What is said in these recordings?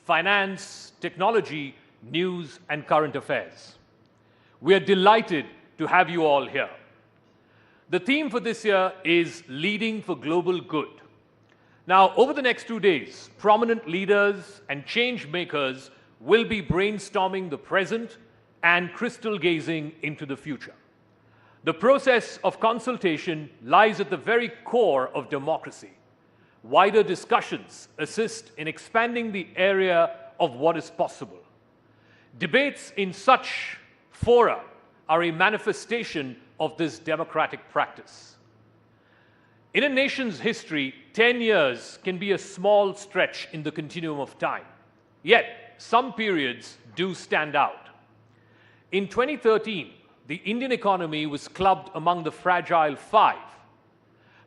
finance, technology, news, and current affairs. We are delighted to have you all here. The theme for this year is Leading for Global Good. Now, over the next 2 days, prominent leaders and change makers will be brainstorming the present and crystal gazing into the future. The process of consultation lies at the very core of democracy. Wider discussions assist in expanding the area of what is possible. Debates in such fora are a manifestation of this democratic practice. In a nation's history, 10 years can be a small stretch in the continuum of time. Yet, some periods do stand out. In 2013, the Indian economy was clubbed among the fragile 5.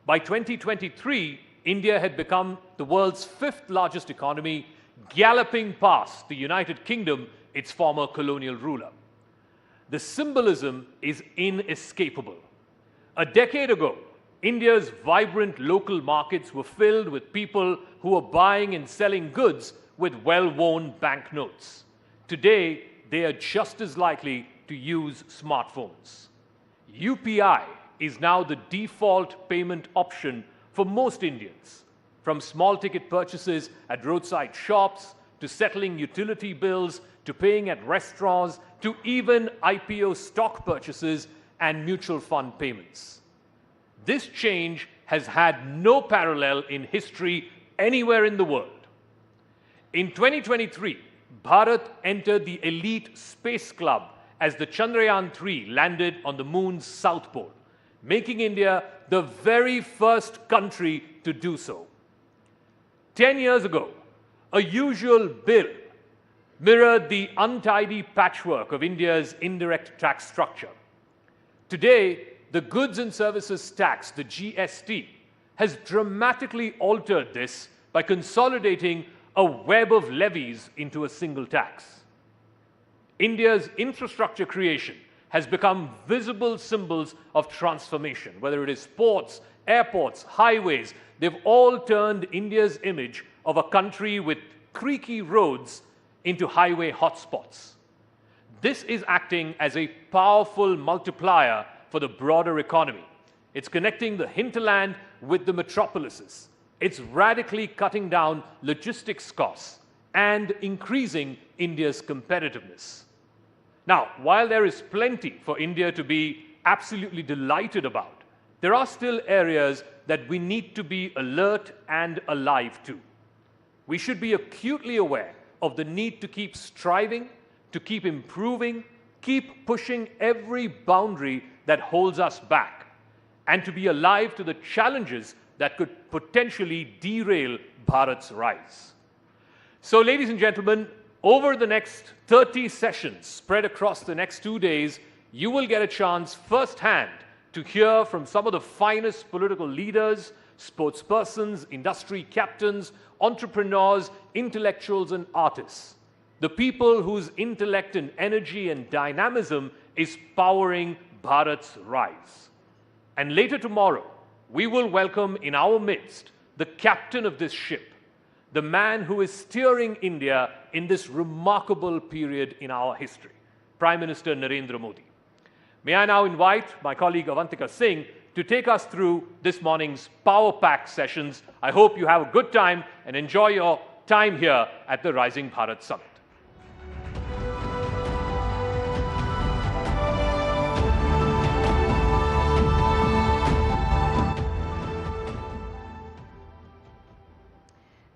By 2023, India had become the world's 5th largest economy, galloping past the United Kingdom, its former colonial ruler. The symbolism is inescapable. A decade ago, India's vibrant local markets were filled with people who were buying and selling goods with well-worn banknotes. Today, they are just as likely to use smartphones. UPI is now the default payment option for most Indians, from small ticket purchases at roadside shops, to settling utility bills, to paying at restaurants, to even IPO stock purchases and mutual fund payments. This change has had no parallel in history anywhere in the world. In 2023, Bharat entered the elite space club as the Chandrayaan-3 landed on the moon's south pole, making India the very first country to do so. 10 years ago, a usual bill mirrored the untidy patchwork of India's indirect tax structure. Today, the goods and services tax, the GST, has dramatically altered this by consolidating a web of levies into a single tax. India's infrastructure creation has become visible symbols of transformation. Whether it is ports, airports, highways, they've all turned India's image of a country with creaky roads into highway hotspots. This is acting as a powerful multiplier for the broader economy. It's connecting the hinterland with the metropolises. It's radically cutting down logistics costs and increasing India's competitiveness. Now, while there is plenty for India to be absolutely delighted about, there are still areas that we need to be alert and alive to. We should be acutely aware of the need to keep striving, to keep improving, keep pushing every boundary that holds us back, and to be alive to the challenges that could potentially derail Bharat's rise. So, ladies and gentlemen, over the next 30 sessions spread across the next 2 days, you will get a chance firsthand to hear from some of the finest political leaders, sportspersons, industry captains, entrepreneurs, intellectuals, and artists. The people whose intellect and energy and dynamism is powering Bharat's rise. And later tomorrow, we will welcome in our midst the captain of this ship, the man who is steering India in this remarkable period in our history, Prime Minister Narendra Modi. May I now invite my colleague Avantika Singh to take us through this morning's power-packed sessions. I hope you have a good time and enjoy your time here at the Rising Bharat Summit.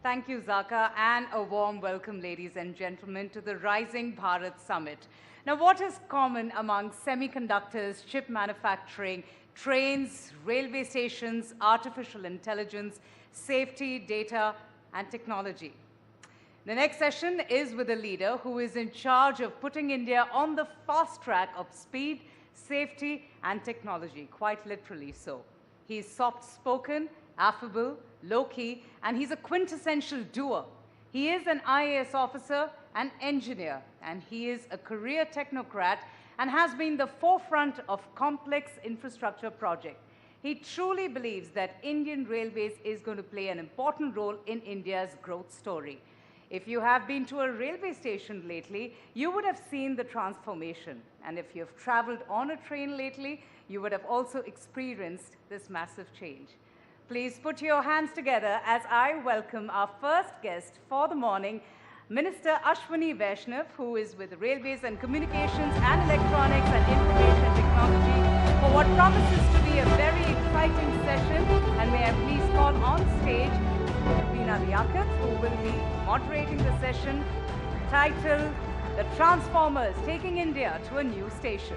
Thank you, Zaka, and a warm welcome, ladies and gentlemen, to the Rising Bharat Summit. Now, what is common among semiconductors, chip manufacturing, trains, railway stations, artificial intelligence, safety, data, and technology? The next session is with a leader who is in charge of putting India on the fast track of speed, safety, and technology, quite literally so. He's soft-spoken, affable, low-key, and he's a quintessential doer. He is an IAS officer, an engineer, and he is a career technocrat and has been the forefront of complex infrastructure projects. He truly believes that Indian Railways is going to play an important role in India's growth story. If you have been to a railway station lately, you would have seen the transformation. And if you have traveled on a train lately, you would have also experienced this massive change. Please put your hands together as I welcome our first guest for the morning, Minister Ashwini Vaishnav, who is with Railways and Communications and Electronics and Information Technology, for what promises to be a very exciting session. And may I please call on stage Veena Liaquat, who will be moderating the session, titled The Transformers Taking India to a New Station.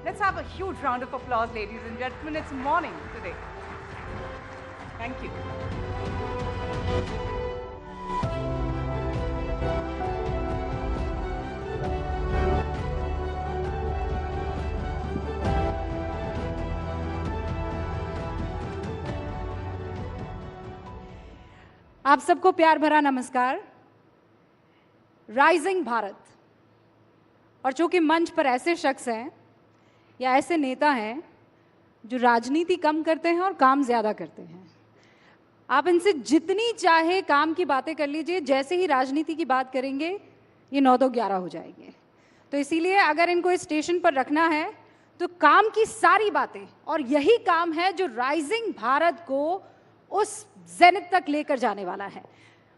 Let's have a huge round of applause, ladies and gentlemen. It's morning today. Thank you. आप सबको प्यार भरा नमस्कार। Rising Bharat, और चूंकि मंच पर ऐसे शख्स हैं या ऐसे नेता हैं जो राजनीति कम करते हैं और काम ज़्यादा करते हैं, आप इनसे जितनी चाहे काम की बातें कर लीजिए, जैसे ही राजनीति की बात करेंगे ये 9 तो 11 हो जाएंगे। तो इसीलिए अगर इनको इस स्टेशन पर रखना है तो काम की सारी बातें, और यही काम है जो राइजिंग भारत को उस जेनिथ तक लेकर जाने वाला है।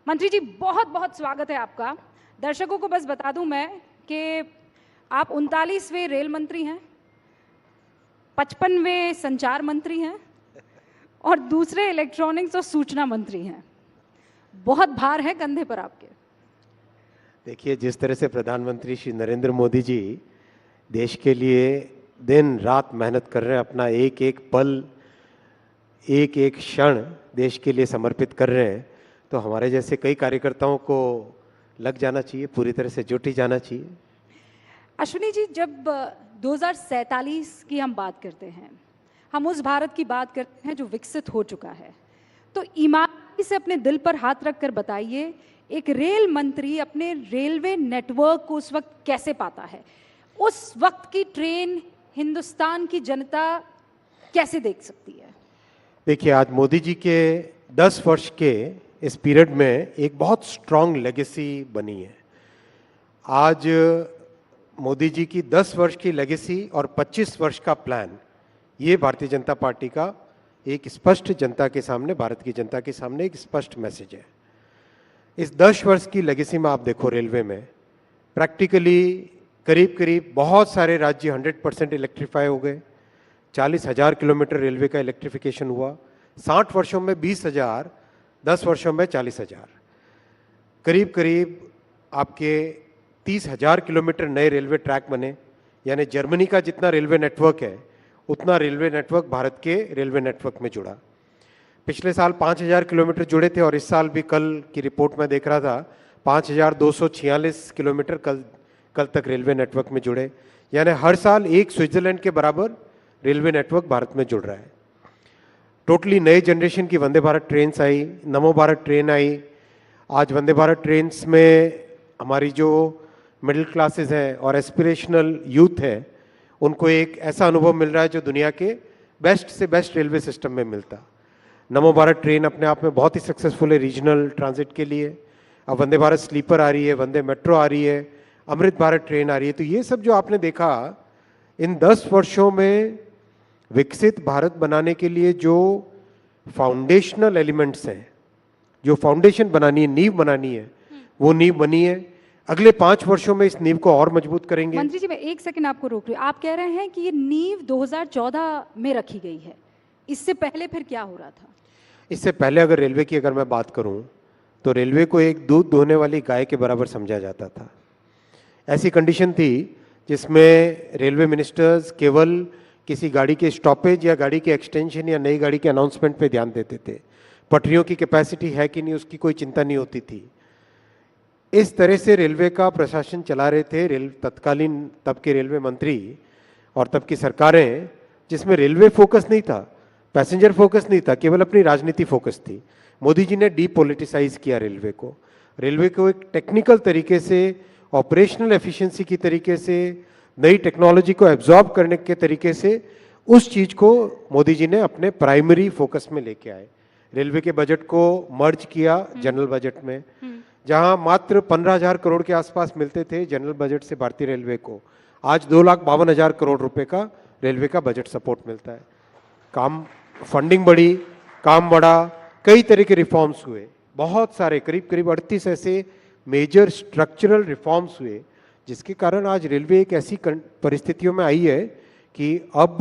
मंत्री जी, बहुत बहुत स्वागत है आपका। दर्शकों को बस बता दूं मैं कि आप 39वें रेल मंत्री हैं, 55वें संचार मंत्री हैं और दूसरे इलेक्ट्रॉनिक्स और सूचना मंत्री हैं। बहुत भार है कंधे पर आपके। देखिए, जिस तरह से प्रधानमंत्री श्री नरेंद्र मोदी जी देश के लिए दिन रात मेहनत कर रहे हैं, अपना एक एक पल, एक एक क्षण देश के लिए समर्पित कर रहे हैं, तो हमारे जैसे कई कार्यकर्ताओं को लग जाना चाहिए, पूरी तरह से जुट ही जाना चाहिए। अश्विनी जी, जब 2047 की हम बात करते हैं, हम उस भारत की बात करते हैं जो विकसित हो चुका है, तो ईमानदारी से अपने दिल पर हाथ रखकर बताइए, एक रेल मंत्री अपने रेलवे नेटवर्क को उस वक्त कैसे पाता है? उस वक्त की ट्रेन हिंदुस्तान की जनता कैसे देख सकती है? देखिए, आज मोदी जी के 10 वर्ष के इस पीरियड में एक बहुत स्ट्रांग लेगेसी बनी है। आज मोदी जी की 10 वर्ष की लेगेसी और 25 वर्ष का प्लान, ये भारतीय जनता पार्टी का एक स्पष्ट जनता के सामने, भारत की जनता के सामने एक स्पष्ट मैसेज है। इस 10 वर्ष की लेगेसी में आप देखो, रेलवे में प्रैक्टिकली करीब करीब बहुत सारे राज्य 100% इलेक्ट्रीफाई हो गए। 40,000 किलोमीटर रेलवे का इलेक्ट्रिफिकेशन हुआ। 60 वर्षों में 20,000, 10 वर्षों में 40,000, करीब करीब आपके 30,000 किलोमीटर नए रेलवे ट्रैक बने। यानी जर्मनी का जितना रेलवे नेटवर्क है उतना रेलवे नेटवर्क भारत के रेलवे नेटवर्क में जुड़ा। पिछले साल 5,000 किलोमीटर जुड़े थे और इस साल भी, कल की रिपोर्ट में देख रहा था, 5,246 किलोमीटर कल तक रेलवे नेटवर्क में जुड़े। यानी हर साल एक स्विट्जरलैंड के बराबर रेलवे नेटवर्क भारत में जुड़ रहा है। टोटली नए जनरेशन की वंदे भारत ट्रेन्स आई, नमो भारत ट्रेन आई। आज वंदे भारत ट्रेन्स में हमारी जो मिडिल क्लासेस हैं और एस्पिरेशनल यूथ है, उनको एक ऐसा अनुभव मिल रहा है जो दुनिया के बेस्ट से बेस्ट रेलवे सिस्टम में मिलता। नमो भारत ट्रेन अपने आप में बहुत ही सक्सेसफुल है रीजनल ट्रांजिट के लिए। अब वंदे भारत स्लीपर आ रही है, वंदे मेट्रो आ रही है, अमृत भारत ट्रेन आ रही है। तो ये सब जो आपने देखा इन 10 वर्षों में विकसित भारत बनाने के लिए जो फाउंडेशनल एलिमेंट्स हैं, जो फाउंडेशन बनानी है, नींव बनानी है, वो नींव बनी है। अगले 5 वर्षों में इस नींव को और मजबूत करेंगे। मंत्री जी, मैं एक सेकंड आपको रोक रही हूँ। आप कह रहे हैं कि ये नींव 2014 में रखी गई है, इससे पहले फिर क्या हो रहा था? इससे पहले अगर रेलवे की अगर मैं बात करूं तो रेलवे को एक दूध दोहने वाली गाय के बराबर समझा जाता था। ऐसी कंडीशन थी जिसमें रेलवे मिनिस्टर्स केवल किसी गाड़ी के स्टॉपेज या गाड़ी के एक्सटेंशन या नई गाड़ी के अनाउंसमेंट पे ध्यान देते थे। पटरियों की कैपेसिटी है कि नहीं, उसकी कोई चिंता नहीं होती थी। इस तरह से रेलवे का प्रशासन चला रहे थे तत्कालीन तब के रेलवे मंत्री और तब की सरकारें, जिसमें रेलवे फोकस नहीं था, पैसेंजर फोकस नहीं था, केवल अपनी राजनीति फोकस थी। मोदी जी ने डीपोलिटिसाइज किया रेलवे को एक टेक्निकल तरीके से, ऑपरेशनल एफिशिएंसी की तरीके से, नई टेक्नोलॉजी को एब्जॉर्ब करने के तरीके से उस चीज को मोदी जी ने अपने प्राइमरी फोकस में लेके आए। रेलवे के बजट को मर्ज किया जनरल बजट में, जहां मात्र 15,000 करोड़ के आसपास मिलते थे जनरल बजट से भारतीय रेलवे को, आज 2,52,000 करोड़ रुपए का रेलवे का बजट सपोर्ट मिलता है। काम, फंडिंग बढ़ी, काम बढ़ा, कई तरह के रिफॉर्म्स हुए, बहुत सारे, करीब करीब 38 ऐसे मेजर स्ट्रक्चरल रिफॉर्म्स हुए, जिसके कारण आज रेलवे एक ऐसी परिस्थितियों में आई है कि अब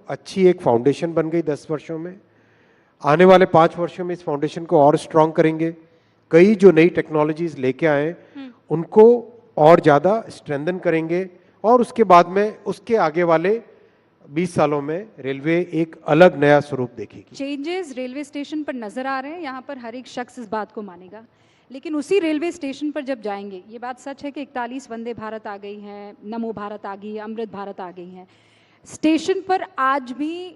अच्छी एक फाउंडेशन बन गई 10 वर्षों में। आने वाले 5 वर्षों में इस फाउंडेशन को और स्ट्रांग करेंगे, कई जो नई टेक्नोलॉजीज लेके आए उनको और ज़्यादा स्ट्रेंथन करेंगे, और उसके बाद में उसके आगे वाले 20 सालों में रेलवे एक अलग नया स्वरूप देखेगी। चेंजेस रेलवे स्टेशन पर नजर आ रहे हैं, यहाँ पर हर एक शख्स इस बात को मानेगा, लेकिन उसी रेलवे स्टेशन पर जब जाएंगे, ये बात सच है कि 41 वंदे भारत आ गई हैं, नमो भारत आ गई है, अमृत भारत आ गई हैं, स्टेशन पर आज भी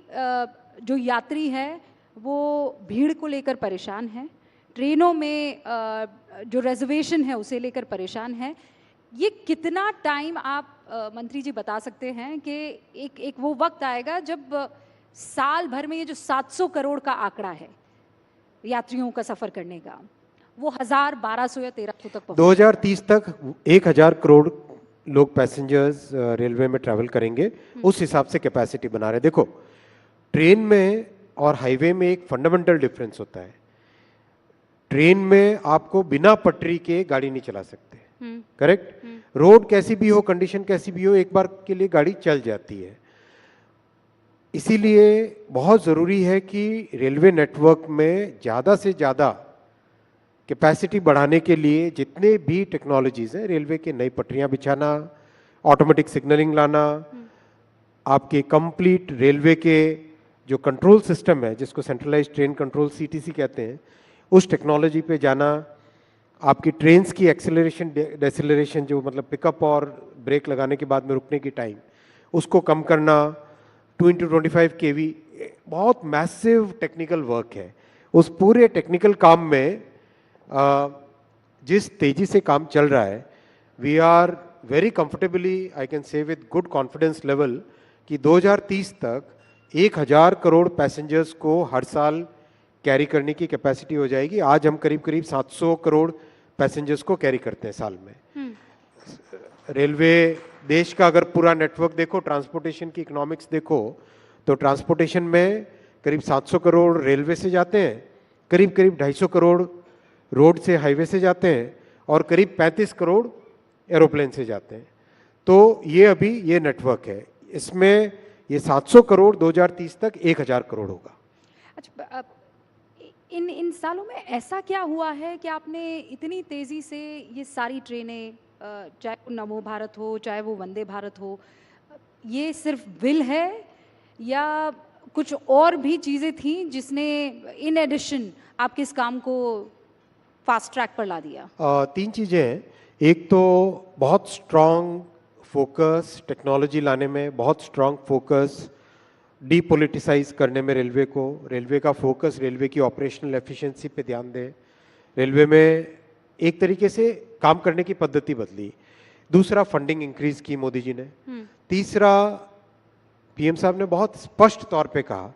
जो यात्री है वो भीड़ को लेकर परेशान है, ट्रेनों में जो रिजर्वेशन है उसे लेकर परेशान है। ये कितना टाइम आप मंत्री जी बता सकते हैं कि एक वो वक्त आएगा जब साल भर में ये जो 700 करोड़ का आंकड़ा है यात्रियों का सफर करने का, वो 1000, 1200 या 1300 तक 2030 तक 1000 करोड़ लोग पैसेंजर्स रेलवे में ट्रैवल करेंगे, उस हिसाब से कैपेसिटी बना रहे। देखो, ट्रेन में और हाईवे में एक फंडामेंटल डिफरेंस होता है। ट्रेन में आपको बिना पटरी के गाड़ी नहीं चला सकते, करेक्ट? रोड कैसी भी हो, कंडीशन कैसी भी हो, एक बार के लिए गाड़ी चल जाती है। इसीलिए बहुत ज़रूरी है कि रेलवे नेटवर्क में ज़्यादा से ज़्यादा कैपेसिटी बढ़ाने के लिए जितने भी टेक्नोलॉजीज हैं, रेलवे के नई पटरियां बिछाना, ऑटोमेटिक सिग्नलिंग लाना, आपके कंप्लीट रेलवे के जो कंट्रोल सिस्टम है जिसको सेंट्रलाइज्ड ट्रेन कंट्रोल सीटीसी कहते हैं, उस टेक्नोलॉजी पे जाना, आपकी ट्रेन्स की एक्सेलरेशन डेसेलरेशन जो मतलब पिकअप और ब्रेक लगाने के बाद में रुकने की टाइम, उसको कम करना, 2x25 kV, बहुत मैसिव टेक्निकल वर्क है। उस पूरे टेक्निकल काम में जिस तेजी से काम चल रहा है, we are very comfortably, I can say with good confidence level, कि 2030 तक 1000 करोड़ पैसेंजर्स को हर साल कैरी करने की कैपेसिटी हो जाएगी। आज हम करीब करीब 700 करोड़ पैसेंजर्स को कैरी करते हैं साल में। रेलवे देश का अगर पूरा नेटवर्क देखो, ट्रांसपोर्टेशन की इकोनॉमिक्स देखो, तो ट्रांसपोर्टेशन में करीब 700 करोड़ रेलवे से जाते हैं, करीब करीब 250 करोड़ रोड से, हाईवे से जाते हैं, और करीब 35 करोड़ एरोप्लेन से जाते हैं। तो ये अभी ये नेटवर्क है, इसमें ये 700 करोड़ 2030 तक 1000 करोड़ होगा। अच्छा, इन सालों में ऐसा क्या हुआ है कि आपने इतनी तेजी से ये सारी ट्रेनें, चाहे वो नमो भारत हो, चाहे वो वंदे भारत हो, ये सिर्फ विल है या कुछ और भी चीज़ें थी जिसने इन एडिशन आपके इस काम को फास्ट ट्रैक पर ला दिया? 3 चीज़ें हैं। एक तो बहुत स्ट्रॉन्ग फोकस टेक्नोलॉजी लाने में, बहुत स्ट्रॉन्ग फोकस डीपोलिटिसाइज करने में रेलवे को, रेलवे का फोकस रेलवे की ऑपरेशनल एफिशिएंसी पे ध्यान दें, रेलवे में एक तरीके से काम करने की पद्धति बदली। दूसरा, फंडिंग इंक्रीज की मोदी जी ने। तीसरा, पीएम साहब ने बहुत स्पष्ट तौर पे कहा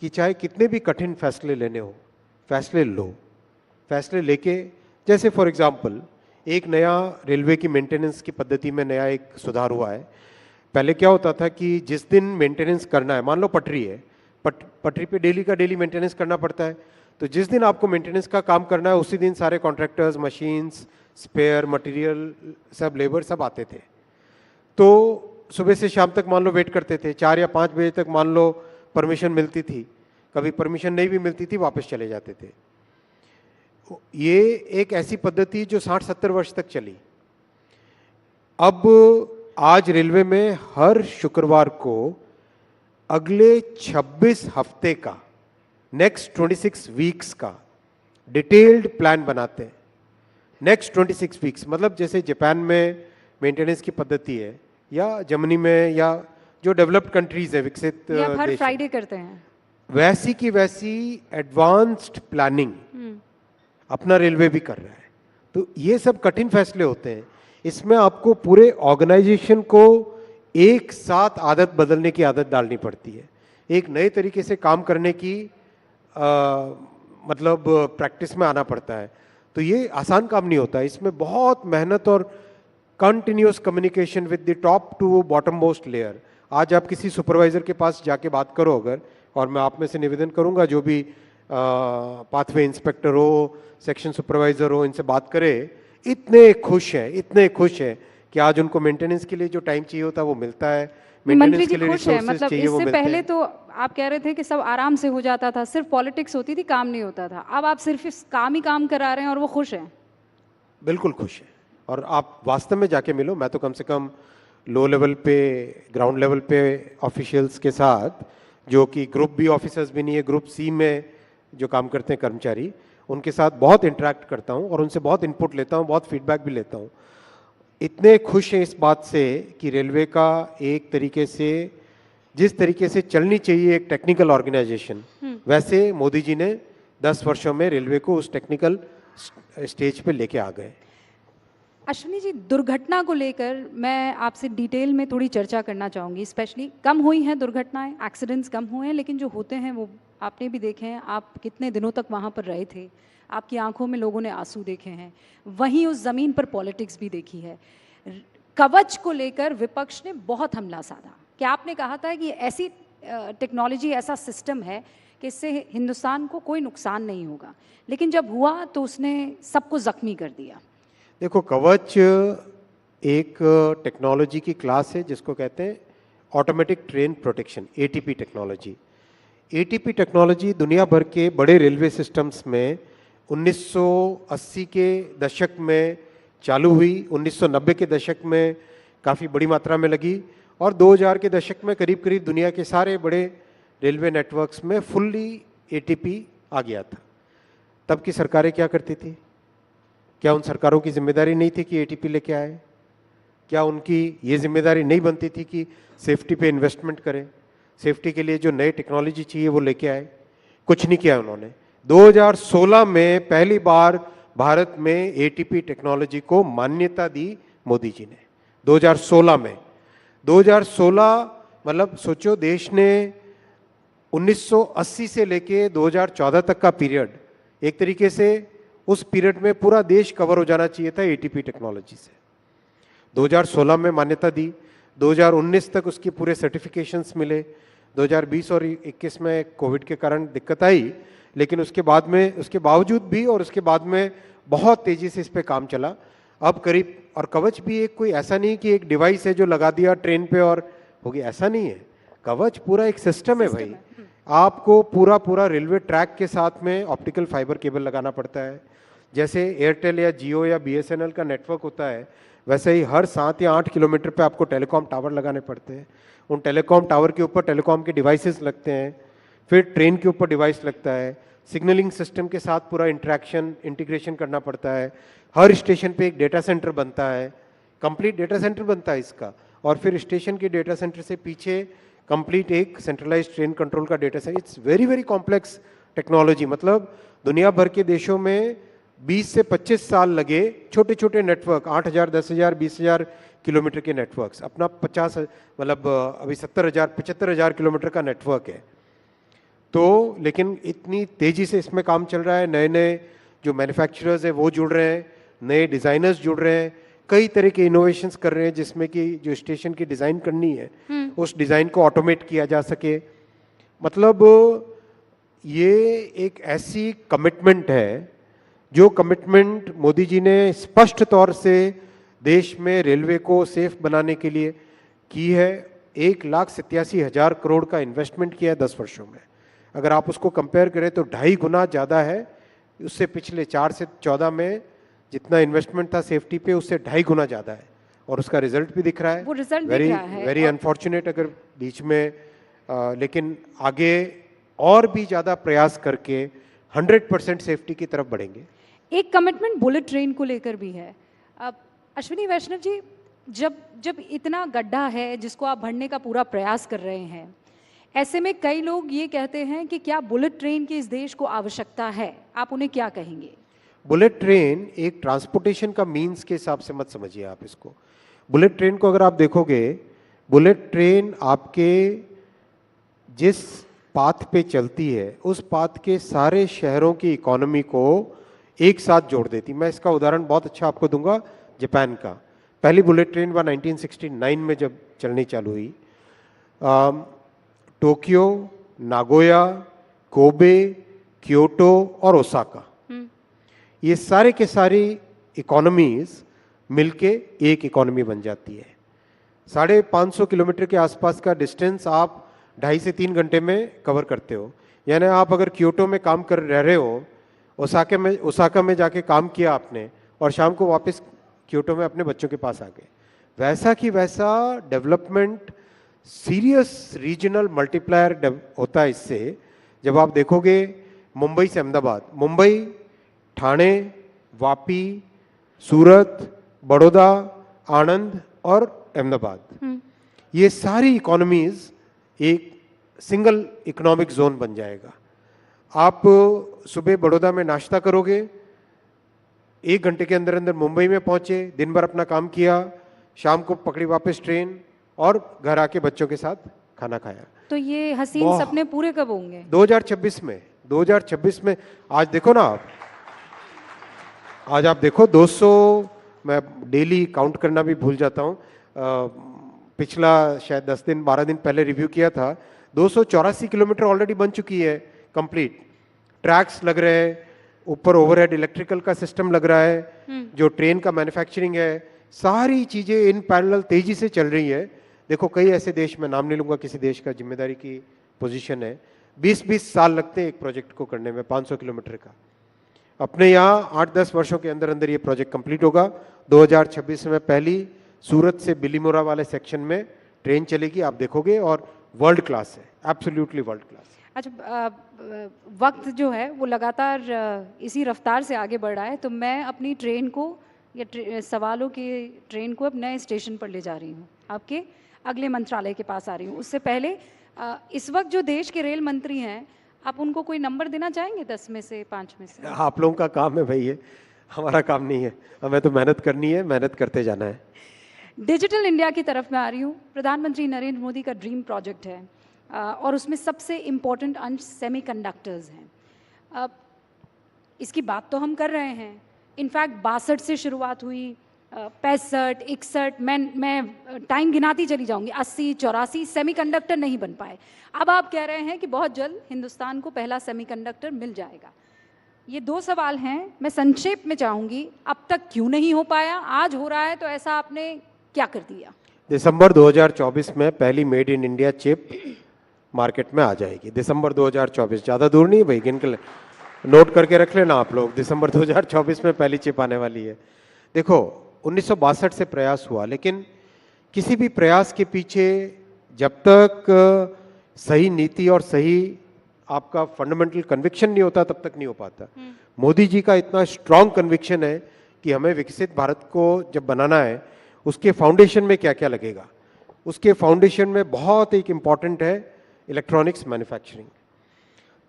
कि चाहे कितने भी कठिन फैसले लेने हो, फैसले लो, फैसले लेके, जैसे फॉर एग्जांपल एक नया रेलवे की मेंटेनेंस की पद्धति में नया एक सुधार हुआ है। पहले क्या होता था कि जिस दिन मेंटेनेंस करना है, मान लो पटरी है, पटरी पे डेली का डेली मेंटेनेंस करना पड़ता है, तो जिस दिन आपको मेंटेनेंस का काम करना है उसी दिन सारे कॉन्ट्रैक्टर्स, मशीन्स, स्पेयर मटेरियल, सब लेबर सब आते थे। तो सुबह से शाम तक मान लो वेट करते थे, 4 या 5 बजे तक मान लो परमिशन मिलती थी, कभी परमिशन नहीं भी मिलती थी, वापस चले जाते थे। ये एक ऐसी पद्धति जो 60-70 वर्ष तक चली। अब आज रेलवे में हर शुक्रवार को अगले 26 हफ्ते का, नेक्स्ट 26 वीक्स का डिटेल्ड प्लान बनाते हैं। नेक्स्ट 26 वीक्स मतलब जैसे जापान में मेंटेनेंस की पद्धति है, या जर्मनी में, या जो डेवलप्ड कंट्रीज है, विकसित या हर फ्राइडे करते हैं, वैसी की वैसी एडवांस्ड प्लानिंग अपना रेलवे भी कर रहा है। तो ये सब कठिन फैसले होते हैं, इसमें आपको पूरे ऑर्गेनाइजेशन को एक साथ आदत बदलने की आदत डालनी पड़ती है, एक नए तरीके से काम करने की मतलब प्रैक्टिस में आना पड़ता है। तो ये आसान काम नहीं होता, इसमें बहुत मेहनत और continuous communication with the top to bottom most layer. आज आप किसी सुपरवाइजर के पास जाके बात करो अगर, और मैं आप में से निवेदन करूंगा जो भी पाथवे इंस्पेक्टर हो, सेक्शन सुपरवाइजर हो, इनसे बात करें, इतने खुश हैं कि आज उनको मेंटेनेंस के लिए जो टाइम चाहिए होता है वो मिलता है, मंत्री मेंटेनेंस जी के लिए खुश है, रिसोर्सेज मतलब चाहिए वो इससे मिलते पहले हैं। तो आप कह रहे थे कि सब आराम से हो जाता था, सिर्फ पॉलिटिक्स होती थी, काम नहीं होता था। अब आप सिर्फ इस काम ही काम करा रहे हैं और वो खुश हैं। बिल्कुल खुश है, और आप वास्तव में जाके मिलो। मैं तो कम से कम लो लेवल पे, ग्राउंड लेवल पे ऑफिशियल्स के साथ, जो कि ग्रुप बी ऑफिसर्स भी नहीं है, ग्रुप सी में जो काम करते हैं कर्मचारी, उनके साथ बहुत इंटरेक्ट करता हूं और उनसे बहुत इनपुट लेता हूं, बहुत फीडबैक भी लेता हूं। इतने खुश हैं इस बात से कि रेलवे का एक तरीके से, जिस तरीके से चलनी चाहिए एक टेक्निकल ऑर्गेनाइजेशन, वैसे मोदी जी ने 10 वर्षों में रेलवे को उस टेक्निकल स्टेज पे लेके आ गए। अश्विनी जी, दुर्घटना को लेकर मैं आपसे डिटेल में थोड़ी चर्चा करना चाहूँगी। स्पेशली कम हुई हैं दुर्घटनाएं, एक्सीडेंट्स कम हुए हैं, लेकिन जो होते हैं वो आपने भी देखे हैं। आप कितने दिनों तक वहाँ पर रहे थे, आपकी आंखों में लोगों ने आंसू देखे हैं, वहीं उस ज़मीन पर पॉलिटिक्स भी देखी है। कवच को लेकर विपक्ष ने बहुत हमला साधा कि आपने कहा था कि ऐसी टेक्नोलॉजी, ऐसा सिस्टम है कि इससे हिंदुस्तान को कोई नुकसान नहीं होगा, लेकिन जब हुआ तो उसने सबको ज़ख्मी कर दिया। देखो, कवच एक टेक्नोलॉजी की क्लास है जिसको कहते हैं automatic train protection, ATP technology. ATP technology दुनिया भर के बड़े रेलवे सिस्टम्स में 1980 के दशक में चालू हुई, 1990 के दशक में काफ़ी बड़ी मात्रा में लगी, और 2000 के दशक में करीब करीब दुनिया के सारे बड़े रेलवे नेटवर्क्स में फुल्ली एटीपी आ गया था। तब की सरकारें क्या करती थी? क्या उन सरकारों की जिम्मेदारी नहीं थी कि एटीपी लेके आए? क्या उनकी ये जिम्मेदारी नहीं बनती थी कि सेफ्टी पे इन्वेस्टमेंट करें, सेफ्टी के लिए जो नई टेक्नोलॉजी चाहिए वो लेके आए? कुछ नहीं किया उन्होंने। 2016 में पहली बार भारत में एटीपी टेक्नोलॉजी को मान्यता दी मोदी जी ने, 2016 में। 2016 मतलब सोचो, देश ने 1980 से लेके 2014 तक का पीरियड, एक तरीके से उस पीरियड में पूरा देश कवर हो जाना चाहिए था एटीपी टेक्नोलॉजी से। 2016 में मान्यता दी, 2019 तक उसके पूरे सर्टिफिकेशंस मिले। 2020 और 21 में कोविड के कारण दिक्कत आई, लेकिन उसके बाद में, उसके बावजूद भी और उसके बाद में बहुत तेजी से इस पे काम चला। अब करीब, और कवच भी एक कोई ऐसा नहीं कि एक डिवाइस है जो लगा दिया ट्रेन पे और हो गया, ऐसा नहीं है। कवच पूरा एक सिस्टम है भाई। आपको पूरा पूरा रेलवे ट्रैक के साथ में ऑप्टिकल फाइबर केबल लगाना पड़ता है। जैसे एयरटेल या जियो या बीएसएनएल का नेटवर्क होता है, वैसे ही हर 7 या 8 किलोमीटर पे आपको टेलीकॉम टावर लगाने पड़ते हैं। उन टेलीकॉम टावर के ऊपर टेलीकॉम के डिवाइसेस लगते हैं, फिर ट्रेन के ऊपर डिवाइस लगता है, सिग्नलिंग सिस्टम के साथ पूरा इंटरेक्शन, इंटीग्रेशन करना पड़ता है। हर स्टेशन पे एक डेटा सेंटर बनता है, कंप्लीट डेटा सेंटर बनता है इसका, और फिर स्टेशन के डेटा सेंटर से पीछे कंप्लीट एक सेंट्रलाइज्ड ट्रेन कंट्रोल का data centre. It's very very complex technology. मतलब दुनिया भर के देशों में 20 से 25 साल लगे छोटे छोटे नेटवर्क, 8000, 10,000, 20,000 किलोमीटर के नेटवर्क्स, अपना 50, मतलब अभी 70,000, 75,000 किलोमीटर का नेटवर्क है। तो लेकिन इतनी तेजी से इसमें काम चल रहा है, नए नए जो मैन्युफैक्चरर्स हैं वो जुड़ रहे हैं, नए डिज़ाइनर्स जुड़ रहे हैं, कई तरह के इनोवेशंस कर रहे हैं, जिसमें कि जो स्टेशन की डिज़ाइन करनी है उस डिज़ाइन को ऑटोमेट किया जा सके। मतलब ये एक ऐसी कमिटमेंट है, जो कमिटमेंट मोदी जी ने स्पष्ट तौर से देश में रेलवे को सेफ बनाने के लिए की है। 1,87,000 करोड़ का इन्वेस्टमेंट किया है 10 वर्षों में। अगर आप उसको कंपेयर करें तो 2.5 गुना ज़्यादा है उससे पिछले 4 से 14 में जितना इन्वेस्टमेंट था सेफ्टी पे, उससे 2.5 गुना ज़्यादा है, और उसका रिजल्ट भी दिख रहा है। वो रिजल्ट वेरी दिख रहा है। वेरी अनफॉर्चुनेट अगर बीच में लेकिन आगे और भी ज़्यादा प्रयास करके 100% सेफ्टी की तरफ बढ़ेंगे। एक कमिटमेंट बुलेट ट्रेन को लेकर भी है। अब अश्विनी वैष्णव जी, जब इतना गड्ढा है जिसको आप भरने का पूरा प्रयास कर रहे हैं, ऐसे में कई लोग ये कहते हैं कि क्या बुलेट ट्रेन की इस देश को आवश्यकता है? आप उन्हें क्या कहेंगे? बुलेट ट्रेन एक ट्रांसपोर्टेशन का मीन्स के हिसाब से मत समझिए आप इसको। बुलेट ट्रेन को अगर आप देखोगे, बुलेट ट्रेन आपके जिस पाथ पे चलती है, उस पाथ के सारे शहरों की इकोनॉमी को एक साथ जोड़ देती। मैं इसका उदाहरण बहुत अच्छा आपको दूंगा, जापान का। पहली बुलेट ट्रेन 1969 में जब चलनी चालू हुई, टोक्यो, नागोया, कोबे, क्योटो और ओसाका, ये सारे के सारी इकोनॉमीज मिलके एक इकोनॉमी बन जाती है। 550 किलोमीटर के आसपास का डिस्टेंस आप 2.5 से 3 घंटे में कवर करते हो। यानी आप अगर क्योटो में काम कर रहे हो, ओसाका में जाके काम किया आपने और शाम को वापस क्योटो में अपने बच्चों के पास आ गए, वैसा कि वैसा डेवलपमेंट सीरियस रीजनल मल्टीप्लायर होता है इससे। जब आप देखोगे मुंबई से अहमदाबाद, मुंबई, ठाणे, वापी, सूरत, बड़ौदा, आनंद और अहमदाबाद, ये सारी इकोनॉमीज एक सिंगल इकोनॉमिक जोन बन जाएगा। आप सुबह बड़ौदा में नाश्ता करोगे, 1 घंटे के अंदर अंदर मुंबई में पहुंचे, दिन भर अपना काम किया, शाम को पकड़ी वापस ट्रेन और घर आके बच्चों के साथ खाना खाया। तो ये हसीन सपने पूरे कब होंगे? 2026 में। 2026 में। आज देखो ना आज आप देखो 200, मैं डेली काउंट करना भी भूल जाता हूँ, पिछला शायद 10 दिन 12 दिन पहले रिव्यू किया था, 284 किलोमीटर ऑलरेडी बन चुकी है कंप्लीट। ट्रैक्स लग रहे हैं, ऊपर ओवरहेड इलेक्ट्रिकल का सिस्टम लग रहा है, जो ट्रेन का मैन्युफैक्चरिंग है, सारी चीजें इन पैरेलल तेजी से चल रही है। देखो कई ऐसे देश, मैं नाम नहीं लूंगा किसी देश का, जिम्मेदारी की पोजीशन है, 20-20 साल लगते हैं एक प्रोजेक्ट को करने में 500 किलोमीटर का। अपने यहाँ 8-10 वर्षों के अंदर अंदर ये प्रोजेक्ट कंप्लीट होगा। 2026 में पहली सूरत से बिलीमोरा वाले सेक्शन में ट्रेन चलेगी, आप देखोगे, और वर्ल्ड क्लास है, एब्सोल्युटली वर्ल्ड क्लास। अच्छा, वक्त जो है वो लगातार इसी रफ्तार से आगे बढ़ रहा है, तो मैं अपनी ट्रेन को या सवालों की ट्रेन को अब नए स्टेशन पर ले जा रही हूँ, आपके अगले मंत्रालय के पास आ रही हूँ। उससे पहले इस वक्त जो देश के रेल मंत्री हैं, आप उनको कोई नंबर देना चाहेंगे 10 में से 5 में से? आप लोगों का काम है भाई, ये हमारा काम नहीं है, हमें तो मेहनत करनी है, मेहनत करते जाना है। डिजिटल इंडिया की तरफ मैं आ रही हूँ। प्रधानमंत्री नरेंद्र मोदी का ड्रीम प्रोजेक्ट है और उसमें सबसे इम्पोर्टेंट अंश सेमीकंडक्टर्स हैं। इसकी बात तो हम कर रहे हैं, इनफैक्ट 62 से शुरुआत हुई, 65, 61, मैं टाइम गिनाती चली जाऊंगी, 80, 84 सेमीकंडक्टर नहीं बन पाए। अब आप कह रहे हैं कि बहुत जल्द हिंदुस्तान को पहला सेमीकंडक्टर मिल जाएगा। ये 2 सवाल हैं, मैं संक्षेप में चाहूंगी, अब तक क्यों नहीं हो पाया? आज हो रहा है तो ऐसा आपने क्या कर दिया? दिसंबर 2024 में पहली made in India chip market में आ जाएगी। दिसंबर 2024, ज़्यादा दूर नहीं भाई, गिन के नोट करके रख लेना आप लोग, दिसंबर 2024 में पहली चिप आने वाली है। देखो 1962 से प्रयास हुआ, लेकिन किसी भी प्रयास के पीछे जब तक सही नीति और सही आपका फंडामेंटल कन्विक्शन नहीं होता तब तक नहीं हो पाता। मोदी जी का इतना स्ट्रांग कन्विक्शन है कि हमें विकसित भारत को जब बनाना है, उसके फाउंडेशन में क्या क्या लगेगा। उसके फाउंडेशन में बहुत एक इम्पॉर्टेंट है इलेक्ट्रॉनिक्स मैन्युफैक्चरिंग।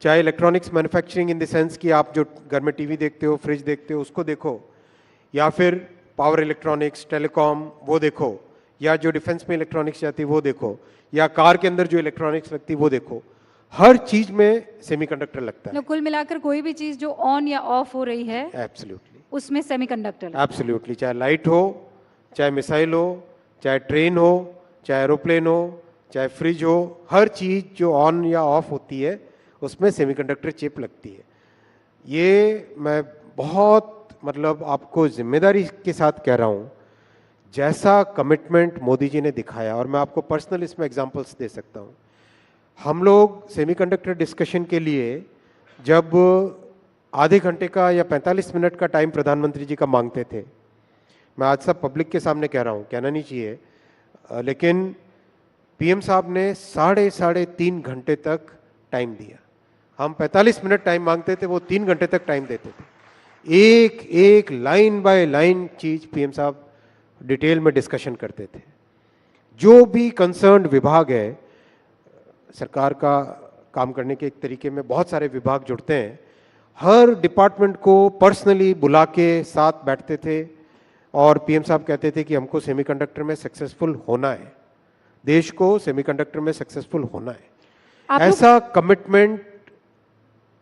चाहे electronics manufacturing in the sense कि आप जो घर में टीवी देखते हो, फ्रिज देखते हो, उसको देखो, या फिर पावर इलेक्ट्रॉनिक्स, टेलीकॉम वो देखो, या जो डिफेंस में इलेक्ट्रॉनिक्स जाती है वो देखो, या कार के अंदर जो इलेक्ट्रॉनिक्स लगती है वो देखो, हर चीज में सेमीकंडक्टर लगता है। कुल मिलाकर कोई भी चीज जो ऑन या ऑफ हो रही है, एब्सोल्युटली उसमें सेमीकंडक्टर, एब्सोल्युटली, चाहे लाइट हो, चाहे मिसाइल हो, चाहे ट्रेन हो, चाहे एरोप्लेन हो, चाहे फ्रिज हो, हर चीज जो ऑन या ऑफ होती है उसमें सेमीकंडक्टर चिप लगती है। ये मैं बहुत मतलब आपको जिम्मेदारी के साथ कह रहा हूँ, जैसा कमिटमेंट मोदी जी ने दिखाया, और मैं आपको पर्सनल इसमें एग्जांपल्स दे सकता हूँ। हम लोग सेमीकंडक्टर डिस्कशन के लिए जब आधे घंटे का या 45 मिनट का टाइम प्रधानमंत्री जी का मांगते थे, मैं आज सब पब्लिक के सामने कह रहा हूँ, कहना नहीं चाहिए, लेकिन पीएम साहब ने 3.5 घंटे तक टाइम दिया। हम 45 मिनट टाइम मांगते थे, वो 3 घंटे तक टाइम देते थे। एक एक लाइन बाय लाइन चीज पीएम साहब डिटेल में डिस्कशन करते थे। जो भी कंसर्न्ड विभाग है, सरकार का काम करने के एक तरीके में बहुत सारे विभाग जुड़ते हैं, हर डिपार्टमेंट को पर्सनली बुला के साथ बैठते थे और पीएम साहब कहते थे कि हमको सेमीकंडक्टर में सक्सेसफुल होना है, देश को सेमीकंडक्टर में सक्सेसफुल होना है। ऐसा कमिटमेंट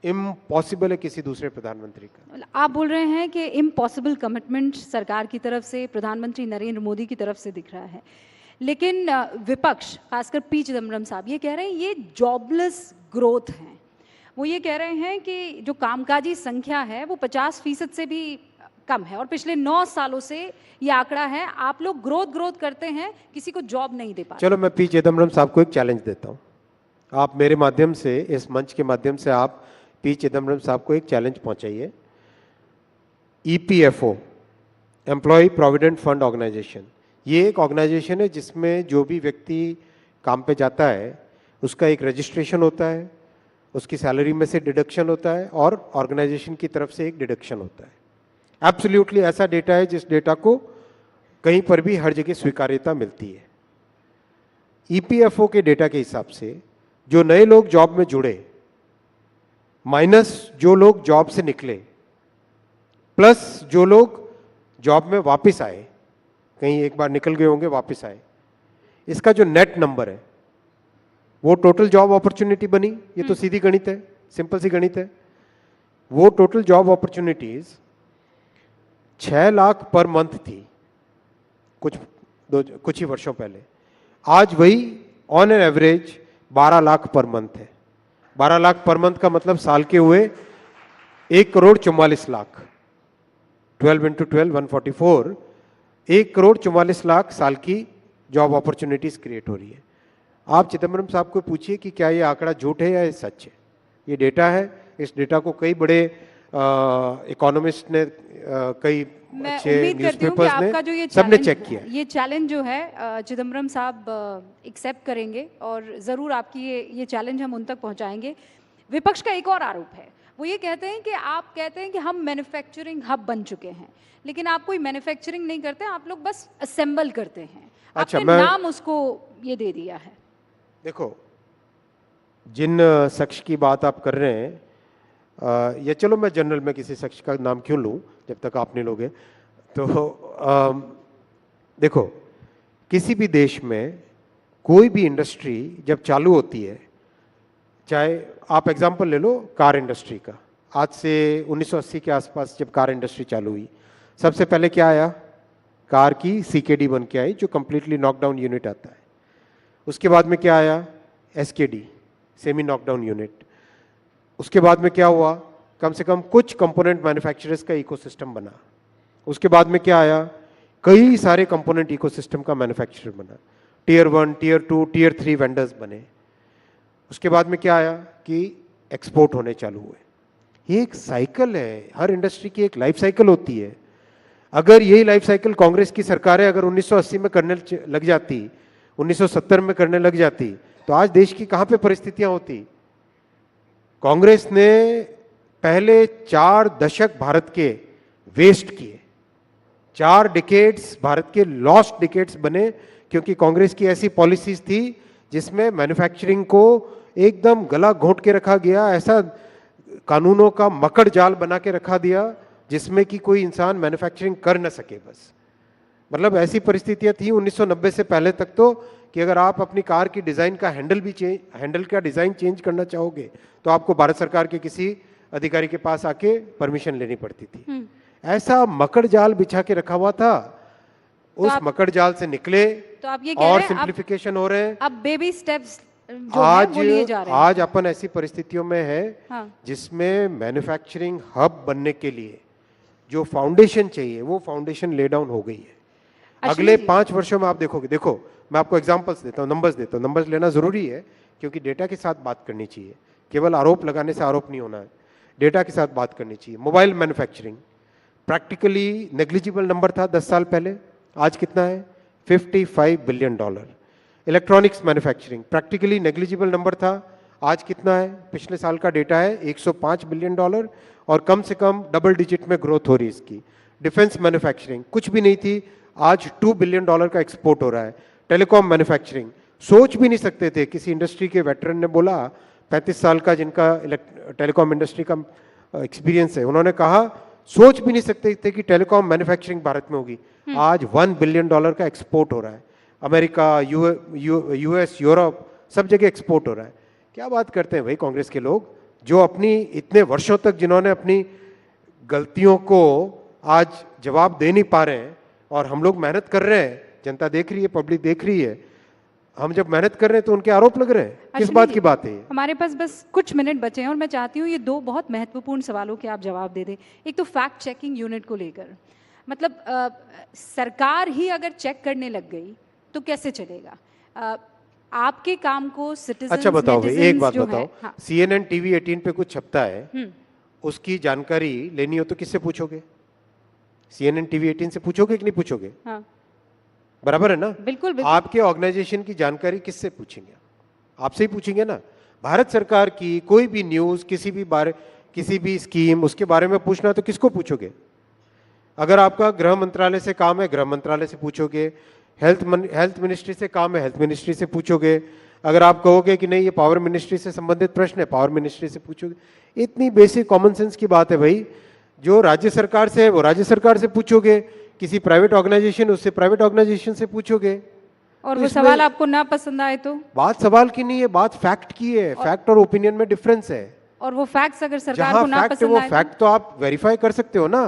इम्पॉसिबल है किसी दूसरे प्रधानमंत्री का। आप बोल रहे हैं कि इम्पॉसिबल कमिटमेंट सरकार की तरफ से, प्रधानमंत्री नरेंद्र मोदी की तरफ से दिख रहा है, लेकिन विपक्ष खासकर पी चिदम्बरम साहब ये कह रहे हैं ये जॉबलेस ग्रोथ है। वो ये कह रहे हैं कि जो कामकाजी संख्या है वो 50% से भी कम है और पिछले 9 सालों से ये आंकड़ा है। आप लोग ग्रोथ करते हैं, किसी को जॉब नहीं दे पाते। चलो मैं पी चिदम्बरम साहब को एक चैलेंज देता हूँ। आप मेरे माध्यम से, इस मंच के माध्यम से आप पी चिदम्बरम साहब को एक चैलेंज पहुंचाइए। EPFO, employ provident fund organisation, ये एक ऑर्गेनाइजेशन है जिसमें जो भी व्यक्ति काम पे जाता है उसका एक रजिस्ट्रेशन होता है, उसकी सैलरी में से डिडक्शन होता है और ऑर्गेनाइजेशन की तरफ से एक डिडक्शन होता है। एब्सोल्युटली ऐसा डेटा है जिस डेटा को कहीं पर भी हर जगह स्वीकार्यता मिलती है। ईपीएफओ के डेटा के हिसाब से जो नए लोग जॉब में जुड़े माइनस जो लोग जॉब से निकले प्लस जो लोग जॉब में वापस आए, कहीं एक बार निकल गए होंगे वापस आए, इसका जो नेट नंबर है वो टोटल जॉब अपॉर्चुनिटी बनी। ये तो सीधी गणित है, सिंपल सी गणित है। वो total job opportunities 6 lakh per month थी कुछ ही वर्षों पहले। आज वही on an average 12 lakh per month है। 12 लाख पर मंथ का मतलब साल के हुए 1,44,00,000। 12 × 12 144, 1,44,00,000 साल की जॉब अपॉर्चुनिटीज क्रिएट हो रही है। आप चिदम्बरम साहब को पूछिए कि क्या ये आंकड़ा झूठ है या ये सच है। ये डेटा है, इस डेटा को कई बड़े इकोनॉमिस्ट ने, कई अच्छे न्यूज़पेपर्स ने, सबने चेक किया। ये चैलेंज जो है चिदम्बरम साहब एक्सेप्ट करेंगे और ज़रूर आपकी ये चैलेंज हम उन तक पहुंचाएंगे। विपक्ष का एक और आरोप है, वो ये कहते हैं कि आप कहते हैं कि हम मैन्युफैक्चरिंग हब बन चुके हैं, लेकिन आप कोई मैन्युफैक्चरिंग नहीं करते, आप लोग बस असेंबल करते हैं। अच्छा, आपने नाम उसको ये दे दिया है। देखो, जिन शख्स की बात आप कर रहे हैं, या चलो मैं जनरल में किसी शख्स का नाम क्यों लूं जब तक आप नहीं लोगे, तो देखो, किसी भी देश में कोई भी इंडस्ट्री जब चालू होती है, चाहे आप एग्जांपल ले लो कार इंडस्ट्री का। आज से 1980 के आसपास जब कार इंडस्ट्री चालू हुई, सबसे पहले क्या आया? कार की सीकेडी बन के आई, जो कंप्लीटली नॉकडाउन यूनिट आता है। उसके बाद में क्या आया? SKD, semi knockdown unit. उसके बाद में क्या हुआ? कम से कम कुछ कंपोनेंट मैन्युफैक्चरर्स का इकोसिस्टम बना। उसके बाद में क्या आया? कई सारे कंपोनेंट इकोसिस्टम का मैन्युफैक्चरर बना, टियर 1, टियर 2, टियर 3 वेंडर्स बने। उसके बाद में क्या आया कि एक्सपोर्ट होने चालू हुए। ये एक साइकिल है, हर इंडस्ट्री की एक लाइफ साइकिल होती है। अगर यही लाइफ साइकिल कांग्रेस की सरकारें अगर 1980 में करने लग जाती, 1970 में करने लग जाती, तो आज देश की कहां पे परिस्थितियां होती। कांग्रेस ने पहले 4 दशक भारत के वेस्ट किए, 4 डिकेड्स भारत के लॉस्ट डिकेड्स बने, क्योंकि कांग्रेस की ऐसी पॉलिसीज थी जिसमें मैन्युफैक्चरिंग को एकदम गला घोंट के रखा गया, ऐसा कानूनों का मकड़ जाल बना के रखा दिया जिसमें कि कोई इंसान मैन्युफैक्चरिंग कर न सके। बस मतलब ऐसी परिस्थितियां थी 1990 से पहले तक, तो कि अगर आप अपनी कार की डिज़ाइन का हैंडल का डिज़ाइन चेंज करना चाहोगे तो आपको भारत सरकार के किसी अधिकारी के पास आके परमिशन लेनी पड़ती थी। ऐसा मकड़ जाल बिछा के रखा हुआ था। तो उस मकड़ जाल से निकले तो आप ये और सिंप्लीफिकेशन हो रहे हैं। अब बेबी स्टेप्स आज अपन ऐसी परिस्थितियों में है, हाँ, जिसमें मैन्युफैक्चरिंग हब बनने के लिए जो फाउंडेशन चाहिए वो फाउंडेशन ले डाउन हो गई है। अगले 5 वर्षों में आप देखोगे, देखो मैं आपको एग्जांपल्स देता हूँ, नंबर्स देता हूँ। नंबर्स लेना जरूरी है क्योंकि डेटा के साथ बात करनी चाहिए, केवल आरोप लगाने से आरोप नहीं होना है, डेटा के साथ बात करनी चाहिए। Mobile manufacturing practically negligible number था 10 साल पहले, आज कितना है? $55 billion. Electronics manufacturing practically negligible number था, आज कितना है? पिछले साल का डेटा है $105 बिलियन और कम से कम डबल डिजिट में ग्रोथ हो रही है इसकी। डिफेंस मैन्युफैक्चरिंग कुछ भी नहीं थी, आज $2 बिलियन का एक्सपोर्ट हो रहा है। टेलीकॉम मैन्युफैक्चरिंग सोच भी नहीं सकते थे, किसी इंडस्ट्री के वेटरन ने बोला, 35 साल का जिनका टेलीकॉम इंडस्ट्री का एक्सपीरियंस है, उन्होंने कहा सोच भी नहीं सकते थे कि टेलीकॉम मैन्युफैक्चरिंग भारत में होगी। आज $1 बिलियन का एक्सपोर्ट हो रहा है। अमेरिका, यूएस, यूरोप सब जगह एक्सपोर्ट हो रहा है। क्या बात करते हैं भाई कांग्रेस के लोग, जो अपनी इतने वर्षों तक जिन्होंने अपनी गलतियों को आज जवाब दे नहीं पा रहे हैं, और हम लोग मेहनत कर रहे हैं, जनता देख रही है, पब्लिक देख रही है, हम जब मेहनत कर रहे हैं तो उनके आरोप लग रहे हैं। किस बात की बात है? हमारे पास बस कुछ मिनट बचे हैं और मैं चाहती हूँ ये दो बहुत महत्वपूर्ण सवालों के आप जवाब दे दें। एक तो फैक्ट चेकिंग यूनिट को लेकर, मतलब सरकार ही अगर चेक करने लग गई तो कैसे चलेगा? आपके काम को सिटीजन, अच्छा बताओ भाई, एक बात बताओ, हाँ। CNN TV 18 पे कुछ छपता है, उसकी जानकारी लेनी हो तो किससे पूछोगे? CNN TV 18 से पूछोगे कि नहीं पूछोगे? हाँ। बराबर है ना? बिल्कुल, बिल्कुल। आपके ऑर्गेनाइजेशन की जानकारी किससे पूछेंगे? आपसे ही पूछेंगे ना। भारत सरकार की कोई भी न्यूज, किसी भी स्कीम, उसके बारे में पूछना तो किसको पूछोगे? अगर आपका गृह मंत्रालय से काम है, गृह मंत्रालय से पूछोगे। हेल्थ मिनिस्ट्री से काम है, हेल्थ मिनिस्ट्री से पूछोगे। अगर आप कहोगे कि नहीं ये पावर मिनिस्ट्री से संबंधित प्रश्न है, पावर मिनिस्ट्री से पूछोगे। इतनी बेसिक कॉमन सेंस की बात है भाई। जो राज्य सरकार से है वो राज्य सरकार से पूछोगे, किसी प्राइवेट ऑर्गेनाइजेशन उससे प्राइवेट ऑर्गेनाइजेशन से पूछोगे। और वो सवाल आपको ना पसंद आए तो? बात सवाल की नहीं है, बात फैक्ट की है। फैक्ट और ओपिनियन में डिफरेंस है। और वो फैक्ट्स अगर सरकार को ना पसंद आए, वो फैक्ट तो आप वेरीफाई कर सकते हो ना।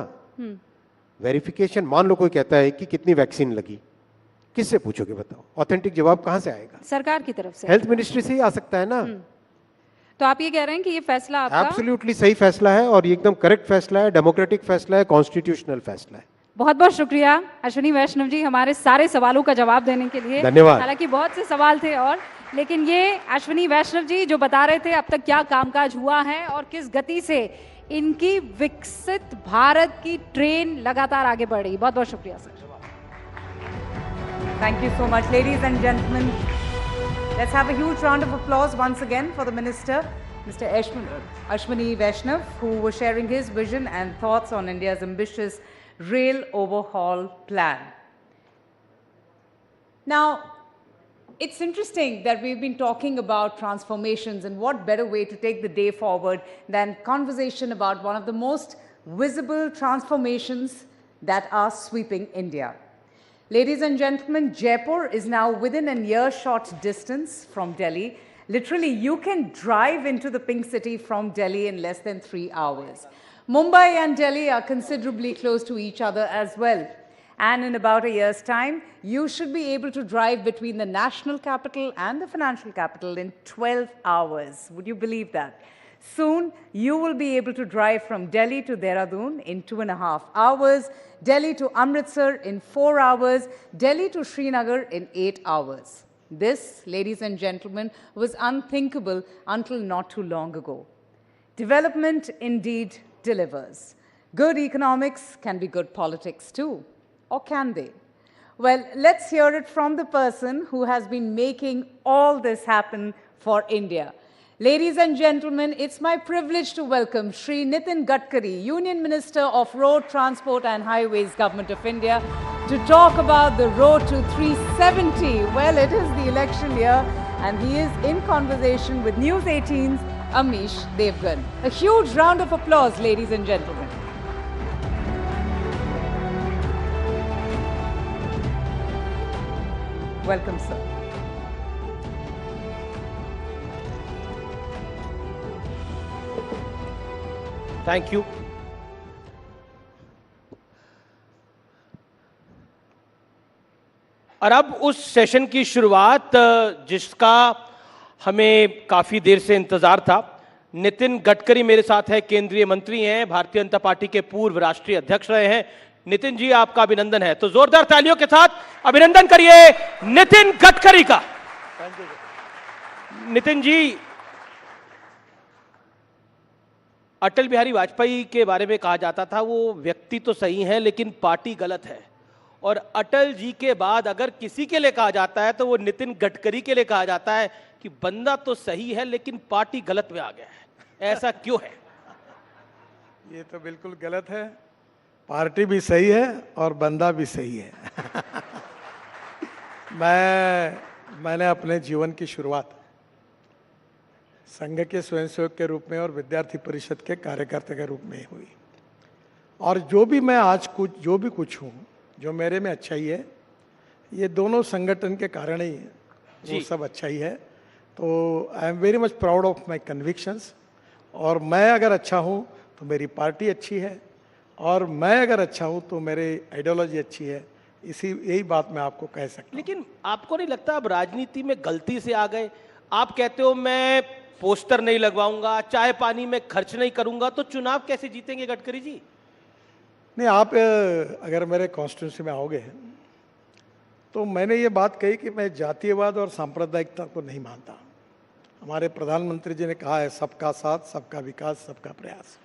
वेरिफिकेशन, मान लो कोई कहता है कि कितनी वैक्सीन लगी, किससे पूछोगे बताओ? ऑथेंटिक जवाब कहां से आएगा? सरकार की तरफ से, हेल्थ मिनिस्ट्री से ही आ सकता है ना। तो आप ये कह रहे हैं कि ये फैसला आपका एब्सोल्युटली सही फैसला है, और ये एकदम करेक्ट फैसला है, डेमोक्रेटिक फैसला है, कॉन्स्टिट्यूशनल फैसला है। बहुत बहुत शुक्रिया अश्विनी वैष्णव जी हमारे सारे सवालों का जवाब देने के लिए। धन्यवाद। हालांकि बहुत से सवाल थे और, लेकिन ये अश्विनी वैष्णव जी जो बता रहे थे अब तक क्या कामकाज हुआ है और किस गति से इनकी विकसित भारत की ट्रेन लगातार आगे बढ़ रही। बहुत बहुत शुक्रिया sir. Thank you so much, ladies and gentlemen. Let's have a huge round of applause once again for the Minister, Mr. Ashwini Vaishnav, who was sharing his vision and thoughts on India's ambitious rail overhaul plan. Now, it's interesting that we've been talking about transformations, and what better way to take the day forward than conversation about one of the most visible transformations that are sweeping India. Ladies and gentlemen, Jaipur is now within an earshot distance from Delhi. Literally, you can drive into the Pink City from Delhi in less than 3 hours. Mumbai and Delhi are considerably close to each other as well. And in about a year's time, you should be able to drive between the national capital and the financial capital in 12 hours. Would you believe that? Soon, you will be able to drive from Delhi to Dehradun in 2.5 hours, Delhi to Amritsar in 4 hours, Delhi to Srinagar in 8 hours. This, ladies and gentlemen, was unthinkable until not too long ago. Development indeed delivers. Good economics can be good politics too. Or can they? Well, let's hear it from the person who has been making all this happen for India. Ladies and gentlemen, it's my privilege to welcome Shri Nitin Gadkari, Union Minister of Road Transport and Highways, Government of India, to talk about the road to 370. Well, it is the election year, and he is in conversation with News 18's Amish Devgan. A huge round of applause, ladies and gentlemen. Welcome, sir. Thank you. और अब उस session की शुरुआत जिसका हमें काफी देर से इंतजार था। नितिन गडकरी मेरे साथ है, केंद्रीय मंत्री हैं, भारतीय जनता पार्टी के पूर्व राष्ट्रीय अध्यक्ष रहे हैं। नितिन जी, आपका अभिनंदन है, तो जोरदार तालियों के साथ अभिनंदन करिए नितिन गडकरी का। नितिन जी, अटल बिहारी वाजपेयी के बारे में कहा जाता था वो व्यक्ति तो सही है लेकिन पार्टी गलत है, और अटल जी के बाद अगर किसी के लिए कहा जाता है तो वो नितिन गडकरी के लिए कहा जाता है कि बंदा तो सही है लेकिन पार्टी गलत में आ गया है। ऐसा क्यों है? ये तो बिल्कुल गलत है, पार्टी भी सही है और बंदा भी सही है। मैंने अपने जीवन की शुरुआत संघ के स्वयंसेवक के रूप में और विद्यार्थी परिषद के कार्यकर्ता के रूप में हुई, और जो भी मैं आज जो भी कुछ हूँ, जो मेरे में अच्छाई है, ये दोनों संगठन के कारण ही है। वो सब अच्छाई है। तो I am very much proud of my convictions, और मैं अगर अच्छा हूँ तो मेरी पार्टी अच्छी है, और मैं अगर अच्छा हूँ तो मेरी आइडियोलॉजी अच्छी है। यही बात मैं आपको कह सकता हूँ। लेकिन आपको नहीं लगता आप राजनीति में गलती से आ गए? आप कहते हो मैं पोस्टर नहीं लगवाऊंगा, चाय पानी में खर्च नहीं करूंगा, तो चुनाव कैसे जीतेंगे गडकरी जी? नहीं, आप अगर मेरे कॉन्स्टिट्यूंसी में आओगे तो मैंने ये बात कही कि मैं जातीयवाद और सांप्रदायिकता को नहीं मानता। हमारे प्रधानमंत्री जी ने कहा है सबका साथ, सबका विकास, सबका प्रयास।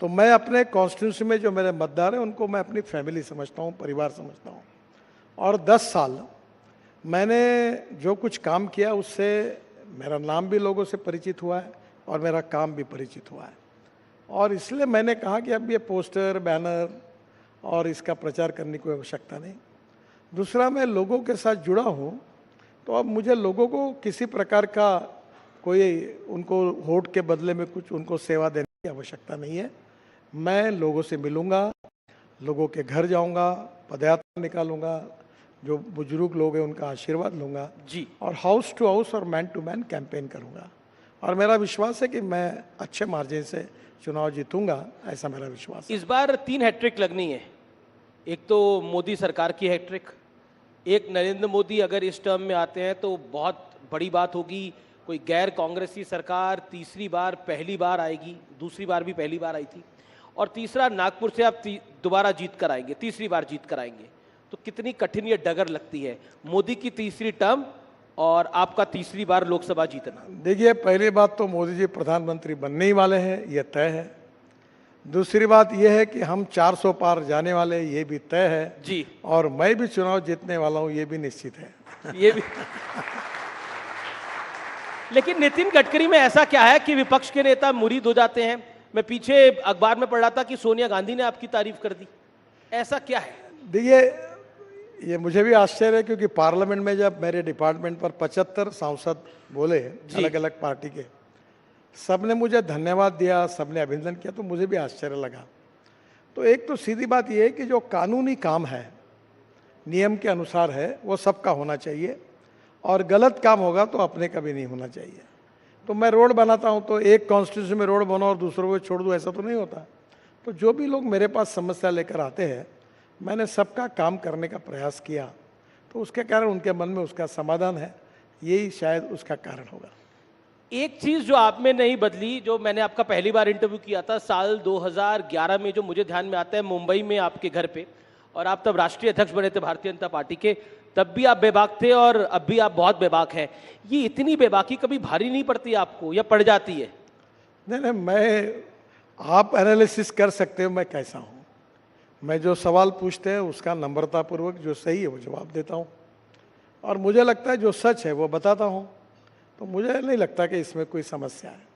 तो मैं अपने कॉन्स्टिट्यूंसी में जो मेरे मतदार हैं उनको मैं अपनी फैमिली समझता हूँ, परिवार समझता हूँ। और 10 साल मैंने जो कुछ काम किया उससे मेरा नाम भी लोगों से परिचित हुआ है और मेरा काम भी परिचित हुआ है। और इसलिए मैंने कहा कि अब ये पोस्टर, बैनर और इसका प्रचार करने की आवश्यकता नहीं। दूसरा, मैं लोगों के साथ जुड़ा हूँ, तो अब मुझे लोगों को किसी प्रकार का कोई उनको वोट के बदले में कुछ उनको सेवा देने की आवश्यकता नहीं है। मैं लोगों से मिलूँगा, लोगों के घर जाऊँगा, पदयात्रा निकालूंगा, जो बुजुर्ग लोग हैं उनका आशीर्वाद लूँगा जी, और हाउस टू हाउस और मैन टू मैन कैंपेन करूँगा। और मेरा विश्वास है कि मैं अच्छे मार्जिन से चुनाव जीतूंगा, ऐसा मेरा विश्वास है। इस बार 3 हैट्रिक लगनी है। एक तो मोदी सरकार की हैट्रिक, एक नरेंद्र मोदी अगर इस टर्म में आते हैं तो बहुत बड़ी बात होगी। कोई गैर कांग्रेसी सरकार तीसरी बार पहली बार आएगी, दूसरी बार भी पहली बार आई थी, और तीसरा नागपुर से आप दोबारा जीत कर आएंगे, तीसरी बार जीत कर आएंगे। तो कितनी कठिन ये डगर लगती है, मोदी की तीसरी टर्म और आपका तीसरी बार लोकसभा जीतना। देखिए, पहली बात तो मोदी जी प्रधानमंत्री बनने ही वाले हैं, ये तय है। दूसरी बात यह है कि हम 400 पार जाने वाले, ये भी तय है जी, और मैं भी चुनाव जीतने वाला हूँ, ये भी निश्चित है। ये भी लेकिन नितिन गडकरी में ऐसा क्या है कि विपक्ष के नेता मुरीद हो जाते हैं? मैं पीछे अखबार में पढ़ रहा था कि सोनिया गांधी ने आपकी तारीफ कर दी, ऐसा क्या है? देखिए, ये मुझे भी आश्चर्य है, क्योंकि पार्लियामेंट में जब मेरे डिपार्टमेंट पर 75 सांसद बोले अलग अलग पार्टी के, सबने मुझे धन्यवाद दिया, सबने अभिनंदन किया, तो मुझे भी आश्चर्य लगा। तो एक तो सीधी बात यह है कि जो कानूनी काम है, नियम के अनुसार है, वो सबका होना चाहिए, और गलत काम होगा तो अपने का भी नहीं होना चाहिए। तो मैं रोड बनाता हूँ तो एक कॉन्स्टिट्यूंसी में रोड बनाओ और दूसरों को छोड़ दूँ, ऐसा तो नहीं होता। तो जो भी लोग मेरे पास समस्या लेकर आते हैं, मैंने सबका काम करने का प्रयास किया, तो उसके कारण उनके मन में उसका समाधान है, यही शायद उसका कारण होगा। एक चीज जो आप में नहीं बदली, जो मैंने आपका पहली बार इंटरव्यू किया था साल 2011 में, जो मुझे ध्यान में आता है, मुंबई में आपके घर पे, और आप तब राष्ट्रीय अध्यक्ष बने थे भारतीय जनता पार्टी के, तब भी आप बेबाक थे और अब भी आप बहुत बेबाक हैं। ये इतनी बेबाकी कभी भारी नहीं पड़ती आपको, या पड़ जाती है? नहीं, आप एनालिसिस कर सकते हो मैं कैसा हूँ। मैं जो सवाल पूछते हैं उसका नम्रतापूर्वक जो सही है वो जवाब देता हूँ, और मुझे लगता है जो सच है वो बताता हूँ। तो मुझे नहीं लगता कि इसमें कोई समस्या है।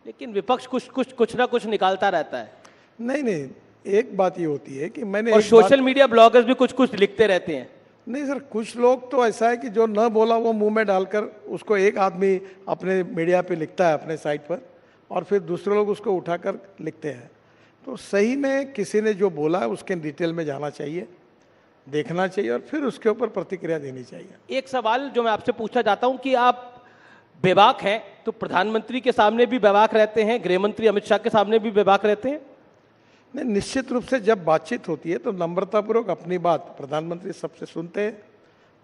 लेकिन विपक्ष कुछ ना कुछ निकालता रहता है। नहीं, एक बात ये होती है कि मैंने, और सोशल मीडिया ब्लॉगर्स भी कुछ लिखते रहते हैं। नहीं सर, कुछ लोग तो ऐसा है कि जो न बोला वो मुंह में डालकर उसको एक आदमी अपने मीडिया पे लिखता है, अपने साइट पर, और फिर दूसरे लोग उसको उठाकर लिखते हैं। तो सही में किसी ने जो बोला है उसके डिटेल में जाना चाहिए, देखना चाहिए, और फिर उसके ऊपर प्रतिक्रिया देनी चाहिए। एक सवाल जो मैं आपसे पूछना चाहता हूं कि आप बेबाक हैं तो प्रधानमंत्री के सामने भी बेबाक रहते हैं, गृह मंत्री अमित शाह के सामने भी बेबाक रहते हैं? नहीं, निश्चित रूप से जब बातचीत होती है तो नम्रतापूर्वक अपनी बात प्रधानमंत्री सबसे सुनते हैं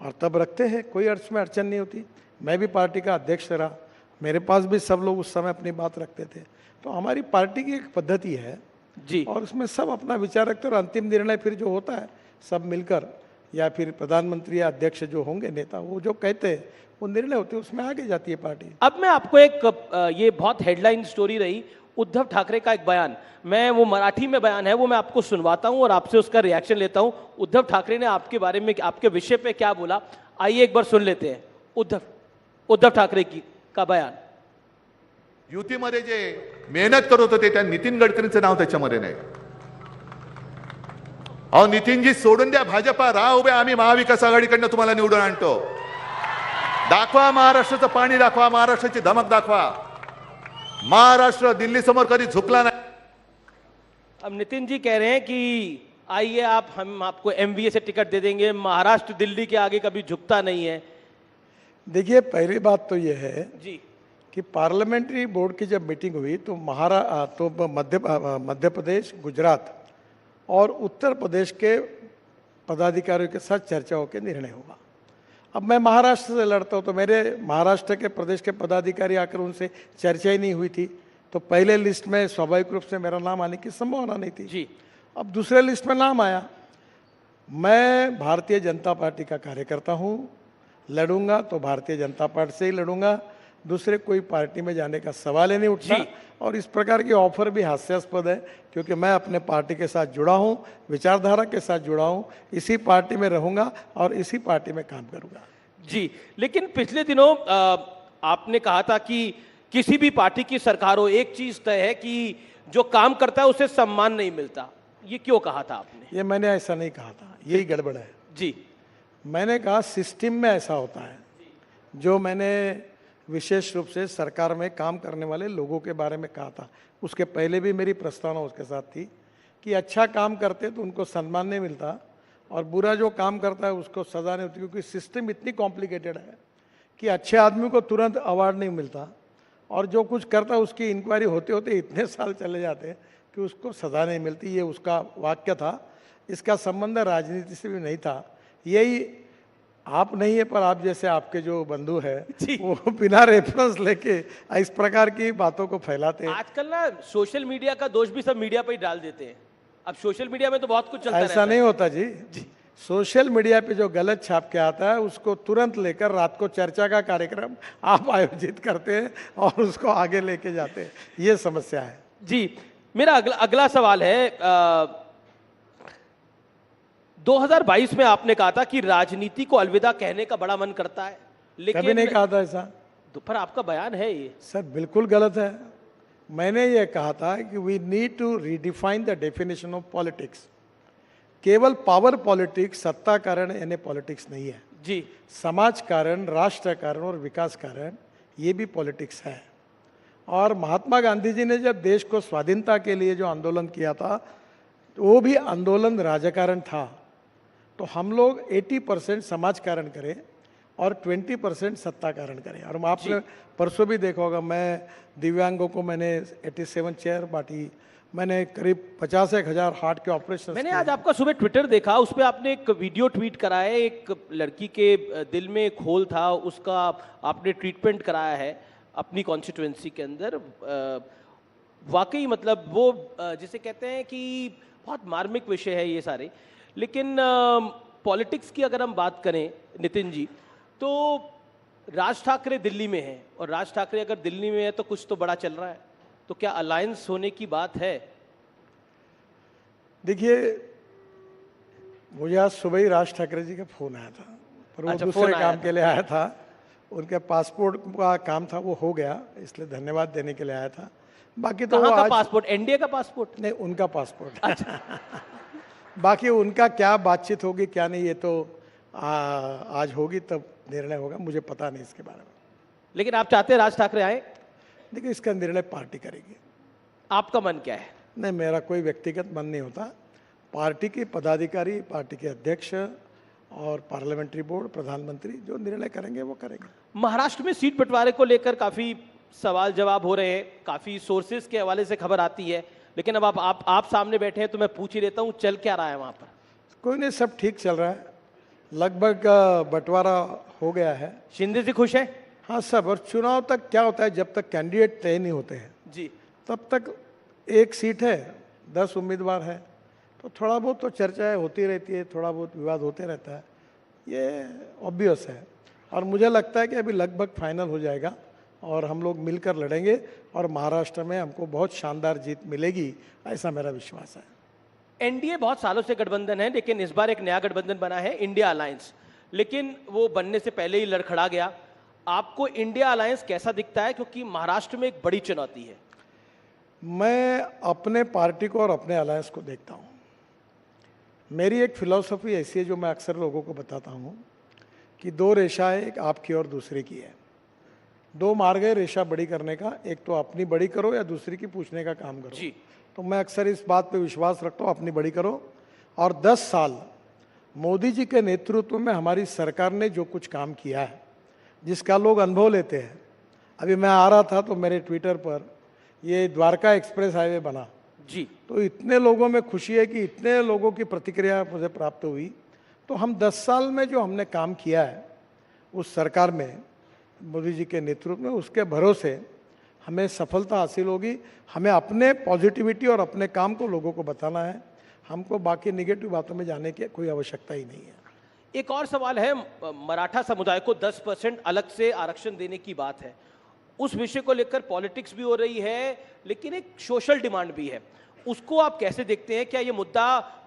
और तब रखते हैं, कोई अर्थ में अड़चन नहीं होती। मैं भी पार्टी का अध्यक्ष रहा, मेरे पास भी सब लोग उस समय अपनी बात रखते थे। तो हमारी पार्टी की एक पद्धति है जी, और उसमें सब अपना विचार रखते हैं, और अंतिम निर्णय फिर जो होता है सब मिलकर, या फिर प्रधानमंत्री या अध्यक्ष जो होंगे नेता, वो जो कहते हैं वो निर्णय होते हैं, उसमें आगे जाती है पार्टी। अब मैं आपको एक ये बहुत हेडलाइन स्टोरी रही, उद्धव ठाकरे का एक बयान, मैं वो मराठी में बयान है वो मैं आपको सुनवाता हूं और आपसे उसका रिएक्शन लेता हूं। उद्धव ठाकरे ने आपके बारे में, आपके विषय पे क्या बोला, आइए एक बार सुन लेते हैं उद्धव ठाकरे का बयान। युतीमध्ये जे मेहनत करत होते त्या नितीन गडकरींचं नाव त्याच्यामध्ये नाही। अहो नितीनजी सोडून द्या भाजपा, राहा उभे, आम्ही महाविकास आघाडीकडनं तुम्हाला निवडून आणतो। दाखवा महाराष्ट्राचं पाणी, दाखवा महाराष्ट्राची धमक, दाखवा। महाराष्ट्र दिल्ली समोर कधी झुकला नाही। अब नितिन जी कह रहे हैं कि आइए हम आपको एमवीए से टिकट दे देंगे, महाराष्ट्र दिल्ली के आगे कभी झुकता नहीं है। देखिए, पहली बात तो ये है जी कि पार्लियामेंट्री बोर्ड की जब मीटिंग हुई तो मध्य प्रदेश, गुजरात और उत्तर प्रदेश के पदाधिकारियों के साथ चर्चा होकर निर्णय होगा। अब मैं महाराष्ट्र से लड़ता हूँ तो मेरे महाराष्ट्र के प्रदेश के पदाधिकारी आकर उनसे चर्चा ही नहीं हुई थी, तो पहले लिस्ट में स्वाभाविक रूप से मेरा नाम आने की संभावना नहीं थी जी। अब दूसरे लिस्ट में नाम आया। मैं भारतीय जनता पार्टी का कार्यकर्ता हूँ, लड़ूंगा तो भारतीय जनता पार्टी से ही लड़ूंगा, दूसरे कोई पार्टी में जाने का सवाल ही नहीं उठता। और इस प्रकार की ऑफर भी हास्यास्पद है, क्योंकि मैं अपने पार्टी के साथ जुड़ा हूं, विचारधारा के साथ जुड़ा हूं, इसी पार्टी में रहूंगा और इसी पार्टी में काम करूंगा। जी, लेकिन पिछले दिनों आपने कहा था कि किसी भी पार्टी की सरकार हो, एक चीज तय है कि जो काम करता है उसे सम्मान नहीं मिलता। ये क्यों कहा था आपने? ये मैंने ऐसा नहीं कहा था, यही गड़बड़ है जी। मैंने कहा सिस्टम में ऐसा होता है। जो मैंने विशेष रूप से सरकार में काम करने वाले लोगों के बारे में कहा था, उसके पहले भी मेरी प्रस्तावना उसके साथ थी कि अच्छा काम करते तो उनको सम्मान नहीं मिलता और बुरा जो काम करता है उसको सजा नहीं होती, क्योंकि सिस्टम इतनी कॉम्प्लिकेटेड है कि अच्छे आदमी को तुरंत अवार्ड नहीं मिलता और जो कुछ करता है उसकी इंक्वायरी होते होते इतने साल चले जाते हैं कि उसको सजा नहीं मिलती। ये उसका वाक्य था। इसका संबंध राजनीति से भी नहीं था। यही आप नहीं है, पर आप जैसे आपके जो बंधु है वो बिना रेफरेंस लेके इस प्रकार की बातों को फैलाते हैं। आजकल ना सोशल मीडिया का दोष भी सब मीडिया पर ही डाल देते हैं। अब सोशल मीडिया में तो बहुत कुछ चलता है। ऐसा नहीं होता जी। सोशल मीडिया पे जो गलत छाप के आता है उसको तुरंत लेकर रात को चर्चा का कार्यक्रम आप आयोजित करते हैं और उसको आगे लेके जाते हैं। ये समस्या है जी। मेरा अगला सवाल है, 2022 में आपने कहा था कि राजनीति को अलविदा कहने का बड़ा मन करता है, लेकिन कभी नहीं कहा था ऐसा। तो पर आपका बयान है ये। सर बिल्कुल गलत है। मैंने ये कहा था कि we need to redefine the definition of politics. केवल पावर पॉलिटिक्स, सत्ता कारण यानी पॉलिटिक्स नहीं है जी। समाज कारण, राष्ट्र कारण और विकास कारण ये भी पॉलिटिक्स है। और महात्मा गांधी जी ने जब देश को स्वाधीनता के लिए जो आंदोलन किया था वो भी आंदोलन राजकारण था। तो हम लोग 80% समाज कारण करें और 20% सत्ता कारण करें। और आपने परसों भी देखा होगा, मैं दिव्यांगों को मैंने 87 चेयर बांटी, मैंने करीब 50,000 हार्ट के ऑपरेशन। मैंने आज आपका सुबह ट्विटर देखा, उस पर आपने एक वीडियो ट्वीट करा है। एक लड़की के दिल में एक होल था, उसका आपने ट्रीटमेंट कराया है अपनी कॉन्स्टिट्यूएंसी के अंदर। वाकई मतलब वो जिसे कहते हैं कि बहुत मार्मिक विषय है ये सारे। लेकिन पॉलिटिक्स की अगर हम बात करें नितिन जी, तो राज ठाकरे दिल्ली में है और राज ठाकरे अगर दिल्ली में है तो कुछ तो बड़ा चल रहा है। तो क्या अलायंस होने की बात है? देखिए, मुझे आज सुबह ही राज ठाकरे जी का फोन आया था, पर वो दूसरे काम के लिए आया था। उनके पासपोर्ट का काम था, वो हो गया, इसलिए धन्यवाद देने के लिए आया था। बाकी तो वो आज पासपोर्ट, एनडीए का पासपोर्ट नहीं, उनका पासपोर्ट। अच्छा। बाकी उनका क्या बातचीत होगी क्या नहीं, ये तो आज होगी तब निर्णय होगा, मुझे पता नहीं इसके बारे में। लेकिन आप चाहते हैं राज ठाकरे आए? देखिए, इसका निर्णय पार्टी करेगी। आपका मन क्या है? नहीं, मेरा कोई व्यक्तिगत मन नहीं होता। पार्टी के पदाधिकारी, पार्टी के अध्यक्ष और पार्लियामेंट्री बोर्ड, प्रधानमंत्री जो निर्णय करेंगे वो करेंगे। महाराष्ट्र में सीट बंटवारे को लेकर काफी सवाल जवाब हो रहे हैं, काफी सोर्सेज के हवाले से खबर आती है, लेकिन अब आप सामने बैठे हैं तो मैं पूछ ही लेता हूँ, चल क्या रहा है वहां पर? कोई नहीं, सब ठीक चल रहा है। लगभग बंटवारा हो गया है। शिंदे जी खुश है? हाँ सब। और चुनाव तक क्या होता है, जब तक कैंडिडेट तय नहीं होते हैं जी, तब तक एक सीट है, 10 उम्मीदवार है, तो थोड़ा बहुत तो चर्चाएं होती रहती है, थोड़ा बहुत विवाद होते रहता है, ये ऑब्वियस है। और मुझे लगता है कि अभी लगभग फाइनल हो जाएगा और हम लोग मिलकर लड़ेंगे और महाराष्ट्र में हमको बहुत शानदार जीत मिलेगी, ऐसा मेरा विश्वास है। एनडीए बहुत सालों से गठबंधन है, लेकिन इस बार एक नया गठबंधन बना है, इंडिया अलायंस, लेकिन वो बनने से पहले ही लड़खड़ा गया। आपको इंडिया अलायंस कैसा दिखता है, क्योंकि महाराष्ट्र में एक बड़ी चुनौती है? मैं अपने पार्टी को और अपने अलायंस को देखता हूँ। मेरी एक फिलॉसफी ऐसी है जो मैं अक्सर लोगों को बताता हूँ कि 2 रेखाएं, एक आपकी और दूसरे की है। 2 मार्ग है रेखा बड़ी करने का, एक तो अपनी बड़ी करो या दूसरे की पूछने का काम करो जी। तो मैं अक्सर इस बात पे विश्वास रखता हूँ, अपनी बड़ी करो। और 10 साल मोदी जी के नेतृत्व में हमारी सरकार ने जो कुछ काम किया है जिसका लोग अनुभव लेते हैं। अभी मैं आ रहा था तो मेरे ट्विटर पर ये द्वारका एक्सप्रेस हाईवे बना जी, तो इतने लोगों में खुशी है कि इतने लोगों की प्रतिक्रिया मुझे प्राप्त हुई। तो हम 10 साल में जो हमने काम किया है उस सरकार में मोदी जी के नेतृत्व में, उसके भरोसे हमें सफलता हासिल होगी। हमें अपने पॉजिटिविटी और अपने काम को लोगों को बताना है, हमको बाकी निगेटिव बातों में जाने की कोई आवश्यकता ही नहीं है। एक और सवाल है, मराठा समुदाय को 10% अलग से आरक्षण देने की बात है, उस विषय को लेकर पॉलिटिक्स भी हो रही है लेकिन एक सोशल डिमांड भी है, उसको आप कैसे देखते हैं? क्या ये मुद्दा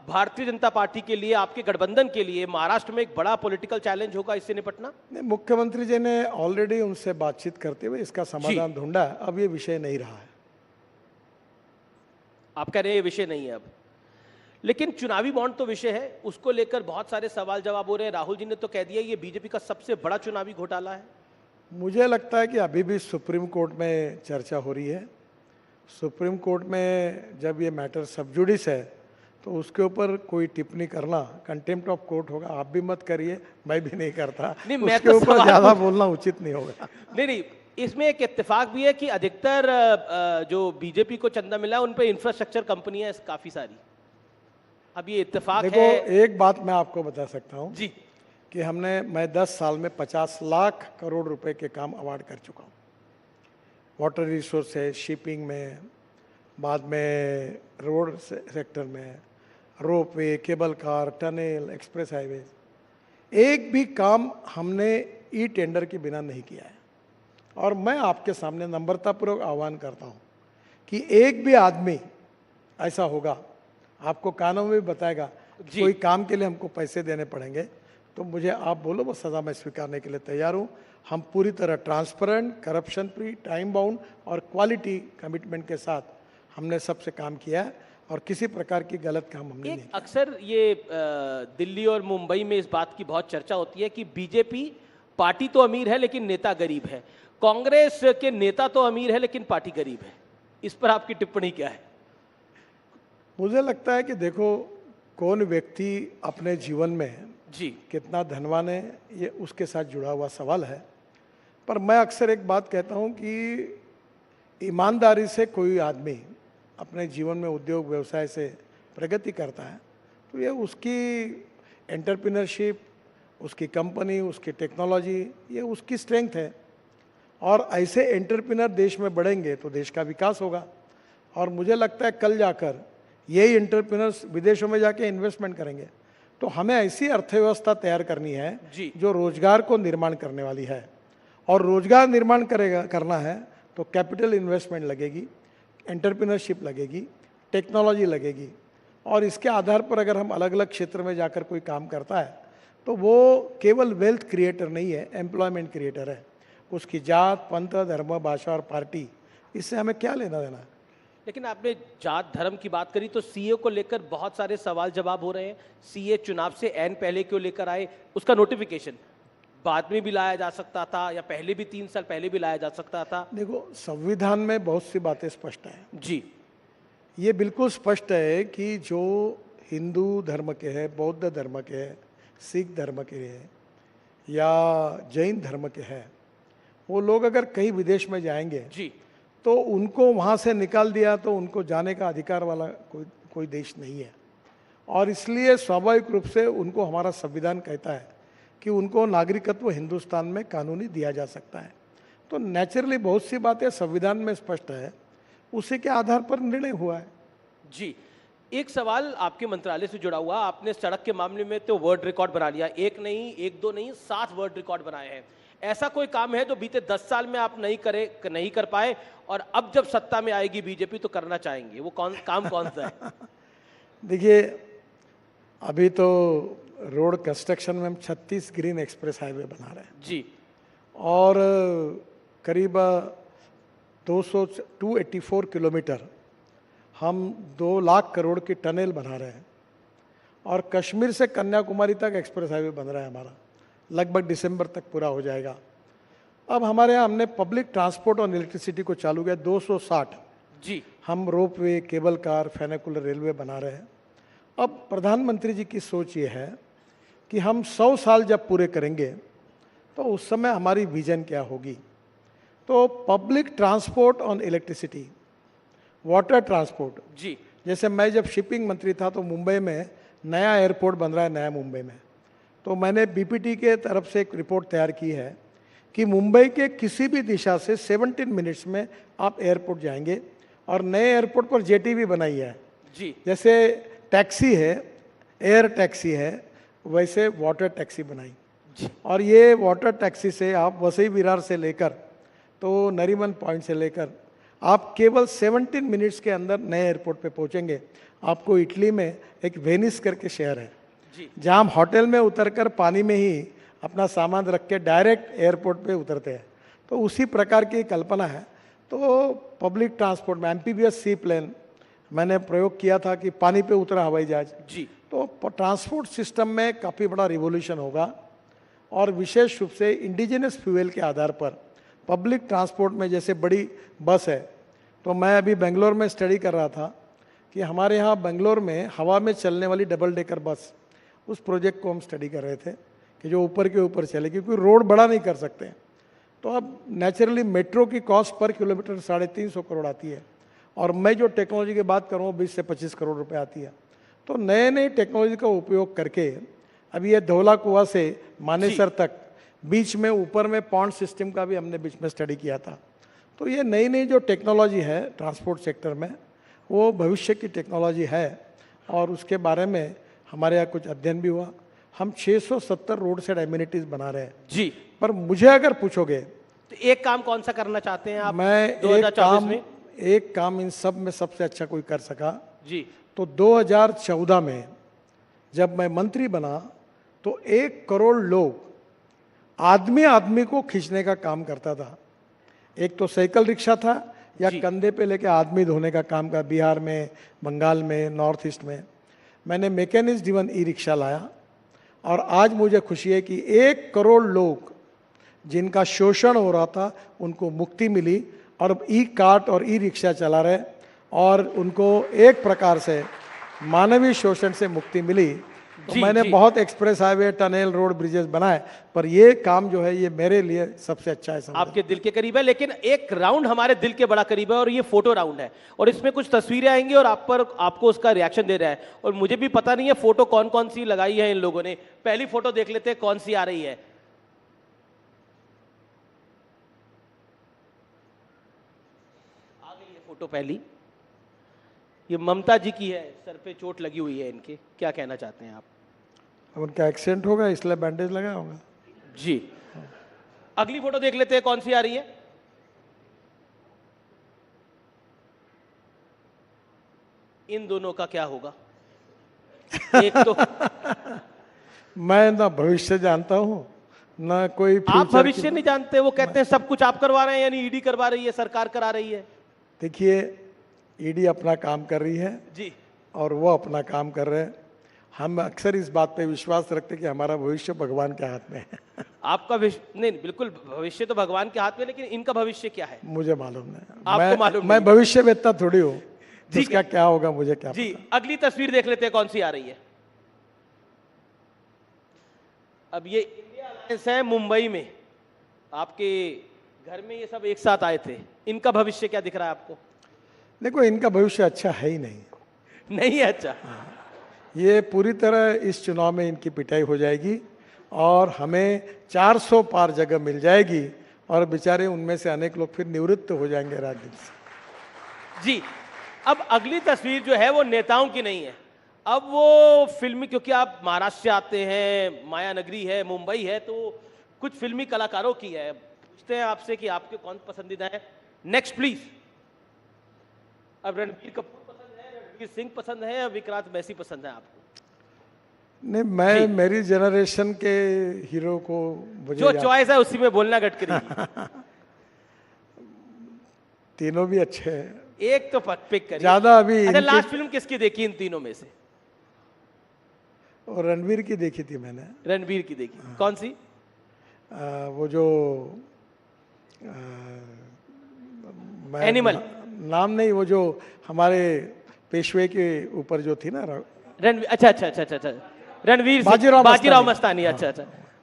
भारतीय जनता पार्टी के लिए, आपके गठबंधन के लिए महाराष्ट्र में एक बड़ा पॉलिटिकल चैलेंज होगा इससे निपटना? नहीं, मुख्यमंत्री जी ने ऑलरेडी उनसे बातचीत करते हुए इसका समाधान ढूंढा है, अब ये विषय नहीं रहा है। आप कह रहे हैं ये विषय नहीं है अब, लेकिन चुनावी बॉन्ड तो विषय है, उसको लेकर बहुत सारे सवाल जवाब हो रहे हैं। राहुल जी ने तो कह दिया ये बीजेपी का सबसे बड़ा चुनावी घोटाला है। मुझे लगता है कि अभी भी सुप्रीम कोर्ट में चर्चा हो रही है। सुप्रीम कोर्ट में जब ये मैटर सब जुडिस है तो उसके ऊपर कोई टिप्पणी करना कंटेम्प्ट ऑफ कोर्ट होगा। आप भी मत करिए, मैं भी नहीं करता, नहीं, मैं उसके तो ऊपर ज्यादा बोलना उचित नहीं होगा। नहीं, इसमें एक इत्तेफाक भी है कि अधिकतर जो बीजेपी को चंदा मिला है उन पे इंफ्रास्ट्रक्चर कंपनियां काफी सारी। अब ये इत्तेफाक देखो, है। एक बात मैं आपको बता सकता हूँ जी, कि मैं 10 साल में 50 लाख करोड़ रुपए के काम अवार्ड कर चुका हूँ। वाटर रिसोर्स है, शिपिंग में, बाद में रोड सेक्टर में, ropeway, cable car, tunnel, express highway, एक भी काम हमने ई टेंडर के बिना नहीं किया है। और मैं आपके सामने नम्रतापूर्वक आह्वान करता हूँ कि एक भी आदमी ऐसा होगा, आपको कानून में भी बताएगा कोई काम के लिए हमको पैसे देने पड़ेंगे तो मुझे आप बोलो, वो सज़ा मैं स्वीकारने के लिए तैयार हूँ। हम पूरी तरह transparent, corruption free, time bound और क्वालिटी कमिटमेंट के साथ हमने सबसे काम किया है और किसी प्रकार की गलत काम हमने नहीं किया। अक्सर ये दिल्ली और मुंबई में इस बात की बहुत चर्चा होती है कि बीजेपी पार्टी तो अमीर है लेकिन नेता गरीब है, कांग्रेस के नेता तो अमीर है लेकिन पार्टी गरीब है। इस पर आपकी टिप्पणी क्या है? मुझे लगता है कि देखो, कौन व्यक्ति अपने जीवन में जी कितना धनवान है ये उसके साथ जुड़ा हुआ सवाल है। पर मैं अक्सर एक बात कहता हूँ कि ईमानदारी से कोई आदमी अपने जीवन में उद्योग व्यवसाय से प्रगति करता है तो ये उसकी एंटरप्रेन्योरशिप, उसकी कंपनी, उसकी टेक्नोलॉजी, ये उसकी स्ट्रेंथ है। और ऐसे एंटरप्रेन्योर देश में बढ़ेंगे तो देश का विकास होगा। और मुझे लगता है कल जाकर यही एंटरप्रेन्योर्स विदेशों में जाके इन्वेस्टमेंट करेंगे। तो हमें ऐसी अर्थव्यवस्था तैयार करनी है जो रोजगार को निर्माण करने वाली है। और रोजगार निर्माण करना है तो कैपिटल इन्वेस्टमेंट लगेगी, एंटरप्रेन्योरशिप लगेगी, टेक्नोलॉजी लगेगी। और इसके आधार पर अगर हम अलग अलग क्षेत्र में जाकर कोई काम करता है तो वो केवल वेल्थ क्रिएटर नहीं है, एम्प्लॉयमेंट क्रिएटर है। उसकी जात, पंथ, धर्म, भाषा और पार्टी, इससे हमें क्या लेना देना है। लेकिन आपने जात धर्म की बात करी तो सीए को लेकर बहुत सारे सवाल जवाब हो रहे हैं। सीए चुनाव से ऐन पहले क्यों लेकर आए? उसका नोटिफिकेशन बाद में भी लाया जा सकता था या पहले भी 3 साल पहले भी लाया जा सकता था। देखो, संविधान में बहुत सी बातें स्पष्ट हैं जी, ये बिल्कुल स्पष्ट है कि जो हिंदू धर्म के हैं, बौद्ध धर्म के हैं, सिख धर्म के हैं या जैन धर्म के हैं, वो लोग अगर कहीं विदेश में जाएंगे जी, तो उनको वहाँ से निकाल दिया तो उनको जाने का अधिकार वाला कोई देश नहीं है। और इसलिए स्वाभाविक रूप से उनको हमारा संविधान कहता है कि उनको नागरिकत्व हिंदुस्तान में कानूनी दिया जा सकता है। तो नेचुरली बहुत सी बातें संविधान में स्पष्ट है, उसी के आधार पर निर्णय हुआ है। जी, एक सवाल आपके मंत्रालय से जुड़ा हुआ, आपने सड़क के मामले में तो वर्ल्ड रिकॉर्ड बना लिया, एक नहीं, एक दो नहीं, 7 वर्ल्ड रिकॉर्ड बनाए हैं। ऐसा कोई काम है जो बीते 10 साल में आप नहीं कर पाए और अब जब सत्ता में आएगी बीजेपी तो करना चाहेंगे? वो काम कौन सा है? देखिए, अभी तो रोड कंस्ट्रक्शन में हम 36 ग्रीन एक्सप्रेस हाईवे बना रहे हैं जी, और करीब 284 किलोमीटर हम 2 लाख करोड़ की टनल बना रहे हैं। और कश्मीर से कन्याकुमारी तक एक्सप्रेस हाईवे बन रहा है हमारा, लगभग दिसंबर तक पूरा हो जाएगा। अब हमारे यहाँ हमने पब्लिक ट्रांसपोर्ट और इलेक्ट्रिसिटी को चालू किया 260 जी, हम रोपवे, केबल कार, फेनिकुलर रेलवे बना रहे हैं। अब प्रधानमंत्री जी की सोच ये है कि हम 100 साल जब पूरे करेंगे तो उस समय हमारी विजन क्या होगी। तो public transport on electricity, water transport. जी, जैसे मैं जब शिपिंग मंत्री था तो मुंबई में नया एयरपोर्ट बन रहा है, नया मुंबई में, तो मैंने बीपीटी के तरफ से एक रिपोर्ट तैयार की है कि मुंबई के किसी भी दिशा से 17 मिनट्स में आप एयरपोर्ट जाएंगे। और नए एयरपोर्ट पर जेटी भी बनाई है। जी, जैसे टैक्सी है, एयर टैक्सी है, वैसे वाटर टैक्सी बनाई। और ये वाटर टैक्सी से आप वसई विरार से लेकर तो नरीमन पॉइंट से लेकर आप केवल 17 मिनट्स के अंदर नए एयरपोर्ट पे पहुंचेंगे। आपको इटली में एक वेनिस करके शहर है, जहां हम होटल में उतरकर पानी में ही अपना सामान रख के डायरेक्ट एयरपोर्ट पे उतरते हैं। तो उसी प्रकार की कल्पना है। तो पब्लिक ट्रांसपोर्ट में एम्फीबियस सी प्लेन मैंने प्रयोग किया था कि पानी पे उतरा हवाई जहाज। जी, तो ट्रांसपोर्ट सिस्टम में काफ़ी बड़ा रिवोल्यूशन होगा। और विशेष रूप से इंडिजिनस फ्यूल के आधार पर पब्लिक ट्रांसपोर्ट में, जैसे बड़ी बस है, तो मैं अभी बेंगलोर में स्टडी कर रहा था कि हमारे यहाँ बेंगलोर में हवा में चलने वाली डबल डेकर बस, उस प्रोजेक्ट को हम स्टडी कर रहे थे कि जो ऊपर के ऊपर चले, क्योंकि रोड बड़ा नहीं कर सकते। तो अब नेचुरली मेट्रो की कॉस्ट पर किलोमीटर 350 करोड़ आती है, और मैं जो टेक्नोलॉजी की बात करूँ 20 से 25 करोड़ रुपए आती है। तो नए नए टेक्नोलॉजी का उपयोग करके अभी ये धौला कुआं से मानेसर तक बीच में ऊपर में पॉन्ड सिस्टम का भी हमने बीच में स्टडी किया था। तो ये नई नई जो टेक्नोलॉजी है ट्रांसपोर्ट सेक्टर में, वो भविष्य की टेक्नोलॉजी है, और उसके बारे में हमारे यहाँ कुछ अध्ययन भी हुआ। हम 670 रोड साइड एमिनिटीज बना रहे हैं। जी, पर मुझे अगर पूछोगे तो एक काम कौन सा करना चाहते हैं आप? मैं 2024 में एक काम इन सब में सबसे अच्छा कोई कर सका जी, तो 2014 में जब मैं मंत्री बना तो 1 करोड़ लोग आदमी आदमी को खींचने का काम करता था। एक तो साइकिल रिक्शा था या कंधे पे लेके आदमी धोने का काम का, बिहार में, बंगाल में, नॉर्थ ईस्ट में। मैंने मैकेनिज्म ड्रिवन ई रिक्शा लाया, और आज मुझे खुशी है कि 1 करोड़ लोग जिनका शोषण हो रहा था उनको मुक्ति मिली, और अब ई कार्ट और ई रिक्शा चला रहे, और उनको एक प्रकार से मानवीय शोषण से मुक्ति मिली। तो मैंने बहुत express highway, tunnel, road, bridges बनाए, पर ये काम जो है ये मेरे लिए सबसे अच्छा है। आपके दिल के करीब है, लेकिन एक राउंड हमारे दिल के बड़ा करीब है, और ये फोटो राउंड है, और इसमें कुछ तस्वीरें आएंगी और आपको उसका रिएक्शन दे रहा है। और मुझे भी पता नहीं है फोटो कौन कौन सी लगाई है इन लोगों ने। पहली फोटो देख लेते हैं कौन सी आ रही है। आ गई है फोटो पहली, ये ममता जी की है, सर पे चोट लगी हुई है इनके। क्या कहना चाहते हैं आप? उनका एक्सीडेंट होगा इसलिए बैंडेज लगा होगा। जी, अगली फोटो देख लेते हैं कौन सी आ रही है। इन दोनों का क्या होगा? एक तो मैं ना भविष्य जानता हूं ना कोई आप भविष्य नहीं जानते। वो कहते हैं सब कुछ आप करवा रहे हैं, यानी ईडी करवा रही है, सरकार करा रही है। देखिए, ईडी अपना काम कर रही है जी, और वो अपना काम कर रहे हैं। हम अक्सर इस बात पे विश्वास रखते हैं कि हमारा भविष्य भगवान के हाथ में है। आपका नहीं, बिल्कुल भविष्य तो भगवान के हाथ में, लेकिन इनका भविष्य क्या है मुझे मालूम नहीं। आपको मालूम मैं भविष्य वेत्ता थोड़ी हूँ, जिसका क्या होगा मुझे क्या जी पता। अगली तस्वीर देख लेते हैं कौन सी आ रही है। अब ये इंडिया अलायंस है मुंबई में, आपके घर में ये सब एक साथ आए थे। इनका भविष्य क्या दिख रहा है आपको? देखो, इनका भविष्य अच्छा है ही नहीं है अच्छा। ये पूरी तरह इस चुनाव में इनकी पिटाई हो जाएगी, और हमें 400 पार जगह मिल जाएगी, और बेचारे उनमें से अनेक लोग फिर निवृत्त हो जाएंगे राजनीति से। जी, अब अगली तस्वीर जो है वो नेताओं की नहीं है, अब वो फिल्मी, क्योंकि आप महाराष्ट्र से आते हैं, माया नगरी है, मुंबई है, तो कुछ फिल्मी कलाकारों की है। पूछते हैं आपसे कि आपके कौन पसंदीदा है। Next please. अब रणबीर कपूर पसंद है, रणबीर सिंह पसंद है, या विक्रांत मैसी पसंद है आपको? नहीं, मैं मेरी जनरेशन के हीरो को मुझे जो चॉइस है उसी में बोलना गडकरी। तीनों भी अच्छे हैं। एक तो पिक करिए ज्यादा अभी। अच्छा, लास्ट फिल्म किसकी देखी इन तीनों में से? और रणवीर की देखी थी मैंने। रणवीर की देखी। कौन सी? वो जो एनिमल नाम नहीं, वो जो हमारे पेशवे के ऊपर जो थी ना रणवीर। अच्छा, रणवीर बाजीराव मस्तानी। अच्छा,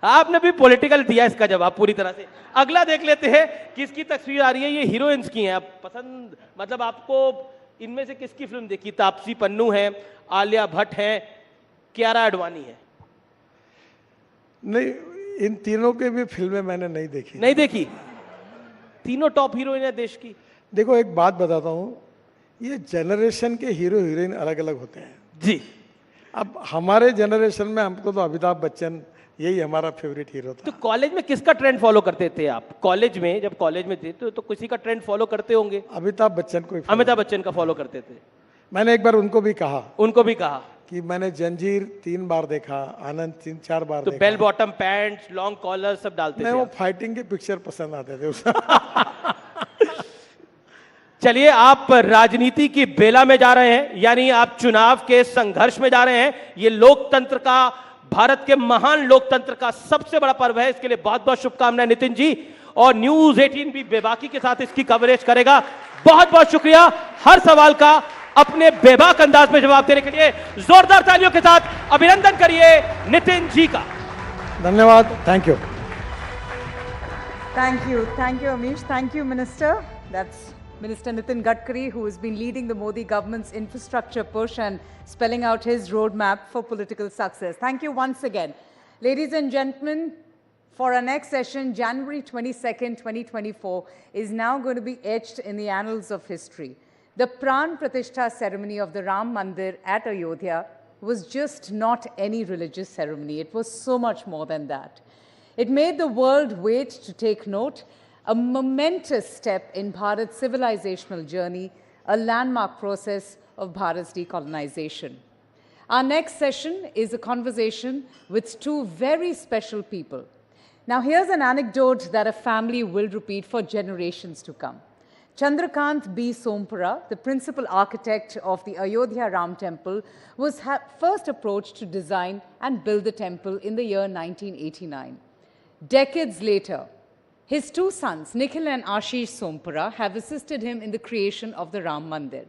आपने भी पॉलिटिकल दिया इसका जवाब पूरी तरह से। अगला देख लेते हैं किसकी तस्वीर आ रही है। ये हीरोइंस की हैं। आप पसंद, मतलब आपको इनमें से किसकी फिल्म देखी? तापसी पन्नू है, आलिया भट्ट है, कियारा आडवाणी है। नहीं, इन तीनों के भी फिल्में मैंने नहीं देखी। नहीं देखी? तीनों टॉप हीरोइन है देश की। देखो एक बात बताता हूँ, ये जनरेशन के हीरो हीरोइन अलग अलग होते हैं जी। अब हमारे जनरेशन में हमको तो अमिताभ बच्चन यही हमारा फेवरेट हीरो था। तो कॉलेज में किसका ट्रेंड फॉलो करते थे आप? कॉलेज में, जब कॉलेज में थे तो किसी का ट्रेंड फॉलो करते होंगे। अमिताभ बच्चन को। अमिताभ बच्चन का फॉलो करते थे। मैंने एक बार उनको भी कहा कि मैंने जंजीर 3 बार देखा, आनंद 3-4 बार तो देखा। Bell bottom pants, long collar सब डालते थे। वो फाइटिंग के पिक्चर पसंद आते थे उसे। चलिए, आप राजनीति की बेला में जा रहे हैं, यानी आप चुनाव के संघर्ष में जा रहे हैं। ये लोकतंत्र का, भारत के महान लोकतंत्र का सबसे बड़ा पर्व है। इसके लिए बहुत बहुत शुभकामनाएं नितिन जी। और न्यूज 18 भी बेबाकी के साथ इसकी कवरेज करेगा। बहुत बहुत शुक्रिया। हर सवाल का अपने बेबाक अंदाज में जवाब देने के लिए जोरदार तालियों के साथ अभिनंदन करिए नितिन जी का। धन्यवाद। Thank you. Thank you, Amish. Thank you, Minister. That's Minister Nitin Gadkari, who has been leading the Modi government's infrastructure push and spelling out his roadmap for political success. Thank you once again. Ladies and gentlemen, for our next session, January 22nd, 2024, is now going to be etched in the annals of history. The Pran Pratishtha ceremony of the Ram Mandir at Ayodhya was just not any religious ceremony. It was so much more than that. It made the world wait to take note, a momentous step in Bharat's civilizational journey, a landmark process of Bharat's decolonization. Our next session is a conversation with two very special people. Now, here's an anecdote that a family will repeat for generations to come. Chandrakant B. Sompura, the principal architect of the Ayodhya Ram Temple, was first approached to design and build the temple in the year 1989. Decades later, his two sons, Nikhil and Ashish Sompura, have assisted him in the creation of the Ram Mandir.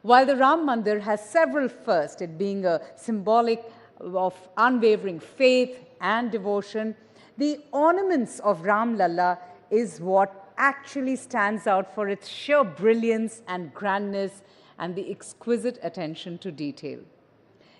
While the Ram Mandir has several firsts, it being a symbolic of unwavering faith and devotion, the ornaments of Ram Lalla is what actually stands out for its sheer brilliance and grandness and the exquisite attention to detail.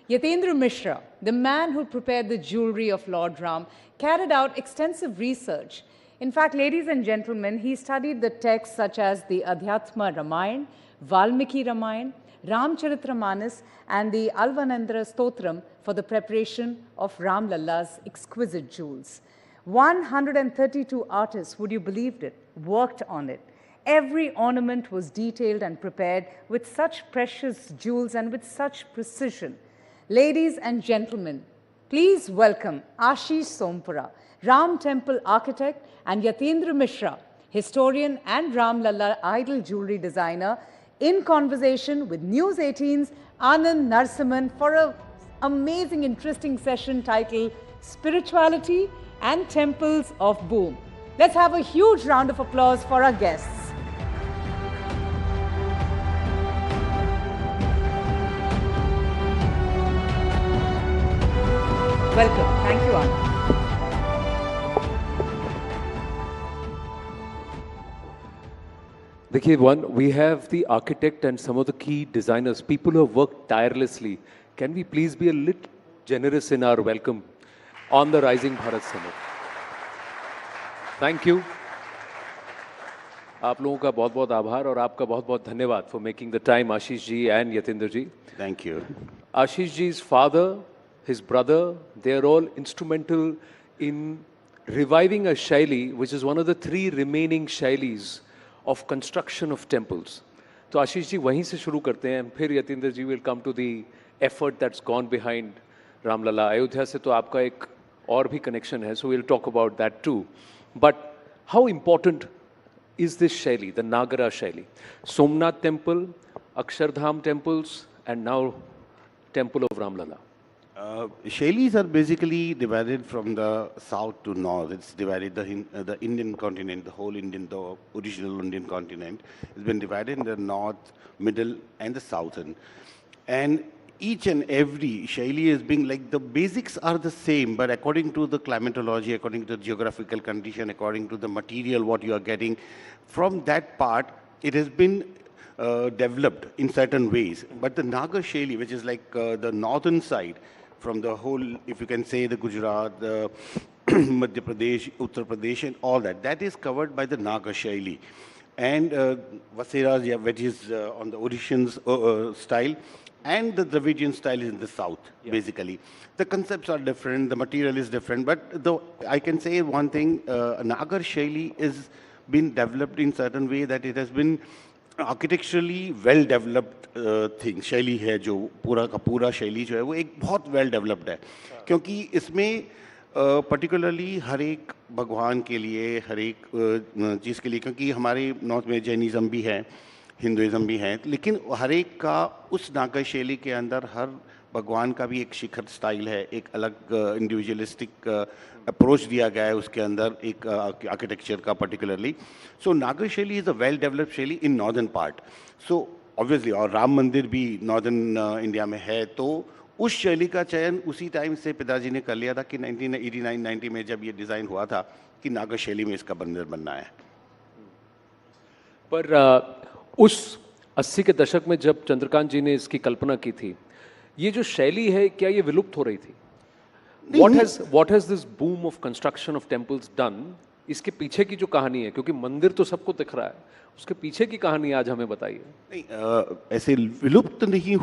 Yatendra Mishra, the man who prepared the jewelry of Lord Ram, carried out extensive research. In fact, ladies and gentlemen, he studied the texts such as the Adhyatma Ramayana, Valmiki Ramayana, Ramcharitramanas, and the Alvanandra Stotram for the preparation of Ram Lalla's exquisite jewels. 132 artists, would you believe it, worked on it. Every ornament was detailed and prepared with such precious jewels and with such precision. Ladies and gentlemen, please welcome Ashish Sompura, Ram Temple architect, and Yatendra Mishra, historian and Ram Lalla idol jewelry designer, in conversation with News 18's Anand Narsiman for an amazing, interesting session titled Spirituality and Temples of Boom. Let's have a huge round of applause for our guests. Welcome. Thank you, Anand. Dekhiye, we have the architect and some of the key designers, people who have worked tirelessly. Can we please be a little generous in our welcome on the Rising Bharat Summit? Thank you. आप लोगों का बहुत बहुत आभार और आपका बहुत बहुत धन्यवाद for making the time, Ashish ji and Yatendra ji. Thank you. Ashish ji's father, his brother, they are all instrumental in reviving a shaili, which is one of the 3 remaining shailis of construction of temples. तो आशीष जी वहीं से शुरू करते हैं, फिर यतेंद्र जी will come to the effort that's gone behind Ramlala. Ayodhya से तो आपका एक और भी connection है, so we'll talk about that too. But how important is this shaili, the Nagara shaili? Somnath temple, Akshardham temples, and now temple of Ramlala. Shailis are basically divided from the south to north. It's divided the Indian continent, the whole Indian, the original Indian continent, has been divided in the north, middle, and the southern. And each and every shaili is being like, the basics are the same, but according to the climatology, according to the geographical condition, according to the material what you are getting, from that part, it has been developed in certain ways. But the Naga shaili, which is like the northern side, from the whole, if you can say the Gujarat, the Madhya Pradesh, Uttar Pradesh, and all that, that is covered by the Naga shaili. And Vaseras, yeah, which is on the Odishan style, and the Dravidian style is in the south, basically. The concepts are different, the material is different, but I can say one thing, Nagar shaili is been developed in certain way that it has been architecturally well developed thing, शैली है जो पूरा का पूरा शैली जो है वो एक बहुत वेल डेवलप्ड है, क्योंकि इसमें पर्टिकुलरली हर एक भगवान के लिए, हर एक चीज़ के लिए, क्योंकि हमारे नॉर्थ में जैनिज़्म भी है, हिंदुइज़्म भी है, लेकिन हर एक का उस नागा शैली के अंदर हर भगवान का भी एक शिखर स्टाइल है, एक अलग इंडिविजुअलिस्टिक अप्रोच दिया गया है उसके अंदर, एक आर्किटेक्चर का पर्टिकुलरली. सो नागा शैली इज़ अ वेल डेवलप्ड शैली in northern part. So obviously, और राम मंदिर भी नॉर्दर्न इंडिया में है, तो उस शैली का चयन उसी टाइम से पिताजी ने कर लिया था कि 1989-90 में जब ये डिज़ाइन हुआ था कि नागा शैली में इसका मंदिर बनना है. पर उस 80 के दशक में जब चंद्रकांत जी ने इसकी कल्पना की थी, ये जो शैली है क्या ये विलुप्त हो रही थी? What has this boom of construction of temples done? इसके पीछे की जो कहानी है, क्योंकि मंदिर तो सबको दिख रहा है, उसके पीछे की कहानी आज हमें बताइए. नहीं, ऐसे विलुप्त नहीं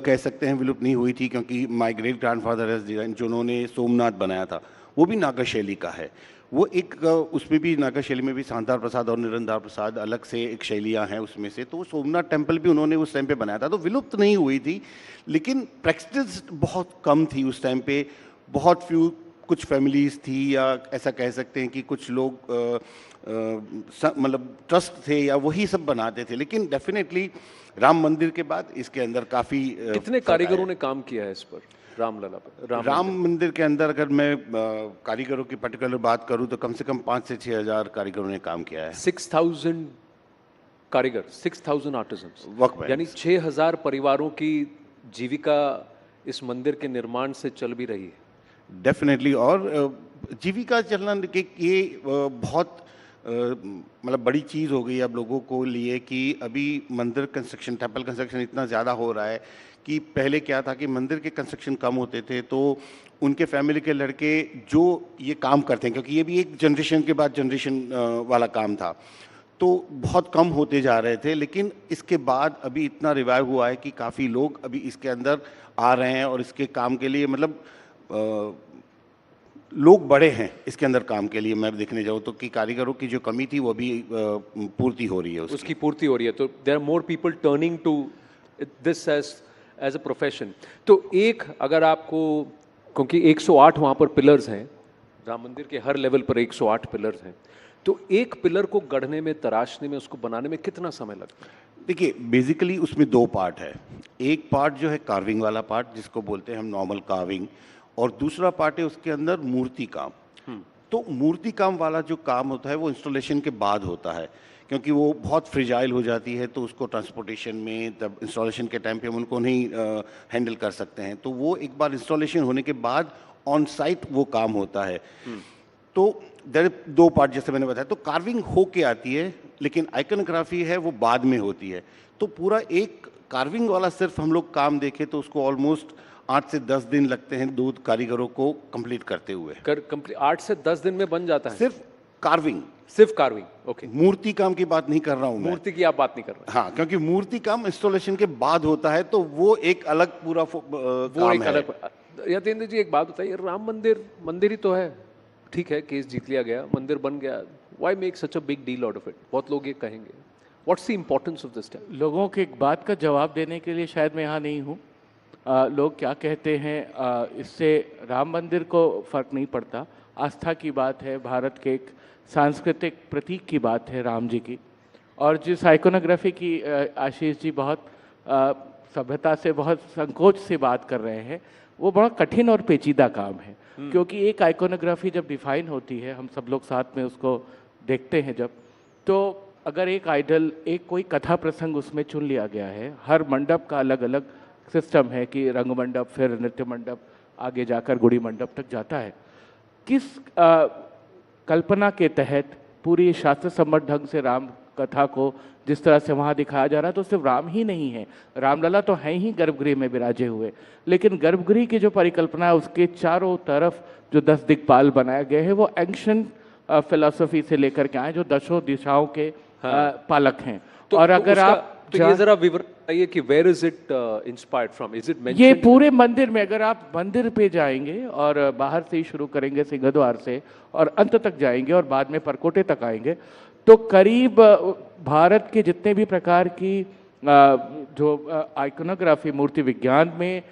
कह सकते हैं, विलुप्त नहीं हुई थी, क्योंकि माय ग्रेट ग्रैंडफादर जिन्होंने सोमनाथ बनाया था वो भी नागा शैली का है. वो एक उसमें भी नागा शैली में भी शांतार प्रसाद और निरंधार प्रसाद अलग से एक शैलियाँ हैं उसमें से, तो सोमनाथ टेम्पल भी उन्होंने उस टाइम पे बनाया था, तो विलुप्त नहीं हुई थी, लेकिन प्रैक्टिस बहुत कम थी उस टाइम पे. बहुत फ्यू कुछ फैमिलीज थी, या ऐसा कह सकते हैं कि कुछ लोग मतलब ट्रस्ट थे या वही सब बनाते थे, लेकिन डेफिनेटली राम मंदिर के बाद इसके अंदर काफ़ी कितने कारीगरों ने काम किया है इस पर, रामलला पर? राम मंदिर के अंदर अगर मैं कारीगरों की पर्टिकुलर बात करूं तो कम से कम 5 से 6 हज़ार कारीगरों ने काम किया है. 6,000 कारीगर, 6,000 आर्टिजन्स, यानी 6,000 परिवारों की जीविका इस मंदिर के निर्माण से चल भी रही है. डेफिनेटली, और जीविका चलना ये बहुत मतलब बड़ी चीज़ हो गई अब लोगों को लिए कि अभी मंदिर कंस्ट्रक्शन, टेम्पल कंस्ट्रक्शन इतना ज़्यादा हो रहा है कि पहले क्या था कि मंदिर के कंस्ट्रक्शन कम होते थे, तो उनके फैमिली के लड़के जो ये काम करते हैं, क्योंकि ये भी एक जनरेशन के बाद जनरेशन वाला काम था, तो बहुत कम होते जा रहे थे. लेकिन इसके बाद अभी इतना रिवाइव हुआ है कि काफ़ी लोग अभी इसके अंदर आ रहे हैं और इसके काम के लिए मतलब लोग बड़े हैं इसके अंदर काम के लिए. मैं देखने जाऊँ तो कि कारीगरों की जो कमी थी वो भी पूर्ति हो रही है, उसकी पूर्ति हो रही है. तो there are more people turning to this as a profession. तो एक अगर आपको, क्योंकि 108 वहाँ पर पिलर्स हैं, राम मंदिर के हर लेवल पर 108 पिलर्स हैं, तो एक पिलर को गढ़ने में, तराशने में, उसको बनाने में कितना समय लगता है? देखिए, बेसिकली उसमें 2 पार्ट है. एक पार्ट जो है कार्विंग वाला पार्ट, जिसको बोलते हैं हम नॉर्मल कार्विंग, और दूसरा पार्ट है उसके अंदर मूर्ति काम. तो मूर्ति काम वाला जो काम होता है वो इंस्टॉलेशन के बाद होता है, क्योंकि वो बहुत फ्रिजाइल हो जाती है, तो उसको ट्रांसपोर्टेशन में, तब इंस्टॉलेशन के टाइम पे हम उनको नहीं हैंडल कर सकते हैं, तो वो एक बार इंस्टॉलेशन होने के बाद ऑन साइट वो काम होता है. तो देयर 2 पार्ट जैसे मैंने बताया. तो कार्विंग हो के आती है, लेकिन आइकनोग्राफी है वो बाद में होती है. तो पूरा एक कार्विंग वाला सिर्फ हम लोग काम देखें तो उसको ऑलमोस्ट 8 से 10 दिन लगते हैं 2 कारीगरों को कंप्लीट करते हुए. 8 से 10 दिन में बन जाता है सिर्फ कार्विंग? सिर्फ कार्विंग, ओके. मूर्ति काम की बात नहीं कर रहा हूँ मैं. मूर्ति की आप बात नहीं कर रहे? हाँ, क्योंकि मूर्ति काम इंस्टॉलेशन के बाद होता है, तो वो एक अलग पूरा वो एक अलग. यतेंद्र जी, एक बात बताइए, राम मंदिर ही तो है, ठीक है, केस जीत लिया गया, मंदिर बन गया, why make such a big deal out of it? बहुत लोग ये कहेंगे. What's the importance of this time? लोगों के एक बात का जवाब देने के लिए शायद मैं यहाँ नहीं हूँ. लोग क्या कहते हैं, इससे राम मंदिर को फर्क नहीं पड़ता. आस्था की बात है, भारत के एक सांस्कृतिक प्रतीक की बात है राम जी की. और जिस आइकोनोग्राफी की आशीष जी बहुत सभ्यता से, बहुत संकोच से बात कर रहे हैं, वो बड़ा कठिन और पेचीदा काम है. क्योंकि एक आइकोनोग्राफी जब डिफाइन होती है, हम सब लोग साथ में उसको देखते हैं जब, तो अगर एक आइडल, एक कोई कथा प्रसंग उसमें चुन लिया गया है, हर मंडप का अलग अलग सिस्टम है कि रंग मंडप, फिर नृत्य मंडप, आगे जाकर गुड़ी मंडप तक जाता है। किस कल्पना के तहत पूरी शास्त्र सम्मत ढंग से राम कथा को जिस तरह से वहाँ दिखाया जा रहा है, तो सिर्फ राम ही नहीं है, रामलला तो हैं ही गर्भगृह में विराजे हुए, लेकिन गर्भगृह की जो परिकल्पना है उसके चारों तरफ जो 10 दिक्पाल बनाए गए हैं वो एंशिएंट फिलॉसफी से लेकर के आए, जो दशों दिशाओं के पालक हैं। और अगर आप ये जरा विवरण बताइए कि where is it inspired from, is it mentioned? ये पूरे मंदिर में, अगर आप मंदिर पे जाएंगे और बाहर से ही शुरू करेंगे सिंहद्वार से और अंत तक जाएंगे और बाद में परकोटे तक आएंगे, तो करीब भारत के जितने भी प्रकार की जो आइकोनोग्राफी, मूर्ति विज्ञान में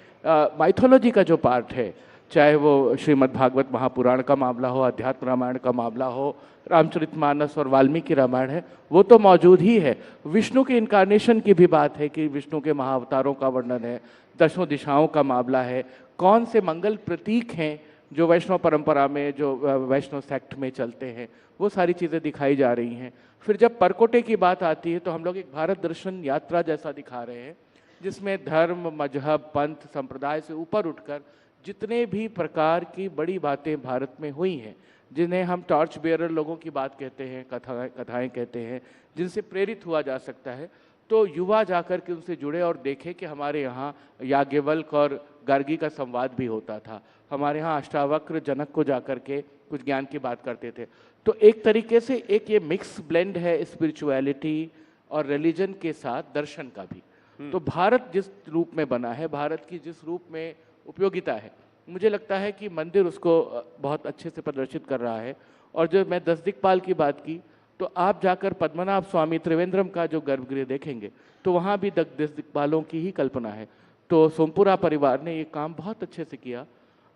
माइथोलॉजी का जो पार्ट है, चाहे वो श्रीमद् भागवत महापुराण का मामला हो, अध्यात्म रामायण का मामला हो, रामचरितमानस और वाल्मीकि रामायण है, वो तो मौजूद ही है। विष्णु के इनकारनेशन की भी बात है कि विष्णु के महाअवतारों का वर्णन है, दशों दिशाओं का मामला है, कौन से मंगल प्रतीक हैं जो वैष्णव परंपरा में, जो वैष्णव सेक्ट में चलते हैं, वो सारी चीज़ें दिखाई जा रही हैं। फिर जब परकोटे की बात आती है तो हम लोग एक भारत दर्शन यात्रा जैसा दिखा रहे हैं, जिसमें धर्म, मजहब, पंथ, संप्रदाय से ऊपर उठकर जितने भी प्रकार की बड़ी बातें भारत में हुई हैं, जिन्हें हम टॉर्च बेयरर लोगों की बात कहते हैं, कथाएं कहते हैं, जिनसे प्रेरित हुआ जा सकता है, तो युवा जाकर के उनसे जुड़े और देखे कि हमारे यहाँ याज्ञवल्क्य और गार्गी का संवाद भी होता था, हमारे यहाँ अष्टावक्र जनक को जाकर के कुछ ज्ञान की बात करते थे। तो एक तरीके से एक ये मिक्स ब्लेंड है स्पिरिचुअलिटी और रिलीजन के साथ दर्शन का भी। तो भारत जिस रूप में बना है, भारत की जिस रूप में उपयोगिता है, मुझे लगता है कि मंदिर उसको बहुत अच्छे से प्रदर्शित कर रहा है। और जो मैं 10 दिक्पाल की बात की, तो आप जाकर पद्मनाभ स्वामी त्रिवेंद्रम का जो गर्भगृह देखेंगे तो वहाँ भी 10 दिक्पालों की ही कल्पना है। तो सोमपुरा परिवार ने ये काम बहुत अच्छे से किया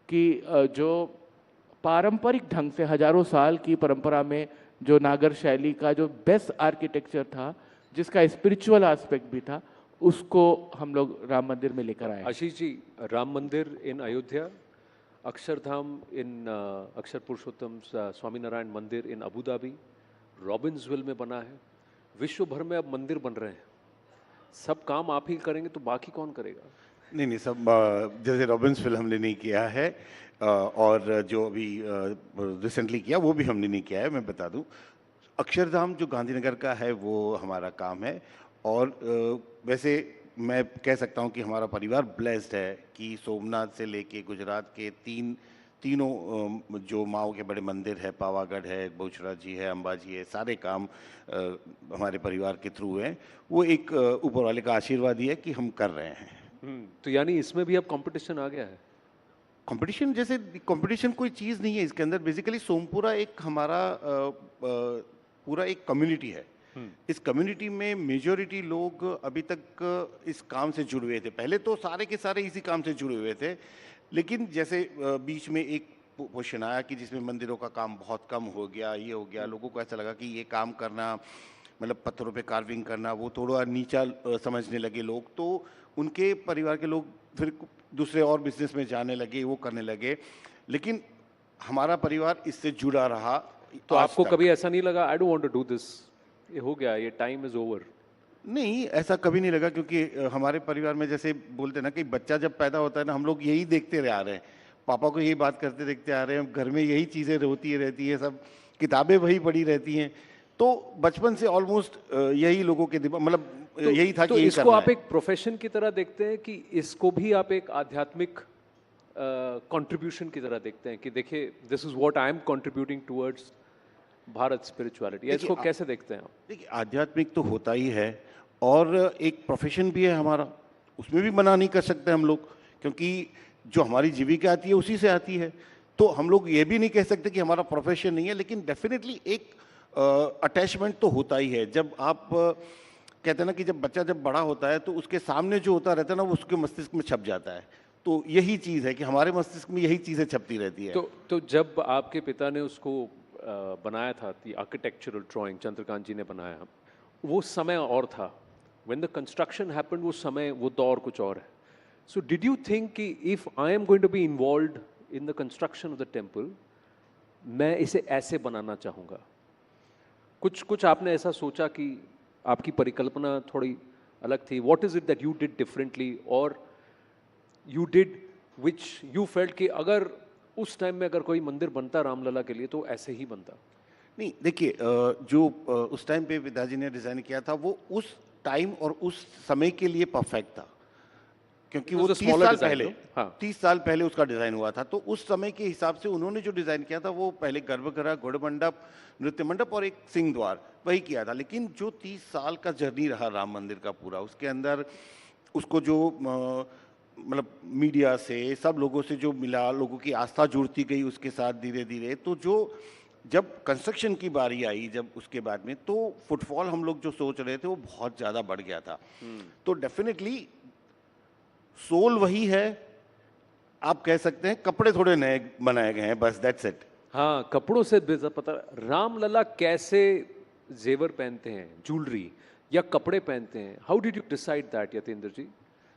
कि जो पारंपरिक ढंग से हजारों साल की परंपरा में जो नागर शैली का जो बेस्ट आर्किटेक्चर था, जिसका स्पिरिचुअल एस्पेक्ट भी था, उसको हम लोग राम मंदिर में लेकर आए। आशीष जी, राम मंदिर इन अयोध्या, अक्षरधाम इन अक्षर पुरुषोत्तम स्वामीनारायण मंदिर इन अबू धाबी, रॉबिन्सविल में बना है, विश्व भर में अब मंदिर बन रहे हैं। सब काम आप ही करेंगे तो बाकी कौन करेगा? नहीं, सब जैसे रॉबिन्सविल हमने नहीं किया है और जो अभी रिसेंटली किया वो भी हमने नहीं किया है। मैं बता दूं, अक्षरधाम जो गांधीनगर का है वो हमारा काम है। और वैसे मैं कह सकता हूं कि हमारा परिवार ब्लेस्ड है कि सोमनाथ से लेके गुजरात के तीनों जो माओ के बड़े मंदिर है, पावागढ़ है, बहुचरा जी है, अंबाजी है, सारे काम हमारे परिवार के थ्रू हैं। वो एक ऊपर वाले का आशीर्वाद ही है कि हम कर रहे हैं। तो यानी इसमें भी अब कंपटीशन आ गया है? कंपटीशन जैसे कंपटीशन कोई चीज़ नहीं है इसके अंदर। बेसिकली सोमपुरा एक हमारा पूरा एक कम्युनिटी है। इस कम्युनिटी में मेजॉरिटी लोग अभी तक इस काम से जुड़े हुए थे। पहले तो सारे के सारे इसी काम से जुड़े हुए थे, लेकिन जैसे बीच में एक क्वेश्चन आया कि जिसमें मंदिरों का काम बहुत कम हो गया, ये हो गया, लोगों को ऐसा लगा कि ये काम करना मतलब पत्थरों पे कार्विंग करना वो थोड़ा नीचा समझने लगे लोग, तो उनके परिवार के लोग फिर दूसरे और बिजनेस में जाने लगे, वो करने लगे। लेकिन हमारा परिवार इससे जुड़ा रहा। तो आपको कभी ऐसा नहीं लगा I don't want to do this, ये हो गया, ये टाइम इज ओवर? नहीं, ऐसा कभी नहीं लगा, क्योंकि हमारे परिवार में जैसे बोलते ना कि बच्चा जब पैदा होता है ना, हम लोग यही देखते आ रहे हैं, पापा को यही बात करते देखते आ रहे हैं, घर में यही चीज़ें होती रहती है, सब किताबें वही पढ़ी रहती हैं। तो बचपन से ऑलमोस्ट यही लोगों के दिमाग मतलब यही था कि इसको आप एक प्रोफेशन की तरह देखते हैं कि इसको भी आप एक आध्यात्मिक कंट्रीब्यूशन की तरह देखते हैं कि देखिए this is what I am contributing towards Bharat spirituality? इसको कैसे देखते हैं आप? देखिए, आध्यात्मिक तो होता ही है और एक प्रोफेशन भी है हमारा, उसमें भी मना नहीं कर सकते हम लोग, क्योंकि जो हमारी जीविका आती है उसी से आती है। तो हम लोग ये भी नहीं कह सकते कि हमारा प्रोफेशन नहीं है, लेकिन डेफिनेटली एक अटैचमेंट तो होता ही है। जब आप कहते हैं ना कि जब बच्चा जब बड़ा होता है तो उसके सामने जो होता रहता है ना वो उसके मस्तिष्क में छप जाता है। तो यही चीज़ है कि हमारे मस्तिष्क में यही चीज़ें छपती रहती है। तो जब आपके पिता ने उसको बनाया था, दी आर्किटेक्चरल ड्राइंग चंद्रकांत जी ने बनाया, वो समय और था, व्हेन द कंस्ट्रक्शन हैपेंड, वो समय वो दौर कुछ और है। सो डिड यू थिंक कि if I am going to be involved in the construction of the temple, मैं इसे ऐसे बनाना चाहूँगा? कुछ आपने ऐसा सोचा कि आपकी परिकल्पना थोड़ी अलग थी? What is it that you did differently? और you did which you felt कि अगर उस टाइम में अगर कोई मंदिर बनता रामलला के लिए तो ऐसे ही बनता? नहीं, देखिए, जो उस टाइम पे पिताजी ने डिज़ाइन किया था वो उस टाइम और उस समय के लिए परफेक्ट था, क्योंकि वो 30 साल पहले उसका डिज़ाइन हुआ था। तो उस समय के हिसाब से उन्होंने जो डिज़ाइन किया था वो पहले गर्भगृह, गुड़ मंडप, नृत्य मंडप और एक सिंह द्वार वही किया था। लेकिन जो 30 साल का जर्नी रहा राम मंदिर का पूरा, उसके अंदर उसको जो मतलब मीडिया से, सब लोगों से जो मिला, लोगों की आस्था जुड़ती गई उसके साथ धीरे धीरे, तो जो जब कंस्ट्रक्शन की बारी आई, जब उसके बाद में, तो फुटफॉल हम लोग जो सोच रहे थे वो बहुत ज़्यादा बढ़ गया था। तो डेफिनेटली सोल वही है, आप कह सकते हैं, कपड़े थोड़े नए बनाए गए हैं, बस दैट्स इट। हाँ, कपड़ों से पता। रामलला कैसे जेवर पहनते हैं, ज्वेलरी या कपड़े पहनते हैं? How did you decide that Yatendra ji?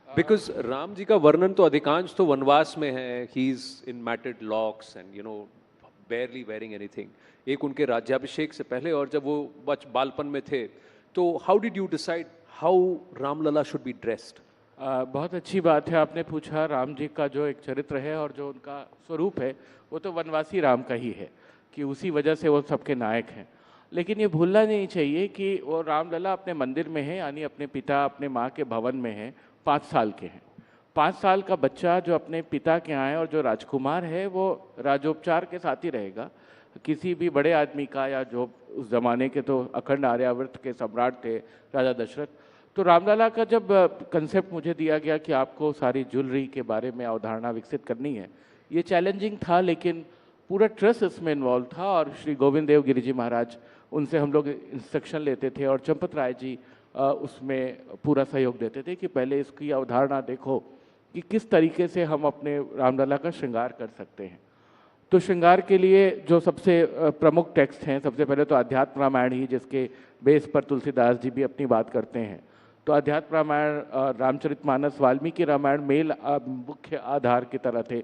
Because Ram ji का वर्णन तो अधिकांश तो वनवास में है, he is in matted locks and you know barely wearing anything. एक उनके राज्याभिषेक से पहले और जब वो बालपन में थे, तो how did you decide how Ramlala should be dressed? बहुत अच्छी बात है आपने पूछा। राम जी का जो एक चरित्र है और जो उनका स्वरूप है वो तो वनवासी राम का ही है, कि उसी वजह से वो सबके नायक हैं। लेकिन ये भूलना नहीं चाहिए कि वो रामलला अपने मंदिर में है, यानी अपने पिता, अपने माँ के भवन में है, 5 साल के हैं। 5 साल का बच्चा जो अपने पिता के यहाँ है और जो राजकुमार है वो राजोपचार के साथ ही रहेगा। किसी भी बड़े आदमी का, या जो उस ज़माने के तो अखंड आर्यावर्त के सम्राट थे राजा दशरथ, तो रामलला का जब कंसेप्ट मुझे दिया गया कि आपको सारी ज्वेलरी के बारे में अवधारणा विकसित करनी है, ये चैलेंजिंग था, लेकिन पूरा ट्रस्ट इसमें इन्वॉल्व था। और श्री गोविंद देव गिरि जी महाराज, उनसे हम लोग इंस्ट्रक्शन लेते थे और चंपत राय जी उसमें पूरा सहयोग देते थे कि पहले इसकी अवधारणा देखो कि किस तरीके से हम अपने रामलला का श्रृंगार कर सकते हैं। तो श्रृंगार के लिए जो सबसे प्रमुख टेक्स्ट हैं, सबसे पहले तो अध्यात्म रामायण ही, जिसके बेस पर तुलसीदास जी भी अपनी बात करते हैं। तो अध्यात्म रामायण, रामचरितमानस, वाल्मीकि रामायण मेल मुख्य आधार की तरह थे,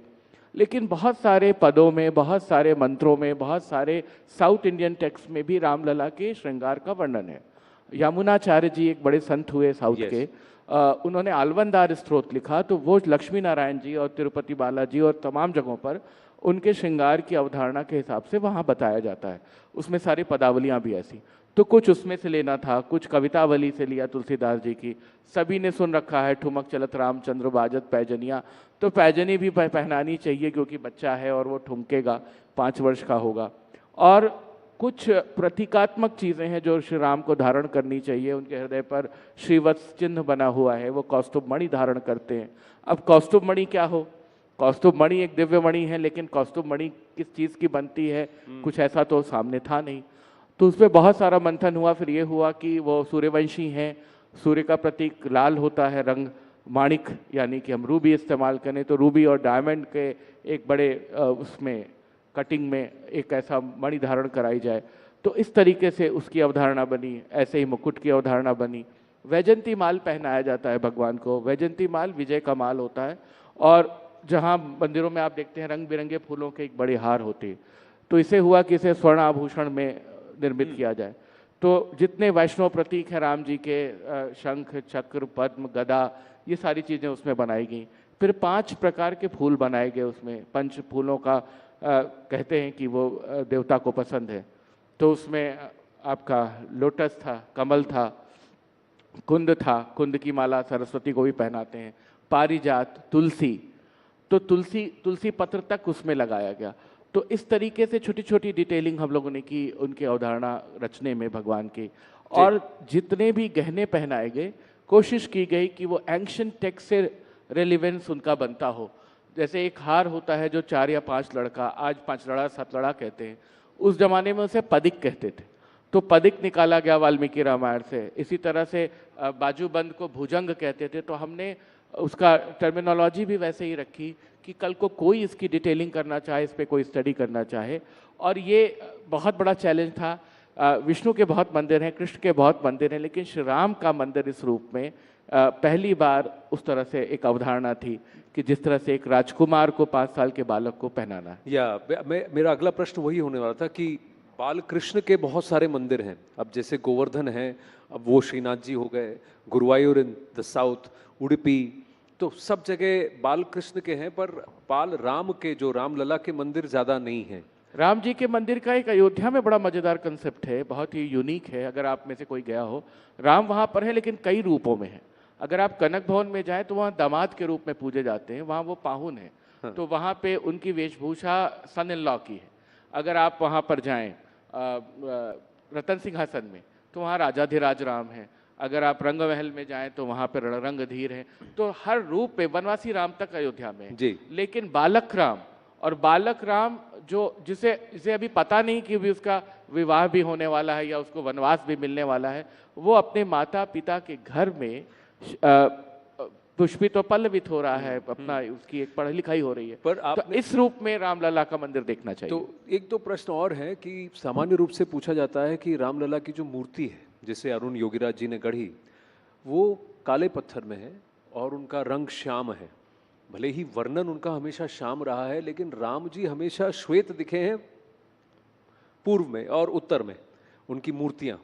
लेकिन बहुत सारे पदों में, बहुत सारे मंत्रों में, बहुत सारे साउथ इंडियन टेक्स्ट में भी रामलला के श्रृंगार का वर्णन है। यमुनाचार्य जी एक बड़े संत हुए साउथ के, उन्होंने आलवनदार स्त्रोत लिखा, तो वो लक्ष्मी नारायण जी और तिरुपति बालाजी और तमाम जगहों पर उनके श्रृंगार की अवधारणा के हिसाब से वहाँ बताया जाता है। उसमें सारी पदावलियाँ भी ऐसी, तो कुछ उसमें से लेना था, कुछ कवितावली से लिया तुलसीदास जी की। सभी ने सुन रखा है ठुमक चलत रामचंद्र बाजत पैजनिया, तो पैजनी भी पहनानी चाहिए क्योंकि बच्चा है और वो ठुमकेगा, 5 वर्ष का होगा। और कुछ प्रतीकात्मक चीज़ें हैं जो श्री राम को धारण करनी चाहिए। उनके हृदय पर श्रीवत्स चिन्ह बना हुआ है, वो कौस्तुभ मणि धारण करते हैं। अब कौस्तुभ मणि क्या हो? कौस्तुभ मणि एक दिव्य मणि है, लेकिन कौस्तुभ मणि किस चीज़ की बनती है, कुछ ऐसा तो सामने था नहीं। तो उस पर बहुत सारा मंथन हुआ। फिर ये हुआ कि वो सूर्यवंशी हैं, सूर्य का प्रतीक लाल होता है रंग, माणिक यानी कि हम रूबी इस्तेमाल करें तो रूबी और डायमंड के एक बड़े उसमें कटिंग में एक ऐसा मणि धारण कराई जाए, तो इस तरीके से उसकी अवधारणा बनी। ऐसे ही मुकुट की अवधारणा बनी। वैजंती माल पहनाया जाता है भगवान को। वैजंती माल विजय का माल होता है, और जहाँ मंदिरों में आप देखते हैं रंग बिरंगे फूलों के एक बड़े हार होते हैं, तो इसे हुआ कि इसे स्वर्ण आभूषण में निर्मित किया जाए। तो जितने वैष्णव प्रतीक हैं राम जी के, शंख, चक्र, पद्म, गदा, ये सारी चीज़ें उसमें बनाई गई। फिर 5 प्रकार के फूल बनाए गए उसमें। 5 फूलों का कहते हैं कि वो देवता को पसंद है। तो उसमें आपका लोटस था, कमल था, कुंद था, कुंद की माला सरस्वती को भी पहनाते हैं, पारिजात, तुलसी, तो तुलसी पत्र तक उसमें लगाया गया। तो इस तरीके से छोटी छोटी डिटेलिंग हम लोगों ने की उनकी अवधारणा रचने में भगवान की। और जितने भी गहने पहनाए गए, कोशिश की गई कि वो एंशिएंट टेक्स्ट से रेलिवेंस उनका बनता हो। जैसे एक हार होता है जो 4 या 5 लड़का, आज 5 लड़ा 7 लड़ा कहते हैं, उस जमाने में उसे पदिक कहते थे, तो पदिक निकाला गया वाल्मीकि रामायण से। इसी तरह से बाजूबंद को भुजंग कहते थे, तो हमने उसका टर्मिनोलॉजी भी वैसे ही रखी कि कल को कोई इसकी डिटेलिंग करना चाहे, इस पर कोई स्टडी करना चाहे। और ये बहुत बड़ा चैलेंज था। विष्णु के बहुत मंदिर हैं, कृष्ण के बहुत मंदिर हैं, लेकिन श्री राम का मंदिर इस रूप में पहली बार उस तरह से एक अवधारणा थी कि जिस तरह से एक राजकुमार को 5 साल के बालक को पहनाना है। या मेरा अगला प्रश्न वही होने वाला था कि बाल कृष्ण के बहुत सारे मंदिर हैं। अब जैसे गोवर्धन है, अब वो श्रीनाथ जी हो गए, Guruvayur in the south, Udupi, तो सब जगह बाल कृष्ण के हैं, पर बाल राम के, जो रामलला के मंदिर ज्यादा नहीं हैं। राम जी के मंदिर का एक अयोध्या में बड़ा मजेदार कंसेप्ट है, बहुत ही यूनिक है। अगर आप में से कोई गया हो, राम वहाँ पर है लेकिन कई रूपों में है। अगर आप कनक भवन में जाएं तो वहाँ दामाद के रूप में पूजे जाते हैं, वहाँ वो पाहुन है। हाँ। तो वहाँ पे उनकी वेशभूषा सन इन लॉ की है। अगर आप वहाँ पर जाएं रतन सिंहासन में तो वहाँ राजाधिराज राम है। अगर आप रंग महल में जाएं तो वहाँ पर रंगधीर है। तो हर रूप पे वनवासी राम तक अयोध्या में है। लेकिन बालक राम, और बालक राम जो जिसे अभी पता नहीं कि भी उसका विवाह भी होने वाला है या उसको वनवास भी मिलने वाला है, वो अपने माता पिता के घर में पुष्पित और पल्लवित हो रहा है, अपना उसकी एक पढ़ाई लिखाई हो रही है। पर तो इस रूप में रामलला का मंदिर देखना चाहिए। तो एक दो प्रश्न और है कि सामान्य रूप से पूछा जाता है कि रामलला की जो मूर्ति है जिसे अरुण योगीराज जी ने गढ़ी, वो काले पत्थर में है और उनका रंग श्याम है। भले ही वर्णन उनका हमेशा श्याम रहा है, लेकिन राम जी हमेशा श्वेत दिखे हैं पूर्व में और उत्तर में उनकी मूर्तियां।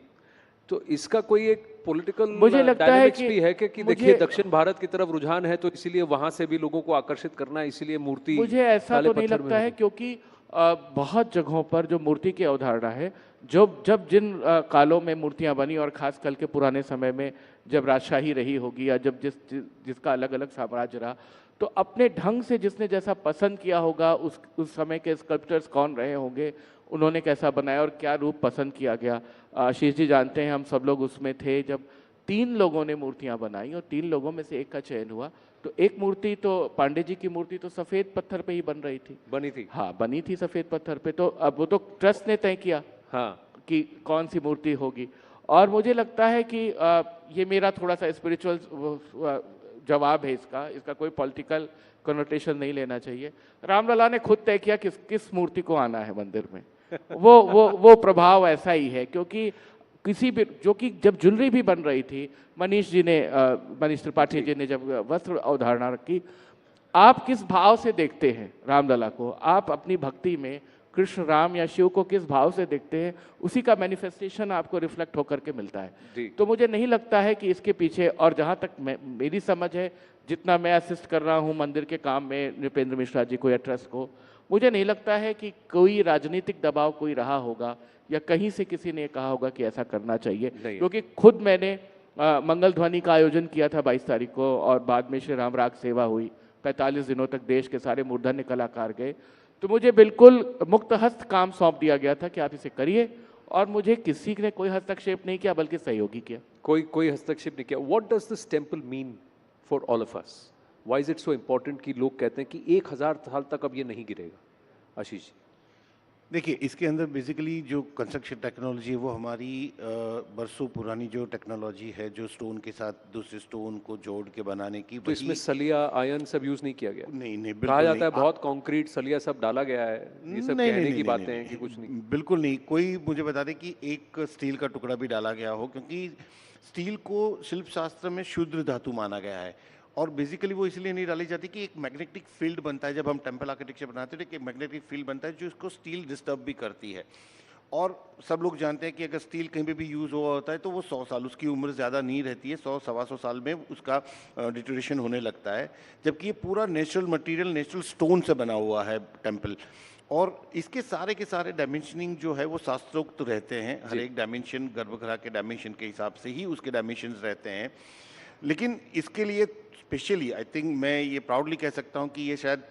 तो इसका कोई एक पॉलिटिकल मुझे लगता है भी है कि देखिए दक्षिण भारत की तरफ रुझान है, तो इसीलिए वहां से भी लोगों को आकर्षित करना है, इसीलिए मूर्ति। मुझे ऐसा तो नहीं लगता है, क्योंकि बहुत जगहों पर जो मूर्ति की अवधारणा है, जब जिन कालों में मूर्तियां बनी, और खास करके पुराने समय में जब राजशाही रही होगी या जब जिसका अलग अलग साम्राज्य रहा, तो अपने ढंग से जिसने जैसा पसंद किया होगा, उस समय के स्कल्प्टर्स कौन रहे होंगे, उन्होंने कैसा बनाया और क्या रूप पसंद किया गया। आशीष जी जानते हैं, हम सब लोग उसमें थे जब 3 लोगों ने मूर्तियां बनाई और 3 लोगों में से एक का चयन हुआ। तो एक मूर्ति तो पांडे जी की मूर्ति तो सफेद पत्थर पे ही बनी थी। हाँ, बनी थी सफेद पत्थर पे। तो अब वो तो ट्रस्ट ने तय किया कि कौन सी मूर्ति होगी। और मुझे लगता है कि ये मेरा थोड़ा सा स्पिरिचुअल जवाब है इसका कोई पॉलिटिकल कनोटेशन नहीं लेना चाहिए। रामलला ने खुद तय किया किस मूर्ति को आना है मंदिर में। वो प्रभाव ऐसा ही है, क्योंकि किसी भी जो कि जब ज्वेलरी भी बन रही थी, मनीष त्रिपाठी जी ने जब वस्त्र अवधारणा रखी, आप किस भाव से देखते हैं रामलला को, आप अपनी भक्ति में कृष्ण, राम या शिव को किस भाव से देखते हैं, उसी का मैनिफेस्टेशन आपको रिफ्लेक्ट होकर के मिलता है। तो मुझे नहीं लगता है कि इसके पीछे, और जहाँ तक मेरी समझ है, जितना मैं असिस्ट कर रहा हूँ मंदिर के काम में नृपेंद्र मिश्रा जी को या ट्रस्ट को, मुझे नहीं लगता है कि कोई राजनीतिक दबाव कोई रहा होगा या कहीं से किसी ने कहा होगा कि ऐसा करना चाहिए। क्योंकि खुद मैंने मंगल ध्वनि का आयोजन किया था 22 तारीख को, और बाद में श्री राम राग सेवा हुई। 45 दिनों तक देश के सारे मूर्धन्य कलाकार गए। तो मुझे बिल्कुल मुक्त हस्त काम सौंप दिया गया था कि आप इसे करिए, और मुझे किसी ने कोई हस्तक्षेप नहीं किया, बल्कि सहयोगी किया। कोई हस्तक्षेप नहीं किया। What does this temple mean for all of us? Why is it so important कि लोग कहते हैं कि 1000 साल तक अब ये नहीं गिरेगा? आशीष जी, देखिए, इसके अंदर बेसिकली जो कंस्ट्रक्शन टेक्नोलॉजी है वो हमारी बरसों पुरानी जो टेक्नोलॉजी है, जो स्टोन के साथ दूसरे स्टोन को जोड़ के बनाने की। तो इसमें सलिया, आयरन सब यूज नहीं किया गया? नहीं, कहा जाता है बहुत कंक्रीट सलिया सब डाला गया है, ये सब कहने की बातें हैं कि कुछ नहीं। बिल्कुल नहीं। कोई मुझे बता दे कि एक स्टील का टुकड़ा भी डाला गया हो, क्योंकि स्टील को शिल्प शास्त्र में शुद्ध धातु माना गया है। और बेसिकली वो इसलिए नहीं डाली जाती कि एक मैग्नेटिक फील्ड बनता है, जब हम टेम्पल आर्किटेक्चर बनाते हैं तो एक मैग्नेटिक फील्ड बनता है जो इसको स्टील डिस्टर्ब भी करती है। और सब लोग जानते हैं कि अगर स्टील कहीं पे भी यूज़ हुआ होता है तो वो 100 साल, उसकी उम्र ज़्यादा नहीं रहती है, 100-125 साल में उसका डिटोरेशन होने लगता है। जबकि ये पूरा नेचुरल मटेरियल, नेचुरल स्टोन से बना हुआ है टेम्पल। और इसके सारे के सारे डायमेंशनिंग जो है वो शास्त्रोक्त रहते हैं। हर एक डायमेंशन गर्भगृह के डायमेंशन के हिसाब से ही उसके डायमेंशन रहते हैं। लेकिन इसके लिए स्पेशली आई थिंक मैं ये प्राउडली कह सकता हूँ कि ये शायद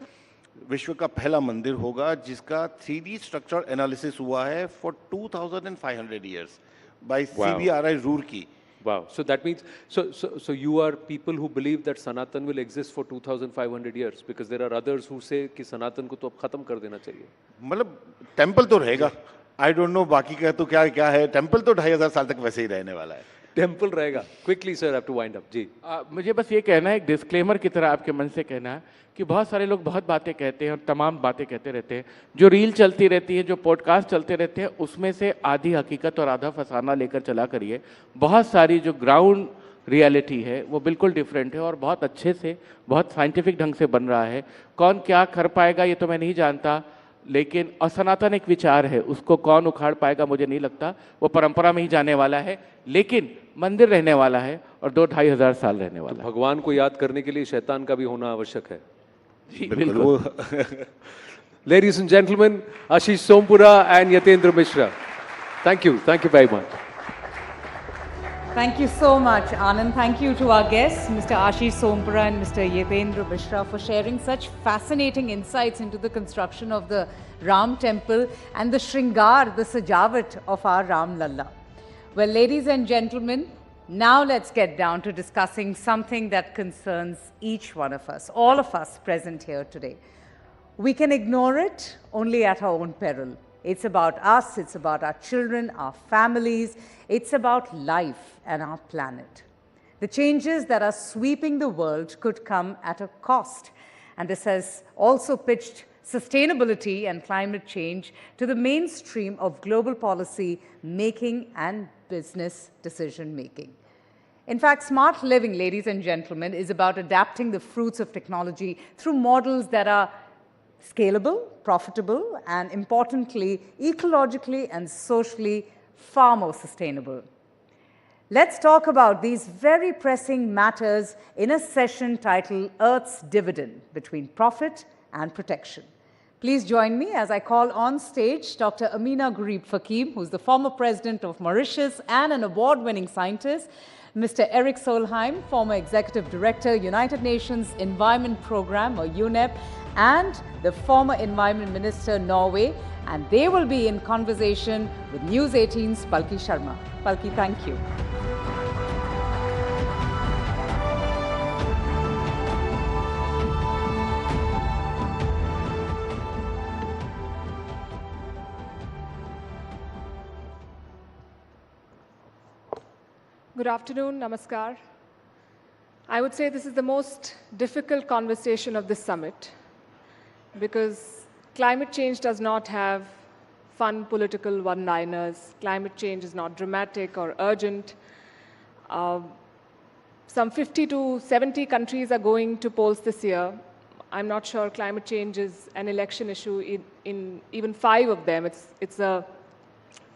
विश्व का पहला मंदिर होगा जिसका 3D स्ट्रक्चर एनालिसिस हुआ है for 2500 years by CBRI Roorkee. Wow. So that means, so you are people who believe that Sanatan will exist for 2500 years, because there are others who say कि सनातन को तो अब खत्म कर देना चाहिए। मतलब टेम्पल तो रहेगा, आई डोंट नो बाकी का तो क्या है। टेम्पल तो 2500 साल तक वैसे ही रहने वाला है। टेम्पल रहेगा। Quickly sir, have to wind up जी। मुझे बस ये कहना है, एक डिस्क्लेमर की तरह आपके मन से कहना है कि बहुत सारे लोग बहुत बातें कहते हैं और तमाम बातें कहते रहते हैं। जो रील चलती रहती है, जो पॉडकास्ट चलते रहते हैं, उसमें से आधी हकीकत और आधा फसाना लेकर चला करिए। बहुत सारी जो ग्राउंड रियलिटी है वो बिल्कुल डिफरेंट है और बहुत अच्छे से, बहुत साइंटिफिक ढंग से बन रहा है। कौन क्या कर पाएगा ये तो मैं नहीं जानता, लेकिन असनातन एक विचार है, उसको कौन उखाड़ पाएगा मुझे नहीं लगता। वो परंपरा में ही जाने वाला है, लेकिन मंदिर रहने वाला है और 2-2,500 साल रहने वाला है। भगवान को याद करने के लिए शैतान का भी होना आवश्यक है। जी, बिल्कुल। Ladies and gentlemen, Ashish Sompura and Yatendra Mishra. Thank you very much. Thank you so much, Anand. Thank you to our guests, Mr. Ashish Sompura and Mr. Yatendra Mishra, for sharing such fascinating insights into the construction of the Ram temple and the Shringar, the Sajavat of our Ram Lalla. Well, ladies and gentlemen, now let's get down to discussing something that concerns each one of us, all of us present here today. We can ignore it only at our own peril. It's about us, it's about our children, our families, it's about life and our planet. The changes that are sweeping the world could come at a cost, and this has also pitched sustainability and climate change to the mainstream of global policy making and business decision making. In fact, smart living, ladies and gentlemen, is about adapting the fruits of technology through models that are scalable, profitable, and importantly, ecologically and socially far more sustainable. Let's talk about these very pressing matters in a session titled Earth's Dividend Between Profit and Protection. Please join me as I call on stage Dr. Amina Gurib Fakim, who's the former president of Mauritius and an award-winning scientist, Mr. Erik Solheim, former executive director, United Nations Environment Program, or UNEP, and the former Environment Minister, Norway, and they will be in conversation with News18's Palki Sharma. Palki, thank you. Good afternoon, namaskar. I would say this is the most difficult conversation of this summit because climate change does not have fun political one-liners. Climate change is not dramatic or urgent. Some 50 to 70 countries are going to polls this year. I'm not sure climate change is an election issue in even 5 of them. It's a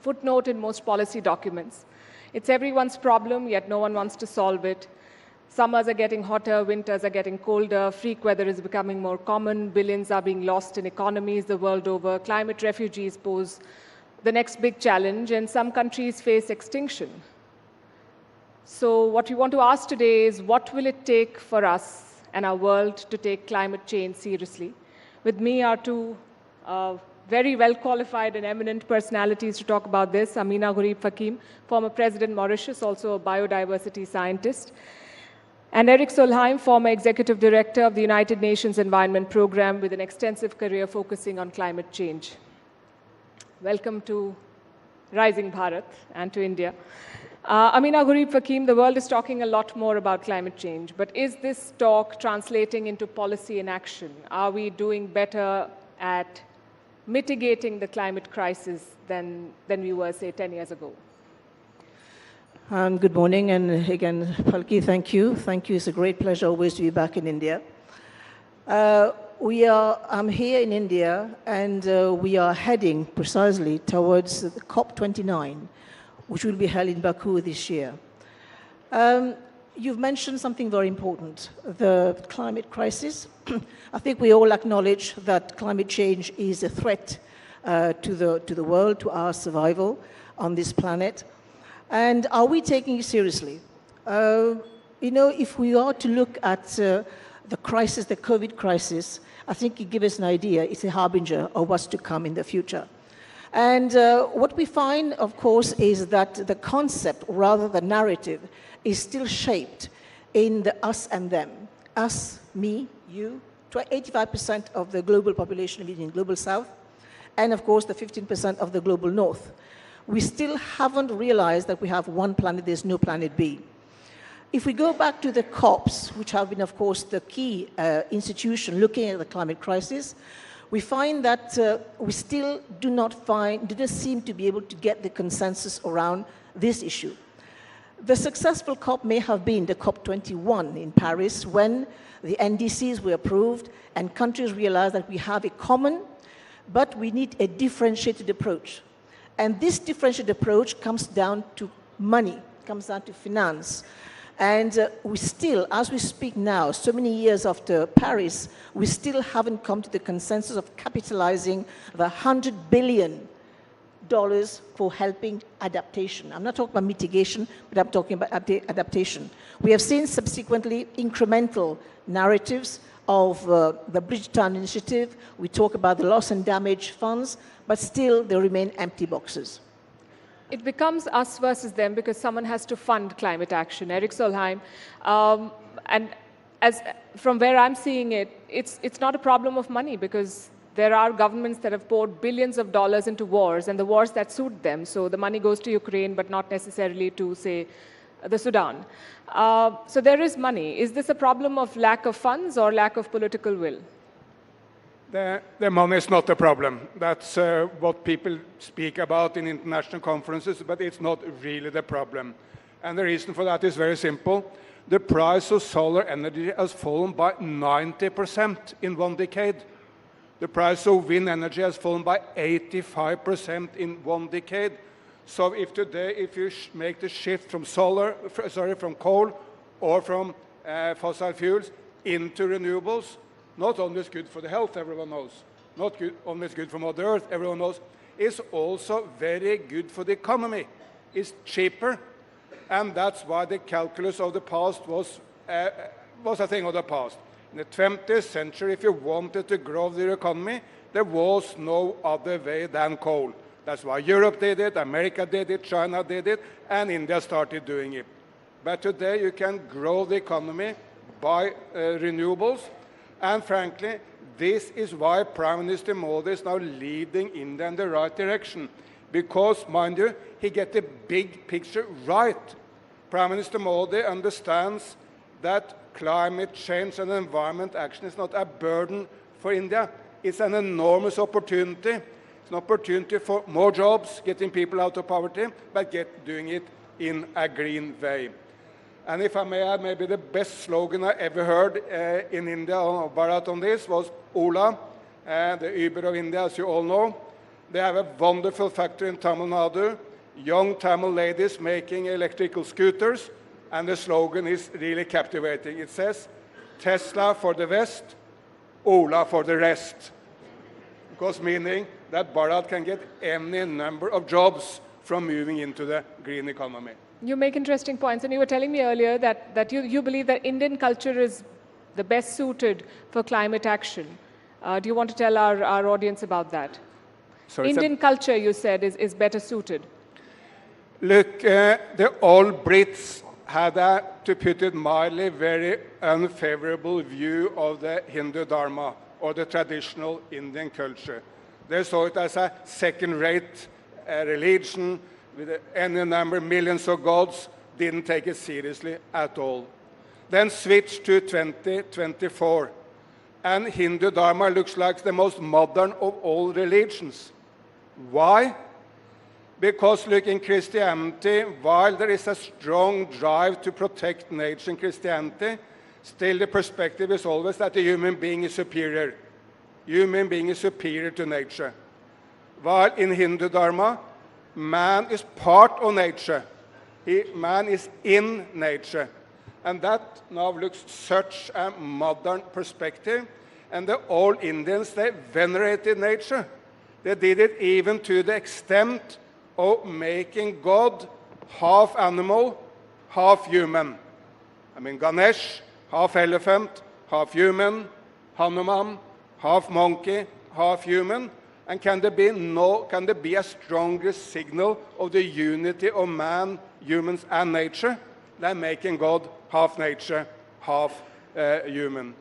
footnote in most policy documents. It's everyone's problem, yet no one wants to solve it. Summers are getting hotter, winters are getting colder, freak weather is becoming more common, billions are being lost in economies the world over, climate refugees pose the next big challenge, and some countries face extinction. So what we want to ask today is, what will it take for us and our world to take climate change seriously? With me are two very well-qualified and eminent personalities to talk about this. Amina Gurib Fakim, former President Mauritius, also a biodiversity scientist. And Erik Solheim, former Executive Director of the United Nations Environment Program with an extensive career focusing on climate change. Welcome to Rising Bharat and to India. Amina Gurib Fakim, the world is talking a lot more about climate change, but is this talk translating into policy and action? Are we doing better at mitigating the climate crisis than we were, say, 10 years ago? Good morning, and again, Palki, thank you. Thank you. It's a great pleasure always to be back in India. I'm here in India, and we are heading precisely towards the COP29, which will be held in Baku this year. You've mentioned something very important, the climate crisis. I think we all acknowledge that climate change is a threat to the world, to our survival on this planet. And are we taking it seriously? If we are to look at the crisis, the COVID crisis, I think it gives us an idea. It's a harbinger of what's to come in the future. And what we find, of course, is that the concept, or rather the narrative, is still shaped in the us and them. Us, me, you, 85% of the global population living in global south, and of course the 15% of the global north. We still haven't realized that we have one planet, there's no planet B. If we go back to the COPs, which have been, of course, the key institution looking at the climate crisis, we find that we still didn't seem to be able to get the consensus around this issue. The successful COP may have been the COP21 in Paris, when the NDCs were approved and countries realized that we have a common, but we need a differentiated approach. And this differentiated approach comes down to money, comes down to finance. And we still, as we speak now, so many years after Paris, we still haven't come to the consensus of capitalizing the $100 billion for helping adaptation. I'm not talking about mitigation, but I'm talking about adaptation. We have seen subsequently incremental narratives of the Bridgetown Initiative. We talk about the loss and damage funds, but still they remain empty boxes. It becomes us versus them because someone has to fund climate action. Eric Solheim, and from where I'm seeing it, it's not a problem of money because there are governments that have poured billions of dollars into wars and the wars that suit them. So the money goes to Ukraine, but not necessarily to, say, the Sudan. So there is money. Is this a problem of lack of funds or lack of political will? The money is not the problem. That's what people speak about in international conferences, but it's not really the problem. And the reason for that is very simple. The price of solar energy has fallen by 90% in 1 decade. The price of wind energy has fallen by 85% in 1 decade. So if today, if you make the shift from from coal or from fossil fuels into renewables, not only is good for the health, everyone knows, not only is good for Mother Earth, everyone knows, it's also very good for the economy. It's cheaper, and that's why the calculus of the past was a thing of the past. In the 20th century, if you wanted to grow the economy, there was no other way than coal. That's why Europe did it, America did it, China did it, and India started doing it. But today, you can grow the economy by renewables. And frankly, this is why Prime Minister Modi is now leading India in the right direction. Because, mind you, he gets the big picture right. Prime Minister Modi understands that climate change and environment action is not a burden for India. It's an enormous opportunity. It's an opportunity for more jobs, getting people out of poverty, but doing it in a green way. And if I may add, maybe the best slogan I ever heard in India on Bharat on this was Ola, the Uber of India, as you all know. They have a wonderful factory in Tamil Nadu, young Tamil ladies making electrical scooters, and the slogan is really captivating. It says, Tesla for the West, Ola for the rest. Because meaning that Bharat can get any number of jobs from moving into the green economy. You make interesting points, and you were telling me earlier that you believe that Indian culture is the best suited for climate action. Do you want to tell our audience about that? Sorry, Indian culture, you said, is better suited. Look, the old Brits had, to put it mildly, very unfavorable view of the Hindu Dharma, or the traditional Indian culture. They saw it as a second-rate religion, with any number, millions of gods, didn't take it seriously at all. Then switched to 2024, and Hindu Dharma looks like the most modern of all religions. Why? Because look, in Christianity, while there is a strong drive to protect nature in Christianity, still the perspective is always that the human being is superior. Human being is superior to nature. While in Hindu Dharma, man is part of nature. Man is in nature. And that now looks such a modern perspective. And the old Indians, they venerated nature. They did it even to the extent of making God half animal, half human. I mean, Ganesh, half elephant, half human, Hanuman, half monkey, half human. And can there be a stronger signal of the unity of man, humans, and nature than making God half nature, half human?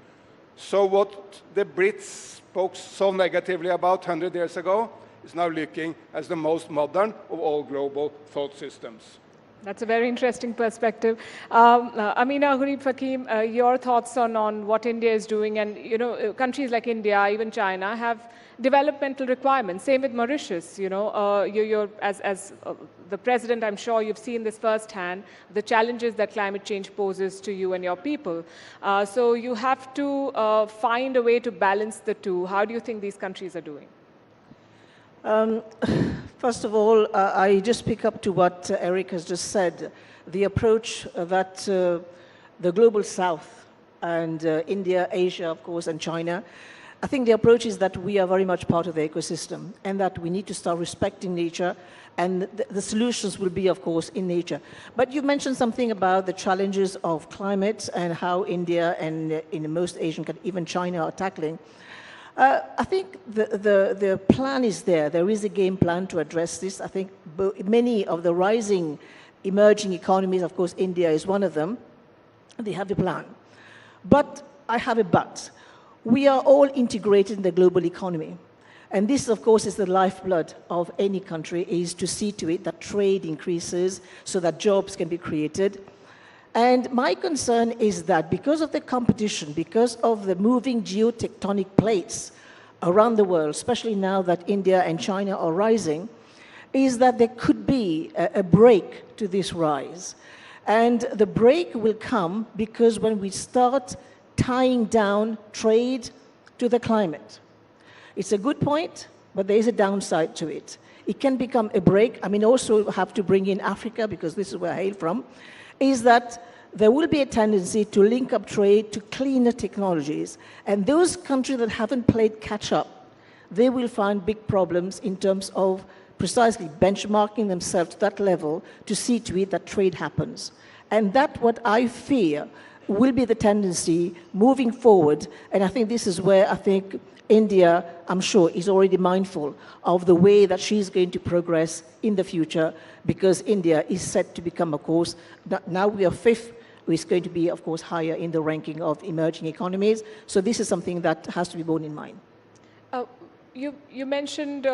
So what the Brits spoke so negatively about 100 years ago is now looking as the most modern of all global thought systems. That's a very interesting perspective. Amina Hurib Fakim, your thoughts on what India is doing, and countries like India, even China, have developmental requirements. Same with Mauritius. As the president, I'm sure you've seen this firsthand, the challenges that climate change poses to you and your people. So you have to find a way to balance the two. How do you think these countries are doing? First of all, I just pick up to what Eric has just said. The approach that the global south and India, Asia, of course, and China, I think the approach is that we are very much part of the ecosystem and that we need to start respecting nature, and the solutions will be, of course, in nature. But you mentioned something about the challenges of climate and how India and in most Asian countries, even China, are tackling. I think the plan is there. There is a game plan to address this. I think many of the rising emerging economies, of course, India is one of them, they have a plan. But I have a but. We are all integrated in the global economy. And this, of course, is the lifeblood of any country, is to see to it that trade increases so that jobs can be created. And my concern is that because of the competition, because of the moving geotectonic plates around the world, especially now that India and China are rising, is that there could be a break to this rise. And the break will come because when we start tying down trade to the climate. It's a good point, but there is a downside to it. It can become a break. I mean, also have to bring in Africa, because this is where I hail from, is that there will be a tendency to link up trade to cleaner technologies. And those countries that haven't played catch up, they will find big problems in terms of precisely benchmarking themselves to that level to see to it that trade happens. And that's what I fear will be the tendency moving forward. And I think this is where I think India, I'm sure, is already mindful of the way that she's going to progress in the future, because India is set to become, of course, now we are fifth, is going to be, of course, higher in the ranking of emerging economies. So this is something that has to be borne in mind. You mentioned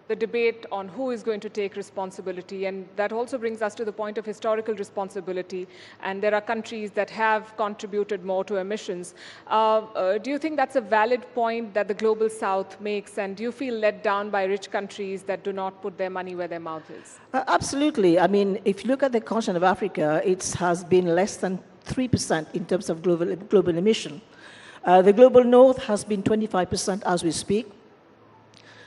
the debate on who is going to take responsibility, and that also brings us to the point of historical responsibility, and there are countries that have contributed more to emissions. Do you think that's a valid point that the global south makes, and do you feel let down by rich countries that do not put their money where their mouth is? Absolutely. I mean, if you look at the continent of Africa, it has been less than 3% in terms of global emission. The global north has been 25% as we speak.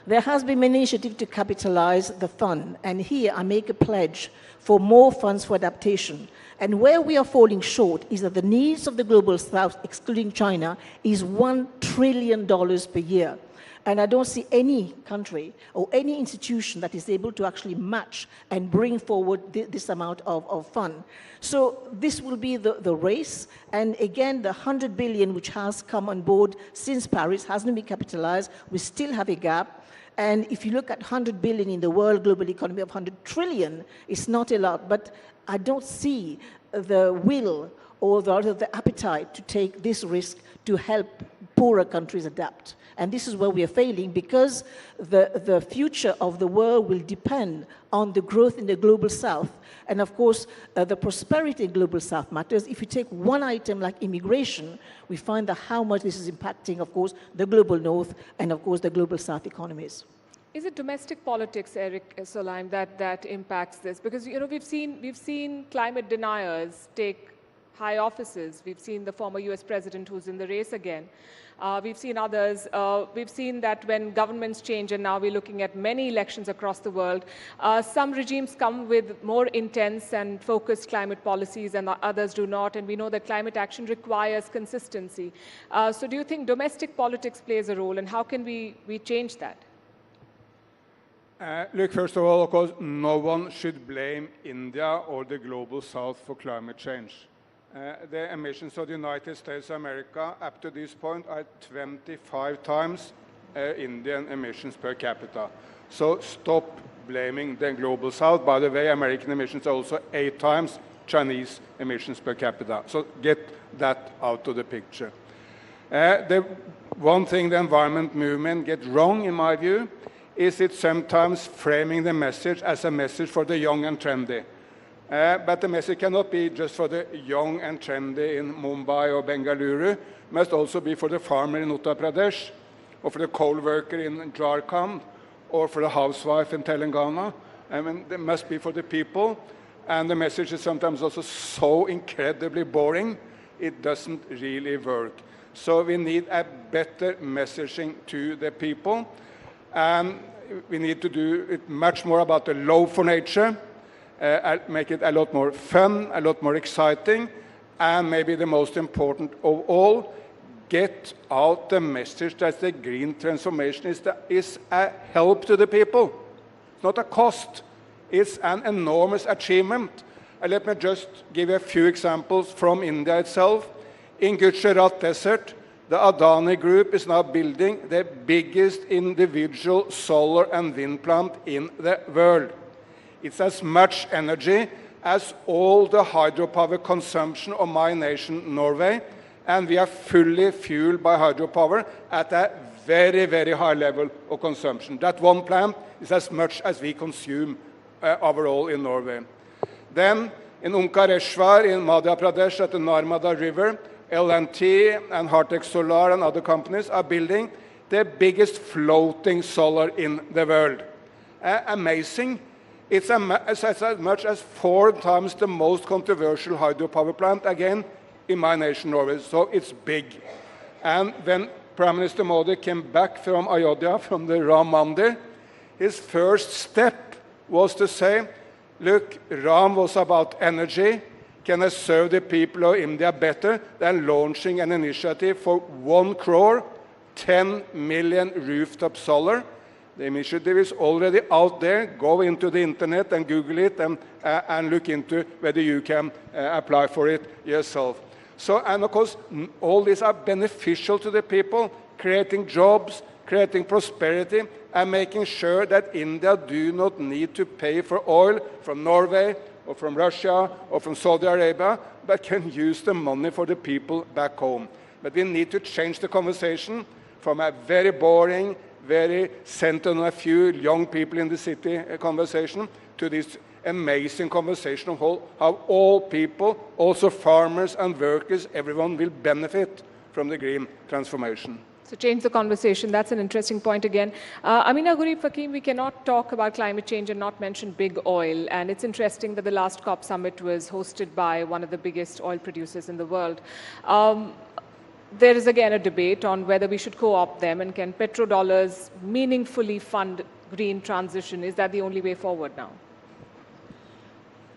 There has been an initiative to capitalize the fund, and here I make a pledge for more funds for adaptation. And where we are falling short is that the needs of the global south, excluding China, is $1 trillion per year. And I don't see any country or any institution that is able to actually match and bring forward this amount of fund. So this will be the race. And again, the 100 billion which has come on board since Paris hasn't been capitalized. We still have a gap. And if you look at 100 billion in the world global economy of 100 trillion, it's not a lot. But I don't see the will or the appetite to take this risk to help poorer countries adapt. And this is where we are failing, because the future of the world will depend on the growth in the global south. And of course, the prosperity in global south matters. If you take one item like immigration, we find that how much this is impacting, of course, the global north and, of course, the global south economies. Is it domestic politics, Eric Solheim, that impacts this? Because we've seen climate deniers take high offices. We've seen the former US president who's in the race again. We've seen others. We've seen that when governments change, and now we're looking at many elections across the world, some regimes come with more intense and focused climate policies and others do not. And we know that climate action requires consistency. So do you think domestic politics plays a role, and how can we change that? Look, first of all, of course, no one should blame India or the global south for climate change. The emissions of the United States of America up to this point are 25 times Indian emissions per capita. So stop blaming the global south. By the way, American emissions are also 8 times Chinese emissions per capita. So get that out of the picture. The one thing the environment movement gets wrong, in my view, is it sometimes framing the message as a message for the young and trendy. But the message cannot be just for the young and trendy in Mumbai or Bengaluru. It must also be for the farmer in Uttar Pradesh, or for the coal worker in Jharkhand, or for the housewife in Telangana. I mean, it must be for the people. And the message is sometimes also so incredibly boring, it doesn't really work. So we need a better messaging to the people. And we need to do it much more about the love for nature, make it a lot more fun, a lot more exciting, and maybe the most important of all, get out the message that the green transformation is a help to the people. It's not a cost. It's an enormous achievement. Let me just give you a few examples from India itself. In Gujarat Desert, the Adani Group is now building the biggest individual solar and wind plant in the world. It's as much energy as all the hydropower consumption of my nation, Norway, and we are fully fueled by hydropower at a very, very high level of consumption. That one plant is as much as we consume overall in Norway. Then, in Omkareshwar, in Madhya Pradesh, at the Narmada River, L&T and Hartex Solar and other companies are building the biggest floating solar in the world. Amazing. It's as much as 4 times the most controversial hydropower plant, again, in my nation, Norway. So it's big. And when Prime Minister Modi came back from Ayodhya, from the Ram Mandir, his first step was to say, look, Ram was about energy. Can I serve the people of India better than launching an initiative for 1 crore, 10 million rooftop solar? The initiative is already out there. Go into the internet and Google it and look into whether you can apply for it yourself. So, and of course, all these are beneficial to the people, creating jobs, creating prosperity, and making sure that India do not need to pay for oil from Norway or from Russia or from Saudi Arabia, but can use the money for the people back home. But we need to change the conversation from a very boring, very centered on a few young people in the city conversation to this amazing conversation of how all people, also farmers and workers, everyone will benefit from the green transformation. So change the conversation. That's an interesting point again. Amina Gurib Fakim, we cannot talk about climate change and not mention big oil. And it's interesting that the last COP summit was hosted by one of the biggest oil producers in the world. There is again a debate on whether we should co-opt them, and can petrodollars meaningfully fund green transition? Is that the only way forward now?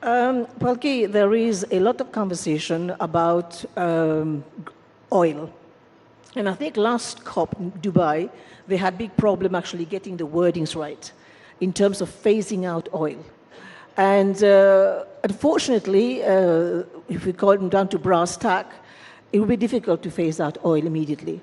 Palki, there is a lot of conversation about oil. And I think last COP in Dubai, they had big problem actually getting the wordings right in terms of phasing out oil. And unfortunately, if we call them down to brass tack, it will be difficult to phase out oil immediately.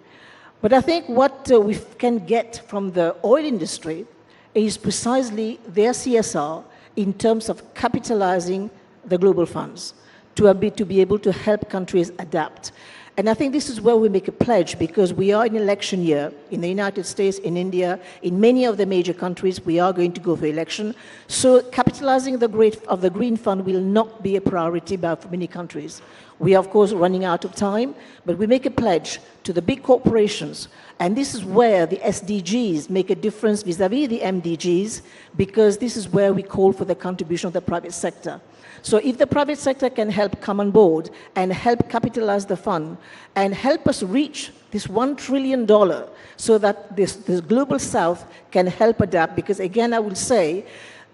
But I think what we can get from the oil industry is precisely their CSR in terms of capitalizing the global funds to be able to help countries adapt. And I think this is where we make a pledge, because we are in election year in the United States, in India, in many of the major countries, we are going to go for election. So capitalizing the Green Fund will not be a priority for many countries. We are, of course, running out of time, but we make a pledge to the big corporations. And this is where the SDGs make a difference vis-à-vis the MDGs, because this is where we call for the contribution of the private sector. So if the private sector can help come on board and help capitalize the fund and help us reach this $1 trillion so that this global south can help adapt, because again, I will say,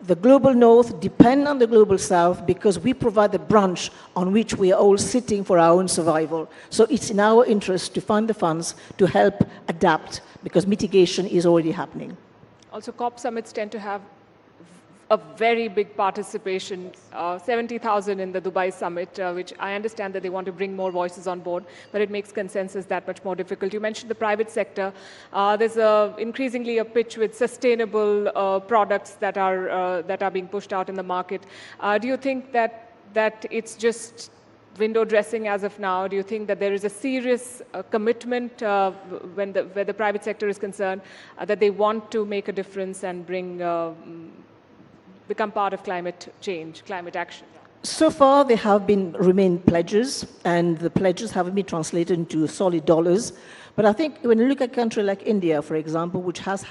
the global north depend on the global south because we provide the branch on which we are all sitting for our own survival. So it's in our interest to find the funds to help adapt, because mitigation is already happening. Also, COP summits tend to have a very big participation, 70,000 in the Dubai summit, which I understand that they want to bring more voices on board, but it makes consensus that much more difficult. You mentioned the private sector. There's increasingly a pitch with sustainable products that are being pushed out in the market. Do you think that it's just window dressing as of now? Do you think that there is a serious commitment where the private sector is concerned that they want to make a difference and become part of climate change, climate action? So far, there have remained pledges, and the pledges haven't been translated into solid dollars. But I think when you look at a country like India, for example, which has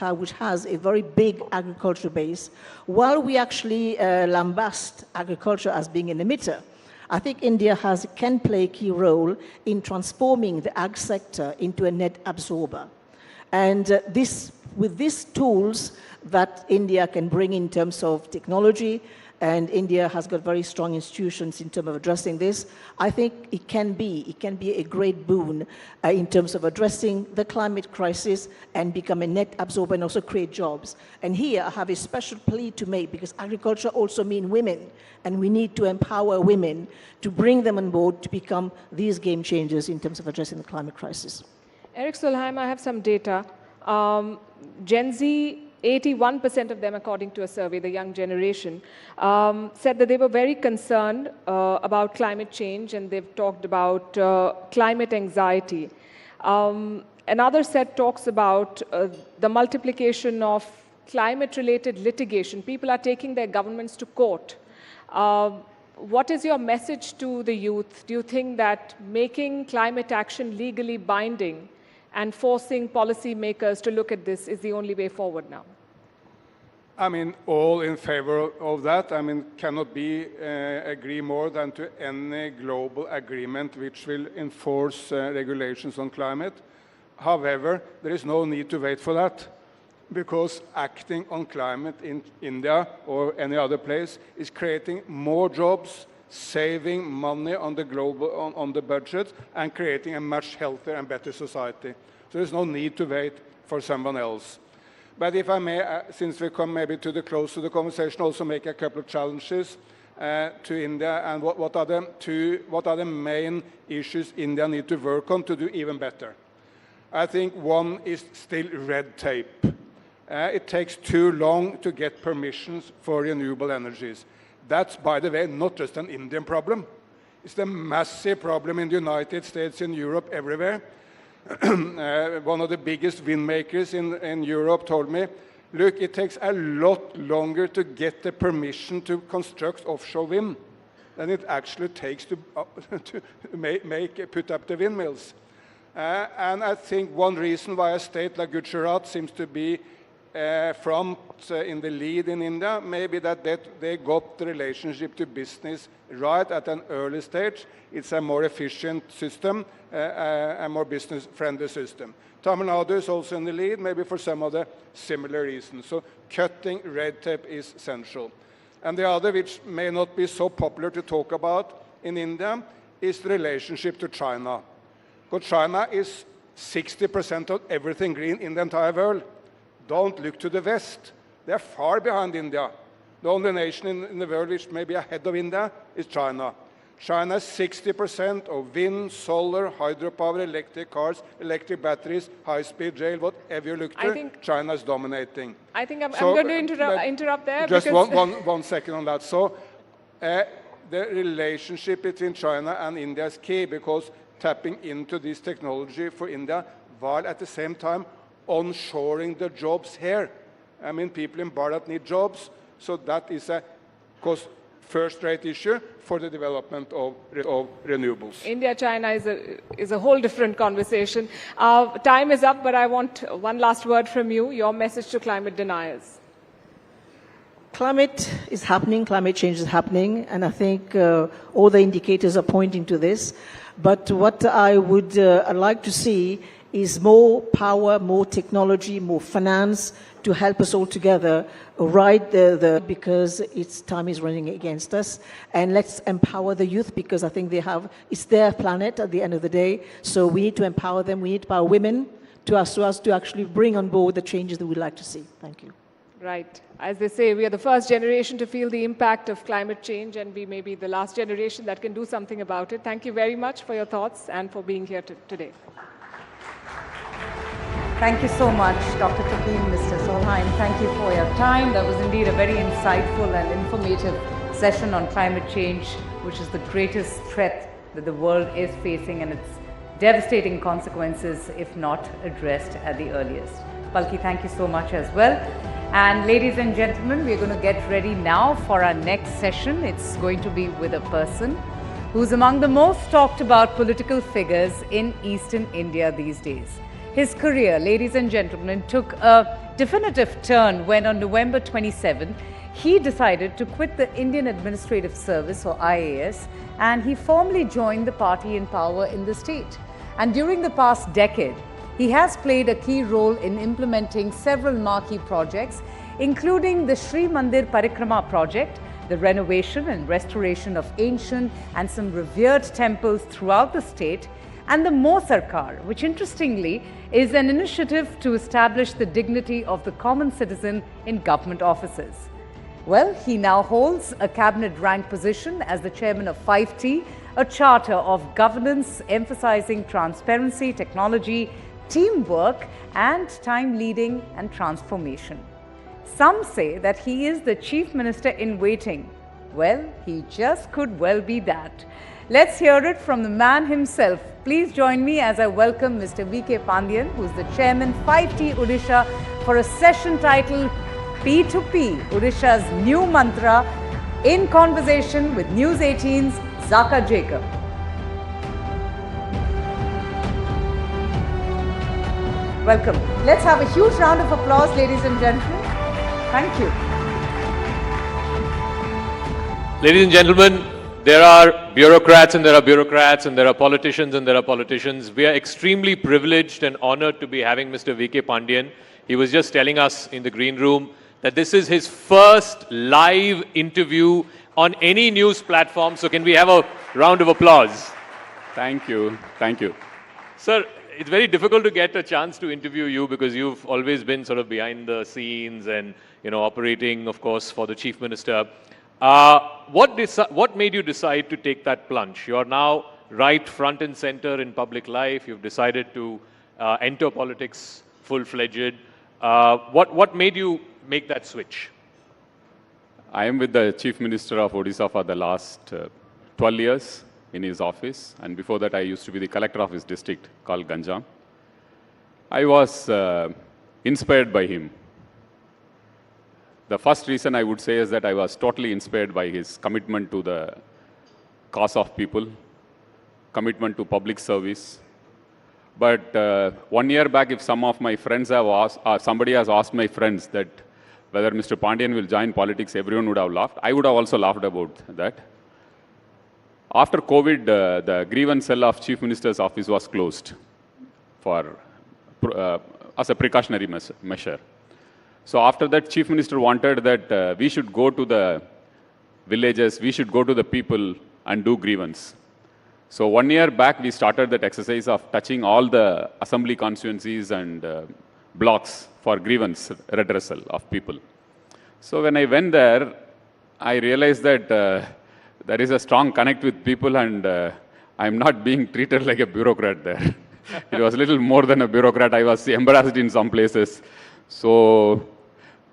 a very big agriculture base, while we actually lambast agriculture as being an emitter, I think India can play a key role in transforming the ag sector into a net absorber. And this with these tools that India can bring in terms of technology, and India has got very strong institutions in terms of addressing this, I think it can be a great boon in terms of addressing the climate crisis and become a net absorber and also create jobs. And here I have a special plea to make, because agriculture also means women, and we need to empower women to bring them on board to become these game changers in terms of addressing the climate crisis. Eric Solheim, I have some data. Gen Z, 81% of them, according to a survey, the young generation, said that they were very concerned about climate change, and they've talked about climate anxiety. Another set talks about the multiplication of climate-related litigation. People are taking their governments to court. What is your message to the youth? Do you think that making climate action legally binding and forcing policymakers to look at this is the only way forward now? I mean, all in favor of that. I mean, cannot be agree more than to any global agreement which will enforce regulations on climate. However, there is no need to wait for that, because acting on climate in India or any other place is creating more jobs, saving money on the global on the budget, and creating a much healthier and better society. So there's no need to wait for someone else. But if I may, since we come maybe to the close of the conversation, also make a couple of challenges to India, and what are the main issues India need to work on to do even better. I think one is still red tape. It takes too long to get permissions for renewable energies. That's, by the way, not just an Indian problem. It's a massive problem in the United States, in Europe, everywhere. One of the biggest wind makers in Europe told me, look, it takes a lot longer to get the permission to construct offshore wind than it actually takes to put up the windmills. And I think one reason why a state like Gujarat seems to be front in the lead in India, maybe that they got the relationship to business right at an early stage. It's a more efficient system, a more business-friendly system. Tamil Nadu is also in the lead, maybe for some other similar reasons. So cutting red tape is essential. And the other, which may not be so popular to talk about in India, is the relationship to China. Because China is 60% of everything green in the entire world. Don't look to the West. They're far behind India. The only nation in the world which may be ahead of India is China. China is 60% of wind, solar, hydropower, electric cars, electric batteries, high-speed rail, whatever you look to, China is dominating. I think I'm going to interrupt there. Just one second on that. So the relationship between China and India is key, because tapping into this technology for India, while at the same time onshoring the jobs here. I mean, people in Bharat need jobs, so that is a first-rate issue for the development of renewables. India-China is a whole different conversation. Time is up, but I want one last word from you, your message to climate deniers. Climate is happening, climate change is happening, and I think all the indicators are pointing to this. But what I would like to see is more power, more technology, more finance to help us all together ride because its time is running against us. And let's empower the youth, because I think it's their planet at the end of the day. So we need to empower them. We need to empower women to actually bring on board the changes that we'd like to see. Thank you. Right. As they say, we are the first generation to feel the impact of climate change, and we may be the last generation that can do something about it. Thank you very much for your thoughts and for being here today. Thank you so much, Dr. Takim, Mr. Solheim. Thank you for your time. That was indeed a very insightful and informative session on climate change, which is the greatest threat that the world is facing, and its devastating consequences if not addressed at the earliest. Palki, thank you so much as well. And ladies and gentlemen, we're going to get ready now for our next session. It's going to be with a person who's among the most talked about political figures in Eastern India these days. His career, ladies and gentlemen, took a definitive turn when on November 27, he decided to quit the Indian Administrative Service, or IAS, and he formally joined the party in power in the state. And during the past decade, He has played a key role in implementing several marquee projects, including the Sri Mandir Parikrama project, the renovation and restoration of ancient and some revered temples throughout the state, and the Mo Sarkar, which interestingly is an initiative to establish the dignity of the common citizen in government offices. Well, he now holds a cabinet rank position as the chairman of 5T, a charter of governance emphasizing transparency, technology, teamwork, and time leading and transformation. Some say that he is the chief minister in waiting. Well, he just could well be that. Let's hear it from the man himself. Please join me as I welcome Mr. V.K. Pandian, who is the chairman 5T Odisha, for a session titled P2P, Odisha's new mantra, in conversation with News18's Zaka Jacob. Welcome. Let's have a huge round of applause, ladies and gentlemen. Thank you. Ladies and gentlemen, there are bureaucrats and there are bureaucrats and there are politicians and there are politicians. We are extremely privileged and honored to be having Mr. V.K. Pandian. He was just telling us in the green room that this is his first live interview on any news platform. So can we have a round of applause? Thank you. Thank you. Sir, it's very difficult to get a chance to interview you because you've always been sort of behind the scenes and, you know, operating, of course, for the Chief Minister. What made you decide to take that plunge? You're now right front and center in public life. You've decided to enter politics full-fledged. What made you make that switch? I am with the Chief Minister of Odisha for the last 12 years in his office, and before that I used to be the collector of his district called Ganjam. I was inspired by him. The first reason I would say is that I was totally inspired by his commitment to the cause of people, commitment to public service. But 1 year back, if some of my friends have asked, somebody has asked my friends that whether Mr. Pandian will join politics, everyone would have laughed. I would have also laughed about that. After COVID, the grievance cell of Chief Minister's office was closed for, as a precautionary measure. So after that, Chief Minister wanted that we should go to the villages, we should go to the people and do grievance. So 1 year back, we started that exercise of touching all the assembly constituencies and blocks for grievance redressal of people. So when I went there, I realized that there is a strong connect with people and I'm not being treated like a bureaucrat there. It was a little more than a bureaucrat. I was embarrassed in some places. So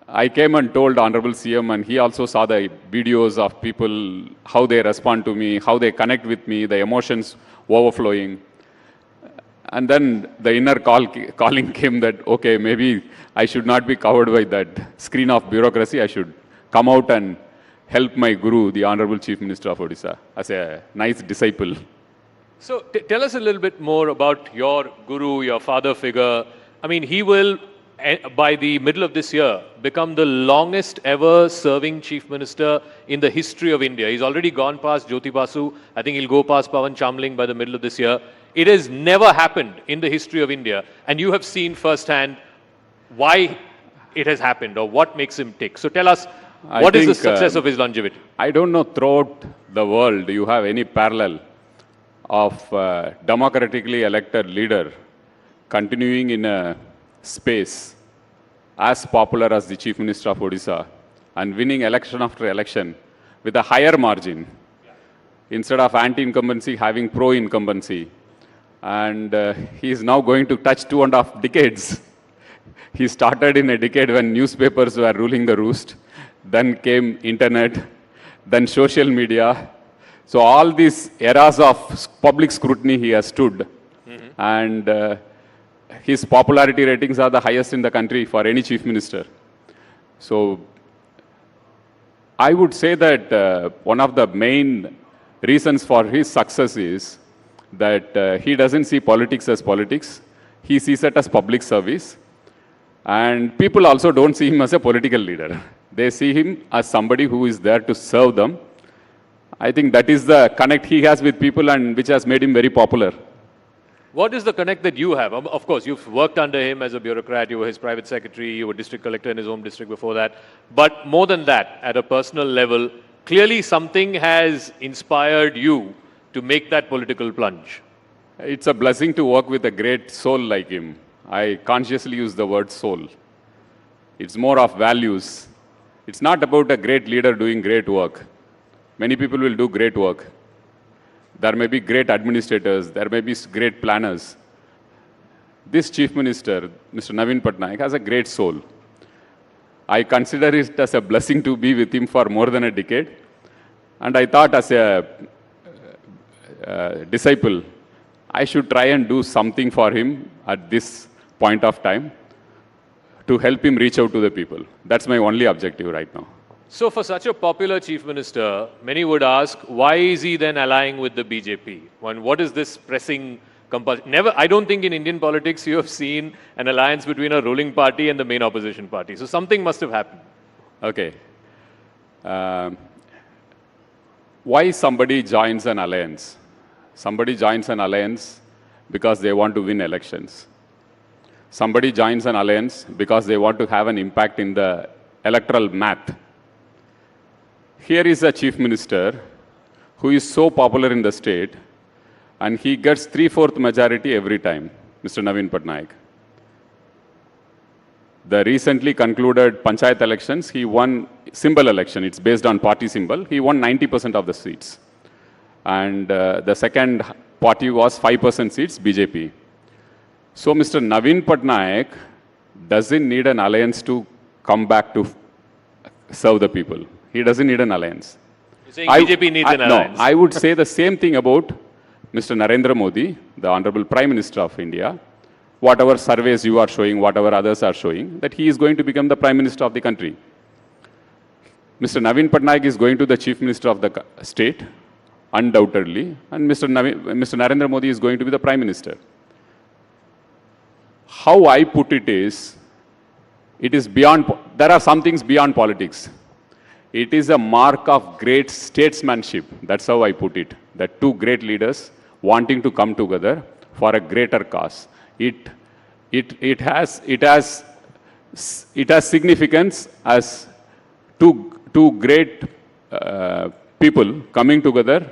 I came and told Honorable CM, and he also saw the videos of people, how they respond to me, how they connect with me, the emotions overflowing. And then the inner calling came that, okay, maybe I should not be covered by that screen of bureaucracy. I should come out and help my guru, the Honorable Chief Minister of Odisha, as a nice disciple. So tell us a little bit more about your guru, your father figure. I mean, he will, by the middle of this year, become the longest ever serving Chief Minister in the history of India. He's already gone past Jyoti Basu. I think he'll go past Pawan Chamling by the middle of this year. It has never happened in the history of India. And you have seen firsthand why it has happened or what makes him tick. So tell us, what is the success of his longevity? I don't know throughout the world you have any parallel of a democratically elected leader continuing in a space as popular as the Chief Minister of Odisha and winning election after election with a higher margin instead of anti-incumbency having pro-incumbency. And he is now going to touch 2.5 decades. He started in a decade when newspapers were ruling the roost. Then came internet, then social media. So all these eras of public scrutiny he has stood. And his popularity ratings are the highest in the country for any chief minister. So I would say that one of the main reasons for his success is that he doesn't see politics as politics. He sees it as public service. And people also don't see him as a political leader. They see him as somebody who is there to serve them. I think that is the connect he has with people and which has made him very popular. What is the connect that you have? Of course, you've worked under him as a bureaucrat, you were his private secretary, you were district collector in his home district before that. But more than that, at a personal level, clearly something has inspired you to make that political plunge. It's a blessing to work with a great soul like him. I consciously use the word soul. It's more of values. It's not about a great leader doing great work. Many people will do great work. There may be great administrators, there may be great planners. This Chief Minister, Mr. Naveen Patnaik, has a great soul. I consider it as a blessing to be with him for more than a decade. And I thought as a disciple, I should try and do something for him at this point of time to help him reach out to the people. That's my only objective right now. So for such a popular chief minister, many would ask, why is he then allying with the BJP? What is this pressing compulsion? I don't think in Indian politics you have seen an alliance between a ruling party and the main opposition party. So something must have happened. Okay. Why somebody joins an alliance? Somebody joins an alliance because they want to win elections. Somebody joins an alliance because they want to have an impact in the electoral math. Here is a chief minister who is so popular in the state and he gets 3/4 majority every time, Mr. Naveen Patnaik. The recently concluded Panchayat elections, he won symbol election. It's based on party symbol. He won 90% of the seats. And the second party was 5% seats, BJP. So Mr. Naveen Patnaik doesn't need an alliance to come back to serve the people. He doesn't need an alliance. You're saying BJP needs an alliance? No, I would say the same thing about Mr. Narendra Modi, the Honorable Prime Minister of India. Whatever surveys you are showing, whatever others are showing, that he is going to become the Prime Minister of the country. Mr. Naveen Patnaik is going to the Chief Minister of the state, undoubtedly, and Mr. Narendra Modi is going to be the Prime Minister. How I put it is beyond, there are some things beyond politics. It is a mark of great statesmanship. That's how I put it. That two great leaders wanting to come together for a greater cause. It has significance as two great people coming together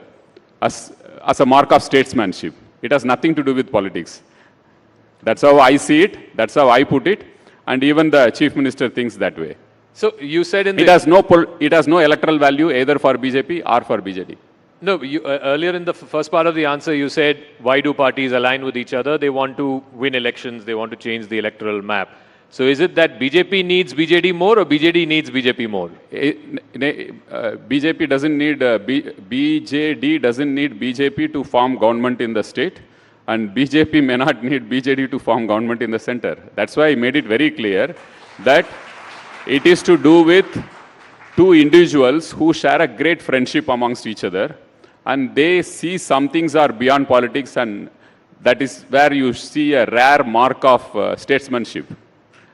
as a mark of statesmanship. It has nothing to do with politics. That's how I see it. That's how I put it. And even the chief minister thinks that way. So you said in the... It has no electoral value either for BJP or for BJD. No, earlier in the first part of the answer, you said, why do parties align with each other? They want to win elections. They want to change the electoral map. So is it that BJP needs BJD more or BJD needs BJP more? BJD doesn't need BJP to form government in the state. And BJP may not need BJD to form government in the center. That's why I made it very clear that it is to do with two individuals who share a great friendship amongst each other. And they see some things are beyond politics, and that is where you see a rare mark of statesmanship.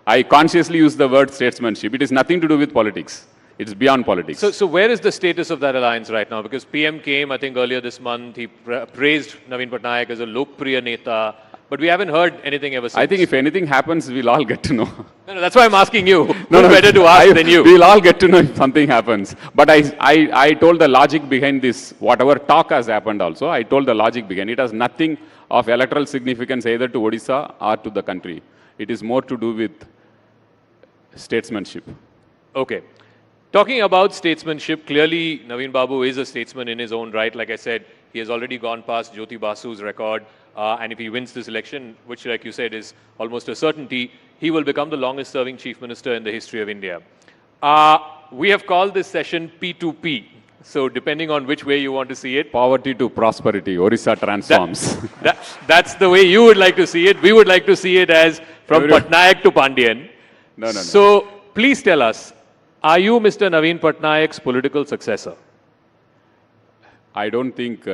I consciously use the word statesmanship. It is nothing to do with politics. It's beyond politics. So where is the status of that alliance right now? Because PM came, I think, earlier this month. He praised Naveen Patnaik as a Lokpriya Neta. But we haven't heard anything ever since. I think if anything happens, we'll all get to know. No, that's why I'm asking you. No, better to ask than you. We'll all get to know if something happens. But I told the logic behind this, whatever talk has happened also, I told the logic behind. It has nothing of electoral significance either to Odisha or to the country. It is more to do with statesmanship. Okay. Talking about statesmanship, clearly Naveen Babu is a statesman in his own right. Like I said, he has already gone past Jyoti Basu's record. And if he wins this election, which like you said is almost a certainty, he will become the longest serving chief minister in the history of India. We have called this session P2P. So depending on which way you want to see it. Poverty to prosperity, Odisha transforms. That's the way you would like to see it. We would like to see it as from Patnaik to Pandian. No. So please tell us, are you Mr. Naveen Patnaik's political successor? I don't think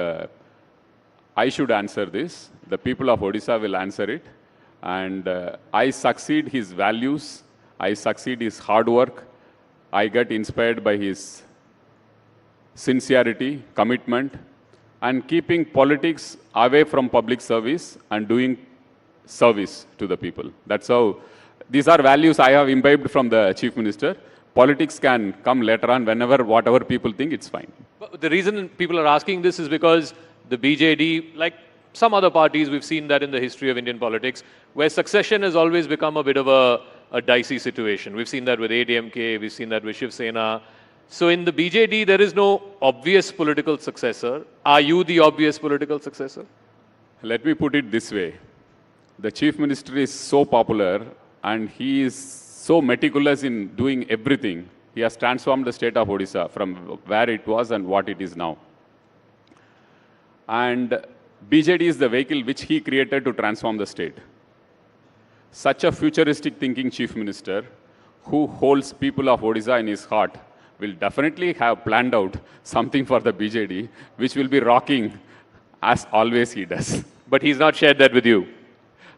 I should answer this. The people of Odisha will answer it. And I succeed his values. I succeed his hard work. I get inspired by his sincerity, commitment, and keeping politics away from public service and doing service to the people. That's how, these are values I have imbibed from the Chief Minister. Politics can come later on whenever, whatever people think, it's fine. But the reason people are asking this is because the BJD, like some other parties, we've seen that in the history of Indian politics, where succession has always become a bit of a dicey situation. We've seen that with ADMK, we've seen that with Shiv Sena. So in the BJD, there is no obvious political successor. Are you the obvious political successor? Let me put it this way. The Chief Minister is so popular and he is so meticulous in doing everything. He has transformed the state of Odisha from where it was and what it is now. And BJD is the vehicle which he created to transform the state. Such a futuristic thinking Chief Minister who holds people of Odisha in his heart will definitely have planned out something for the BJD which will be rocking as always he does. But he's not shared that with you.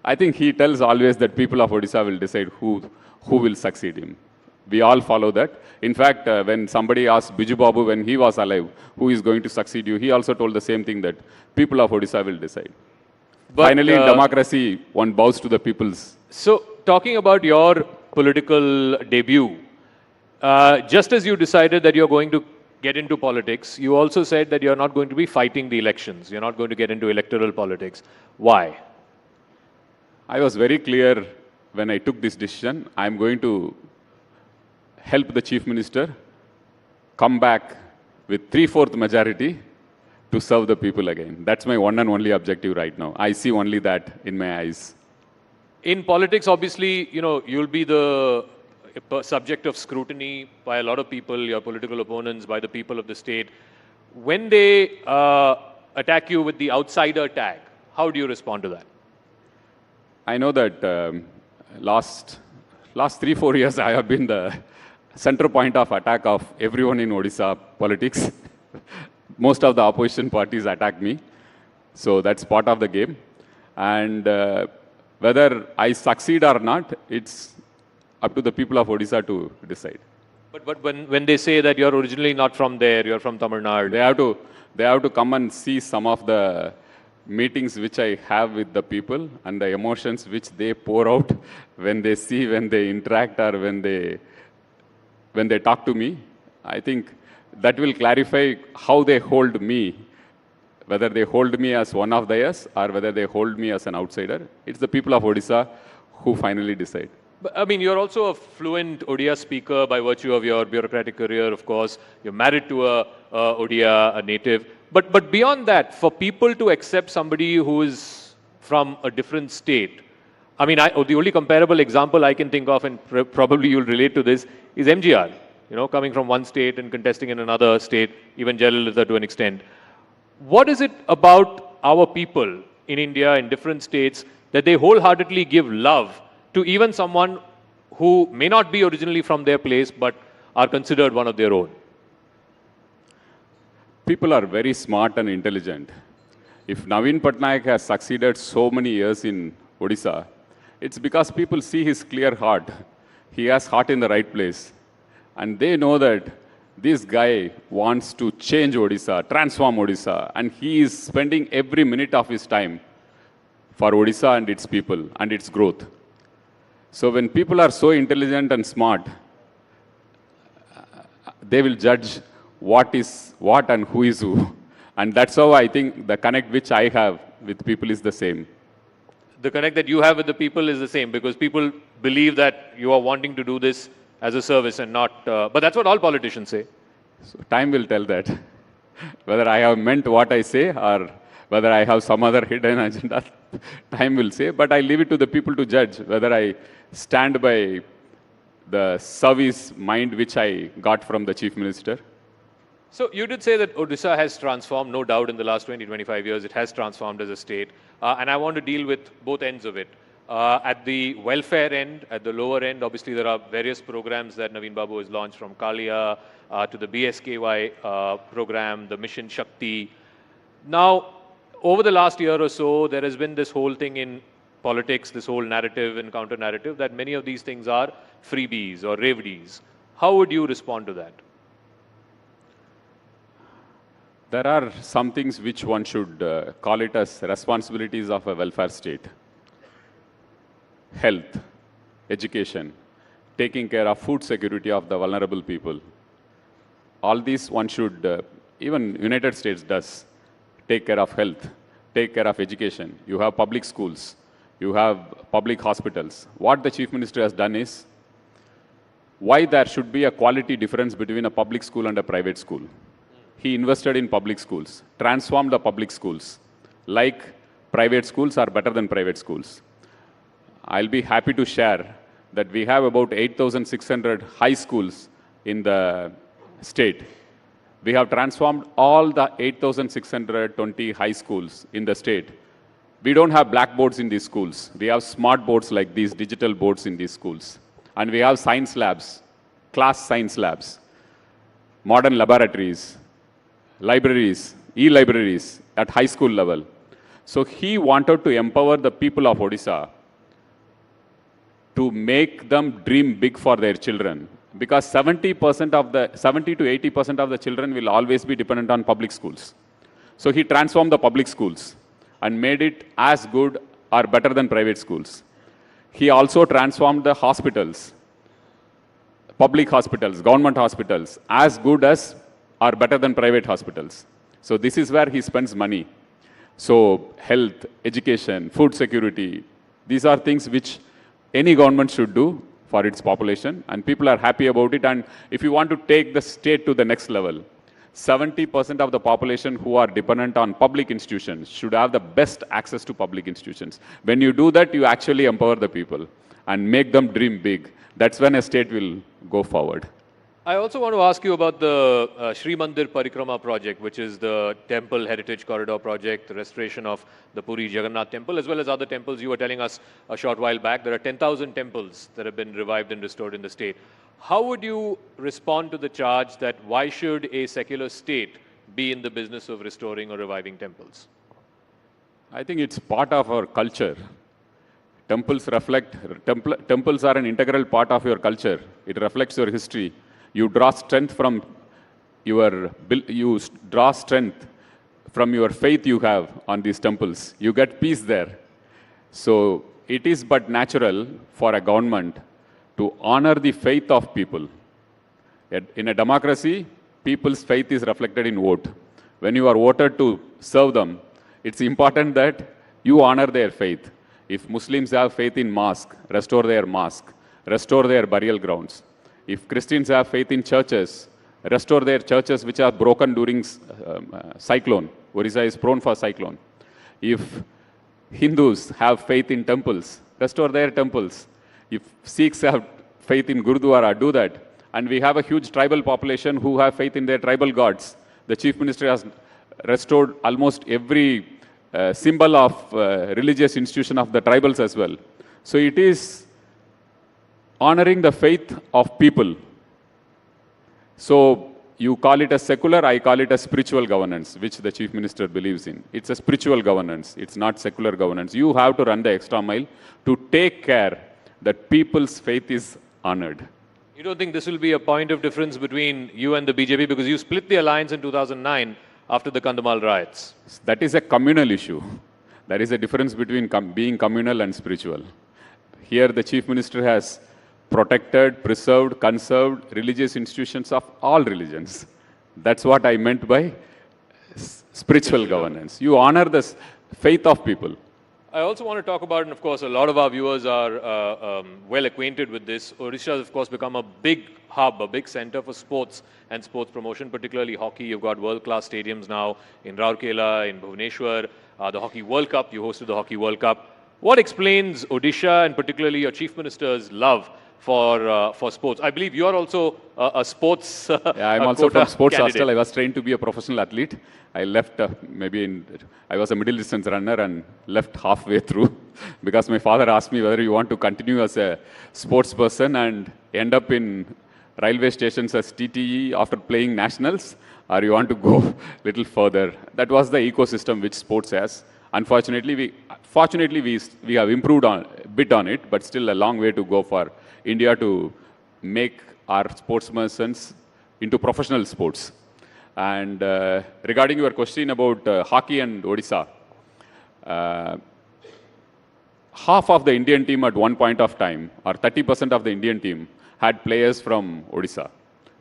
I think he tells always that people of Odisha will decide who will succeed him. We all follow that. In fact, when somebody asked Biju Babu when he was alive, who is going to succeed you, he also told the same thing, that people of Odisha will decide. But, finally, in democracy, one bows to the people's. So, talking about your political debut, just as you decided that you're going to get into politics, you also said that you're not going to be fighting the elections. You're not going to get into electoral politics. Why? I was very clear when I took this decision. I'm going to help the Chief Minister come back with 3/4 majority to serve the people again. That's my one and only objective right now. I see only that in my eyes. In politics, obviously, you'll be the subject of scrutiny by a lot of people, your political opponents, by the people of the state. When they attack you with the outsider tag, how do you respond to that? I know that last 3-4 years I have been the center point of attack of everyone in Odisha politics. Most of the opposition parties attack me. So that's part of the game. And whether I succeed or not, it's up to the people of Odisha to decide. But when they say that you're originally not from there, you're from Tamil Nadu, they have to come and see some of the meetings which I have with the people and the emotions which they pour out when they see, when they interact, or when they talk to me. I think that will clarify how they hold me, whether they hold me as one of theirs or whether they hold me as an outsider. It's the people of Odisha who finally decide. But, I mean, you're also a fluent Odia speaker by virtue of your bureaucratic career, of course. You're married to a Odia, a native. But beyond that, for people to accept somebody who is from a different state, I mean, the only comparable example I can think of, and probably you'll relate to this, is MGR. Coming from one state and contesting in another state, even Jayalalitha to an extent. What is it about our people in India, in different states, that they wholeheartedly give love to even someone who may not be originally from their place, but are considered one of their own? People are very smart and intelligent. If Naveen Patnaik has succeeded so many years in Odisha, it's because people see his clear heart. He has heart in the right place. And they know that this guy wants to change Odisha, transform Odisha, and he is spending every minute of his time for Odisha and its people and its growth. So when people are so intelligent and smart, they will judge what is what and who is who. And that's how I think the connect which I have with people is the same. The connect that you have with the people is the same, because people believe that you are wanting to do this as a service and not, but that's what all politicians say. So time will tell that, whether I have meant what I say or whether I have some other hidden agenda, time will say, but I leave it to the people to judge whether I stand by the service mind which I got from the Chief Minister. So you did say that Odisha has transformed, no doubt in the last 20-25 years, it has transformed as a state. And I want to deal with both ends of it. At the welfare end, at the lower end, obviously there are various programs that Naveen Babu has launched, from Kalia to the BSKY program, the Mission Shakti. Now, over the last year or so, there has been this whole thing in politics, this whole narrative and counter-narrative, that many of these things are freebies or reveries. How would you respond to that? There are some things which one should call it as responsibilities of a welfare state. Health, education, taking care of food security of the vulnerable people. All these one should, even United States does, take care of health, take care of education. You have public schools, you have public hospitals. What the Chief Minister has done is, why there should be a quality difference between a public school and a private school. He invested in public schools, transformed the public schools, like private schools are better than private schools. I'll be happy to share that we have about 8,600 high schools in the state. We have transformed all the 8,620 high schools in the state. We don't have blackboards in these schools. We have smart boards like these, digital boards in these schools. And we have science labs, class science labs, modern laboratories, libraries, e-libraries at high school level. So he wanted to empower the people of Odisha to make them dream big for their children. Because 70 to 80% of the children will always be dependent on public schools. So he transformed the public schools and made it as good or better than private schools. He also transformed the hospitals, public hospitals, government hospitals, as good as or better than private hospitals. So this is where he spends money. So health, education, food security, these are things which any government should do for its population, and people are happy about it. And if you want to take the state to the next level, 70% of the population who are dependent on public institutions should have the best access to public institutions. When you do that, you actually empower the people and make them dream big. That's when a state will go forward. I also want to ask you about the Sri Mandir Parikrama project, which is the Temple Heritage Corridor project, the restoration of the Puri Jagannath Temple, as well as other temples. You were telling us a short while back, there are 10,000 temples that have been revived and restored in the state. How would you respond to the charge that why should a secular state be in the business of restoring or reviving temples? I think it's part of our culture. Temples reflect, temples are an integral part of your culture. It reflects your history. You draw strength from your faith you have on these temples. You get peace there. So it is but natural for a government to honor the faith of people. In a democracy, people's faith is reflected in vote. When you are voted to serve them, it's important that you honor their faith. If Muslims have faith in mosque, restore their mosque, restore their burial grounds. If Christians have faith in churches, restore their churches which are broken during cyclone. Odisha is prone for cyclone. If Hindus have faith in temples, restore their temples. If Sikhs have faith in Gurudwara, do that. And we have a huge tribal population who have faith in their tribal gods. The Chief Minister has restored almost every symbol of religious institution of the tribals as well. So it is honoring the faith of people. So you call it a secular, I call it a spiritual governance, which the Chief Minister believes in. It's a spiritual governance. It's not secular governance. You have to run the extra mile to take care that people's faith is honored. You don't think this will be a point of difference between you and the BJP because you split the alliance in 2009 after the Kandhamal riots? That is a communal issue. There is a difference between being communal and spiritual. Here the Chief Minister has protected, preserved, conserved religious institutions of all religions. That's what I meant by spiritual governance. You honor the faith of people. I also want to talk about, and of course, a lot of our viewers are well acquainted with this. Odisha has, of course, become a big hub, a big center for sports and sports promotion, particularly hockey. You've got world-class stadiums now in Rourkela, in Bhubaneswar, the Hockey World Cup. You hosted the Hockey World Cup. What explains Odisha and particularly your Chief Minister's love for sports? I believe you are also a sports yeah, I'm also from sports candidate. hostel. I was trained to be a professional athlete. I left I was a middle distance runner and left halfway through because my father asked me whether you want to continue as a sports person and end up in railway stations as TTE after playing nationals, or you want to go a little further. That was the ecosystem which sports has. Unfortunately, we have improved a bit on it, but still a long way to go for India to make our sportsmen into professional sports. And regarding your question about hockey and Odisha, half of the Indian team at one point of time, or 30% of the Indian team, had players from Odisha.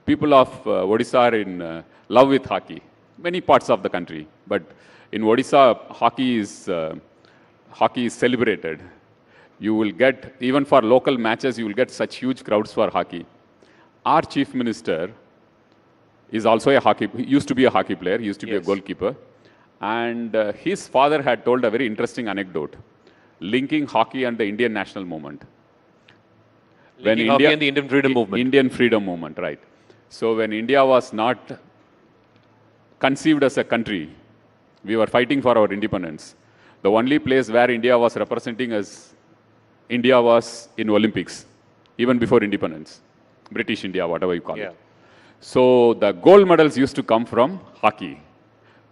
People of Odisha are in love with hockey, many parts of the country. But in Odisha, hockey is celebrated. You will get, even for local matches, you will get such huge crowds for hockey. Our chief minister is also used to be a hockey player, used to be a goalkeeper. And his father had told a very interesting anecdote, linking hockey and the Indian national movement. Linking hockey and the Indian freedom movement. Indian freedom movement, right. So when India was not conceived as a country, we were fighting for our independence. The only place where India was representing as India was in Olympics, even before independence. British India, whatever you call it. So the gold medals used to come from hockey.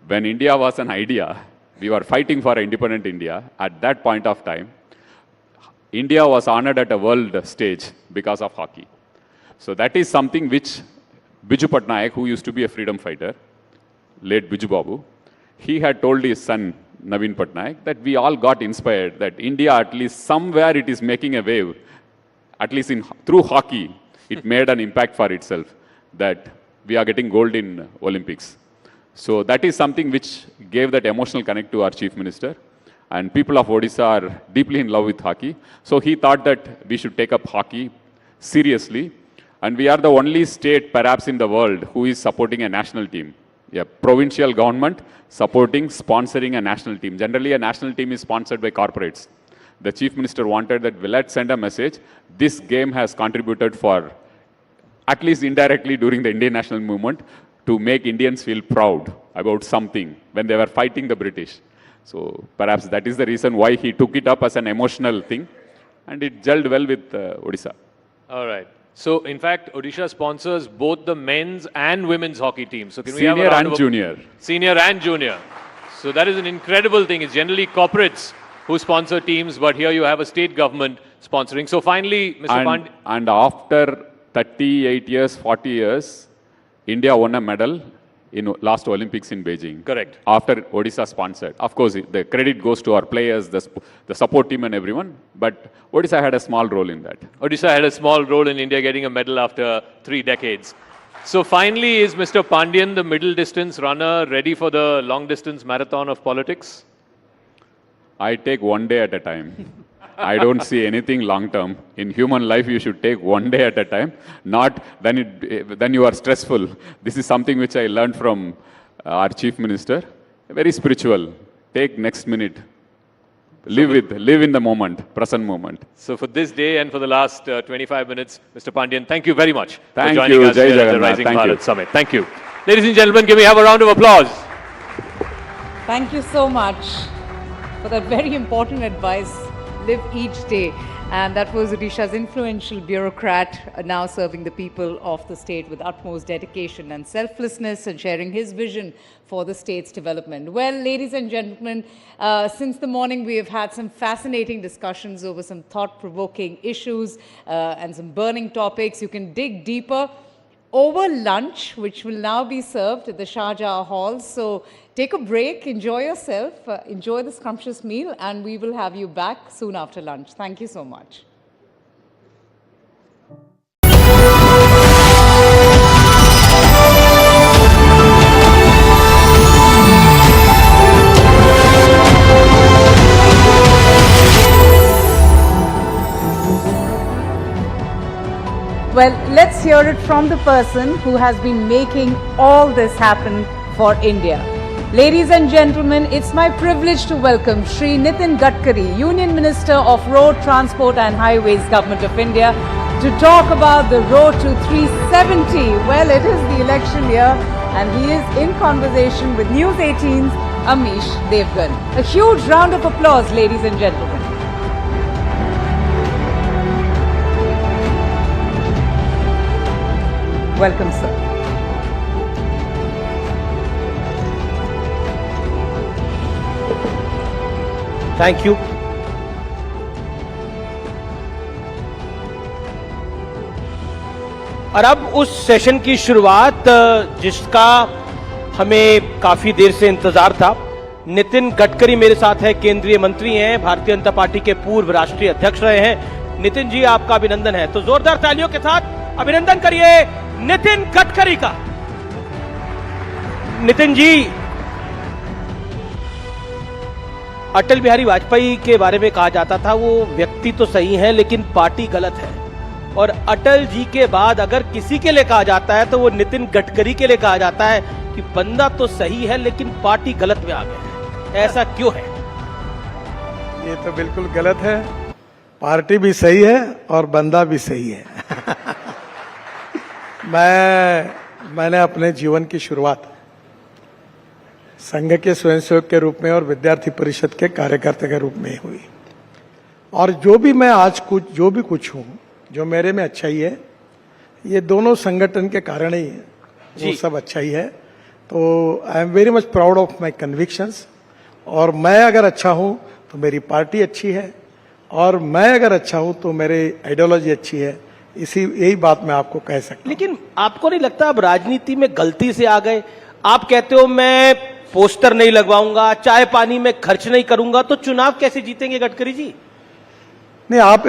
When India was an idea, we were fighting for an independent India. At that point of time, India was honored at a world stage because of hockey. So that is something which Biju Patnaik, who used to be a freedom fighter, late Biju Babu, he had told his son, Naveen Patnaik, that we all got inspired, that India, at least somewhere it is making a wave, at least through hockey, it made an impact for itself, that we are getting gold in Olympics. So that is something which gave that emotional connect to our chief minister. And people of Odisha are deeply in love with hockey. So he thought that we should take up hockey seriously. And we are the only state, perhaps in the world, who is supporting a national team. A provincial government supporting, sponsoring a national team. Generally, a national team is sponsored by corporates. The chief minister wanted that, well, let's send a message. This game has contributed for, at least indirectly during the Indian national movement, to make Indians feel proud about something when they were fighting the British. So perhaps that is the reason why he took it up as an emotional thing, and it gelled well with Odisha. All right. So in fact, Odisha sponsors both the men's and women's hockey teams. So can we Senior have a round and of junior. Senior and junior. So that is an incredible thing. It's generally corporates who sponsor teams, but here you have a state government sponsoring. So finally, Mr. Pandey. And after 38 years, 40 years, India won a medal in last Olympics in Beijing. Correct. After Odisha sponsored. Of course, the credit goes to our players, the support team and everyone, but Odisha had a small role in that. Odisha had a small role in India getting a medal after 3 decades. So finally, is Mr. Pandian, the middle distance runner, ready for the long distance marathon of politics? I take one day at a time. I don't see anything long term. In human life, you should take one day at a time, not then you are stressful. This is something which I learned from our chief minister. Very spiritual. Take next minute. Live in the moment, present moment. So for this day and for the last 25 minutes, Mr. Pandian, thank you very much for joining us here at the Rising Bharat Summit. Thank you. Ladies and gentlemen, can we have a round of applause? Thank you so much for that very important advice. Live each day. And that was Odisha's influential bureaucrat, now serving the people of the state with utmost dedication and selflessness and sharing his vision for the state's development. Well, ladies and gentlemen, since the morning we have had some fascinating discussions over some thought-provoking issues and some burning topics. You can dig deeper over lunch, which will now be served at the Shah Hall. So take a break, enjoy yourself, enjoy the scrumptious meal, and we will have you back soon after lunch. Thank you so much. Well, let's hear it from the person who has been making all this happen for India. Ladies and gentlemen, it's my privilege to welcome Shri Nitin Gadkari, Union Minister of Road Transport and Highways, Government of India, to talk about the road to 370. Well, it is the election year and he is in conversation with News18's Amit Shah. A huge round of applause, ladies and gentlemen. Welcome, sir. Thank you. और अब उस session की शुरुआत जिसका हमें काफी देर से इंतजार था। नितिन गडकरी मेरे साथ है, केंद्रीय मंत्री हैं, भारतीय जनता पार्टी के पूर्व राष्ट्रीय अध्यक्ष रहे हैं। नितिन जी, आपका अभिनंदन है, तो जोरदार तालियों के साथ अभिनंदन करिए नितिन गडकरी का। नितिन जी, अटल बिहारी वाजपेयी के बारे में कहा जाता था वो व्यक्ति तो सही है लेकिन पार्टी गलत है, और अटल जी के बाद अगर किसी के लिए कहा जाता है तो वो नितिन गडकरी के लिए कहा जाता है कि बंदा तो सही है लेकिन पार्टी गलत में आ गया है। ऐसा क्यों है? ये तो बिल्कुल गलत है। पार्टी भी सही है और बंदा भी सही है। मैंने अपने जीवन की शुरुआत संघ के स्वयंसेवक के रूप में और विद्यार्थी परिषद के कार्यकर्ता के रूप में हुई, और जो भी मैं आज जो भी कुछ हूं, जो मेरे में अच्छाई है, ये दोनों संगठन के कारण ही है, वो सब अच्छाई है। तो I am very much proud of my convictions, और मैं अगर अच्छा हूं तो मेरी पार्टी अच्छी है, और मैं अगर अच्छा हूं तो मेरी आइडियोलॉजी अच्छी है। यही बात मैं आपको कह सकता हूं। लेकिन आपको नहीं लगता आप राजनीति में गलती से आ गए? आप कहते हो मैं पोस्टर नहीं लगवाऊंगा, चाय पानी में खर्च नहीं करूंगा, तो चुनाव कैसे जीतेंगे गडकरी जी? नहीं, आप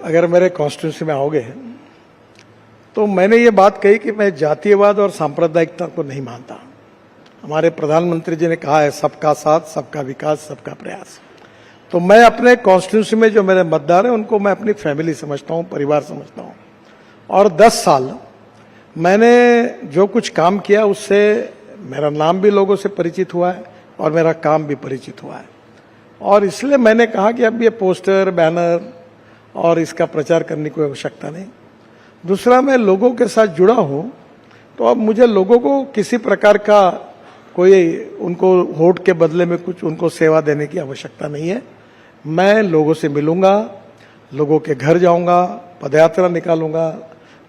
अगर मेरे कॉन्स्टिट्यूंसी में आओगे तो मैंने ये बात कही कि मैं जातीयवाद और सांप्रदायिकता को नहीं मानता। हमारे प्रधानमंत्री जी ने कहा है सबका साथ, सबका विकास, सबका प्रयास। तो मैं अपने कॉन्स्टिट्यूंसी में जो मेरे मतदार हैं उनको मैं अपनी फैमिली समझता हूं, परिवार समझता हूं। और 10 साल मैंने जो कुछ काम किया उससे मेरा नाम भी लोगों से परिचित हुआ है और मेरा काम भी परिचित हुआ है, और इसलिए मैंने कहा कि अब ये पोस्टर, बैनर और इसका प्रचार करने की कोई आवश्यकता नहीं। दूसरा, मैं लोगों के साथ जुड़ा हूं, तो अब मुझे लोगों को किसी प्रकार का कोई उनको वोट के बदले में कुछ उनको सेवा देने की आवश्यकता नहीं है। मैं लोगों से मिलूंगा, लोगों के घर जाऊंगा, पदयात्रा निकालूंगा,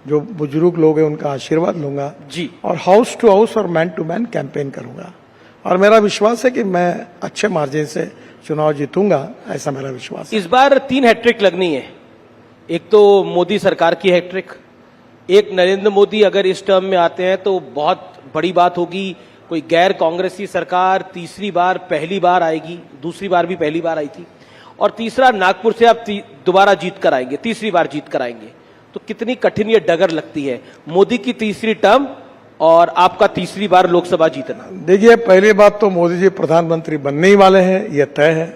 जो बुजुर्ग लोग हैं उनका आशीर्वाद लूंगा जी, और हाउस टू हाउस और मैन टू मैन कैंपेन करूंगा, और मेरा विश्वास है कि मैं अच्छे मार्जिन से चुनाव जीतूंगा, ऐसा मेरा विश्वास है। इस बार 3 हैट्रिक लगनी है। एक तो मोदी सरकार की हैट्रिक, एक नरेंद्र मोदी अगर इस टर्म में आते हैं तो बहुत बड़ी बात होगी, कोई गैर कांग्रेसी सरकार तीसरी बार पहली बार आएगी, दूसरी बार भी पहली बार आई थी, और तीसरा नागपुर से आप दोबारा जीत कर आएंगे, तीसरी बार जीत कर आएंगे। तो कितनी कठिन ये डगर लगती है, मोदी की तीसरी टर्म और आपका तीसरी बार लोकसभा जीतना? देखिए, पहली बात तो मोदी जी प्रधानमंत्री बनने ही वाले हैं, ये तय है।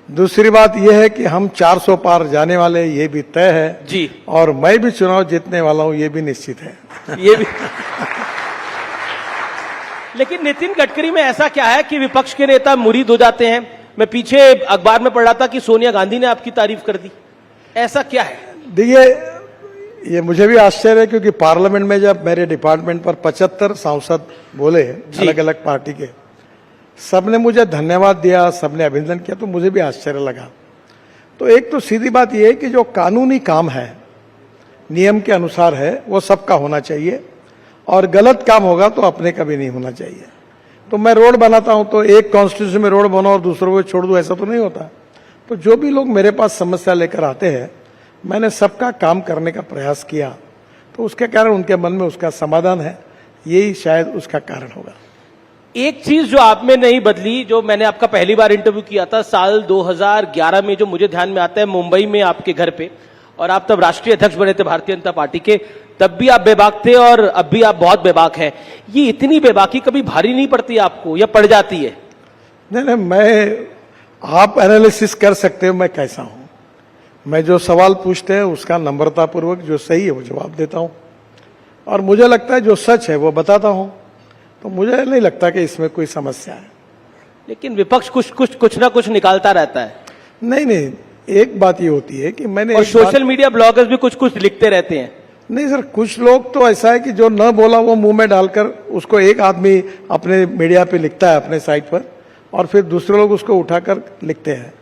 दूसरी बात यह है कि हम 400 पार जाने वाले, ये भी तय है जी, और मैं भी चुनाव जीतने वाला हूं, ये भी निश्चित है। ये भी लेकिन नितिन गडकरी में ऐसा क्या है कि विपक्ष के नेता मुरीद हो जाते हैं? मैं पीछे अखबार में पढ़ रहा था कि सोनिया गांधी ने आपकी तारीफ कर दी, ऐसा क्या है? देखिए, ये मुझे भी आश्चर्य है, क्योंकि पार्लियामेंट में जब मेरे डिपार्टमेंट पर 75 सांसद बोले अलग अलग पार्टी के, सबने मुझे धन्यवाद दिया, सबने अभिनंदन किया, तो मुझे भी आश्चर्य लगा। तो एक तो सीधी बात यह है कि जो कानूनी काम है, नियम के अनुसार है, वो सबका होना चाहिए, और गलत काम होगा तो अपने का भी नहीं होना चाहिए। तो मैं रोड बनाता हूं तो एक कॉन्स्टिट्यूंसी में रोड बनाओ और दूसरों को छोड़ दूं, ऐसा तो नहीं होता। तो जो भी लोग मेरे पास समस्या लेकर आते हैं, मैंने सबका काम करने का प्रयास किया, तो उसके कारण उनके मन में उसका समाधान है, यही शायद उसका कारण होगा। एक चीज जो आप में नहीं बदली, जो मैंने आपका पहली बार इंटरव्यू किया था साल 2011 में, जो मुझे ध्यान में आता है, मुंबई में आपके घर पे, और आप तब राष्ट्रीय अध्यक्ष बने थे भारतीय जनता पार्टी के, तब भी आप बेबाक थे और अब भी आप बहुत बेबाक हैं। ये इतनी बेबाकी कभी भारी नहीं पड़ती आपको, या पड़ जाती है? नहीं, आप एनालिसिस कर सकते हो मैं कैसा हूं। मैं जो सवाल पूछते हैं उसका नम्रतापूर्वक जो सही है वो जवाब देता हूं, और मुझे लगता है जो सच है वो बताता हूं, तो मुझे नहीं लगता कि इसमें कोई समस्या है। लेकिन विपक्ष कुछ ना कुछ निकालता रहता है। नहीं, एक बात ये होती है कि मैंने, और सोशल मीडिया ब्लॉगर्स भी कुछ लिखते रहते हैं। नहीं सर, कुछ लोग तो ऐसा है कि जो न बोला वो मुंह में डालकर उसको एक आदमी अपने मीडिया पे लिखता है अपने साइट पर, और फिर दूसरे लोग उसको उठाकर लिखते हैं।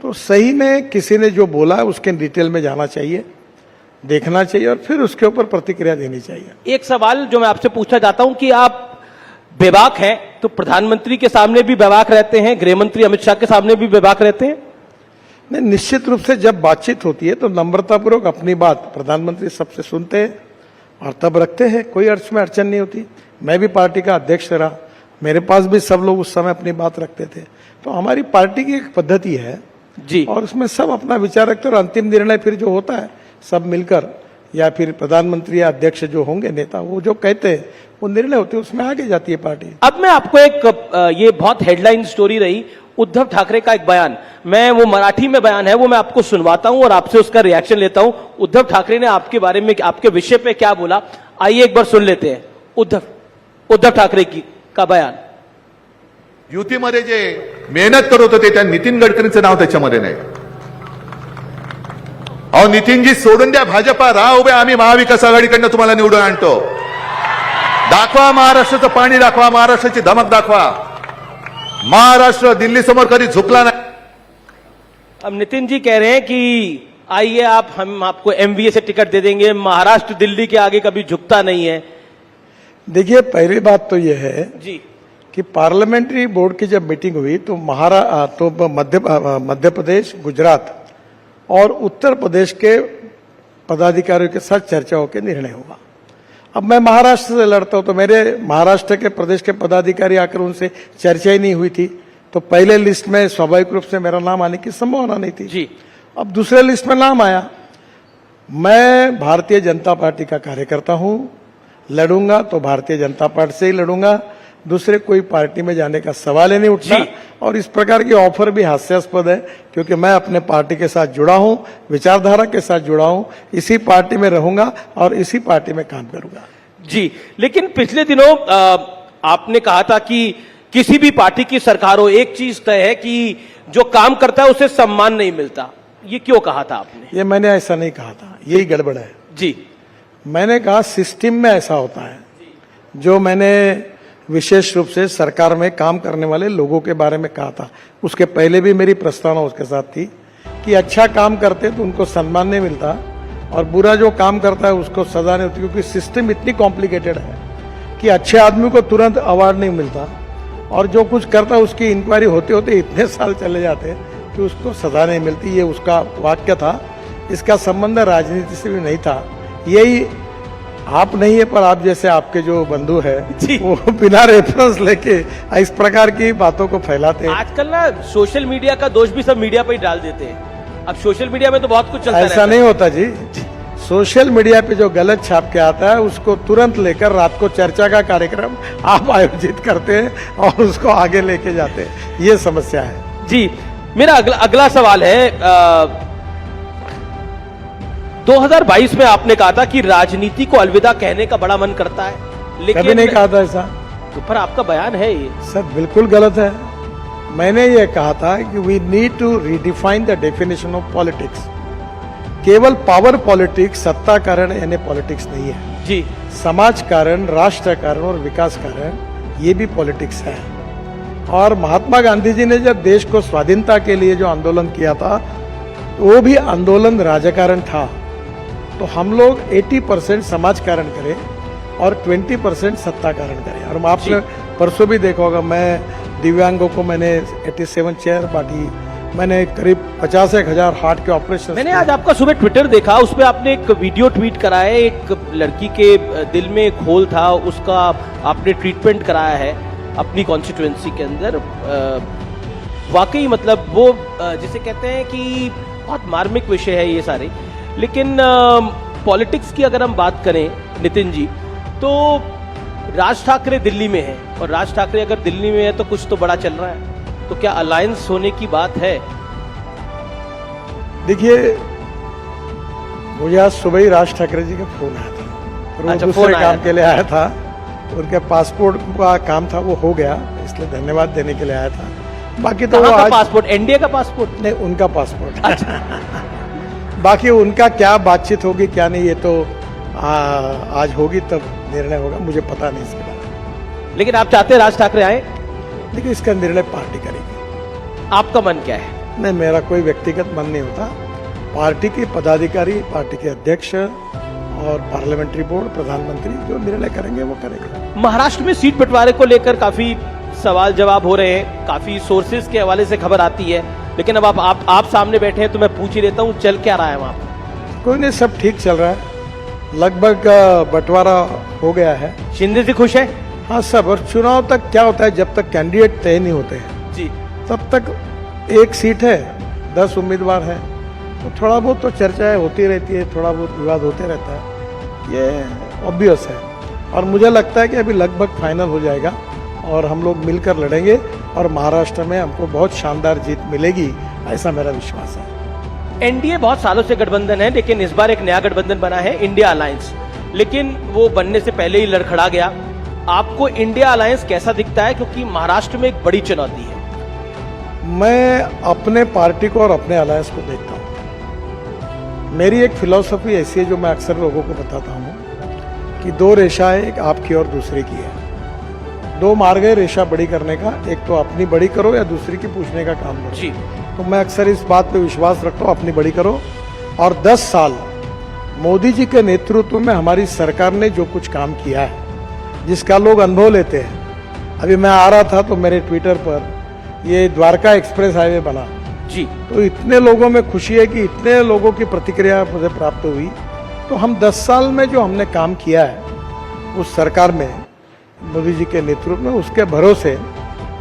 तो सही में किसी ने जो बोला है उसके डिटेल में जाना चाहिए, देखना चाहिए, और फिर उसके ऊपर प्रतिक्रिया देनी चाहिए। एक सवाल जो मैं आपसे पूछना चाहता हूं कि आप बेबाक हैं तो प्रधानमंत्री के सामने भी बेबाक रहते हैं, गृह मंत्री अमित शाह के सामने भी बेबाक रहते हैं? नहीं, निश्चित रूप से जब बातचीत होती है तो नम्रतापूर्वक अपनी बात प्रधानमंत्री सबसे सुनते हैं और तब रखते हैं, कोई अर्थ में अड़चन नहीं होती। मैं भी पार्टी का अध्यक्ष रहा, मेरे पास भी सब लोग उस समय अपनी बात रखते थे। तो हमारी पार्टी की एक पद्धति है जी, और उसमें सब अपना विचार रखते हैं और अंतिम निर्णय फिर जो होता है सब मिलकर, या फिर प्रधानमंत्री या अध्यक्ष जो होंगे नेता, वो जो कहते हैं वो निर्णय होते हैं, उसमें आगे जाती है पार्टी। अब मैं आपको एक ये बहुत हेडलाइन स्टोरी रही उद्धव ठाकरे का एक बयान, मैं वो मराठी में बयान है वो मैं आपको सुनवाता हूं और आपसे उसका रिएक्शन लेता हूं। उद्धव ठाकरे ने आपके बारे में, आपके विषय पे क्या बोला, आइए एक बार सुन लेते हैं उद्धव ठाकरे का बयान। युतीमध्ये जे मेहनत करत होते त्या नितीन गडकरींचं नाव त्याच्यामध्ये नाही। अहो नितीनजी सोडून द्या भाजपा, राहा उभे, आम्ही महाविकास आघाडीकडनं तुम्हाला निवडून आणतो। दाखवा महाराष्ट्राचं पाणी, दाखवा महाराष्ट्राची धमक, दाखवा महाराष्ट्र दिल्ली समोर कधी झुकला नाही। अब नितिन जी कह रहे हैं कि आइए हम आपको एमवीए से टिकट दे देंगे, महाराष्ट्र दिल्ली के आगे कभी झुकता नहीं है। देखिए, पहली बात तो यह है जी कि पार्लियामेंट्री बोर्ड की जब मीटिंग हुई तो मध्य प्रदेश, गुजरात और उत्तर प्रदेश के पदाधिकारियों के साथ चर्चा होकर निर्णय हुआ। अब मैं महाराष्ट्र से लड़ता हूं तो मेरे महाराष्ट्र के प्रदेश के पदाधिकारी आकर उनसे चर्चा ही नहीं हुई थी, तो पहले लिस्ट में स्वाभाविक रूप से मेरा नाम आने की संभावना नहीं थी जी। अब दूसरे लिस्ट में नाम आया। मैं भारतीय जनता पार्टी का कार्यकर्ता हूं, लड़ूंगा तो भारतीय जनता पार्टी से ही लड़ूंगा, दूसरे कोई पार्टी में जाने का सवाल ही नहीं उठता। और इस प्रकार की ऑफर भी हास्यास्पद है, क्योंकि मैं अपने पार्टी के साथ जुड़ा हूं, विचारधारा के साथ जुड़ा हूं, इसी पार्टी में रहूंगा और इसी पार्टी में काम करूंगा। जी, लेकिन पिछले दिनों आपने कहा था कि किसी भी पार्टी की सरकार हो, एक चीज तय है कि जो काम करता है उसे सम्मान नहीं मिलता। ये क्यों कहा था आपने? ये मैंने ऐसा नहीं कहा था, यही गड़बड़ है जी। मैंने कहा सिस्टम में ऐसा होता है। जो मैंने विशेष रूप से सरकार में काम करने वाले लोगों के बारे में कहा था, उसके पहले भी मेरी प्रस्तावना उसके साथ थी कि अच्छा काम करते तो उनको सम्मान नहीं मिलता और बुरा जो काम करता है उसको सजा नहीं होती, क्योंकि सिस्टम इतनी कॉम्प्लिकेटेड है कि अच्छे आदमी को तुरंत अवार्ड नहीं मिलता और जो कुछ करता है उसकी इंक्वायरी होते होते इतने साल चले जाते हैं कि उसको सजा नहीं मिलती। ये उसका वाक्य था। इसका संबंध राजनीति से भी नहीं था। यही आप नहीं है, पर आप जैसे आपके जो बंधु है वो बिना रेफरेंस लेके इस प्रकार की बातों को फैलाते हैं। आजकल ना सोशल मीडिया का दोष भी सब मीडिया पर ही डाल देते हैं। अब सोशल मीडिया में तो बहुत कुछ चलता है। ऐसा नहीं होता जी। सोशल मीडिया पे जो गलत छाप के आता है उसको तुरंत लेकर रात को चर्चा का कार्यक्रम आप आयोजित करते हैं और उसको आगे लेके जाते हैं। ये समस्या है जी। मेरा अगला सवाल है, 2022 में आपने कहा था कि राजनीति को अलविदा कहने का बड़ा मन करता है, लेकिन कभी नहीं कहा था ऐसा। तो पर आपका बयान है ये सर बिल्कुल गलत है। मैंने ये कहा था कि we need to redefine the definition of politics. केवल पावर पॉलिटिक्स, सत्ता कारण यानी पॉलिटिक्स नहीं है जी। समाज कारण, राष्ट्र कारण और विकास कारण, ये भी पॉलिटिक्स है। और महात्मा गांधी जी ने जब देश को स्वाधीनता के लिए जो आंदोलन किया था वो भी आंदोलन राजकारण था। तो हम लोग 80% समाज कारण करें और 20% सत्ता कारण करें। और आपने परसों भी देखा होगा, मैं दिव्यांगों को मैंने 87 चेयर बांटी, मैंने करीब 50,000 हार्ट के ऑपरेशन। मैंने आज आपका सुबह ट्विटर देखा, उसपे आपने एक वीडियो ट्वीट कराया है। एक लड़की के दिल में एक होल था, उसका आपने ट्रीटमेंट कराया है अपनी कॉन्स्टिट्यूएंसी के अंदर। वाकई मतलब वो जिसे कहते हैं कि बहुत मार्मिक विषय है ये सारे। लेकिन पॉलिटिक्स की अगर हम बात करें नितिन जी, तो राज ठाकरे दिल्ली में है और राज ठाकरे अगर दिल्ली में है तो कुछ तो बड़ा चल रहा है। तो क्या अलायंस होने की बात है? देखिए, मुझे आज सुबह ही राज ठाकरे जी का फोन आया था। अच्छा, दूसरे काम के लिए आया था। उनके पासपोर्ट का काम था, वो हो गया, इसलिए धन्यवाद देने के लिए आया था। बाकी तो वो आज पासपोर्ट, एनडीए का पासपोर्ट नहीं, उनका पासपोर्ट। अच्छा। बाकी उनका क्या बातचीत होगी क्या नहीं, ये तो आज होगी तब निर्णय होगा, मुझे पता नहीं इसके बारे में। लेकिन आप चाहते हैं राज ठाकरे आए? लेकिन इसका निर्णय पार्टी करेगी। आपका मन क्या है? नहीं, मेरा कोई व्यक्तिगत मन नहीं होता। पार्टी के पदाधिकारी, पार्टी के अध्यक्ष और पार्लियामेंट्री बोर्ड, प्रधानमंत्री जो निर्णय करेंगे वो करेंगे। महाराष्ट्र में सीट बंटवारे को लेकर काफी सवाल जवाब हो रहे हैं, काफी सोर्सेज के हवाले से खबर आती है, लेकिन अब आप सामने बैठे हैं तो मैं पूछ ही लेता हूँ, चल क्या रहा है वहां पर? कोई नहीं, सब ठीक चल रहा है। लगभग बंटवारा हो गया है। शिंदे जी खुश है? हाँ सब, और चुनाव तक क्या होता है, जब तक कैंडिडेट तय नहीं होते हैं जी, तब तक एक सीट है, 10 उम्मीदवार हैं, तो थोड़ा बहुत तो चर्चाएं होती रहती है, थोड़ा बहुत विवाद होते रहता है, ये ऑब्वियस है। और मुझे लगता है कि अभी लगभग फाइनल हो जाएगा और हम लोग मिलकर लड़ेंगे और महाराष्ट्र में हमको बहुत शानदार जीत मिलेगी, ऐसा मेरा विश्वास है। एनडीए बहुत सालों से गठबंधन है, लेकिन इस बार एक नया गठबंधन बना है, इंडिया अलायंस, लेकिन वो बनने से पहले ही लड़खड़ा गया। आपको इंडिया अलायंस कैसा दिखता है, क्योंकि महाराष्ट्र में एक बड़ी चुनौती है? मैं अपने पार्टी को और अपने अलायंस को देखता हूँ। मेरी एक फिलॉसफी ऐसी है जो मैं अक्सर लोगों को बताता हूँ कि 2 रेशाएं, एक आपकी और दूसरे की है। 2 मार्ग है रेशा बड़ी करने का, एक तो अपनी बड़ी करो या दूसरी की पूछने का काम करो। जी, तो मैं अक्सर इस बात पे विश्वास रखता हूँ, अपनी बड़ी करो। और 10 साल मोदी जी के नेतृत्व में हमारी सरकार ने जो कुछ काम किया है, जिसका लोग अनुभव लेते हैं। अभी मैं आ रहा था तो मेरे ट्विटर पर ये द्वारका एक्सप्रेस हाईवे बना जी, तो इतने लोगों में खुशी है कि इतने लोगों की प्रतिक्रिया मुझे प्राप्त हुई। तो हम 10 साल में जो हमने काम किया है उस सरकार में मोदी जी के नेतृत्व में, उसके भरोसे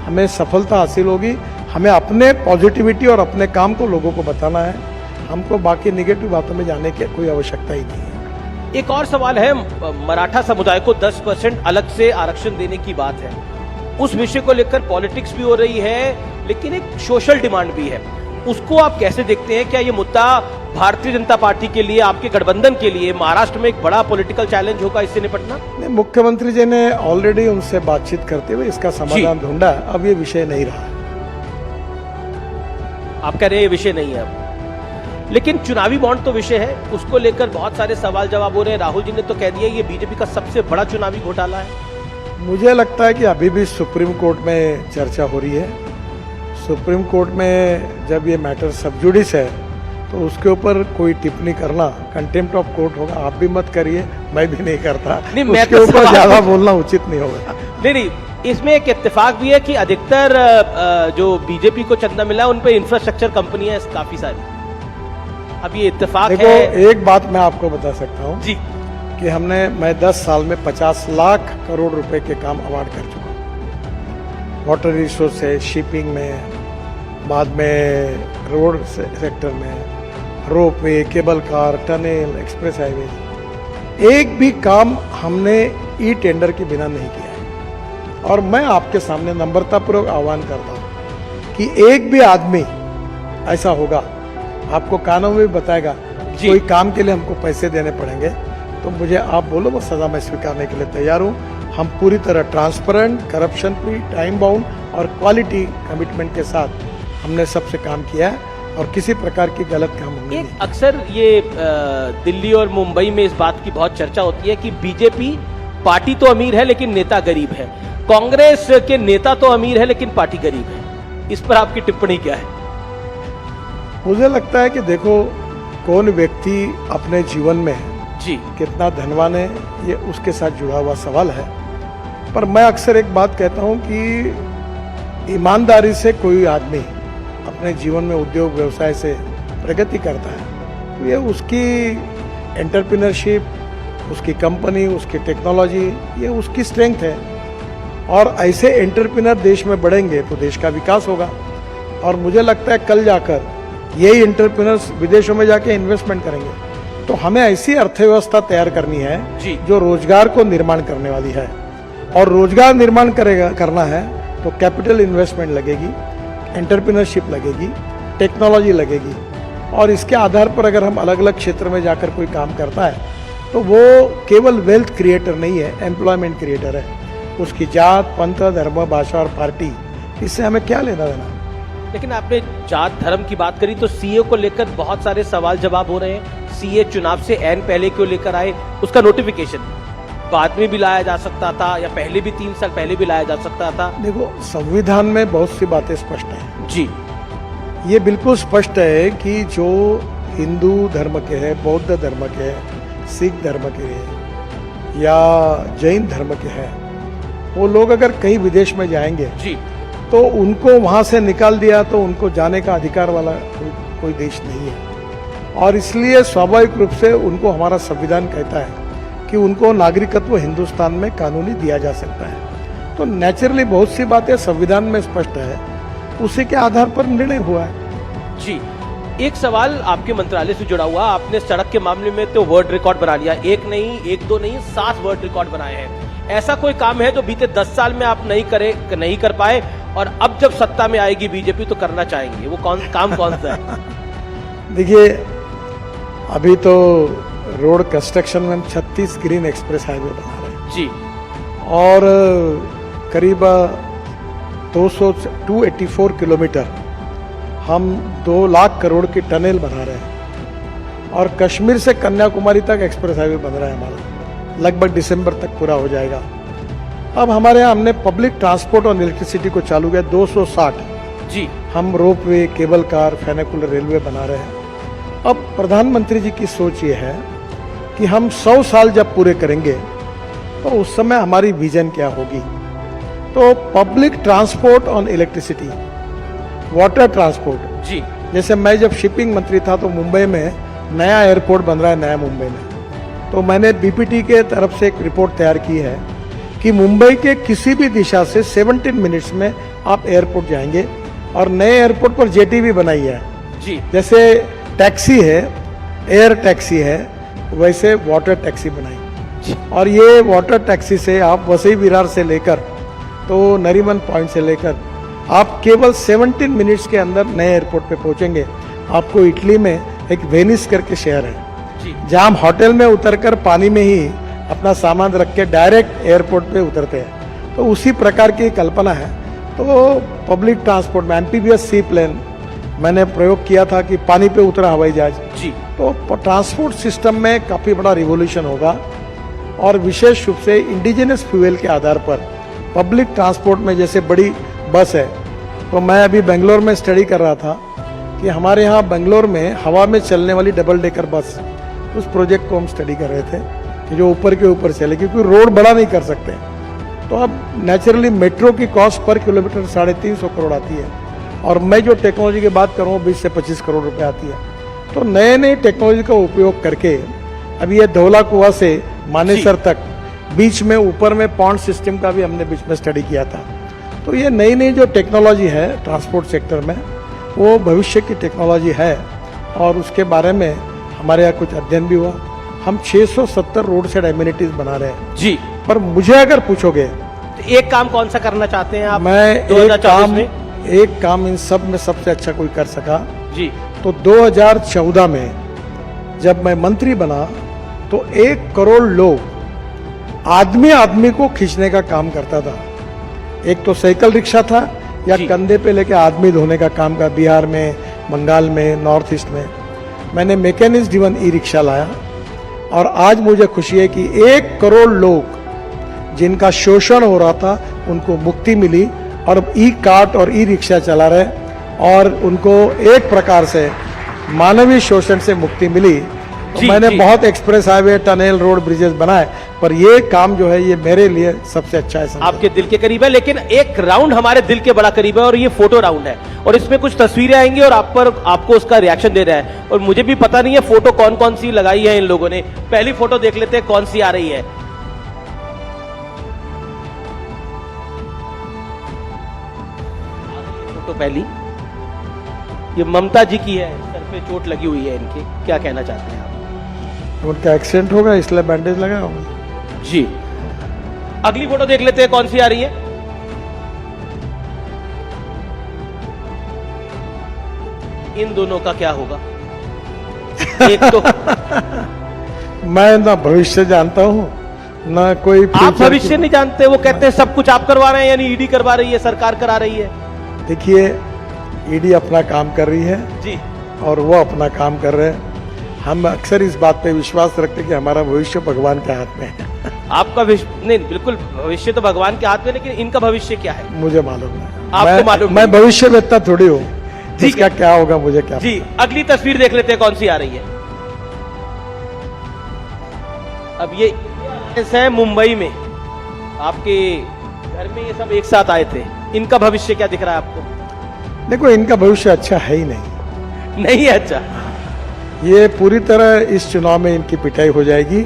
हमें सफलता हासिल होगी। हमें अपने पॉजिटिविटी और अपने काम को लोगों को बताना है, हमको बाकी निगेटिव बातों में जाने की कोई आवश्यकता ही नहीं है। एक और सवाल है, मराठा समुदाय को 10% अलग से आरक्षण देने की बात है, उस विषय को लेकर पॉलिटिक्स भी हो रही है, लेकिन एक सोशल डिमांड भी है, उसको आप कैसे देखते हैं? क्या ये मुद्दा भारतीय जनता पार्टी के लिए, आपके गठबंधन के लिए महाराष्ट्र में एक बड़ा पॉलिटिकल चैलेंज होगा इससे निपटना? मुख्यमंत्री जी ने ऑलरेडी उनसे बातचीत करते हुए इसका समाधान ढूंढा, अब ये विषय नहीं रहा। आप कह रहे हैं ये विषय नहीं है अब, लेकिन चुनावी बॉन्ड तो विषय है, उसको लेकर बहुत सारे सवाल जवाब हो रहे हैं। राहुल जी ने तो कह दिया ये बीजेपी का सबसे बड़ा चुनावी घोटाला है। मुझे लगता है कि अभी भी सुप्रीम कोर्ट में चर्चा हो रही है। सुप्रीम कोर्ट में जब ये मैटर सब जुडिस है तो उसके ऊपर कोई टिप्पणी करना कंटेम्प्ट ऑफ कोर्ट होगा। आप भी मत करिए, मैं भी नहीं करता, उसके ऊपर ज्यादा बोलना उचित नहीं होगा। नहीं, इसमें एक इत्तेफाक भी है कि अधिकतर जो बीजेपी को चंदा मिला उन पे इंफ्रास्ट्रक्चर कंपनियां काफी सारी। अब ये इत्तेफाक है। देखो, एक बात मैं आपको बता सकता हूँ जी कि मैं 10 साल में 50 लाख करोड़ रुपए के काम अवार्ड कर चुका हूँ। वाटर रिसोर्स है, शिपिंग में, बाद में रोड सेक्टर में, ropeway, cable car, tunnel, express highway, एक भी काम हमने ई टेंडर के बिना नहीं किया है। और मैं आपके सामने नम्रतापूर्वक आह्वान करता हूँ कि एक भी आदमी ऐसा होगा, आपको कानून में बताएगा कोई काम के लिए हमको पैसे देने पड़ेंगे, तो मुझे आप बोलो, वो सजा मैं स्वीकारने के लिए तैयार हूँ। हम पूरी तरह transparent, corruption free, time bound और क्वालिटी कमिटमेंट के साथ हमने सबसे काम किया है और किसी प्रकार की गलत काम हमने नहीं। अक्सर ये दिल्ली और मुंबई में इस बात की बहुत चर्चा होती है कि बीजेपी पार्टी तो अमीर है लेकिन नेता गरीब है, कांग्रेस के नेता तो अमीर है लेकिन पार्टी गरीब है। इस पर आपकी टिप्पणी क्या है? मुझे लगता है कि देखो, कौन व्यक्ति अपने जीवन में जी कितना धनवान है ये उसके साथ जुड़ा हुआ सवाल है। पर मैं अक्सर एक बात कहता हूँ कि ईमानदारी से कोई आदमी अपने जीवन में उद्योग व्यवसाय से प्रगति करता है तो ये उसकी एंटरप्रेन्योरशिप, उसकी कंपनी, उसकी टेक्नोलॉजी, ये उसकी स्ट्रेंथ है। और ऐसे एंटरप्रेन्योर देश में बढ़ेंगे तो देश का विकास होगा। और मुझे लगता है कल जाकर यही एंटरप्रेन्योर्स विदेशों में जाके इन्वेस्टमेंट करेंगे। तो हमें ऐसी अर्थव्यवस्था तैयार करनी है जो रोजगार को निर्माण करने वाली है। और रोजगार निर्माण करना है तो कैपिटल इन्वेस्टमेंट लगेगी, एंटरप्रेन्योरशिप लगेगी, टेक्नोलॉजी लगेगी। और इसके आधार पर अगर हम अलग अलग क्षेत्र में जाकर कोई काम करता है तो वो केवल वेल्थ क्रिएटर नहीं है, एम्प्लॉयमेंट क्रिएटर है। उसकी जात, पंथ, धर्म, भाषा और पार्टी, इससे हमें क्या लेना देना। लेकिन आपने जात धर्म की बात करी तो सीए को लेकर बहुत सारे सवाल जवाब हो रहे हैं। सीए चुनाव से एन पहले क्यों लेकर आए? उसका नोटिफिकेशन बाद में भी लाया जा सकता था या पहले भी 3 साल पहले भी लाया जा सकता था। देखो, संविधान में बहुत सी बातें स्पष्ट हैं जी। ये बिल्कुल स्पष्ट है कि जो हिंदू धर्म के हैं, बौद्ध धर्म के हैं, सिख धर्म के हैं या जैन धर्म के हैं, वो लोग अगर कहीं विदेश में जाएंगे जी तो उनको वहां से निकाल दिया तो उनको जाने का अधिकार वाला कोई देश नहीं है। और इसलिए स्वाभाविक रूप से उनको हमारा संविधान कहता है कि उनको नागरिकत्व हिंदुस्तान में कानूनी दिया जा सकता है। तो नेचुरली बहुत सी बातें संविधान में स्पष्ट है, उसी के आधार पर निर्णय हुआ है। जी, एक सवाल आपके मंत्रालय से जुड़ा हुआ, आपने सड़क के मामले में तो वर्ल्ड रिकॉर्ड बना लिया, एक नहीं, एक दो नहीं, 7 वर्ल्ड रिकॉर्ड बनाए हैं। ऐसा कोई काम है जो बीते 10 साल में आप नहीं कर पाए और अब जब सत्ता में आएगी बीजेपी तो करना चाहेंगे, वो काम कौन सा है? देखिए, अभी तो रोड कंस्ट्रक्शन में 36 ग्रीन एक्सप्रेस हाईवे बना रहे हैं जी, और करीब 284 किलोमीटर हम 2 लाख करोड़ की टनल बना रहे हैं और कश्मीर से कन्याकुमारी तक एक्सप्रेस हाईवे बन रहा है हमारा, लगभग दिसंबर तक पूरा हो जाएगा। अब हमारे यहाँ हमने पब्लिक ट्रांसपोर्ट और इलेक्ट्रिसिटी को चालू किया 260 जी, हम रोपवे, केबल कार, फेनिकुलर रेलवे बना रहे हैं। अब प्रधानमंत्री जी की सोच ये है कि हम 100 साल जब पूरे करेंगे तो उस समय हमारी विजन क्या होगी। तो public transport on electricity, water transport जी, जैसे मैं जब शिपिंग मंत्री था तो मुंबई में नया एयरपोर्ट बन रहा है, नया मुंबई में, तो मैंने बीपीटी के तरफ से एक रिपोर्ट तैयार की है कि मुंबई के किसी भी दिशा से 17 मिनट्स में आप एयरपोर्ट जाएंगे और नए एयरपोर्ट पर जेटी भी बनाई है जी, जैसे टैक्सी है, एयर टैक्सी है, वैसे वाटर टैक्सी बनाई। और ये वाटर टैक्सी से आप वसई विरार से लेकर तो नरीमन पॉइंट से लेकर आप केवल 17 मिनट्स के अंदर नए एयरपोर्ट पे पहुंचेंगे। आपको इटली में एक वेनिस करके शहर है जहां हम होटल में उतरकर पानी में ही अपना सामान रख के डायरेक्ट एयरपोर्ट पे उतरते हैं, तो उसी प्रकार की कल्पना है। तो पब्लिक ट्रांसपोर्ट में एम्फीबियस सी प्लेन मैंने प्रयोग किया था कि पानी पे उतरा हवाई जहाज जी, तो ट्रांसपोर्ट सिस्टम में काफ़ी बड़ा रिवोल्यूशन होगा और विशेष रूप से इंडिजिनस फ्यूल के आधार पर पब्लिक ट्रांसपोर्ट में जैसे बड़ी बस है, तो मैं अभी बेंगलोर में स्टडी कर रहा था कि हमारे यहाँ बेंगलोर में हवा में चलने वाली डबल डेकर बस, उस प्रोजेक्ट को हम स्टडी कर रहे थे कि जो ऊपर के ऊपर चले, क्योंकि रोड बड़ा नहीं कर सकते। तो अब नेचुरली मेट्रो की कॉस्ट पर किलोमीटर 350 करोड़ आती है और मैं जो टेक्नोलॉजी की बात करूँ 20 से 25 करोड़ रुपए आती है। तो नए नए टेक्नोलॉजी का उपयोग करके अभी ये धौला कुआं से मानेसर तक बीच में ऊपर में पॉन्ड सिस्टम का भी हमने बीच में स्टडी किया था। तो ये नई नई जो टेक्नोलॉजी है ट्रांसपोर्ट सेक्टर में, वो भविष्य की टेक्नोलॉजी है और उसके बारे में हमारे यहाँ कुछ अध्ययन भी हुआ। हम 670 रोड साइड एमिनिटीज बना रहे हैं जी, पर मुझे अगर पूछोगे तो एक काम कौन सा करना चाहते हैं आप? मैं एक काम इन सब में सबसे अच्छा कोई कर सका जी, तो 2014 में जब मैं मंत्री बना तो 1 करोड़ लोग आदमी को खींचने का काम करता था। एक तो साइकिल रिक्शा था या कंधे पे लेके आदमी धोने का काम का, बिहार में, बंगाल में, नॉर्थ ईस्ट में। मैंने मैकेनिज्म ड्रिवन ई रिक्शा लाया और आज मुझे खुशी है कि 1 करोड़ लोग जिनका शोषण हो रहा था उनको मुक्ति मिली और ई कार्ट और ई रिक्शा चला रहे और उनको एक प्रकार से मानवीय शोषण से मुक्ति मिली। तो मैंने बहुत express highway, tunnel, road, bridges बनाए, पर ये काम जो है ये मेरे लिए सबसे अच्छा है। आपके दिल के करीब है, लेकिन एक राउंड हमारे दिल के बड़ा करीब है और ये फोटो राउंड है और इसमें कुछ तस्वीरें आएंगी और आपको उसका रिएक्शन देना है। और मुझे भी पता नहीं है फोटो कौन कौन सी लगाई है इन लोगों ने। पहली फोटो देख लेते हैं कौन सी आ रही है। फोटो पहली ये ममता जी की है, सर पे चोट लगी हुई है इनके, क्या कहना चाहते हैं आप? उनका एक्सीडेंट होगा इसलिए बैंडेज लगा होगा जी। अगली फोटो देख लेते हैं कौन सी आ रही है। इन दोनों का क्या होगा? एक तो मैं ना भविष्य जानता हूँ ना कोई। आप भविष्य नहीं जानते, वो कहते हैं सब कुछ आप करवा रहे हैं, यानी ईडी करवा रही है, सरकार करा रही है। देखिए, ईडी अपना काम कर रही है जी और वो अपना काम कर रहे हैं। हम अक्सर इस बात पे विश्वास रखते हैं कि हमारा भविष्य भगवान के हाथ में है। आपका नहीं, बिल्कुल भविष्य तो भगवान के हाथ में, लेकिन इनका भविष्य क्या है मुझे मालूम है। आपको मालूम? मैं भविष्य वेत्ता थोड़ी हूँ, इसका क्या होगा मुझे क्या जी। अगली तस्वीर देख लेते हैं कौन सी आ रही है। अब ये है मुंबई में, आपके घर में ये सब एक साथ आए थे। इनका भविष्य क्या दिख रहा है आपको? देखो, इनका भविष्य अच्छा है ही नहीं है अच्छा। ये पूरी तरह इस चुनाव में इनकी पिटाई हो जाएगी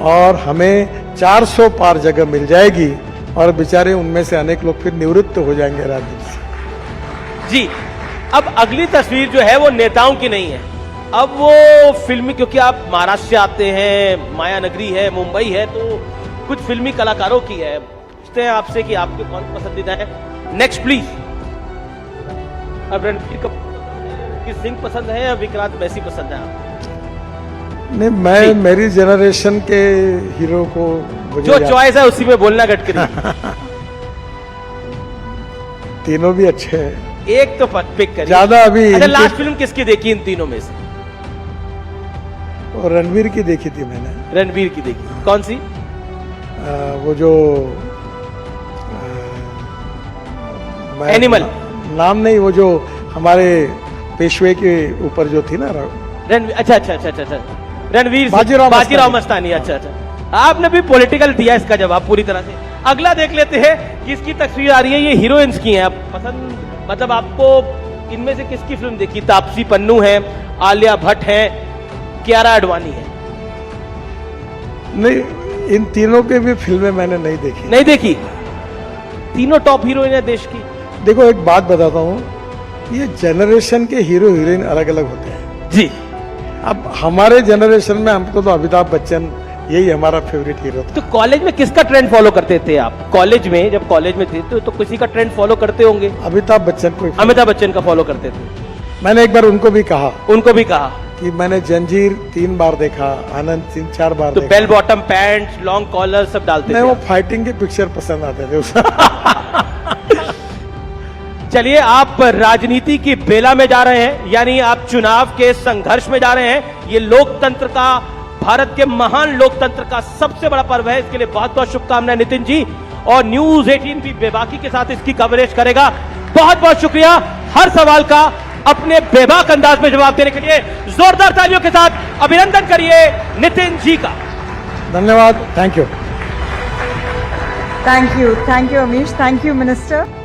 और हमें 400 पार जगह मिल जाएगी और बेचारे उनमें से अनेक लोग फिर निवृत्त हो जाएंगे राजनीति से। जी, अब अगली तस्वीर जो है वो नेताओं की नहीं है, अब वो फिल्मी, क्योंकि आप महाराष्ट्र से आते हैं, माया नगरी है, मुंबई है, तो कुछ फिल्मी कलाकारों की है। पूछते हैं आपसे कि आपके कौन पसंदीदा है। Next please. अब रणबीर कपूर सिंह पसंद है या विक्रांत मैसी पसंद है आपको? नहीं, मैं मेरी जनरेशन के हीरो को जो चॉइस है उसी में बोलना गडकरी। तीनों भी अच्छे हैं। एक तो पिक करिए। ज्यादा अभी अच्छा, लास्ट फिल्म किसकी देखी इन तीनों में से? और रणवीर की देखी थी मैंने। रणवीर की देखी, कौन सी? वो जो एनिमल। नाम नहीं, वो जो हमारे पेशवे के ऊपर जो थी ना, रणवीर। अच्छा अच्छा अच्छा अच्छा, रणवीर बाजीराव मस्तानी। अच्छा अच्छा, आपने भी पॉलिटिकल दिया इसका जवाब पूरी तरह से। अगला देख लेते हैं किसकी तस्वीर आ रही है। ये हीरोइंस की हैं। आप पसंद, मतलब आपको इनमें से किसकी फिल्म देखी? तापसी पन्नू है, आलिया भट्ट है, कियारा आडवाणी है। नहीं, इन तीनों के भी फिल्में मैंने नहीं देखी। नहीं देखी? तीनों टॉप हीरोइन है देश की। देखो, एक बात बताता हूँ, ये जनरेशन के हीरो हीरोइन अलग अलग होते हैं जी। अब हमारे जनरेशन में हमको तो अमिताभ बच्चन, यही हमारा फेवरेट हीरो था। तो कॉलेज में किसका ट्रेंड फॉलो करते थे आप? कॉलेज में, जब कॉलेज में थे तो किसी का ट्रेंड फॉलो करते होंगे। अमिताभ बच्चन को। अमिताभ बच्चन का फॉलो करते थे। मैंने एक बार उनको भी कहा कि मैंने जंजीर 3 बार देखा, आनंद 3-4 बार तो देखा। Bell bottom pant, long collar सब डालते थे। वो फाइटिंग के पिक्चर पसंद आते थे उसे। चलिए, आप राजनीति की बेला में जा रहे हैं, यानी आप चुनाव के संघर्ष में जा रहे हैं। ये लोकतंत्र का, भारत के महान लोकतंत्र का सबसे बड़ा पर्व है। इसके लिए बहुत बहुत शुभकामनाएं नितिन जी। और न्यूज 18 भी बेबाकी के साथ इसकी कवरेज करेगा। बहुत बहुत शुक्रिया। हर सवाल का अपने बेबाक अंदाज में जवाब देने के लिए जोरदार तालियों के साथ अभिनंदन करिए नितिन जी का। धन्यवाद। Thank you. Thank you Amish, thank you minister.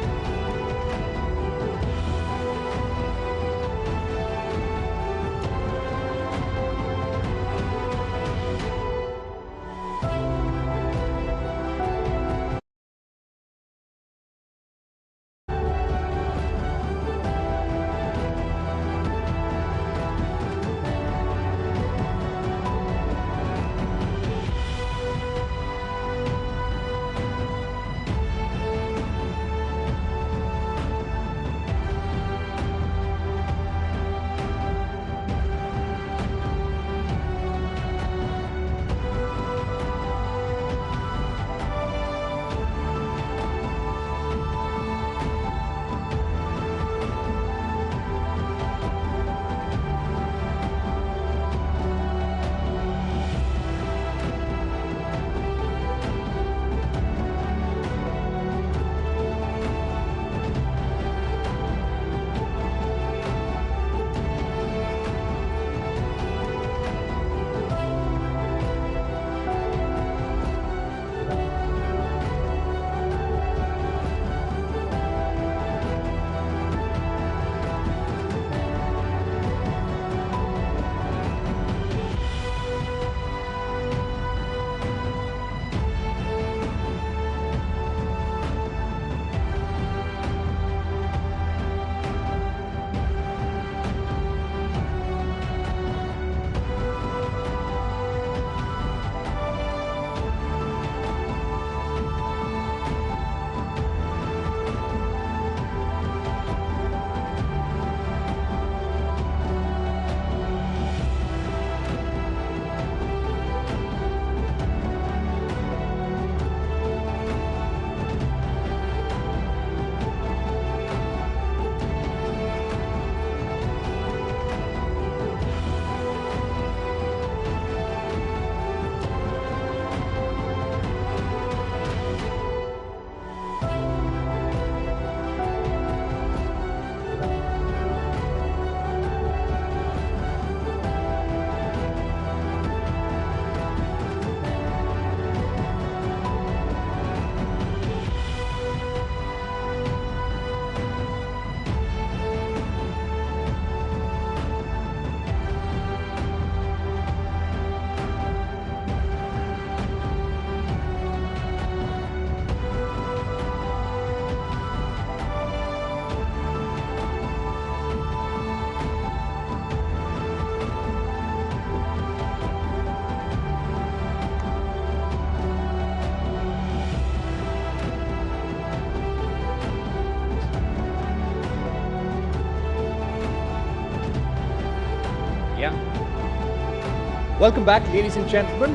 Welcome back, ladies and gentlemen.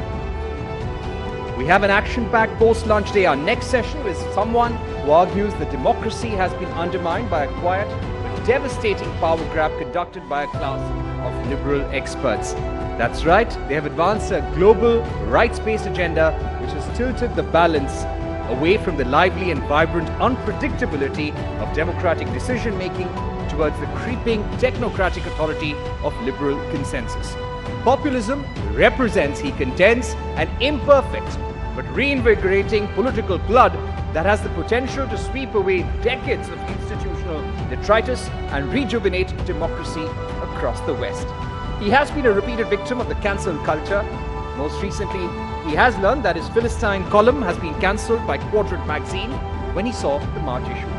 We have an action-packed post-lunch day. Our next session is someone who argues that democracy has been undermined by a quiet but devastating power grab conducted by a class of liberal experts. That's right, they have advanced a global rights-based agenda which has tilted the balance away from the lively and vibrant unpredictability of democratic decision-making towards the creeping technocratic authority of liberal consensus. Populism represents, he contends, an imperfect but reinvigorating political blood that has the potential to sweep away decades of institutional detritus and rejuvenate democracy across the West. He has been a repeated victim of the cancel culture. Most recently, he has learned that his Philistine column has been cancelled by Quadrant magazine when he saw the March issue.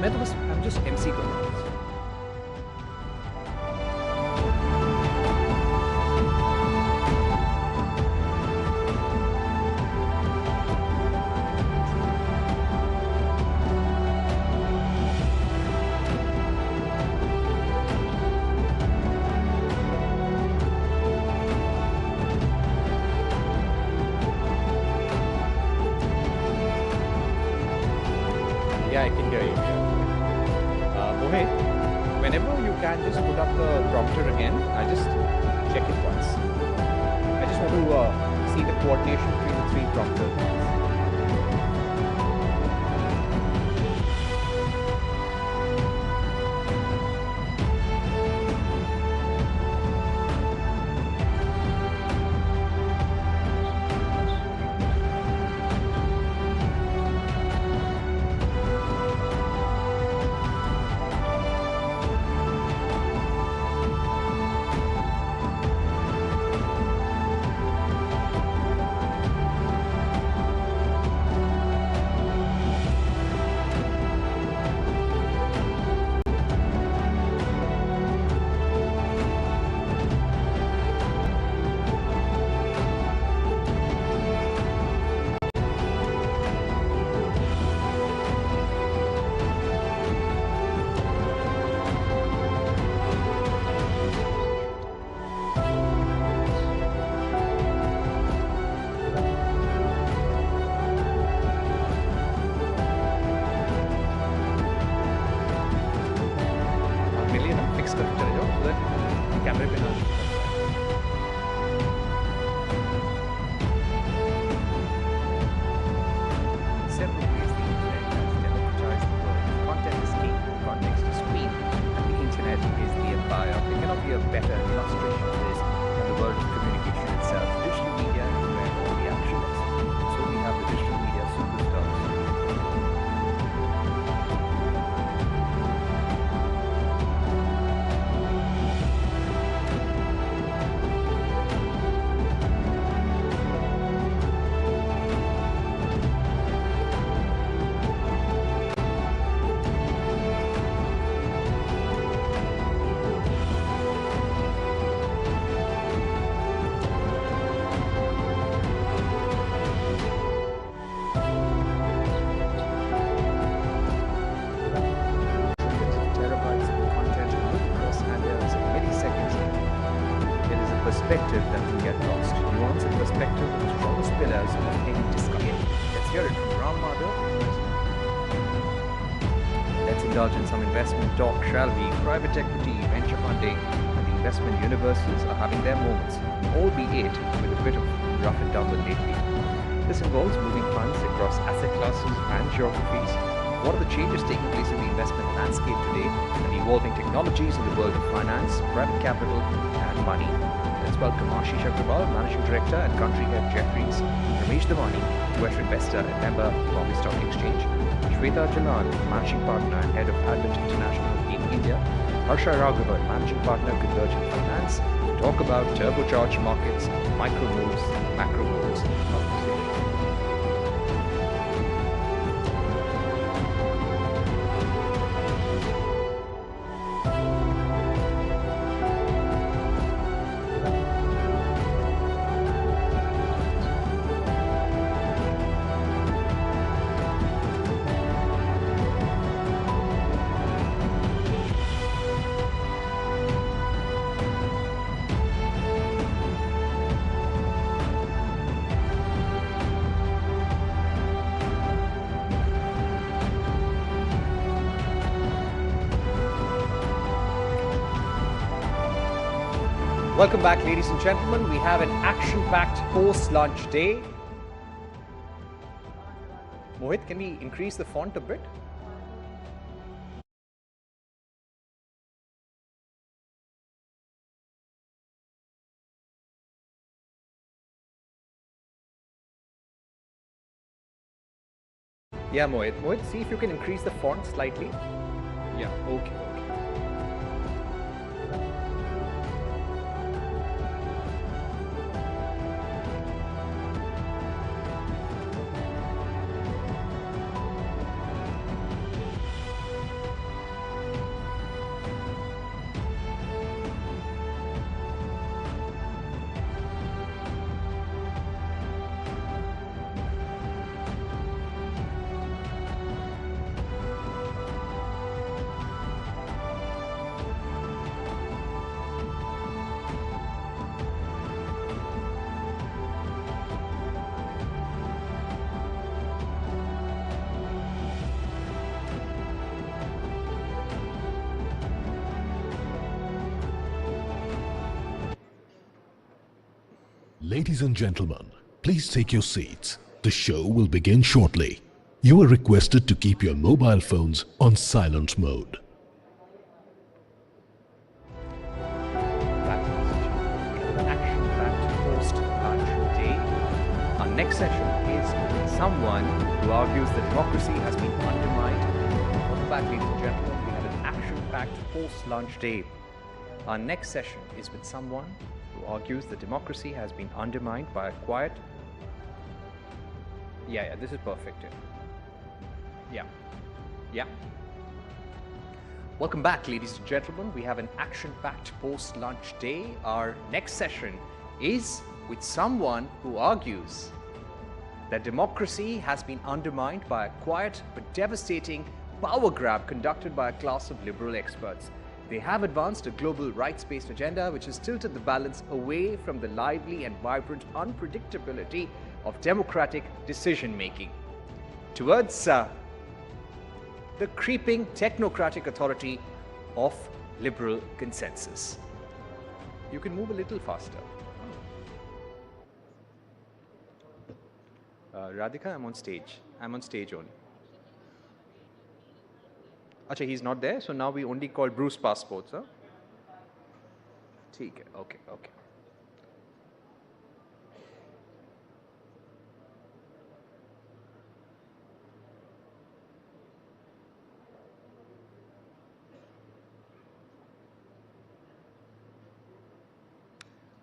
I'm just MC going. Yeah, I can hear you. Mohit, whenever you can just put up the prompter again, I just check it once. I just want to see the coordination between the three prompters. Perspective that can get lost. Nuance and perspective are the strongest pillars of any discussion. Let's hear it from Ram Madhav. Let's indulge in some investment talk, shall we? Private equity, venture funding, and the investment universes are having their moments, albeit with a bit of rough and tumble lately. This involves moving funds across asset classes and geographies, what are the changes taking place in the investment landscape today and the evolving technologies in the world of finance, private capital, and money. Let's welcome Ashish Agrawal, Managing Director and Country Head Jefferies, Ramesh Damani, Western Investor and member of Bombay Stock Exchange, Shweta Jalan, Managing Partner and Head of Advent International in India, Harsha Raghavan, Managing Partner, Convergent Finance, to talk about turbocharged markets, micro moves, macro moves of the city. Welcome back, ladies and gentlemen. We have an action-packed post-lunch day. Mohit, can we increase the font a bit? Yeah, Mohit. Mohit, see if you can increase the font slightly. Yeah, okay. Ladies and gentlemen, please take your seats. The show will begin shortly. You are requested to keep your mobile phones on silent mode. Action-packed post-lunch day. Our next session is with someone who argues that democracy has been undermined. Welcome back, ladies and gentlemen. We have an action-packed post-lunch day. Our next session is with someone who argues that democracy has been undermined by a quiet... Yeah, this is perfect. Yeah. Welcome back, ladies and gentlemen. We have an action-packed post-lunch day. Our next session is with someone who argues that democracy has been undermined by a quiet but devastating power grab conducted by a class of liberal experts. They have advanced a global rights-based agenda which has tilted the balance away from the lively and vibrant unpredictability of democratic decision-making towards the creeping technocratic authority of liberal consensus. You can move a little faster. Radhika, I'm on stage. I'm on stage only. Acha, he's not there, so now we only call Bruce passports, huh? Okay.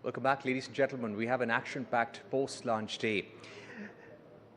Welcome back, ladies and gentlemen. We have an action-packed post-lunch day.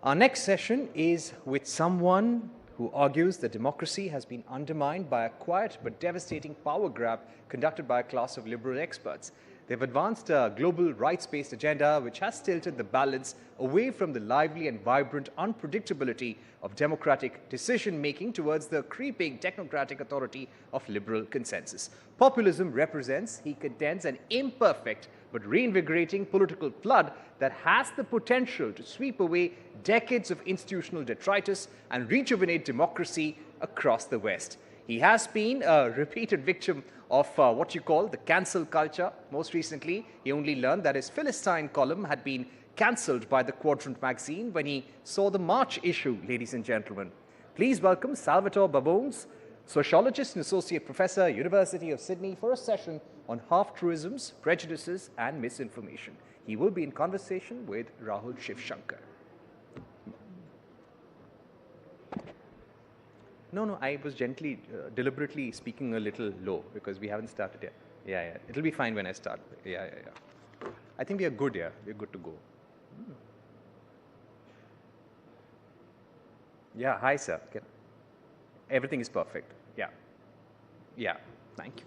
Our next session is with someone who argues that democracy has been undermined by a quiet but devastating power grab conducted by a class of liberal experts. They've advanced a global rights-based agenda which has tilted the balance away from the lively and vibrant unpredictability of democratic decision-making towards the creeping technocratic authority of liberal consensus. Populism represents, he contends, an imperfect but reinvigorating political flood that has the potential to sweep away decades of institutional detritus and rejuvenate democracy across the West. He has been a repeated victim of what you call the cancel culture. Most recently, he only learned that his Philistine column had been cancelled by the Quadrant magazine when he saw the March issue, ladies and gentlemen. Please welcome Salvatore Babones, sociologist and associate professor, University of Sydney, for a session on half-truisms, prejudices, and misinformation. He will be in conversation with Rahul Shivshankar. No, I was gently, deliberately speaking a little low because we haven't started yet. Yeah. It'll be fine when I start. Yeah. I think we are good, yeah. We're good to go. Yeah, hi, sir. Everything is perfect. Yeah. Thank you.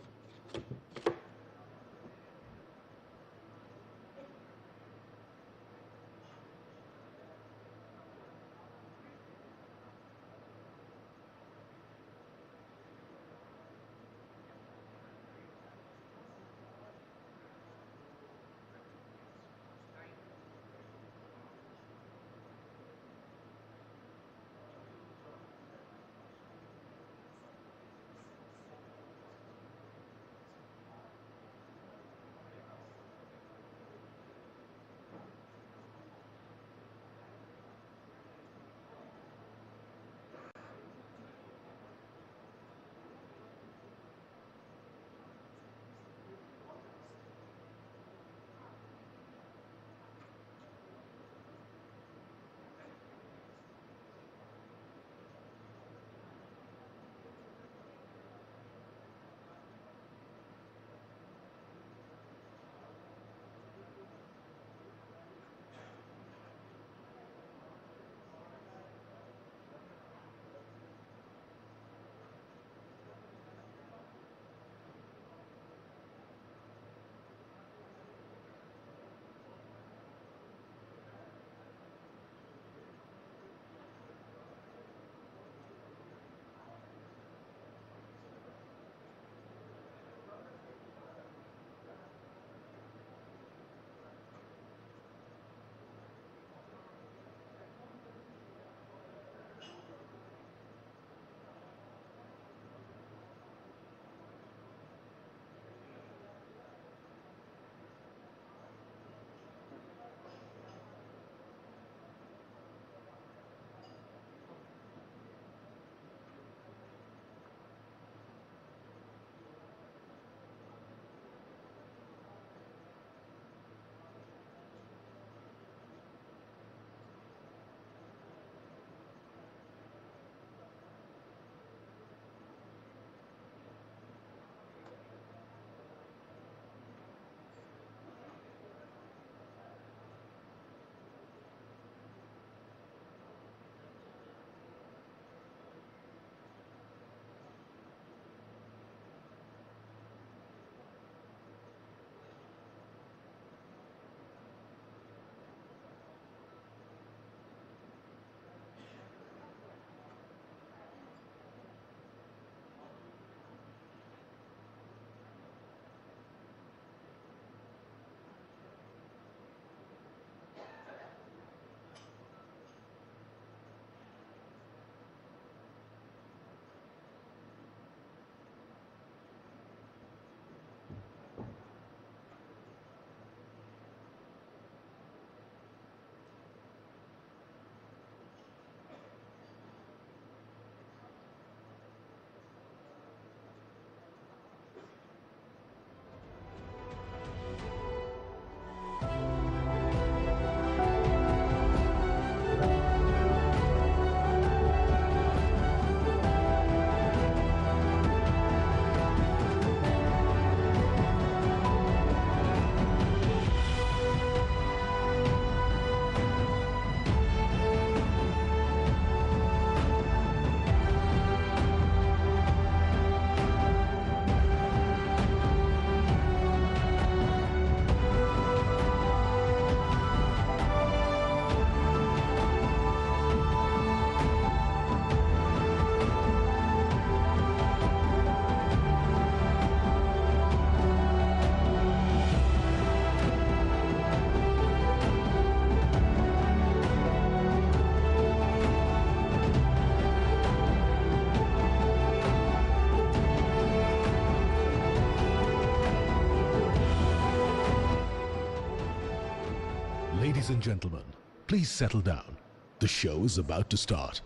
Ladies and gentlemen, please settle down. The show is about to start.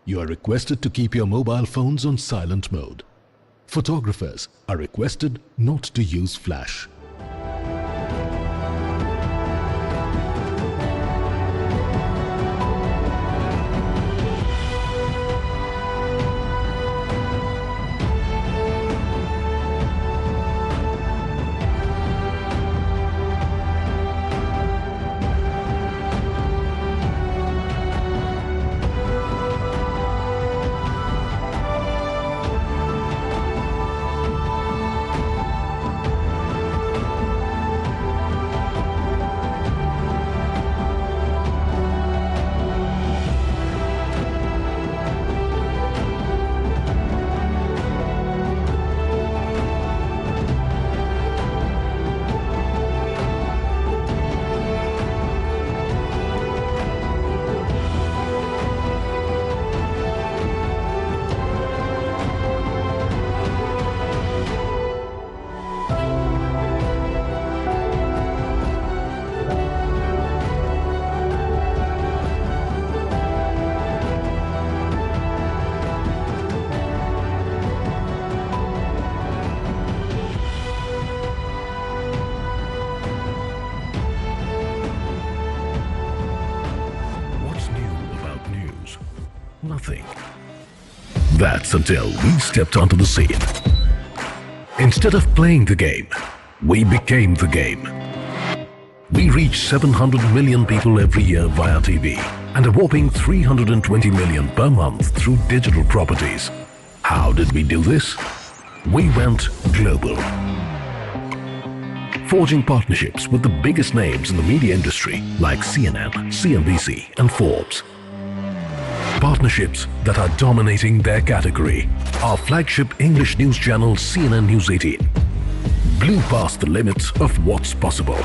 You are requested to keep your mobile phones on silent mode. Photographers are requested not to use flash. Nothing. That's until we stepped onto the scene. Instead of playing the game, we became the game. We reach 700 million people every year via TV and a whopping 320 million per month through digital properties. How did we do this? We went global. Forging partnerships with the biggest names in the media industry like CNN, CNBC and Forbes. Partnerships that are dominating their category. Our flagship English news channel CNN News18 blew past the limits of what's possible,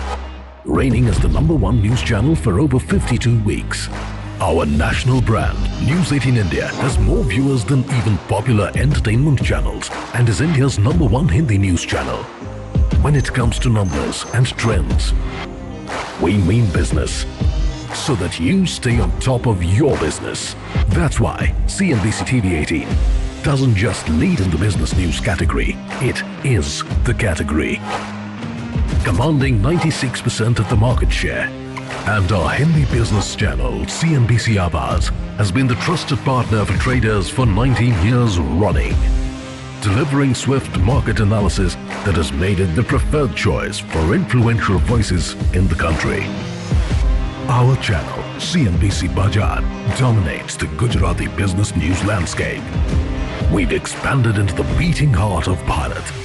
reigning as the #1 news channel for over 52 weeks. Our national brand, News18 India, has more viewers than even popular entertainment channels and is India's #1 Hindi news channel. When it comes to numbers and trends, we mean business, so that you stay on top of your business. That's why CNBC TV 18 doesn't just lead in the business news category, it is the category. Commanding 96% of the market share. And our Hindi business channel, CNBC Awaaz, has been the trusted partner for traders for 19 years running, delivering swift market analysis that has made it the preferred choice for influential voices in the country. Our channel, CNBC Bajar, dominates the Gujarati business news landscape. We've expanded into the beating heart of Bharat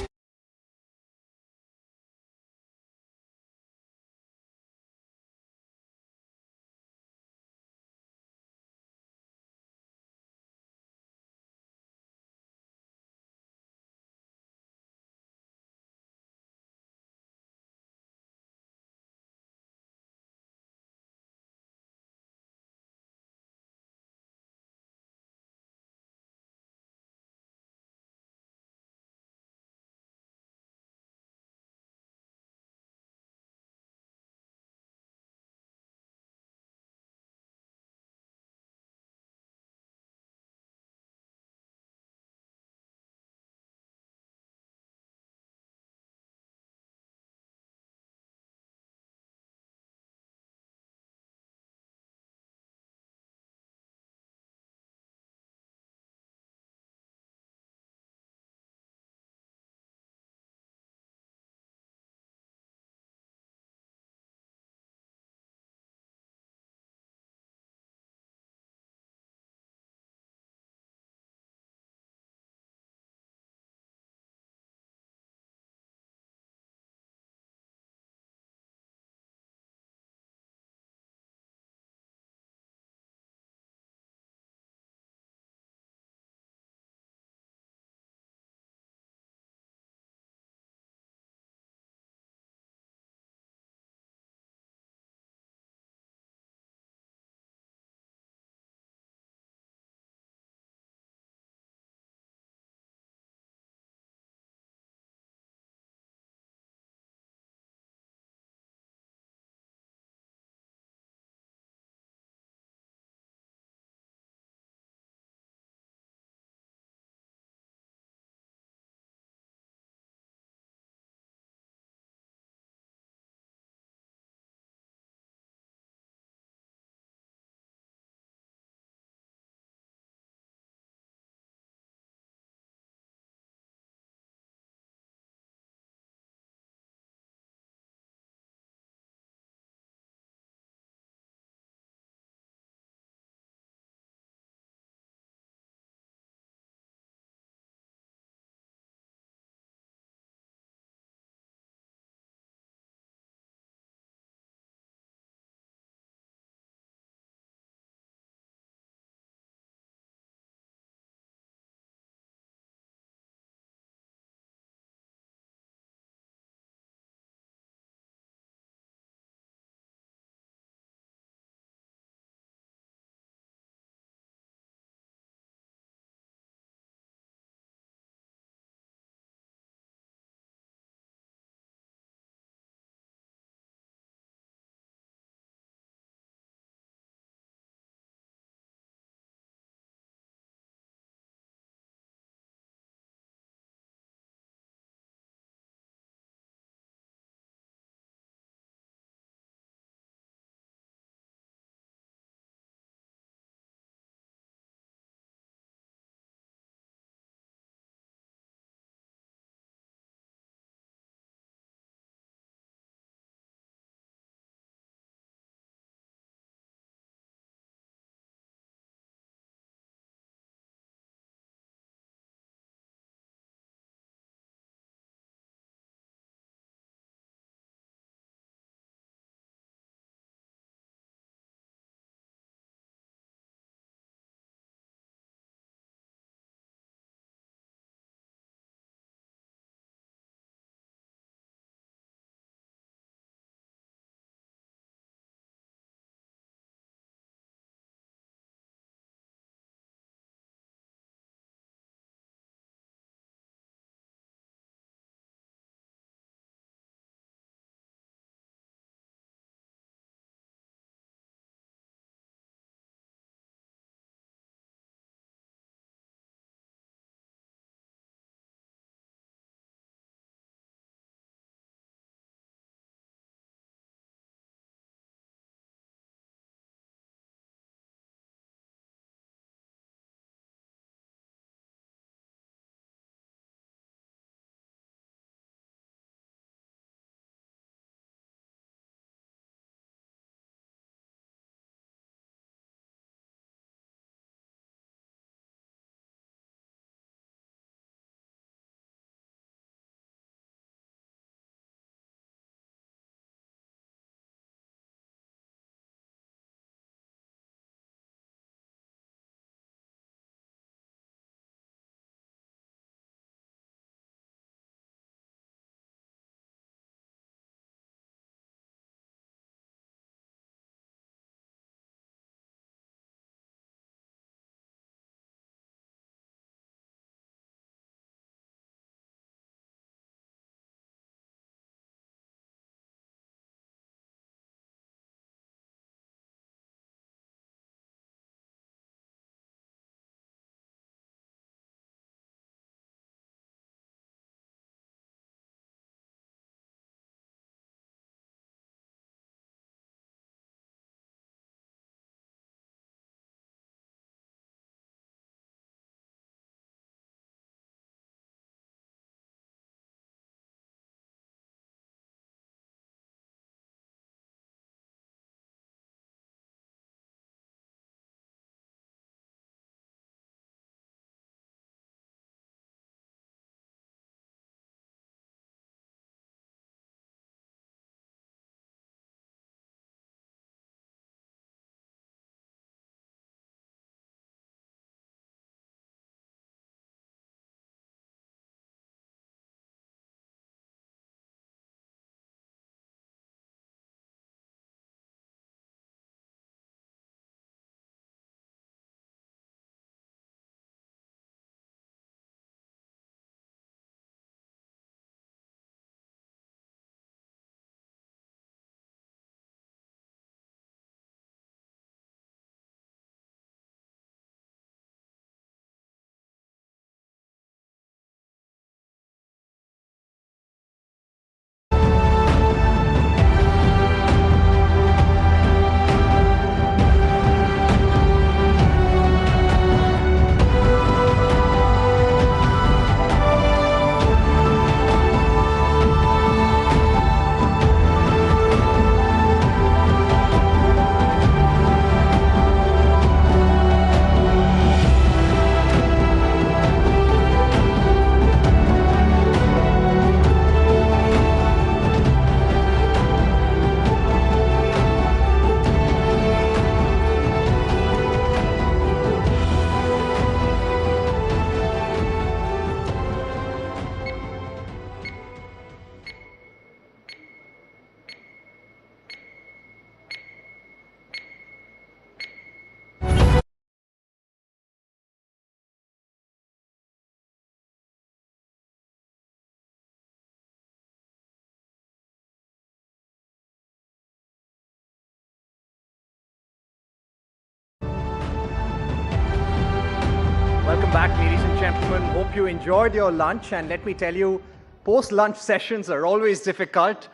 welcome back, ladies and gentlemen. Hope you enjoyed your lunch, and let me tell you, post-lunch sessions are always difficult.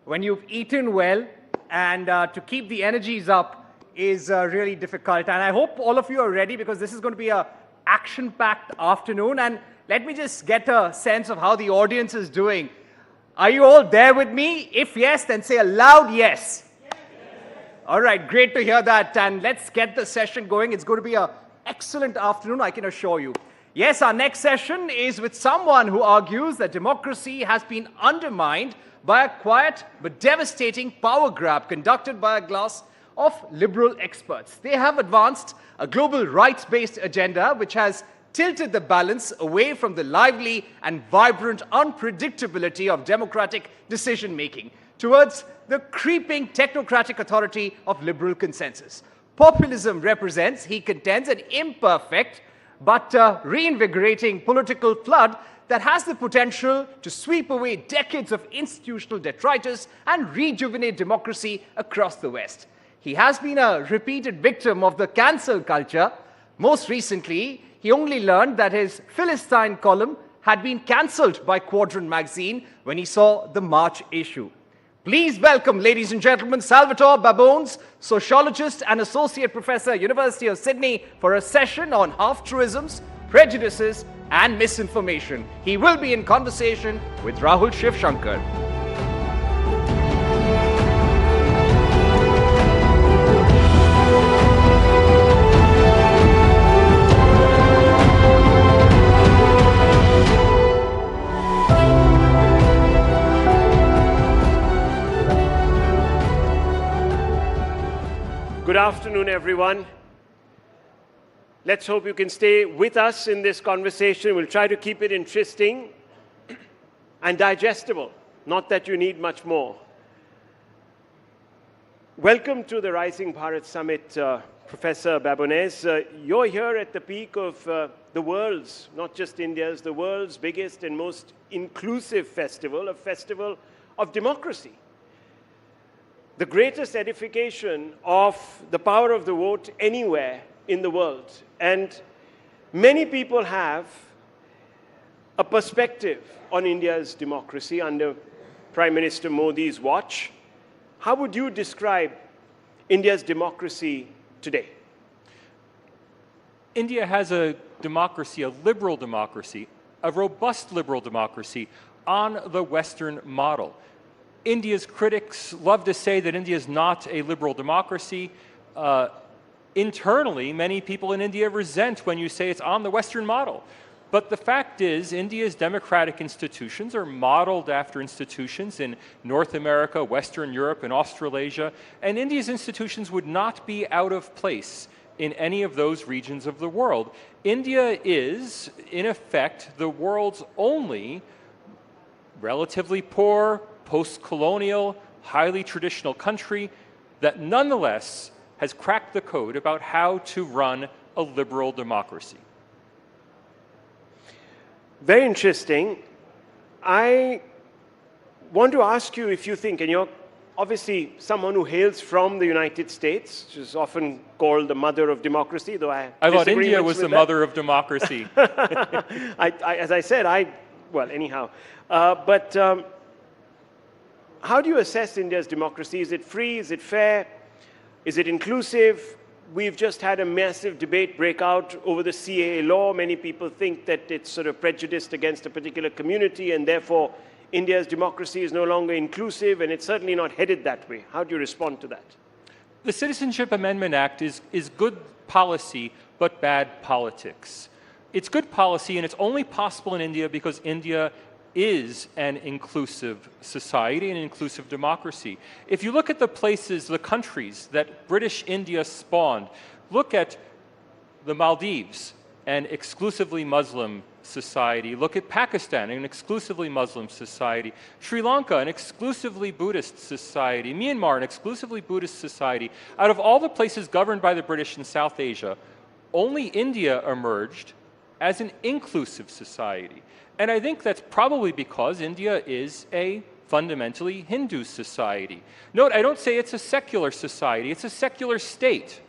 When you've eaten well, and to keep the energies up is really difficult. And I hope all of you are ready, because this is going to be an action-packed afternoon. And let me just get a sense of how the audience is doing. Are you all there with me? If yes, then say a loud yes. All right, great to hear that. And let's get the session going. It's going to be an excellent afternoon, I can assure you. Yes, our next session is with someone who argues that democracy has been undermined by a quiet but devastating power grab conducted by a class of liberal experts. They have advanced a global rights-based agenda which has tilted the balance away from the lively and vibrant unpredictability of democratic decision-making towards the creeping technocratic authority of liberal consensus. Populism represents, he contends, an imperfect but reinvigorating political flood that has the potential to sweep away decades of institutional detritus and rejuvenate democracy across the West. He has been a repeated victim of the cancel culture. Most recently, he only learned that his Philistine column had been cancelled by Quadrant magazine when he saw the March issue. Please welcome, ladies and gentlemen, Salvatore Babones, sociologist and associate professor, University of Sydney, for a session on half-truisms, prejudices, and misinformation. He will be in conversation with Rahul Shivshankar. Good afternoon, everyone. Let's hope you can stay with us in this conversation. We'll try to keep it interesting and digestible, not that you need much more. Welcome to the Rising Bharat Summit, Professor Babones. You're here at the peak of the world's, not just India's, the world's biggest and most inclusive festival, a festival of democracy. The greatest edification of the power of the vote anywhere in the world. And many people have a perspective on India's democracy under Prime Minister Modi's watch. How would you describe India's democracy today? India has a democracy, a liberal democracy, a robust liberal democracy on the Western model. India's critics love to say that India is not a liberal democracy. Internally, many people in India resent when you say it's on the Western model. But the fact is, India's democratic institutions are modeled after institutions in North America, Western Europe, and Australasia, and India's institutions would not be out of place in any of those regions of the world. India is, in effect, the world's only relatively poor, post-colonial, highly traditional country that nonetheless has cracked the code about how to run a liberal democracy. Very interesting. I want to ask you if you think, and you're obviously someone who hails from the United States, which is often called the mother of democracy, though I thought India was the mother of democracy. As I said, well, anyhow. How do you assess India's democracy? Is it free? Is it fair? Is it inclusive? We've just had a massive debate break out over the CAA law. Many people think that it's sort of prejudiced against a particular community, and therefore India's democracy is no longer inclusive, and it's certainly not headed that way. How do you respond to that? The Citizenship Amendment Act is good policy, but bad politics. It's good policy, and it's only possible in India because India is an inclusive society, an inclusive democracy. If you look at the places, the countries that British India spawned, look at the Maldives, an exclusively Muslim society. Look at Pakistan, an exclusively Muslim society. Sri Lanka, an exclusively Buddhist society. Myanmar, an exclusively Buddhist society. Out of all the places governed by the British in South Asia, only India emerged as an inclusive society. And I think that's probably because India is a fundamentally Hindu society. Note, I don't say it's a secular society, it's a secular state.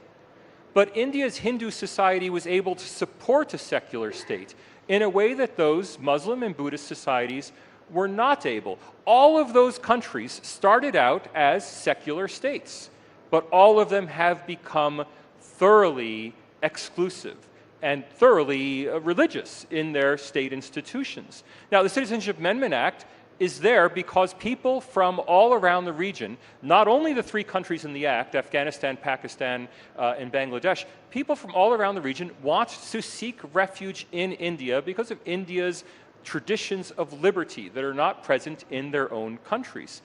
but India's Hindu society was able to support a secular state in a way that those Muslim and Buddhist societies were not able. All of those countries started out as secular states, but all of them have become thoroughly exclusive and thoroughly religious in their state institutions. Now, the Citizenship Amendment Act is there because people from all around the region, not only the three countries in the Act, Afghanistan, Pakistan, and Bangladesh, people from all around the region want to seek refuge in India because of India's traditions of liberty that are not present in their own countries.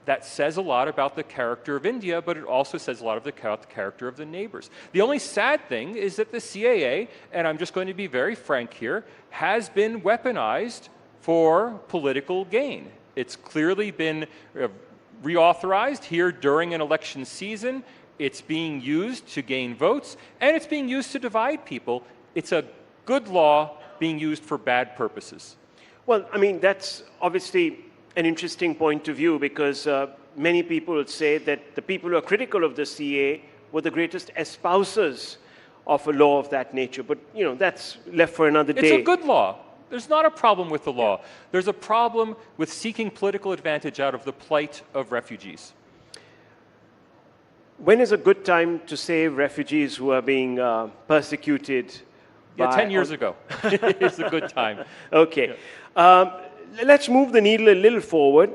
That says a lot about the character of India, but it also says a lot of the character of the neighbors. The only sad thing is that the CAA, and I'm just going to be very frank here, has been weaponized for political gain. It's clearly been reauthorized here during an election season. It's being used to gain votes, and it's being used to divide people. It's a good law being used for bad purposes. Well, I mean, that's obviously an interesting point of view because many people say that the people who are critical of the CAA were the greatest espousers of a law of that nature. But, you know, that's left for another day. It's a good law. There's not a problem with the law. There's a problem with seeking political advantage out of the plight of refugees. When is a good time to save refugees who are being persecuted? Yeah, 10 years ago. It's a good time. Okay. Yeah. Let's move the needle a little forward.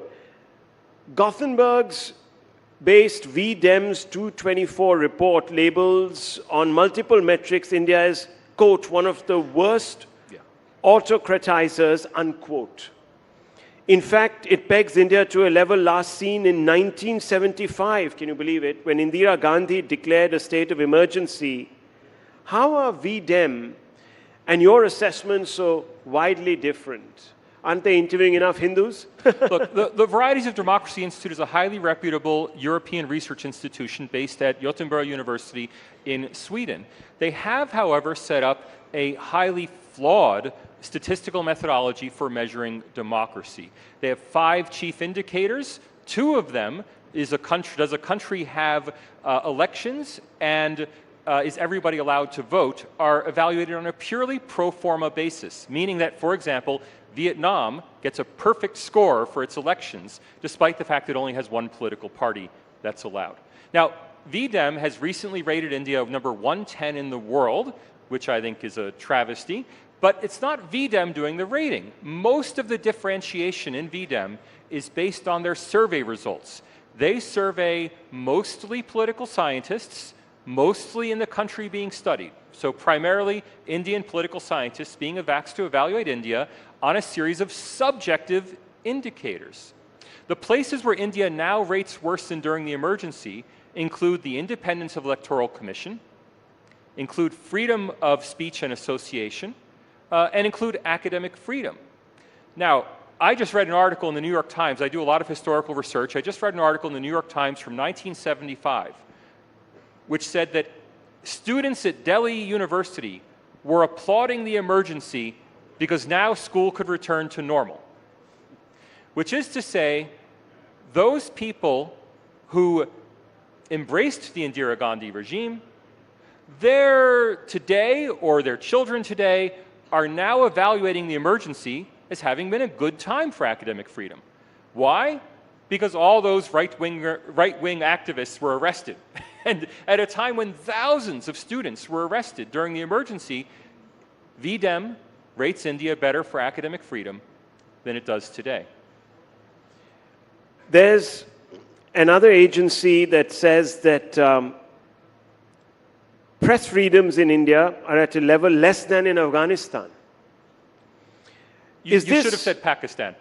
Gothenburg's based VDEM's 224 report labels on multiple metrics India as, quote, one of the worst autocratizers, unquote. In fact, it pegs India to a level last seen in 1975, can you believe it, when Indira Gandhi declared a state of emergency. How are VDEM and your assessments so widely different? Aren't they interviewing enough Hindus? Look, the Varieties of Democracy Institute is a highly reputable European research institution based at Gothenburg University in Sweden. They have, however, set up a highly flawed statistical methodology for measuring democracy. They have 5 chief indicators. 2 of them is does a country have elections and is everybody allowed to vote, are evaluated on a purely pro forma basis, meaning that, for example, Vietnam gets a perfect score for its elections, despite the fact it only has one political party that's allowed. Now, VDEM has recently rated India number 110 in the world, which I think is a travesty, but it's not VDEM doing the rating. Most of the differentiation in VDEM is based on their survey results. They survey mostly political scientists, mostly in the country being studied. So primarily Indian political scientists being asked to evaluate India on a series of subjective indicators. The places where India now rates worse than during the emergency include the independence of Electoral Commission, include freedom of speech and association, and include academic freedom. Now, I just read an article in the New York Times. I do a lot of historical research. I just read an article in the New York Times from 1975, which said that students at Delhi University were applauding the emergency because now school could return to normal. Which is to say, those people who embraced the Indira Gandhi regime, they're today, or their children today, are now evaluating the emergency as having been a good time for academic freedom. Why? Because all those right-wing activists were arrested. And at a time when thousands of students were arrested during the emergency, VDEM rates India better for academic freedom than it does today. There's another agency that says that press freedoms in India are at a level less than in Afghanistan. You should have said Pakistan.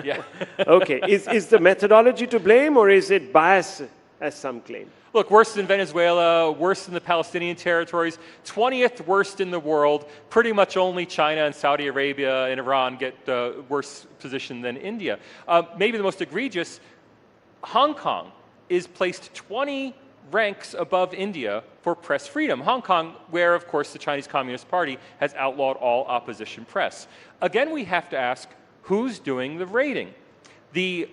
Yeah. Okay. Is the methodology to blame, or is it bias, as some claim? Look, worse than Venezuela, worse than the Palestinian territories, 20th worst in the world. Pretty much only China and Saudi Arabia and Iran get worse position than India. Maybe the most egregious, Hong Kong is placed 20 ranks above India for press freedom. Hong Kong, where, of course, the Chinese Communist Party has outlawed all opposition press. Again, we have to ask, who's doing the rating? The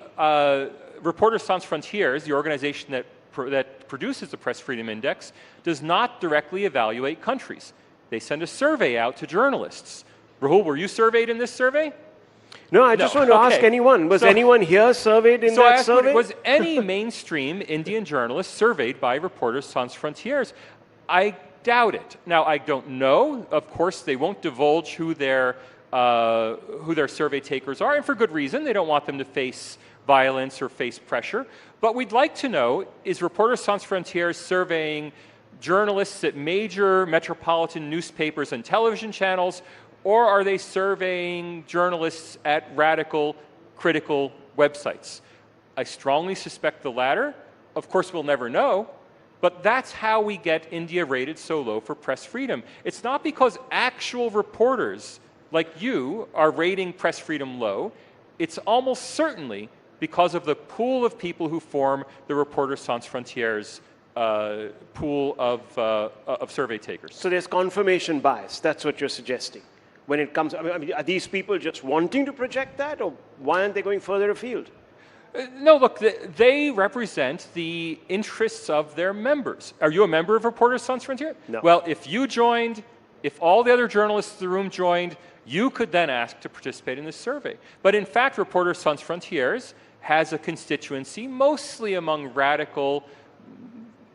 Reporters Sans Frontières, the organization that that produces the Press Freedom Index does not directly evaluate countries. They send a survey out to journalists. Rahul, were you surveyed in this survey? No, I just want to ask anyone. Was anyone here surveyed in that survey? Was any mainstream Indian journalist surveyed by Reporters Sans Frontières? I doubt it. Now, I don't know. Of course, they won't divulge who their survey takers are, and for good reason. They don't want them to face violence or face pressure. But we'd like to know, is Reporters Sans Frontières surveying journalists at major metropolitan newspapers and television channels, or are they surveying journalists at radical, critical websites? I strongly suspect the latter. Of course, we'll never know, but that's how we get India rated so low for press freedom. It's not because actual reporters like you are rating press freedom low. It's almost certainly because of the pool of people who form the Reporters Sans Frontières pool of survey takers. So there's confirmation bias. That's what you're suggesting. When it comes, I mean, are these people just wanting to project that, or why aren't they going further afield? No, look, they represent the interests of their members. Are you a member of Reporters Sans Frontières? No. Well, if you joined, if all the other journalists in the room joined, you could then ask to participate in this survey. But in fact, Reporters Sans Frontières has a constituency mostly among radical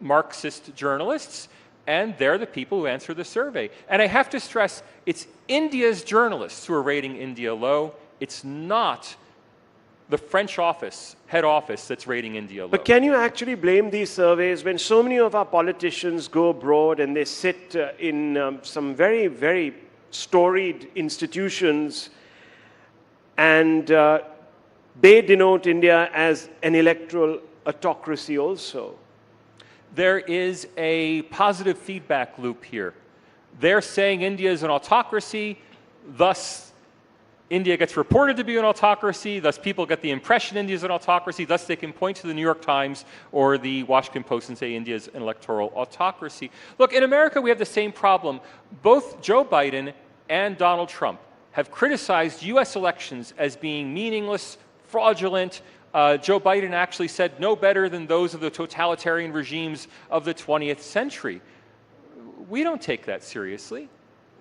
Marxist journalists, and they're the people who answer the survey. And I have to stress, it's India's journalists who are rating India low. It's not the French office, head office, that's rating India low. But can you actually blame these surveys when so many of our politicians go abroad and they sit in some very, very storied institutions, and they denote India as an electoral autocracy also? There is a positive feedback loop here. They're saying India is an autocracy, thus India gets reported to be an autocracy, thus people get the impression India is an autocracy, thus they can point to the New York Times or the Washington Post and say India is an electoral autocracy. Look, in America we have the same problem. Both Joe Biden and Donald Trump have criticized US elections as being meaningless, fraudulent. Joe Biden actually said no better than those of the totalitarian regimes of the 20th century. We don't take that seriously.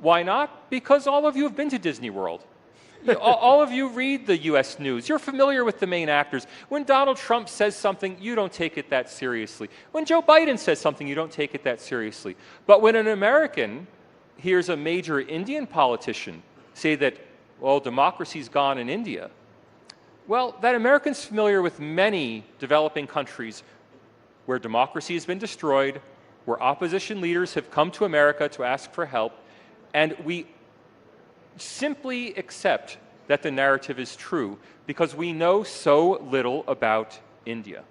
Why not? Because all of you have been to Disney World. All of you read the US news. You're familiar with the main actors. When Donald Trump says something, you don't take it that seriously. When Joe Biden says something, you don't take it that seriously. But when an American hears a major Indian politician say that, well, democracy's gone in India, well, that American's familiar with many developing countries where democracy has been destroyed, where opposition leaders have come to America to ask for help, and we simply accept that the narrative is true because we know so little about India.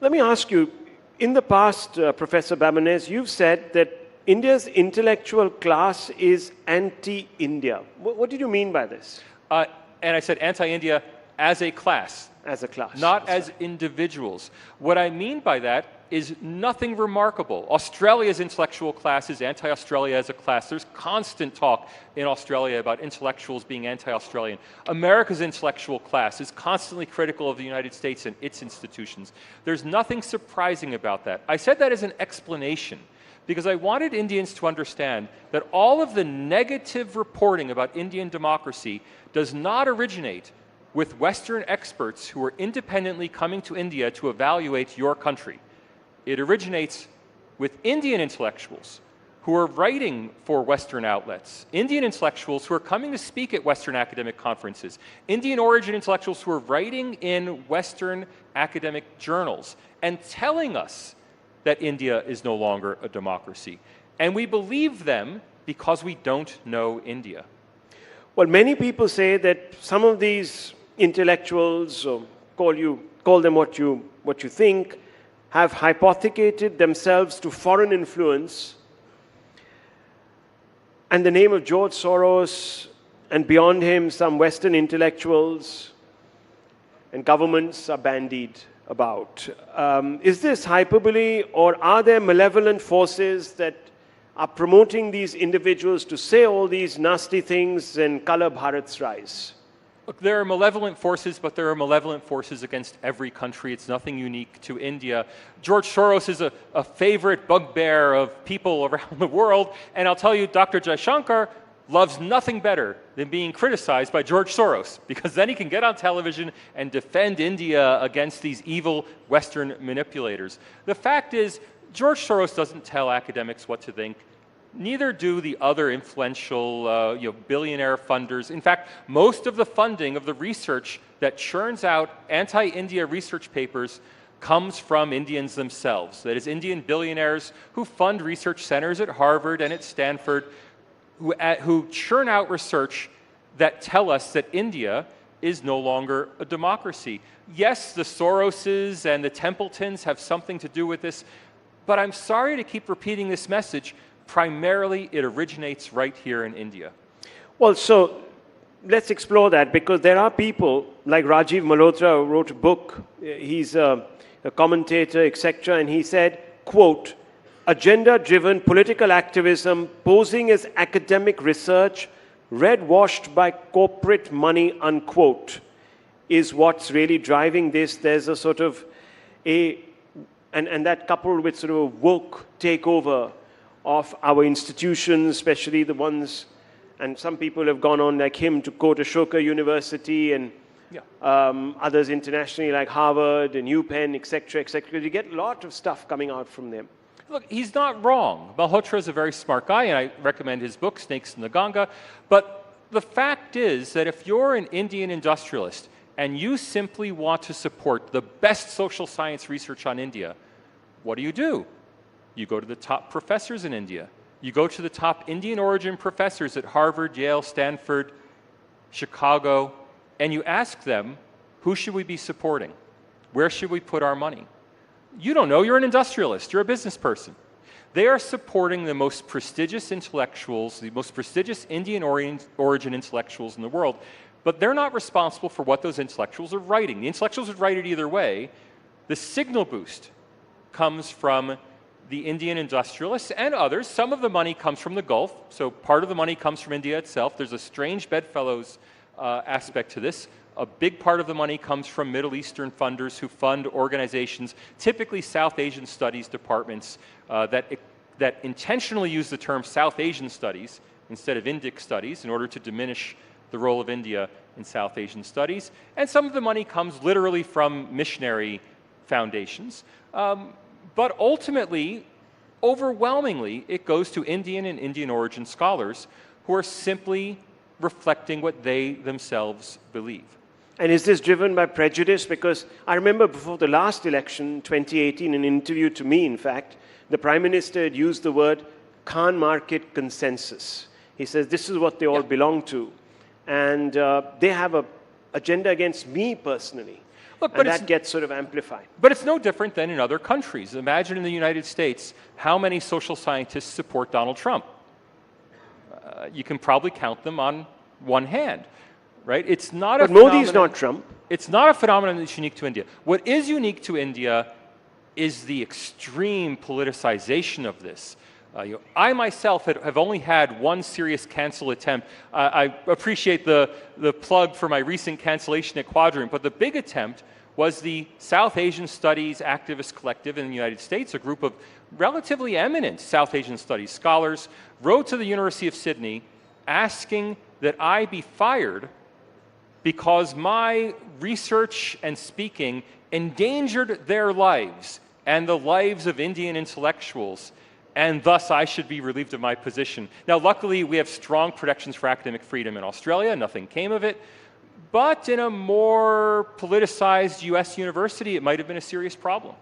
Let me ask you, in the past, Professor Babonez, you've said that India's intellectual class is anti-India. What did you mean by this? And I said anti-India as a class. As a class. Not as individuals. What I mean by that is nothing remarkable. Australia's intellectual class is anti-Australia as a class. There's constant talk in Australia about intellectuals being anti-Australian. America's intellectual class is constantly critical of the United States and its institutions. There's nothing surprising about that. I said that as an explanation because I wanted Indians to understand that all of the negative reporting about Indian democracy does not originate with Western experts who are independently coming to India to evaluate your country. It originates with Indian intellectuals who are writing for Western outlets, Indian intellectuals who are coming to speak at Western academic conferences, Indian origin intellectuals who are writing in Western academic journals and telling us that India is no longer a democracy. And we believe them because we don't know India. Well, many people say that some of these intellectuals, or call them what you think, have hypothecated themselves to foreign influence, and the name of George Soros and beyond him some Western intellectuals and governments are bandied about. Is this hyperbole, or are there malevolent forces that are promoting these individuals to say all these nasty things and color Bharat's rise? Look, there are malevolent forces, but there are malevolent forces against every country. It's nothing unique to India. George Soros is a favorite bugbear of people around the world, and I'll tell you, Dr. Jaishankar loves nothing better than being criticized by George Soros, because then he can get on television and defend India against these evil Western manipulators. The fact is, George Soros doesn't tell academics what to think. Neither do the other influential billionaire funders. In fact, most of the funding of the research that churns out anti-India research papers comes from Indians themselves. That is, Indian billionaires who fund research centers at Harvard and at Stanford, who churn out research that tell us that India is no longer a democracy. Yes, the Soroses and the Templetons have something to do with this, but I'm sorry to keep repeating this message. Primarily, it originates right here in India. Well, so let's explore that, because there are people like Rajiv Malhotra who wrote a book. He's a commentator, etc., and he said, quote, agenda-driven political activism posing as academic research red-washed by corporate money, unquote, is what's really driving this. There's a sort of and that coupled with sort of a woke takeover of our institutions, especially the ones, and some people have gone on like him to quote Ashoka University and others internationally like Harvard and UPenn, etc., etc. You get a lot of stuff coming out from them. Look, he's not wrong. Malhotra is a very smart guy, and I recommend his book, Snakes in the Ganga. But the fact is that if you're an Indian industrialist and you simply want to support the best social science research on India, what do? You go to the top professors in India. You go to the top Indian origin professors at Harvard, Yale, Stanford, Chicago, and you ask them, who should we be supporting? Where should we put our money? You don't know, you're an industrialist, you're a business person. They are supporting the most prestigious intellectuals, the most prestigious Indian origin intellectuals in the world, but they're not responsible for what those intellectuals are writing. The intellectuals would write it either way. The signal boost comes from the Indian industrialists and others. Some of the money comes from the Gulf, so part of the money comes from India itself. There's a strange bedfellows aspect to this. A big part of the money comes from Middle Eastern funders who fund organizations, typically South Asian studies departments, that intentionally use the term South Asian studies instead of Indic studies in order to diminish the role of India in South Asian studies. And some of the money comes literally from missionary foundations. But ultimately, overwhelmingly, it goes to Indian and Indian origin scholars who are simply reflecting what they themselves believe. And is this driven by prejudice? Because I remember before the last election, 2018, in an interview to me, in fact, the Prime Minister had used the word Khan market consensus. He says, this is what they all belong to. And they have an agenda against me personally. Look, and that gets sort of amplified. But it's no different than in other countries. Imagine in the United States, how many social scientists support Donald Trump? You can probably count them on one hand, right? It's not but Modi's not Trump. It's not a phenomenon that's unique to India. What is unique to India is the extreme politicization of this. I myself have only had one serious cancel attempt. I appreciate the plug for my recent cancellation at Quadrant, but the big attempt was the South Asian Studies Activist Collective in the United States, a group of relatively eminent South Asian Studies scholars, wrote to the University of Sydney asking that I be fired because my research and speaking endangered their lives and the lives of Indian intellectuals, and thus I should be relieved of my position. Now, luckily, we have strong protections for academic freedom in Australia. Nothing came of it. But in a more politicized US university, it might have been a serious problem.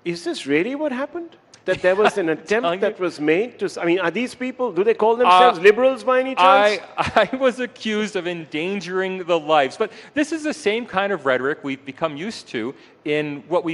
Is this really what happened? That there was an attempt that was made to... I mean, are these people, do they call themselves liberals by any chance? I was accused of endangering the lives. But this is the same kind of rhetoric we've become used to in what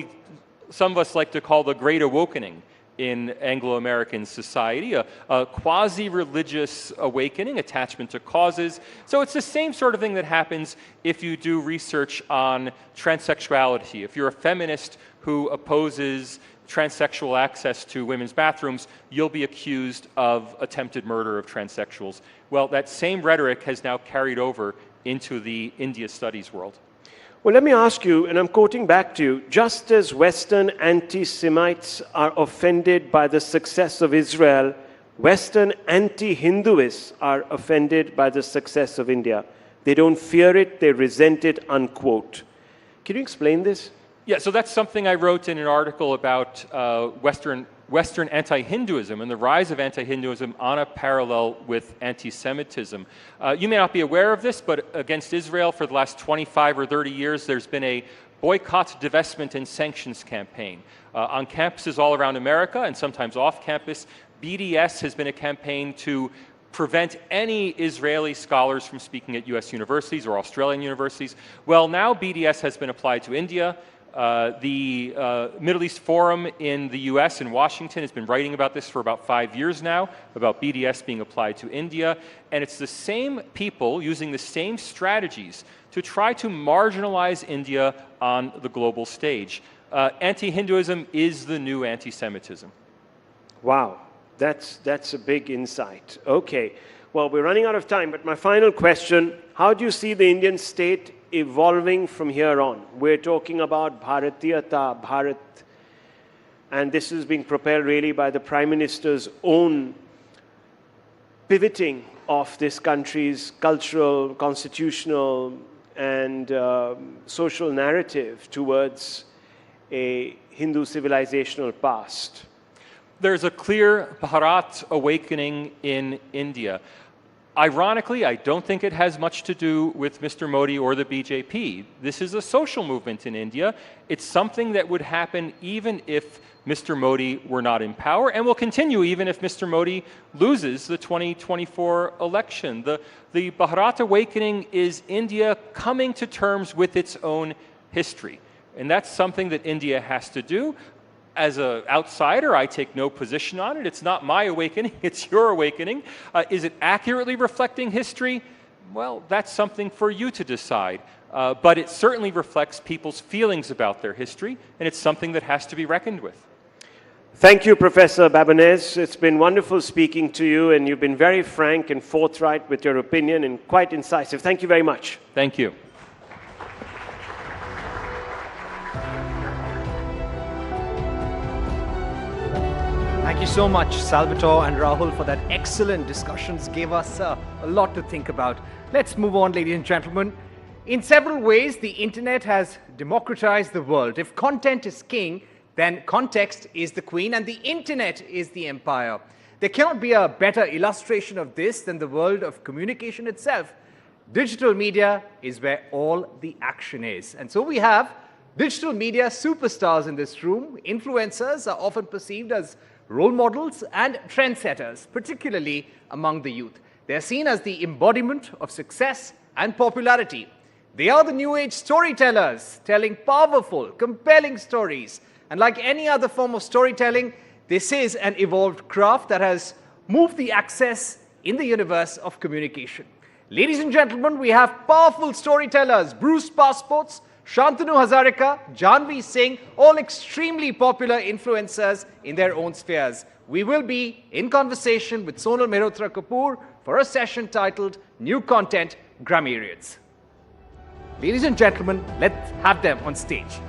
some of us like to call the Great Awakening in Anglo-American society, a quasi-religious awakening, attachment to causes. So it's the same sort of thing that happens if you do research on transsexuality. If you're a feminist who opposes transsexual access to women's bathrooms, you'll be accused of attempted murder of transsexuals. Well, that same rhetoric has now carried over into the India studies world. Well, let me ask you, and I'm quoting back to you, just as Western anti-Semites are offended by the success of Israel, Western anti-Hinduists are offended by the success of India. They don't fear it, they resent it, unquote. Can you explain this? Yeah, so that's something I wrote in an article about Western anti-Hinduism and the rise of anti-Hinduism on a parallel with anti-Semitism. You may not be aware of this, but against Israel for the last 25 or 30 years, there's been a boycott, divestment, and sanctions campaign. On campuses all around America and sometimes off campus, BDS has been a campaign to prevent any Israeli scholars from speaking at US universities or Australian universities. Well, now BDS has been applied to India. The Middle East Forum in the US in Washington has been writing about this for about 5 years now, about BDS being applied to India. And it's the same people using the same strategies to try to marginalize India on the global stage. Anti-Hinduism is the new anti-Semitism. Wow, that's a big insight. Okay, well, we're running out of time, but my final question, how do you see the Indian state evolving from here on? We're talking about Bharatiyata, Bharat, and this is being propelled really by the Prime Minister's own pivoting of this country's cultural, constitutional, and social narrative towards a Hindu civilizational past. There's a clear Bharat awakening in India. Ironically, I don't think it has much to do with Mr. Modi or the BJP. This is a social movement in India. It's something that would happen even if Mr. Modi were not in power, and will continue even if Mr. Modi loses the 2024 election. The Bharat awakening is India coming to terms with its own history. And that's something that India has to do. As an outsider, I take no position on it. It's not my awakening, it's your awakening. Is it accurately reflecting history? Well, that's something for you to decide. But it certainly reflects people's feelings about their history, and it's something that has to be reckoned with. Thank you, Professor Babonez. It's been wonderful speaking to you, and you've been very frank and forthright with your opinion and quite incisive. Thank you very much. Thank you. Thank you so much, Salvatore and Rahul, for that excellent discussions. Gave us a lot to think about. Let's move on, ladies and gentlemen. In several ways, the internet has democratized the world. If content is king, then context is the queen, and the internet is the empire. There cannot be a better illustration of this than the world of communication itself. Digital media is where all the action is. And so we have digital media superstars in this room. Influencers are often perceived as role models and trendsetters, particularly among the youth. They are seen as the embodiment of success and popularity. They are the new age storytellers, telling powerful, compelling stories. And like any other form of storytelling, this is an evolved craft that has moved the access in the universe of communication. Ladies and gentlemen, we have powerful storytellers, Bruce Passports, Shantanu Hazarika, Janvi Singh, all extremely popular influencers in their own spheres. We will be in conversation with Sonal Mehrotra Kapoor for a session titled New Content Grammarians. Ladies and gentlemen, let's have them on stage.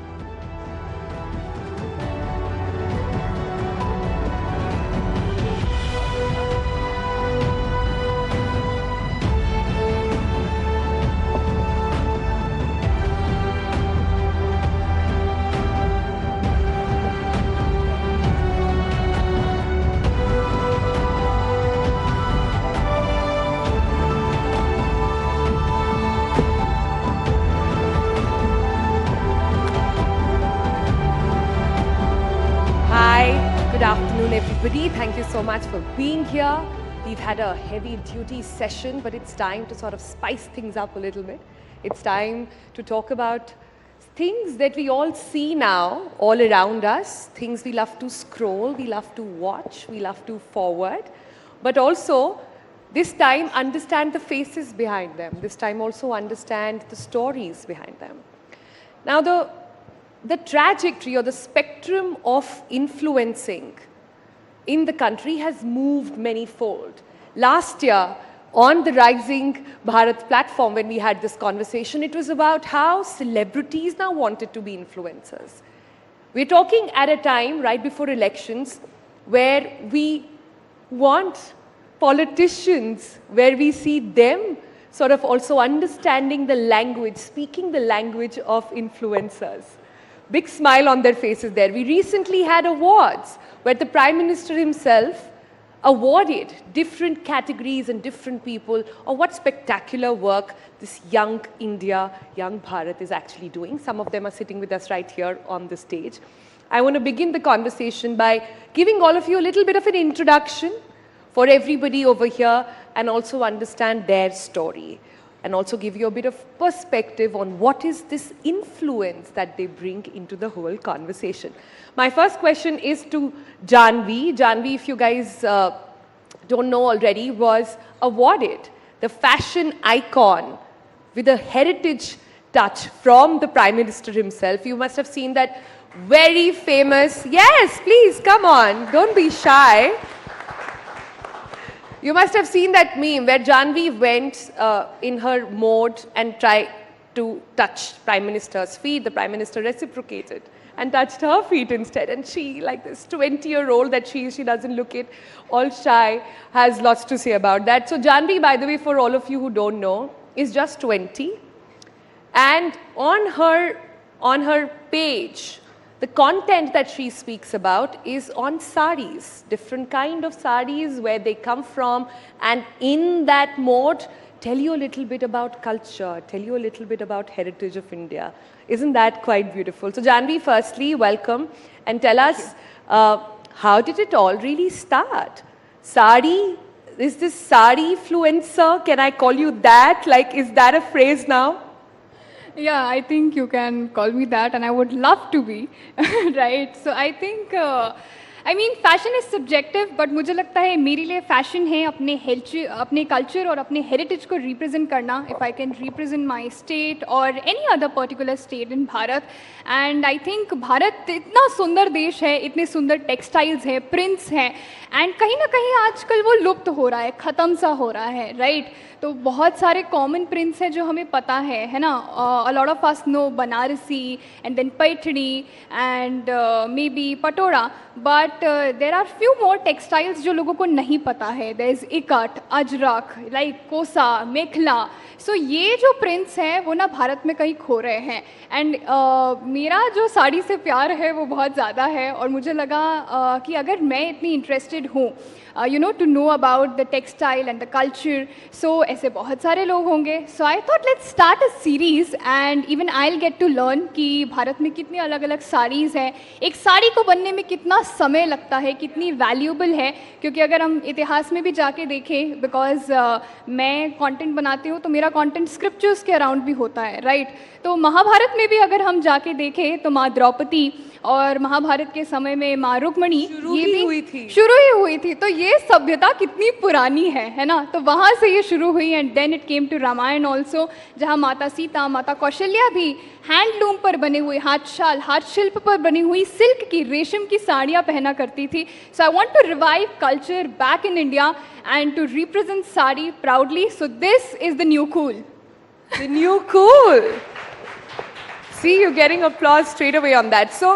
Everybody, thank you so much for being here. We've had a heavy-duty session, but it's time to sort of spice things up a little bit. It's time to talk about things that we all see now all around us, things we love to scroll, we love to watch, we love to forward, but also this time understand the faces behind them. This time also understand the stories behind them. Now the trajectory or the spectrum of influencing in the country has moved many-fold. Last year, on the Rising Bharat platform when we had this conversation. It was about how celebrities now wanted to be influencers. We're talking at a time right before elections where we want politicians, where we see them sort of also understanding the language, speaking the language of influencers. Big smile on their faces there. We recently had awards where the Prime Minister himself awarded different categories and different people on what spectacular work this young India, young Bharat is actually doing. Some of them are sitting with us right here on the stage. I want to begin the conversation by giving all of you a little bit of an introduction for everybody over here and also understand their story and also give you a bit of perspective on what is this influence that they bring into the whole conversation. My first question is to Janvi. Janvi, if you guys don't know already, was awarded the fashion icon with a heritage touch from the Prime Minister himself. You must have seen that very famous, yes, please, come on, don't be shy. You must have seen that meme where Janvi went in her mode and tried to touch Prime Minister's feet. The Prime Minister reciprocated and touched her feet instead. And she, like this 20-year-old that she doesn't look it, all shy, has lots to say about that. So Janvi, by the way, for all of you who don't know, is just 20. And on her page, the content that she speaks about is on saris, different kind of saris, where they come from, and in that mode, tell you a little bit about culture, tell you a little bit about heritage of India. Isn't that quite beautiful? So Janvi, firstly, welcome, and tell us, how did it all really start? Sari, is this sari influencer? Can I call you that? Like, is that a phrase now? Yeah, I think you can call me that, and I would love to be, right? So I think, I mean, fashion is subjective, but मुझे लगता है मेरे लिए fashion है अपने culture और अपने heritage को represent करना. If I can represent my state or any other particular state in Bharat, and I think Bharat इतना सुंदर देश है, इतने सुंदर textiles है, prints हैं, and कहीं ना कहीं आजकल वो लुप्त हो रहा है, खत्म सा हो रहा है, right? तो बहुत सारे कॉमन प्रिंट्स हैं जो हमें पता है ना. A lot of us know Banarasi and then Paithani and maybe पटोरा, but there are few more textiles जो लोगों को नहीं पता है. there is ikat, Ajrak, like कोसा, मेखला. So ये जो प्रिंट्स हैं वो ना भारत में कहीं खो रहे हैं. एंड मेरा जो साड़ी से प्यार है वो बहुत ज़्यादा है, और मुझे लगा कि अगर मैं इतनी इंटरेस्टेड हूँ you know, to know about the textile and the culture, so ऐसे बहुत सारे लोग होंगे. So I thought let's start a series and even I'll get to learn कि भारत में कितनी अलग अलग साड़ीज़ हैं, एक साड़ी को बनने में कितना समय लगता है, कितनी वैल्यूबल है. क्योंकि अगर हम इतिहास में भी जाके देखें, बिकॉज मैं कंटेंट बनाती हूँ तो मेरा कंटेंट स्क्रिप्चर्स के अराउंड भी होता है, राइट? तो महाभारत में भी अगर हम जाके देखें तो माँ द्रौपदी और महाभारत के समय में माँ रुक्मणी शुरू ही हुई थी. तो ये सभ्यता कितनी पुरानी है ना. तो वहाँ से ये शुरू हुई and then it came to Ramayana also, जहाँ माता सीता, माता कौशल्या भी हैंडलूम पर बने हुए हाथशाल, हाथ शिल्प पर बनी हुई सिल्क की, रेशम की साड़ियाँ पहना करती थी. So I want to revive culture back in India and to represent sari proudly. So this is the new cool. The new cool. See, you're getting applause straight away on that. So,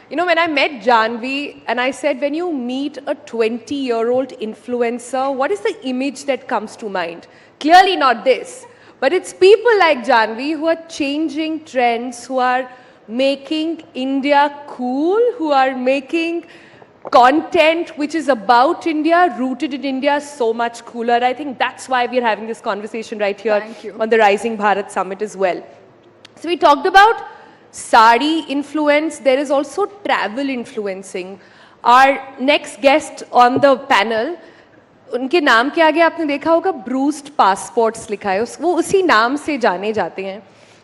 you know, when I met Janvi and I said, when you meet a 20-year-old influencer, what is the image that comes to mind? Clearly not this, but it's people like Janvi who are changing trends, who are making India cool, who are making content which is about India, rooted in India, so much cooler. I think that's why we're having this conversation right here on the Rising Bharat Summit as well. So we talked about sari influence. There is also travel influencing. Our next guest on the panel, उनके नाम के आगे आपने देखा होगा bruised passports लिखा है, वो उसी नाम से जाने जाते हैं.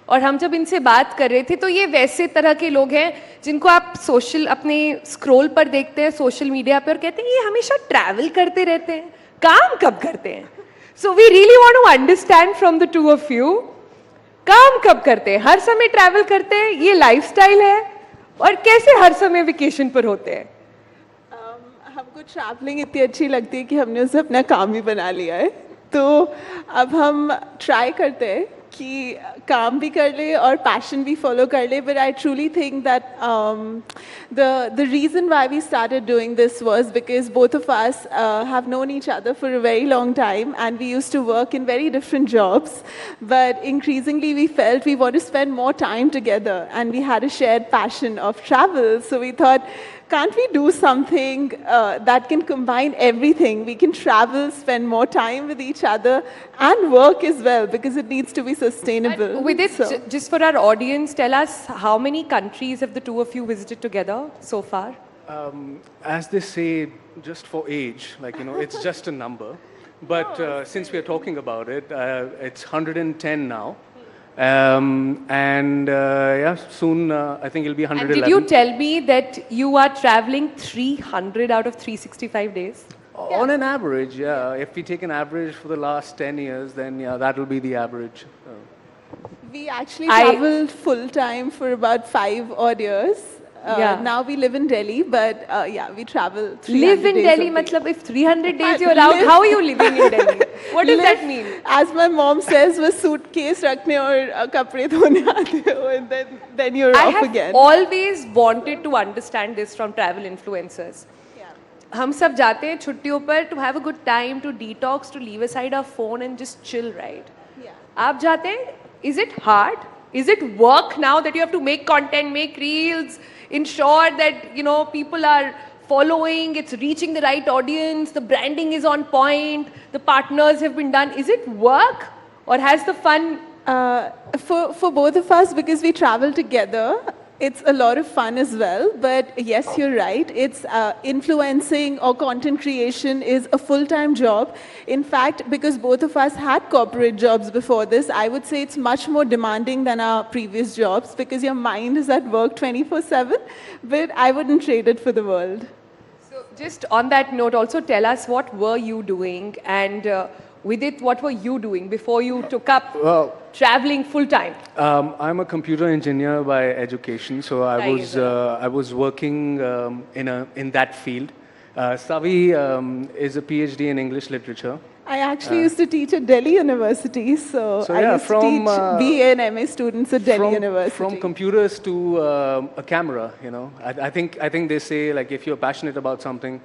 और हम जब इनसे बात कर रहे थे तो ये वैसे तरह के लोग हैं जिनको आप सोशल अपने स्क्रॉल पर देखते हैं सोशल मीडिया पे और कहते हैं ये हमेशा ट्रैवल करते रहते हैं, काम कब करते हैं. So we really want to understand from the two of you, काम कब करते हैं, हर समय ट्रैवल करते हैं, ये लाइफस्टाइल है, और कैसे हर समय वेकेशन पर होते हैं. हमको ट्रैवलिंग इतनी अच्छी लगती है कि हमने उसे अपना काम ही बना लिया है. तो अब हम ट्राई करते हैं कि काम भी कर ले और पैशन भी फॉलो कर ले, but I truly think that the reason why we started doing this was because both of us have known each other for a very long time, and we used to work in very different jobs, but increasingly we felt we want to spend more time together, and we had a shared passion of travel, so we thought, can't we do something that can combine everything? We can travel, spend more time with each other, and work as well, because it needs to be sustainable. And with it, just for our audience, tell us how many countries have the two of you visited together so far? As they say, just for age, like, you know, it's just a number. But since we are talking about it, it's 110 now. Yeah, soon I think it'll be 111. And did you tell me that you are traveling 300 out of 365 days? On an average, yeah. If we take an average for the last 10 years, then yeah, that will be the average. We actually traveled full time for about 5 odd years. Now we live in Delhi, but yeah, we travel 300 Live in days Delhi, matlab if 300 days you're out, how are you living in Delhi? What does that mean? As my mom says, was suitcase rakhne aur kapde dhone aate ho, and then you're off again. I have always wanted to understand this from travel influencers. हम सब जाते हैं छुट्टियों पर to have a good time, to detox, to leave aside our phone and just chill, right? आप जाते हैं, is it hard? Is it work now that you have to make content, make reels, ensure that, you know, people are following, it's reaching the right audience, the branding is on point, the partners have been done. Is it work or has the fun? For both of us, because we travel together, it's a lot of fun as well. But yes, you're right. It's influencing or content creation is a full-time job. In fact, because both of us had corporate jobs before this, I would say it's much more demanding than our previous jobs, because your mind is at work 24/7. But I wouldn't trade it for the world. So just on that note, also tell us, what were you doing, and with it, what were you doing before you took up traveling full time? I'm a computer engineer by education, so I was working in that field. Savi is a PhD in English literature. I actually used to teach at Delhi University, so I yeah, used to teach BA and MA students at Delhi University. From computers to a camera, you know. I think they say, like, if you're passionate about something,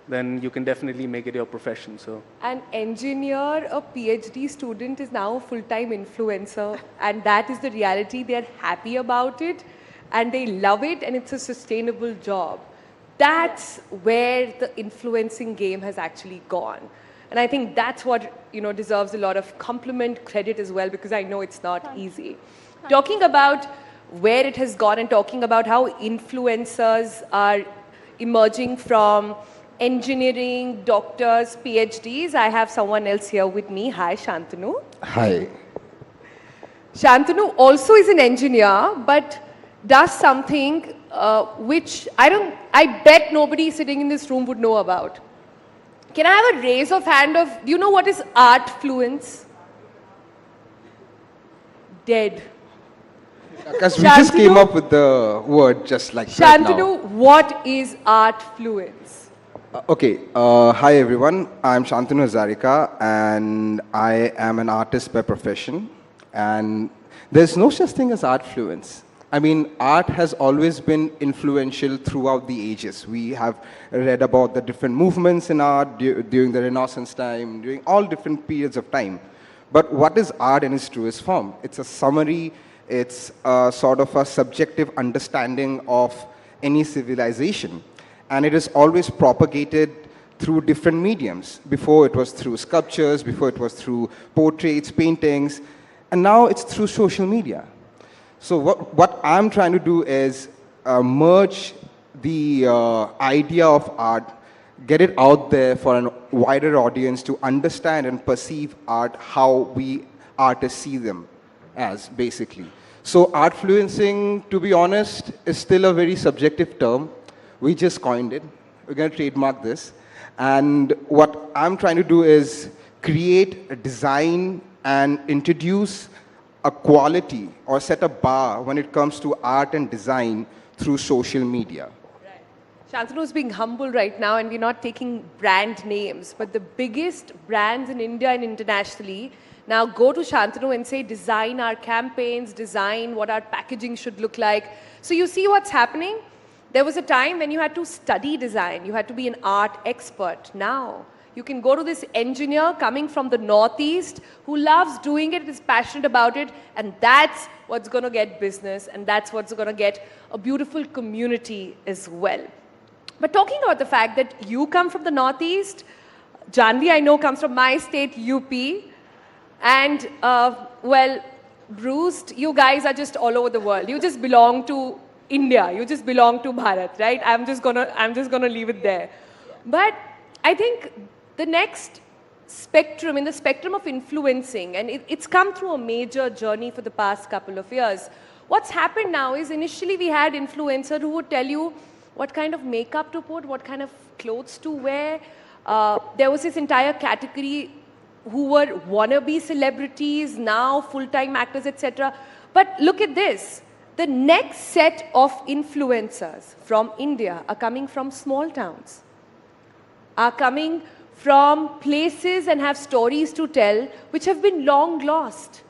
then you can definitely make it your profession. So an engineer, a PhD student is now a full-time influencer, and that is the reality. They're happy about it, and they love it, and it's a sustainable job. That's where the influencing game has actually gone. And I think that's what, you know, deserves a lot of compliment, credit as well, because I know it's not easy. Talking about where it has gone and talking about how influencers are emerging from engineering, doctors, PhDs, I have someone else here with me. Hi, Shantanu. Hi. Shantanu also is an engineer, but does something which I bet nobody sitting in this room would know about. Can I have a raise of hand of, do you know what is art fluence? Dead. Because we just came up with the word just like that now. Shantanu, what is art fluence? Okay, hi everyone. I'm Shantanu Hazarika, and I am an artist by profession. And there's no such thing as art fluence. I mean, art has always been influential throughout the ages. We have read about the different movements in art during the Renaissance time, during all different periods of time. But what is art in its truest form? It's a summary, it's a sort of a subjective understanding of any civilization. And it is always propagated through different mediums. Before it was through sculptures, before it was through portraits, paintings, and now it's through social media. So what I'm trying to do is merge the idea of art, get it out there for a wider audience to understand and perceive art how we artists see them as, basically. So art fluencing, to be honest, is still a very subjective term. We just coined it. We're going to trademark this. And what I'm trying to do is create a design and introduce a quality or set a bar when it comes to art and design through social media. Right. Shantanu is being humble right now, and we're not taking brand names, but the biggest brands in India and internationally now go to Shantanu and say, design our campaigns, design what our packaging should look like. So you see what's happening? There was a time when you had to study design, you had to be an art expert. Now, you can go to this engineer coming from the Northeast who loves doing it, is passionate about it, and that's what's going to get business, and that's what's going to get a beautiful community as well. But talking about the fact that you come from the Northeast, Janvi, I know, comes from my state, UP, and, well, Bruce, you guys are just all over the world. You just belong to India. You just belong to Bharat, right? I'm just gonna leave it there. But I think the next spectrum, in the spectrum of influencing, and it's come through a major journey for the past couple of years. What's happened now is initially we had influencers who would tell you what kind of makeup to put, what kind of clothes to wear. There was this entire category who were wannabe celebrities, now full-time actors, etc. But look at this. The next set of influencers from India are coming from small towns, are coming from places and have stories to tell which have been long lost,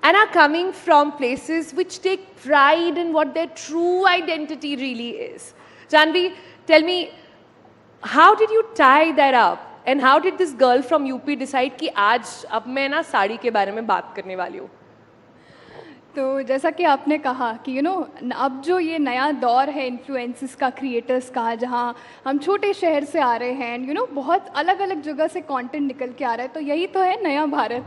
and are coming from places which take pride in what their true identity really is. Janvi, tell me, how did you tie that up? And how did this girl from UP decide कि आज अब मैं ना साड़ी के बारे में बात करने वाली हूँ? तो जैसा कि आपने कहा कि अब जो ये नया दौर है इन्फ्लुएंसर्स का, क्रिएटर्स का, जहाँ हम छोटे शहर से आ रहे हैं एंड बहुत अलग अलग जगह से कंटेंट निकल के आ रहा है, तो यही तो है नया भारत,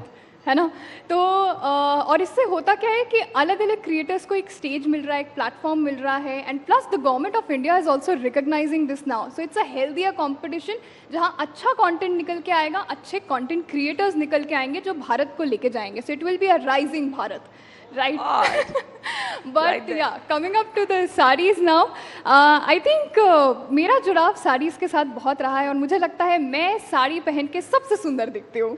है ना? तो और इससे होता क्या है कि अलग अलग क्रिएटर्स को एक स्टेज मिल रहा है, एक प्लेटफॉर्म मिल रहा है, and plus the government of India is also recognising this now. So it's a healthier competition जहाँ अच्छा कंटेंट निकल के आएगा, अच्छे कंटेंट क्रिएटर्स निकल के आएंगे जो भारत को लेके जाएंगे. So it will be a rising Bharat. Right. But yeah, coming up to the sarees now, I think मेरा जुड़ाव sarees के साथ बहुत रहा है और मुझे लगता है मैं साड़ी पहन के सबसे सुंदर दिखती हूँ.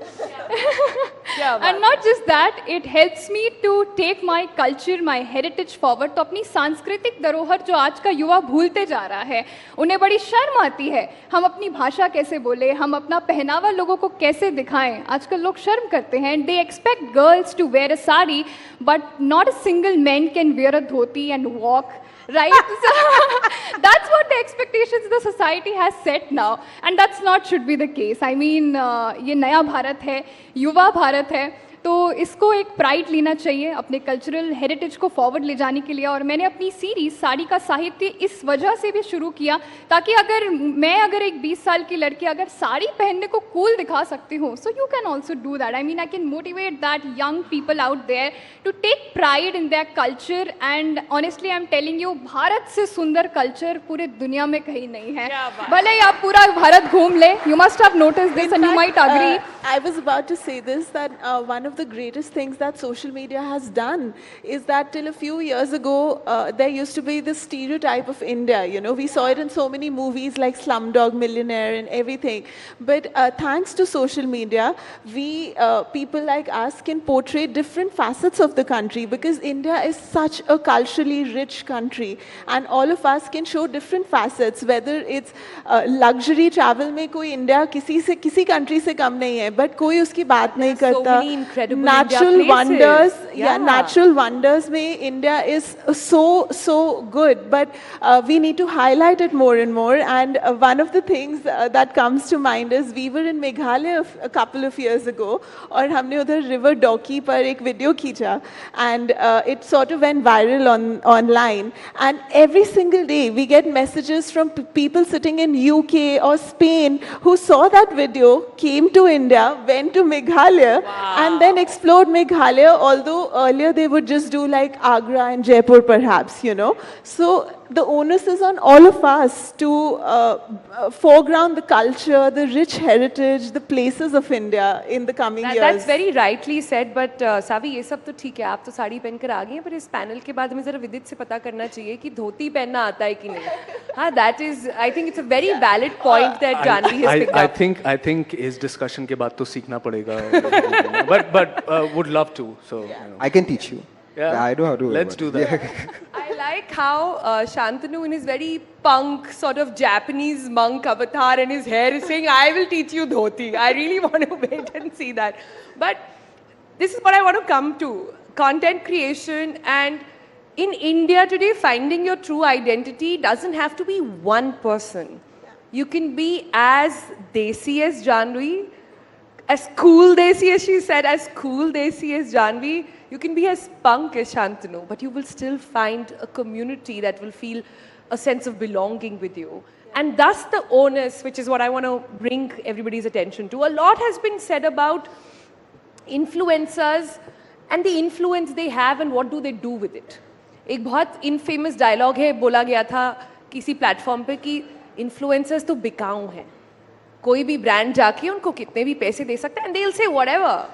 And not just that, it helps me to take my culture, my heritage forward. तो अपनी सांस्कृतिक धरोहर जो आज का युवा भूलते जा रहा है, उन्हें बड़ी शर्म आती है. हम अपनी भाषा कैसे बोले, हम अपना पहनावा लोगों को कैसे दिखाएं. आजकल लोग शर्म करते हैं. They expect girls to wear a sari, but not a single man can wear a dhoti and walk, right? That's what the expectations the society has set now, and that's not should be the case. I mean, ये नया भारत है, युवा भारत है, तो इसको एक pride लेना चाहिए अपने कल्चरल हेरिटेज को फॉरवर्ड ले जाने के लिए. और मैंने अपनी सीरीज साड़ी का साहित्य इस वजह से भी शुरू किया ताकि अगर एक 20 साल की लड़की अगर साड़ी पहनने को कूल दिखा सकती हूँ, so you can also do that. I mean, I can motivate that young people out there to take pride in their culture. And honestly I am telling you, Bharat से सुंदर कल्चर पूरे दुनिया में कहीं नहीं है. भले ही आप पूरा भारत घूम ले, you must have noticed this and you might agree. I was about to say this, that one of the greatest things that social media has done is that till a few years ago, there used to be this stereotype of India. We saw it in so many movies like Slumdog Millionaire and everything. But thanks to social media, we, people like us, can portray different facets of the country, because India is such a culturally rich country. And all of us can show different facets, whether it's luxury travel में कोई India किसी country से कम नहीं है, but कोई उसकी बात नहीं करता. Natural wonders, natural wonders में India is so good, but we need to highlight it more and more. And one of the things that comes to mind is we were in Meghalaya a couple of years ago, और हमने उधर river Doki पर एक video खींचा, and it sort of went viral online. And every single day we get messages from people sitting in UK or Spain who saw that video, came to India, went to Meghalaya, and then explored Meghalaya, although earlier they would just do like Agra and Jaipur perhaps, So the onus is on all of us to foreground the culture, the rich heritage, the places of India in the coming years. That's very rightly said, but Savi, ये सब तो ठीक है, आप तो साड़ी पहनकर आ गई हैं, पर इस पैनल के बाद हमें जरा विदित से पता करना चाहिए कि धोती पहनना आता है कि नहीं. हाँ, that is, I think it's a very valid point that Janvi has picked up. I think इस discussion के बाद तो सीखना पड़ेगा, but would love to. So I can teach you. Yeah, I know how to. Let's do that. I like how Shantanu in his very punk sort of Japanese monk avatar and his hair is saying, I will teach you dhoti. I really want to wait and see that. But this is what I want to come to. Content creation, and in India today, finding your true identity doesn't have to be one person. You can be as desi as Janvi, as cool desi as she said, as cool desi as Janvi. You can be as punk as Shantanu, but you will still find a community that will feel a sense of belonging with you. And thus the onus, which is what I want to bring everybody's attention to. A lot has been said about influencers and the influence they have and what do they do with it. एक बहुत infamous dialogue है, बोला गया था किसी platform पे कि influencers तो बिकाऊ हैं. कोई भी brand जाके उनको कितने भी पैसे दे सकता है and they'll say whatever,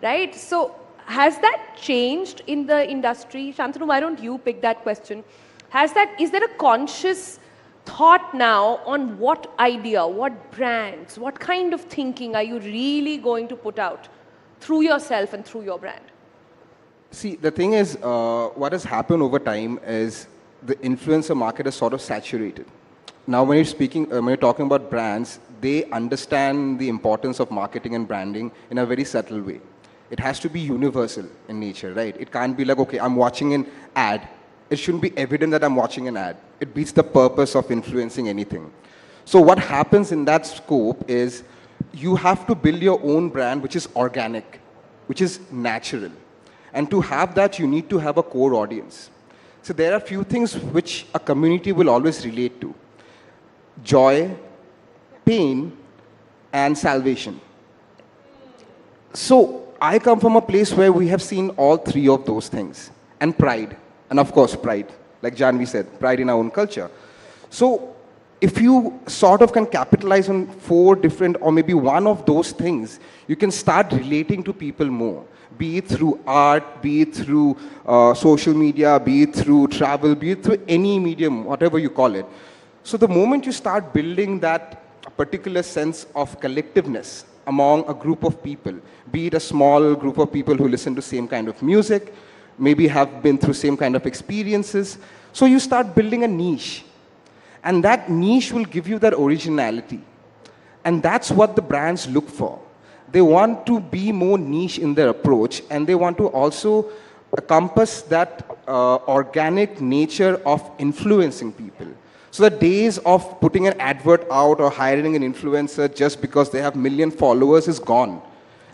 right? So has that changed in the industry? Shantanu, why don't you pick that question? Is there a conscious thought now on what idea, what brands, what kind of thinking are you really going to put out through yourself and through your brand? See, the thing is, what has happened over time is the influencer market is sort of saturated. Now, when you're talking about brands, they understand the importance of marketing and branding in a very subtle way. It has to be universal in nature, right? It can't be like, okay, I'm watching an ad. It shouldn't be evident that I'm watching an ad. It beats the purpose of influencing anything. So what happens in that scope is you have to build your own brand, which is organic, which is natural. And to have that, you need to have a core audience. So there are few things which a community will always relate to. Joy, pain, and salvation. So I come from a place where we have seen all three of those things. And pride. And of course, pride. Like Janvi said, pride in our own culture. So if you sort of can capitalize on 4 different, or maybe one of those things, you can start relating to people more. Be it through art, be it through social media, be it through travel, be it through any medium, whatever you call it. So the moment you start building that particular sense of collectiveness among a group of people, be it a small group of people who listen to same kind of music, maybe have been through same kind of experiences, so you start building a niche. And that niche will give you that originality. And that's what the brands look for. They want to be more niche in their approach, and they want to also encompass that organic nature of influencing people. So the days of putting an advert out or hiring an influencer just because they have 1 million followers is gone.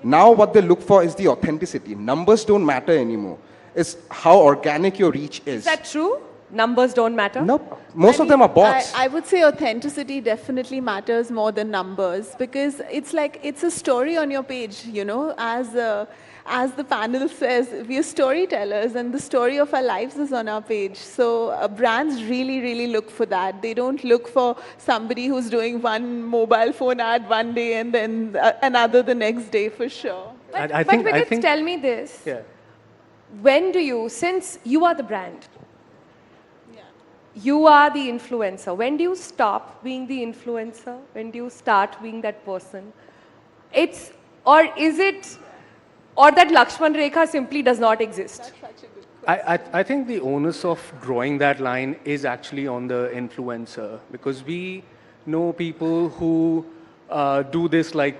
Now what they look for is the authenticity. Numbers don't matter anymore. It's how organic your reach is. Is that true? Numbers don't matter? Nope. Most of them are bots. I would say authenticity definitely matters more than numbers, because it's like, it's a story on your page, you know, as the panel says, we are storytellers and the story of our lives is on our page. So brands really, really look for that. They don't look for somebody who's doing one mobile phone ad one day and then another the next day, for sure. But Vidit, tell me this. Yeah. When do you, since you are the brand, you are the influencer, when do you stop being the influencer? When do you start being that person? Or that Lakshman Rekha simply does not exist? I think the onus of drawing that line is actually on the influencer, because we know people who do this like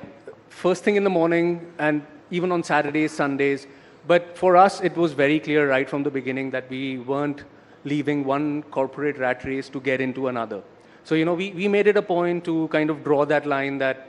first thing in the morning and even on Saturdays, Sundays. But for us, it was very clear right from the beginning that we weren't leaving one corporate rat race to get into another. So, you know, we made it a point to kind of draw that line that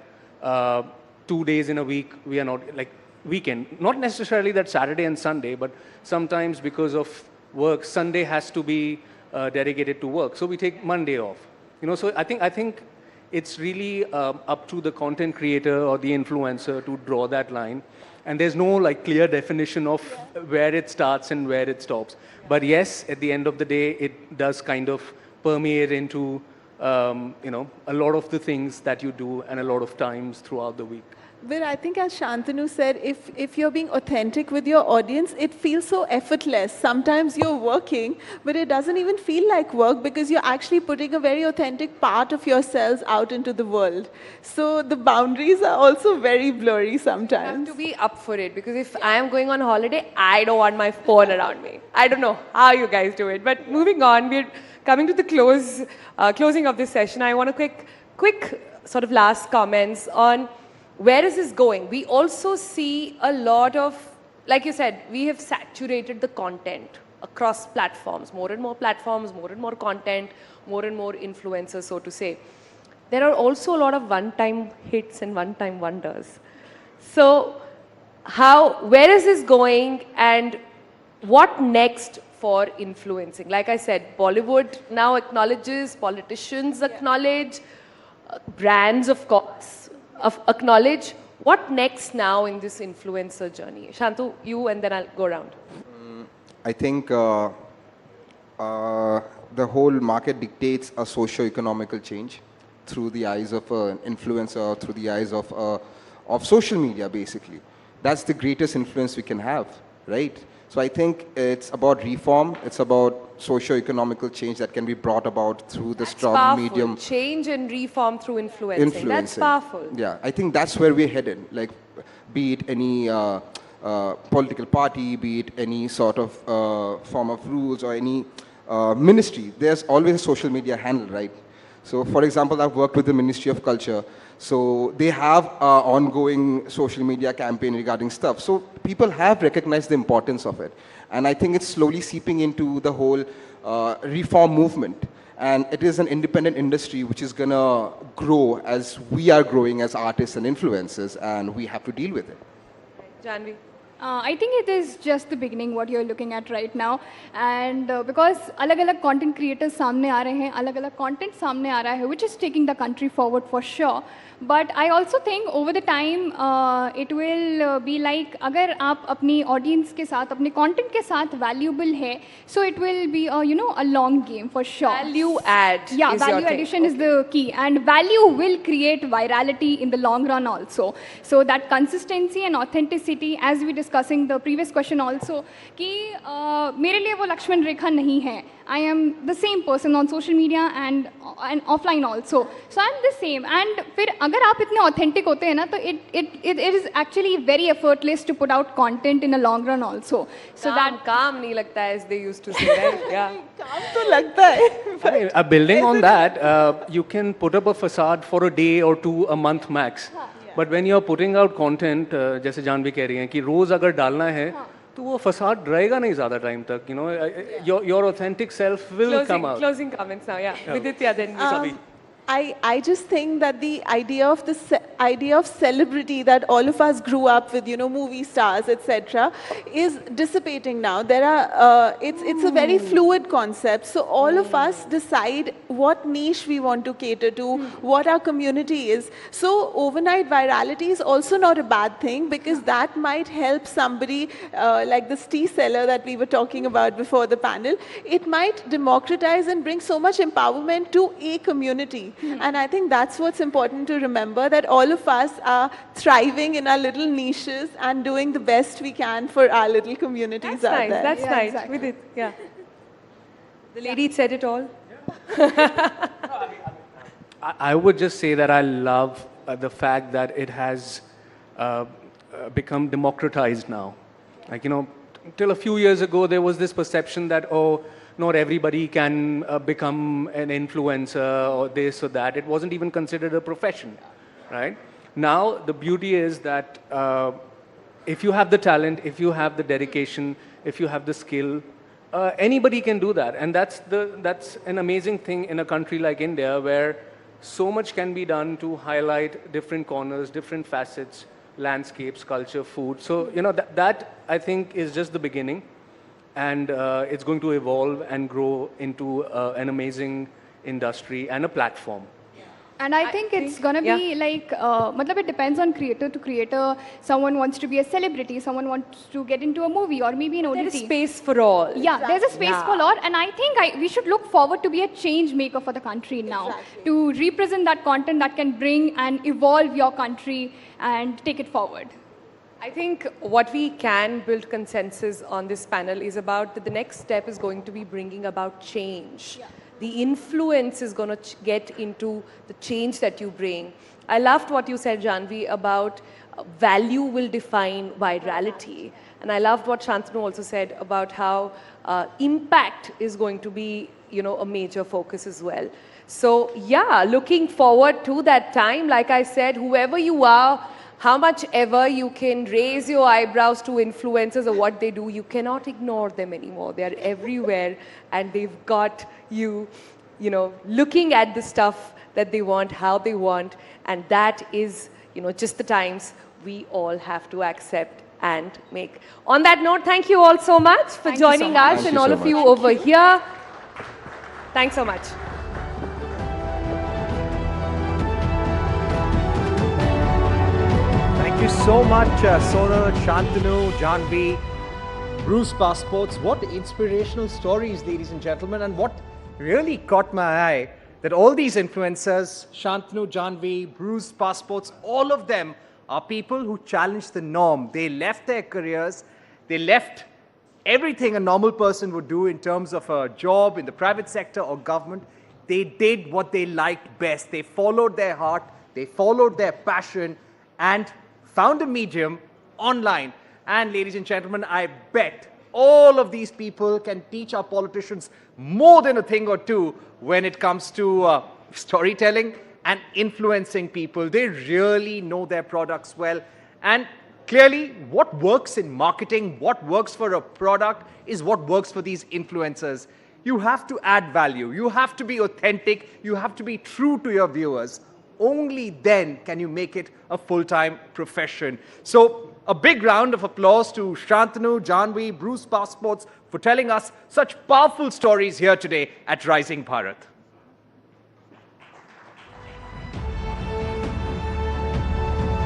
2 days in a week, we are not, like, weekend. Not necessarily that Saturday and Sunday, but sometimes because of work, Sunday has to be dedicated to work. So we take Monday off. You know, so I think it's really up to the content creator or the influencer to draw that line. And there's no like clear definition of where it starts and where it stops. But yes, at the end of the day, it does kind of permeate into, you know, a lot of the things that you do and a lot of times throughout the week. But I think as Shantanu said, if you're being authentic with your audience, it feels so effortless. Sometimes you're working, but it doesn't even feel like work because you're actually putting a very authentic part of yourselves out into the world. So the boundaries are also very blurry sometimes. You have to be up for it because if I am going on holiday, I don't want my phone around me. I don't know how you guys do it. But moving on, we're coming to the closing of this session. I want a quick sort of last comments on where is this going? We also see a lot of, like you said, we have saturated the content across platforms, more and more platforms, more and more content, more and more influencers, so to say. There are also a lot of one-time hits and one-time wonders. So where is this going and what next for influencing? Like I said, Bollywood now acknowledges, politicians acknowledge, brands, of course, acknowledge. What next now in this influencer journey? Shantu, you, and then I'll go around. I think the whole market dictates a socio-economical change through the eyes of an influencer, through the eyes of social media, basically. That's the greatest influence we can have, right? So I think it's about reform, it's about socio-economical change that can be brought about through the strong medium. Change and reform through influencing. That's powerful. Yeah, I think that's where we're headed. Like, be it any political party, be it any sort of form of rules or any ministry, there's always a social media handle, right? So, for example, I've worked with the Ministry of Culture. So they have an ongoing social media campaign regarding stuff. So people have recognized the importance of it. And I think it's slowly seeping into the whole reform movement. And it is an independent industry which is going to grow as we are growing as artists and influencers, and we have to deal with it. Janvi? I think it is just the beginning what you're looking at right now, and because अलग-अलग content creators सामने आ रहे हैं, अलग-अलग content सामने आ रहा है, which is taking the country forward for sure. But I also think over the time it will be like अगर आप अपनी audience के साथ, अपने content के साथ valuable है, so it will be a long game for sure. Value add. Yeah, value addition is the key, and value will create virality in the long run also. So that consistency and authenticity, as we discussing the previous question also, कि मेरे लिए वो लक्ष्मण रेखा नहीं है. I am the same person on social media and offline also. So I'm the same. And फिर अगर आप इतने authentic होते हैं ना, तो it is actually very effortless to put out content in a long run also. So काम नहीं लगता है, as they used to say, right? Yeah. काम तो लगता है. Building on that, you can put up a facade for a day or two, a month max. But when you're putting out content, जैसे जानवी कह रही हैं कि रोज अगर डालना है, तो वो facade रहेगा नहीं ज़्यादा time तक. You know, your authentic self will come out. Closing comments now, yeah. Viditya, then Sabi. I just think that the idea of celebrity that all of us grew up with, movie stars, etc., is dissipating now. There are it's a very fluid concept. So all of us decide what niche we want to cater to, what our community is. So overnight virality is also not a bad thing, because that might help somebody like this tea seller that we were talking about before the panel. It might democratize and bring so much empowerment to a community. And I think that's what's important to remember, that all of us are thriving in our little niches and doing the best we can for our little communities out there. That's nice. Exactly. With it, yeah. The lady said it all. I would just say that I love the fact that it has become democratized now. Like, till a few years ago, there was this perception that, oh, not everybody can become an influencer or this or that. It wasn't even considered a profession, right? Now, the beauty is that if you have the talent, if you have the dedication, if you have the skill, anybody can do that. And that's an amazing thing in a country like India, where so much can be done to highlight different corners, different facets, landscapes, culture, food. So, that I think is just the beginning. And it's going to evolve and grow into an amazing industry and a platform. And I think it's gonna be like, matlab it depends on creator to creator. Someone wants to be a celebrity, someone wants to get into a movie or maybe an OTT. There's space for all. Yeah, there's a space for all, and I think we should look forward to be a change maker for the country now, to represent that content that can bring and evolve your country and take it forward. I think what we can build consensus on this panel is about that the next step is going to be bringing about change. Yeah. The influence is going to get into the change that you bring. I loved what you said, Janvi, about value will define virality. And I loved what Shantanu also said about how impact is going to be, a major focus as well. So yeah, looking forward to that time. Like I said, whoever you are, how much ever you can raise your eyebrows to influencers or what they do, you cannot ignore them anymore. They are everywhere and they've got you, looking at the stuff that they want, how they want. And that is, just the times we all have to accept and make. On that note, thank you all so much for joining us and all of you over here. Thanks so much. Thank you so much, Sonal, Shantanu, Janvi, Bruce Passports. What inspirational stories, ladies and gentlemen. And what really caught my eye, that all these influencers, Shantanu, Janvi, Bruce Passports, all of them are people who challenged the norm. They left their careers, they left everything a normal person would do in terms of a job in the private sector or government. They did what they liked best. They followed their heart, they followed their passion, and found a medium online. And ladies and gentlemen, I bet all of these people can teach our politicians more than a thing or two when it comes to storytelling and influencing people. They really know their products well. And clearly, what works in marketing, what works for a product is what works for these influencers. You have to add value. You have to be authentic. You have to be true to your viewers. Only then can you make it a full-time profession. So a big round of applause to Shantanu, Janvi, Bruce Passports for telling us such powerful stories here today at Rising Bharat.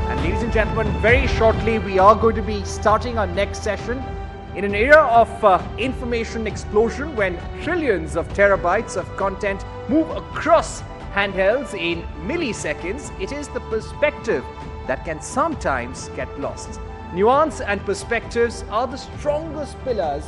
And ladies and gentlemen, very shortly we are going to be starting our next session in an era of information explosion when trillions of terabytes of content move across handhelds in milliseconds. It is the perspective that can sometimes get lost. Nuance and perspectives are the strongest pillars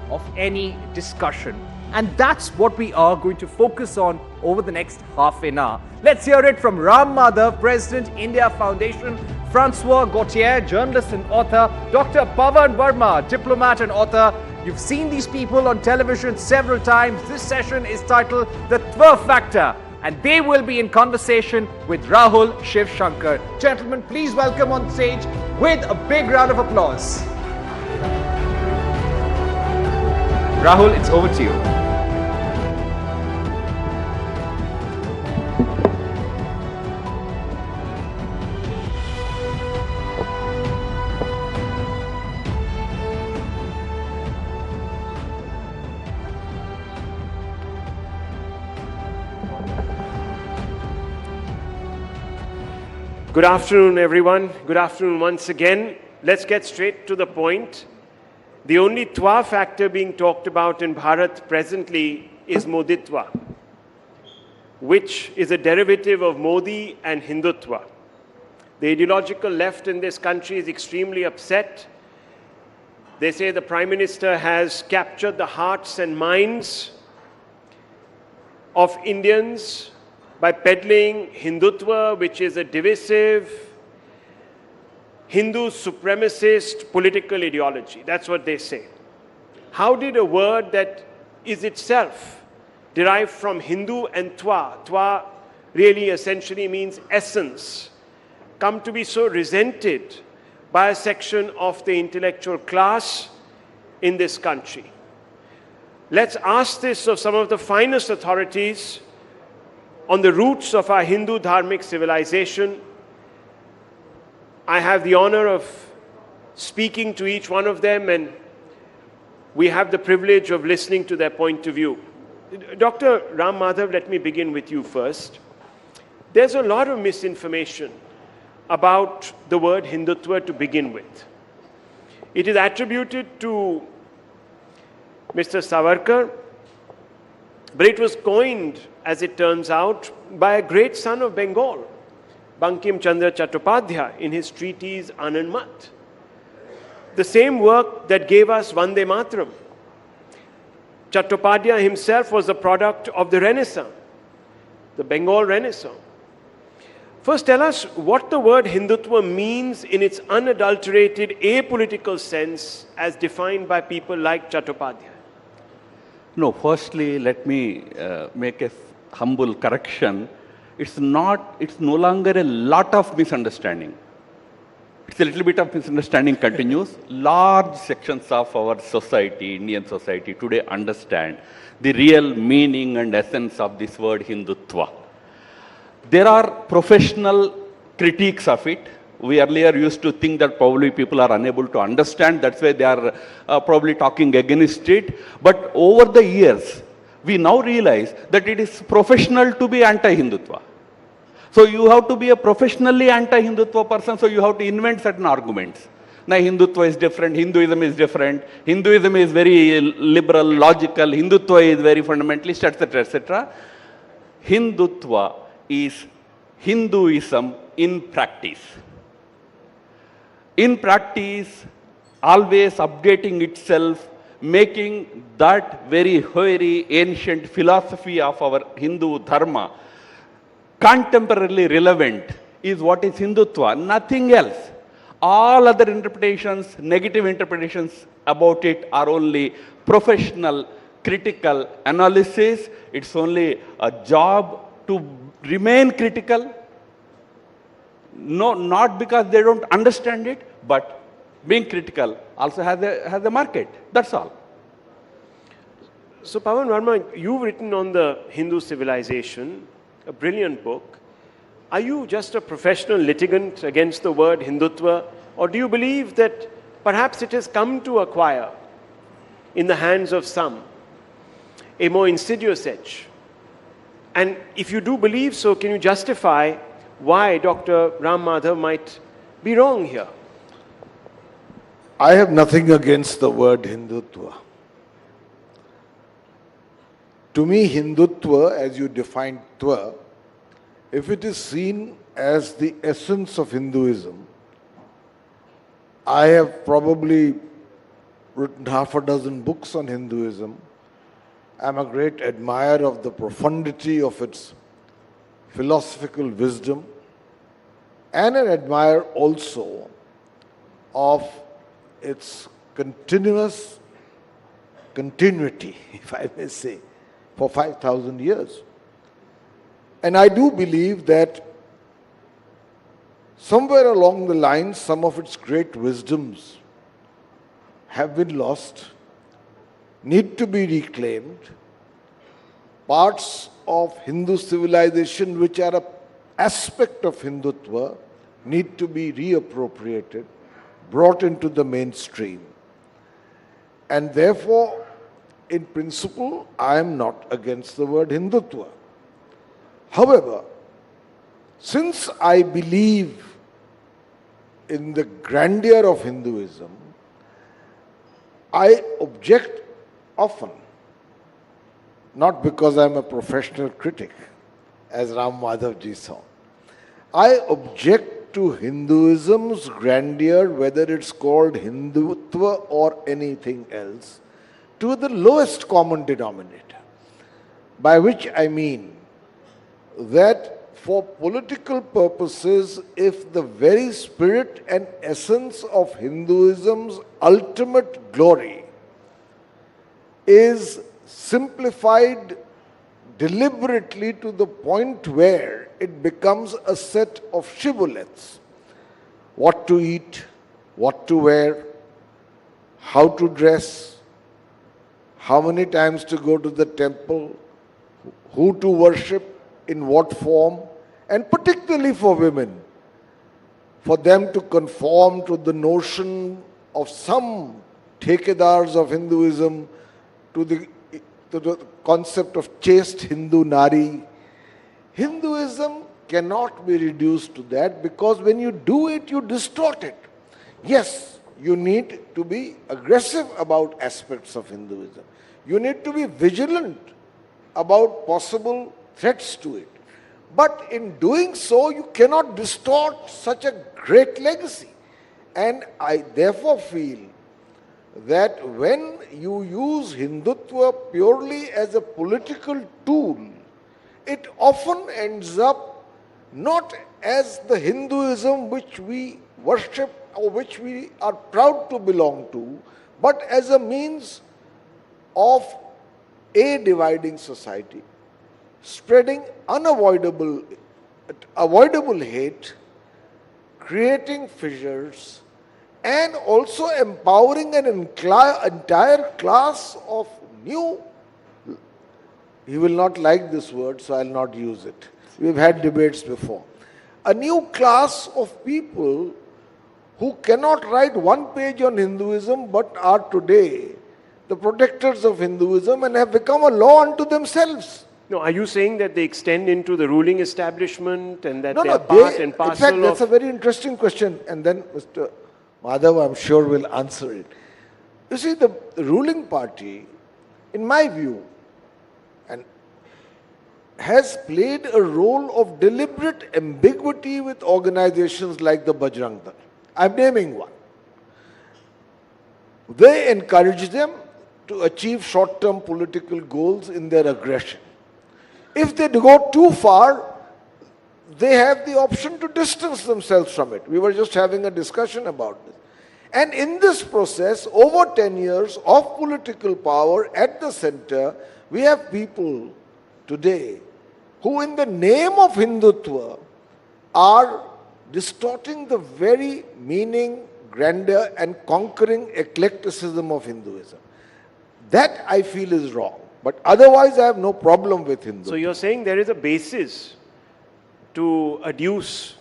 of any discussion. And that's what we are going to focus on over the next half an hour. Let's hear it from Ram Madhav, President, India Foundation, Francois Gautier, journalist and author, Dr. Pawan Verma, diplomat and author. You've seen these people on television several times. This session is titled The Twa Factor, and they will be in conversation with Rahul Shiv Shankar. Gentlemen, please welcome on stage with a big round of applause. Rahul, it's over to you. Good afternoon, everyone. Good afternoon once again. Let's get straight to the point. The only Twa factor being talked about in Bharat presently is Moditva, which is a derivative of Modi and Hindutva. The ideological left in this country is extremely upset. They say the Prime Minister has captured the hearts and minds of Indians by peddling Hindutva, which is a divisive, Hindu supremacist political ideology. That's what they say. How did a word that is itself derived from Hindu and Twa, Twa really essentially means essence, come to be so resented by a section of the intellectual class in this country? Let's ask this of some of the finest authorities on the roots of our Hindu Dharmic civilization. I have the honor of speaking to each one of them, and we have the privilege of listening to their point of view. Dr. Ram Madhav, let me begin with you first. there's a lot of misinformation about the word Hindutva to begin with. It is attributed to Mr. Savarkar, but it was coined, as it turns out, by a great son of Bengal, Bankim Chandra Chattopadhyay, in his treatise Anand Mat. The same work that gave us Vande Mataram. Chattopadhyay himself was a product of the Renaissance, the Bengal Renaissance. First, tell us what the word Hindutva means in its unadulterated apolitical sense as defined by people like Chattopadhyay. No, firstly, let me make a humble correction. It's no longer a lot of misunderstanding. It's a little bit of misunderstanding continues. Large sections of our society, Indian society today understand the real meaning and essence of this word Hindutva. There are professional critiques of it. We earlier used to think that probably people are unable to understand. That's why they are probably talking against it. But over the years, we now realize that it is professional to be anti-Hindutva. So you have to be a professionally anti-Hindutva person, so you have to invent certain arguments. Now Hindutva is different, Hinduism is different, Hinduism is very liberal, logical, Hindutva is very fundamentalist, etc., etc. Hindutva is Hinduism in practice. In practice, always updating itself, making that very ancient philosophy of our Hindu Dharma contemporarily relevant is what is Hindutva, nothing else. All other interpretations, negative interpretations about it are only professional, critical analysis. It's only a job to remain critical. No, not because they don't understand it, but being critical also has a market. That's all. So Pawan Verma, you've written on the Hindu civilization, a brilliant book. Are you just a professional litigant against the word Hindutva, or do you believe that perhaps it has come to acquire, in the hands of some, a more insidious edge? And if you do believe so, can you justify why Dr. Ram Madhav might be wrong here? I have nothing against the word Hindutva. To me, Hindutva, as you define Tva, if it is seen as the essence of Hinduism, I have probably written half a dozen books on Hinduism. I'm a great admirer of the profundity of its philosophical wisdom and an admirer also of its continuity, if I may say, for 5,000 years. And I do believe that somewhere along the line, some of its great wisdoms have been lost, need to be reclaimed. Parts of Hindu civilization which are an aspect of Hindutva need to be reappropriated, brought into the mainstream. And therefore, in principle, I am not against the word Hindutva. However, since I believe in the grandeur of Hinduism, I object often, not because I'm a professional critic, as Ram Madhav ji saw. I object to Hinduism's grandeur, whether it's called Hindutva or anything else, to the lowest common denominator, by which I mean that for political purposes, if the very spirit and essence of Hinduism's ultimate glory is simplified deliberately to the point where it becomes a set of shibboleths, what to eat, what to wear, how to dress, how many times to go to the temple, who to worship, in what form, and particularly for women, for them to conform to the notion of some thekedars of Hinduism, to the concept of chaste Hindu Nari. Hinduism cannot be reduced to that, because when you do it, you distort it. Yes, you need to be aggressive about aspects of Hinduism. You need to be vigilant about possible threats to it. But in doing so, you cannot distort such a great legacy. And I therefore feel that when you use Hindutva purely as a political tool, it often ends up not as the Hinduism which we worship or which we are proud to belong to, but as a means of dividing society, spreading avoidable hate, creating fissures, and also empowering an entire class of new, he will not like this word, so I will not use it. We've had debates before. A new class of people who cannot write one page on Hinduism but are today the protectors of Hinduism and have become a law unto themselves. No, are you saying that they extend into the ruling establishment and that No, they are no, part and parcel in fact, that's a very interesting question, and then Mr. Madhav, I'm sure, will answer it. You see, the ruling party, in my view, has played a role of deliberate ambiguity with organizations like the Bajrang Dal. I'm naming one. They encourage them to achieve short-term political goals in their aggression. If they go too far, they have the option to distance themselves from it. We were just having a discussion about this. And in this process, over 10 years of political power at the center, we have people today who in the name of Hindutva are distorting the very meaning, grandeur and conquering eclecticism of Hinduism. That I feel is wrong. But otherwise I have no problem with Hindutva. So you're saying there is a basis to adduce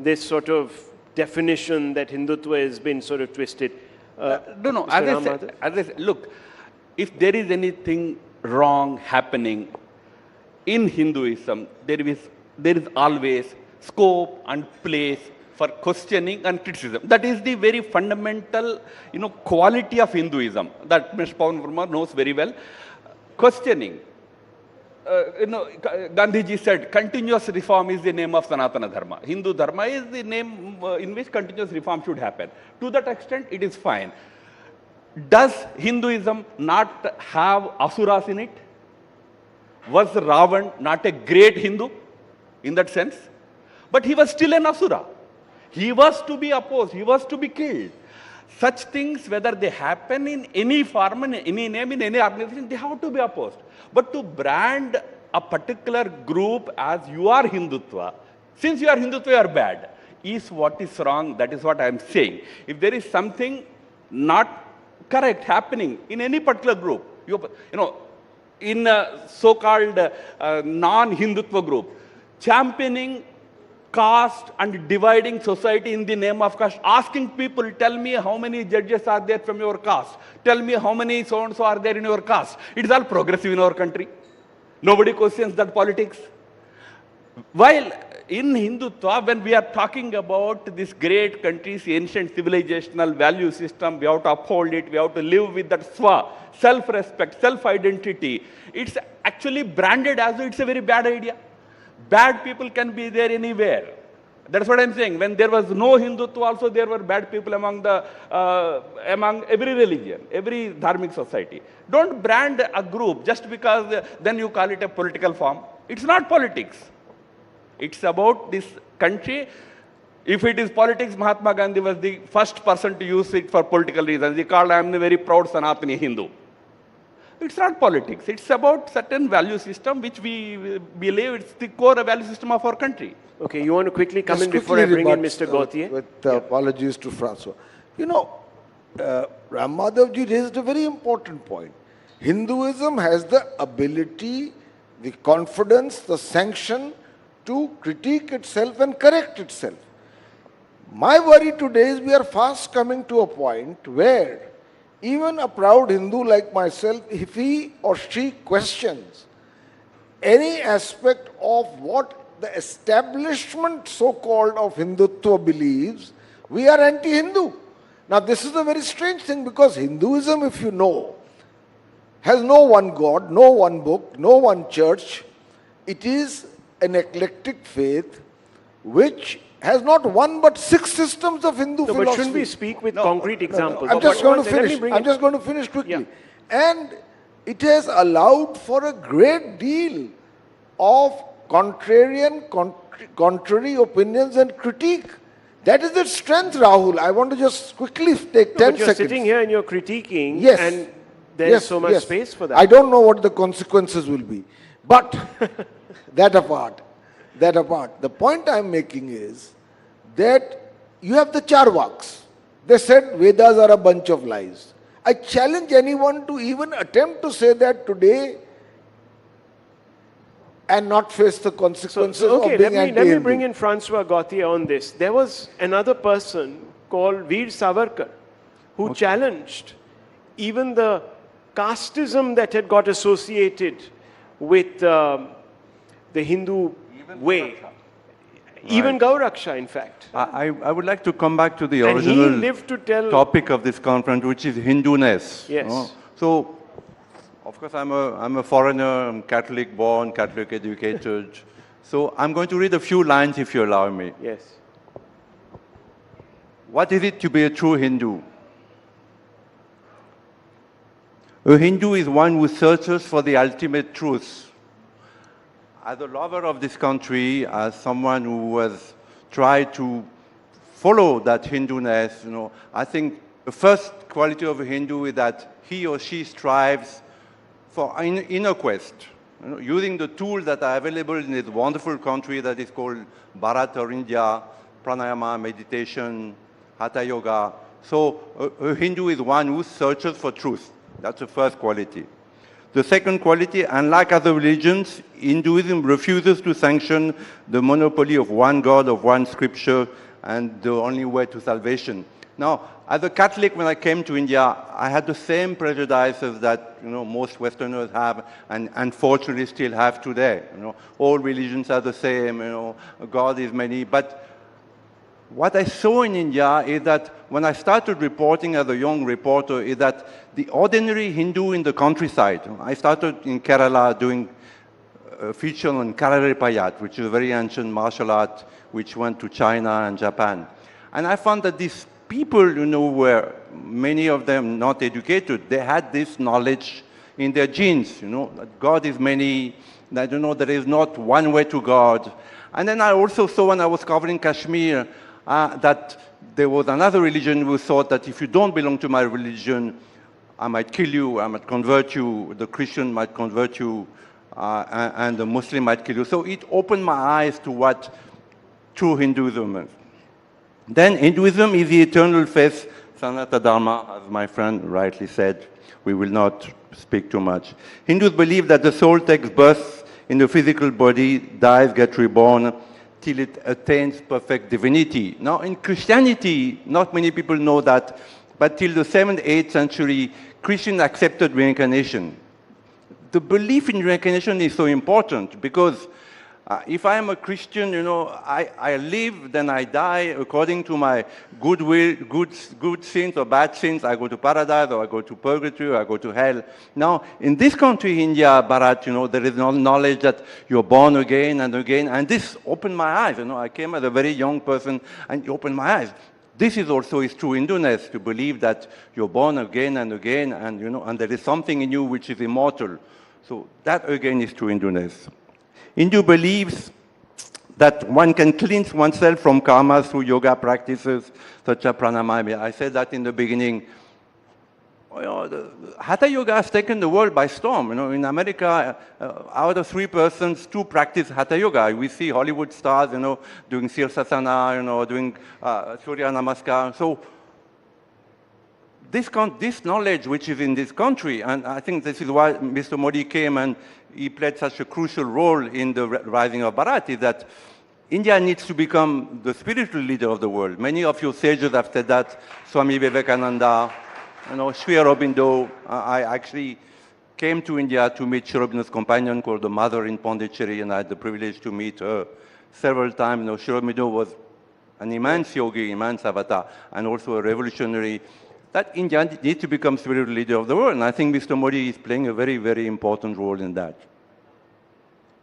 this sort of definition that Hindutva has been sort of twisted? No, as I said, look, if there is anything wrong happening in Hinduism, there is always scope and place for questioning and criticism. That is the very fundamental, quality of Hinduism that Mr. Pawan Verma knows very well. Questioning. Gandhiji said, continuous reform is the name of Sanatana Dharma. Hindu Dharma is the name in which continuous reform should happen. To that extent, it is fine. Does Hinduism not have asuras in it? Was Ravan not a great Hindu in that sense? But he was still an asura. He was to be opposed. He was to be killed. Such things, whether they happen in any form, in any name, in any organization, they have to be opposed. But to brand a particular group as you are Hindutva, since you are Hindutva, you are bad, is what is wrong. That is what I am saying. If there is something not correct happening in any particular group, in a so-called non-Hindutva group, championing caste and dividing society in the name of caste, asking people, tell me how many judges are there from your caste, tell me how many so-and-so are there in your caste. It is all progressive in our country. Nobody questions that politics. While in Hindutva, when we are talking about this great country's ancient civilizational value system, we have to uphold it, we have to live with that swa, self-respect, self-identity. It's actually branded as it's a very bad idea. Bad people can be there anywhere. That's what I'm saying. When there was no Hindutva, also there were bad people among every religion, every dharmic society. Don't brand a group just because then you call it a political form. It's not politics. It's about this country. If it is politics, Mahatma Gandhi was the first person to use it for political reasons. He called, I am a very proud Sanatani Hindu. It's not politics. It's about certain value system which we believe it's the core value system of our country. Okay, you want to quickly come in before I bring in Mr. Gautier? With apologies to François. Ram Madhavji raised a very important point. Hinduism has the ability, the confidence, the sanction to critique itself and correct itself. My worry today is we are fast coming to a point where even a proud Hindu like myself, if he or she questions any aspect of what the establishment so-called of Hindutva believes, we are anti-Hindu. Now this is a very strange thing because Hinduism, if you know, has no one God, no one book, no one church. It is an eclectic faith which has not one but 6 systems of Hindu philosophy. But shouldn't we speak with concrete examples? I'm just going to finish. I'm just going to finish quickly. And it has allowed for a great deal of contrary opinions and critique. That is its strength, Rahul. I want to just quickly take 10 but you're seconds. Sitting here and you're critiquing, yes. and there's so much space for that. I don't know what the consequences will be. But that apart, the point I'm making is that you have the Charvaks. They said Vedas are a bunch of lies. I challenge anyone to even attempt to say that today and not face the consequences of being anti-Hindu. Let me bring in Francois Gauthier on this. There was another person called Veer Savarkar who challenged even the casteism that had got associated with the Hindu way. Even Gauraksha, in fact. I would like to come back to the And he original lived to tell topic of this conference, which is Hinduness. Yes. So, of course, I'm a foreigner, I'm Catholic born, Catholic educated. So I'm going to read a few lines if you allow me. Yes. What is it to be a true Hindu? A Hindu is one who searches for the ultimate truth. As a lover of this country, as someone who has tried to follow that Hinduness, I think the first quality of a Hindu is that he or she strives for inner quest, using the tools that are available in this wonderful country that is called Bharat or India, pranayama, meditation, hatha yoga. So a Hindu is one who searches for truth. That's the first quality. The second quality, unlike other religions, Hinduism refuses to sanction the monopoly of one God, of one scripture, and the only way to salvation. Now, as a Catholic, when I came to India, I had the same prejudices that most Westerners have, and unfortunately still have today. All religions are the same. God is many. But what I saw in India is that when I started reporting as a young reporter, is that the ordinary Hindu in the countryside. I started in Kerala doing a feature on Kararipayat, which is a very ancient martial art, which went to China and Japan. And I found that these people, were many of them not educated. They had this knowledge in their genes, that God is many, that, there is not one way to God. And then I also saw when I was covering Kashmir that there was another religion who thought that if you don't belong to my religion, I might kill you, I might convert you, the Christian might convert you, and the Muslim might kill you. So it opened my eyes to what true Hinduism is. Then Hinduism is the eternal faith, Sanatana Dharma, as my friend rightly said. We will not speak too much. Hindus believe that the soul takes birth in the physical body, dies, gets reborn, till it attains perfect divinity. Now, in Christianity, not many people know that, but till the 7th, 8th century, Christians accepted reincarnation. The belief in reincarnation is so important because if I am a Christian, I live, then I die according to my good will, good sins or bad sins. I go to paradise or I go to purgatory or I go to hell. Now, in this country, India, Bharat, there is no knowledge that you're born again and again. And this opened my eyes. I came as a very young person and it opened my eyes. This is also is true Hinduness, to believe that you're born again and again and, and there is something in you which is immortal. So that again is true Hinduness. Hindu believes that one can cleanse oneself from karma through yoga practices such as pranayama. I said that in the beginning. The Hatha Yoga has taken the world by storm. In America, out of 3 persons, 2 practice Hatha Yoga. We see Hollywood stars, doing Sirsasana, doing Surya Namaskar. So this knowledge which is in this country, and I think this is why Mr. Modi came and he played such a crucial role in the rising of Bharat, is that India needs to become the spiritual leader of the world. Many of your sages have said that, Swami Vivekananda, Sri Aurobindo. I actually came to India to meet Sri Aurobindo's companion called the mother in Pondicherry, and I had the privilege to meet her. several times. You know, Sri Aurobindo was an immense yogi, immense avatar, and also a revolutionary, that India needs to become spiritual leader of the world. And I think Mr. Modi is playing a very, very important role in that.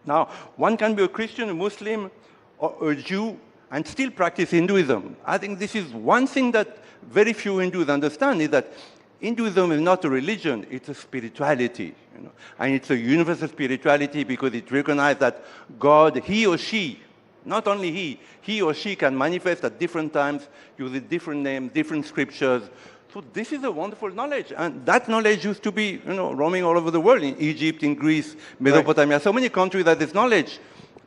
Now, one can be a Christian, a Muslim, or a Jew, and still practice Hinduism. I think this is one thing that very few Hindus understand, is that Hinduism is not a religion, it's a spirituality. You know? And it's a universal spirituality because it recognizes that God, he or she, not only he or she can manifest at different times, using different names, different scriptures. So this is a wonderful knowledge. And that knowledge used to be, you know, roaming all over the world, in Egypt, in Greece, Mesopotamia, so many countries that this knowledge.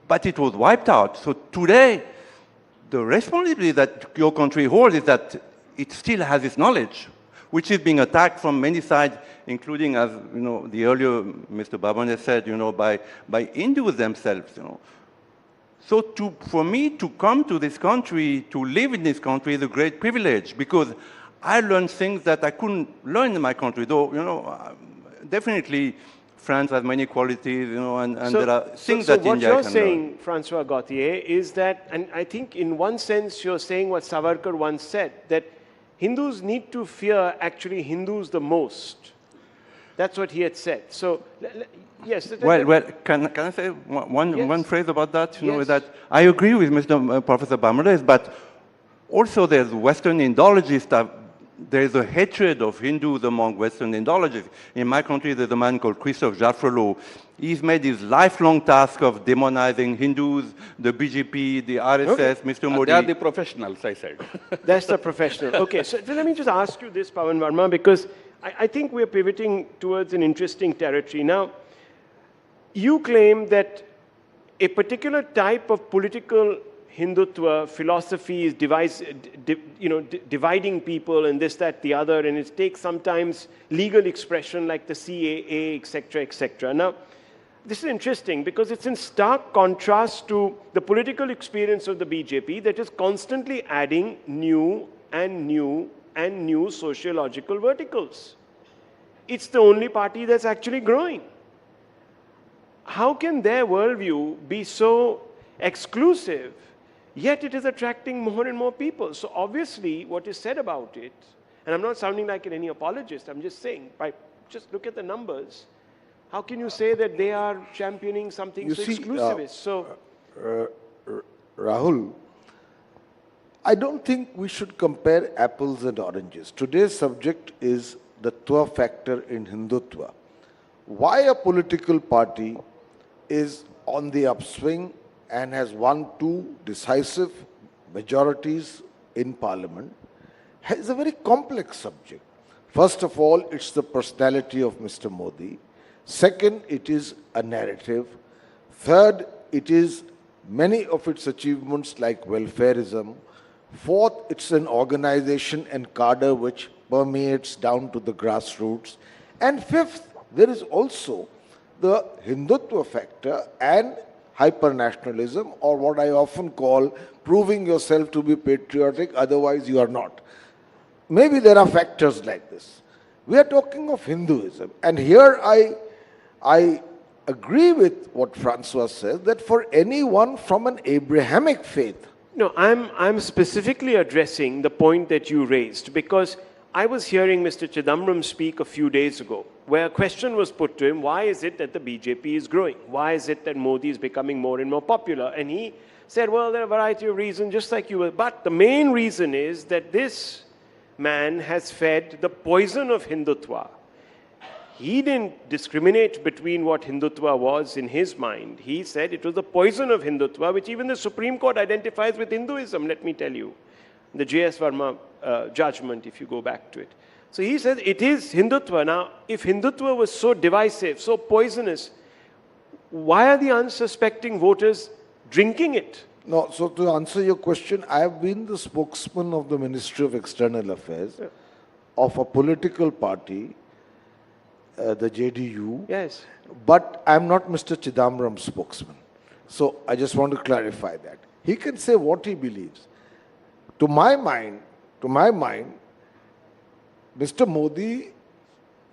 But it was wiped out. So today, the responsibility that your country holds is that it still has this knowledge, which is being attacked from many sides, including, as you know, the earlier Mr. Babane said, you know, by Hindus themselves. You know. So for me to come to this country, to live in this country, is a great privilege because I learned things that I couldn't learn in my country. Though, you know, definitely France has many qualities, you know, and there are things that India can learn. So what you're saying, Francois Gauthier, is that, and I think in one sense you're saying what Savarkar once said, that Hindus need to fear actually Hindus the most. That's what he had said. So, yes. Well, can I say one phrase about that? You know, that I agree with Mr. Professor Bamrez, but also there's Western Indologists. There's a hatred of Hindus among Western Indologists. In my country, there's a man called Christophe Jaffrelot. He's made his lifelong task of demonizing Hindus, the BJP, the RSS, Mr. Modi. They are the professionals, I said. That's the professional. Okay, so let me just ask you this, Pawan Verma, because I think we're pivoting towards an interesting territory. Now, you claim that a particular type of political Hindutva philosophy is dividing people and this, that, the other, and it takes sometimes legal expression like the CAA, etc., etc. Now, this is interesting because it's in stark contrast to the political experience of the BJP that is constantly adding new and new and new sociological verticals. It's the only party that's actually growing. How can their worldview be so exclusive, yet it is attracting more and more people? So obviously what is said about it, and I'm not sounding like any apologist, I'm just saying, just look at the numbers, how can you say that they are championing something so exclusivist? Rahul, I don't think we should compare apples and oranges. Today's subject is the Twa factor in Hindutva. Why a political party is on the upswing and has won 2 decisive majorities in parliament is a very complex subject. First of all, it's the personality of Mr. Modi. Second, it is a narrative. Third, it is many of its achievements like welfareism. Fourth, it's an organization and cadre which permeates down to the grassroots. And fifth, there is also the Hindutva factor and hyper-nationalism, or what I often call proving yourself to be patriotic, otherwise you are not. Maybe there are factors like this. We are talking of Hinduism, and here I agree with what Francois says, that for anyone from an Abrahamic faith. No, I'm specifically addressing the point that you raised, because I was hearing Mr. Chidambaram speak a few days ago, where a question was put to him, why is it that the BJP is growing? Why is it that Modi is becoming more and more popular? And he said, well, there are a variety of reasons, just like you were. But the main reason is that this man has fed the poison of Hindutva. He didn't discriminate between what Hindutva was in his mind. He said it was the poison of Hindutva, which even the Supreme Court identifies with Hinduism, let me tell you. The J.S. Verma judgment, if you go back to it. So he says it is Hindutva. Now, if Hindutva was so divisive, so poisonous, why are the unsuspecting voters drinking it? No, so to answer your question, I have been the spokesman of the Ministry of External Affairs of a political party, the JDU. Yes. But I'm not Mr. Chidambaram's spokesman. So I just want to clarify that. He can say what he believes. To my mind, Mr. Modi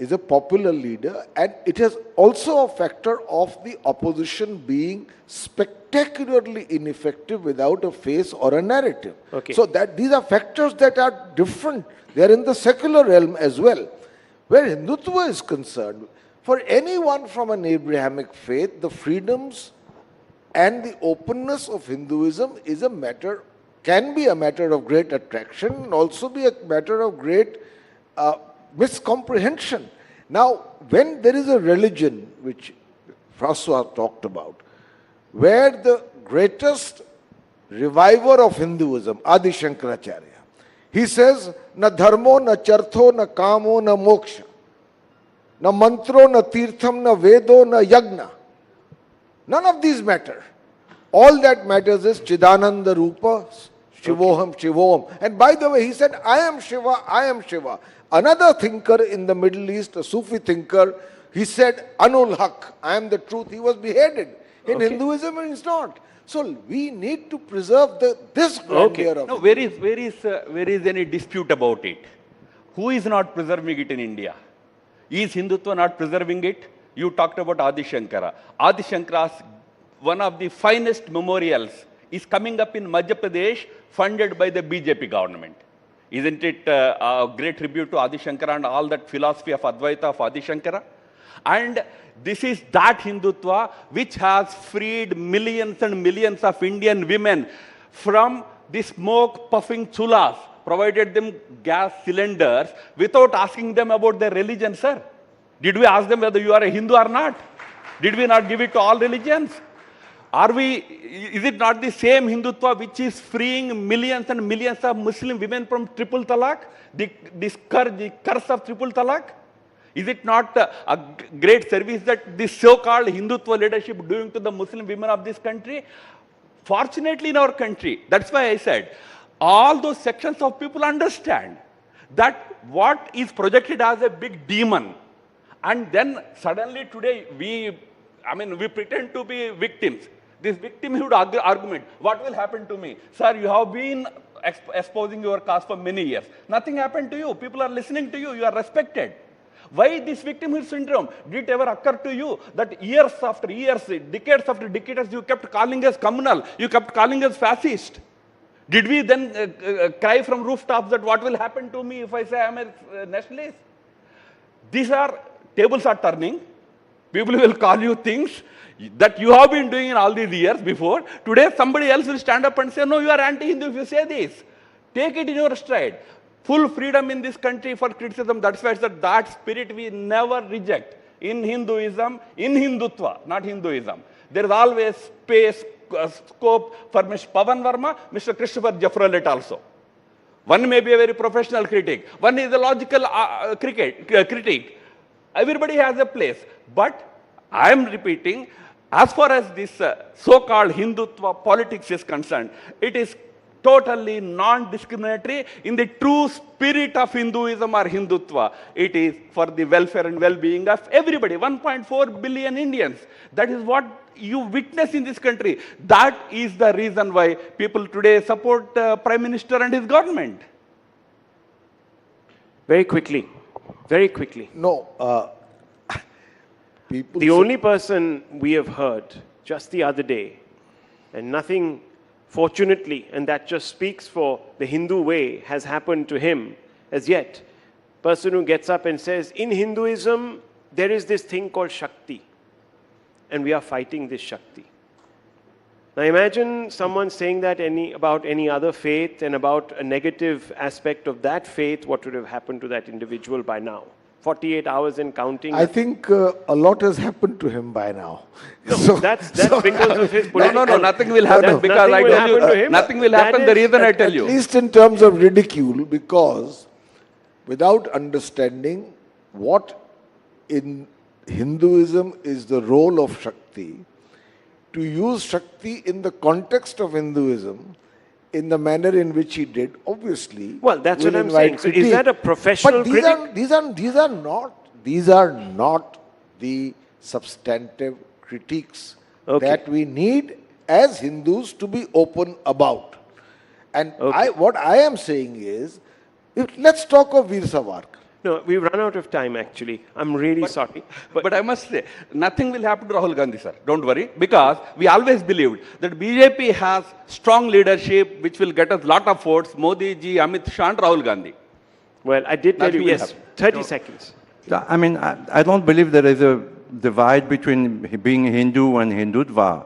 is a popular leader, and it is also a factor of the opposition being spectacularly ineffective without a face or a narrative. Okay. So that these are factors that are different. They are in the secular realm as well. Where Hindutva is concerned, for anyone from an Abrahamic faith, the freedoms and the openness of Hinduism is a matter, can be a matter of great attraction and also be a matter of great miscomprehension. Now, when there is a religion, which Francois talked about, where the greatest reviver of Hinduism, Adi Shankaracharya, he says, na dharmo, na chartho, na kamo, na moksha, na mantro, na tirtham, na vedo, na yagna. None of these matter. All that matters is Chidananda Rupa, Shivoham, Shivoham. And by the way, he said, I am Shiva, I am Shiva. Another thinker in the Middle East, a Sufi thinker, he said, Anul Haq, I am the truth. He was beheaded. In Hinduism, it is not. So we need to preserve this grandeur of No, where is any dispute about it? Who is not preserving it in India? Is Hindutva not preserving it? You talked about Adi Shankara. Adi Shankara's one of the finest memorials is coming up in Madhya Pradesh, funded by the BJP government. Isn't it a great tribute to Adi Shankara and all that philosophy of Advaita of Adi Shankara? And this is that Hindutva which has freed millions and millions of Indian women from the smoke puffing chulas, provided them gas cylinders without asking them about their religion, sir. Did we ask them whether you are a Hindu or not? Did we not give it to all religions? Is it not the same Hindutva which is freeing millions and millions of Muslim women from triple talaq? The curse of triple talaq? Is it not a great service that this so-called Hindutva leadership doing to the Muslim women of this country? Fortunately in our country, that's why I said, all those sections of people understand that what is projected as a big demon, and then suddenly today we pretend to be victims. This victimhood argument, what will happen to me? Sir, you have been exposing your cause for many years. Nothing happened to you. People are listening to you. You are respected. Why this victimhood syndrome? Did it ever occur to you that years after years, decades after decades, you kept calling us communal, you kept calling us fascist? Did we then cry from rooftops that what will happen to me if I say I am a nationalist? These are, tables are turning. People will call you things that you have been doing in all these years before. Today somebody else will stand up and say, no, you are anti-Hindu if you say this. Take it in your stride. Full freedom in this country for criticism. That's why I said that spirit we never reject. In Hinduism, in Hindutva, not Hinduism. There is always space, scope for Mr. Pavan Verma, Mr. Christopher Jeffrellet also. One may be a very professional critic. One is a logical critic. Everybody has a place. But I am repeating, as far as this so-called Hindutva politics is concerned, it is totally non-discriminatory in the true spirit of Hinduism or Hindutva. It is for the welfare and well-being of everybody, 1.4 billion Indians. That is what you witness in this country. That is the reason why people today support Prime Minister and his government. Very quickly. Very quickly. No. The only person we have heard just the other day, and nothing, fortunately, and that just speaks for the Hindu way, has happened to him as yet. Person who gets up and says, in Hinduism, there is this thing called Shakti, and we are fighting this Shakti. Now imagine someone saying that about any other faith and about a negative aspect of that faith, what would have happened to that individual by now? 48 hours and counting. I think a lot has happened to him by now. No, so, that's because of his political... No, nothing will happen because I tell you, nothing will happen, the reason I tell you. At least in terms of ridicule, because without understanding what in Hinduism is the role of Shakti, to use Shakti in the context of Hinduism, in the manner in which he did, obviously. Well, that's what I'm saying. So is that a professional critic? These are not the substantive critiques that we need as Hindus to be open about. And what I am saying is, let's talk of Veer Savarkar. No, we've run out of time, actually. I'm really sorry. But I must say, nothing will happen to Rahul Gandhi, sir. Don't worry. Because we always believed that BJP has strong leadership, which will get us a lot of votes. Modi ji, Amit Shah and Rahul Gandhi. Well, I did tell you, yes, 30 seconds. I mean, I don't believe there is a divide between being Hindu and Hindutva.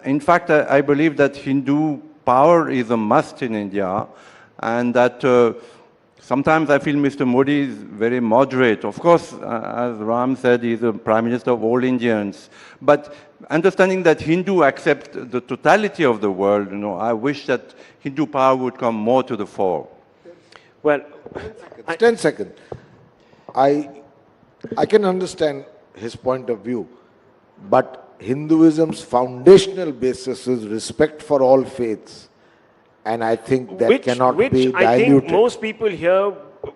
In fact, I believe that Hindu power is a must in India, and that sometimes I feel Mr. Modi is very moderate. Of course, as Ram said, he's the Prime Minister of all Indians. But understanding that Hindu accept the totality of the world, I wish that Hindu power would come more to the fore. Well, 10 seconds. I can understand his point of view, but Hinduism's foundational basis is respect for all faiths. And I think that cannot be diluted. I think most people here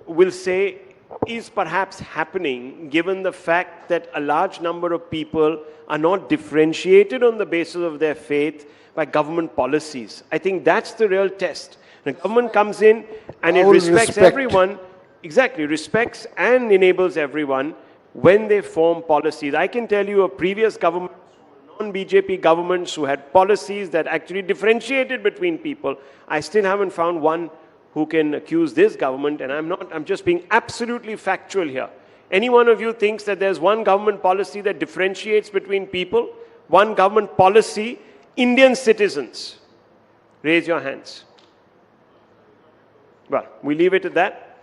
will say is perhaps happening given the fact that a large number of people are not differentiated on the basis of their faith by government policies. I think that's the real test. The government comes in and it respects everyone, exactly, respects and enables everyone when they form policies. I can tell you a previous government, non-BJP governments who had policies that actually differentiated between people. I still haven't found one who can accuse this government, and I'm just being absolutely factual here. Any one of you thinks that there's one government policy that differentiates between people? One government policy, Indian citizens? Raise your hands. Well, we leave it at that.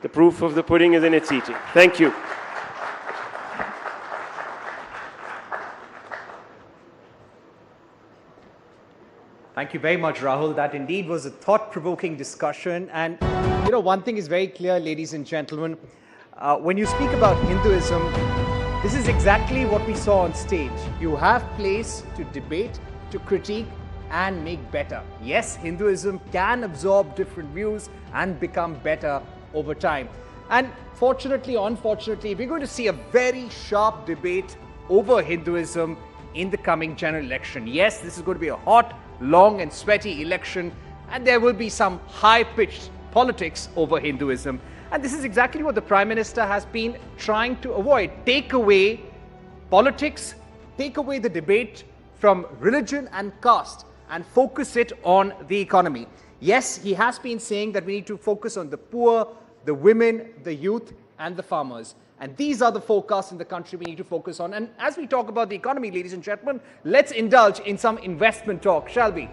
The proof of the pudding is in its eating. Thank you. Thank you very much, Rahul. That indeed was a thought-provoking discussion. And, one thing is very clear, ladies and gentlemen. When you speak about Hinduism, this is exactly what we saw on stage. You have place to debate, to critique, and make better. Yes, Hinduism can absorb different views and become better over time. And fortunately or unfortunately, we're going to see a very sharp debate over Hinduism in the coming general election. Yes, this is going to be a hot, long and sweaty election, and there will be some high-pitched politics over Hinduism. And this is exactly what the Prime Minister has been trying to avoid. Take away politics, take away the debate from religion and caste, and focus it on the economy. Yes, he has been saying that we need to focus on the poor, the women, the youth, and the farmers. And these are the forecasts in the country we need to focus on. And as we talk about the economy, ladies and gentlemen, let's indulge in some investment talk, shall we?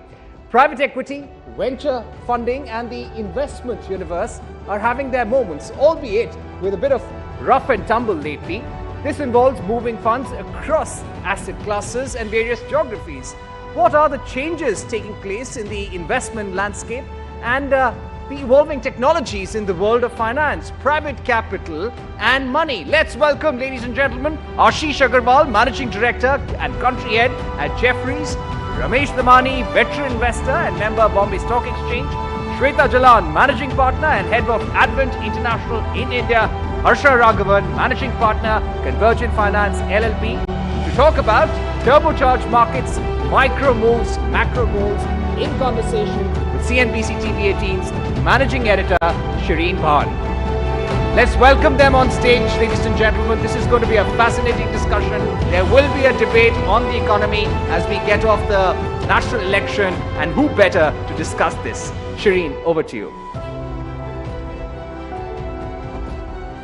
Private equity, venture funding, and the investment universe are having their moments, albeit with a bit of rough and tumble lately. This involves moving funds across asset classes and various geographies. What are the changes taking place in the investment landscape and the evolving technologies in the world of finance, private capital and money? Let's welcome, ladies and gentlemen, Ashish Agarwal, Managing Director and Country Head at Jefferies, Ramesh Damani, veteran investor and member of Bombay Stock Exchange, Shweta Jalan, Managing Partner and Head of Advent International in India, Harsha Raghavan, Managing Partner, Convergent Finance LLP, to talk about turbocharged markets, micro moves, macro moves, in conversation with CNBC TV 18's Managing Editor, Shireen Bhan. Let's welcome them on stage, ladies and gentlemen. This is going to be a fascinating discussion. There will be a debate on the economy as we get off the national election, and who better to discuss this? Shireen, over to you.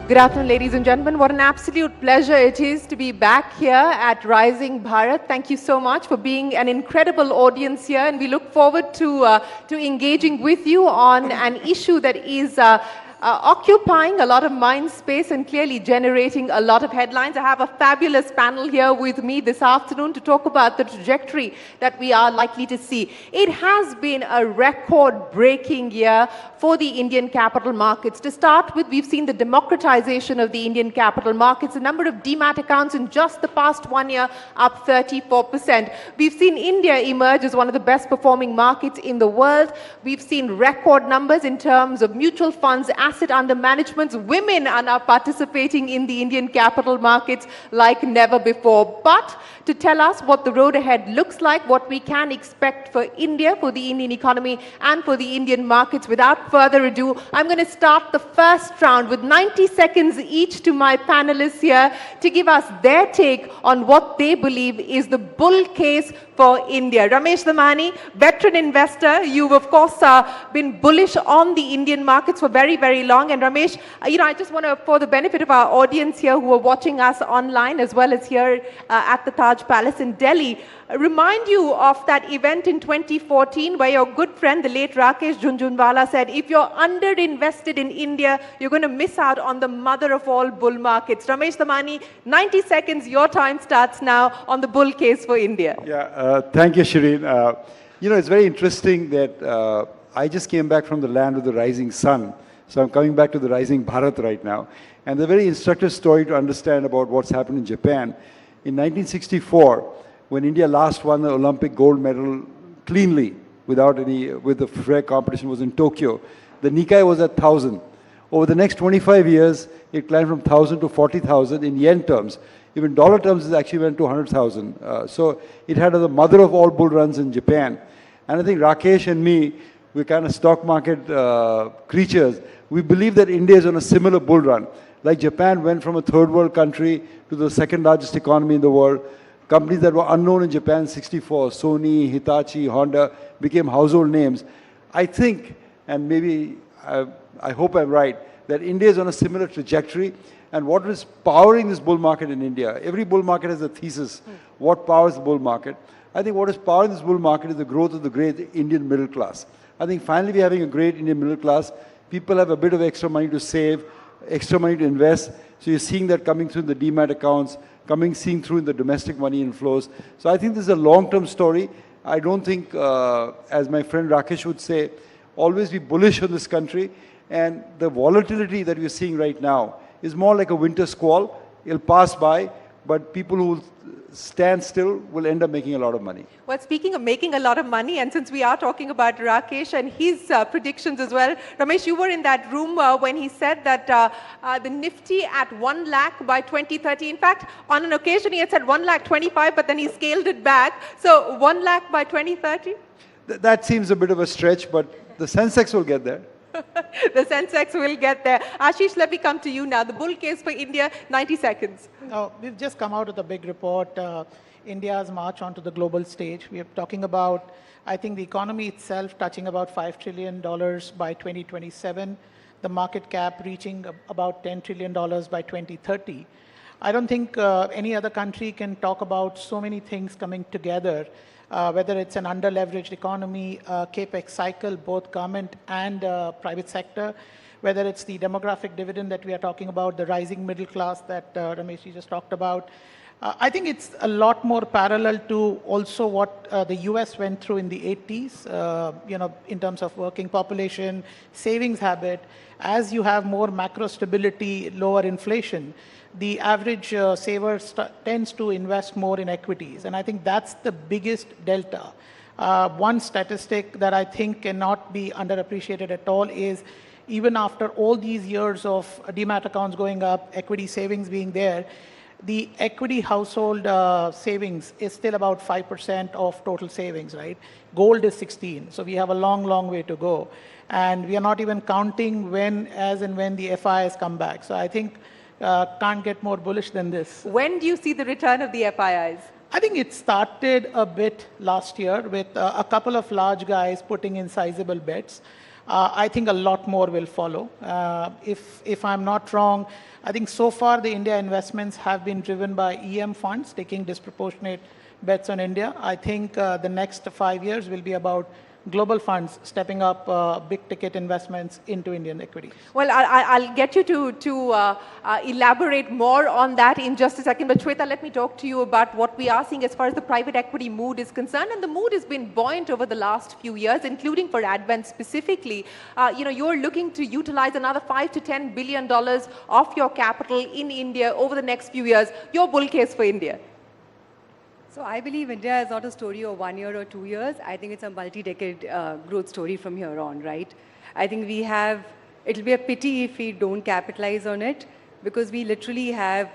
Good afternoon, ladies and gentlemen. What an absolute pleasure it is to be back here at Rising Bharat. Thank you so much for being an incredible audience here, and we look forward to engaging with you on an issue that is occupying a lot of mind space and clearly generating a lot of headlines. I have a fabulous panel here with me this afternoon to talk about the trajectory that we are likely to see. It has been a record-breaking year for the Indian capital markets. To start with, we've seen the democratization of the Indian capital markets. The number of demat accounts in just the past 1 year up 34%. We've seen India emerge as one of the best performing markets in the world. We've seen record numbers in terms of mutual funds, asset under management. Women are now participating in the Indian capital markets like never before. But to tell us what the road ahead looks like, what we can expect for India, for the Indian economy, and for the Indian markets. Without further ado, I'm going to start the first round with 90 seconds each to my panelists here to give us their take on what they believe is the bull case for India. Ramesh Damani, veteran investor, you've of course been bullish on the Indian markets for very, very long. And Ramesh, I just want to, for the benefit of our audience here who are watching us online as well as here at the Taj Palace in Delhi, remind you of that event in 2014 where your good friend, the late Rakesh Jhunjhunwala, said, if you're underinvested in India, you're going to miss out on the mother of all bull markets. Ramesh Damani, 90 seconds, your time starts now on the bull case for India. Yeah, thank you, Shireen. It's very interesting that I just came back from the land of the rising sun. So I'm coming back to the Rising Bharat right now. And the very instructive story to understand about what's happened in Japan. In 1964, when India last won the Olympic gold medal cleanly, with the fair competition, was in Tokyo, the Nikkei was at 1,000. Over the next 25 years, it climbed from 1,000 to 40,000 in yen terms. Even dollar terms, it actually went to 100,000. So it had the mother of all bull runs in Japan. And I think Rakesh and me, we're kind of stock market creatures. We believe that India is on a similar bull run. Like Japan went from a third world country to the second largest economy in the world. Companies that were unknown in Japan in 64, Sony, Hitachi, Honda, became household names. I think, and maybe I hope I'm right, that India is on a similar trajectory. And what is powering this bull market in India? Every bull market has a thesis. What powers the bull market? I think what is powering this bull market is the growth of the great Indian middle class. I think finally we're having a great Indian middle class. People have a bit of extra money to save, extra money to invest. So you're seeing that coming through in the demat accounts, seen through in the domestic money inflows. So I think this is a long-term story. I don't think, as my friend Rakesh would say, always be bullish on this country. And the volatility that we're seeing right now is more like a winter squall. It'll pass by, but people who stand still will end up making a lot of money. Well, speaking of making a lot of money, and since we are talking about Rakesh and his predictions as well, Ramesh, you were in that room when he said that the Nifty at 1 lakh by 2030. In fact, on an occasion he had said 1,25,000, but then he scaled it back. So 1 lakh by 2030? That seems a bit of a stretch, but the Sensex will get there. The Sensex will get there. Ashish, let me come to you now. The bull case for India, 90 seconds. We've just come out with a big report, India's march onto the global stage. We are talking about, I think, the economy itself touching about $5 trillion by 2027, the market cap reaching about $10 trillion by 2030. I don't think any other country can talk about so many things coming together. Whether it's an under-leveraged economy, capex cycle, both government and private sector, whether it's the demographic dividend that we are talking about, the rising middle class that Ramesh just talked about. I think it's a lot more parallel to also what the US went through in the 80s, in terms of working population, savings habit. As you have more macro stability, lower inflation, the average saver tends to invest more in equities. And I think that's the biggest delta. One statistic that I think cannot be underappreciated at all is even after all these years of demat accounts going up, equity savings being there, the equity household savings is still about 5% of total savings, right? Gold is 16. So we have a long, long way to go. And we are not even counting as and when the FIs come back. So I think can't get more bullish than this. When do you see the return of the FIIs? I think it started a bit last year with a couple of large guys putting in sizable bets. I think a lot more will follow. If I'm not wrong, I think so far the India investments have been driven by EM funds taking disproportionate bets on India. I think the next 5 years will be about global funds stepping up big ticket investments into Indian equities. Well, I'll get you to elaborate more on that in just a second. But Shweta, let me talk to you about what we are seeing as far as the private equity mood is concerned. And the mood has been buoyant over the last few years, including for Advent specifically. You're looking to utilize another $5 to $10 billion of your capital in India over the next few years. Your bull case for India. So I believe India is not a story of 1 year or 2 years. I think it's a multi-decade growth story from here on, right? I think it'll be a pity if we don't capitalize on it, because we literally have,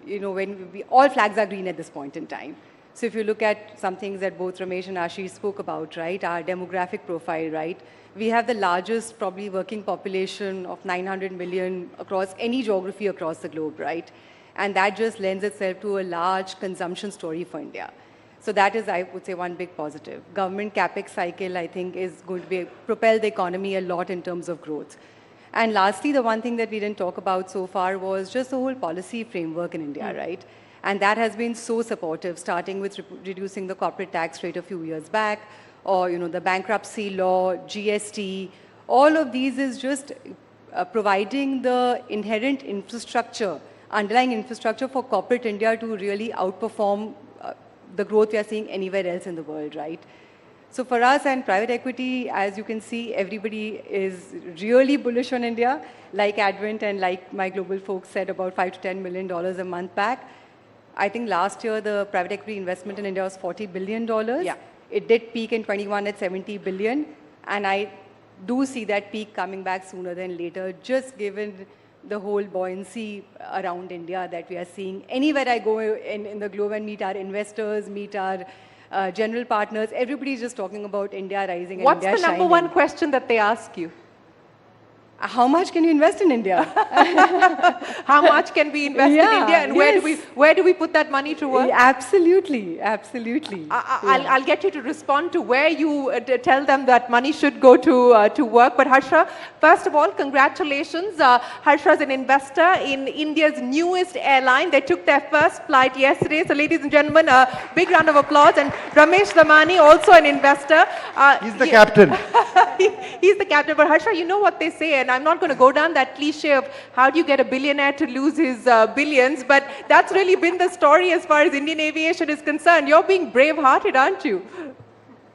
when all flags are green at this point in time. So if you look at some things that both Ramesh and Ashish spoke about, right, our demographic profile, right, we have the largest probably working population of 900 million across any geography across the globe, right? And that just lends itself to a large consumption story for India. So that is, I would say, one big positive. Government capex cycle, I think, is going to propel the economy a lot in terms of growth. And lastly, the one thing that we didn't talk about so far was just the whole policy framework in India, right? And that has been so supportive, starting with reducing the corporate tax rate a few years back, or the bankruptcy law, GST. All of these is just providing the inherent infrastructure, underlying infrastructure for corporate India to really outperform the growth we are seeing anywhere else in the world, right? So for us and private equity, as you can see, everybody is really bullish on India, like Advent and like my global folks said, about $5 to $10 million a month back. I think last year the private equity investment in India was $40 billion. Yeah. It did peak in 21 at 70 billion. And I do see that peak coming back sooner than later, just given the whole buoyancy around India that we are seeing. Anywhere I go in the globe and meet our investors, meet our general partners, everybody's just talking about India rising and What's India the number one question that they ask you? How much can you invest in India? How much can we invest in India, and where do we put that money to work? Absolutely, absolutely. I'll get you to respond to where you tell them that money should go to work. But Harsha, first of all, congratulations. Harsha is an investor in India's newest airline. They took their first flight yesterday. So ladies and gentlemen, a big round of applause. And Ramesh Damani, also an investor. He's the captain. He's the captain. But Harsha, you know what they say, and I'm not going to go down that cliche of how do you get a billionaire to lose his billions, but that's really been the story as far as Indian aviation is concerned. You're being brave-hearted, aren't you?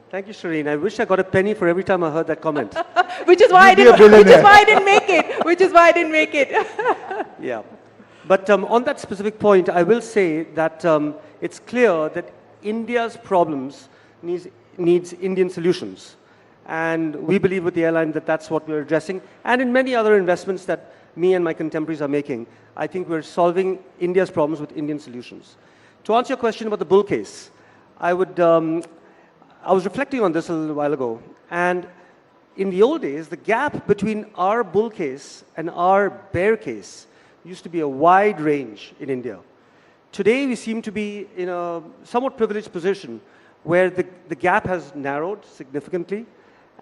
Thank you, Shireen. I wish I got a penny for every time I heard that comment. Which is why I didn't make it. Which is why I didn't make it. Yeah. But on that specific point, I will say that it's clear that India's problems needs Indian solutions. And we believe with the airline that that's what we're addressing. And in many other investments that me and my contemporaries are making, I think we're solving India's problems with Indian solutions. To answer your question about the bull case, I was reflecting on this a little while ago. And in the old days, the gap between our bull case and our bear case used to be a wide range in India. Today, we seem to be in a somewhat privileged position where the gap has narrowed significantly.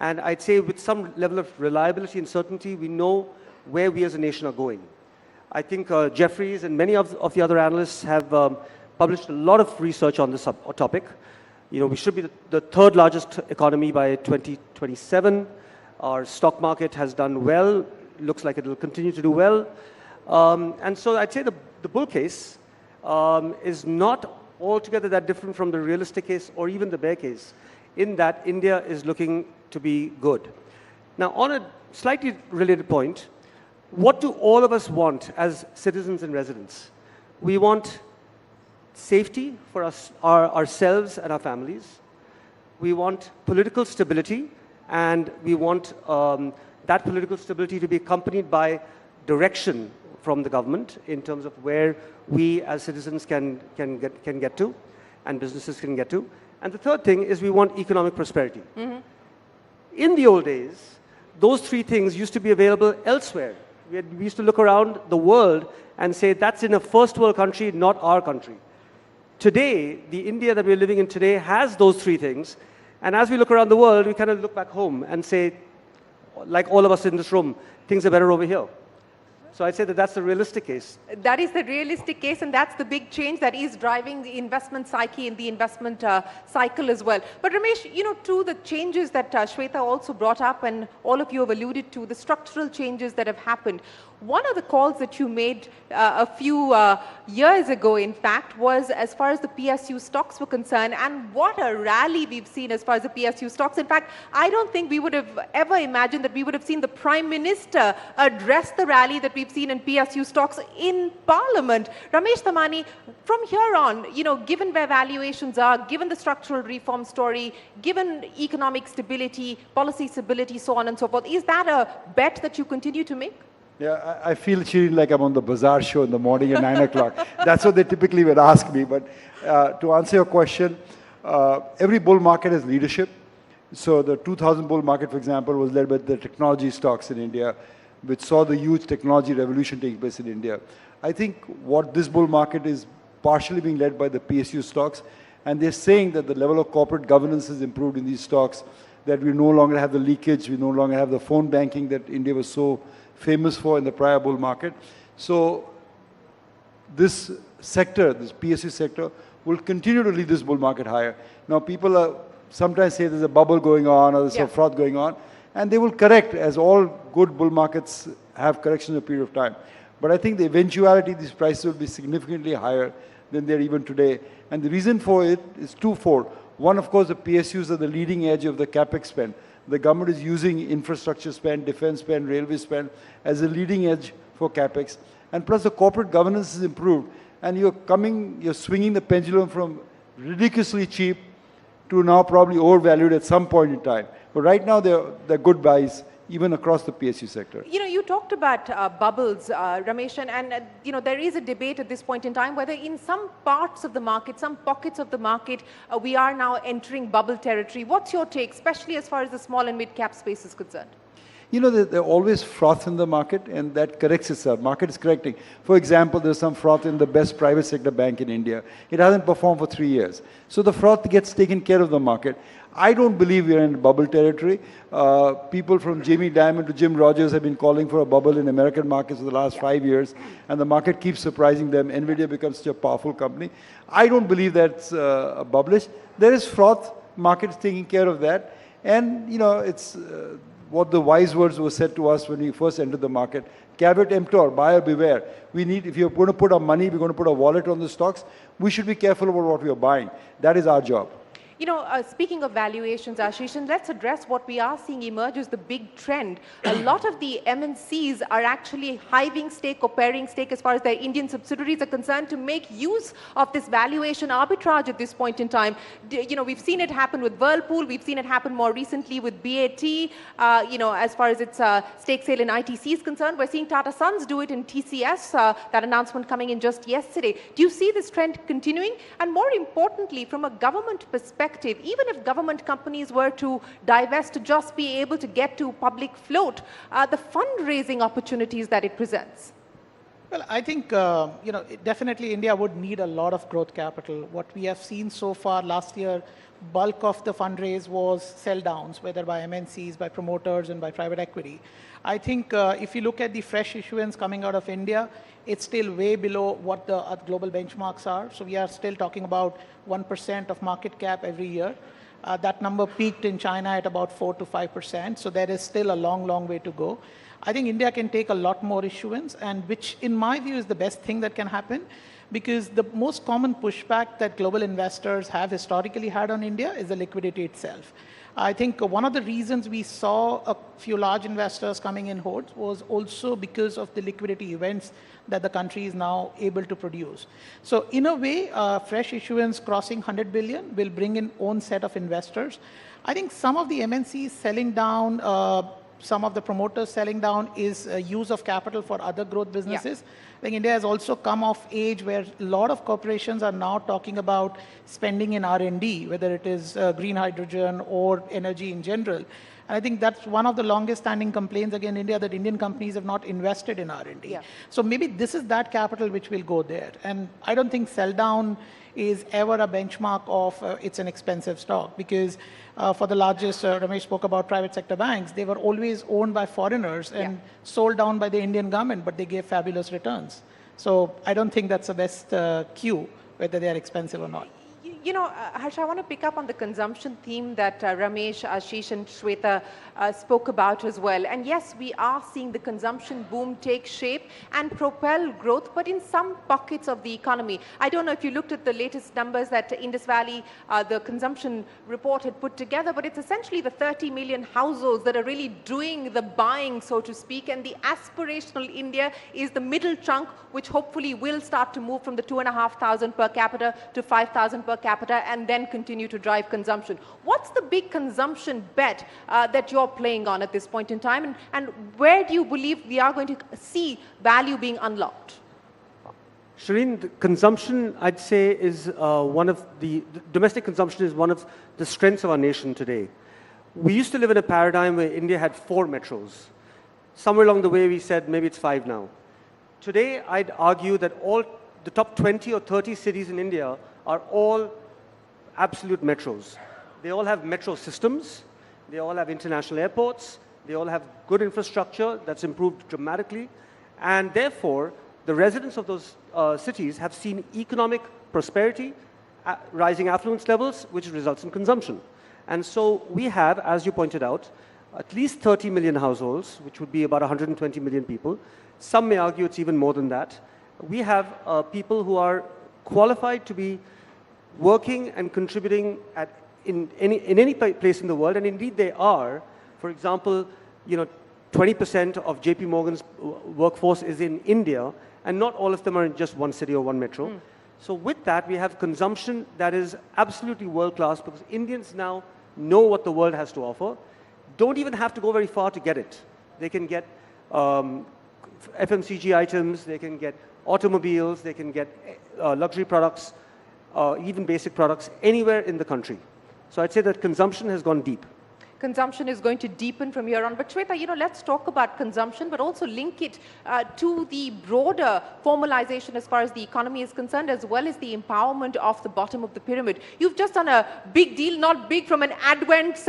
And I'd say with some level of reliability and certainty, we know where we as a nation are going. I think Jeffries and many of the other analysts have published a lot of research on this topic. We should be the third largest economy by 2027. Our stock market has done well. Looks like it will continue to do well. And so I'd say the bull case is not altogether that different from the realistic case or even the bear case, in that India is looking to be good. Now, on a slightly related point, what do all of us want as citizens and residents? We want safety for us, ourselves and our families. We want political stability, and we want that political stability to be accompanied by direction from the government in terms of where we as citizens can get to, and businesses can get to. And the third thing is we want economic prosperity. Mm-hmm. In the old days, those three things used to be available elsewhere. We used to look around the world and say, that's in a first world country, not our country. Today, the India that we're living in today has those three things. And as we look around the world, we kind of look back home and say, like all of us in this room, things are better over here. So I'd say that that's the realistic case. That is the realistic case, and that's the big change that is driving the investment psyche and the investment cycle as well. But Ramesh, to the changes that Shweta also brought up, and all of you have alluded to, the structural changes that have happened. One of the calls that you made a few years ago, in fact, was as far as the PSU stocks were concerned, and what a rally we've seen as far as the PSU stocks. In fact, I don't think we would have ever imagined that we would have seen the Prime Minister address the rally that we've seen in PSU stocks in Parliament. Ramesh Damani, from here on, given where valuations are, given the structural reform story, given economic stability, policy stability, so on and so forth, is that a bet that you continue to make? Yeah, I feel, Shireen, like I'm on the bazaar show in the morning at 9 o'clock. That's what they typically would ask me. But to answer your question, every bull market has leadership. So the 2000 bull market, for example, was led by the technology stocks in India, which saw the huge technology revolution taking place in India. I think what this bull market is partially being led by the PSU stocks, and they're saying that the level of corporate governance has improved in these stocks, that we no longer have the leakage, we no longer have the phone banking that India was so famous for in the prior bull market. So this sector, this PSU sector, will continue to lead this bull market higher. Now people sometimes say there's a bubble going on or there's a froth going on, and they will correct, as all good bull markets have corrections in a period of time. But I think the eventuality these prices will be significantly higher than they're even today. And the reason for it is twofold. One, of course, the PSUs are the leading edge of the capex spend. The government is using infrastructure spend, defense spend, railway spend as a leading edge for capex. And plus the corporate governance is improved. And you're swinging the pendulum from ridiculously cheap to now probably overvalued at some point in time. But right now they're good buys, even across the PSU sector. You know, you talked about bubbles, Ramesh, and you know, there is a debate at this point in time whether in some parts of the market, some pockets of the market, we are now entering bubble territory. What's your take, especially as far as the small and mid-cap space is concerned? You know, there always froth in the market, and that corrects itself. Market is correcting. For example, there's some froth in the best private sector bank in India. It hasn't performed for 3 years. So the froth gets taken care of the market. I don't believe we're in bubble territory. People from Jamie Dimon to Jim Rogers have been calling for a bubble in American markets for the last 5 years, and the market keeps surprising them. NVIDIA becomes such a powerful company. I don't believe that's bubblish. There is froth. Market is taking care of that. And, you know, it's what the wise words were said to us when we first entered the market. Caveat emptor, buyer beware. We need, if you're going to put our money, we're going to put a wallet on the stocks, we should be careful about what we are buying. That is our job. You know, speaking of valuations, Ashish, and let's address what we are seeing emerge as the big trend. A lot of the MNCs are actually hiving stake or pairing stake as far as their Indian subsidiaries are concerned to make use of this valuation arbitrage at this point in time. You know, we've seen it happen with Whirlpool. We've seen it happen more recently with BAT. You know, as far as its stake sale in ITC is concerned, we're seeing Tata Sons do it in TCS, that announcement coming in just yesterday. Do you see this trend continuing? And more importantly, from a government perspective, even if government companies were to divest to just be able to get to public float, the fundraising opportunities that it presents? Well, I think, you know, definitely India would need a lot of growth capital. What we have seen so far last year, bulk of the fundraise was sell downs, whether by MNCs, by promoters, and by private equity. I think if you look at the fresh issuance coming out of India, it's still way below what the global benchmarks are. So we are still talking about 1% of market cap every year. That number peaked in China at about 4 to 5%. So there is still a long, long way to go. I think India can take a lot more issuance, and which in my view is the best thing that can happen, because the most common pushback that global investors have historically had on India is the liquidity itself. I think one of the reasons we saw a few large investors coming in hordes was also because of the liquidity events that the country is now able to produce. So in a way, fresh issuance crossing 100 billion will bring in own set of investors. I think some of the MNCs selling down, some of the promoters selling down is use of capital for other growth businesses. Yeah. I think India has also come of age where a lot of corporations are now talking about spending in R&D, whether it is green hydrogen or energy in general. And I think that's one of the longest standing complaints against India, that Indian companies have not invested in R&D. Yeah. So maybe this is that capital which will go there. And I don't think sell down is ever a benchmark of it's an expensive stock, because for the largest, Ramesh spoke about private sector banks, they were always owned by foreigners and sold down by the Indian government, but they gave fabulous returns. So I don't think that's the best cue, whether they are expensive or not. You know, Harsh, I want to pick up on the consumption theme that Ramesh, Ashish and Shweta spoke about as well. And yes, we are seeing the consumption boom take shape and propel growth, but in some pockets of the economy. I don't know if you looked at the latest numbers that Indus Valley, the consumption report had put together, but it's essentially the 30 million households that are really doing the buying, so to speak. And the aspirational India is the middle chunk, which hopefully will start to move from the 2,500 per capita to 5,000 per capita capita and then continue to drive consumption. What's the big consumption bet that you're playing on at this point in time, and where do you believe we are going to see value being unlocked? Shireen, the consumption, I'd say, is the domestic consumption is one of the strengths of our nation today. We used to live in a paradigm where India had 4 metros. Somewhere along the way, we said maybe it's 5 now. Today, I'd argue that all the top 20 or 30 cities in India are all absolute metros. They all have metro systems. They all have international airports. They all have good infrastructure that's improved dramatically. And therefore, the residents of those cities have seen economic prosperity, rising affluence levels, which results in consumption. And so we have, as you pointed out, at least 30 million households, which would be about 120 million people. Some may argue it's even more than that. We have people who are qualified to be working and contributing in any place in the world, and indeed they are. For example, 20% of JP Morgan's workforce is in India, and not all of them are in just one city or one metro. So with that, we have consumption that is absolutely world-class, because Indians now know what the world has to offer. Don't even have to go very far to get it. They can get FMCG items, they can get automobiles, they can get luxury products, even basic products, anywhere in the country. So I'd say that consumption has gone deep. Consumption is going to deepen from here on. But Shweta, let's talk about consumption, but also link it to the broader formalization as far as the economy is concerned, as well as the empowerment of the bottom of the pyramid. You've just done a big deal, not big from an Advent's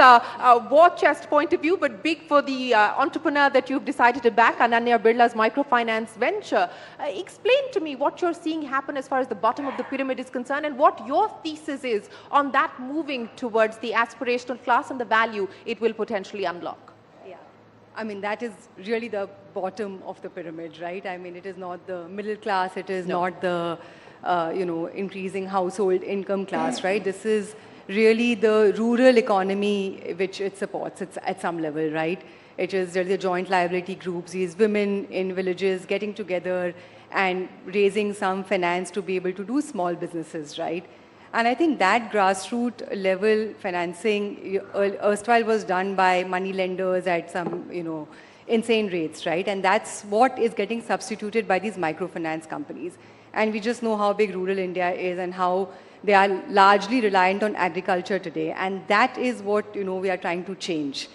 war chest point of view, but big for the entrepreneur that you've decided to back, Ananya Birla's microfinance venture. Explain to me what you're seeing happen as far as the bottom of the pyramid is concerned, and what your thesis is on that moving towards the aspirational class and the value it will potentially unlock. Yeah, I mean, that is really the bottom of the pyramid, right? I mean, it is not the middle class, it is not the, increasing household income class, right? This is really the rural economy which it supports at some level, right? It is really the joint liability groups, these women in villages getting together and raising some finance to be able to do small businesses, right? And I think that grassroots level financing erstwhile was done by money lenders at some, insane rates, right? And that's what is getting substituted by these microfinance companies. And we just know how big rural India is and how they are largely reliant on agriculture today. And that is what, we are trying to change.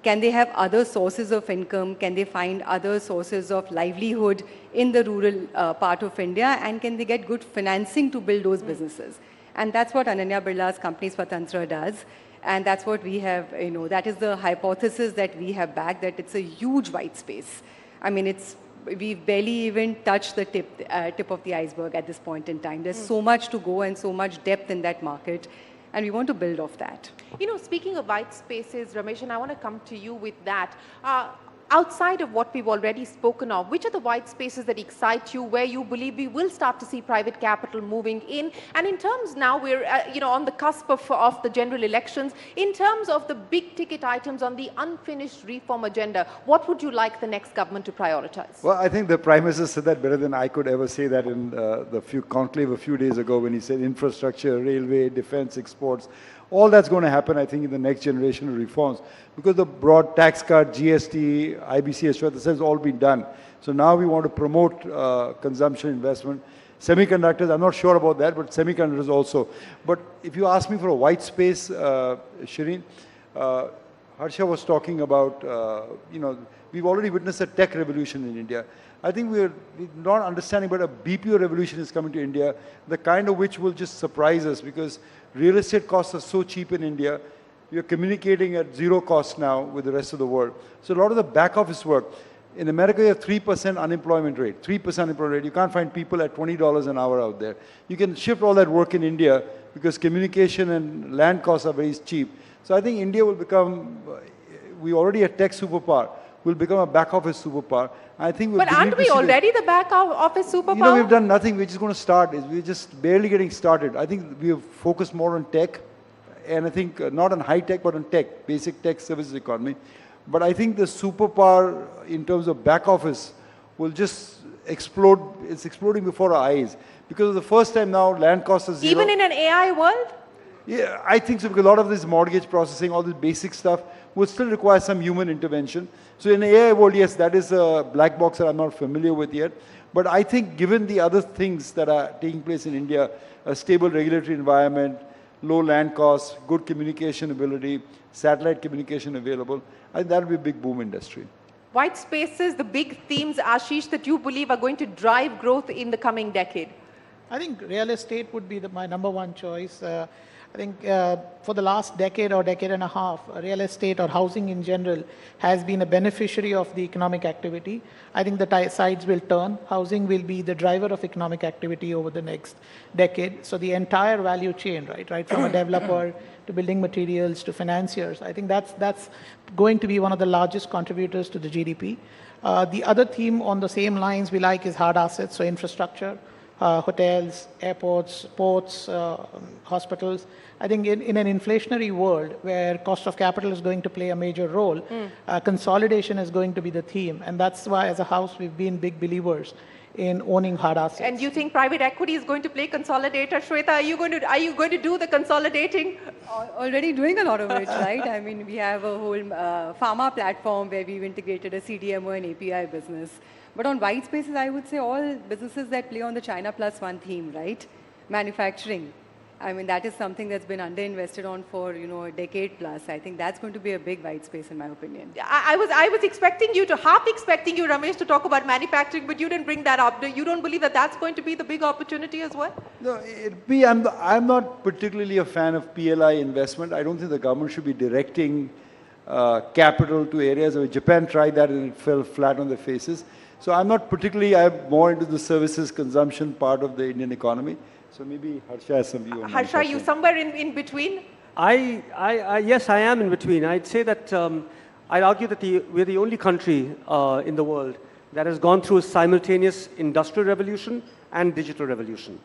Can they have other sources of income? Can they find other sources of livelihood in the rural part of India? And can they get good financing to build those businesses? And that's what Ananya Birla's company Swatantra does. And that's what we have, that is the hypothesis that we have backed, that it's a huge white space. I mean, we've barely even touched the tip of the iceberg at this point in time. There's so much to go and so much depth in that market. And we want to build off that. Speaking of white spaces, Ramesh, and I want to come to you with that. Outside of what we've already spoken of, which are the white spaces that excite you, where you believe we will start to see private capital moving in? And in terms now, we're on the cusp of the general elections, in terms of the big ticket items on the unfinished reform agenda, what would you like the next government to prioritize? Well, I think the Prime Minister said that better than I could ever say that in the conclave a few days ago, when he said infrastructure, railway, defense, exports. All that's going to happen, I think, in the next generation of reforms, because the broad tax cut, GST, IBC, this has all been done. So now we want to promote consumption, investment. Semiconductors, I'm not sure about that, but semiconductors also. But if you ask me for a white space, Shireen, Harsha was talking about, we've already witnessed a tech revolution in India. I think we're not understanding, but a BPO revolution is coming to India, the kind of which will just surprise us, because real estate costs are so cheap in India. We are communicating at zero cost now with the rest of the world. So a lot of the back office work. In America, you have 3% unemployment rate. 3% unemployment rate. You can't find people at $20 an hour out there. You can shift all that work in India because communication and land costs are very cheap. So I think India will become, we already a tech superpower, will become a back office superpower. I think we'll But aren't we already the back office superpower? We've done nothing. We're just going to start. We're just barely getting started. I think we have focused more on tech, and I think not on high tech, but on tech, basic tech services economy. But I think the superpower in terms of back office will just explode. It's exploding before our eyes. Because for the first time now, land costs are zero. Even in an AI world? Yeah, I think so, because a lot of this mortgage processing, all this basic stuff, would still require some human intervention. So in the AI world, yes, that is a black box that I'm not familiar with yet. But I think given the other things that are taking place in India, a stable regulatory environment, low land costs, good communication ability, satellite communication available, I think that will be a big boom industry. White spaces, the big themes, Ashish, that you believe are going to drive growth in the coming decade? I think real estate would be my number one choice. I think for the last decade or decade and a half, real estate or housing in general has been a beneficiary of the economic activity. I think the sides will turn. Housing will be the driver of economic activity over the next decade. So the entire value chain, right from a developer to building materials to financiers, I think that's going to be one of the largest contributors to the GDP. The other theme on the same lines we like is hard assets, so infrastructure. Hotels, airports, ports, hospitals. I think in an inflationary world where cost of capital is going to play a major role, consolidation is going to be the theme. And that's why as a house we've been big believers in owning hard assets. And you think private equity is going to play consolidator? Shweta, are you going to do the consolidating? Already doing a lot of it, right? I mean, we have a whole pharma platform where we've integrated a CDMO and API business. But on white spaces, I would say all businesses that play on the China Plus One theme, right? Manufacturing. I mean, that is something that's been underinvested on for, a decade plus. I think that's going to be a big white space in my opinion. I was expecting you to, half expecting you, Ramesh, to talk about manufacturing, but you didn't bring that up. You don't believe that that's going to be the big opportunity as well? No, I'm not particularly a fan of PLI investment. I don't think the government should be directing capital to areas where Japan tried that and it fell flat on their faces. So I'm more into the services consumption part of the Indian economy. So maybe Harsha has some view on that. Harsha, you somewhere in between? Yes, I am in between. I'd say that, I'd argue that we're the only country in the world that has gone through a simultaneous industrial revolution and digital revolution.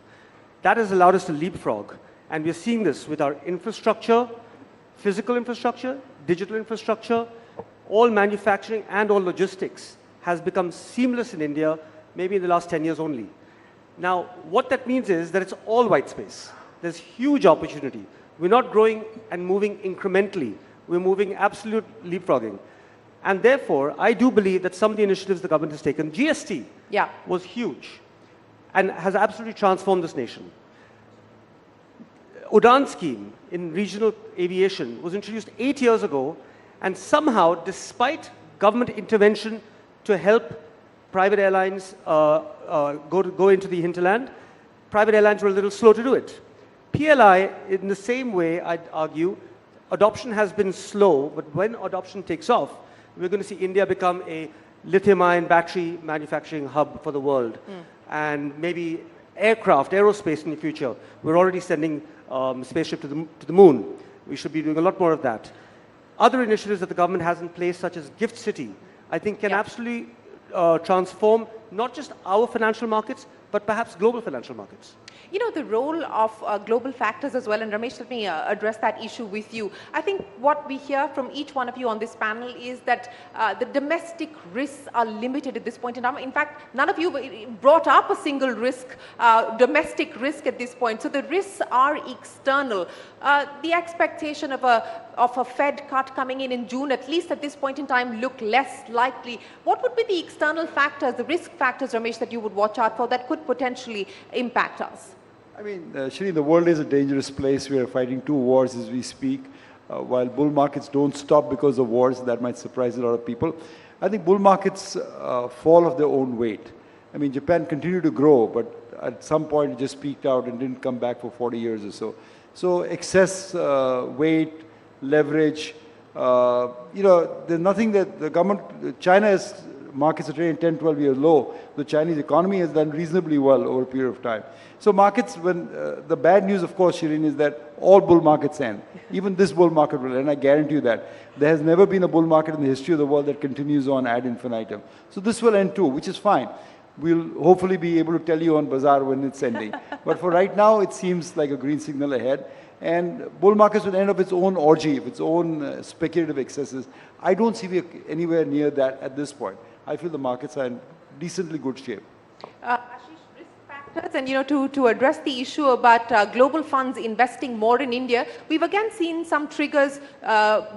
That has allowed us to leapfrog. And we're seeing this with our infrastructure, physical infrastructure, digital infrastructure, all manufacturing and all logistics has become seamless in India, maybe in the last 10 years only. Now, what that means is that it's all white space. There's huge opportunity. We're not growing and moving incrementally. We're moving absolute leapfrogging. And therefore, I do believe that some of the initiatives the government has taken, GST was huge and has absolutely transformed this nation. Udan scheme in regional aviation was introduced 8 years ago, and somehow, despite government intervention to help private airlines go into the hinterland, private airlines were a little slow to do it. PLI, in the same way, I'd argue, adoption has been slow, but when adoption takes off, we're going to see India become a lithium-ion battery manufacturing hub for the world. And maybe aircraft, aerospace in the future. We're already sending spaceship to the moon. We should be doing a lot more of that. Other initiatives that the government has in place, such as Gift City, I think can absolutely transform not just our financial markets, but perhaps global financial markets. The role of global factors as well, and Ramesh, let me address that issue with you. I think what we hear from each one of you on this panel is that the domestic risks are limited at this point in time. In fact, none of you brought up a single risk, domestic risk at this point. So the risks are external. The expectation of a Fed cut coming in June, at least at this point in time, look less likely. What would be the external factors, the risk factors, Ramesh, that you would watch out for that could potentially impact us? I mean, Shri, the world is a dangerous place. We are fighting 2 wars as we speak. While bull markets don't stop because of wars, that might surprise a lot of people. I think bull markets fall of their own weight. I mean, Japan continued to grow, but at some point it just peaked out and didn't come back for 40 years or so. So excess weight, leverage, there's nothing that the government, China's markets are trading 10, 12 years low. The Chinese economy has done reasonably well over a period of time. So markets, when the bad news, of course, Shirin, is that all bull markets end. Even this bull market will end, I guarantee you that. There has never been a bull market in the history of the world that continues on ad infinitum. So this will end too, which is fine. We'll hopefully be able to tell you on Bazaar when it's ending. But for right now, it seems like a green signal ahead. And bull markets will end of its own orgy, of its own speculative excesses. I don't see we are anywhere near that at this point. I feel the markets are in decently good shape. And to address the issue about global funds investing more in India, we've again seen some triggers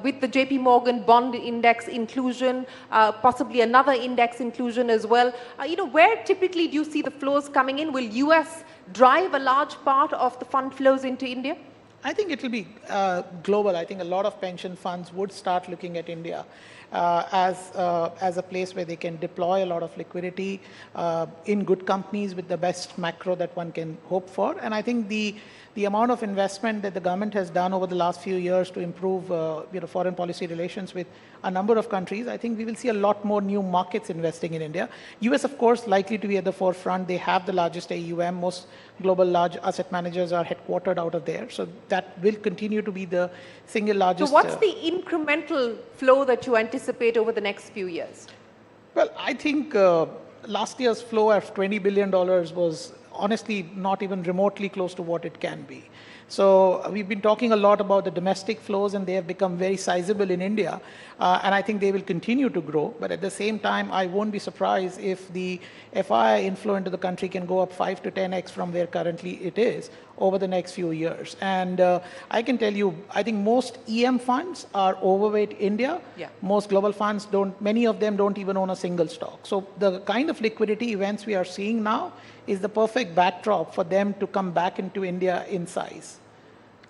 with the JP Morgan bond index inclusion, possibly another index inclusion as well. Where typically do you see the flows coming in? Will US drive a large part of the fund flows into India? I think it will be global. I think a lot of pension funds would start looking at India as a place where they can deploy a lot of liquidity in good companies with the best macro that one can hope for. And I think the amount of investment that the government has done over the last few years to improve foreign policy relations with a number of countries, I think we will see a lot more new markets investing in India. US, of course, likely to be at the forefront. They have the largest AUM. Most global large asset managers are headquartered out of there. So that will continue to be the single largest. So what's the incremental flow that you anticipate over the next few years? Well, I think last year's flow of $20 billion was honestly not even remotely close to what it can be. So we've been talking a lot about the domestic flows, and they have become very sizable in India, and I think they will continue to grow. But at the same time, I won't be surprised if the FII inflow into the country can go up 5 to 10x from where currently it is over the next few years. And I can tell you, I think most EM funds are overweight India. Yeah. Most global funds don't, many of them don't even own a single stock. So the kind of liquidity events we are seeing now is the perfect backdrop for them to come back into India in size.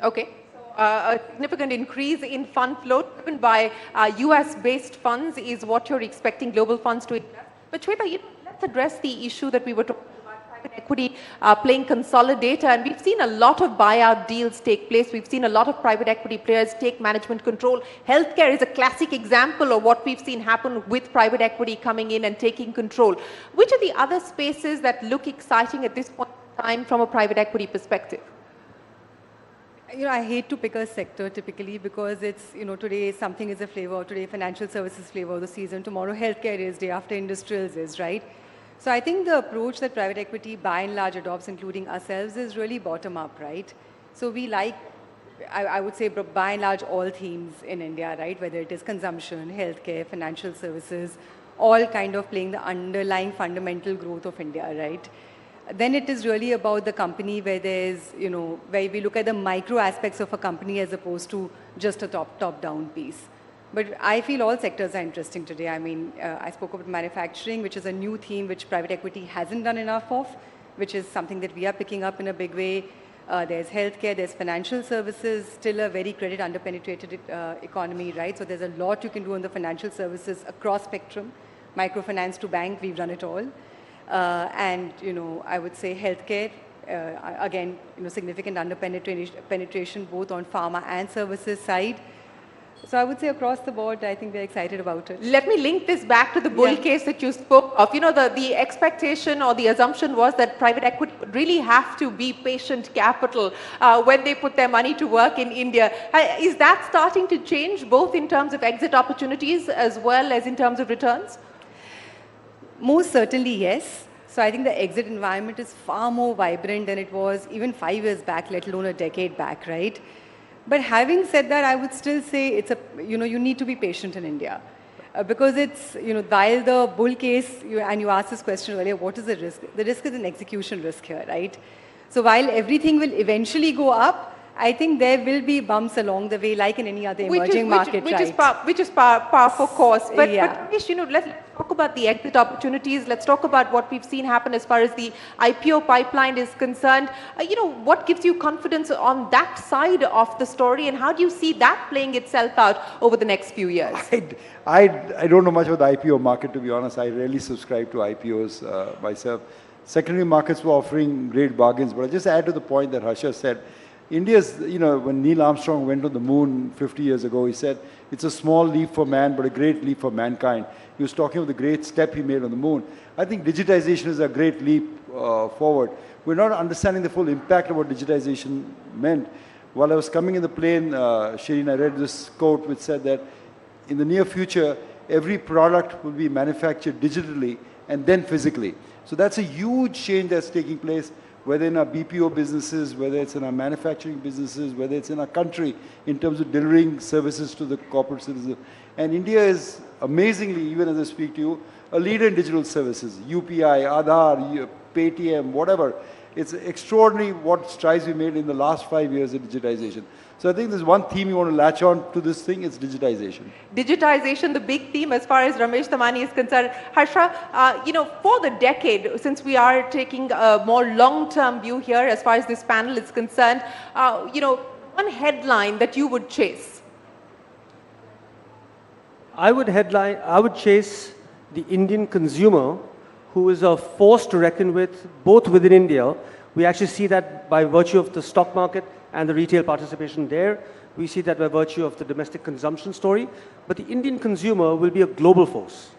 Okay. A significant increase in fund flow driven by US-based funds is what you're expecting global funds to invest. But Shweta, let's address the issue that we were talking about, private equity playing consolidator, and we've seen a lot of buyout deals take place. We've seen a lot of private equity players take management control. Healthcare is a classic example of what we've seen happen with private equity coming in and taking control. Which are the other spaces that look exciting at this point in time from a private equity perspective? I hate to pick a sector typically because it's, today something is a flavor, today financial services flavor of the season, tomorrow healthcare is, day after industrials is, right? So I think the approach that private equity by and large adopts, including ourselves, is really bottom up, right? So we like, I would say by and large all themes in India, right? Whether it is consumption, healthcare, financial services, all kind of playing the underlying fundamental growth of India, right? Then it is really about the company where there's, where we look at the micro aspects of a company as opposed to just a top-down piece. But I feel all sectors are interesting today. I mean, I spoke about manufacturing, which is a new theme which private equity hasn't done enough of, which is something that we are picking up in a big way. There's healthcare, there's financial services, still a very credit underpenetrated economy, right? So there's a lot you can do on the financial services across spectrum. Microfinance to bank, we've done it all. And, I would say healthcare, again, significant underpenetration both on pharma and services side. So I would say across the board, I think we're excited about it. Let me link this back to the bull case that you spoke of. The expectation or the assumption was that private equity would really have to be patient capital when they put their money to work in India. Is that starting to change both in terms of exit opportunities as well as in terms of returns? Most certainly, yes. So I think the exit environment is far more vibrant than it was even 5 years back, let alone a decade back, right? But having said that, I would still say it's you need to be patient in India. Because it's, while the bull case, and you asked this question earlier, what is the risk? The risk is an execution risk here, right? So while everything will eventually go up, I think there will be bumps along the way, like in any other emerging market, right? Which is par for course. But Ramesh, let's talk about the exit opportunities. Let's talk about what we've seen happen as far as the IPO pipeline is concerned. What gives you confidence on that side of the story, and how do you see that playing itself out over the next few years? I don't know much about the IPO market, to be honest. I rarely subscribe to IPOs myself. Secondary markets were offering great bargains, but I'll just add to the point that Harsha said. India's, when Neil Armstrong went on the moon 50 years ago, he said, it's a small leap for man, but a great leap for mankind. He was talking of the great step he made on the moon. I think digitization is a great leap forward. We're not understanding the full impact of what digitization meant. While I was coming in the plane, Shireen, I read this quote which said that in the near future, every product will be manufactured digitally and then physically. So that's a huge change that's taking place, whether in our BPO businesses, whether it's in our manufacturing businesses, whether it's in our country, in terms of delivering services to the corporate citizen. And India is amazingly, even as I speak to you, a leader in digital services, UPI, Aadhaar, Paytm, whatever. It's extraordinary what strides we made in the last 5 years in digitization. So I think there's one theme you want to latch on to this thing, it's digitization. Digitization, the big theme as far as Ramesh Tamani is concerned. Harsha, for the decade, since we are taking a more long-term view here as far as this panel is concerned, one headline that you would chase. I would chase the Indian consumer, who is a force to reckon with, both within India. We actually see that by virtue of the stock market and the retail participation there. We see that by virtue of the domestic consumption story. But the Indian consumer will be a global force.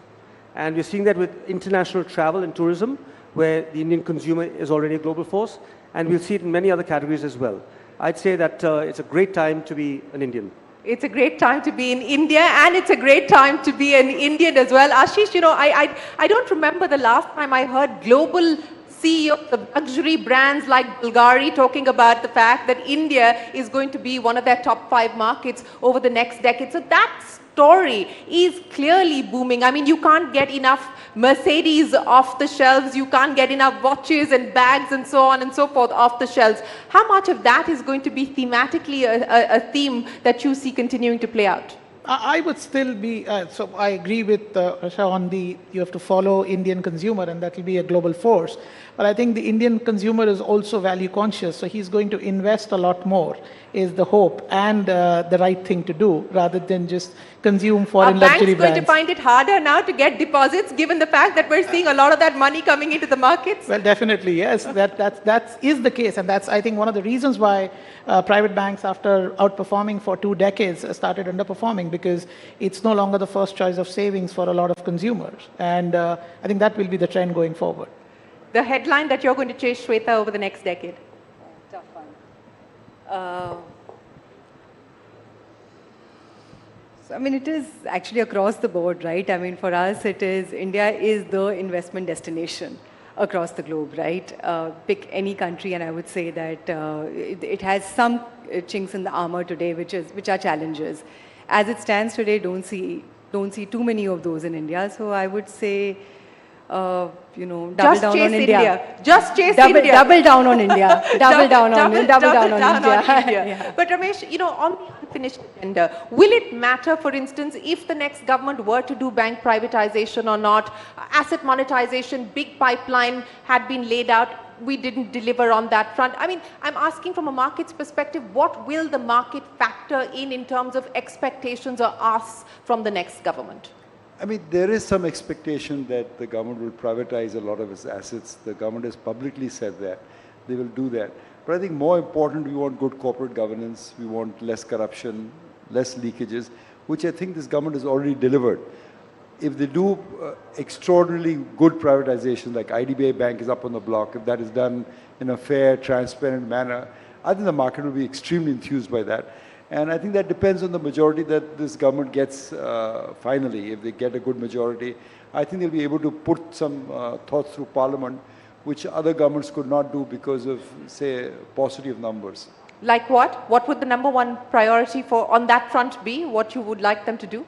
And we're seeing that with international travel and tourism, where the Indian consumer is already a global force. And we'll see it in many other categories as well. I'd say that it's a great time to be an Indian. It's a great time to be in India, and it's a great time to be an Indian as well. Ashish, I don't remember the last time I heard global CEOs of luxury brands like Bulgari talking about the fact that India is going to be one of their top 5 markets over the next decade. So that story is clearly booming. I mean, you can't get enough Mercedes off the shelves, you can't get enough watches and bags and so on and so forth off the shelves. How much of that is going to be thematically a theme that you see continuing to play out? I would still be, so I agree with Rasha on you have to follow Indian consumer, and that will be a global force. But I think the Indian consumer is also value conscious, so he's going to invest a lot more, is the hope, and the right thing to do, rather than just consume foreign luxury brands. Are banks going to find it harder now to get deposits, given the fact that we're seeing a lot of that money coming into the markets? Well, definitely, yes. That is the case, and that's, I think, one of the reasons why private banks, after outperforming for 2 decades, started underperforming, because it's no longer the first choice of savings for a lot of consumers. And I think that will be the trend going forward. The headline that you're going to chase, Shweta, over the next decade? Tough one. So, I mean, it is actually across the board, right? I mean, for us, India is the investment destination across the globe, right? Pick any country, and I would say that it has some chinks in the armor today, which are challenges. As it stands today, don't see too many of those in India. So I would say, double down on India. Just chase India. Double down on India. Double down on India. Yeah. But Ramesh, on the unfinished agenda, will it matter, for instance, if the next government were to do bank privatization or not? Asset monetization, big pipeline had been laid out. We didn't deliver on that front. I mean, I'm asking from a market's perspective, what will the market factor in terms of expectations or asks from the next government? I mean, there is some expectation that the government will privatize a lot of its assets. The government has publicly said that. They will do that. But I think more important, we want good corporate governance. We want less corruption, less leakages, which I think this government has already delivered. If they do extraordinarily good privatization, like IDBI Bank is up on the block, if that is done in a fair, transparent manner, I think the market will be extremely enthused by that. And I think that depends on the majority that this government gets finally. If they get a good majority, I think they'll be able to put some thoughts through Parliament, which other governments could not do because of, say, paucity of numbers. Like what? What would the #1 priority on that front be? What you would like them to do?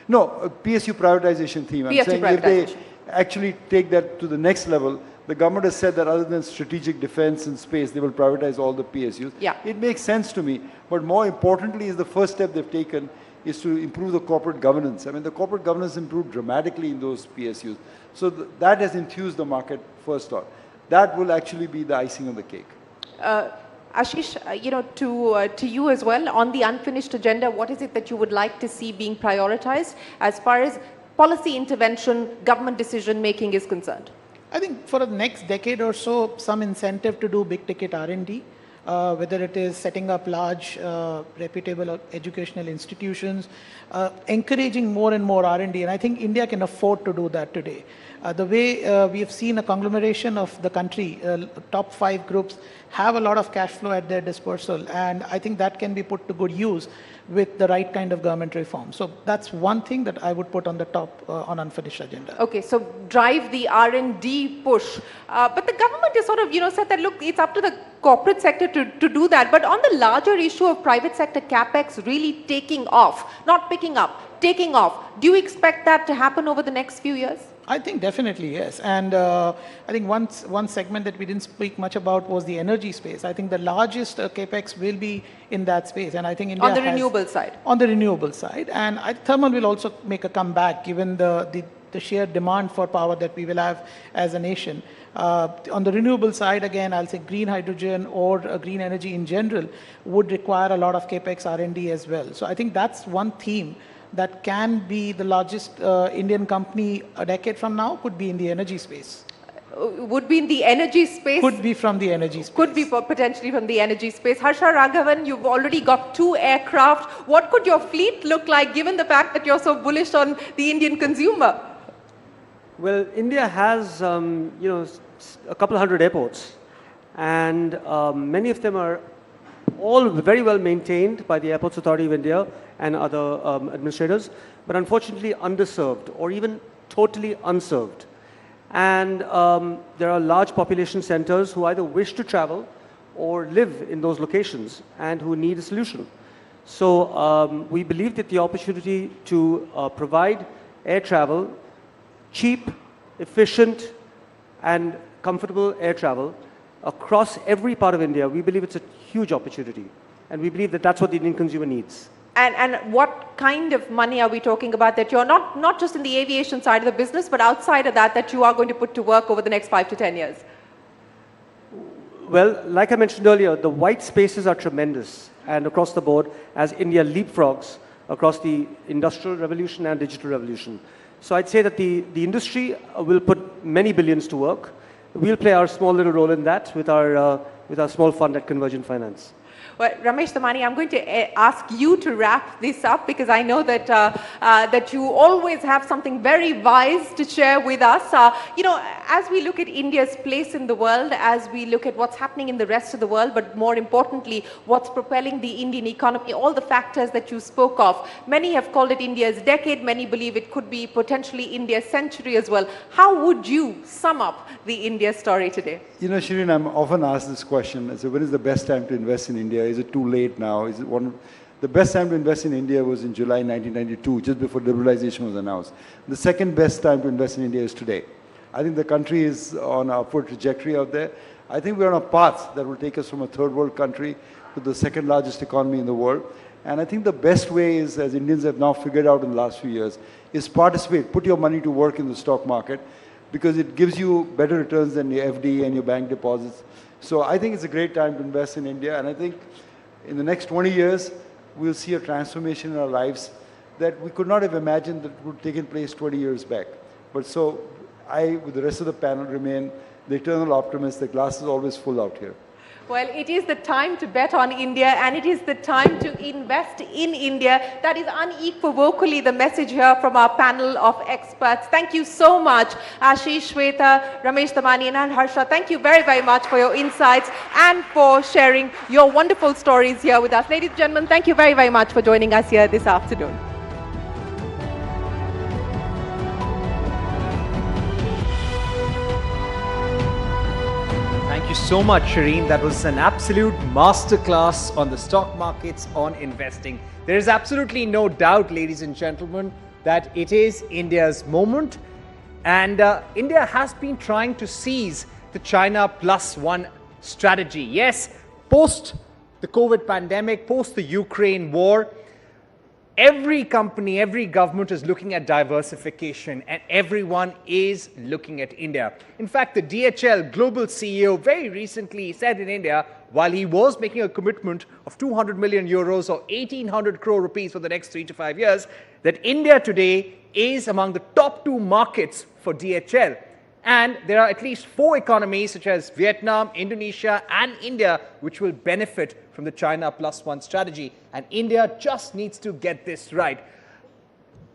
No, PSU privatization theme. I'm saying if they actually take that to the next level, the government has said that other than strategic defense and space, they will privatize all the PSUs. Yeah. It makes sense to me. But more importantly is the first step they've taken is to improve the corporate governance. I mean, the corporate governance improved dramatically in those PSUs. So that has enthused the market first on. That will actually be the icing on the cake. Ashish, to you as well, on the unfinished agenda, what is it that you would like to see being prioritized as far as policy intervention, government decision making is concerned? I think for the next decade or so, some incentive to do big ticket R&D, whether it is setting up large, reputable educational institutions, encouraging more and more R&D, and I think India can afford to do that today. The way we have seen a conglomeration of the country, top 5 groups have a lot of cash flow at their disposal, and I think that can be put to good use with the right kind of government reform. So that's one thing that I would put on the top on unfinished agenda. Okay, so drive the R&D push. But the government has sort of, said that, look, it's up to the corporate sector to do that. But on the larger issue of private sector capex really taking off, not picking up, taking off, do you expect that to happen over the next few years? I think definitely yes, and I think one segment that we didn't speak much about was the energy space. I think the largest capex will be in that space, and I think India on the renewable side. On the renewable side, and thermal will also make a comeback given the sheer demand for power that we will have as a nation. On the renewable side, again, I'll say green hydrogen or green energy in general would require a lot of capex R&D as well. So I think that's one theme that can be the largest Indian company a decade from now, could be in the energy space. Would be in the energy space? Could be from the energy space. Could be potentially from the energy space. Harsha Raghavan, you've already got 2 aircraft. What could your fleet look like given the fact that you're so bullish on the Indian consumer? Well, India has, a couple of hundred airports, and many of them are all very well maintained by the Airports Authority of India and other administrators, but unfortunately underserved or even totally unserved. And there are large population centers who either wish to travel or live in those locations and who need a solution. So we believe that the opportunity to provide air travel, cheap, efficient, and comfortable air travel across every part of India, we believe it's a huge opportunity. And we believe that that's what the Indian consumer needs. And what kind of money are we talking about that you're not just in the aviation side of the business, but outside of that you are going to put to work over the next 5 to 10 years? Well, like I mentioned earlier, the white spaces are tremendous and across the board as India leapfrogs across the industrial revolution and digital revolution. So I'd say that the industry will put many billions to work. We'll play our small little role in that with our small fund at Convergent Finance. Well, Ramesh Damani, I'm going to ask you to wrap this up because I know that that you always have something very wise to share with us. As we look at India's place in the world, as we look at what's happening in the rest of the world, but more importantly, what's propelling the Indian economy, all the factors that you spoke of. Many have called it India's decade. Many believe it could be potentially India's century as well. How would you sum up the India story today? Shireen, I'm often asked this question. I say, when is the best time to invest in India? Is it too late now? Is it the best time to invest in India was in July 1992, just before liberalization was announced. The second best time to invest in India is today. I think the country is on an upward trajectory out there. I think we're on a path that will take us from a third world country to the second largest economy in the world. And I think the best way is, as Indians have now figured out in the last few years, is participate, put your money to work in the stock market, because it gives you better returns than your FD and your bank deposits. So I think it's a great time to invest in India, and I think in the next 20 years, we'll see a transformation in our lives that we could not have imagined that would have taken place 20 years back. But so I, with the rest of the panel, remain the eternal optimist. The glass is always full out here. Well, it is the time to bet on India and it is the time to invest in India. That is unequivocally the message here from our panel of experts. Thank you so much, Ashish, Shweta, Ramesh Damani and Harsha. Thank you very, very much for your insights and for sharing your wonderful stories here with us. Ladies and gentlemen, thank you very, very much for joining us here this afternoon. Thank you so much, Shireen. That was an absolute masterclass on the stock markets, on investing. There is absolutely no doubt, ladies and gentlemen, that it is India's moment. And India has been trying to seize the China Plus One strategy. Yes, post the COVID pandemic, post the Ukraine war, every company, every government is looking at diversification and everyone is looking at India. In fact, the DHL global CEO very recently said in India, while he was making a commitment of 200 million euros or 1,800 crore rupees for the next 3 to 5 years, that India today is among the top 2 markets for DHL. And there are at least 4 economies such as Vietnam, Indonesia and India which will benefit from the China Plus One strategy. And India just needs to get this right.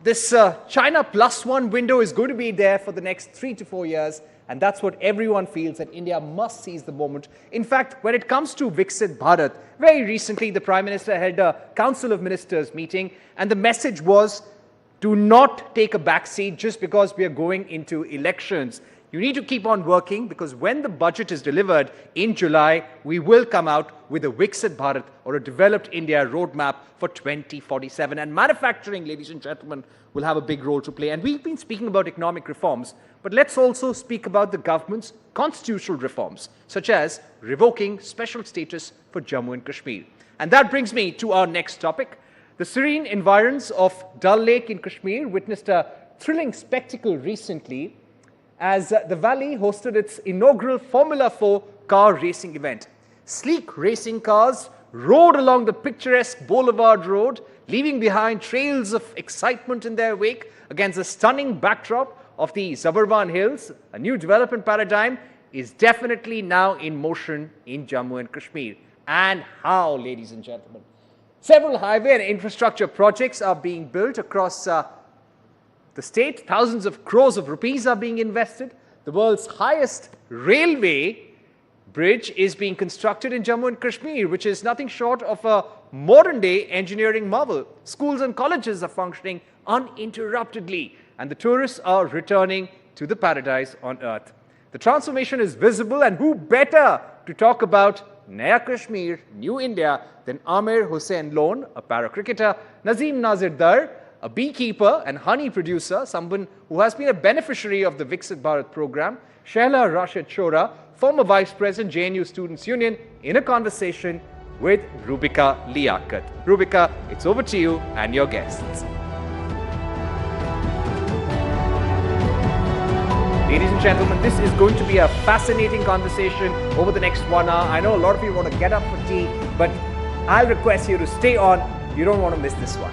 This China Plus One window is going to be there for the next 3 to 4 years. And that's what everyone feels, that India must seize the moment. In fact, when it comes to Viksit Bharat, very recently the Prime Minister held a Council of Ministers meeting and the message was, do not take a backseat just because we are going into elections. You need to keep on working because when the budget is delivered in July, we will come out with a Viksit Bharat or a developed India roadmap for 2047. And manufacturing, ladies and gentlemen, will have a big role to play. And we've been speaking about economic reforms, but let's also speak about the government's constitutional reforms, such as revoking special status for Jammu and Kashmir. And that brings me to our next topic. The serene environs of Dal Lake in Kashmir witnessed a thrilling spectacle recently as the Valley hosted its inaugural Formula 4 car racing event. Sleek racing cars rode along the picturesque Boulevard Road, leaving behind trails of excitement in their wake against the stunning backdrop of the Zabarwan Hills. A new development paradigm is definitely now in motion in Jammu and Kashmir. And how, ladies and gentlemen? Several highway and infrastructure projects are being built across the state. Thousands of crores of rupees are being invested. The world's highest railway bridge is being constructed in Jammu and Kashmir, which is nothing short of a modern-day engineering marvel. Schools and colleges are functioning uninterruptedly, and the tourists are returning to the paradise on earth. The transformation is visible, and who better to talk about Naya Kashmir, New India, than Amir Hussain Lone, a para-cricketer, Nazim Nazir Dar, a beekeeper and honey producer, someone who has been a beneficiary of the Viksit Bharat program, Shehla Rashid Chora, former Vice President, JNU Students' Union, in a conversation with Rubika Liaquat. Rubika, it's over to you and your guests. Ladies and gentlemen, this is going to be a fascinating conversation over the next 1 hour. I know a lot of you want to get up for tea, but I'll request you to stay on. You don't want to miss this one.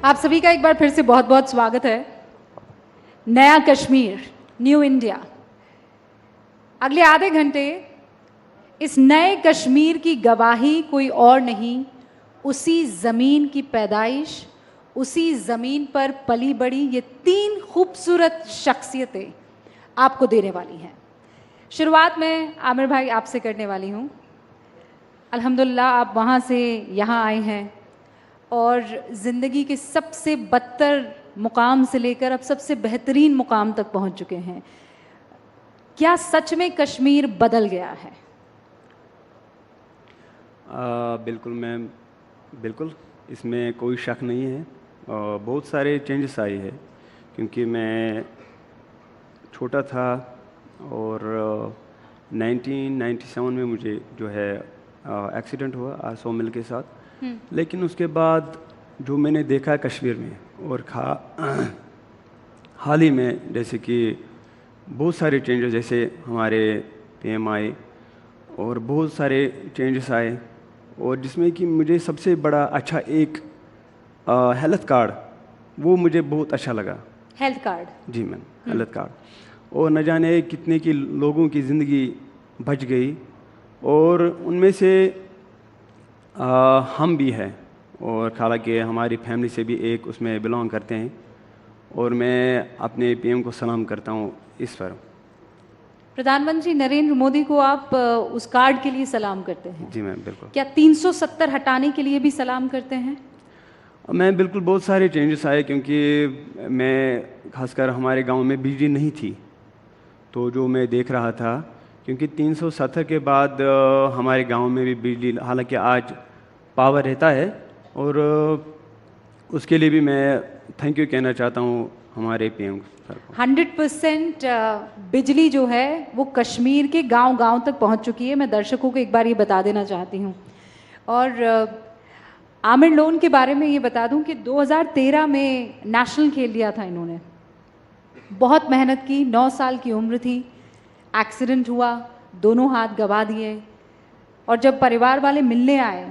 आप सभी का एक बार फिर से बहुत बहुत स्वागत है। नया कश्मीर, न्यू इंडिया। अगले आधे घंटे इस नए कश्मीर की गवाही कोई और नहीं, उसी ज़मीन की पैदाइश, उसी ज़मीन पर पली बड़ी ये 3 खूबसूरत शख्सियतें आपको देने वाली हैं। शुरुआत में आमिर भाई आपसे करने वाली हूँ। अल्हम्दुलिल्लाह आप वहाँ से यहाँ आए हैं और ज़िंदगी के सबसे बदतर मुकाम से लेकर अब सबसे बेहतरीन मुकाम तक पहुँच चुके हैं। क्या सच में कश्मीर बदल गया है? बिल्कुल मैम, बिल्कुल, इसमें कोई शक नहीं है। बहुत सारे चेंजेस आए हैं क्योंकि मैं छोटा था और 1997 में मुझे जो है एक्सीडेंट हुआ सो मिल के साथ। लेकिन उसके बाद जो मैंने देखा कश्मीर में और हाल ही में जैसे कि बहुत सारे चेंजेस, जैसे हमारे PM आए और बहुत सारे चेंजेस आए और जिसमें कि मुझे सबसे बड़ा अच्छा एक हेल्थ कार्ड, वो मुझे बहुत अच्छा लगा। Health card? जी मैम, हेल्थ कार्ड। और न जाने कितने की लोगों की ज़िंदगी बच गई और उनमें से हम भी हैं और हालांकि हमारी फैमिली से भी एक उसमें बिलोंग करते हैं और मैं अपने PM को सलाम करता हूँ इस पर। प्रधानमंत्री नरेंद्र मोदी को आप उस कार्ड के लिए सलाम करते हैं? जी मैम, बिल्कुल। क्या 370 हटाने के लिए भी सलाम करते हैं? मैं बिल्कुल, बहुत सारे चेंजेस आए क्योंकि मैं खासकर हमारे गांव में बिजली नहीं थी, तो जो मैं देख रहा था क्योंकि 370 के बाद हमारे गांव में भी बिजली, हालांकि आज पावर रहता है और उसके लिए भी मैं थैंक यू कहना चाहता हूँ हमारे PM सर को। 100% बिजली जो है वो कश्मीर के गांव-गांव तक पहुंच चुकी है। मैं दर्शकों को एक बार ये बता देना चाहती हूँ। और आमिर लोन के बारे में ये बता दूँ कि 2013 में नेशनल खेल लिया था इन्होंने। बहुत मेहनत की, 9 साल की उम्र थी, एक्सीडेंट हुआ, दोनों हाथ गंवा दिए और जब परिवार वाले मिलने आए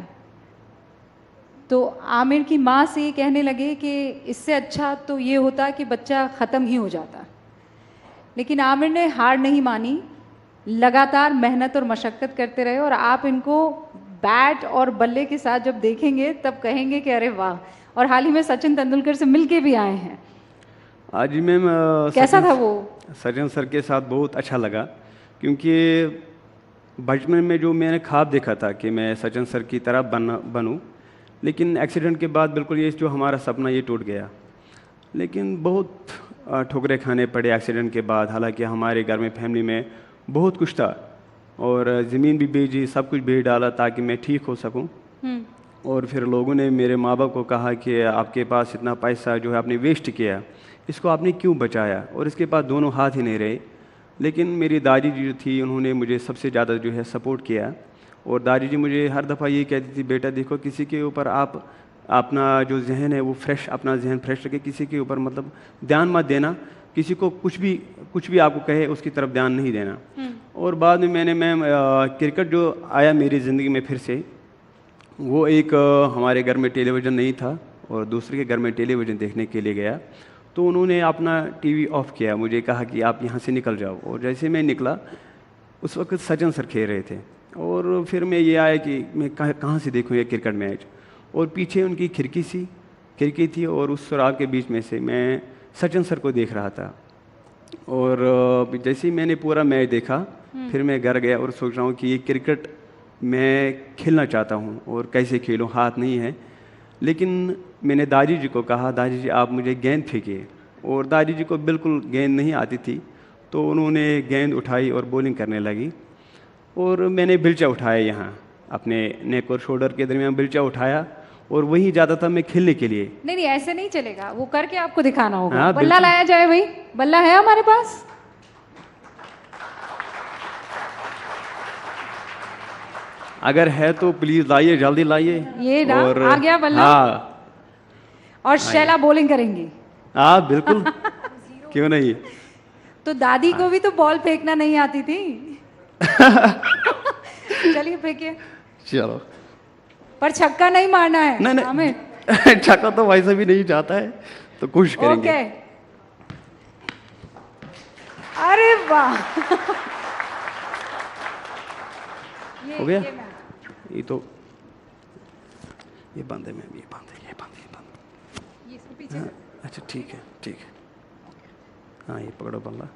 तो आमिर की माँ से ये कहने लगे कि इससे अच्छा तो ये होता कि बच्चा ख़त्म ही हो जाता। लेकिन आमिर ने हार नहीं मानी, लगातार मेहनत और मशक्क़त करते रहे और आप इनको बैट और बल्ले के साथ जब देखेंगे तब कहेंगे कि अरे वाह। और हाल ही में सचिन तेंदुलकर से मिलके भी आए हैं। आज जी मैम कैसा था वो? सचिन सर के साथ बहुत अच्छा लगा, क्योंकि बचपन में जो मैंने ख्वाब देखा था कि मैं सचिन सर की तरह बनूं, लेकिन एक्सीडेंट के बाद बिल्कुल ये जो हमारा सपना ये टूट गया। लेकिन बहुत ठोकरें खाने पड़े एक्सीडेंट के बाद। हालांकि हमारे घर में फैमिली में बहुत कुछ था और ज़मीन भी बेची, सब कुछ बेच डाला ताकि मैं ठीक हो सकूं। और फिर लोगों ने मेरे माँ बाप को कहा कि आपके पास इतना पैसा जो है आपने वेस्ट किया, इसको आपने क्यों बचाया? और इसके पास दोनों हाथ ही नहीं रहे। लेकिन मेरी दादी जी जो थी उन्होंने मुझे सबसे ज़्यादा जो है सपोर्ट किया। और दादी जी मुझे हर दफ़ा ये कहती थी, बेटा देखो किसी के ऊपर आप अपना जो जहन है वो फ्रेश, अपना जहन फ्रेश रखे, किसी के ऊपर मतलब ध्यान मत देना, किसी को कुछ भी आपको कहे उसकी तरफ ध्यान नहीं देना। और बाद में मैंने मैम क्रिकेट जो आया मेरी ज़िंदगी में फिर से, वो एक हमारे घर में टेलीविज़न नहीं था और दूसरे के घर में टेलीविज़न देखने के लिए गया, तो उन्होंने अपना टीवी ऑफ किया, मुझे कहा कि आप यहाँ से निकल जाओ। और जैसे मैं निकला उस वक्त सचिन सर खेल रहे थे और फिर मैं ये आया कि मैं कहाँ से देखूँ ये क्रिकेट मैच। और पीछे उनकी खिड़की थी और उस सुराग के बीच में से मैं सचिन सर को देख रहा था। और जैसे ही मैंने पूरा मैच देखा फिर मैं घर गया और सोच रहा हूँ कि ये क्रिकेट मैं खेलना चाहता हूँ और कैसे खेलूँ, हाथ नहीं है। लेकिन मैंने दादी जी को कहा, दादी जी आप मुझे गेंद फेंकिए। और दादी जी को बिल्कुल गेंद नहीं आती थी, तो उन्होंने गेंद उठाई और बॉलिंग करने लगी। और मैंने बिल्चा उठाया, यहाँ अपने नेक और शोल्डर के दरमियान बिल्चा उठाया और वहीं जाता था मैं खेलने के लिए। नहीं ऐसे नहीं चलेगा, वो करके आपको दिखाना होगा। हाँ, बल्ला लाया जाए भाई, बल्ला है हमारे पास? अगर है तो प्लीज लाइए, जल्दी लाइए। ये ना और आ गया बल्ला। हाँ, और शैला बॉलिंग करेंगी। हाँ बिल्कुल क्यों नहीं। तो दादी को भी तो बॉल फेंकना नहीं आती थी। चलिए फेंकिए। चलो, पर छक्का नहीं मारना है। नहीं छक्का तो वैसे भी नहीं जाता है, तो कोशिश करेंगे। ओके। अरे वाह। हो गया? ये तो ये बंद है मैम, ये बंद है। ये इसको पीछे। हाँ, अच्छा ठीक है। हाँ ये पकड़ो बल्ला।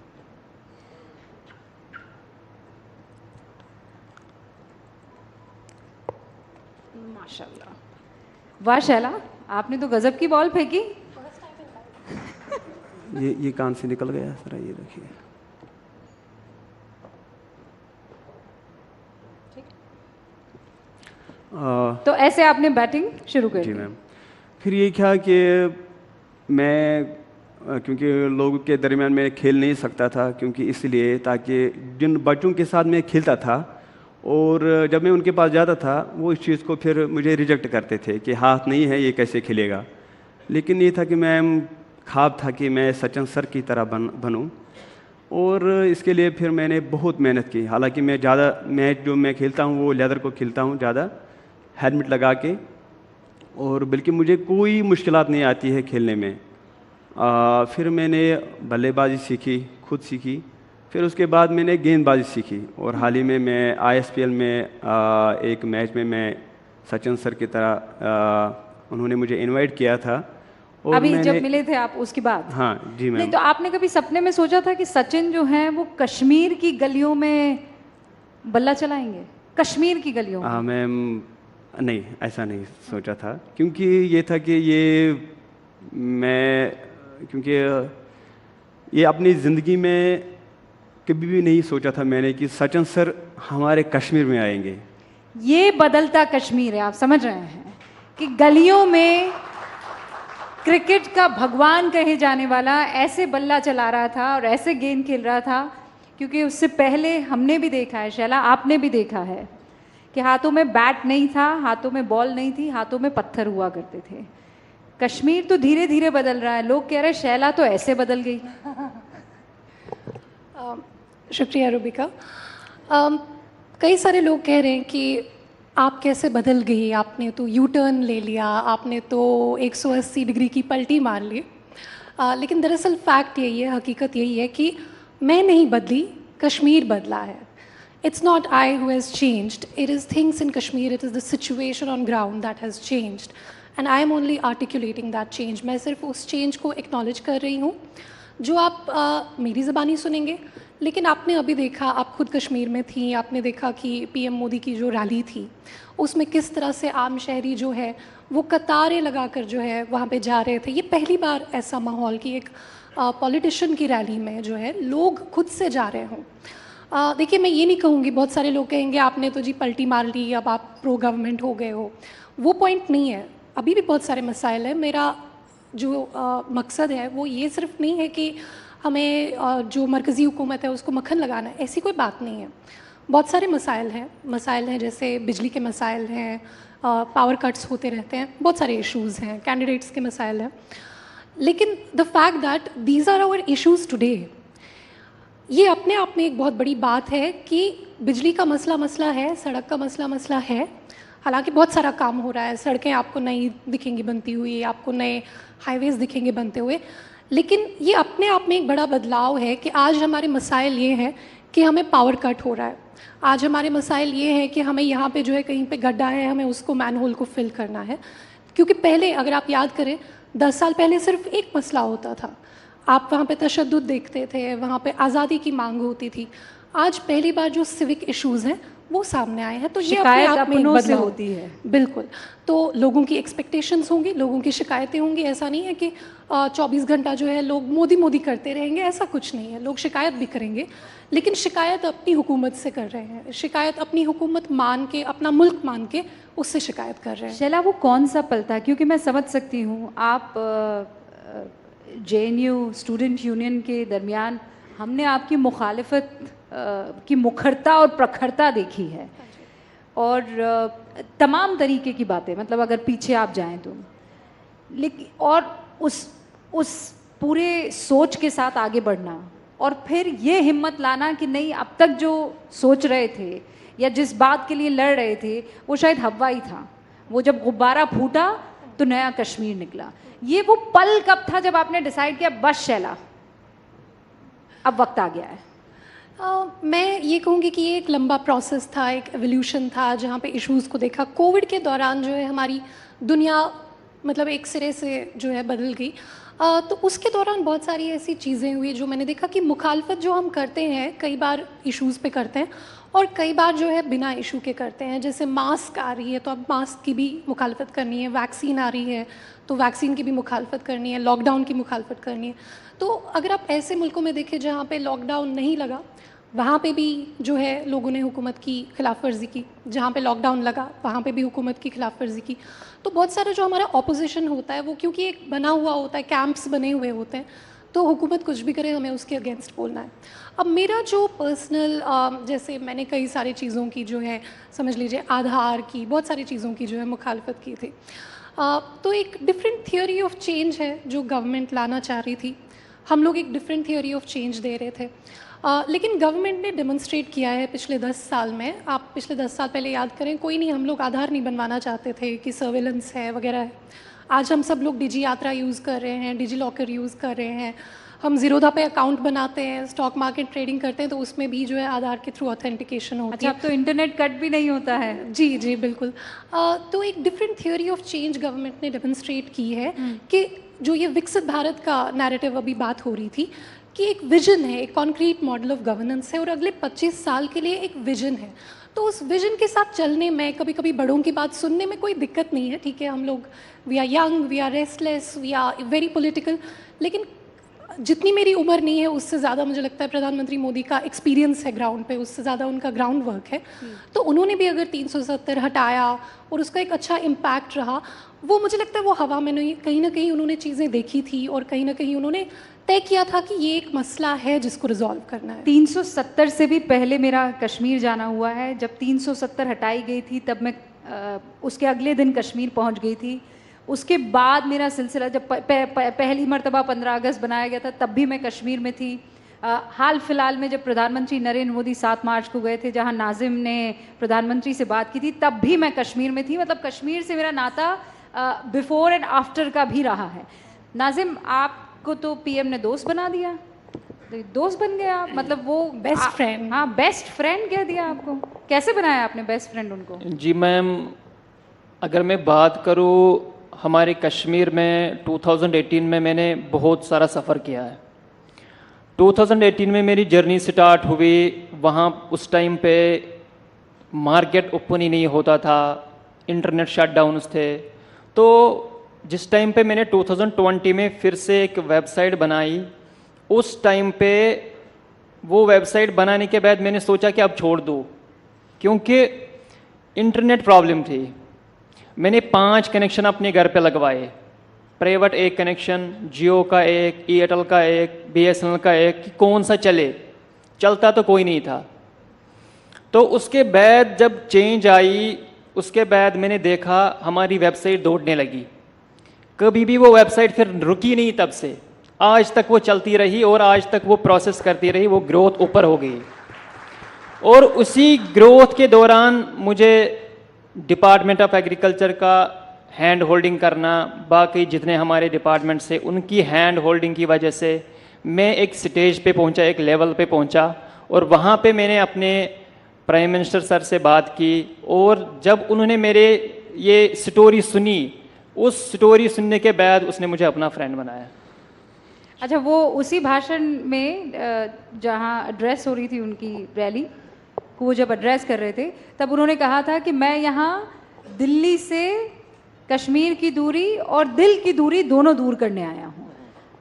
माशाल्लाह, वाह शैला, आपने तो गजब की बॉल फेंकी। ये कान से निकल गया जरा, ये देखिए। तो ऐसे आपने बैटिंग शुरू कर दी? जी मैम। फिर ये क्या कि मैं क्योंकि लोगों के दरमियान में खेल नहीं सकता था, क्योंकि इसलिए ताकि जिन बच्चों के साथ मैं खेलता था और जब मैं उनके पास जाता था वो इस चीज़ को फिर मुझे रिजेक्ट करते थे कि हाथ नहीं है ये कैसे खेलेगा। लेकिन ये था कि मैं ख्वाब था कि मैं सचिन सर की तरह बनूं और इसके लिए फिर मैंने बहुत मेहनत की। हालांकि मैं ज़्यादा मैच जो मैं खेलता हूँ वो लेदर को खेलता हूँ ज़्यादा, हेलमेट लगा के, और बल्कि मुझे कोई मुश्किलात नहीं आती है खेलने में। फिर मैंने बल्लेबाजी सीखी, खुद सीखी। फिर उसके बाद मैंने गेंदबाजी सीखी और हाल ही में मैं ISPL में एक मैच में मैं सचिन सर की तरह उन्होंने मुझे इनवाइट किया था। और अभी जब मिले थे आप उसके बाद? हाँ जी मैम। नहीं तो आपने कभी सपने में सोचा था कि सचिन जो हैं वो कश्मीर की गलियों में बल्ला चलाएंगे? कश्मीर की गलियों में? हाँ मैम, नहीं ऐसा नहीं सोचा था, क्योंकि ये था कि क्योंकि ये अपनी ज़िंदगी में कभी भी नहीं सोचा था मैंने कि सचिन सर हमारे कश्मीर में आएंगे। ये बदलता कश्मीर है, आप समझ रहे हैं कि गलियों में क्रिकेट का भगवान कहे जाने वाला ऐसे बल्ला चला रहा था और ऐसे गेंद खेल रहा था। क्योंकि उससे पहले हमने भी देखा है, शैला आपने भी देखा है कि हाथों में बैट नहीं था, हाथों में बॉल नहीं थी, हाथों में पत्थर हुआ करते थे। कश्मीर तो धीरे धीरे बदल रहा है। लोग कह रहे हैं शैला तो ऐसे बदल गई। शुक्रिया रूबिका। कई सारे लोग कह रहे हैं कि आप कैसे बदल गई, आपने तो यू टर्न ले लिया, आपने तो 180 डिग्री की पलटी मार ली। लेकिन दरअसल फैक्ट यही है, हकीकत यही है कि मैं नहीं बदली, कश्मीर बदला है। it's not I who has changed. It is things in Kashmir, it is the situation on ground that has changed. And I am only articulating that change. मैं सिर्फ उस change को acknowledge कर रही हूँ जो आप मेरी ज़बानी सुनेंगे, लेकिन आपने अभी देखा, आप खुद कश्मीर में थी, आपने देखा कि पीएम मोदी की जो रैली थी उसमें किस तरह से आम शहरी जो है वो कतारें लगाकर जो है वहाँ पे जा रहे थे। ये पहली बार ऐसा माहौल कि एक पॉलिटिशियन की रैली में जो है लोग खुद से जा रहे हों। देखिए, मैं ये नहीं कहूँगी, बहुत सारे लोग कहेंगे आपने तो जी पलटी मार ली, अब आप प्रो गवर्नमेंट हो गए हो। वो पॉइंट नहीं है, अभी भी बहुत सारे मसाइल हैं। मेरा जो मकसद है वो ये सिर्फ नहीं है कि हमें जो मरकज़ी हुकूमत है उसको मक्खन लगाना है, ऐसी कोई बात नहीं है। बहुत सारे मसाइल हैं जैसे बिजली के मसाइल हैं, पावर कट्स होते रहते हैं, बहुत सारे इश्यूज़ हैं, कैंडिडेट्स के मसाइल हैं। लेकिन the fact that these are our issues today, ये अपने आप में एक बहुत बड़ी बात है कि बिजली का मसला है, सड़क का मसला है। हालांकि बहुत सारा काम हो रहा है, सड़कें आपको नई दिखेंगी बनती हुई, आपको नए हाईवेज़ दिखेंगे बनते हुए, लेकिन ये अपने आप में एक बड़ा बदलाव है कि आज हमारे मसाइल ये हैं कि हमें पावर कट हो रहा है। आज हमारे मसाइल ये हैं कि हमें यहाँ पे जो है कहीं पे गड्ढा है, हमें उसको मैनहोल को फिल करना है। क्योंकि पहले अगर आप याद करें 10 साल पहले सिर्फ एक मसला होता था, आप वहाँ पे तशद्दुद देखते थे, वहाँ पे आज़ादी की मांग होती थी। आज पहली बार जो सिविक इश्यूज़ हैं वो सामने आए हैं, तो ये अपने आप में बदलाव होती है। बिल्कुल, तो लोगों की एक्सपेक्टेशंस होंगी, लोगों की शिकायतें होंगी। ऐसा नहीं है कि 24 घंटा जो है लोग मोदी करते रहेंगे, ऐसा कुछ नहीं है। लोग शिकायत भी करेंगे, लेकिन शिकायत अपनी हुकूमत से कर रहे हैं, शिकायत अपनी हुकूमत मान के, अपना मुल्क मान के उससे शिकायत कर रहे हैं। शैला, वो कौन सा पल था? क्योंकि मैं समझ सकती हूँ, आप JNU स्टूडेंट यूनियन के दरमियान हमने आपकी मुखालिफत की मुखरता और प्रखरता देखी है, और तमाम तरीके की बातें, मतलब अगर पीछे आप जाएं तो, लेकिन और उस पूरे सोच के साथ आगे बढ़ना, और फिर ये हिम्मत लाना कि नहीं, अब तक जो सोच रहे थे या जिस बात के लिए लड़ रहे थे वो शायद हवा ही था, वो जब गुब्बारा फूटा तो नया कश्मीर निकला। ये वो पल कब था जब आपने डिसाइड किया बस शैला, अब वक्त आ गया है? मैं ये कहूँगी कि ये एक लंबा प्रोसेस था, एक एवोल्यूशन था, जहाँ पे इश्यूज़ को देखा। कोविड के दौरान जो है हमारी दुनिया मतलब एक सिरे से जो है बदल गई। तो उसके दौरान बहुत सारी ऐसी चीज़ें हुई जो मैंने देखा कि मुखालफत जो हम करते हैं कई बार इश्यूज़ पे करते हैं और कई बार जो है बिना इशू के करते हैं। जैसे मास्क आ रही है तो अब मास्क की भी मुखालफत करनी है, वैक्सीन आ रही है तो वैक्सीन की भी मुखालफत करनी है, लॉकडाउन की मुखालफत करनी है। तो अगर आप ऐसे मुल्कों में देखें जहाँ पे लॉकडाउन नहीं लगा, वहाँ पे भी जो है लोगों ने हुकूमत की खिलाफ वर्जी की, जहाँ पे लॉकडाउन लगा वहाँ पे भी हुकूमत की खिलाफ वर्जी की। तो बहुत सारा जो हमारा ऑपोजिशन होता है वो क्योंकि एक बना हुआ होता है, कैंप्स बने हुए होते हैं, तो हुकूमत कुछ भी करे हमें उसके अगेंस्ट बोलना है। अब मेरा जो पर्सनल जैसे मैंने कई सारी चीज़ों की जो है समझ लीजिए आधार की, बहुत सारी चीज़ों की जो है मुखालफत की थी। तो एक डिफरेंट थियोरी ऑफ चेंज है जो गवर्नमेंट लाना चाह रही थी, हम लोग एक डिफरेंट थियोरी ऑफ चेंज दे रहे थे। लेकिन गवर्नमेंट ने डेमोन्स्ट्रेट किया है पिछले 10 साल में, आप पिछले 10 साल पहले याद करें, कोई नहीं, हम लोग आधार नहीं बनवाना चाहते थे कि सर्वेलेंस है वगैरह है। आज हम सब लोग डिजी यात्रा यूज़ कर रहे हैं, डिजी लॉकर यूज़ कर रहे हैं, हम ज़ीरोधा पे अकाउंट बनाते हैं, स्टॉक मार्केट ट्रेडिंग करते हैं, तो उसमें भी जो है आधार के थ्रू ऑथेंटिकेशन होती है। अच्छा, अब तो इंटरनेट कट भी नहीं होता है। जी जी बिल्कुल। तो एक different theory of change government ने डेमोन्स्ट्रेट की है कि जो ये विकसित भारत का नैरेटिव अभी बात हो रही थी कि एक विजन है, एक कॉन्क्रीट मॉडल ऑफ गवर्नेंस है और अगले 25 साल के लिए एक विजन है। तो उस विजन के साथ चलने में, कभी कभी बड़ों की बात सुनने में कोई दिक्कत नहीं है, ठीक है, हम लोग we are young, we are restless, we are very political, लेकिन जितनी मेरी उम्र नहीं है उससे ज़्यादा मुझे लगता है प्रधानमंत्री मोदी का एक्सपीरियंस है ग्राउंड पे, उससे ज़्यादा उनका ग्राउंड वर्क है। तो उन्होंने भी अगर 370 हटाया और उसका एक अच्छा इम्पैक्ट रहा, वो मुझे लगता है वो हवा में नहीं, कहीं ना कहीं उन्होंने चीज़ें देखी थी और कहीं ना कहीं उन्होंने तय किया था कि ये एक मसला है जिसको रिजॉल्व करना है। 370 से भी पहले मेरा कश्मीर जाना हुआ है। जब 370 हटाई गई थी तब मैं उसके अगले दिन कश्मीर पहुंच गई थी। उसके बाद मेरा सिलसिला जब पहली मरतबा 15 अगस्त बनाया गया था तब भी मैं कश्मीर में थी। हाल फिलहाल में जब प्रधानमंत्री नरेंद्र मोदी 7 मार्च को गए थे जहां नाजिम ने प्रधानमंत्री से बात की थी, तब भी मैं कश्मीर में थी। मतलब कश्मीर से मेरा नाता बिफोर एंड आफ्टर का भी रहा है। नाजिम, आपको तो पीएम ने दोस्त बना दिया, तो दोस्त बन गए आप, मतलब वो बेस्ट फ्रेंड। हाँ, बेस्ट फ्रेंड कह दिया आपको। कैसे बनाया आपने बेस्ट फ्रेंड उनको? जी मैम, अगर मैं बात करूँ हमारे कश्मीर में 2018 में मैंने बहुत सारा सफ़र किया है। 2018 में मेरी जर्नी स्टार्ट हुई, वहाँ उस टाइम पे मार्केट ओपन ही नहीं होता था, इंटरनेट शटडाउन्स थे। तो जिस टाइम पे मैंने 2020 में फिर से एक वेबसाइट बनाई, उस टाइम पे वो वेबसाइट बनाने के बाद मैंने सोचा कि अब छोड़ दूँ, क्योंकि इंटरनेट प्रॉब्लम थी। मैंने 5 कनेक्शन अपने घर पे लगवाए, प्राइवेट एक कनेक्शन, जियो का एक, एयरटेल का एक, BSNL का एक, कि कौन सा चलता तो कोई नहीं था। तो उसके बाद जब चेंज आई, उसके बाद मैंने देखा हमारी वेबसाइट दौड़ने लगी। कभी भी वो वेबसाइट फिर रुकी नहीं, तब से आज तक वो चलती रही और आज तक वो प्रोसेस करती रही, वो ग्रोथ ऊपर हो गई। और उसी ग्रोथ के दौरान मुझे डिपार्टमेंट ऑफ एग्रीकल्चर का हैंड होल्डिंग करना, बाकी जितने हमारे डिपार्टमेंट्स से उनकी हैंड होल्डिंग की वजह से मैं एक स्टेज पे पहुंचा, एक लेवल पे पहुंचा, और वहाँ पे मैंने अपने प्राइम मिनिस्टर सर से बात की। और जब उन्होंने मेरे ये स्टोरी सुनी, उस स्टोरी सुनने के बाद उसने मुझे अपना फ्रेंड बनाया। अच्छा, वो उसी भाषण में जहाँ एड्रेस हो रही थी उनकी रैली को, वो जब एड्रेस कर रहे थे, तब उन्होंने कहा था कि मैं यहाँ दिल्ली से कश्मीर की दूरी और दिल की दूरी दोनों दूर करने आया हूँ।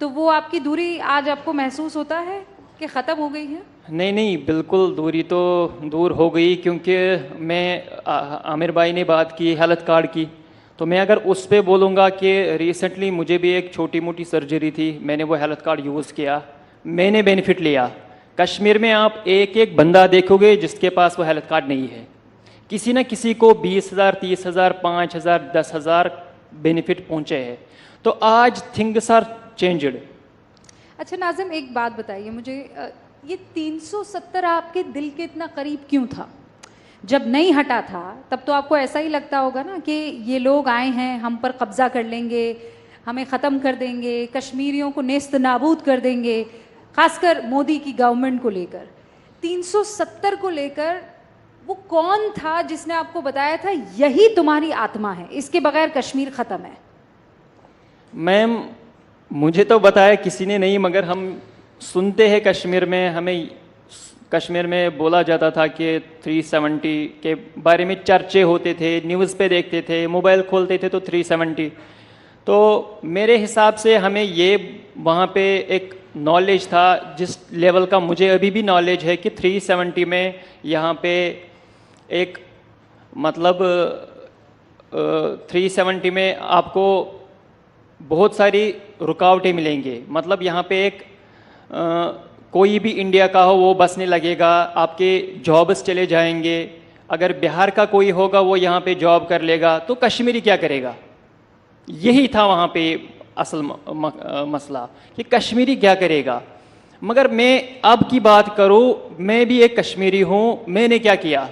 तो वो आपकी दूरी आज आपको महसूस होता है कि ख़त्म हो गई है? नहीं, बिल्कुल दूरी तो दूर हो गई, क्योंकि मैं आमिर भाई ने बात की हेल्थ कार्ड की, तो मैं अगर उस पर बोलूँगा कि रिसेंटली मुझे भी एक छोटी मोटी सर्जरी थी, मैंने वो हेल्थ कार्ड यूज़ किया, मैंने बेनिफिट लिया। कश्मीर में आप एक एक बंदा देखोगे जिसके पास वो हेल्थ कार्ड नहीं है, किसी न किसी को 20,000, 30,000, 5,000, 10,000 बेनिफिट पहुँचे हैं। तो आज थिंग्स आर चेंज्ड। अच्छा नाज़िम, एक बात बताइए मुझे, ये 370 आपके दिल के इतना करीब क्यों था? जब नहीं हटा था तब तो आपको ऐसा ही लगता होगा ना कि ये लोग आए हैं, हम पर कब्जा कर लेंगे, हमें ख़त्म कर देंगे, कश्मीरियों को नेस्त नाबूद कर देंगे, खासकर मोदी की गवर्नमेंट को लेकर। 370 को लेकर वो कौन था जिसने आपको बताया था यही तुम्हारी आत्मा है, इसके बगैर कश्मीर ख़त्म है? मैम, मुझे तो बताया किसी ने नहीं, मगर हम सुनते हैं कश्मीर में, हमें कश्मीर में बोला जाता था कि 370 के बारे में चर्चे होते थे, न्यूज़ पे देखते थे, मोबाइल खोलते थे तो 370। तो मेरे हिसाब से हमें ये वहाँ पे एक नॉलेज था, जिस लेवल का मुझे अभी भी नॉलेज है कि 370 में यहाँ पे एक मतलब 370 में आपको बहुत सारी रुकावटें मिलेंगी। मतलब यहाँ पे एक कोई भी इंडिया का हो वो बसने लगेगा, आपके जॉब्स चले जाएंगे। अगर बिहार का कोई होगा वो यहाँ पे जॉब कर लेगा, तो कश्मीरी क्या करेगा? यही था वहाँ पे असल मसला कि कश्मीरी क्या करेगा। मगर मैं अब की बात करूँ, मैं भी एक कश्मीरी हूँ। मैंने क्या किया?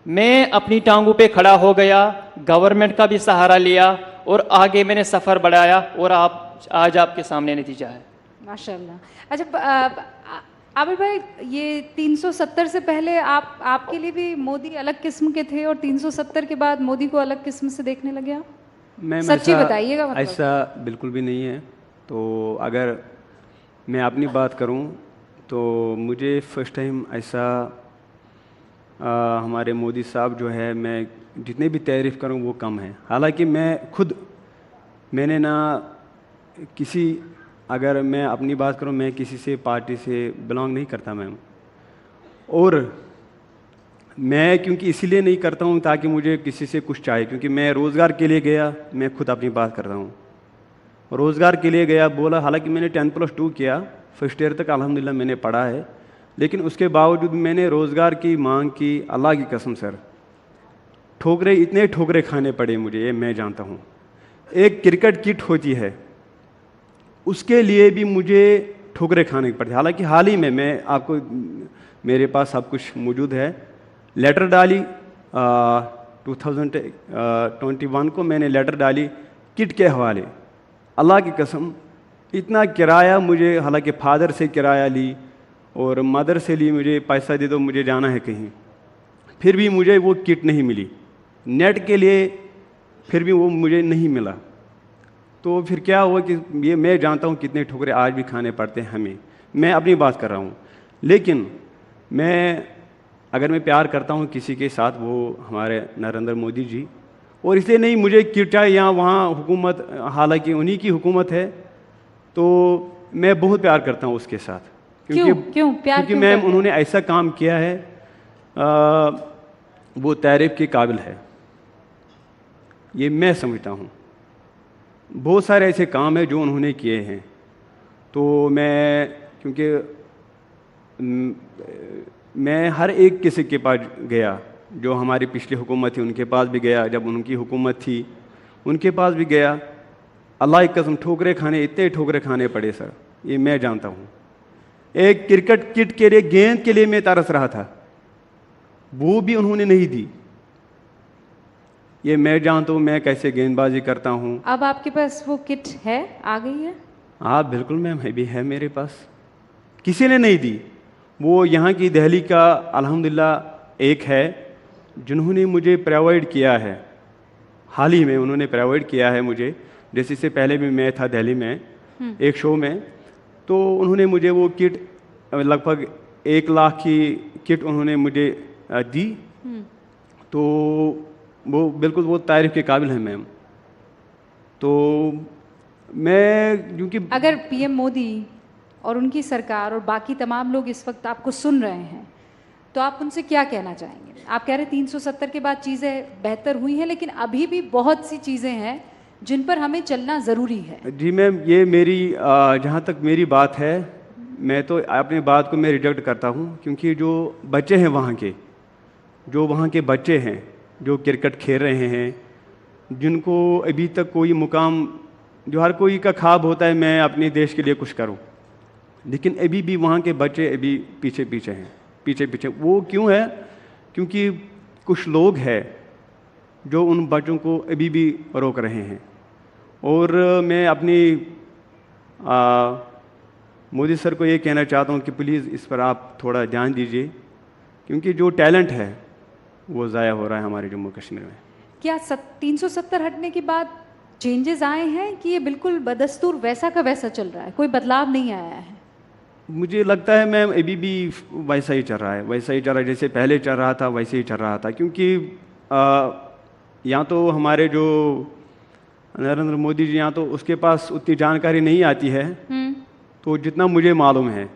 मैं अपनी टांगों पे खड़ा हो गया, गवर्नमेंट का भी सहारा लिया और आगे मैंने सफ़र बढ़ाया, और आज आपके सामने नतीजा है। माशाल्लाह। अच्छा आमिर भाई, ये 370 से पहले आपके लिए भी मोदी अलग किस्म के थे और 370 के बाद मोदी को अलग किस्म से देखने लगे आप? मैम, सच्ची बताइएगा। मतलब ऐसा बिल्कुल भी नहीं है। तो अगर मैं अपनी बात करूं तो मुझे फर्स्ट टाइम ऐसा हमारे मोदी साहब जो है, मैं जितने भी तारीफ़ करूं वो कम है। हालांकि मैंने ना किसी, अगर मैं अपनी बात करूं, मैं किसी से पार्टी से बिलोंग नहीं करता मैम। और मैं क्योंकि इसीलिए नहीं करता हूं ताकि मुझे किसी से कुछ चाहिए, क्योंकि मैं रोज़गार के लिए गया, मैं खुद अपनी बात करता हूं, रोज़गार के लिए गया, बोला। हालांकि मैंने 10+2 किया, फर्स्ट ईयर तक अल्हम्दुलिल्लाह मैंने पढ़ा है, लेकिन उसके बावजूद मैंने रोज़गार की मांग की। अल्लाह की कसम सर, इतने ठोकरे खाने पड़े मुझे, ये मैं जानता हूँ। एक क्रिकेट किट होती है, उसके लिए भी मुझे ठोकरे खाने पड़ते। हालांकि हाल ही में मैं आपको, मेरे पास सब कुछ मौजूद है, लेटर डाली 2021 को मैंने लेटर डाली किट के हवाले। अल्लाह की कसम इतना किराया मुझे, हालांकि फादर से किराया ली और मदर से ली, मुझे पैसा दे दो मुझे जाना है कहीं, फिर भी मुझे वो किट नहीं मिली। नेट के लिए फिर भी वो मुझे नहीं मिला। तो फिर क्या हुआ कि ये मैं जानता हूँ कितने ठोकरे आज भी खाने पड़ते हैं हमें, मैं अपनी बात कर रहा हूँ। लेकिन अगर मैं प्यार करता हूँ किसी के साथ, वो हमारे नरेंद्र मोदी जी, और इसलिए नहीं मुझे किट चाहे यहाँ वहाँ हुकूमत, हालांकि उन्हीं की हुकूमत है, तो मैं बहुत प्यार करता हूँ उसके साथ। क्योंकि मैम उन्होंने ऐसा काम किया है, वो तारीफ के काबिल है, ये मैं समझता हूँ। बहुत सारे ऐसे काम हैं जो उन्होंने किए हैं, तो क्योंकि मैं हर एक किसी के पास गया, जो हमारी पिछली हुकूमत थी उनके पास भी गया, जब उनकी हुकूमत थी उनके पास भी गया। अल्लाह की कसम ठोकरे खाने, इतने ठोकरे खाने पड़े सर, ये मैं जानता हूँ। एक क्रिकेट किट के लिए, गेंद के लिए मैं तरस रहा था, वो भी उन्होंने नहीं दी। ये मैं जानता हूँ मैं कैसे गेंदबाजी करता हूँ। अब आपके पास वो किट है, आ गई है? हाँ बिल्कुल मैम, भी है मेरे पास, किसी ने नहीं दी। वो यहाँ की दिल्ली का अल्हम्दुलिल्लाह एक है जिन्होंने मुझे प्रोवाइड किया है, हाल ही में उन्होंने प्रोवाइड किया है मुझे। जैसे इससे पहले भी मैं था दिल्ली में एक शो में, तो उन्होंने मुझे वो किट, लगभग 1 लाख की किट उन्होंने मुझे दी। तो वो बिल्कुल वो तारीफ के काबिल है मैम। तो मैं क्योंकि अगर पीएम मोदी और उनकी सरकार और बाकी तमाम लोग इस वक्त आपको सुन रहे हैं, तो आप उनसे क्या कहना चाहेंगे? आप कह रहे 370 के बाद चीज़ें बेहतर हुई हैं, लेकिन अभी भी बहुत सी चीज़ें हैं जिन पर हमें चलना ज़रूरी है। जी मैम, ये मेरी जहाँ तक मेरी बात है, मैं तो अपनी बात को मैं रिजेक्ट करता हूँ, क्योंकि जो बच्चे हैं वहाँ के, जो वहाँ के बच्चे हैं जो क्रिकेट खेल रहे हैं, जिनको अभी तक कोई मुकाम, जो हर कोई का ख्वाब होता है मैं अपने देश के लिए कुछ करूं, लेकिन अभी भी वहाँ के बच्चे अभी पीछे पीछे हैं, पीछे पीछे। वो क्यों है? क्योंकि कुछ लोग हैं जो उन बच्चों को अभी भी रोक रहे हैं। और मैं अपनी मोदी सर को ये कहना चाहता हूँ कि प्लीज़ इस पर आप थोड़ा ध्यान दीजिए, क्योंकि जो टैलेंट है वो ज़ाया हो रहा है हमारे जम्मू कश्मीर में। क्या 370 हटने के बाद चेंजेस आए हैं कि ये बिल्कुल बदस्तूर वैसा का वैसा चल रहा है, कोई बदलाव नहीं आया है? मुझे लगता है मैम अभी भी वैसा ही चल रहा है, वैसा ही चल रहा है जैसे पहले चल रहा था, वैसे ही चल रहा था। क्योंकि यहाँ तो हमारे जो नरेंद्र मोदी जी, यहाँ तो उसके पास उतनी जानकारी नहीं आती है। तो जितना मुझे मालूम है,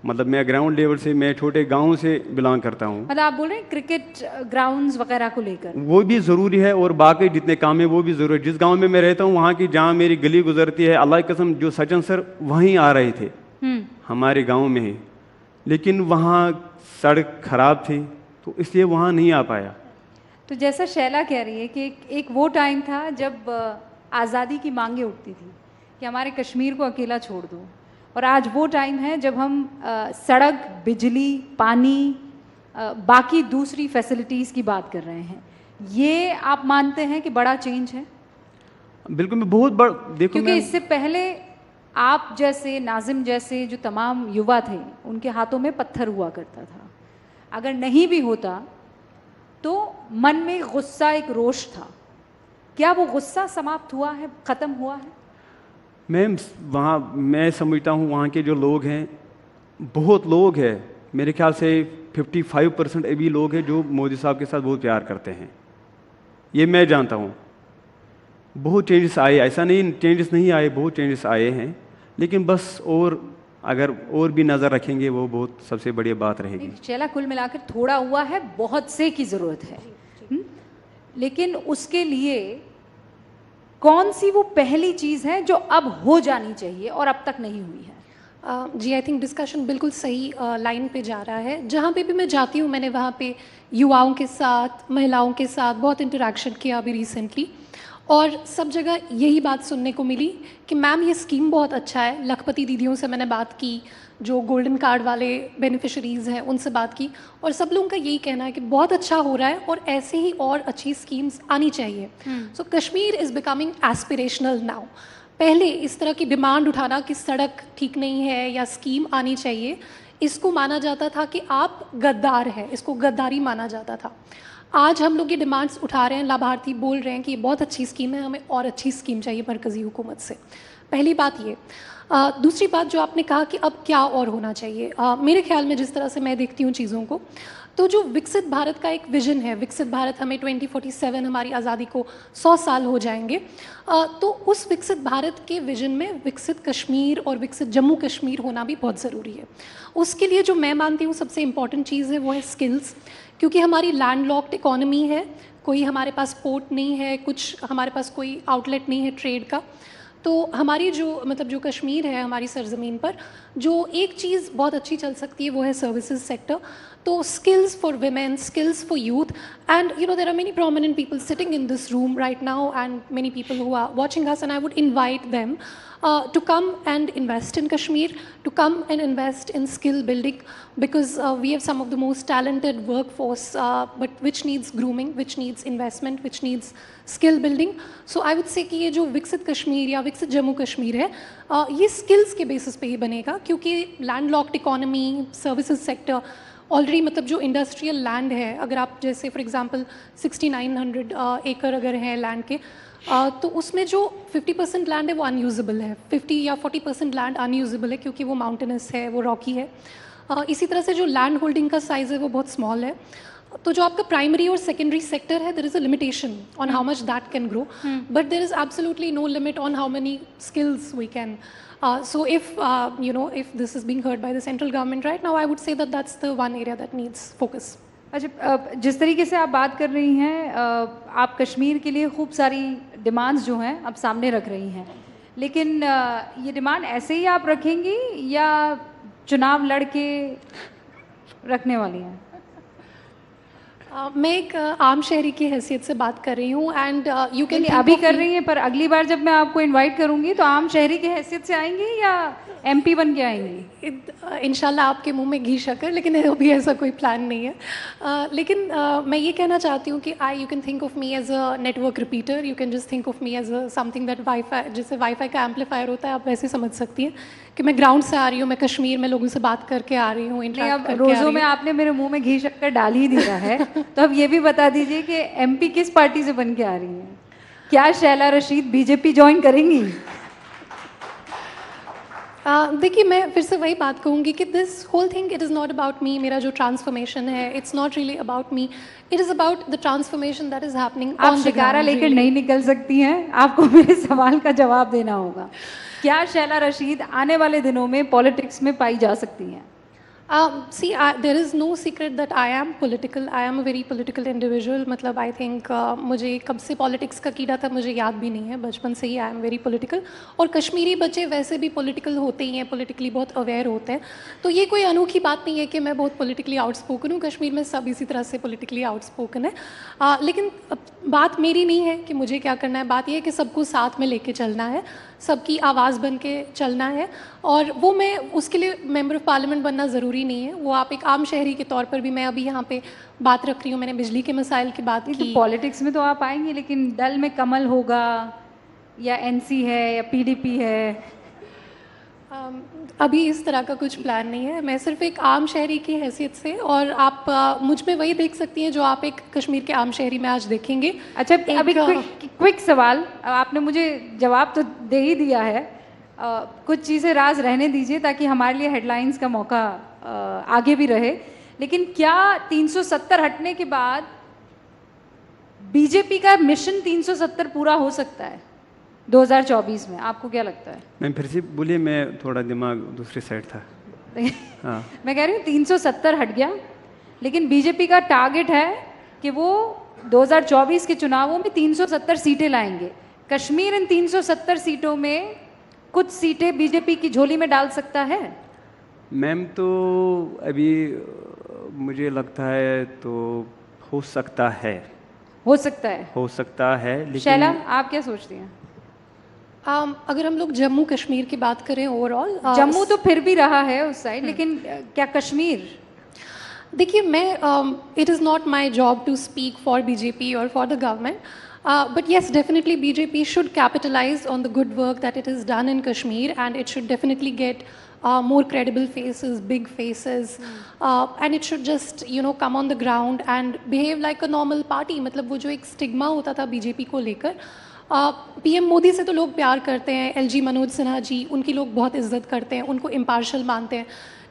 मतलब मैं ग्राउंड लेवल से, मैं छोटे गांव से बिलोंग करता हूँ। मतलब आप बोल रहे हैं क्रिकेट ग्राउंड्स वगैरह को लेकर वो भी ज़रूरी है, और बाकी जितने काम है वो भी ज़रूरी है। जिस गांव में मैं रहता हूँ वहाँ की, जहाँ मेरी गली गुजरती है, अल्लाह की कसम जो सचिन सर वहीं आ रहे थे हमारे गांव में ही, लेकिन वहाँ सड़क खराब थी तो इसलिए वहाँ नहीं आ पाया। तो जैसा शैला कह रही है कि एक वो टाइम था जब आज़ादी की मांगें उठती थी कि हमारे कश्मीर को अकेला छोड़ दो, और आज वो टाइम है जब हम सड़क, बिजली, पानी, बाकी दूसरी फैसिलिटीज़ की बात कर रहे हैं। ये आप मानते हैं कि बड़ा चेंज है? बिल्कुल, मैं बहुत बड़ा, देखो क्योंकि इससे पहले आप जैसे, नाजिम जैसे जो तमाम युवा थे, उनके हाथों में पत्थर हुआ करता था। अगर नहीं भी होता तो मन में गुस्सा, एक रोष था। क्या वो गुस्सा समाप्त हुआ है, ख़त्म हुआ है? मैम वहाँ मैं समझता हूँ वहाँ के जो लोग हैं, बहुत लोग हैं, मेरे ख्याल से 55% अभी लोग हैं जो मोदी साहब के साथ बहुत प्यार करते हैं। ये मैं जानता हूँ। बहुत चेंजेस आए, ऐसा नहीं चेंजेस नहीं आए, बहुत चेंजेस आए हैं, लेकिन बस और अगर और भी नज़र रखेंगे वो बहुत सबसे बड़ी बात रहेगी। चला कुल मिलाकर थोड़ा हुआ है, बहुत से की ज़रूरत है। लेकिन उसके लिए कौन सी वो पहली चीज़ है जो अब हो जानी चाहिए और अब तक नहीं हुई है? जी, आई थिंक डिस्कशन बिल्कुल सही लाइन पे जा रहा है। जहाँ पे भी मैं जाती हूँ, मैंने वहाँ पे युवाओं के साथ, महिलाओं के साथ बहुत इंटरेक्शन किया अभी रिसेंटली, और सब जगह यही बात सुनने को मिली कि मैम ये स्कीम बहुत अच्छा है। लखपति दीदियों से मैंने बात की, जो गोल्डन कार्ड वाले बेनिफिशरीज़ हैं उनसे बात की, और सब लोगों का यही कहना है कि बहुत अच्छा हो रहा है और ऐसे ही और अच्छी स्कीम्स आनी चाहिए। So Kashmir is becoming aspirational now. पहले इस तरह की डिमांड उठाना कि सड़क ठीक नहीं है या स्कीम आनी चाहिए, इसको माना जाता था कि आप गद्दार हैं, इसको गद्दारी माना जाता था। आज हम लोग ये डिमांड्स उठा रहे हैं, लाभार्थी बोल रहे हैं कि ये बहुत अच्छी स्कीम है, हमें और अच्छी स्कीम चाहिए मरकज़ी हुकूमत से। पहली बात ये। दूसरी बात जो आपने कहा कि अब क्या और होना चाहिए, मेरे ख्याल में जिस तरह से मैं देखती हूँ चीज़ों को, तो जो विकसित भारत का एक विजन है, विकसित भारत हमें 2047 हमारी आज़ादी को 100 साल हो जाएंगे, तो उस विकसित भारत के विजन में विकसित कश्मीर और विकसित जम्मू कश्मीर होना भी बहुत ज़रूरी है। उसके लिए जो मैं मानती हूँ सबसे इम्पॉर्टेंट चीज़ है वो है स्किल्स, क्योंकि हमारी लैंडलॉक्ड इकॉनमी है, कोई हमारे पास पोर्ट नहीं है, कुछ हमारे पास कोई आउटलेट नहीं है ट्रेड का। तो हमारी जो कश्मीर है हमारी सरजमीन पर, जो एक चीज़ बहुत अच्छी चल सकती है वो है सर्विसेज सेक्टर। तो skills for women, skills for youth, and there are many prominent people sitting in this room right now and many people who are watching us, and I would invite them to come and invest in Kashmir, to come and invest in skill building, because we have some of the most talented workforce, but which needs grooming, which needs investment, which needs skill building. So I would say कि ये जो विकसित कश्मीर या विकसित जम्मू कश्मीर है, ये skills के basis पे ही बनेगा, क्योंकि landlocked economy, services sector, already मतलब जो इंडस्ट्रियल लैंड है, अगर आप जैसे फॉर एग्जांपल 6900 एकड़ अगर है लैंड के, तो उसमें जो 50% लैंड है वो अनयूजेबल है, 50 या 40% लैंड अनयूजेबल है क्योंकि वो माउंटेनस है, वो रॉकी है। इसी तरह से जो लैंड होल्डिंग का साइज़ है वो बहुत स्मॉल है। तो जो आपका प्राइमरी और सेकेंडरी सेक्टर है, there is a limitation on how much that can grow, but there is absolutely no limit on how many skills we can. So if if this is being heard by the central government right now, I would say that that's the one area that needs focus. अच्छा, जिस तरीके से आप बात कर रही हैं, आप कश्मीर के लिए खूब सारी डिमांड्स जो हैं आप सामने रख रही हैं, लेकिन ये डिमांड ऐसे ही आप रखेंगी या चुनाव लड़ के रखने वाली हैं? मैं एक आम शहरी की हैसियत से बात कर रही हूँ, एंड यू कैन अभी कर रही हैं, पर अगली बार जब मैं आपको इनवाइट करूँगी तो आम शहरी की हैसियत से आएंगी या MP बन के आएंगी? इंशाल्लाह आपके मुंह में घी शक्कर, लेकिन अभी ऐसा कोई प्लान नहीं है। लेकिन मैं ये कहना चाहती हूँ कि you can think of me as a network repeater, you can just think of me as a something that wifi, जैसे वाईफाई का एम्पलीफायर होता है, आप वैसे समझ सकती हैं कि मैं ग्राउंड से आ रही हूँ, मैं कश्मीर में लोगों से बात करके आ रही हूँ, इंटरेक्ट करके। रोज़ों में आपने मेरे मुँह में घी शक्कर डाल ही दिया है, तो अब ये भी बता दीजिए कि MP किस पार्टी से बन के आ रही हैं? क्या शैला रशीद BJP ज्वाइन करेंगी? देखिए, मैं फिर से वही बात कहूँगी कि this whole thing, it is not about me, मेरा जो ट्रांसफॉर्मेशन है, it's not really about me, it is about the transformation that is happening. आप शिकारा लेकर नहीं निकल सकती हैं, आपको मेरे सवाल का जवाब देना होगा। क्या शैला रशीद आने वाले दिनों में पॉलिटिक्स में पाई जा सकती हैं? See, there is no secret that I am political. I am a very political individual. मतलब I think मुझे कब से पॉलिटिक्स का कीड़ा था मुझे याद भी नहीं है, बचपन से ही I am very political. और कश्मीरी बच्चे वैसे भी पॉलिटिकल होते ही हैं, पॉलिटिकली बहुत अवेयर होते हैं, तो ये कोई अनोखी बात नहीं है कि मैं बहुत पॉलिटिकली आउटस्पोकन हूँ। कश्मीर में सब इसी तरह से पॉलिटिकली आउटस्पोकन है, लेकिन बात मेरी नहीं है कि मुझे क्या करना है, बात यह है कि सबको साथ में लेके चलना है, सबकी आवाज़ बन के चलना है, और वो मैं उसके लिए मेंबर ऑफ पार्लियामेंट बनना ज़रूरी नहीं है, वो आप एक आम शहरी के तौर पर भी, मैं अभी यहाँ पे बात रख रही हूँ, मैंने बिजली के मसाइल की बात की। तो पॉलिटिक्स में तो आप आएंगी, लेकिन दल में कमल होगा या NC है या PDP है? अभी इस तरह का कुछ प्लान नहीं है, मैं सिर्फ एक आम शहरी की हैसियत से, और आप मुझ में वही देख सकती हैं जो आप एक कश्मीर के आम शहरी में आज देखेंगे। अच्छा, अभी क्विक सवाल, आपने मुझे जवाब तो दे ही दिया है, कुछ चीज़ें राज रहने दीजिए ताकि हमारे लिए हेडलाइंस का मौका आगे भी रहे, लेकिन क्या 370 हटने के बाद BJP का मिशन 370 पूरा हो सकता है 2024 में? आपको क्या लगता है? मैं फिर से बोलिए, मैं थोड़ा दिमाग दूसरी साइड था। हाँ। मैं कह रही हूँ 370 हट गया, लेकिन BJP का टारगेट है कि वो 2024 के चुनावों में 370 सीटें लाएंगे। कश्मीर इन 370 सीटों में कुछ सीटें BJP की झोली में डाल सकता है? मैम, तो अभी मुझे लगता है तो हो सकता है। हो सकता है? हो सकता है, लेकिन शैला, आप क्या सोचती हैं? अगर हम लोग जम्मू कश्मीर की बात करें ओवरऑल, जम्मू तो फिर भी रहा है उस साइड, लेकिन क्या कश्मीर? देखिए, मैं it is not my job to speak for BJP और for the government, But yes, definitely BJP should capitalize on the good work that it has done in Kashmir, and it should definitely get more credible faces, big faces, and it should just, you know, come on the ground and behave like a normal party. मतलब वो जो एक stigma होता था BJP को लेकर, PM Modi से तो लोग प्यार करते हैं, LG मनोज सिन्हा जी, उनकी लोग बहुत इज्जत करते हैं, उनको impartial मानते हैं,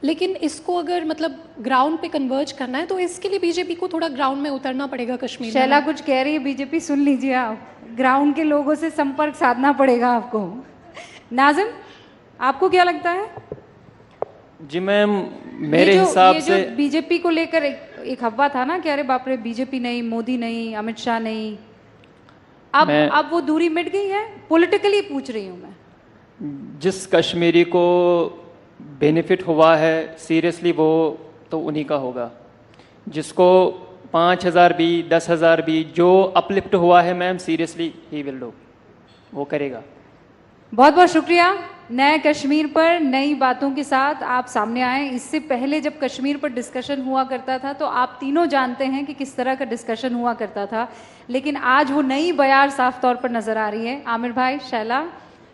लेकिन इसको अगर मतलब ग्राउंड पे कन्वर्ज करना है तो इसके लिए बीजेपी को थोड़ा ग्राउंड में उतरना पड़ेगा कश्मीर में। शैला कुछ कह रही है बीजेपी, सुन लीजिए आप, ग्राउंड के लोगों से संपर्क साधना पड़ेगा आपको। नाजिम, आपको क्या लगता है? जी मैम, मेरे हिसाब से जो बीजेपी को लेकर एक हवा था ना कि अरे बाप रे बीजेपी नहीं, मोदी नहीं, अमित शाह नहीं, अब वो दूरी मिट गई है? पॉलिटिकली पूछ रही हूँ मैं। जिस कश्मीरी को बेनिफिट हुआ है सीरियसली वो तो उन्हीं का होगा, जिसको 5,000 भी 10,000 भी जो अपलिफ्ट हुआ है ma'am, seriously he will do, वो करेगा। बहुत बहुत शुक्रिया। नए कश्मीर पर नई बातों के साथ आप सामने आए। इससे पहले जब कश्मीर पर डिस्कशन हुआ करता था तो आप तीनों जानते हैं कि किस तरह का डिस्कशन हुआ करता था, लेकिन आज वो नई बयार साफ तौर पर नजर आ रही है। आमिर भाई, शैला,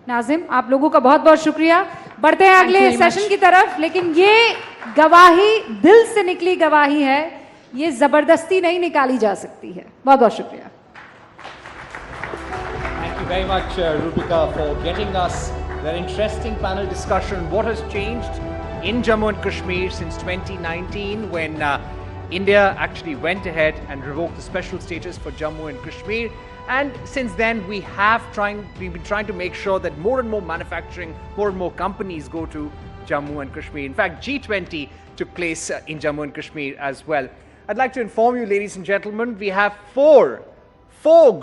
नाजिम, आप लोगों का बहुत बहुत शुक्रिया। बढ़ते हैं अगले सेशन की तरफ, लेकिन ये गवाही दिल से निकली गवाही है, ये जबरदस्ती नहीं निकाली जा सकती है। बहुत बहुत शुक्रिया। Thank you very much, Rupika, for getting us that interesting panel discussion. What has changed in Jammu and Kashmir since 2019 when India actually went ahead and revoked the special status for Jammu and Kashmir. And since then, we've been trying to make sure that more and more manufacturing, more and more companies go to Jammu and Kashmir. In fact, G20 took place in Jammu and Kashmir as well. I'd like to inform you, ladies and gentlemen, we have four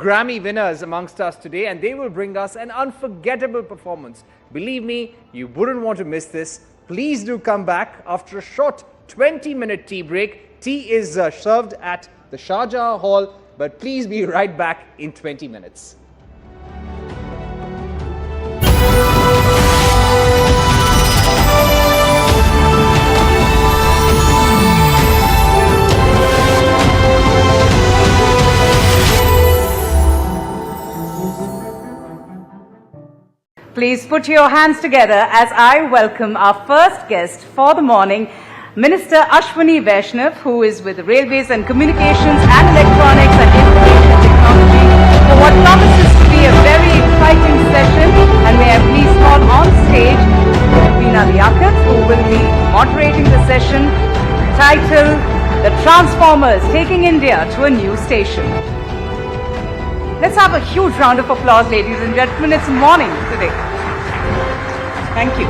Grammy winners amongst us today, and they will bring us an unforgettable performance. Believe me, you wouldn't want to miss this. Please do come back after a short 20-minute tea break. Tea is served at the Shah Hall, but please be right back in 20 minutes. Please put your hands together as I welcome our first guest for the morning, Minister Ashwini Vaishnav, who is with Railways and Communications and Electronics and Information Technology, for what promises to be a very exciting session. And may I please call on stage Veena Liaquat, who will be moderating the session titled The Transformers Taking India to a New Station. Let's have a huge round of applause, ladies and gentlemen. It's morning today. Thank you.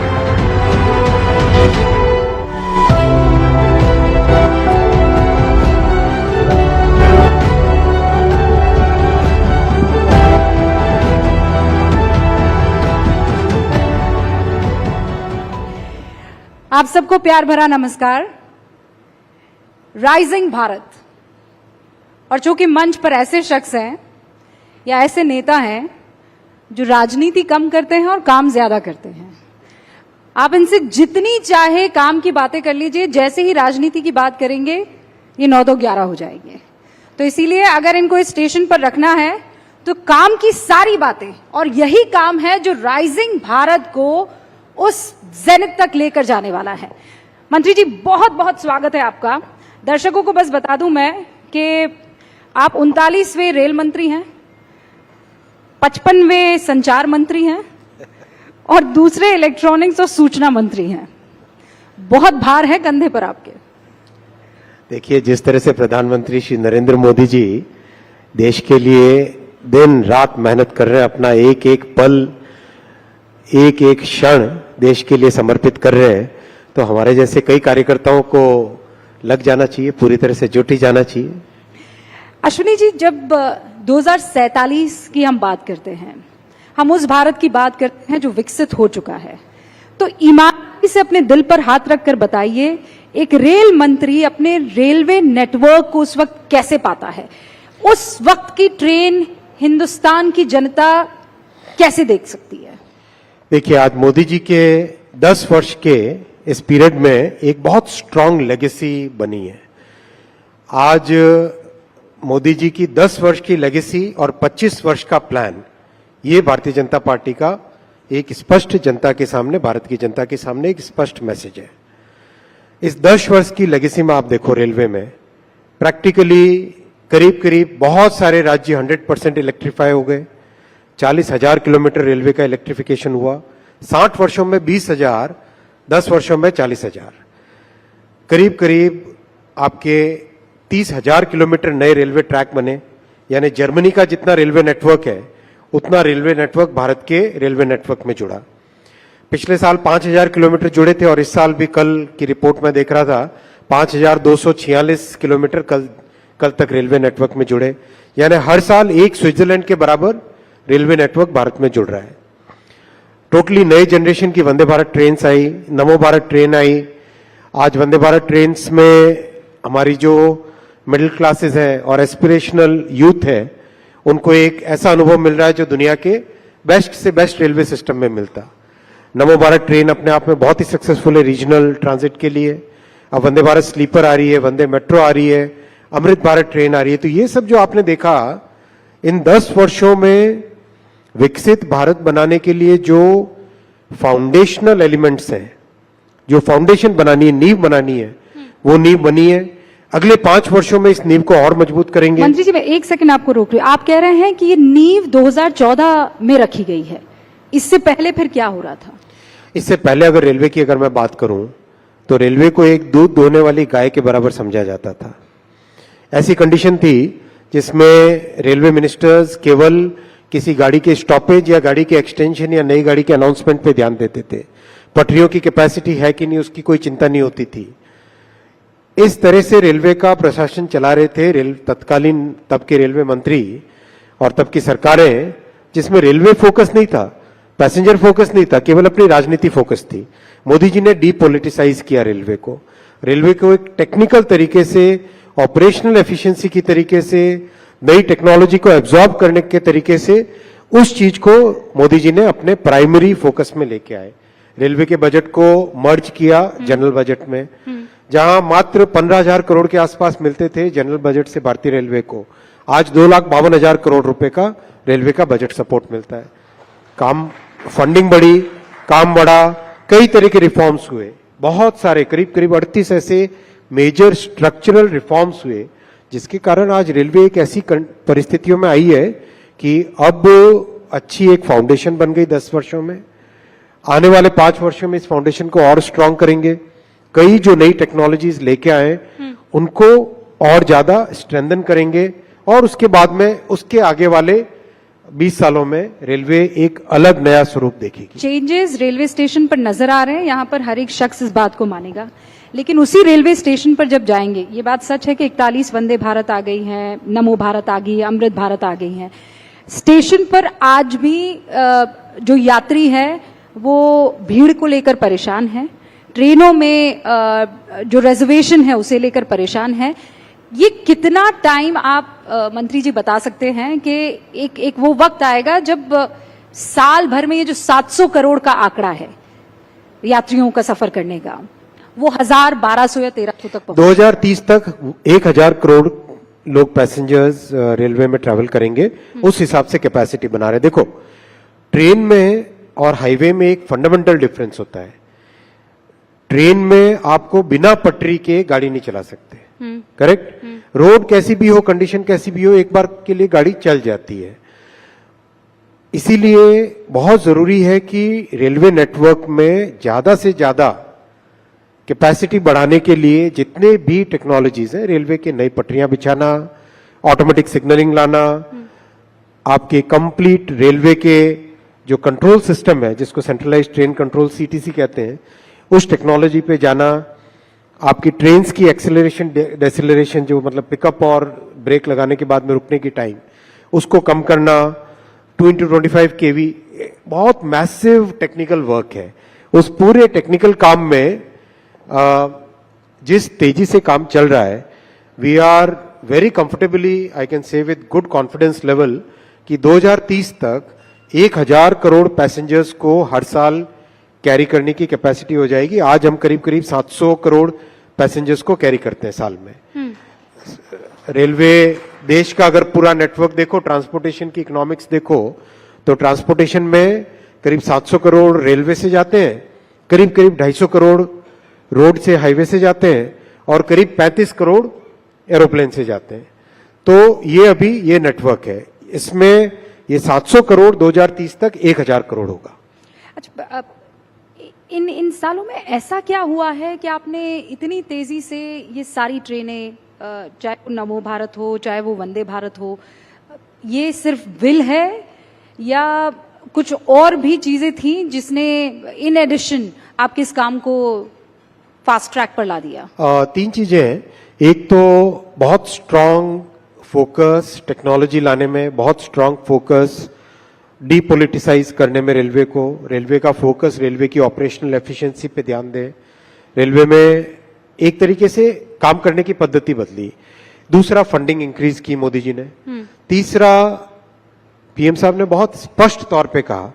आप सबको प्यार भरा नमस्कार। Rising Bharat, और चूंकि मंच पर ऐसे शख्स हैं या ऐसे नेता हैं जो राजनीति कम करते हैं और काम ज्यादा करते हैं, आप इनसे जितनी चाहे काम की बातें कर लीजिए, जैसे ही राजनीति की बात करेंगे ये 9 तो 11 हो जाएंगे। तो इसीलिए अगर इनको इस स्टेशन पर रखना है तो काम की सारी बातें, और यही काम है जो राइजिंग भारत को उस जेनिथ तक लेकर जाने वाला है। मंत्री जी, बहुत बहुत स्वागत है आपका। दर्शकों को बस बता दूं मैं कि आप 39वें रेल मंत्री हैं, 55वें संचार मंत्री हैं और दूसरे इलेक्ट्रॉनिक्स और सूचना मंत्री हैं। बहुत भार है कंधे पर आपके। देखिए, जिस तरह से प्रधानमंत्री श्री नरेंद्र मोदी जी देश के लिए दिन रात मेहनत कर रहे हैं, अपना एक एक पल, एक एक क्षण देश के लिए समर्पित कर रहे हैं, तो हमारे जैसे कई कार्यकर्ताओं को लग जाना चाहिए, पूरी तरह से जुट ही जाना चाहिए। अश्विनी जी, जब 2047 की हम बात करते हैं, हम उस भारत की बात करते हैं जो विकसित हो चुका है, तो ईमानदारी से अपने दिल पर हाथ रखकर बताइए, एक रेल मंत्री अपने रेलवे नेटवर्क को उस वक्त कैसे पाता है? उस वक्त की ट्रेन हिंदुस्तान की जनता कैसे देख सकती है? देखिए, आज मोदी जी के 10 वर्ष के इस पीरियड में एक बहुत स्ट्रांग लेगेसी बनी है। आज मोदी जी की 10 वर्ष की लेगेसी और 25 वर्ष का प्लान, ये भारतीय जनता पार्टी का एक स्पष्ट जनता के सामने, भारत की जनता के सामने एक स्पष्ट मैसेज है। इस 10 वर्ष की लेगेसी में आप देखो, रेलवे में प्रैक्टिकली करीब करीब बहुत सारे राज्य 100% इलेक्ट्रीफाई हो गए। 40,000 किलोमीटर रेलवे का इलेक्ट्रिफिकेशन हुआ। 60 वर्षों में 20,000, 10 वर्षों में 40,000, करीब करीब आपके 30,000 किलोमीटर नए रेलवे ट्रैक बने। यानी जर्मनी का जितना रेलवे नेटवर्क है उतना रेलवे नेटवर्क भारत के रेलवे नेटवर्क में जुड़ा। पिछले साल 5,000 किलोमीटर जुड़े थे और इस साल भी, कल की रिपोर्ट में देख रहा था, 5,246 किलोमीटर कल तक रेलवे नेटवर्क में जुड़े। यानी हर साल एक स्विट्जरलैंड के बराबर रेलवे नेटवर्क भारत में जुड़ रहा है। टोटली नई जनरेशन की वंदे भारत ट्रेन आई, नमो भारत ट्रेन आई। आज वंदे भारत ट्रेन में हमारी जो मिडिल क्लासेस है और एस्पिरेशनल यूथ है उनको एक ऐसा अनुभव मिल रहा है जो दुनिया के बेस्ट से बेस्ट रेलवे सिस्टम में मिलता। नमो भारत ट्रेन अपने आप में बहुत ही सक्सेसफुल है रीजनल ट्रांजिट के लिए। अब वंदे भारत स्लीपर आ रही है, वंदे मेट्रो आ रही है, अमृत भारत ट्रेन आ रही है। तो ये सब जो आपने देखा इन 10 वर्षों में विकसित भारत बनाने के लिए जो फाउंडेशनल एलिमेंट्स हैं, जो फाउंडेशन बनानी है, नींव बनानी है, वो नींव बनी है। अगले 5 वर्षों में इस नींव को और मजबूत करेंगे। मंत्री जी, मैं एक सेकंड आपको रोक रही हूँ। आप कह रहे हैं कि ये नींव 2014 में रखी गई है, इससे पहले फिर क्या हो रहा था? इससे पहले अगर रेलवे की मैं बात करूं तो रेलवे को एक दूध दोहने वाली गाय के बराबर समझा जाता था। ऐसी कंडीशन थी जिसमें रेलवे मिनिस्टर्स केवल किसी गाड़ी के स्टॉपेज या गाड़ी के एक्सटेंशन या नई गाड़ी के अनाउंसमेंट पे ध्यान देते थे। पटरियों की कैपेसिटी है कि नहीं उसकी कोई चिंता नहीं होती थी। इस तरह से रेलवे का प्रशासन चला रहे थे तत्कालीन तब के रेलवे मंत्री और तब की सरकारें, जिसमें रेलवे फोकस नहीं था, पैसेंजर फोकस नहीं था, केवल अपनी राजनीति फोकस थी। मोदी जी ने डीपोलिटिसाइज किया रेलवे को। रेलवे को एक टेक्निकल तरीके से, ऑपरेशनल एफिशिएंसी की तरीके से, नई टेक्नोलॉजी को एब्जॉर्ब करने के तरीके से उस चीज को मोदी जी ने अपने प्राइमरी फोकस में लेके आए। रेलवे के बजट को मर्ज किया जनरल बजट में, जहां मात्र 15,000 करोड़ के आसपास मिलते थे जनरल बजट से भारतीय रेलवे को, आज 2,52,000 करोड़ रुपए का रेलवे का बजट सपोर्ट मिलता है। काम, फंडिंग बढ़ी, काम बढ़ा, कई तरह के रिफॉर्म्स हुए, बहुत सारे, करीब करीब 38 ऐसे मेजर स्ट्रक्चरल रिफॉर्म्स हुए, जिसके कारण आज रेलवे एक ऐसी परिस्थितियों में आई है कि अब अच्छी एक फाउंडेशन बन गई 10 वर्षों में। आने वाले 5 वर्षों में इस फाउंडेशन को और स्ट्रांग करेंगे। कई जो नई टेक्नोलॉजीज लेके आए उनको और ज्यादा स्ट्रेंथन करेंगे और उसके बाद में, उसके आगे वाले 20 सालों में रेलवे एक अलग नया स्वरूप देखेगी। चेंजेस रेलवे स्टेशन पर नजर आ रहे हैं, यहाँ पर हर एक शख्स इस बात को मानेगा। लेकिन उसी रेलवे स्टेशन पर जब जाएंगे, ये बात सच है कि 41 वंदे भारत आ गई हैं, नमो भारत आ गई है, अमृत भारत आ गई हैं। स्टेशन पर आज भी जो यात्री है वो भीड़ को लेकर परेशान है, ट्रेनों में जो रिजर्वेशन है उसे लेकर परेशान है। ये कितना टाइम आप मंत्री जी बता सकते हैं कि एक वो वक्त आएगा जब साल भर में ये जो 700 करोड़ का आंकड़ा है यात्रियों का सफर करने का, वो 1000, 1200 या 1300 तक 2030 तक 1000 करोड़ लोग पैसेंजर्स रेलवे में ट्रैवल करेंगे, उस हिसाब से कैपेसिटी बना रहे। देखो, ट्रेन में और हाईवे में एक फंडामेंटल डिफरेंस होता है। ट्रेन में आपको बिना पटरी के गाड़ी नहीं चला सकते, करेक्ट? रोड कैसी भी हो, कंडीशन कैसी भी हो, एक बार के लिए गाड़ी चल जाती है। इसीलिए बहुत जरूरी है कि रेलवे नेटवर्क में ज्यादा से ज्यादा कैपेसिटी बढ़ाने के लिए जितने भी टेक्नोलॉजीज हैं, रेलवे के नई पटरियां बिछाना, ऑटोमेटिक सिग्नलिंग लाना, आपके कंप्लीट रेलवे के जो कंट्रोल सिस्टम है जिसको सेंट्रलाइज्ड ट्रेन कंट्रोल सीटीसी कहते हैं, उस टेक्नोलॉजी पे जाना, आपकी ट्रेन्स की एक्सेलरेशन डेसेलरेशन, जो मतलब पिकअप और ब्रेक लगाने के बाद में रुकने की टाइम, उसको कम करना, 2x25 kV, बहुत मैसिव टेक्निकल वर्क है। उस पूरे टेक्निकल काम में जिस तेजी से काम चल रहा है, we are very comfortably, I can say with good confidence level, कि 2030 तक 1000 करोड़ पैसेंजर्स को हर साल कैरी करने की कैपेसिटी हो जाएगी। आज हम करीब करीब 700 करोड़ पैसेंजर्स को कैरी करते हैं साल में। रेलवे देश का अगर पूरा नेटवर्क देखो, ट्रांसपोर्टेशन की इकोनॉमिक्स देखो, तो ट्रांसपोर्टेशन में करीब 700 करोड़ रेलवे से जाते हैं, करीब 250 करोड़ रोड से हाईवे से जाते हैं और करीब 35 करोड़ एरोप्लेन से जाते हैं। तो ये अभी ये नेटवर्क है, इसमें ये 700 करोड़ 2030 तक 1000 करोड़ होगा। अच्छा, इन सालों में ऐसा क्या हुआ है कि आपने इतनी तेजी से ये सारी ट्रेनें, चाहे वो नमो भारत हो, चाहे वो वंदे भारत हो, ये सिर्फ विल है या कुछ और भी चीजें थी जिसने इन एडिशन आपके इस काम को फास्ट ट्रैक पर ला दिया? 3 चीजें हैं। एक तो बहुत स्ट्रांग फोकस टेक्नोलॉजी लाने में, बहुत स्ट्रांग फोकस डीपोलिटिसाइज करने में रेलवे का फोकस रेलवे की ऑपरेशनल एफिशिएंसी पे ध्यान दे, रेलवे में एक तरीके से काम करने की पद्धति बदली। दूसरा, फंडिंग इंक्रीज की मोदी जी ने। तीसरा, पीएम साहब ने बहुत स्पष्ट तौर पे कहा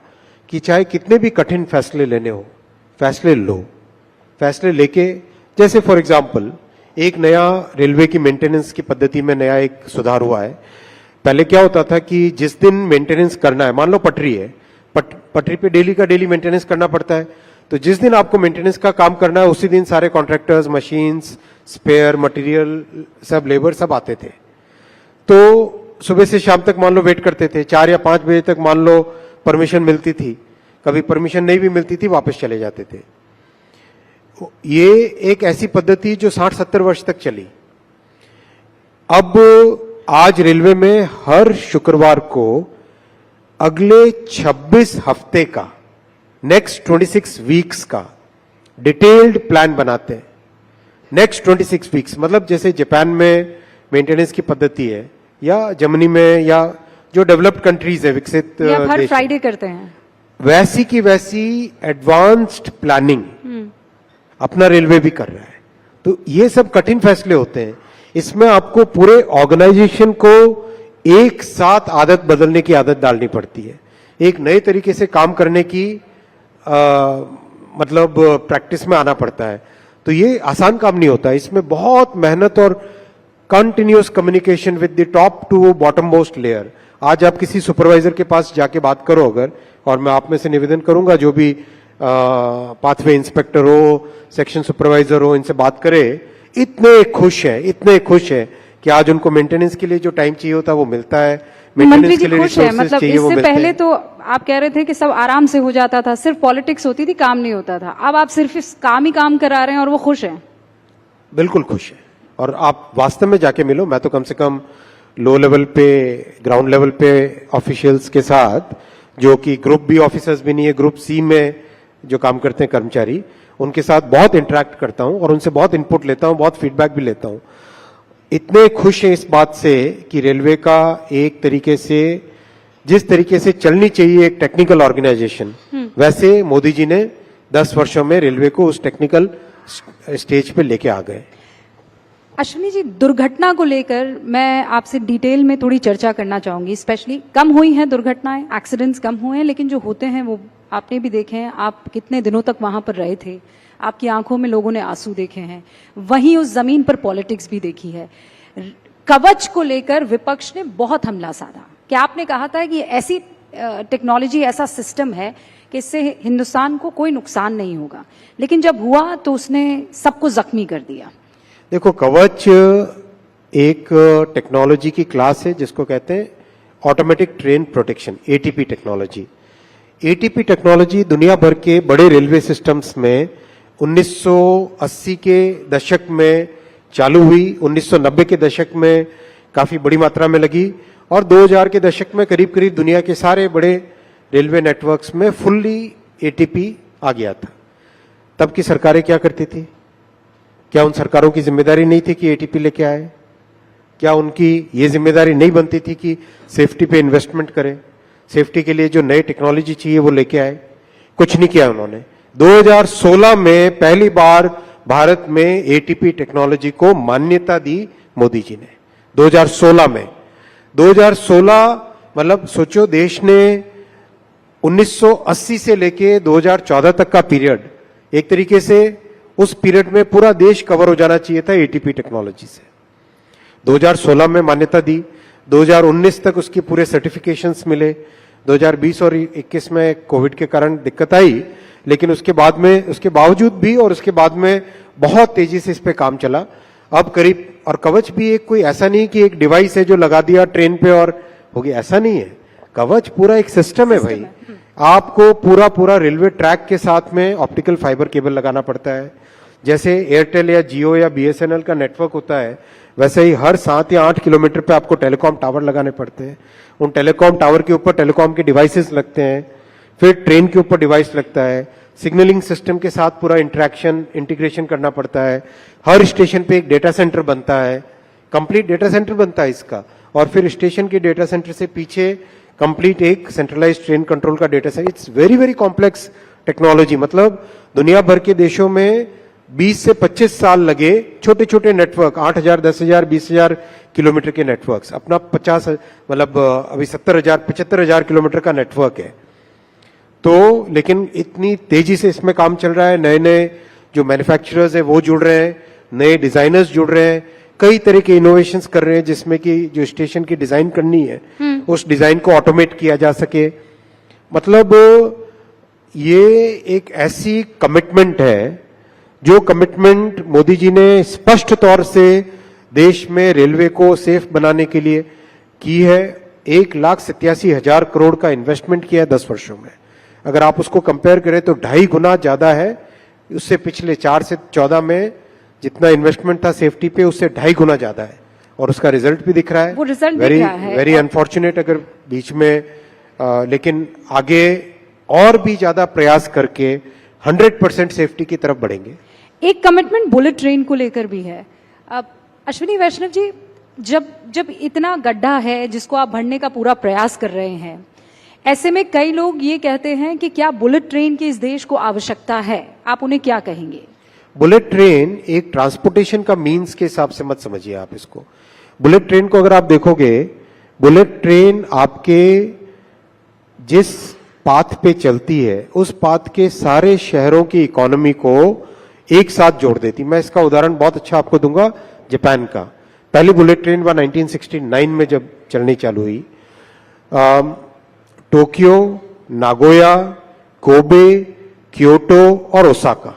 कि चाहे कितने भी कठिन फैसले लेने हो, फैसले लो, फैसले लेके, जैसे फॉर एग्जांपल एक नया रेलवे की मेंटेनेंस की पद्धति में नया एक सुधार हुआ है। पहले क्या होता था कि जिस दिन मेंटेनेंस करना है, मान लो पटरी है, पटरी पे डेली का डेली मेंटेनेंस करना पड़ता है, तो जिस दिन आपको मेंटेनेंस का काम करना है उसी दिन सारे कॉन्ट्रैक्टर्स, मशीन्स, स्पेयर मटेरियल, सब लेबर सब आते थे। तो सुबह से शाम तक मान लो वेट करते थे, 4 या 5 बजे तक मान लो परमिशन मिलती थी, कभी परमिशन नहीं भी मिलती थी, वापस चले जाते थे। ये एक ऐसी पद्धति जो 60-70 वर्ष तक चली। अब आज रेलवे में हर शुक्रवार को अगले 26 हफ्ते का, नेक्स्ट 26 वीक्स का डिटेल्ड प्लान बनाते हैं। नेक्स्ट 26 वीक्स मतलब जैसे जापान में मेंटेनेंस की पद्धति है, या जर्मनी में, या जो डेवलप्ड कंट्रीज है, विकसित या हर फ्राइडे करते हैं, वैसी की वैसी एडवांस्ड प्लानिंग अपना रेलवे भी कर रहा है। तो ये सब कठिन फैसले होते हैं, इसमें आपको पूरे ऑर्गेनाइजेशन को एक साथ आदत बदलने की आदत डालनी पड़ती है, एक नए तरीके से काम करने की मतलब प्रैक्टिस में आना पड़ता है। तो ये आसान काम नहीं होता, इसमें बहुत मेहनत और continuous communication with the top to bottom most layer. आज आप किसी सुपरवाइजर के पास जाके बात करो अगर, और मैं आप में से निवेदन करूंगा जो भी पाथवे इंस्पेक्टर हो, सेक्शन सुपरवाइजर हो, इनसे बात करे, इतने खुश है कि आज उनको मेंटेनेंस के लिए जो टाइम चाहिए होता है वो मिलता है, मंत्री जी खुश है। मतलब इससे पहले तो आप कह रहे थे कि सब आराम से हो जाता था, सिर्फ पॉलिटिक्स होती थी, काम नहीं होता था। अब आप सिर्फ इस काम ही काम करा रहे हैं और वो खुश हैं? बिल्कुल खुश है। और आप वास्तव में जाके मिलो, मैं तो कम से कम लो लेवल पे, ग्राउंड लेवल पे ऑफिशियल्स के साथ, जो कि ग्रुप बी ऑफिसर्स भी नहीं है, ग्रुप सी में जो काम करते हैं कर्मचारी, उनके साथ बहुत इंटरेक्ट करता हूं और उनसे बहुत इनपुट लेता हूं, बहुत फीडबैक भी लेता हूं। इतने खुश हैं इस बात से कि रेलवे का एक तरीके से, जिस तरीके से चलनी चाहिए एक टेक्निकल ऑर्गेनाइजेशन, वैसे मोदी जी ने 10 वर्षों में रेलवे को उस टेक्निकल स्टेज पे लेके आ गए। अश्विनी जी, दुर्घटना को लेकर मैं आपसे डिटेल में थोड़ी चर्चा करना चाहूंगी। स्पेशली कम हुई हैं दुर्घटनाएं, एक्सीडेंट्स कम हुए हैं, लेकिन जो होते हैं वो आपने भी देखे हैं। आप कितने दिनों तक वहां पर रहे थे, आपकी आंखों में लोगों ने आंसू देखे हैं, वहीं उस जमीन पर पॉलिटिक्स भी देखी है। कवच को लेकर विपक्ष ने बहुत हमला साधा कि आपने कहा था कि ऐसी टेक्नोलॉजी, ऐसा सिस्टम है कि इससे हिंदुस्तान को कोई नुकसान नहीं होगा, लेकिन जब हुआ तो उसने सबको जख्मी कर दिया। देखो, कवच एक टेक्नोलॉजी की क्लास है जिसको कहते हैं automatic train protection, ATP technology. ATP technology दुनिया भर के बड़े रेलवे सिस्टम्स में 1980 के दशक में चालू हुई, 1990 के दशक में काफी बड़ी मात्रा में लगी, और 2000 के दशक में करीब करीब दुनिया के सारे बड़े रेलवे नेटवर्क्स में फुल्ली एटीपी आ गया था। तब की सरकारें क्या करती थी? क्या उन सरकारों की जिम्मेदारी नहीं थी कि एटीपी लेके आए? क्या उनकी ये जिम्मेदारी नहीं बनती थी कि सेफ्टी पे इन्वेस्टमेंट करें, सेफ्टी के लिए जो नई टेक्नोलॉजी चाहिए वो लेके आए? कुछ नहीं किया उन्होंने। 2016 में पहली बार भारत में एटीपी टेक्नोलॉजी को मान्यता दी मोदी जी ने, 2016 में। 2016 मतलब सोचो, देश ने 1980 से लेके 2014 तक का पीरियड, एक तरीके से उस पीरियड में पूरा देश कवर हो जाना चाहिए था एटीपी टेक्नोलॉजी से। 2016 में मान्यता दी, 2019 तक उसकी पूरे सर्टिफिकेशंस मिले, 2020 और 21 में कोविड के कारण दिक्कत आई, लेकिन उसके बावजूद भी और उसके बाद में बहुत तेजी से इस पे काम चला। अब करीब, और कवच भी एक कोई ऐसा नहीं कि एक डिवाइस है जो लगा दिया ट्रेन पे और हो गया, ऐसा नहीं है। कवच पूरा एक सिस्टम है भाई। आपको पूरा रेलवे ट्रैक के साथ में ऑप्टिकल फाइबर केबल लगाना पड़ता है। जैसे एयरटेल या जियो या बीएसएनएल का नेटवर्क होता है, वैसे ही हर 7 या 8 किलोमीटर पे आपको टेलीकॉम टावर लगाने पड़ते हैं। उन टेलीकॉम टावर के ऊपर टेलीकॉम के डिवाइसेस लगते हैं, फिर ट्रेन के ऊपर डिवाइस लगता है, सिग्नलिंग सिस्टम के साथ पूरा इंटीग्रेशन करना पड़ता है। हर स्टेशन पे एक डेटा सेंटर बनता है, कंप्लीट डेटा सेंटर बनता है इसका, और फिर स्टेशन के डेटा सेंटर से पीछे कंप्लीट एक सेंट्रलाइज्ड ट्रेन कंट्रोल का data centre. It's very very complex technology. मतलब दुनिया भर के देशों में 20 से 25 साल लगे छोटे छोटे नेटवर्क, 8,000, 10,000, 20,000 किलोमीटर के नेटवर्क्स। अपना 50, मतलब अभी 70,000, 75,000 किलोमीटर का नेटवर्क है। तो लेकिन इतनी तेजी से इसमें काम चल रहा है, नए नए जो मैन्युफैक्चरर्स है वो जुड़ रहे हैं, नए डिजाइनर्स जुड़ रहे हैं, कई तरह के इनोवेशंस कर रहे हैं, जिसमें कि जो स्टेशन की डिजाइन करनी है उस डिजाइन को ऑटोमेट किया जा सके। मतलब ये एक ऐसी कमिटमेंट है, जो कमिटमेंट मोदी जी ने स्पष्ट तौर से देश में रेलवे को सेफ बनाने के लिए की है। 1,87,000 करोड़ का इन्वेस्टमेंट किया है 10 वर्षों में। अगर आप उसको कंपेयर करें तो 2.5 गुना ज्यादा है उससे। पिछले 4 से 14 में जितना इन्वेस्टमेंट था सेफ्टी पे, उससे 2.5 गुना ज्यादा है, और उसका रिजल्ट भी दिख रहा है। वो रिजल्ट दिख रहा है। वेरी अनफॉर्चुनेट अगर बीच में लेकिन आगे और भी ज्यादा प्रयास करके 100% सेफ्टी की तरफ बढ़ेंगे। एक कमिटमेंट बुलेट ट्रेन को लेकर भी है। अश्विनी वैष्णव जी, जब इतना गड्ढा है जिसको आप भरने का पूरा प्रयास कर रहे हैं, ऐसे में कई लोग ये कहते हैं कि क्या बुलेट ट्रेन की इस देश को आवश्यकता है? आप उन्हें क्या कहेंगे? बुलेट ट्रेन एक ट्रांसपोर्टेशन का मीन्स के हिसाब से मत समझिए आप इसको। बुलेट ट्रेन को अगर आप देखोगे, बुलेट ट्रेन आपके जिस पाथ पे चलती है उस पाथ के सारे शहरों की इकोनॉमी को एक साथ जोड़ देती। मैं इसका उदाहरण बहुत अच्छा आपको दूंगा, जापान का। पहली बुलेट ट्रेन 1969 में जब चलनी चालू हुई, टोक्यो, नागोया, कोबे, क्योटो और ओसाका,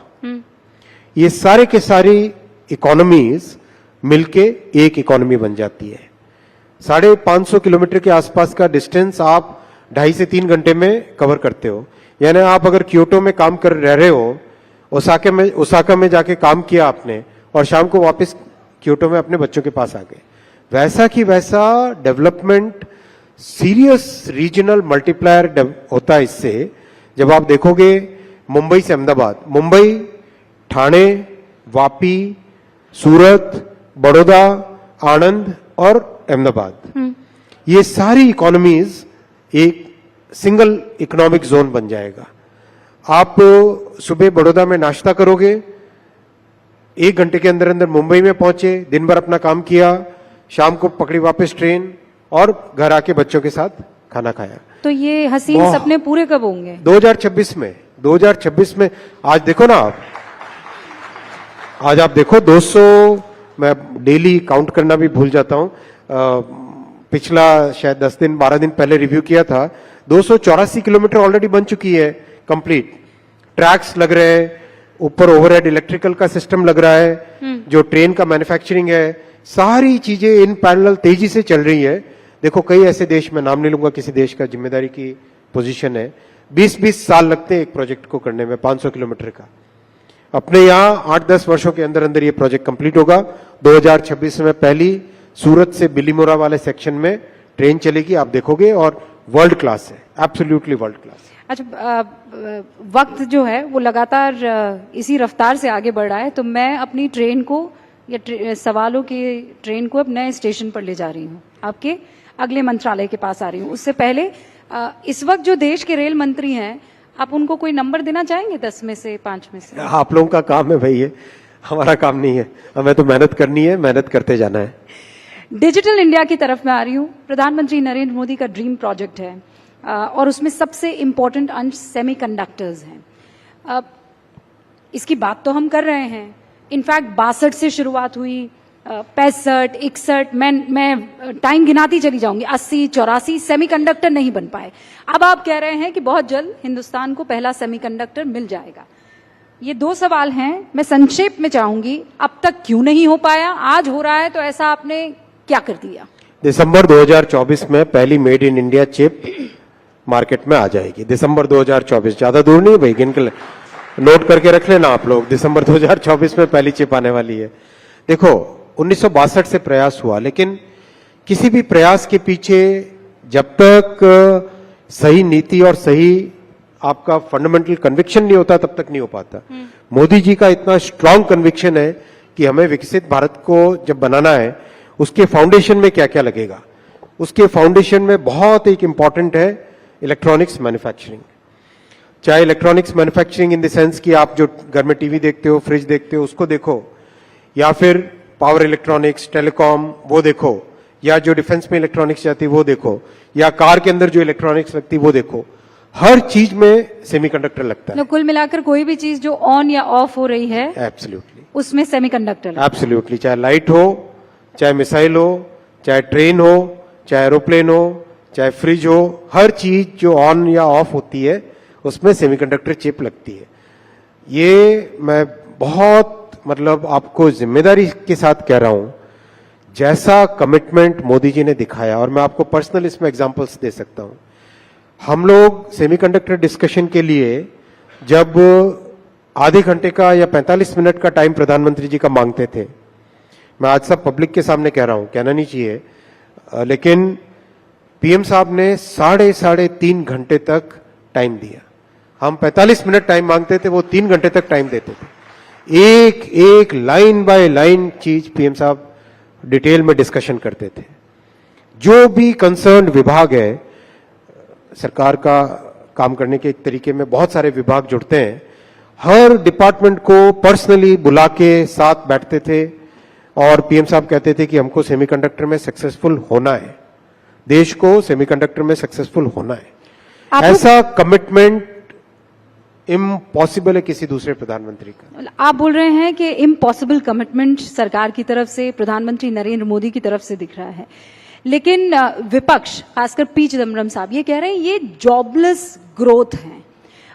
ये सारे के सारी इकोनॉमीज मिलके एक इकोनॉमी बन जाती है। 550 किलोमीटर के आसपास का डिस्टेंस आप 2.5 से 3 घंटे में कवर करते हो। यानी आप अगर क्योटो में काम कर रहे हो, ओसाका में जाके काम किया आपने, और शाम को वापस क्योटो में अपने बच्चों के पास आ गए। वैसा की वैसा डेवलपमेंट, सीरियस रीजनल मल्टीप्लायर होता है इससे। जब आप देखोगे मुंबई से अहमदाबाद, मुंबई, ठाणे, वापी, सूरत, बड़ौदा, आणंद और अहमदाबाद, ये सारी इकोनॉमीज एक सिंगल इकोनॉमिक जोन बन जाएगा। आप सुबह बड़ौदा में नाश्ता करोगे, 1 घंटे के अंदर अंदर मुंबई में पहुंचे, दिन भर अपना काम किया, शाम को पकड़ी वापस ट्रेन और घर आके बच्चों के साथ खाना खाया। तो ये हसीन सपने पूरे कब होंगे? 2026 में। 2026 में। आज देखो ना आज आप देखो 200, मैं डेली काउंट करना भी भूल जाता हूं, पिछला शायद 10 दिन 12 दिन पहले रिव्यू किया था, 284 किलोमीटर ऑलरेडी बन चुकी है कंप्लीट। ट्रैक्स लग रहे हैं, ऊपर ओवरहेड इलेक्ट्रिकल का सिस्टम लग रहा है, जो ट्रेन का मैन्युफैक्चरिंग है, सारी चीजें इन पैरेलल तेजी से चल रही है। देखो कई ऐसे देश, मैं नाम नहीं लूंगा किसी देश का, जिम्मेदारी की पोजीशन है, 20-20 साल लगते हैं एक प्रोजेक्ट को करने में, 500 किलोमीटर का। अपने यहाँ 8-10 वर्षों के अंदर अंदर ये प्रोजेक्ट कंप्लीट होगा। 2026 में पहली सूरत से बिलीमोरा वाले सेक्शन में ट्रेन चलेगी, आप देखोगे, और वर्ल्ड क्लास है, एब्सोल्युटली वर्ल्ड क्लास। अच्छा, वक्त जो है वो लगातार इसी रफ्तार से आगे बढ़ रहा है, तो मैं अपनी ट्रेन को या सवालों की ट्रेन को अब नए स्टेशन पर ले जा रही हूँ, आपके अगले मंत्रालय के पास आ रही हूँ। उससे पहले इस वक्त जो देश के रेल मंत्री हैं, आप उनको कोई नंबर देना चाहेंगे 10 में से, 5 में से? आप लोगों का काम है भाई, ये हमारा काम नहीं है, हमें तो मेहनत करनी है, मेहनत करते जाना है। डिजिटल इंडिया की तरफ मैं आ रही हूँ। प्रधानमंत्री नरेंद्र मोदी का ड्रीम प्रोजेक्ट है, और उसमें सबसे इंपॉर्टेंट अंश सेमीकंडक्टर्स हैं। इसकी बात तो हम कर रहे हैं, इनफैक्ट 62 से शुरुआत हुई, 65, 61, मैं टाइम गिनाती चली जाऊंगी, 80, 84 सेमीकंडक्टर नहीं बन पाए। अब आप कह रहे हैं कि बहुत जल्द हिंदुस्तान को पहला सेमीकंडक्टर मिल जाएगा। ये दो सवाल हैं, मैं संक्षेप में चाहूंगी, अब तक क्यों नहीं हो पाया, आज हो रहा है तो ऐसा आपने क्या कर दिया? दिसंबर 2024 में पहली made in India chip market में आ जाएगी। दिसंबर 2024, ज्यादा दूर नहीं भाई, गिन के नोट करके रख लेना आप लोग, दिसंबर 2024 में पहली चिप आने वाली है। देखो 1962 से प्रयास हुआ, लेकिन किसी भी प्रयास के पीछे जब तक सही नीति और सही आपका फंडामेंटल कन्विक्शन नहीं होता तब तक नहीं हो पाता। मोदी जी का इतना स्ट्रांग कन्विक्शन है कि हमें विकसित भारत को जब बनाना है, उसके फाउंडेशन में क्या क्या लगेगा। उसके फाउंडेशन में बहुत एक इंपॉर्टेंट है इलेक्ट्रॉनिक्स मैन्युफैक्चरिंग। चाहे electronics manufacturing in the sense कि आप जो घर में टीवी देखते हो, फ्रिज देखते हो, उसको देखो, या फिर पावर इलेक्ट्रॉनिक्स, टेलीकॉम वो देखो, या जो डिफेंस में इलेक्ट्रॉनिक्स जाती है वो देखो, या कार के अंदर जो इलेक्ट्रॉनिक्स लगती है वो देखो, हर चीज में सेमीकंडक्टर लगता है। कुल मिलाकर कोई भी चीज जो ऑन या ऑफ हो रही है एब्सोल्युटली उसमें सेमीकंडक्टर। एब्सोल्युटली, चाहे लाइट हो, चाहे मिसाइल हो, चाहे ट्रेन हो, चाहे एरोप्लेन हो, चाहे फ्रिज हो, हर चीज जो ऑन या ऑफ होती है उसमें सेमीकंडक्टर चिप लगती है। ये मैं बहुत मतलब आपको जिम्मेदारी के साथ कह रहा हूं, जैसा कमिटमेंट मोदी जी ने दिखाया, और मैं आपको पर्सनल इसमें एग्जांपल्स दे सकता हूं। हम लोग सेमीकंडक्टर डिस्कशन के लिए जब आधे घंटे का या 45 मिनट का टाइम प्रधानमंत्री जी का मांगते थे, मैं आज सब पब्लिक के सामने कह रहा हूं, कहना नहीं चाहिए, लेकिन पीएम साहब ने साढ़े तीन घंटे तक टाइम दिया। हम 45 मिनट टाइम मांगते थे, वो 3 घंटे तक टाइम देते थे। एक एक लाइन बाय लाइन चीज पीएम साहब डिटेल में डिस्कशन करते थे। जो भी कंसर्न्ड विभाग है, सरकार का काम करने के एक तरीके में बहुत सारे विभाग जुड़ते हैं, हर डिपार्टमेंट को पर्सनली बुला के साथ बैठते थे और पीएम साहब कहते थे कि हमको सेमीकंडक्टर में सक्सेसफुल होना है, देश को सेमीकंडक्टर में सक्सेसफुल होना है। ऐसा कमिटमेंट इम्पॉसिबल है किसी दूसरे प्रधानमंत्री का। आप बोल रहे हैं कि इम्पॉसिबल कमिटमेंट सरकार की तरफ से, प्रधानमंत्री नरेंद्र मोदी की तरफ से दिख रहा है, लेकिन विपक्ष खासकर पी चिदम्बरम साहब ये कह रहे हैं ये जॉबलेस ग्रोथ है।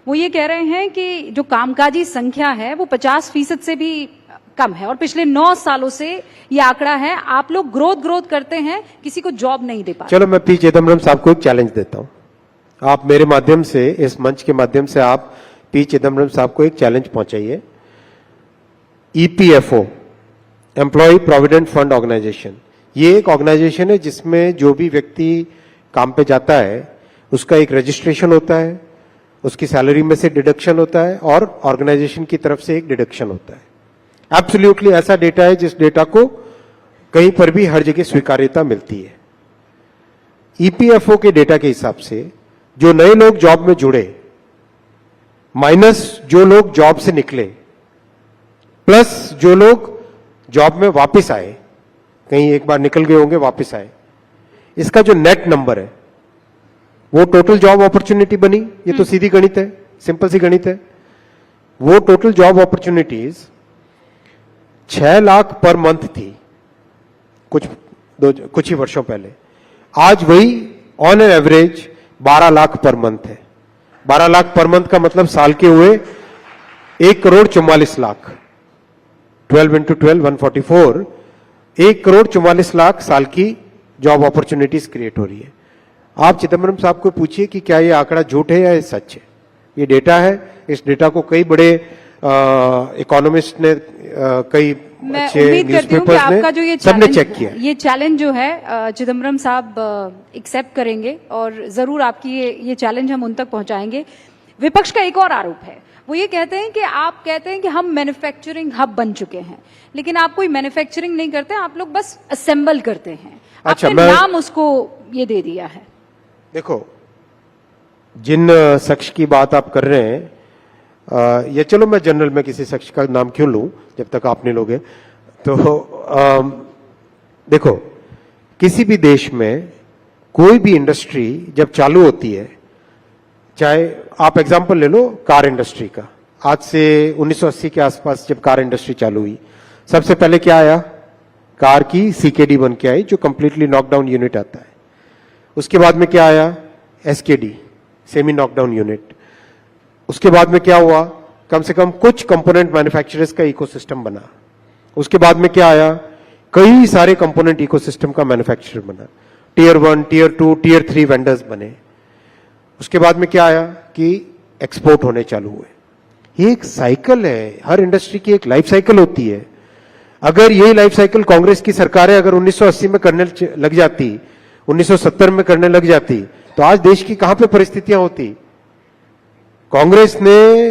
वो ये कह रहे हैं कि जो कामकाजी संख्या है वो 50% से भी कम है और पिछले 9 सालों से ये आंकड़ा है। आप लोग ग्रोथ करते हैं, किसी को जॉब नहीं दे पाते। चलो मैं पी चिदम्बरम साहब को एक चैलेंज देता हूं, आप मेरे माध्यम से, इस मंच के माध्यम से आप पी चिदम्बरम साहब को एक चैलेंज पहुंचाइए। EPFO, employ provident fund organisation, ये एक ऑर्गेनाइजेशन है जिसमें जो भी व्यक्ति काम पे जाता है उसका एक रजिस्ट्रेशन होता है, उसकी सैलरी में से डिडक्शन होता है और ऑर्गेनाइजेशन की तरफ से एक डिडक्शन होता है। एब्सोल्युटली ऐसा डेटा है जिस डेटा को कहीं पर भी हर जगह स्वीकार्यता मिलती है। ईपीएफओ के डेटा के हिसाब से जो नए लोग जॉब में जुड़े माइनस जो लोग जॉब से निकले प्लस जो लोग जॉब में वापस आए, कहीं एक बार निकल गए होंगे वापस आए, इसका जो नेट नंबर है वो टोटल जॉब अपॉर्चुनिटी बनी। ये तो सीधी गणित है, सिंपल सी गणित है। वो total job opportunities 6 lakh per month थी कुछ ही वर्षों पहले, आज वही on an average 12 lakh per month है। 12 लाख पर मंथ का मतलब साल के हुए 1,44,00,000, 12 into 12 144, 1,44,00,000 साल की जॉब अपॉर्चुनिटीज क्रिएट हो रही है। आप चिदम्बरम साहब को पूछिए कि क्या ये आंकड़ा झूठ है या ये सच है। ये डेटा है, इस डेटा को कई बड़े इकोनॉमिस्ट ने, कई अच्छे न्यूज़पेपर्स ने, सबने चेक किया। ये चैलेंज जो है चिदम्बरम साहब एक्सेप्ट करेंगे और जरूर आपकी ये चैलेंज हम उन तक पहुंचाएंगे। विपक्ष का एक और आरोप है, वो ये कहते हैं कि आप कहते हैं कि हम मैन्युफैक्चरिंग हब बन चुके हैं, लेकिन आप कोई मैन्युफैक्चरिंग नहीं करते, आप लोग बस असेंबल करते हैं। अच्छा, आपने नाम उसको ये दे दिया है। देखो, जिन शख्स की बात आप कर रहे हैं, या चलो मैं जनरल में किसी शख्स का नाम क्यों लूं जब तक आप नहीं लोगे, तो देखो, किसी भी देश में कोई भी इंडस्ट्री जब चालू होती है, चाहे आप एग्जांपल ले लो कार इंडस्ट्री का, आज से 1980 के आसपास जब कार इंडस्ट्री चालू हुई, सबसे पहले क्या आया? कार की सीकेडी बन के आई, जो कंप्लीटली नॉकडाउन यूनिट आता है। उसके बाद में क्या आया, एसकेडी, सेमी नॉकडाउन यूनिट। उसके बाद में क्या हुआ, कम से कम कुछ कंपोनेंट मैन्युफैक्चरर्स का इकोसिस्टम बना। उसके बाद में क्या आया, कई सारे कंपोनेंट इकोसिस्टम का मैन्युफैक्चरर बना, टीयर 1, टीयर 2, टीयर 3 वेंडर्स बने। उसके बाद में क्या आया कि एक्सपोर्ट होने चालू हुए। ये एक साइकिल है, हर इंडस्ट्री की एक लाइफ साइकिल होती है। अगर यही लाइफ साइकिल कांग्रेस की सरकारें अगर 1980 में करने लग जाती, 1970 में करने लग जाती, तो आज देश की कहां पे परिस्थितियां होती। कांग्रेस ने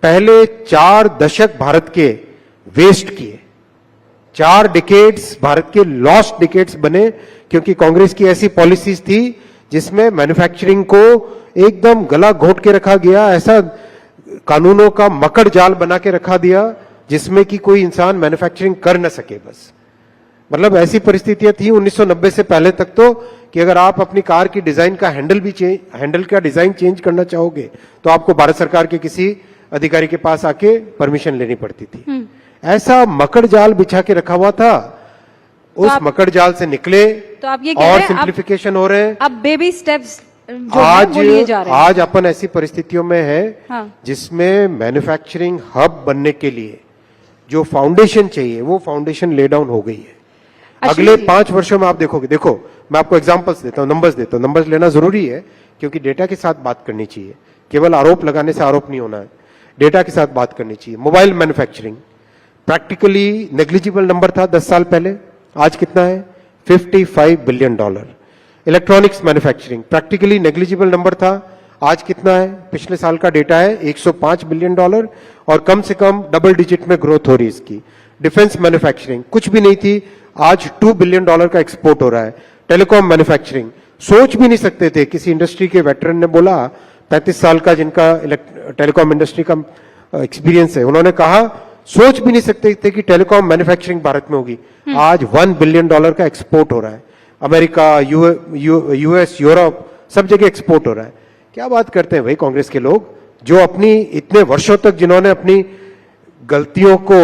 पहले 4 दशक भारत के वेस्ट किए, 4 डिकेड्स भारत के लॉस्ट डिकेड्स बने, क्योंकि कांग्रेस की ऐसी पॉलिसीज थी जिसमें मैन्युफैक्चरिंग को एकदम गला घोट के रखा गया, ऐसा कानूनों का मकड़ जाल बना के रखा दिया जिसमें कि कोई इंसान मैन्युफैक्चरिंग कर न सके। बस मतलब ऐसी परिस्थितियां थी 1990 से पहले तक तो, कि अगर आप अपनी कार की डिजाइन का हैंडल का डिजाइन चेंज करना चाहोगे तो आपको भारत सरकार के किसी अधिकारी के पास आके परमिशन लेनी पड़ती थी। ऐसा मकड़ जाल बिछा के रखा हुआ था। उस मकड़ जाल से निकले तो आप ये कह और रहे हैं सिंप्लीफिकेशन हो रहे हैं। अब बेबी स्टेप्स जो है वो लिए जा रहे हैं। आज अपन ऐसी परिस्थितियों में है हाँ। जिसमें मैन्युफैक्चरिंग हब बनने के लिए जो फाउंडेशन चाहिए वो फाउंडेशन ले डाउन हो गई है। अगले 5 वर्षों में आप देखोगे, देखो मैं आपको एग्जांपल्स देता हूं, नंबर्स देता हूं। नंबर्स लेना जरूरी है क्योंकि डेटा के साथ बात करनी चाहिए, केवल आरोप लगाने से आरोप नहीं होना है, डेटा के साथ बात करनी चाहिए। Mobile manufacturing practically negligible number था 10 साल पहले, आज कितना है, $55 billion. Electronics manufacturing practically negligible number था, आज कितना है, पिछले साल का डेटा है $105 बिलियन, और कम से कम डबल डिजिट में ग्रोथ हो रही है इसकी। डिफेंस मैन्युफैक्चरिंग कुछ भी नहीं थी, आज $2 बिलियन का एक्सपोर्ट हो रहा है। टेलीकॉम मैन्युफैक्चरिंग सोच भी नहीं सकते थे, किसी इंडस्ट्री के वेटरन ने बोला, 35 साल का जिनका टेलीकॉम इंडस्ट्री का एक्सपीरियंस है, उन्होंने कहा सोच भी नहीं सकते थे कि टेलीकॉम मैन्युफैक्चरिंग भारत में होगी। आज $1 बिलियन का एक्सपोर्ट हो रहा है। अमेरिका, यूएस, यूरोप सब जगह एक्सपोर्ट हो रहा है। क्या बात करते हैं भाई कांग्रेस के लोग, जो अपनी इतने वर्षों तक जिन्होंने अपनी गलतियों को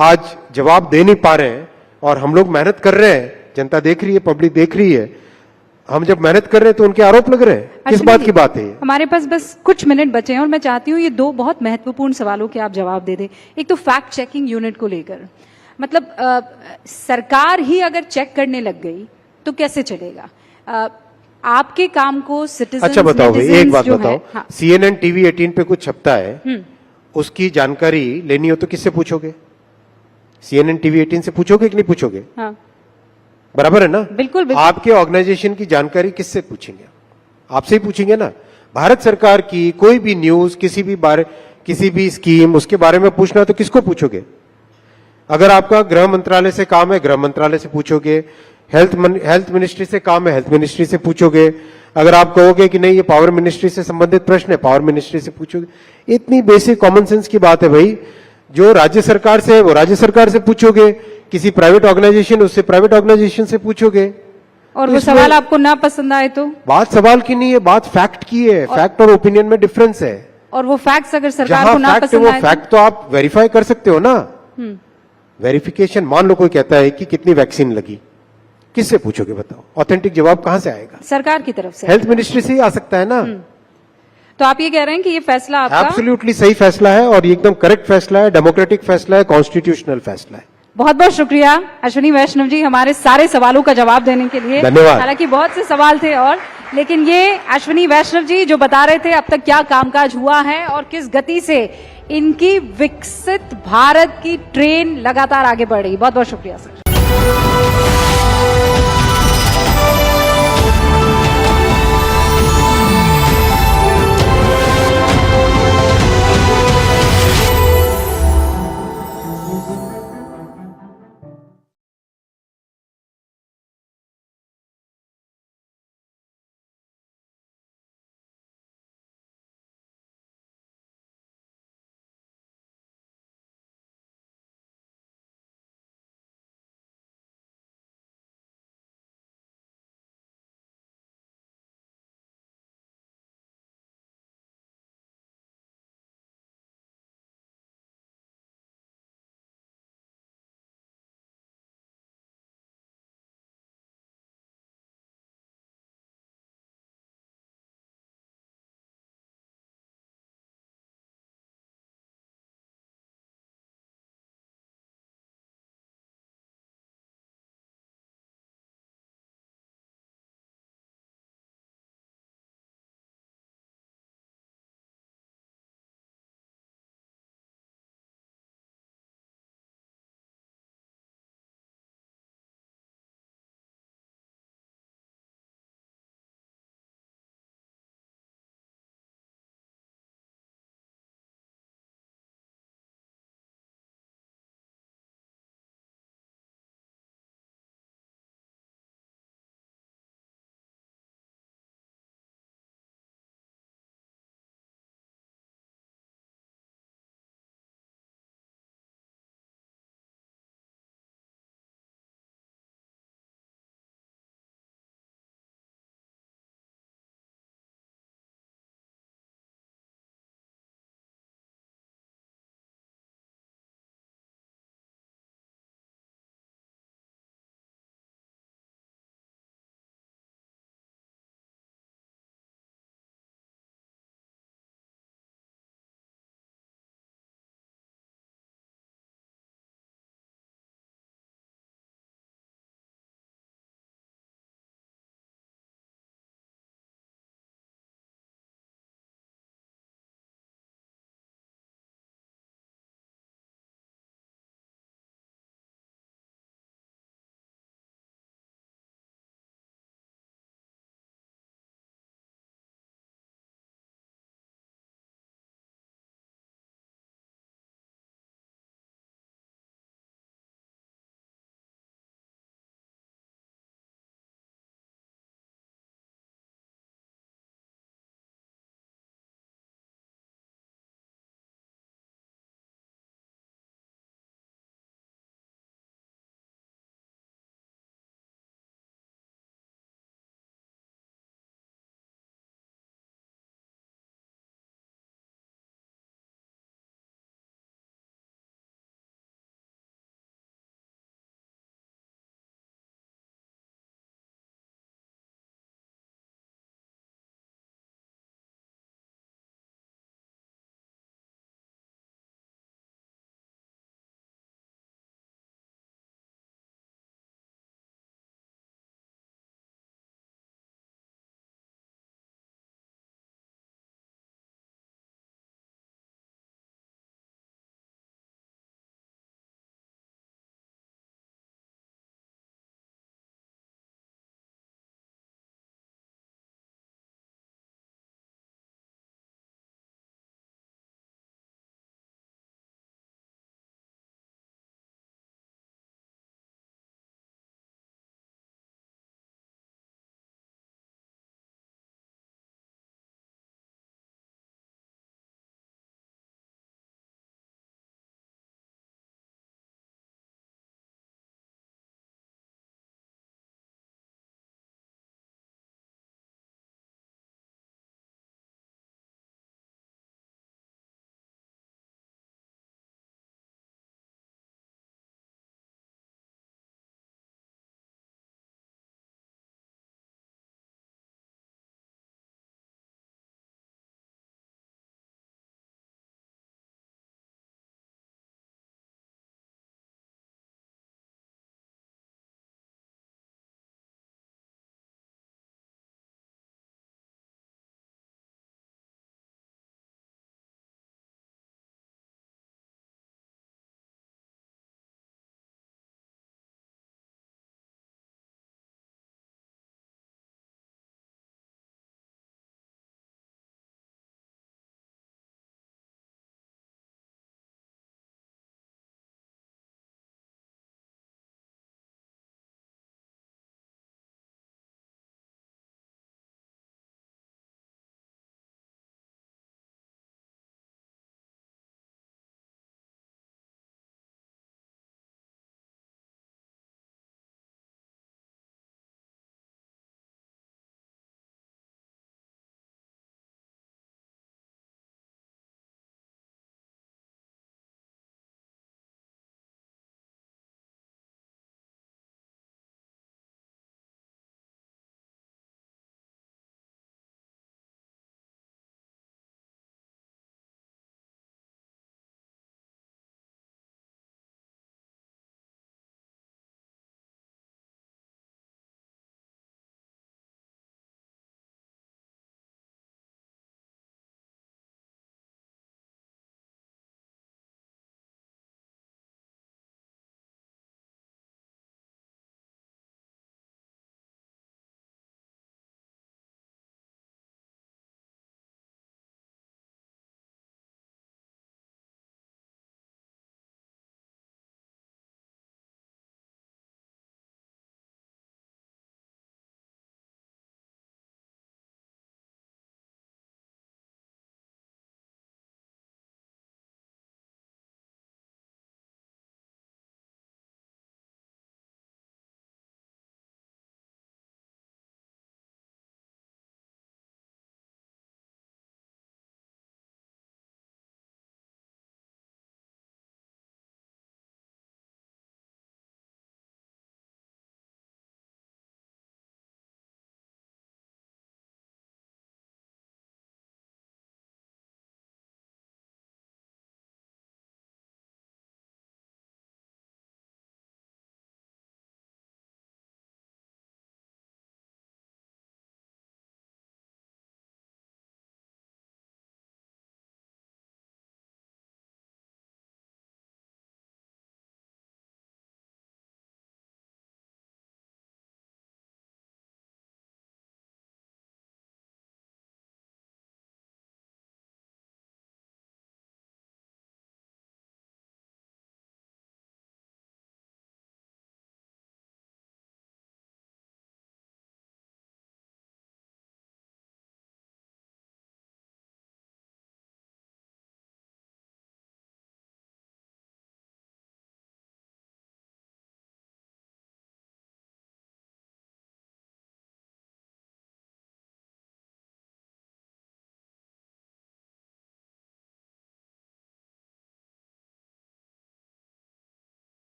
आज जवाब दे नहीं पा रहे हैं, और हम लोग मेहनत कर रहे हैं, जनता देख रही है, पब्लिक देख रही है, हम जब मेहनत कर रहे हैं तो उनके आरोप लग रहे हैं। किस बात की बात है? हमारे पास बस कुछ मिनट बचे हैं और मैं चाहती हूँ ये 2 बहुत महत्वपूर्ण सवालों के आप जवाब दे दें। एक तो फैक्ट चेकिंग यूनिट को लेकर, मतलब सरकार ही अगर चेक करने लग गई तो कैसे चलेगा? आपके काम को सिटीजन, अच्छा बताओ भाई, एक बात बताओ, हाँ। CNN TV 18 पे कुछ छपता है, उसकी जानकारी लेनी हो तो किससे पूछोगे? CNN TV 18 से पूछोगे कि नहीं पूछोगे? हाँ। बराबर है ना? बिल्कुल, बिल्कुल। आपके ऑर्गेनाइजेशन की जानकारी किससे पूछेंगे? आपसे ही पूछेंगे ना। भारत सरकार की कोई भी न्यूज, किसी भी स्कीम, उसके बारे में पूछना तो किसको पूछोगे? अगर आपका गृह मंत्रालय से काम है, गृह मंत्रालय से पूछोगे। हेल्थ मिनिस्ट्री से काम है, हेल्थ मिनिस्ट्री से पूछोगे। अगर आप कहोगे कि नहीं ये पावर मिनिस्ट्री से संबंधित प्रश्न है, पावर मिनिस्ट्री से पूछोगे। इतनी बेसिक कॉमन सेंस की बात है भाई। जो राज्य सरकार से है वो राज्य सरकार से पूछोगे, किसी प्राइवेट ऑर्गेनाइजेशन उससे प्राइवेट ऑर्गेनाइजेशन से पूछोगे। और तो वो सवाल आपको ना पसंद आए तो? बात सवाल की नहीं है, बात फैक्ट की है। फैक्ट और ओपिनियन में डिफरेंस है। और वो फैक्ट्स अगर सरकार को ना पसंद आए, फैक्ट तो आप वेरीफाई कर सकते हो ना। वेरिफिकेशन, मान लो कोई कहता है कि कितनी वैक्सीन लगी, किससे पूछोगे बताओ? ऑथेंटिक जवाब कहां से आएगा? सरकार की तरफ से, हेल्थ मिनिस्ट्री से ही आ सकता है ना। तो आप ये कह रहे हैं कि ये फैसला आपका एब्सोल्युटली सही फैसला है, और ये एकदम करेक्ट फैसला है, डेमोक्रेटिक फैसला है, कॉन्स्टिट्यूशनल फैसला है। बहुत बहुत शुक्रिया अश्विनी वैष्णव जी हमारे सारे सवालों का जवाब देने के लिए। धन्यवाद। हालांकि बहुत से सवाल थे और, लेकिन ये अश्विनी वैष्णव जी जो बता रहे थे अब तक क्या कामकाज हुआ है और किस गति से इनकी विकसित भारत की ट्रेन लगातार आगे बढ़ रही। बहुत बहुत शुक्रिया sir.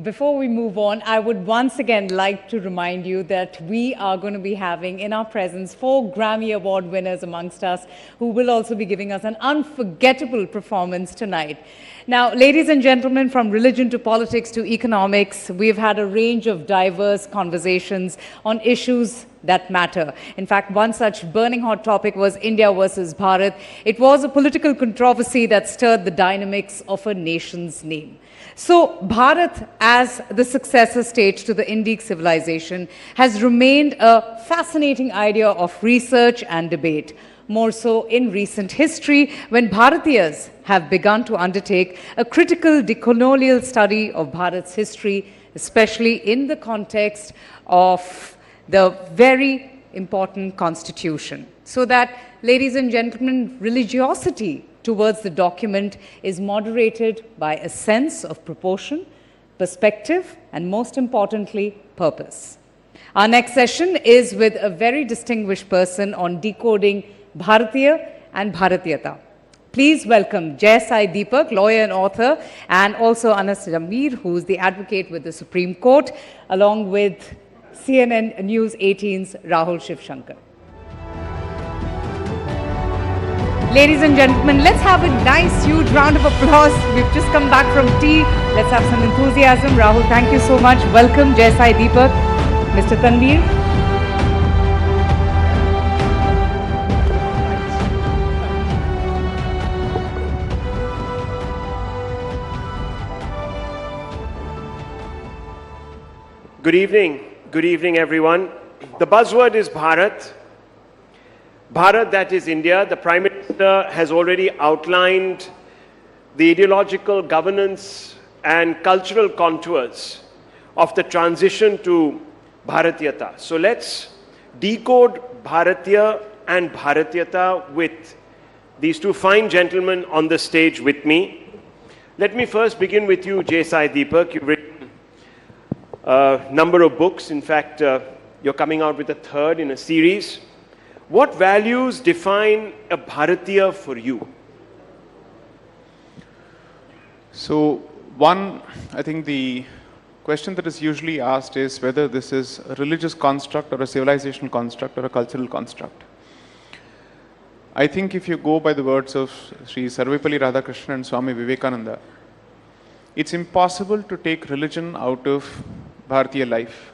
Before we move on, I would once again like to remind you that we are going to be having in our presence 4 Grammy Award winners amongst us who will also be giving us an unforgettable performance tonight. Now, ladies and gentlemen, from religion to politics to economics, we've had a range of diverse conversations on issues that matter. In fact, one such burning hot topic was India versus Bharat. It was a political controversy that stirred the dynamics of a nation's name. So, Bharat, as the successor state to the Indic civilization, has remained a fascinating idea of research and debate. More so in recent history, when Bharatiyas have begun to undertake a critical decolonial study of Bharat's history, especially in the context of the very important constitution. So that, ladies and gentlemen, religiosity towards the document is moderated by a sense of proportion, perspective, and most importantly, purpose. Our next session is with a very distinguished person on decoding Bharatiya and Bharatiyata. Please welcome Jai Sai Deepak, lawyer and author, and also Anas Jamir, who is the advocate with the Supreme Court, along with CNN News 18's Rahul Shivshankar. Ladies and gentlemen, let's have a nice, huge round of applause. We've just come back from tea. Let's have some enthusiasm. Rahul, thank you so much. Welcome, Jai Sai Deepak. Mr. Tanveer. Good evening. Good evening, everyone. The buzzword is Bharat. Bharat, that is India. The Prime Minister has already outlined the ideological governance and cultural contours of the transition to Bharatiyata. So let's decode Bharatiya and Bharatiyata with these two fine gentlemen on the stage with me. Let me first begin with you, Jai Sai Deepak. You've written a number of books. In fact, you're coming out with a third in a series. What values define a Bharatiya for you? So, one, I think the question that is usually asked is whether this is a religious construct or a civilizational construct or a cultural construct. I think if you go by the words of Sri Sarvepalli Radhakrishnan and Swami Vivekananda, it's impossible to take religion out of Bharatiya life.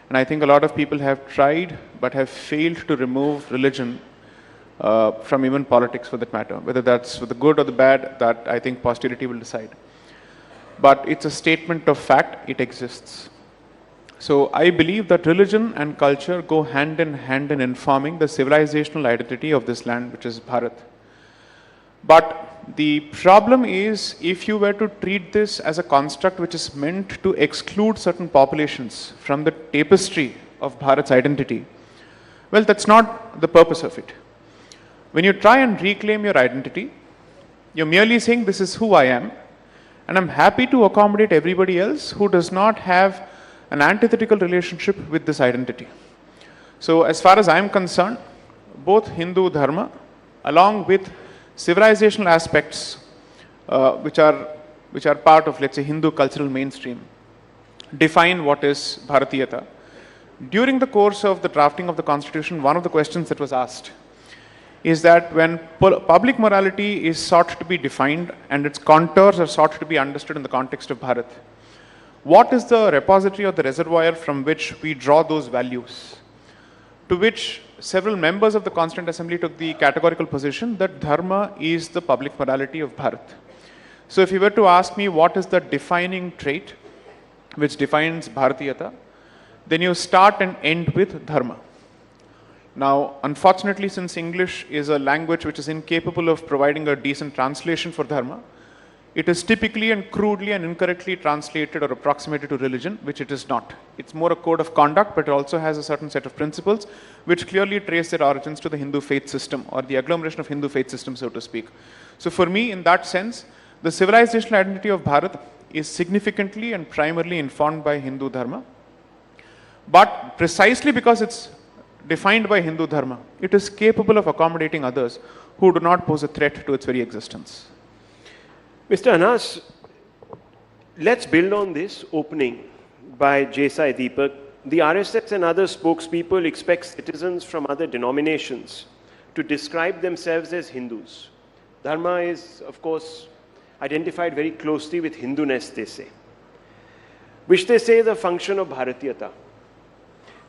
And I think a lot of people have tried but have failed to remove religion from even politics for that matter. Whether that's for the good or the bad, that I think posterity will decide. But it's a statement of fact, it exists. So I believe that religion and culture go hand in hand in informing the civilizational identity of this land, which is Bharat. But the problem is, if you were to treat this as a construct which is meant to exclude certain populations from the tapestry of Bharat's identity, well, that's not the purpose of it. When you try and reclaim your identity, you're merely saying this is who I am, and I'm happy to accommodate everybody else who does not have an antithetical relationship with this identity. So as far as I'm concerned, both Hindu Dharma along with civilizational aspects which are part of, let's say, Hindu cultural mainstream define what is Bharatiyata. During the course of the drafting of the constitution, one of the questions that was asked is that when public morality is sought to be defined and its contours are sought to be understood in the context of Bharat, what is the repository or the reservoir from which we draw those values? To which several members of the Constituent Assembly took the categorical position that Dharma is the public morality of Bharat. So if you were to ask me what is the defining trait which defines Bharatiyata, then you start and end with Dharma. Now, unfortunately, since English is a language which is incapable of providing a decent translation for Dharma, it is typically and crudely and incorrectly translated or approximated to religion, which it is not. It's more a code of conduct, but it also has a certain set of principles which clearly trace their origins to the Hindu faith system or the agglomeration of Hindu faith system, so to speak. So for me, in that sense, the civilizational identity of Bharat is significantly and primarily informed by Hindu Dharma. But precisely because it's defined by Hindu Dharma, it is capable of accommodating others who do not pose a threat to its very existence. Mr. Anas, let's build on this opening by J.Sai Deepak. The RSS and other spokespeople expect citizens from other denominations to describe themselves as Hindus. Dharma is, of course, identified very closely with Hinduness, they say, which they say is a function of Bharatiyata.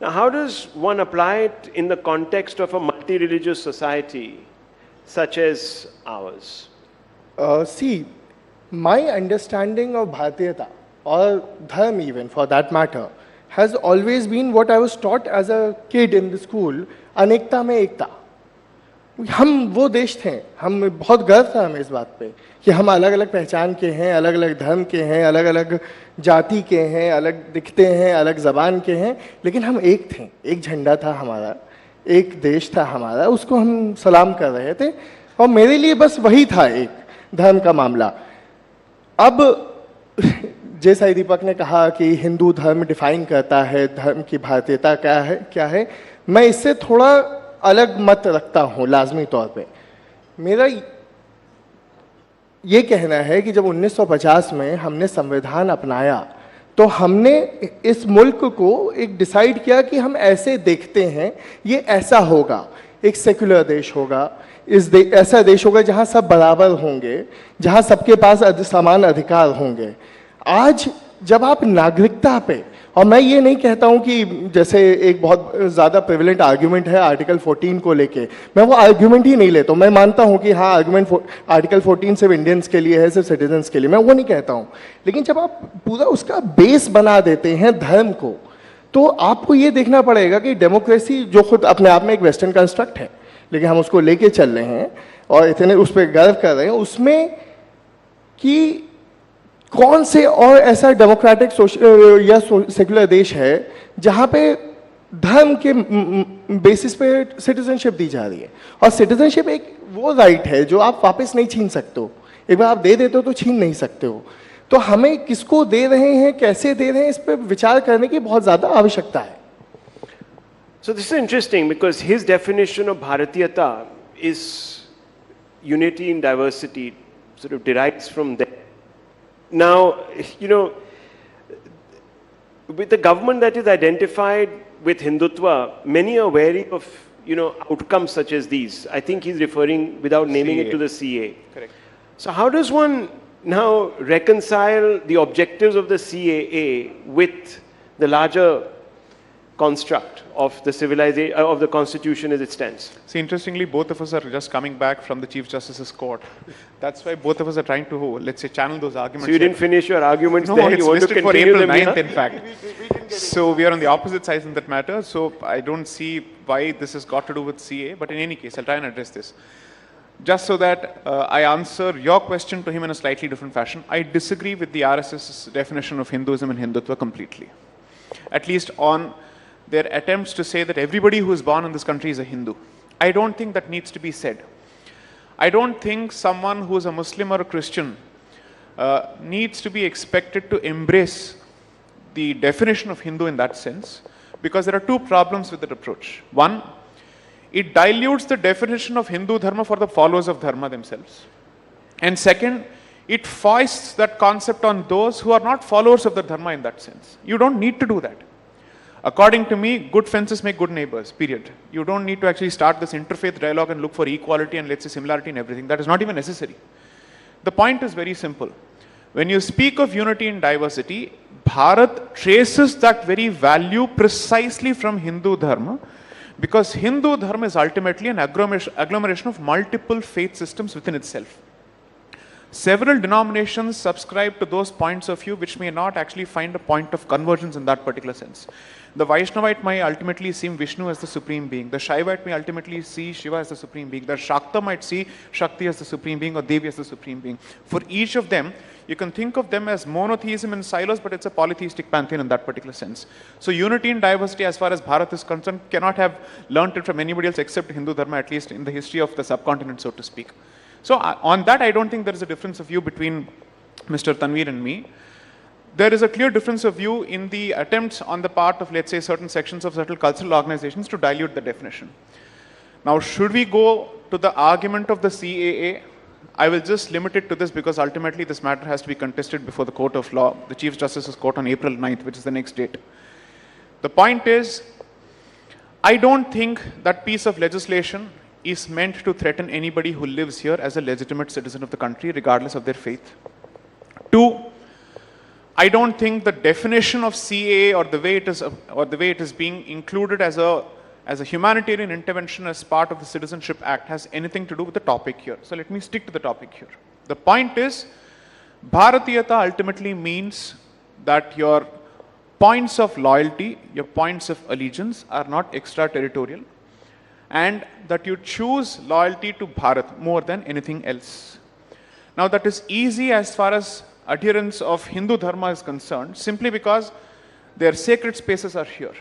Now, how does one apply it in the context of a multi-religious society such as ours? See, my understanding of Bharatiyata, or Dharma even for that matter, has always been what I was taught as a kid in the school, अनेकता में एकता. हम वो देश थे, हम बहुत गर्व था हमें इस बात पे कि हम अलग अलग पहचान के हैं, अलग अलग धर्म के हैं, अलग अलग जाति के हैं, अलग दिखते हैं, अलग ज़बान के हैं, लेकिन हम एक थे, एक झंडा था हमारा, एक देश था हमारा, उसको हम सलाम कर रहे थे और मेरे लिए बस वही था एक धर्म का मामला. अब J.Sai दीपक ने कहा कि हिंदू धर्म डिफाइन करता है धर्म की भारतीयता क्या है. मैं इससे थोड़ा अलग मत रखता हूँ लाजमी तौर पे. मेरा ये कहना है कि जब 1950 में हमने संविधान अपनाया तो हमने इस मुल्क को एक डिसाइड किया कि हम ऐसे देखते हैं, ये ऐसा होगा, एक सेक्युलर देश होगा, ऐसा देश होगा जहाँ सब बराबर होंगे, जहाँ सबके पास समान अधिकार होंगे. आज जब आप नागरिकता पे, और मैं ये नहीं कहता हूँ कि जैसे एक बहुत ज़्यादा प्रिविलेंट आर्ग्यूमेंट है आर्टिकल 14 को लेके, मैं वो आर्ग्यूमेंट ही नहीं लेता हूँ. मैं मानता हूँ कि हाँ आर्ग्यूमेंट आर्टिकल 14 सिर्फ इंडियंस के लिए है, सिर्फ सिटीजन्स के लिए, मैं वो नहीं कहता हूँ. लेकिन जब आप पूरा उसका बेस बना देते हैं धर्म को, तो आपको ये देखना पड़ेगा कि डेमोक्रेसी जो खुद अपने आप में एक वेस्टर्न कंस्ट्रक्ट है, लेकिन हम उसको लेके चल रहे हैं और इतने उस पर गर्व कर रहे हैं, उसमें कि कौन से और ऐसा डेमोक्रेटिक या सेक्युलर देश है जहाँ पे धर्म के बेसिस पे सिटीजनशिप दी जा रही है. और सिटीजनशिप एक वो राइट है जो आप वापस नहीं छीन सकते हो, एक बार आप दे देते हो तो छीन नहीं सकते हो. तो हमें किसको दे रहे हैं, कैसे दे रहे हैं, इस पर विचार करने की बहुत ज़्यादा आवश्यकता है. So this is interesting because his definition of Bharatiyata is unity in diversity, sort of derives from there. Now, you know, with the government that is identified with Hindutva, many are wary of, you know, outcomes such as these. I think he's referring, without naming CAA. it, to the CA. Correct. So how does one now reconcile the objectives of the CAA with the larger construct of the civilization, of the constitution as it stands? See, interestingly, both of us are just coming back from the Chief Justice's court. That's why both of us are trying to, let's say, channel those arguments. So you didn't finish your arguments no, there? It's you want to listed for continue April them 9th, here? in fact. So we are on the opposite sides in that matter. So I don't see why this has got to do with CA. But in any case, I'll try and address this. Just so that I answer your question to him in a slightly different fashion, I disagree with the RSS's definition of Hinduism and Hindutva completely. At least on their attempts to say that everybody who is born in this country is a Hindu. I don't think that needs to be said. I don't think someone who is a Muslim or a Christian needs to be expected to embrace the definition of Hindu in that sense, because there are two problems with that approach. One, it dilutes the definition of Hindu Dharma for the followers of Dharma themselves. And second, it foists that concept on those who are not followers of the Dharma in that sense. You don't need to do that. According to me, good fences make good neighbors, period. You don't need to actually start this interfaith dialogue and look for equality and, let's say, similarity in everything. That is not even necessary. The point is very simple. When you speak of unity in diversity, Bharat traces that very value precisely from Hindu Dharma, because Hindu Dharma is ultimately an agglomeration of multiple faith systems within itself. Several denominations subscribe to those points of view which may not actually find a point of convergence in that particular sense. The Vaishnavite might ultimately see Vishnu as the supreme being. The Shaivite may ultimately see Shiva as the supreme being. The Shakta might see Shakti as the supreme being or Devi as the supreme being. For each of them, you can think of them as monotheism in silos, but it's a polytheistic pantheon in that particular sense. So unity in diversity, as far as Bharat is concerned, cannot have learnt it from anybody else except Hindu Dharma, at least in the history of the subcontinent, so to speak. So on that, I don't think there is a difference of view between Mr. Tanveer and me. There is a clear difference of view in the attempts on the part of, let's say, certain sections of certain cultural organizations to dilute the definition. Now, should we go to the argument of the CAA? I will just limit it to this because ultimately this matter has to be contested before the court of law, the Chief Justice's court on April 9th, which is the next date. The point is, I don't think that piece of legislation is meant to threaten anybody who lives here as a legitimate citizen of the country, regardless of their faith. Two, I don't think the definition of CAA or the way it is being included as a humanitarian intervention as part of the Citizenship Act has anything to do with the topic here. So let me stick to the topic here. The point is, Bharatiyata ultimately means that your points of loyalty, your points of allegiance are not extraterritorial, and that you choose loyalty to Bharat more than anything else. Now that is easy as far as adherence of Hindu Dharma is concerned, simply because their sacred spaces are here.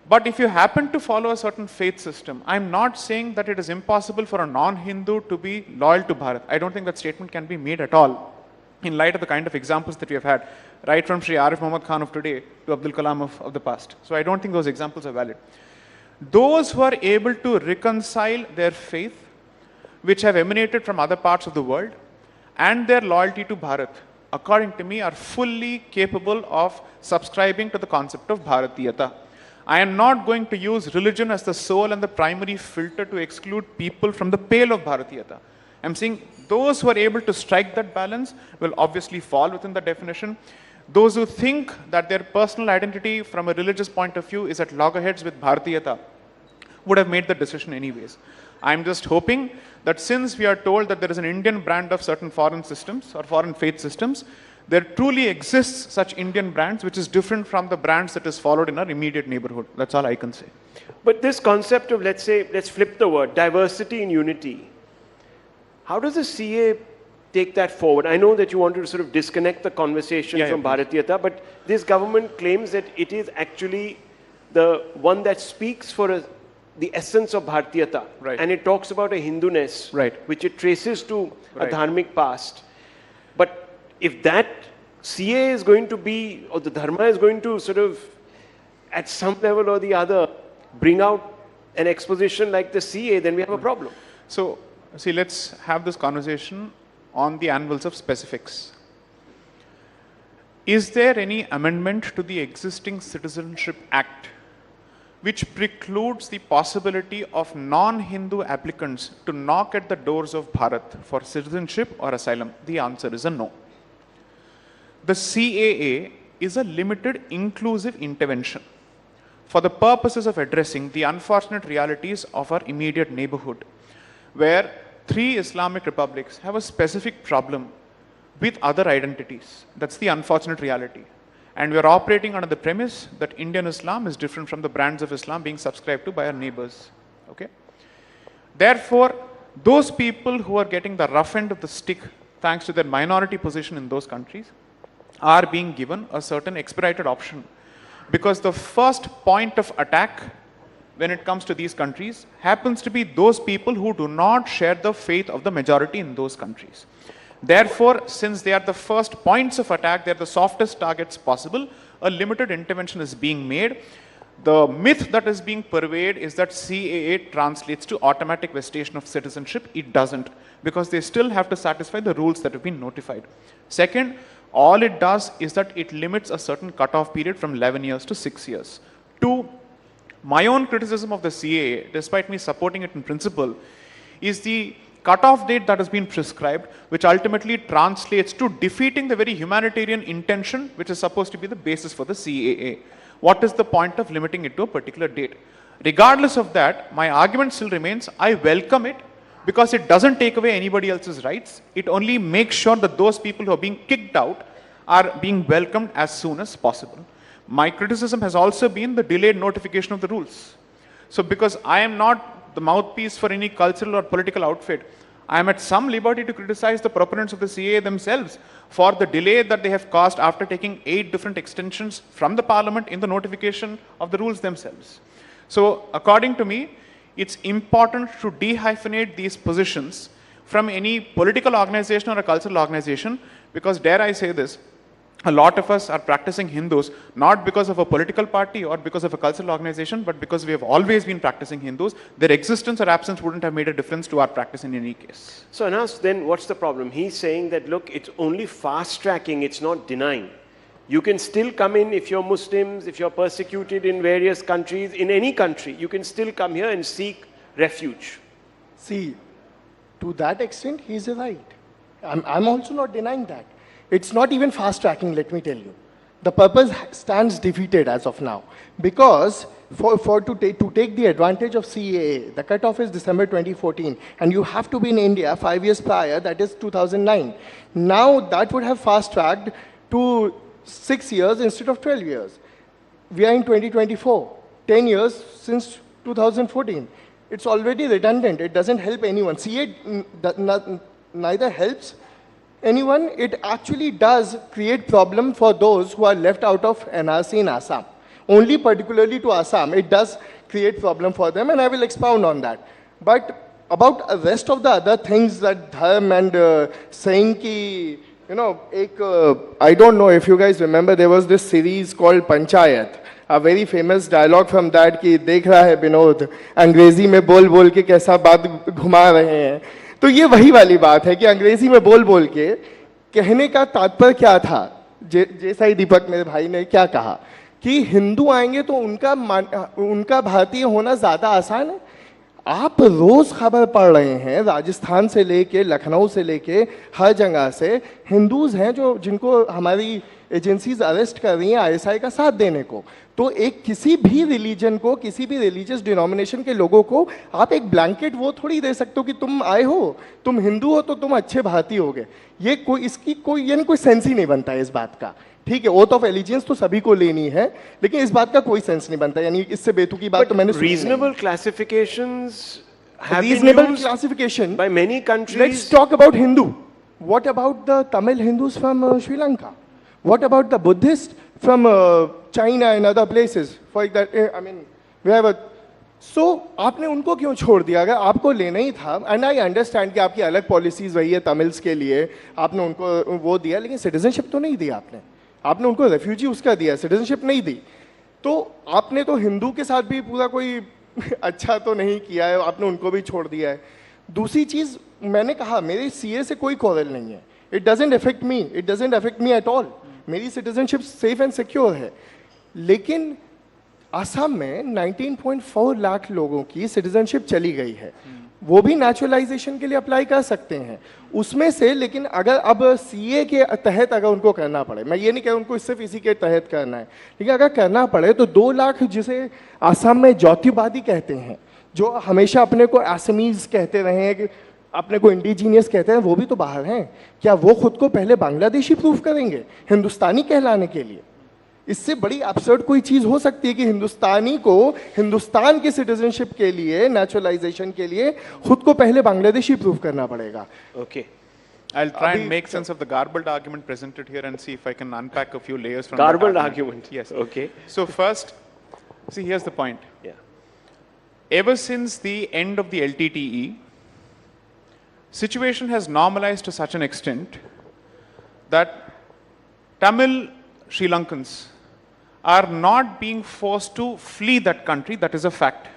But if you happen to follow a certain faith system, I'm not saying that it is impossible for a non-Hindu to be loyal to Bharat. I don't think that statement can be made at all, in light of the kind of examples that we have had, right from Sri Arif Muhammad Khan of today to Abdul Kalam of the past. So I don't think those examples are valid. Those who are able to reconcile their faith, which have emanated from other parts of the world, and their loyalty to Bharat, according to me, are fully capable of subscribing to the concept of Bharatiyata. I am not going to use religion as the sole and the primary filter to exclude people from the pale of Bharatiyata. I'm saying those who are able to strike that balance will obviously fall within the definition. Those who think that their personal identity from a religious point of view is at loggerheads with Bharatiyata would have made the decision anyways. I'm just hoping that since we are told that there is an Indian brand of certain foreign systems or foreign faith systems, there truly exists such Indian brands which is different from the brands that is followed in our immediate neighborhood. That's all I can say. But this concept of, let's flip the word, diversity and unity, how does the CA take that forward? I know that you wanted to sort of disconnect the conversation from Bharatiyata, but this government claims that it is actually the one that speaks for the essence of Bharatiyata. Right. And it talks about a Hinduness, which it traces to a dharmic past. But if that CA is going to be, or the Dharma is going to sort of, at some level or the other, bring out an exposition like the CA, then we have a problem. So, see, let's have this conversation on the anvils of specifics. Is there any amendment to the existing Citizenship Act which precludes the possibility of non-Hindu applicants to knock at the doors of Bharat for citizenship or asylum? The answer is a no. The CAA is a limited inclusive intervention for the purposes of addressing the unfortunate realities of our immediate neighborhood, where 3 Islamic republics have a specific problem with other identities. That's the unfortunate reality. And we are operating under the premise that Indian Islam is different from the brands of Islam being subscribed to by our neighbors. Okay? Therefore, those people who are getting the rough end of the stick, thanks to their minority position in those countries, are being given a certain expedited option. Because the first point of attack when it comes to these countries happens to be those people who do not share the faith of the majority in those countries. Therefore, since they are the first points of attack, they are the softest targets possible, a limited intervention is being made. The myth that is being purveyed is that CAA translates to automatic vestation of citizenship. It doesn't, because they still have to satisfy the rules that have been notified. Second, all it does is that it limits a certain cutoff period from 11 years to 6 years. Two, my own criticism of the CAA, despite me supporting it in principle, is the cutoff date that has been prescribed, which ultimately translates to defeating the very humanitarian intention which is supposed to be the basis for the CAA. What is the point of limiting it to a particular date? Regardless of that, my argument still remains, I welcome it, because it doesn't take away anybody else's rights. It only makes sure that those people who are being kicked out are being welcomed as soon as possible. My criticism has also been the delayed notification of the rules. So because I am not the mouthpiece for any cultural or political outfit, I am at some liberty to criticize the proponents of the CAA themselves for the delay that they have caused after taking 8 different extensions from the parliament in the notification of the rules themselves. So according to me, it's important to dehyphenate these positions from any political organization or a cultural organization, because dare I say this, a lot of us are practicing Hindus, not because of a political party or because of a cultural organization, but because we have always been practicing Hindus. Their existence or absence wouldn't have made a difference to our practice in any case. So Anas, then what's the problem? He's saying that, look, it's only fast-tracking, it's not denying. You can still come in if you're Muslims, if you're persecuted in various countries, in any country, you can still come here and seek refuge. See, to that extent, he's right. I'm also not denying that. It's not even fast-tracking, let me tell you. The purpose stands defeated as of now. Because to take the advantage of CAA, the cutoff is December 2014, and you have to be in India 5 years prior, that is 2009. Now, that would have fast-tracked to 6 years instead of 12 years. We are in 2024, 10 years since 2014. It's already redundant. It doesn't help anyone. CA neither helps anyone. It actually does create problem for those who are left out of NRC in Assam. Only particularly to Assam, it does create problem for them, and I will expound on that. But about the rest of the other things that Dharma and saying ki, you know, I don't know if you guys remember, there was this series called Panchayat. A very famous dialogue from that कि देख रहा है विनोद अंग्रेजी में बोल बोल के कैसा बात घुमा रहे हैं. तो ये वही वाली बात है कि अंग्रेजी में बोल बोल के कहने का तात्पर्य क्या था. जैसा ही दीपक मेरे भाई ने क्या कहा कि हिंदू आएंगे तो उनका भारतीय होना ज़्यादा आसान है. आप रोज खबर पढ़ रहे हैं राजस्थान से लेके लखनऊ से लेके हर जगह से हिंदूज हैं जिनको हमारी एजेंसीज अरेस्ट कर रही हैं आईएसआई का साथ देने को. तो एक किसी भी रिलीजन को, किसी भी रिलीजियस डिनोमिनेशन के लोगों को आप एक ब्लैंकेट वो थोड़ी दे सकते हो कि तुम आए हो, तुम हिंदू हो तो तुम अच्छे भारतीय होगे. ये कोई इसकी कोई यानी कोई सेंस ही नहीं बनता है इस बात का. ठीक है, ओथ ऑफ एलिजियंस तो सभी को लेनी है, लेकिन इस बात का कोई सेंस नहीं बनता. यानी इससे बेतुकी बात तो मैंने reasonable classifications have reasonable been used classification by many countries. Let's talk about Hindu. What about the Tamil Hindus from Sri Lanka? What about the Buddhists from China and other places? For that, I mean, we have a. So आपने उनको क्यों छोड़ दिया? अगर आपको लेना ही था, and I understand कि आपकी अलग पॉलिसीज वही है तमिल्स के लिए, आपने उनको वो दिया, लेकिन सिटीजनशिप तो नहीं दिया आपने. आपने उनको रेफ्यूजी उसका दिया, सिटीजनशिप नहीं दी. तो आपने तो हिंदू के साथ भी पूरा कोई अच्छा तो नहीं किया है, आपने उनको भी छोड़ दिया है. दूसरी चीज मैंने कहा, मेरे सीए से कोई क्वारल नहीं है. It doesn't affect me, it doesn't affect me at all. मेरी सिटीजनशिप सेफ एंड सिक्योर है. लेकिन असम में 19.4 लाख लोगों की सिटीजनशिप चली गई है. वो भी नेचुरलाइजेशन के लिए अप्लाई कर सकते हैं उसमें से. लेकिन अगर अब सीए के तहत अगर उनको करना पड़े, मैं ये नहीं कह रहा उनको सिर्फ इसी के तहत करना है, लेकिन अगर करना पड़े तो 2 लाख जिसे असम में ज्योतिवादी कहते हैं, जो हमेशा अपने को असमीज कहते रहे हैं, कि अपने को इंडिजीनियस कहते हैं, वो भी तो बाहर हैं. क्या वो खुद को पहले बांग्लादेशी प्रूव करेंगे हिंदुस्तानी कहलाने के लिए? इससे बड़ी एब्सर्ड कोई चीज हो सकती है कि हिंदुस्तानी को हिंदुस्तान के सिटीजनशिप के लिए, नेचुरलाइजेशन के लिए खुद को पहले बांग्लादेशी प्रूव करना पड़ेगा. Okay. I'll try and make sense of the garbled argument presented here and see if I can unpack a few layers from garbled argument. Yes. Okay. So first, see, here's the point. Yeah. Ever since the end of the LTTE, situation has normalized to such an extent that Tamil Sri Lankans are not being forced to flee that country. That is a fact.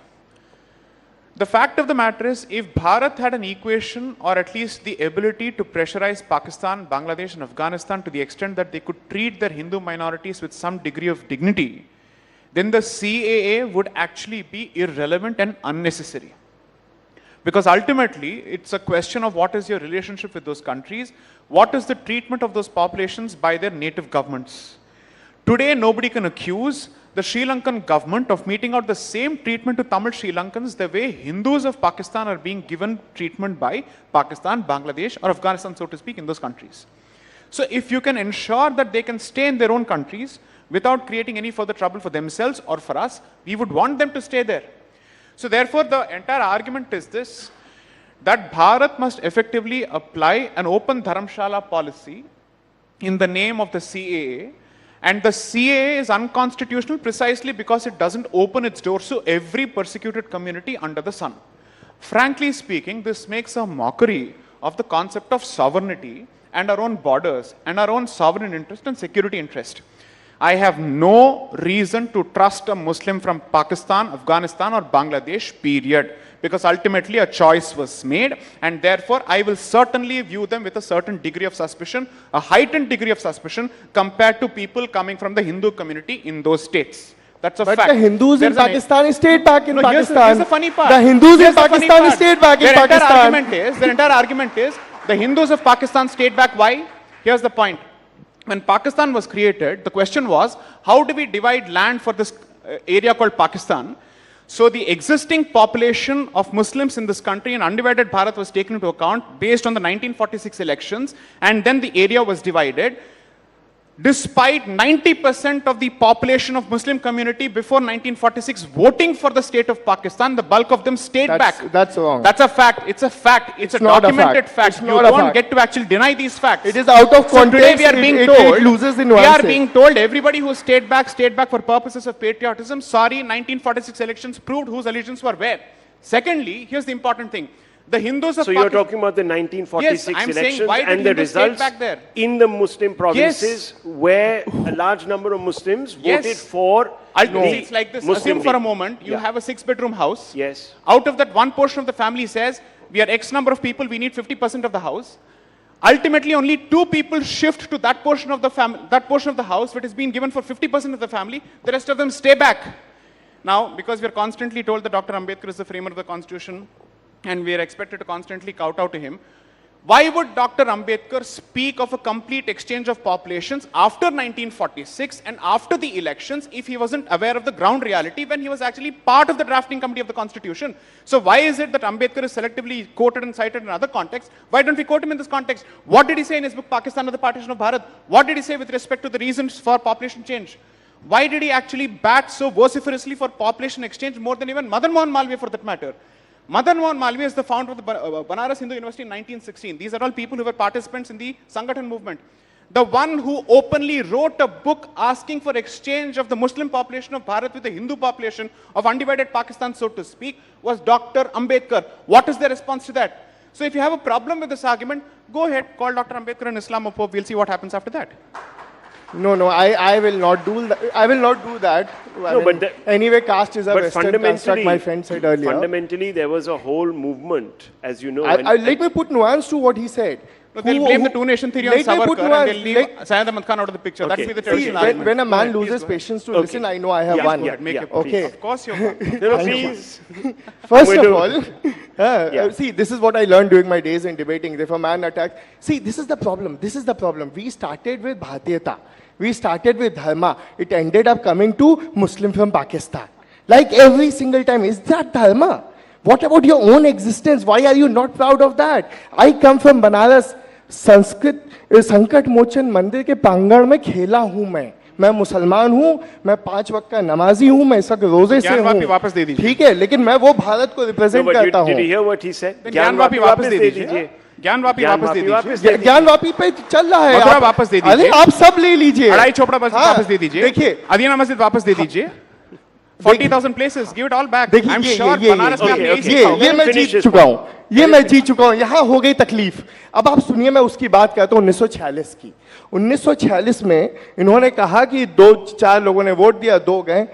The fact of the matter is, if Bharat had an equation or at least the ability to pressurize Pakistan, Bangladesh and Afghanistan to the extent that they could treat their Hindu minorities with some degree of dignity, then the CAA would actually be irrelevant and unnecessary. Because ultimately, it's a question of what is your relationship with those countries, what is the treatment of those populations by their native governments. Today, nobody can accuse the Sri Lankan government of meting out the same treatment to Tamil Sri Lankans the way Hindus of Pakistan are being given treatment by Pakistan, Bangladesh or Afghanistan, so to speak, in those countries. So if you can ensure that they can stay in their own countries without creating any further trouble for themselves or for us, we would want them to stay there. So therefore, the entire argument is this, that Bharat must effectively apply an open dharamshala policy in the name of the CAA, and the CAA is unconstitutional precisely because it doesn't open its doors to every persecuted community under the sun. Frankly speaking, this makes a mockery of the concept of sovereignty and our own borders and our own sovereign interest and security interest. I have no reason to trust a Muslim from Pakistan, Afghanistan or Bangladesh, period. Because ultimately a choice was made, and therefore I will certainly view them with a certain degree of suspicion, a heightened degree of suspicion compared to people coming from the Hindu community in those states. That's a fact. But the Hindus in Pakistan stayed back in Pakistan. Here's the funny part. The Hindus in Pakistan stayed back in Pakistan. Their entire argument is the Hindus of Pakistan stayed back. Why? Here's the point. When Pakistan was created, the question was, how do we divide land for this area called Pakistan? So the existing population of Muslims in this country in undivided Bharat was taken into account based on the 1946 elections, and then the area was divided. Despite 90% of the population of Muslim community before 1946 voting for the state of Pakistan, the bulk of them stayed back. That's wrong. That's a fact. It's a fact. It's a documented fact. You don't get to actually deny these facts. It is out of context. So today we are being told, it loses in we are nuances. being told everybody who stayed back for purposes of patriotism. Sorry, 1946 elections proved whose allegiance were where. Secondly, here's the important thing. The Hindus of So you're talking about the 1946 Yes, I'm elections saying, why did and the Hindus stay results back there? in the Muslim provinces where a large number of Muslims voted for Ultimately, it's like this. Muslim Assume for a League. moment, you have a 6-bedroom house. Yes. Out of that, one portion of the family says, we are X number of people, we need 50% of the house. Ultimately, only 2 people shift to that portion of the house, which is being given for 50% of the family. The rest of them stay back. Now, because we are constantly told that Dr. Ambedkar is the framer of the Constitution, and we are expected to constantly kowtow to him, why would Dr. Ambedkar speak of a complete exchange of populations after 1946 and after the elections if he wasn't aware of the ground reality when he was actually part of the drafting committee of the Constitution? So why is it that Ambedkar is selectively quoted and cited in other contexts? Why don't we quote him in this context? What did he say in his book, Pakistan or the Partition of Bharat? What did he say with respect to the reasons for population change? Why did he actually bat so vociferously for population exchange more than even Madan Mohan Malviya for that matter? Madan Mohan Malviya is the founder of the Banaras Hindu University in 1916. These are all people who were participants in the Sangathan movement. The one who openly wrote a book asking for exchange of the Muslim population of Bharat with the Hindu population of undivided Pakistan, so to speak, was Dr. Ambedkar. What is the response to that? So if you have a problem with this argument, go ahead, call Dr. Ambedkar an Islamophobe. We'll see what happens after that. No, I will not do that. I will not do that. Anyway, caste is a Western construct, my friend said earlier. Fundamentally, there was a whole movement, as you know. Let me put nuance to what he said. They'll blame the two-nation theory on Savarkar and they'll leave Syed Ahmad Khan out of the picture. That's the traditional argument. When a man loses patience to listen, I know I have won. Okay. Of course you have won. No, please. First of all, see, this is what I learned during my days in debating. If a man attacks, see, this is the problem. We started with Bhartiyata. We started with Dharma. It ended up coming to Muslim from Pakistan. Like every single time. Is that Dharma? What about your own existence? Why are you not proud of that? I come from Banaras. संकट मोचन मंदिर के प्रांगण में खेला हूं मैं मुसलमान हूं, मैं 5 वक्त का नमाजी हूं, मैं सब रोजे से हूं, ठीक है, लेकिन मैं वो भारत को रिप्रेजेंट करता हूं। ज्ञानवापी वापस दे दीजिए, ज्ञानवापी वापस दे दीजिए, ज्ञानवापी पे चल रहा है, मथुरा वापस दे दीजिए, अरे आप सब ले लीजिए, अढ़ाई चोपड़ा वापस दे दीजिए, देखिए अदीना मस्जिद वापस दे दीजिए, 40,000 places, give it all back. I'm sure Banaras में ये मैं जीत चुका हूँ, यहाँ हो गई तकलीफ। अब आप सुनिए, मैं उसकी बात करता हूँ 1946 की। 1946 में इन्होंने कहा कि 2-4 लोगों ने वोट दिया, 2 गए।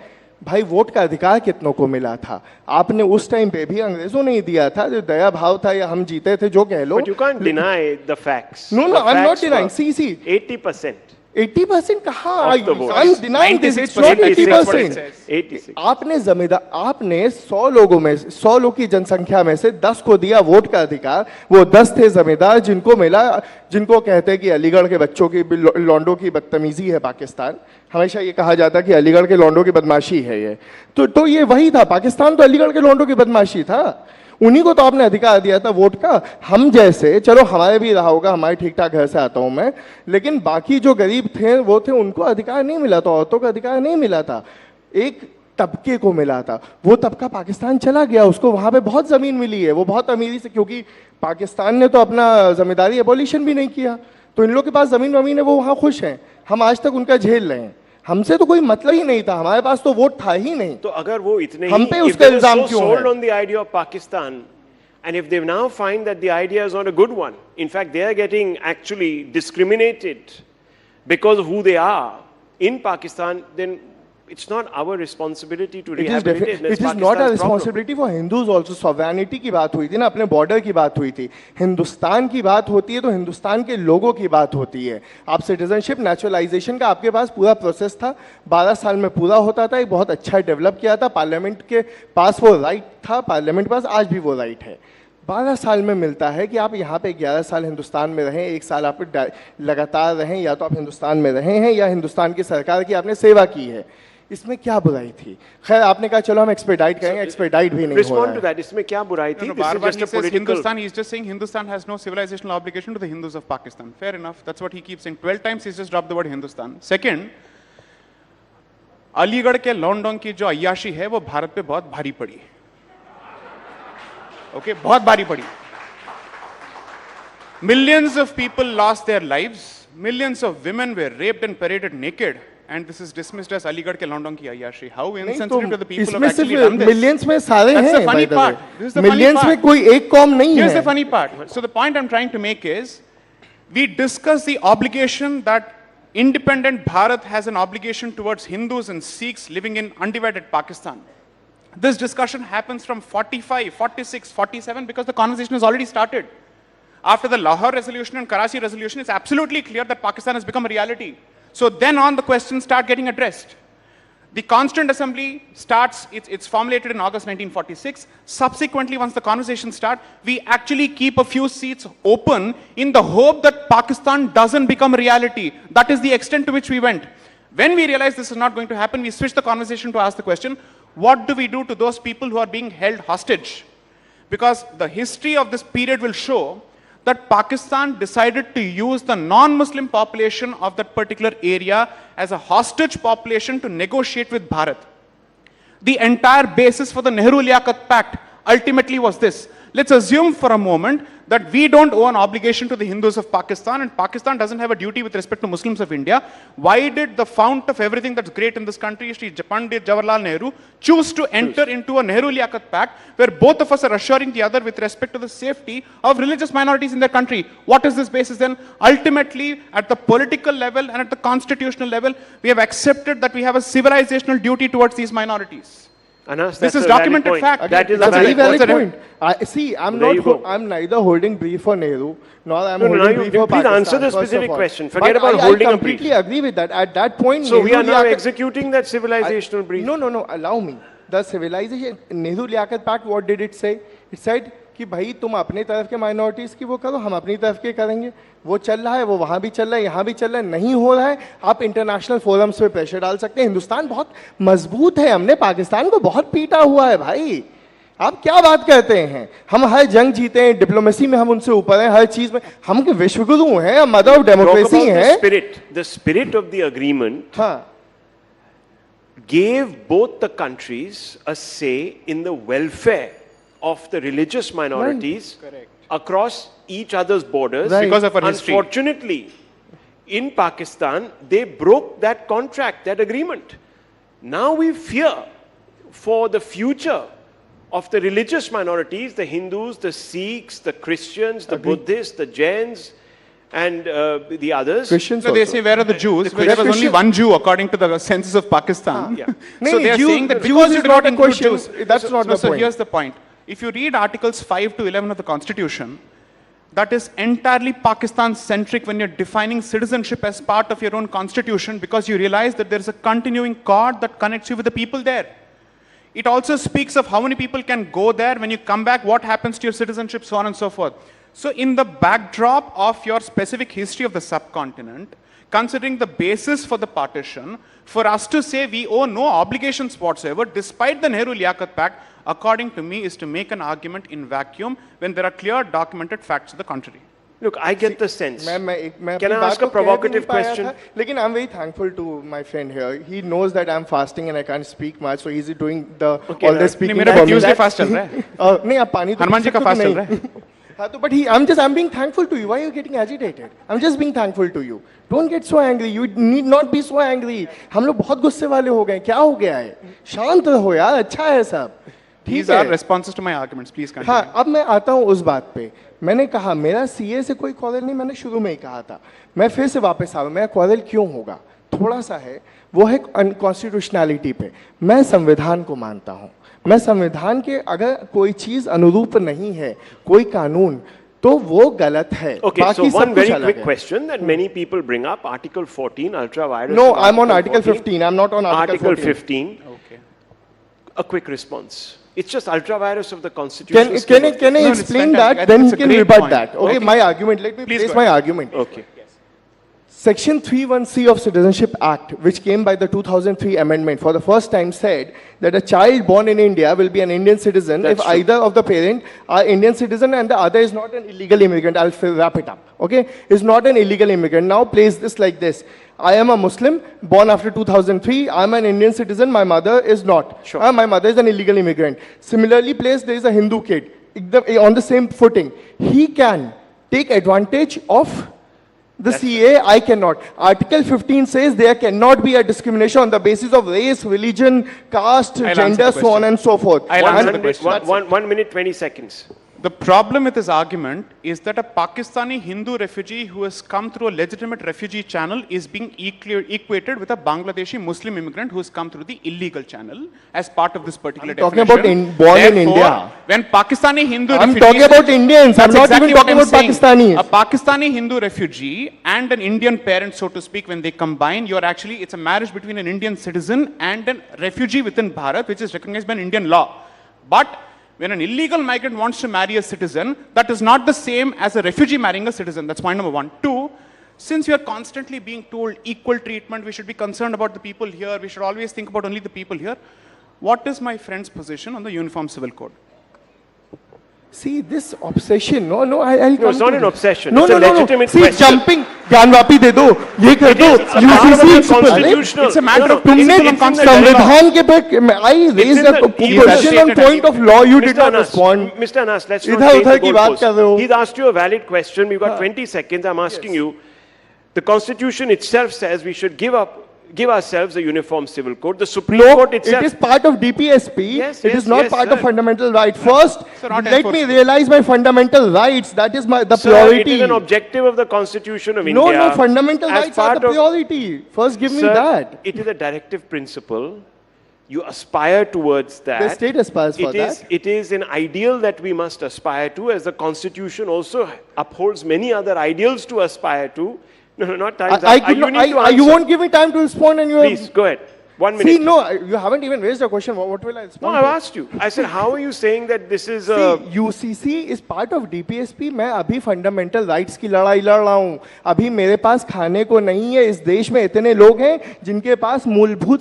भाई वोट का अधिकार कितनों को मिला था? आपने उस टाइम पे भी अंग्रेजों ने ही दिया था, जो दया भाव था, या हम जीते थे, जो कह लो। But you can't deny the facts. No, I'm not denying. See. 80% कहाँ? I'm denying this. It's not 80%. आपने 100 लोगों में, 100 लोग की जनसंख्या में से 10 को दिया वोट का अधिकार। वो 10 थे जमींदार जिनको मिला, जिनको कहते हैं कि अलीगढ़ के बच्चों की लौंडों की बदतमीजी है पाकिस्तान। हमेशा ये कहा जाता कि अलीगढ़ के लौंडों की बदमाशी है ये। तो ये वही था, पाकिस्तान तो अलीगढ़ के लौंडों की बदमाशी था। उन्हीं को तो आपने अधिकार दिया था वोट का। हम जैसे, चलो हमारे भी रहा होगा, हमारे ठीक ठाक घर से आता हूं मैं, लेकिन बाकी जो गरीब थे वो थे, उनको अधिकार नहीं मिला था, औरतों का अधिकार नहीं मिला था, एक तबके को मिला था। वो तबका पाकिस्तान चला गया, उसको वहां पे बहुत जमीन मिली है, वो बहुत अमीरी से, क्योंकि पाकिस्तान ने तो अपना जमींदारी एबॉलिशन भी नहीं किया, तो इन लोगों के पास जमीन है, वो वहां खुश हैं। हम आज तक उनका झेल रहे हैं, हमसे तो कोई मतलब ही नहीं था, हमारे पास तो वोट था ही नहीं। तो अगर वो इतने हम पे उसका इल्जाम क्यों है? sold on the idea of Pakistan And if they now find that the idea is not a good one, in fact, they are getting actually discriminated because of who they are in Pakistan, then it's not our responsibility to rehabilitate. It is not a responsibility for Hindus also. Sovereignty की बात हुई थी ना, अपने border की बात हुई थी. हिंदुस्तान की बात होती है तो हिंदुस्तान के लोगों की बात होती है. आप citizenship naturalization का आपके पास पूरा प्रोसेस था, 12 साल में पूरा होता था, एक बहुत अच्छा डेवलप किया था, पार्लियामेंट के पास वो राइट था, पार्लियामेंट पास आज भी वो राइट है. 12 साल में मिलता है कि आप यहाँ पे 11 साल हिंदुस्तान में रहें, 1 साल आप लगातार रहें, या तो आप हिंदुस्तान में रहे हैं या हिंदुस्तान की सरकार की आपने सेवा की है. इसमें क्या बुराई थी? खैर आपने कहा चलो हम एक्सपेडाइट करेंगे, एक्सपेडाइट भी नहीं हो रहा है. Respond to that. इसमें क्या बुराई थी? This is just a political. Hindustan, he's just saying Hindustan has no civilizational obligation to the Hindus of Pakistan. Fair enough. That's what he keeps saying. 12 times he's just dropped the word Hindustan. Second, Aligarh के लॉन्डोंग की जो अय्याशी है वो भारत पे बहुत भारी पड़ी. Okay, बहुत भारी पड़ी. Millions of people lost their lives. Millions of women were raped and paraded naked. And this is dismissed as Aligarh ke London ki ayyashi. How insensitive to the people who have actually done this. Millions में सारे हैं. That's the funny part. This is the Millions में कोई एक कौम नहीं है. Here's the funny part. So the point I'm trying to make is, we discuss the obligation that independent Bharat has an obligation towards Hindus and Sikhs living in undivided Pakistan. This discussion happens from 45, 46, 47 because the conversation has already started. After the Lahore resolution and Karachi resolution, it's absolutely clear that Pakistan has become a reality. So then on the questions start getting addressed. The Constituent Assembly starts, it's formulated in August 1946. Subsequently, once the conversations start, we actually keep a few seats open in the hope that Pakistan doesn't become a reality. That is the extent to which we went. When we realized this is not going to happen, we switched the conversation to ask the question, what do we do to those people who are being held hostage? Because the history of this period will show that Pakistan decided to use the non-Muslim population of that particular area as a hostage population to negotiate with Bharat. The entire basis for the Nehru-Liaquat Pact ultimately was this. Let's assume for a moment that we don't owe an obligation to the Hindus of Pakistan and Pakistan doesn't have a duty with respect to Muslims of India. Why did the fount of everything that's great in this country, Shri Pandit Jawaharlal Nehru, choose to enter into a Nehru-Liaquat Pact where both of us are assuring the other with respect to the safety of religious minorities in their country? What is this basis then? Ultimately, at the political level and at the constitutional level, we have accepted that we have a civilizational duty towards these minorities. Anas, this is documented fact. That is a very valid point. I'm I'm neither holding brief for Nehru nor I'm holding brief for Please Pakistan. Answer the specific question. Forget about holding a brief. I completely agree with that. At that point, so we are now executing that civilizational brief. No. Allow me. The civilization Nehru-Liaquat Pact. What did it say? It said कि भाई तुम अपने तरफ के minorities की वो करो, हम अपनी तरफ के करेंगे. वो चल रहा है, वो वहाँ भी चल रहा है, यहाँ भी चल रहा है. नहीं हो रहा है, आप इंटरनेशनल फोरम्स पे प्रेशर डाल सकते हैं. हिंदुस्तान बहुत मजबूत है, हमने पाकिस्तान को बहुत पीटा हुआ है भाई. आप क्या बात करते हैं? हम हर जंग जीते हैं, डिप्लोमेसी में हम उनसे ऊपर हैं, हर चीज में हम के विश्वगुरु हैं, मदर ऑफ डेमोक्रेसी हैं. The spirit of the agreement gave both the countries a say in the welfare of the religious minorities across each other's borders. Because of our history. Unfortunately, in Pakistan, they broke that contract, that agreement. Now we fear for the future of the religious minorities, the Hindus, the Sikhs, the Christians, the Buddhists, the Jains, and the others. Christians so they say, where are the Jews? There was only one Jew according to the census of Pakistan. So they are saying that because you do not include Jews. That's not the point. So here's the point. If you read Articles 5 to 11 of the Constitution, that is entirely Pakistan-centric when you're defining citizenship as part of your own constitution because you realize that there's a continuing cord that connects you with the people there. It also speaks of how many people can go there. When you come back, what happens to your citizenship, so on and so forth. So in the backdrop of your specific history of the subcontinent, considering the basis for the partition, for us to say we owe no obligations whatsoever, despite the Nehru-Liaquat Pact, according to me, is to make an argument in vacuum when there are clear documented facts to the contrary. Look, I get the sense. Can I ask a provocative question? Lekin I'm very thankful to my friend here. He knows that I'm fasting and I can't speak much, so he's doing all the speaking. मेरा Tuesday fast चल रहा है. नहीं आप पानी तो हनुमान जी का fast चल रहा है. हाँ तो but I'm being thankful to you. Why are you getting agitated? I'm just being thankful to you. Don't get so angry. You need not be so angry. हम लोग बहुत गुस्से वाले हो गए. क्या हो गया है? शांत रहो यार. अच्छा है सब. These are responses to my arguments. Please continue. हाँ, अब मैं आता हूँ उस बात पे. मैंने कहा मेरा सीए से कोई क्वारल नहीं, मैंने शुरू में ही कहा था. मैं फिर से वापस आ रहा हूँ, मेरा क्वारल क्यों होगा? थोड़ा सा है, वो है अनकॉन्स्टिट्यूशनैलिटी पे. मैं संविधान को मानता हूँ. मैं संविधान के अगर कोई चीज अनुरूप नहीं है, कोई कानून, तो वो गलत है. Okay, so one very quick question that many people bring up, Article 14, ultra-virus. No, I'm on Article 15. I'm not on Article 15. Okay. A quick response. It's just ultra-virus of the Constitution. Can I explain that? Then he can rebut that. Okay, my argument. Let me place my argument. Okay. Section 31C of Citizenship Act, which came by the 2003 amendment, for the first time said that a child born in India will be an Indian citizen if either of the parent are Indian citizen and the other is not an illegal immigrant. I'll wrap it up. Okay? Is not an illegal immigrant. Now place this like this. I am a Muslim, born after 2003. I'm an Indian citizen. My mother is not. Sure. My mother is an illegal immigrant. Similarly placed, there is a Hindu kid on the same footing. He can take advantage of the CA, I cannot. Article 15 says there cannot be a discrimination on the basis of race, religion, caste, gender, so on and so forth. 1 minute, 20 seconds. The problem with this argument is that a Pakistani Hindu refugee who has come through a legitimate refugee channel is being equated with a Bangladeshi Muslim immigrant who has come through the illegal channel as part of this particular definition. Talking about born in India. When Pakistani Hindu I'm refugees... talking about Indians. I'm not even talking about Pakistanis. A Pakistani Hindu refugee and an Indian parent, so to speak, when they combine, it's a marriage between an Indian citizen and a refugee within Bharat, which is recognized by an Indian law. But when an illegal migrant wants to marry a citizen, that is not the same as a refugee marrying a citizen. That's point number one. Two, since we are constantly being told equal treatment, we should be concerned about the people here, we should always think about only the people here. What is my friend's position on the Uniform Civil Code? See, this obsession, I'll No, it's not an obsession. No, it's a legitimate question. See, jumping, Gyanvapi दे दो, ये कर दो, It's a matter of तुमने संविधान के पे, I raised a question on point of law, you did not respond. Mr. Anas, let's not change the goalpost. He's asked you a valid question. We've got 20 seconds. I'm asking you. The Constitution itself says we should give ourselves a uniform civil code. The Supreme Court itself... It is part of DPSP. Yes, it is not part of fundamental right. First, let me realize my fundamental rights. That is the priority. It is an objective of the Constitution of India. No, fundamental rights are the priority. First, give me that. It is a directive principle. You aspire towards that. The state aspires for that. It is an ideal that we must aspire to, as the Constitution also upholds many other ideals to aspire to. No, not time. You won't give me time to respond and you... Please, go ahead. 1 minute. See, no, you haven't even raised a question. What will I respond No, I've asked you. I said, how are you saying that this is a... See, UCC is part of DPSP. मैं अभी fundamental rights की लड़ाई लड़ रहा हूँ. अभी मेरे पास खाने को नहीं है. इस देश में इतने लोग हैं जिनके पास मूलभूत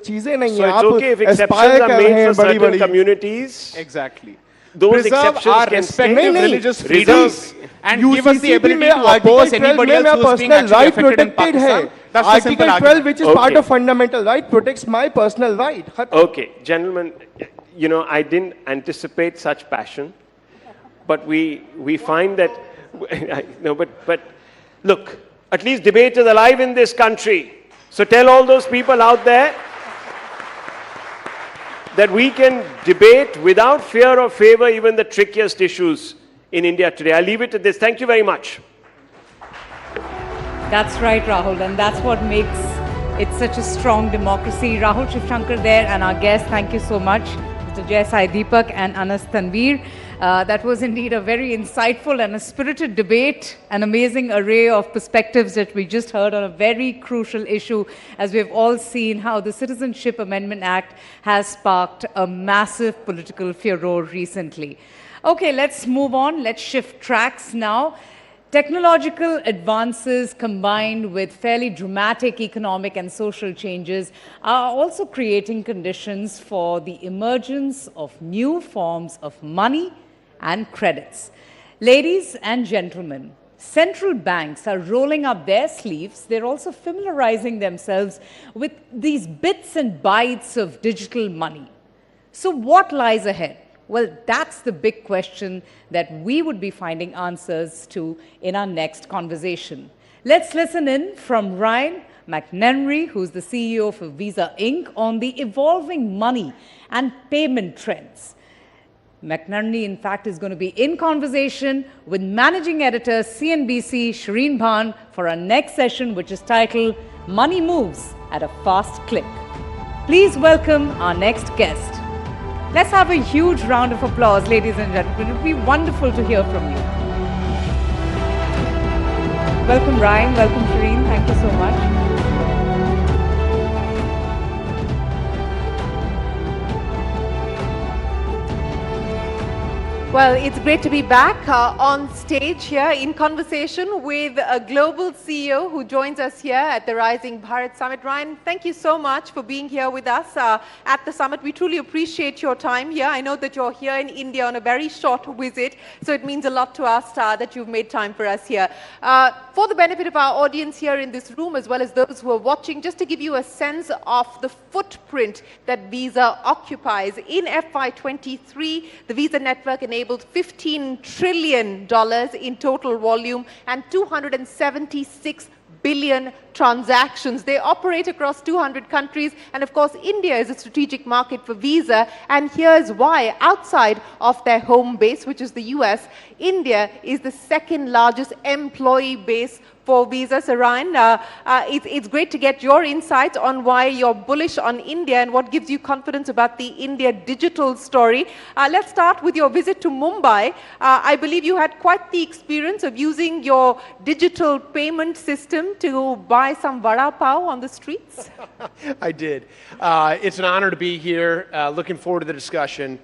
चीजें नहीं हैं. So it's okay if exceptions are made for certain communities. Exactly. Those Preserve exceptions our can respective religious freedoms and UCC give us the ability to oppose anybody else who is being actually affected in Pakistan. That's the simple Article 12, which is part of fundamental right, protects my personal right. Okay, gentlemen, I didn't anticipate such passion, but we find that, no, but look, at least debate is alive in this country. So tell all those people out there that we can debate without fear or favor even the trickiest issues in India today. I'll leave it at this. Thank you very much. That's right, Rahul, and that's what makes it such a strong democracy. Rahul Shivshankar there and our guests, thank you so much, Mr. Jai Sai Deepak and Anas Tanveer. That was indeed a very insightful and a spirited debate, an amazing array of perspectives that we just heard on a very crucial issue, as we've all seen how the Citizenship Amendment Act has sparked a massive political furor recently. Okay, let's move on. Let's shift tracks now. Technological advances combined with fairly dramatic economic and social changes are also creating conditions for the emergence of new forms of money and credits. Ladies and gentlemen, central banks are rolling up their sleeves. They're also familiarizing themselves with these bits and bytes of digital money. So what lies ahead? Well, that's the big question that we would be finding answers to in our next conversation. Let's listen in from Ryan McNerney, who's the CEO for Visa Inc., on the evolving money and payment trends. McNerney, in fact, is going to be in conversation with Managing Editor, CNBC, Shireen Bhan, for our next session, which is titled Money Moves at a Fast Click. Please welcome our next guest. Let's have a huge round of applause, ladies and gentlemen. It would be wonderful to hear from you. Welcome, Ryan. Welcome, Shireen. Thank you so much. Well, it's great to be back on stage here in conversation with a global CEO who joins us here at the Rising Bharat Summit. Ryan, thank you so much for being here with us at the summit. We truly appreciate your time here. I know that you're here in India on a very short visit, so it means a lot to us that you've made time for us here. For the benefit of our audience here in this room, as well as those who are watching, just to give you a sense of the footprint that Visa occupies. In FY23, the Visa network enabled $15 trillion in total volume and 276 billion transactions. They operate across 200 countries, and of course India is a strategic market for Visa, and here's why. Outside of their home base, which is the US, India is the second largest employee base for Visa. So Ryan, it's great to get your insights on why you're bullish on India and what gives you confidence about the India digital story. Let's start with your visit to Mumbai. I believe you had quite the experience of using your digital payment system to buy some vada pav on the streets. I did. It's an honor to be here. Looking forward to the discussion.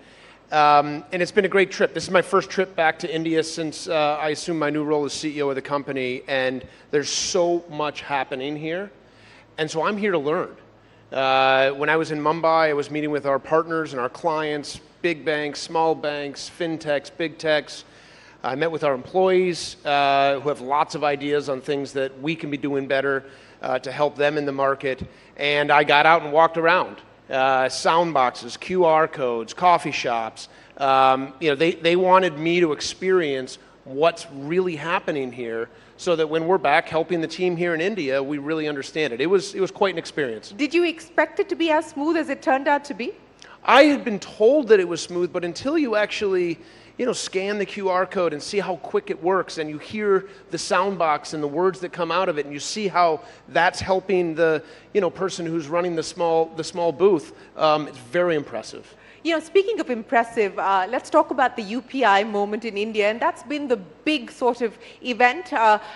And it's been a great trip. This is my first trip back to India since I assumed my new role as CEO of the company, and there's so much happening here. And so I'm here to learn. When I was in Mumbai, I was meeting with our partners and our clients, big banks, small banks, fintechs, big techs. I met with our employees who have lots of ideas on things that we can be doing better to help them in the market. And I got out and walked around. Sound boxes, QR codes, coffee shops. They wanted me to experience what's really happening here so that when we're back helping the team here in India, we really understand it. It was quite an experience. Did you expect it to be as smooth as it turned out to be? I had been told that it was smooth, but until you actually scan the QR code and see how quick it works, and you hear the sound box and the words that come out of it, and you see how that's helping the person who's running the small booth, it's very impressive. Speaking of impressive, let's talk about the UPI moment in India, and that's been the big sort of event.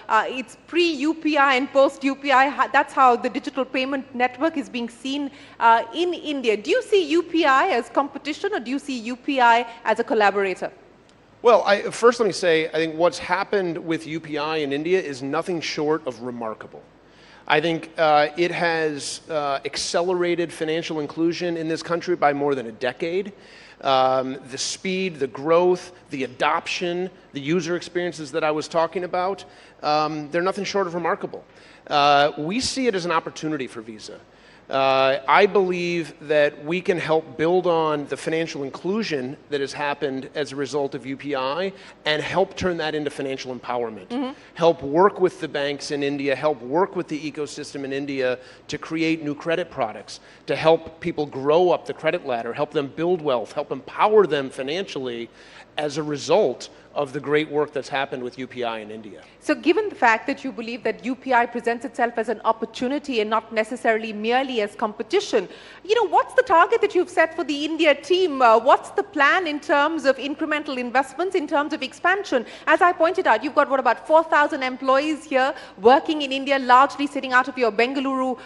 It's pre-UPI and post-UPI. That's how the digital payment network is being seen in India. Do you see UPI as competition, or do you see UPI as a collaborator? Well, first let me say, I think what's happened with UPI in India is nothing short of remarkable. I think it has accelerated financial inclusion in this country by more than a decade. The speed, the growth, the adoption, the user experiences that I was talking about, they're nothing short of remarkable. We see it as an opportunity for Visa. I believe that we can help build on the financial inclusion that has happened as a result of UPI and help turn that into financial empowerment. Help work with the banks in India, help work with the ecosystem in India to create new credit products, to help people grow up the credit ladder, help them build wealth, help empower them financially as a result of the great work that's happened with UPI in India. So given the fact that you believe that UPI presents itself as an opportunity and not necessarily merely as competition, what's the target that you've set for the India team? What's the plan in terms of incremental investments, in terms of expansion? As I pointed out, you've got about 4,000 employees here working in India, largely sitting out of your Bengaluru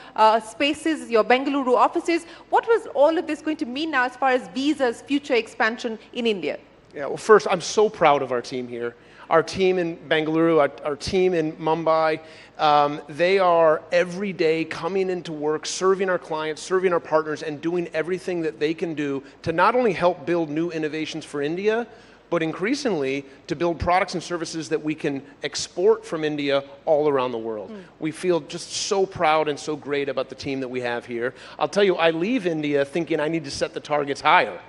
spaces, your Bengaluru offices. What was all of this going to mean now as far as Visa's future expansion in India? Yeah, well, first, I'm so proud of our team here. Our team in Bengaluru, our team in Mumbai, they are every day coming into work, serving our clients, serving our partners, and doing everything that they can do to not only help build new innovations for India, but increasingly to build products and services that we can export from India all around the world. We feel just so proud and so great about the team that we have here. I'll tell you, I leave India thinking I need to set the targets higher.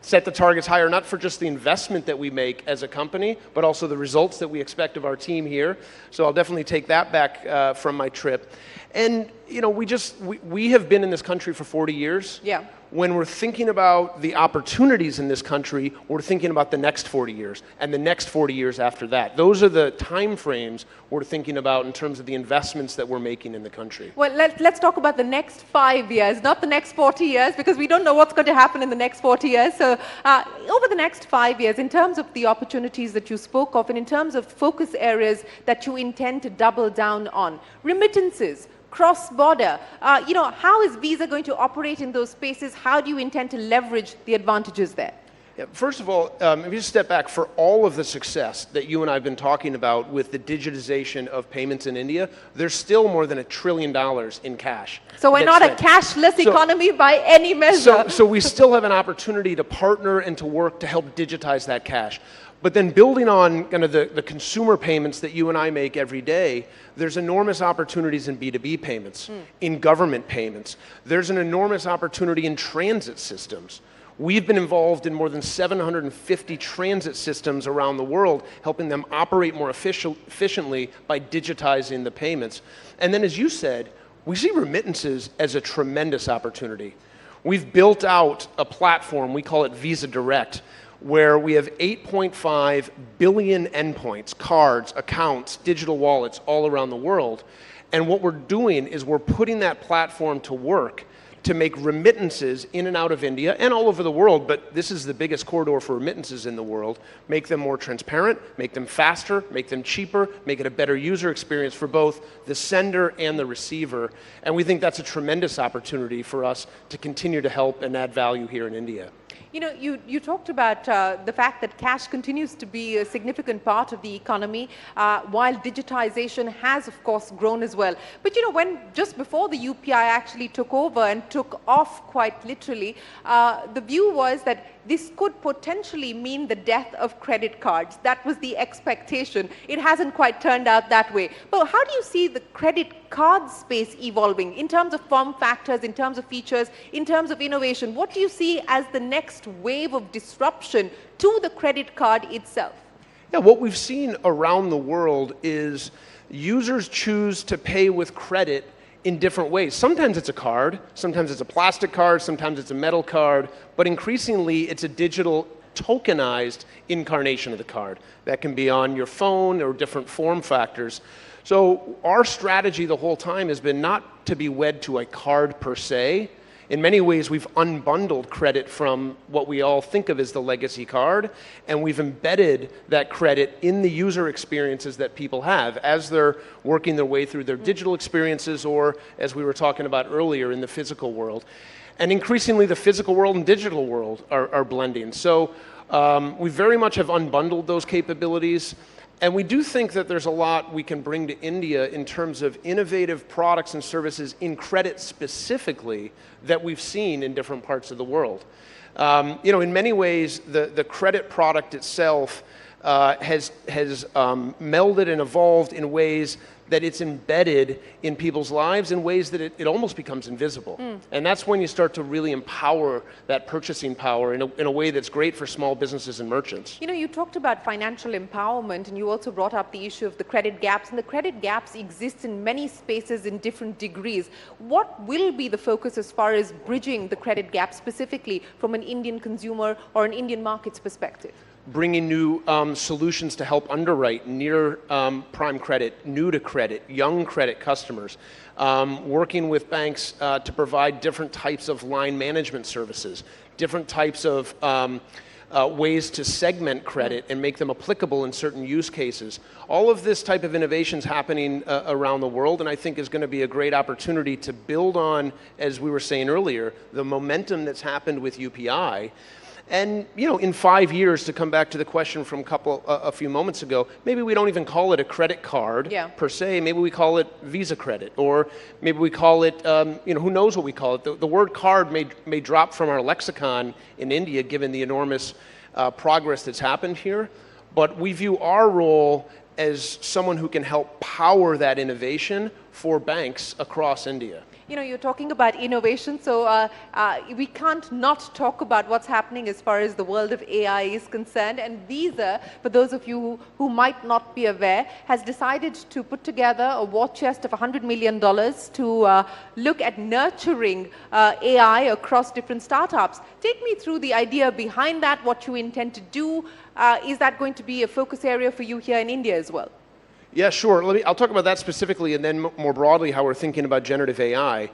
set the targets higher, not for just the investment that we make as a company, but also the results that we expect of our team here. So I'll definitely take that back from my trip. And you know, we have been in this country for 40 years. Yeah. When we're thinking about the opportunities in this country, we're thinking about the next 40 years and the next 40 years after that. Those are the time frames we're thinking about in terms of the investments that we're making in the country. Well, let's talk about the next 5 years, not the next 40 years, because we don't know what's going to happen in the next 40 years. So over the next 5 years, in terms of the opportunities that you spoke of and in terms of focus areas that you intend to double down on, remittances, cross-border, you know, how is Visa going to operate in those spaces? How do you intend to leverage the advantages there? Yeah, first of all, if you just step back, for all of the success that you and I have been talking about with the digitization of payments in India, there's still more than $1 trillion in cash. So we're not a cashless economy by any measure. So we still have an opportunity to partner and to work to help digitize that cash. But then building on kind of the consumer payments that you and I make every day, there's enormous opportunities in B2B payments, in government payments. There's an enormous opportunity in transit systems. We've been involved in more than 750 transit systems around the world, helping them operate more efficiently by digitizing the payments. And then, as you said, we see remittances as a tremendous opportunity. We've built out a platform, we call it Visa Direct, where we have 8.5 billion endpoints, cards, accounts, digital wallets all around the world. And what we're doing is we're putting that platform to work to make remittances in and out of India and all over the world, but this is the biggest corridor for remittances in the world, make them more transparent, make them faster, make them cheaper, make it a better user experience for both the sender and the receiver. And we think that's a tremendous opportunity for us to continue to help and add value here in India. You know, you talked about the fact that cash continues to be a significant part of the economy, while digitization has, of course, grown as well. But, you know, when just before the UPI actually took over and took off quite literally, the view was that this could potentially mean the death of credit cards. That was the expectation. It hasn't quite turned out that way. But how do you see the credit card space evolving in terms of form factors, in terms of features, in terms of innovation? What do you see as the next wave of disruption to the credit card itself? Yeah, what we've seen around the world is users choose to pay with credit in different ways. Sometimes it's a card, sometimes it's a plastic card, sometimes it's a metal card, but increasingly it's a digital tokenized incarnation of the card. That can be on your phone or different form factors. So our strategy the whole time has been not to be wed to a card per se. In many ways, we've unbundled credit from what we all think of as the legacy card, and we've embedded that credit in the user experiences that people have as they're working their way through their digital experiences or, as we were talking about earlier, in the physical world. And increasingly, the physical world and digital world are blending. So we very much have unbundled those capabilities. And we do think that there's a lot we can bring to India in terms of innovative products and services in credit specifically that we've seen in different parts of the world. You know, in many ways, the credit product itself has melded and evolved in ways that it's embedded in people's lives in ways that it almost becomes invisible. And that's when you start to really empower that purchasing power in a way that's great for small businesses and merchants. You know, you talked about financial empowerment, and you also brought up the issue of the credit gaps, and the credit gaps exist in many spaces in different degrees. What will be the focus as far as bridging the credit gap specifically from an Indian consumer or an Indian market's perspective? Bringing new solutions to help underwrite near prime credit, new to credit, young credit customers, working with banks to provide different types of line management services, different types of ways to segment credit and make them applicable in certain use cases. All of this type of innovation is happening around the world, and I think is going to be a great opportunity to build on, as we were saying earlier, the momentum that's happened with UPI. And, you know, in 5 years, to come back to the question from a few moments ago, maybe we don't even call it a credit card per se. Maybe we call it Visa credit, or maybe we call it, you know, who knows what we call it. The word card may drop from our lexicon in India, given the enormous progress that's happened here. But we view our role as someone who can help power that innovation for banks across India. You know, you're talking about innovation, so we can't not talk about what's happening as far as the world of AI is concerned. And Visa, for those of you who might not be aware, has decided to put together a war chest of $100 million to look at nurturing AI across different startups. Take me through the idea behind that, what you intend to do. Is that going to be a focus area for you here in India as well? Yeah, sure. I'll talk about that specifically, and then more broadly how we're thinking about generative AI.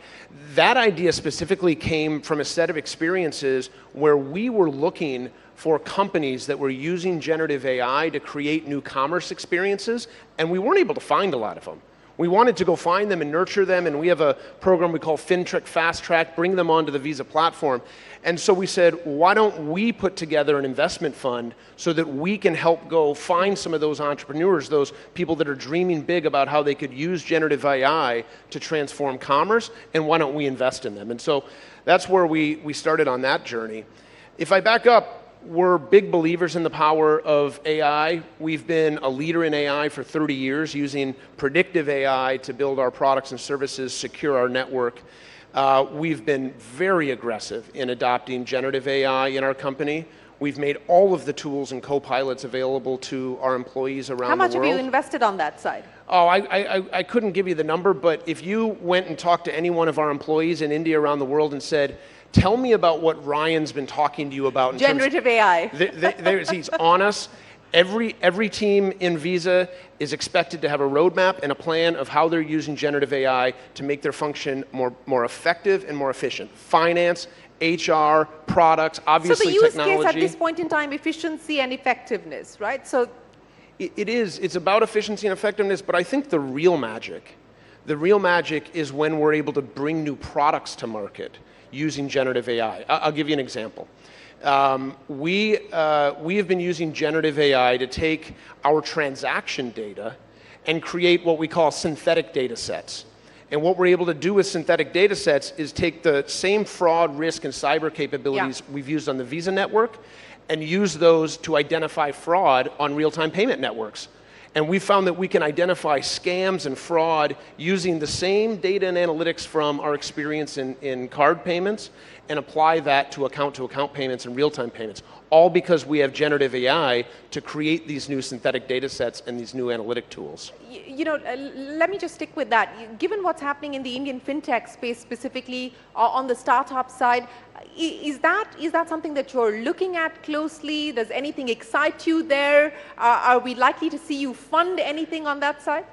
That idea specifically came from a set of experiences where we were looking for companies that were using generative AI to create new commerce experiences, and we weren't able to find a lot of them. We wanted to go find them and nurture them, and we have a program we call FinTech Fast Track, bring them onto the Visa platform. And so we said, why don't we put together an investment fund so that we can help go find some of those entrepreneurs, those people that are dreaming big about how they could use generative AI to transform commerce, and why don't we invest in them? And so that's where we started on that journey. If I back up, we're big believers in the power of AI. We've been a leader in AI for 30 years, using predictive AI to build our products and services, secure our network. We've been very aggressive in adopting generative AI in our company. We've made all of the tools and co-pilots available to our employees around the world. How much have you invested on that side? Oh, I couldn't give you the number, but if you went and talked to any one of our employees in India around the world and said, tell me about what Ryan's been talking to you about in generative AI. He's on us. Every team in Visa is expected to have a roadmap and a plan of how they're using generative AI to make their function more effective and more efficient. Finance, HR, products, obviously technology. So the use case at this point in time, efficiency and effectiveness, right? So it is. It's about efficiency and effectiveness, but I think the real magic is when we're able to bring new products to market using generative AI. I'll give you an example. We have been using generative AI to take our transaction data and create what we call synthetic data sets. And what we're able to do with synthetic data sets is take the same fraud, risk, and cyber capabilities we've used on the Visa network and use those to identify fraud on real-time payment networks. And we found that we can identify scams and fraud using the same data and analytics from our experience in card payments and apply that to account-to-account payments and real-time payments, all because we have generative AI to create these new synthetic data sets and these new analytic tools. You know, let me just stick with that. Given what's happening in the Indian fintech space, specifically on the startup side, is that something that you're looking at closely? Does anything excite you there? Are we likely to see you fund anything on that side?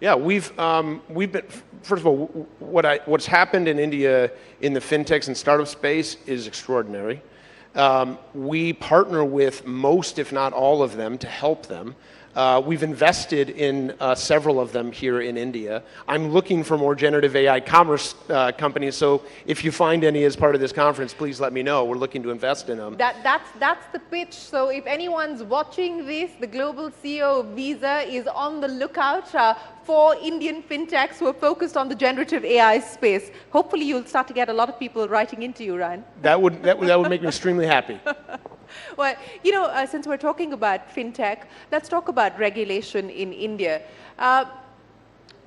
Yeah, we've been, first of all, what's happened in India in the fintechs and startup space is extraordinary. We partner with most, if not all of them, to help them. We've invested in several of them here in India. I'm looking for more generative AI commerce companies, so if you find any as part of this conference, please let me know. We're looking to invest in them. That's the pitch. So if anyone's watching this, the global CEO of Visa is on the lookout for Indian fintechs who are focused on the generative AI space. Hopefully you'll start to get a lot of people writing into you, Ryan. That would make me extremely happy. Well, you know, since we're talking about fintech, let's talk about regulation in India.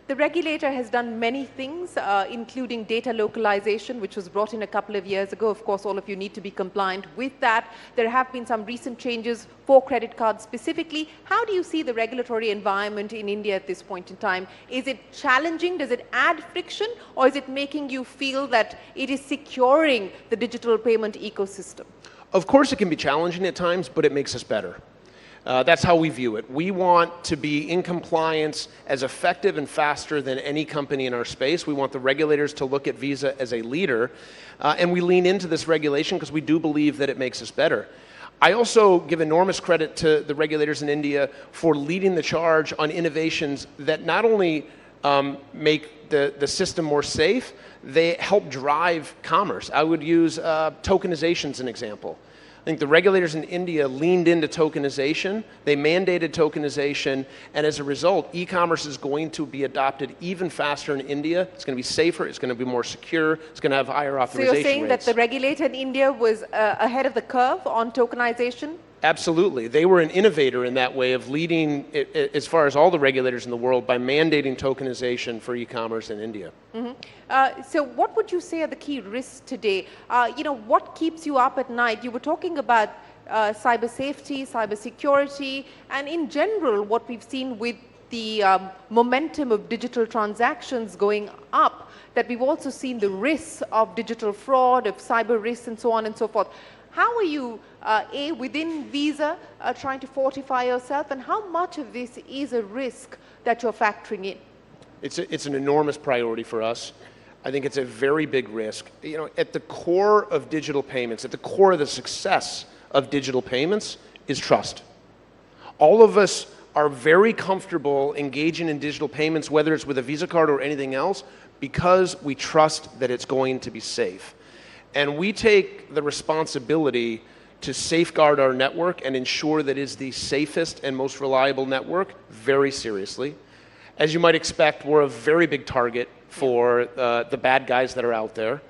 The regulator has done many things, including data localization, which was brought in a couple of years ago. Of course, all of you need to be compliant with that. There have been some recent changes for credit cards specifically. How do you see the regulatory environment in India at this point in time? Is it challenging? Does it add friction? Or is it making you feel that it is securing the digital payment ecosystem? Of course it can be challenging at times, but it makes us better. That's how we view it. We want to be in compliance as effective and faster than any company in our space. We want the regulators to look at Visa as a leader, and we lean into this regulation because we do believe that it makes us better. I also give enormous credit to the regulators in India for leading the charge on innovations that not only make the system more safe, they help drive commerce. I would use tokenization as an example. I think the regulators in India leaned into tokenization, they mandated tokenization, and as a result, e-commerce is going to be adopted even faster in India. It's going to be safer, it's going to be more secure, it's going to have higher authorization rates. So you're saying that the regulator in India was ahead of the curve on tokenization? Absolutely. They were an innovator in that way of leading, as far as all the regulators in the world, by mandating tokenization for e-commerce in India. So what would you say are the key risks today? What keeps you up at night? You were talking about cyber safety, cyber security, and in general, what we've seen with the momentum of digital transactions going up, that we've also seen the risks of digital fraud, of cyber risks, and so on and so forth. How are you, within Visa, trying to fortify yourself, and how much of this is a risk that you're factoring in? It's an enormous priority for us. I think it's a very big risk. At the core of digital payments, at the core of the success of digital payments is trust. All of us are very comfortable engaging in digital payments, whether it's with a Visa card or anything else, because we trust that it's going to be safe. And we take the responsibility to safeguard our network and ensure that it is the safest and most reliable network very seriously. As you might expect, we're a very big target for the bad guys that are out there.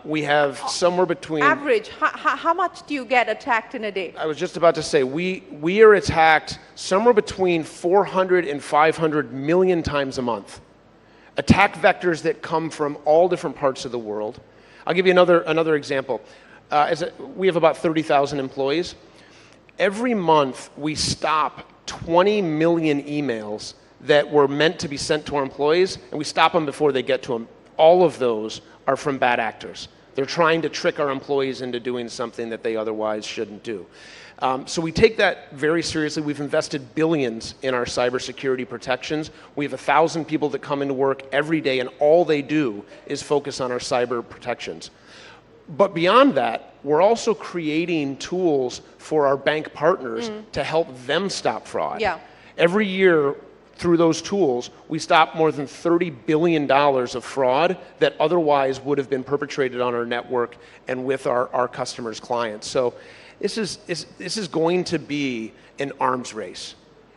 We have somewhere between... Average, how much do you get attacked in a day? I was just about to say, we are attacked somewhere between 400 and 500 million times a month. Attack vectors that come from all different parts of the world. I'll give you another example. We have about 30,000 employees. Every month, we stop 20 million emails that were meant to be sent to our employees, and we stop them before they get to them. All of those are from bad actors. They're trying to trick our employees into doing something that they otherwise shouldn't do. So we take that very seriously. We've invested billions in our cybersecurity protections. We have 1,000 people that come into work every day, and all they do is focus on our cyber protections. But beyond that, we're also creating tools for our bank partners to help them stop fraud. Yeah. Every year, through those tools, we stop more than $30 billion of fraud that otherwise would have been perpetrated on our network and with our customers' clients. So this is going to be an arms race.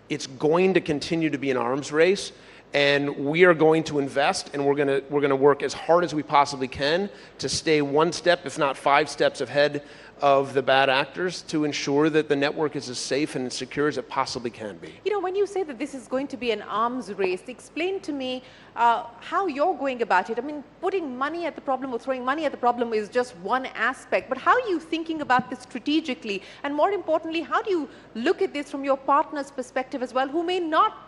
It's going to continue to be an arms race, and we are going to invest, and we're going to work as hard as we possibly can to stay one step, if not 5 steps ahead of the bad actors, to ensure that the network is as safe and as secure as it possibly can be. When you say that this is going to be an arms race, explain to me how you're going about it. I mean, putting money at the problem or throwing money at the problem is just one aspect, but how are you thinking about this strategically? And more importantly, how do you look at this from your partner's perspective as well, who may not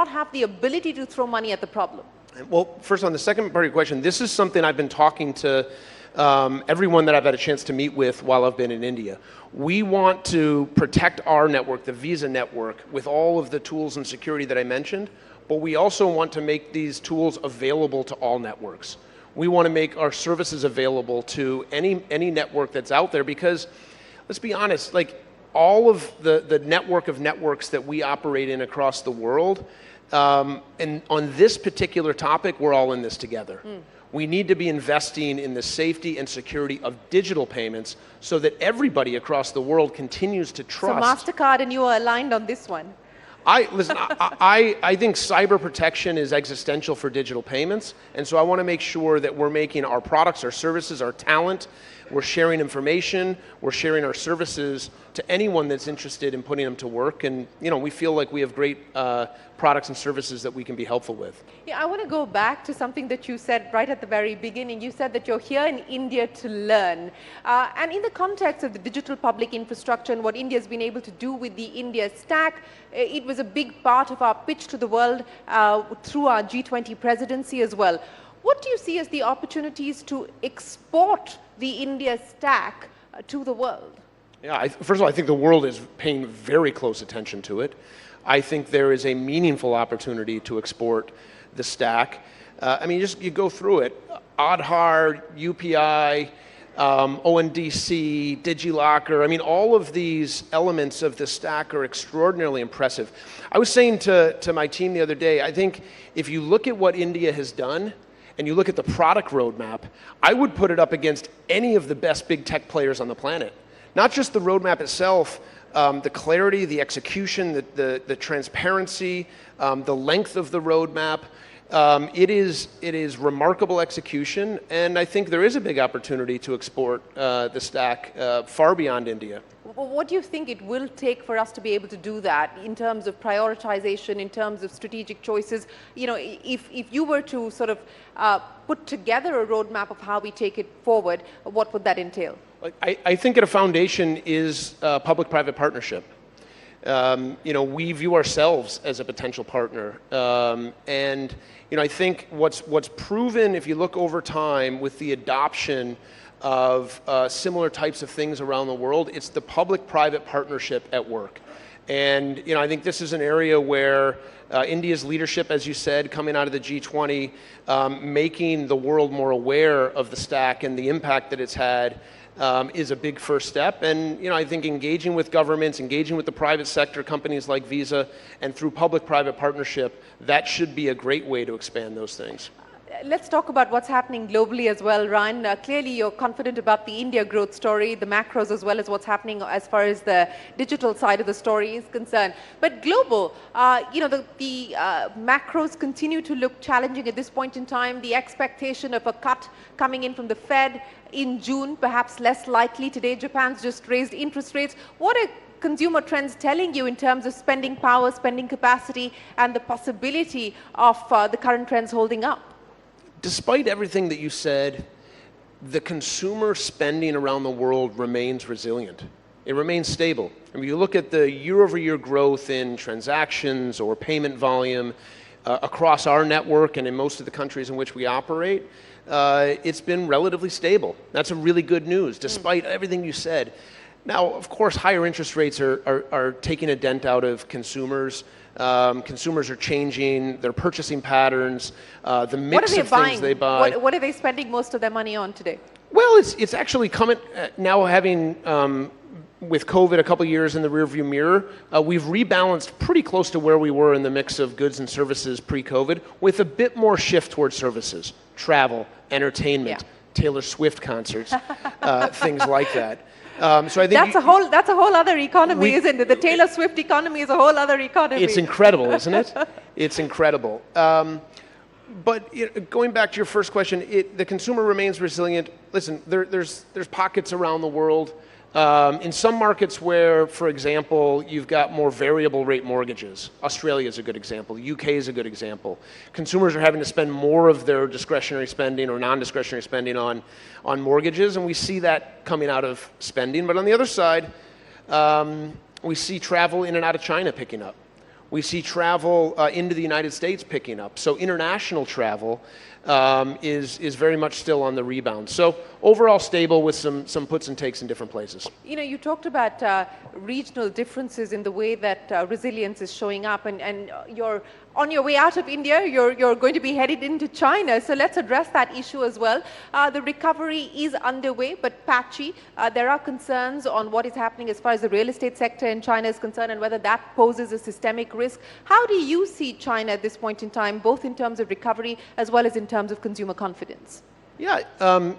have the ability to throw money at the problem? Well, first on the second part of your question, this is something I've been talking to everyone that I've had a chance to meet with while I've been in India. We want to protect our network, the Visa network, with all of the tools and security that I mentioned, but we also want to make these tools available to all networks. We want to make our services available to any network that's out there, because let's be honest, like all of the network of networks that we operate in across the world, and on this particular topic, we're all in this together. We need to be investing in the safety and security of digital payments so that everybody across the world continues to trust. So MasterCard and you are aligned on this one. I think cyber protection is existential for digital payments, and so I want to make sure that we're making our products, our services, our talent, we're sharing information, we're sharing our services to anyone that's interested in putting them to work, and we feel like we have great products and services that we can be helpful with. Yeah, I want to go back to something that you said right at the very beginning. You said that you're here in India to learn. And in the context of the digital public infrastructure and what India's been able to do with the India stack, it was a big part of our pitch to the world through our G20 presidency as well. What do you see as the opportunities to export the India stack to the world? Yeah, first of all, I think the world is paying very close attention to it. I think there is a meaningful opportunity to export the stack. I mean, you go through it. Aadhaar, UPI, ONDC, DigiLocker. I mean, all of these elements of the stack are extraordinarily impressive. I was saying to my team the other day, I think if you look at what India has done, and you look at the product roadmap, I would put it up against any of the best big tech players on the planet. Not just the roadmap itself, the clarity, the execution, the transparency, the length of the roadmap. It is remarkable execution, and I think there is a big opportunity to export the stack far beyond India. What do you think it will take for us to be able to do that in terms of prioritization, in terms of strategic choices? You know, if you were to sort of put together a roadmap of how we take it forward, what would that entail? I think at a foundation is public-private partnership. You know, we view ourselves as a potential partner. And, you know, I think what's proven, if you look over time with the adoption of similar types of things around the world, it's the public-private partnership at work. And, you know, I think this is an area where India's leadership, as you said, coming out of the G20, making the world more aware of the stack and the impact that it's had, is a big first step. And, you know, I think engaging with governments, engaging with the private sector, companies like Visa, and through public-private partnership, that should be a great way to expand those things. Let's talk about what's happening globally as well, Ryan. Clearly, you're confident about the India growth story, the macros, as well as what's happening as far as the digital side of the story is concerned. But global, you know, the macros continue to look challenging at this point in time. The expectation of a cut coming in from the Fed in June, perhaps less likely. Today, Japan's just raised interest rates. What are consumer trends telling you in terms of spending power, spending capacity, and the possibility of the current trends holding up? Despite everything that you said, the consumer spending around the world remains resilient. It remains stable. I mean, you look at the year-over-year growth in transactions or payment volume across our network and in most of the countries in which we operate, it's been relatively stable. That's a really good news, despite everything you said. Now, of course, higher interest rates are taking a dent out of consumers. Consumers are changing their purchasing patterns, the mix of things they buy. What are they spending most of their money on today? Well, it's actually coming, now having, with COVID a couple years in the rearview mirror, we've rebalanced pretty close to where we were in the mix of goods and services pre-COVID, with a bit more shift towards services, travel, entertainment, Taylor Swift concerts, things like that. So I think that's a whole other economy, isn't it? The Taylor Swift economy is a whole other economy. It's incredible, isn't it? It's incredible. But you know, going back to your first question, the consumer remains resilient. Listen, there's pockets around the world. In some markets where, for example, you've got more variable rate mortgages. Australia is a good example. The UK is a good example. Consumers are having to spend more of their discretionary spending or non-discretionary spending on mortgages, and we see that coming out of spending. But on the other side, we see travel in and out of China picking up. We see travel into the United States picking up. So international travel is very much still on the rebound. So overall stable with some puts and takes in different places. You know, you talked about regional differences in the way that resilience is showing up, and you're on your way out of India, you're going to be headed into China. So let's address that issue as well. The recovery is underway, but patchy. There are concerns on what is happening as far as the real estate sector in China is concerned and whether that poses a systemic risk. How do you see China at this point in time, both in terms of recovery as well as in terms of consumer confidence? Yeah,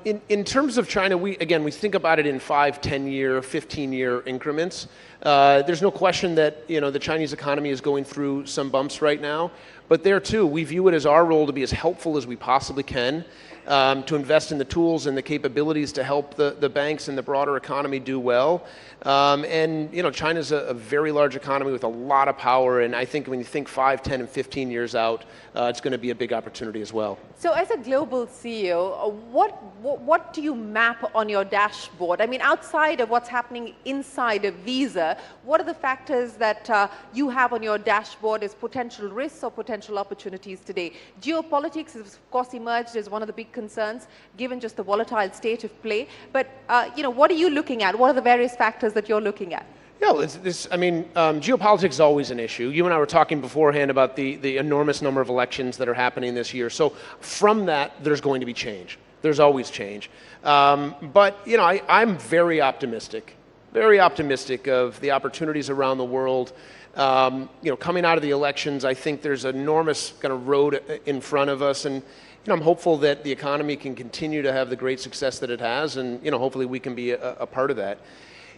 in terms of China, we think about it in 5, 10-year, 15-year increments. There's no question that, you know, the Chinese economy is going through some bumps right now, but there too, we view it as our role to be as helpful as we possibly can, to invest in the tools and the capabilities to help the banks and the broader economy do well. And, you know, China's a very large economy with a lot of power, and I think when you think 5, 10, and 15 years out, it's going to be a big opportunity as well. So as a global CEO, what do you map on your dashboard? I mean, outside of what's happening inside of Visa, what are the factors that you have on your dashboard as potential risks or potential opportunities today? Geopolitics has, of course, emerged as one of the big concerns, given just the volatile state of play. But, you know, what are you looking at? What are the various factors that you're looking at? Yeah, geopolitics is always an issue. You and I were talking beforehand about the enormous number of elections that are happening this year. So from that, there's going to be change. There's always change. But, you know, I'm very optimistic of the opportunities around the world. You know, coming out of the elections, I think there's an enormous kind of road in front of us. And, you know, I'm hopeful that the economy can continue to have the great success that it has. And, you know, hopefully we can be a part of that.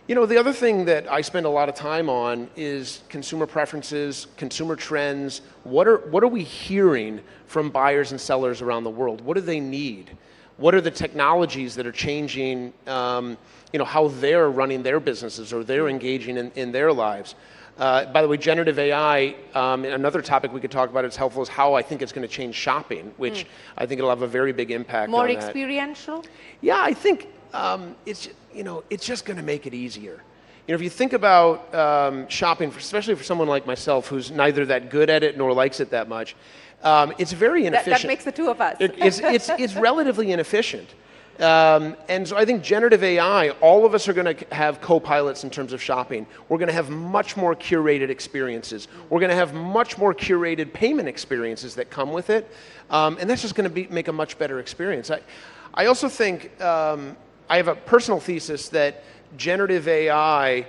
You know, the other thing that I spend a lot of time on is consumer preferences, consumer trends. What are we hearing from buyers and sellers around the world? What do they need? What are the technologies that are changing, how they're running their businesses or they're engaging in their lives? By the way, generative AI, another topic we could talk about that's helpful is how I think it's going to change shopping, which I think it'll have a very big impact More on that. experiential? Yeah, I think it's just going to make it easier. If you think about shopping, especially for someone like myself who's neither that good at it nor likes it that much, it's very inefficient. That makes the two of us. It's relatively inefficient. And so I think generative AI, all of us are going to have co-pilots in terms of shopping. We're going to have much more curated experiences. We're going to have much more curated payment experiences that come with it. And that's just going to make a much better experience. I also think, I have a personal thesis that generative AI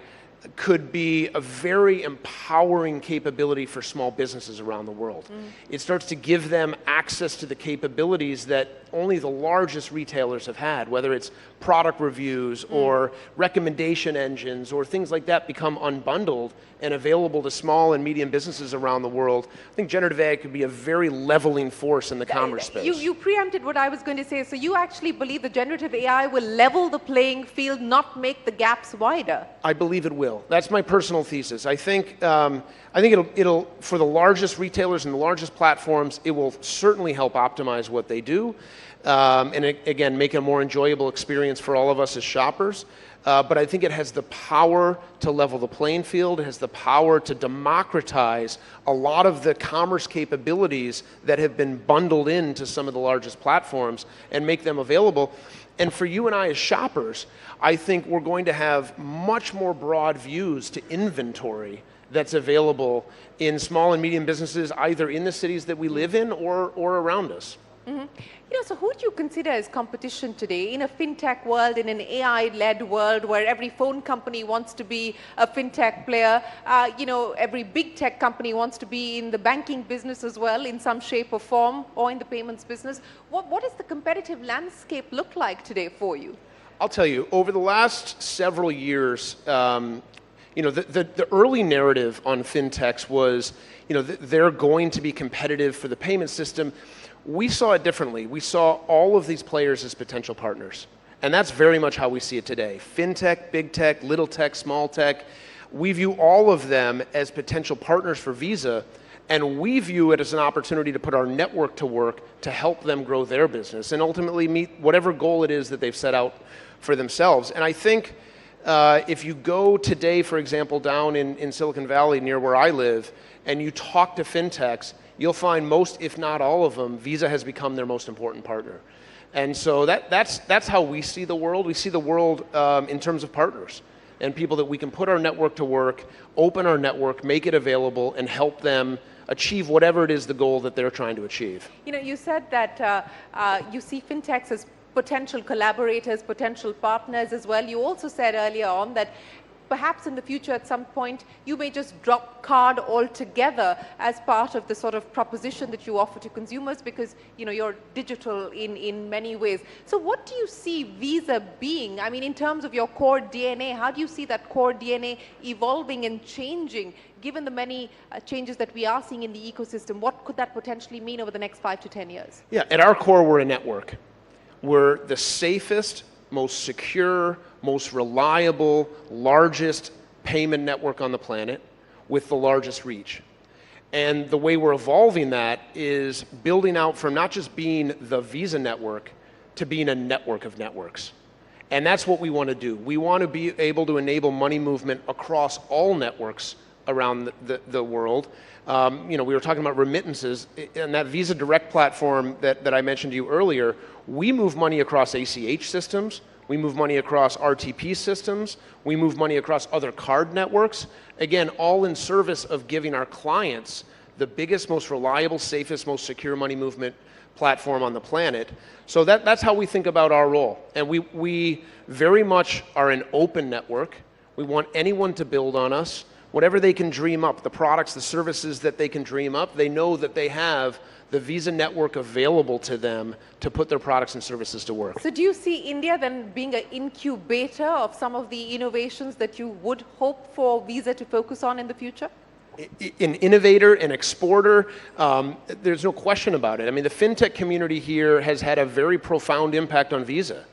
could be a very empowering capability for small businesses around the world. It starts to give them access to the capabilities that only the largest retailers have had, whether it's product reviews or recommendation engines or things like that become unbundled and available to small and medium businesses around the world. I think generative AI could be a very leveling force in the commerce space. You preempted what I was going to say. So you actually believe that generative AI will level the playing field, not make the gaps wider? I believe it will. That's my personal thesis. I think it'll for the largest retailers and the largest platforms, it will certainly help optimize what they do, and again make a more enjoyable experience for all of us as shoppers. But I think it has the power to level the playing field. It has the power to democratize a lot of the commerce capabilities that have been bundled into some of the largest platforms and make them available. And for you and I as shoppers, I think we're going to have much more broad views to inventory that's available in small and medium businesses, either in the cities that we live in or around us. So who do you consider as competition today in a fintech world, in an AI-led world where every phone company wants to be a fintech player, every big tech company wants to be in the banking business as well in some shape or form, or in the payments business. What does the competitive landscape look like today for you? I'll tell you, over the last several years, the early narrative on fintechs was, they're going to be competitive for the payment system. We saw it differently. We saw all of these players as potential partners. And that's very much how we see it today. Fintech, big tech, little tech, small tech. We view all of them as potential partners for Visa, and we view it as an opportunity to put our network to work to help them grow their business and ultimately meet whatever goal it is that they've set out for themselves. And I think if you go today, for example, down in Silicon Valley near where I live, and you talk to fintechs, you'll find most, if not all of them, Visa has become their most important partner. And so that's how we see the world. We see the world in terms of partners and people that we can put our network to work, open our network, make it available, and help them achieve whatever it is the goal that they're trying to achieve. You said that you see fintechs as potential collaborators, potential partners as well. You also said earlier on that perhaps in the future at some point you may just drop card altogether as part of the sort of proposition that you offer to consumers because you're digital in many ways. So what do you see Visa being? I mean, in terms of your core DNA, how do you see that core DNA evolving and changing given the many changes that we are seeing in the ecosystem? What could that potentially mean over the next 5 to 10 years? Yeah, at our core we're a network. We're the safest, most secure, most reliable, largest payment network on the planet with the largest reach. And the way we're evolving that is building out from not just being the Visa network to being a network of networks. And that's what we want to do. We want to be able to enable money movement across all networks around the world. We were talking about remittances, and that Visa Direct platform that I mentioned to you earlier, we move money across ACH systems, we move money across RTP systems, we move money across other card networks, again, all in service of giving our clients the biggest, most reliable, safest, most secure money movement platform on the planet. So that's how we think about our role. And we very much are an open network. We want anyone to build on us. Whatever they can dream up, the products, the services that they can dream up, they know that they have the Visa network available to them to put their products and services to work. So do you see India then being an incubator of some of the innovations that you would hope for Visa to focus on in the future? an innovator, an exporter. There's no question about it. I mean, the fintech community here has had a very profound impact on Visa.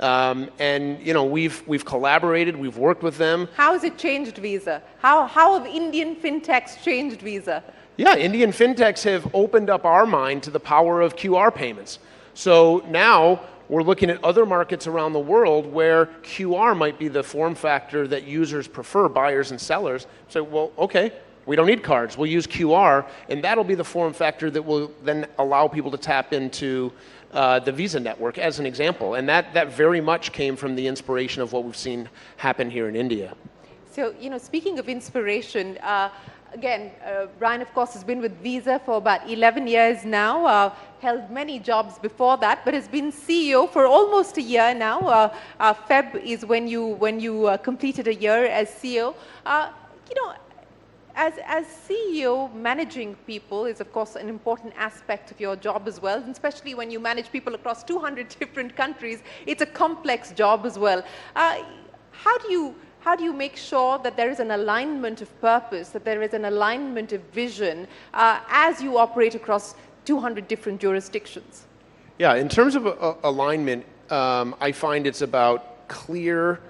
And you know, we've collaborated, we've worked with them. How has it changed Visa? How have Indian fintechs changed Visa? Yeah, Indian fintechs have opened up our mind to the power of QR payments. So now we're looking at other markets around the world where QR might be the form factor that users prefer, buyers and sellers. So, well, okay, we don't need cards, we'll use QR, and that'll be the form factor that will then allow people to tap into the Visa network, as an example. And that very much came from the inspiration of what we've seen happen here in India. So, you know, speaking of inspiration, again, Brian, of course, has been with Visa for about 11 years now, held many jobs before that, but has been CEO for almost a year now. Feb is when you completed a year as CEO. You know, as CEO, managing people is, of course, an important aspect of your job as well, and especially when you manage people across 200 different countries. It's a complex job as well. How do you make sure that there is an alignment of purpose, that there is an alignment of vision as you operate across 200 different jurisdictions? Yeah, in terms of alignment, I find it's about clear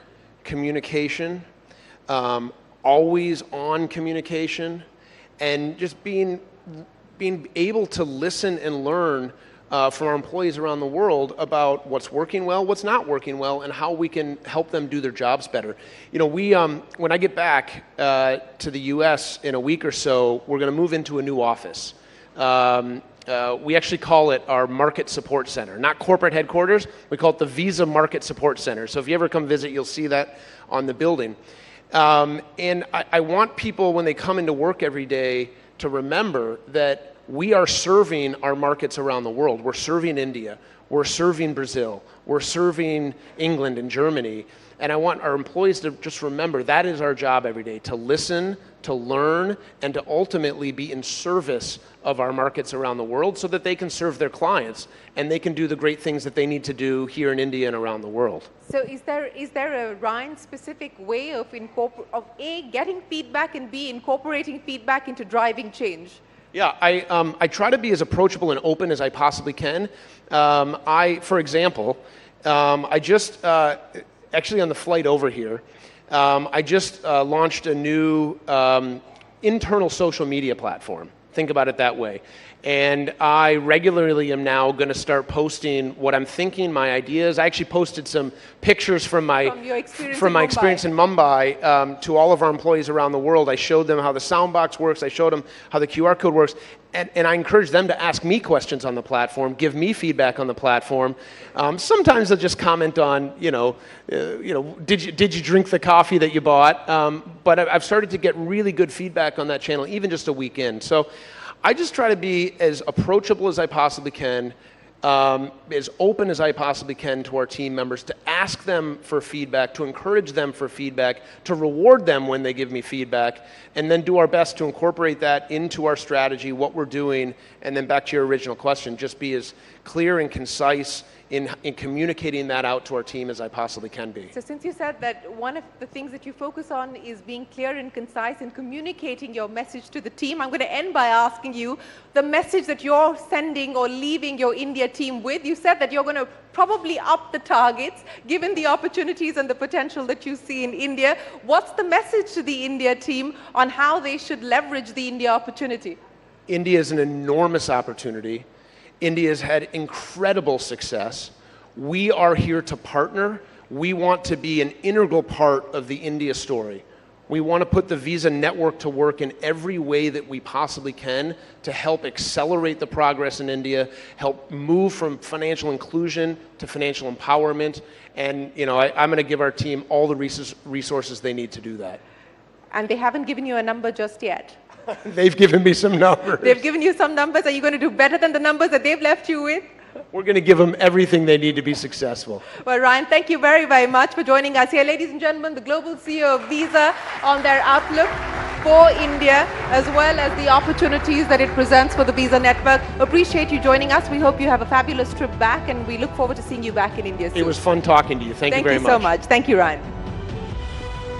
communication, always on communication, and just being able to listen and learn from our employees around the world about what's working well, what's not working well, and how we can help them do their jobs better. You know, when I get back to the US in a week or so, we're going to move into a new office. We actually call it our Market Support Center, not corporate headquarters. We call it the Visa Market Support Center. So if you ever come visit, you'll see that on the building. And I want people, when they come into work every day, to remember that we are serving our markets around the world. We're serving India, we're serving Brazil, we're serving England and Germany. And I want our employees to just remember that is our job every day, to listen, to learn, and to ultimately be in service of our markets around the world so that they can serve their clients and they can do the great things that they need to do here in India and around the world. So is there a Ryan specific way of A, getting feedback, and B, incorporating feedback into driving change? Yeah, I try to be as approachable and open as I possibly can. For example, I just, actually on the flight over here, I just launched a new internal social media platform. Think about it that way. And I regularly am now going to start posting what I'm thinking, my ideas. I actually posted some pictures from my experience in Mumbai to all of our employees around the world. I showed them how the soundbox works. I showed them how the QR code works. And I encourage them to ask me questions on the platform, give me feedback on the platform. Sometimes they'll just comment on, did you drink the coffee that you bought? But I've started to get really good feedback on that channel, even just a week in. So I just try to be as approachable as I possibly can, as open as I possibly can to our team members, to ask them for feedback, to encourage them for feedback, to reward them when they give me feedback, and then do our best to incorporate that into our strategy, what we're doing, and then back to your original question, just be as clear and concise in communicating that out to our team as I possibly can be. So since you said that one of the things that you focus on is being clear and concise and communicating your message to the team, I'm going to end by asking you the message that you're sending or leaving your India team with. You said that you're going to probably up the targets given the opportunities and the potential that you see in India. What's the message to the India team on how they should leverage the India opportunity? India is an enormous opportunity. India has had incredible success. We are here to partner. We want to be an integral part of the India story. We want to put the Visa network to work in every way that we possibly can to help accelerate the progress in India, help move from financial inclusion to financial empowerment. And I'm going to give our team all the resources they need to do that. And they haven't given you a number just yet. They've given me some numbers. They've given you some numbers. Are you going to do better than the numbers that they've left you with? We're going to give them everything they need to be successful. Well, Ryan, thank you very, very much for joining us here. Ladies and gentlemen, the global CEO of Visa on their outlook for India, as well as the opportunities that it presents for the Visa network. Appreciate you joining us. We hope you have a fabulous trip back, and we look forward to seeing you back in India soon. It was fun talking to you. Thank you very much. Thank you so much. Thank you, Ryan.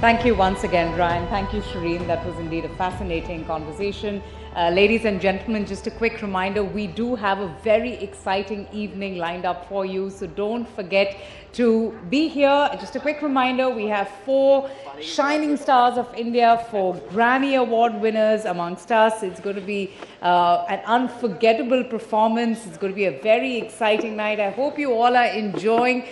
Thank you once again, Brian. Thank you, Shireen. That was indeed a fascinating conversation. Ladies and gentlemen, just a quick reminder, we do have a very exciting evening lined up for you, so don't forget to be here. Just a quick reminder, we have 4 shining stars of India, 4 Grammy Award winners amongst us. It's going to be an unforgettable performance. It's going to be a very exciting night. I hope you all are enjoying.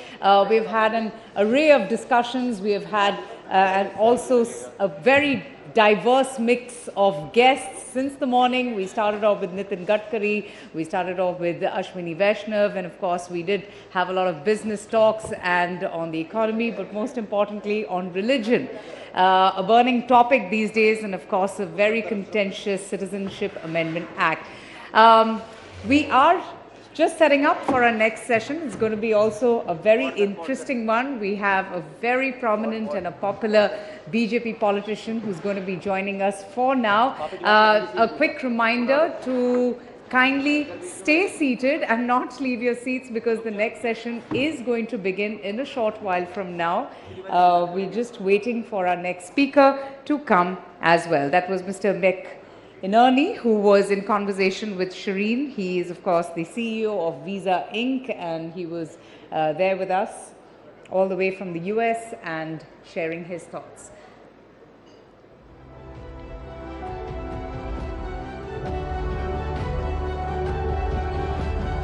We've had an array of discussions. We have had and also a very diverse mix of guests since the morning. We started off with Nitin Gadkari, we started off with Ashwini Vaishnav, and of course we did have a lot of business talks and on the economy, but most importantly on religion. A burning topic these days, and of course a very contentious Citizenship Amendment Act. We are just setting up for our next session. It's going to be also a very interesting one. We have a very prominent and a popular BJP politician who's going to be joining us for now. A quick reminder to kindly stay seated and not leave your seats, because the next session is going to begin in a short while from now. We're just waiting for our next speaker to come as well. That was Mr. N18L, who was in conversation with Shireen. He is, of course, the CEO of Visa Inc., and he was there with us all the way from the US and sharing his thoughts.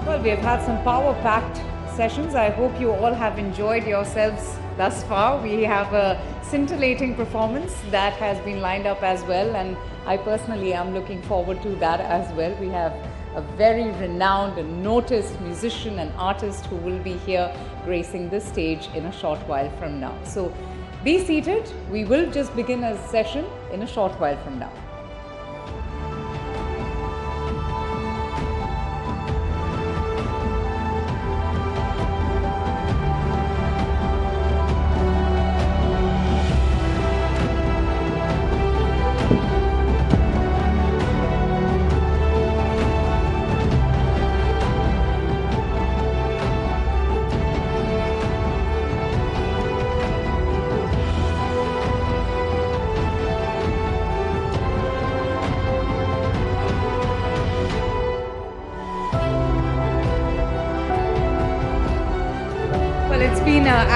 Well, we have had some power-packed sessions. I hope you all have enjoyed yourselves thus far. We have a scintillating performance that has been lined up as well, and I personally am looking forward to that as well. We have a very renowned and noticed musician and artist who will be here gracing the stage in a short while from now. So be seated. We will just begin a session in a short while from now.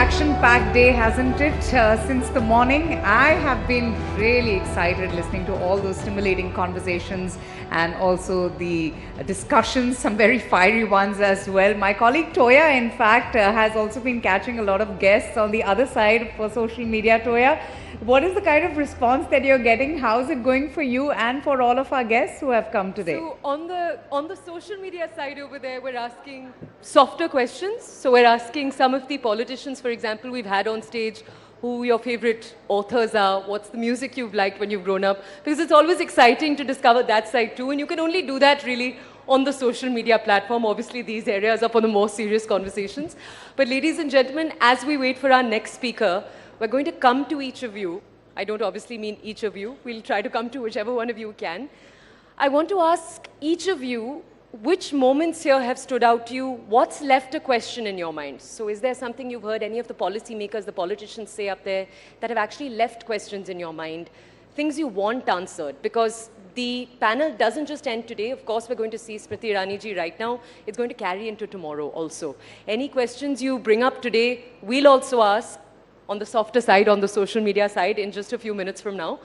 Action-packed day, hasn't it? Since the morning, I have been really excited listening to all those stimulating conversations and also the discussions, some very fiery ones as well. My colleague Toya, in fact, has also been catching a lot of guests on the other side for social media. Toya, what is the kind of response that you're getting? How's it going for you and for all of our guests who have come today? So on the social media side over there, we're asking softer questions. So we're asking some of the politicians, for example, we've had on stage, who your favorite authors are, what's the music you've liked when you've grown up, because it's always exciting to discover that side too, and you can only do that really on the social media platform. Obviously, these areas are for the more serious conversations. But ladies and gentlemen, as we wait for our next speaker, we're going to come to each of you. I don't obviously mean each of you. We'll try to come to whichever one of you can. I want to ask each of you, which moments here have stood out to you? What's left a question in your mind? So is there something you've heard any of the policymakers, the politicians say up there that have actually left questions in your mind? Things you want answered? Because the panel doesn't just end today. Of course, we're going to see Smriti Irani ji right now. It's going to carry into tomorrow also. Any questions you bring up today, we'll also ask on the softer side, on the social media side, in just a few minutes from now.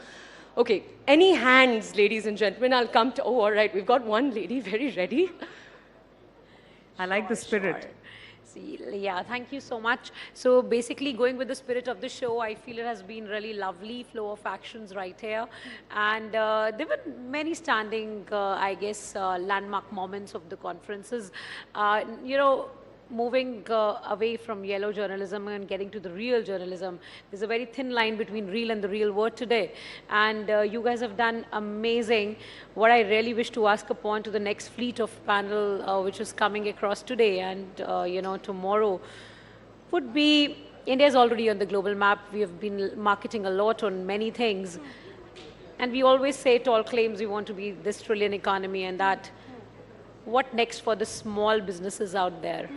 Okay, any hands, ladies and gentlemen? I'll come to, oh, all right, we've got one lady very ready. I like the spirit. Yeah, thank you so much. So basically going with the spirit of the show, I feel it has been really lovely flow of actions right here. And there were many standing, I guess, landmark moments of the conferences. You know, moving away from yellow journalism and getting to the real journalism. There's a very thin line between real and the real word today. And you guys have done amazing. What I really wish to ask upon to the next fleet of panel, which is coming across today and, you know, tomorrow, would be, India is already on the global map. We have been marketing a lot on many things. And we always say tall claims we want to be this trillion economy and that. What next for the small businesses out there?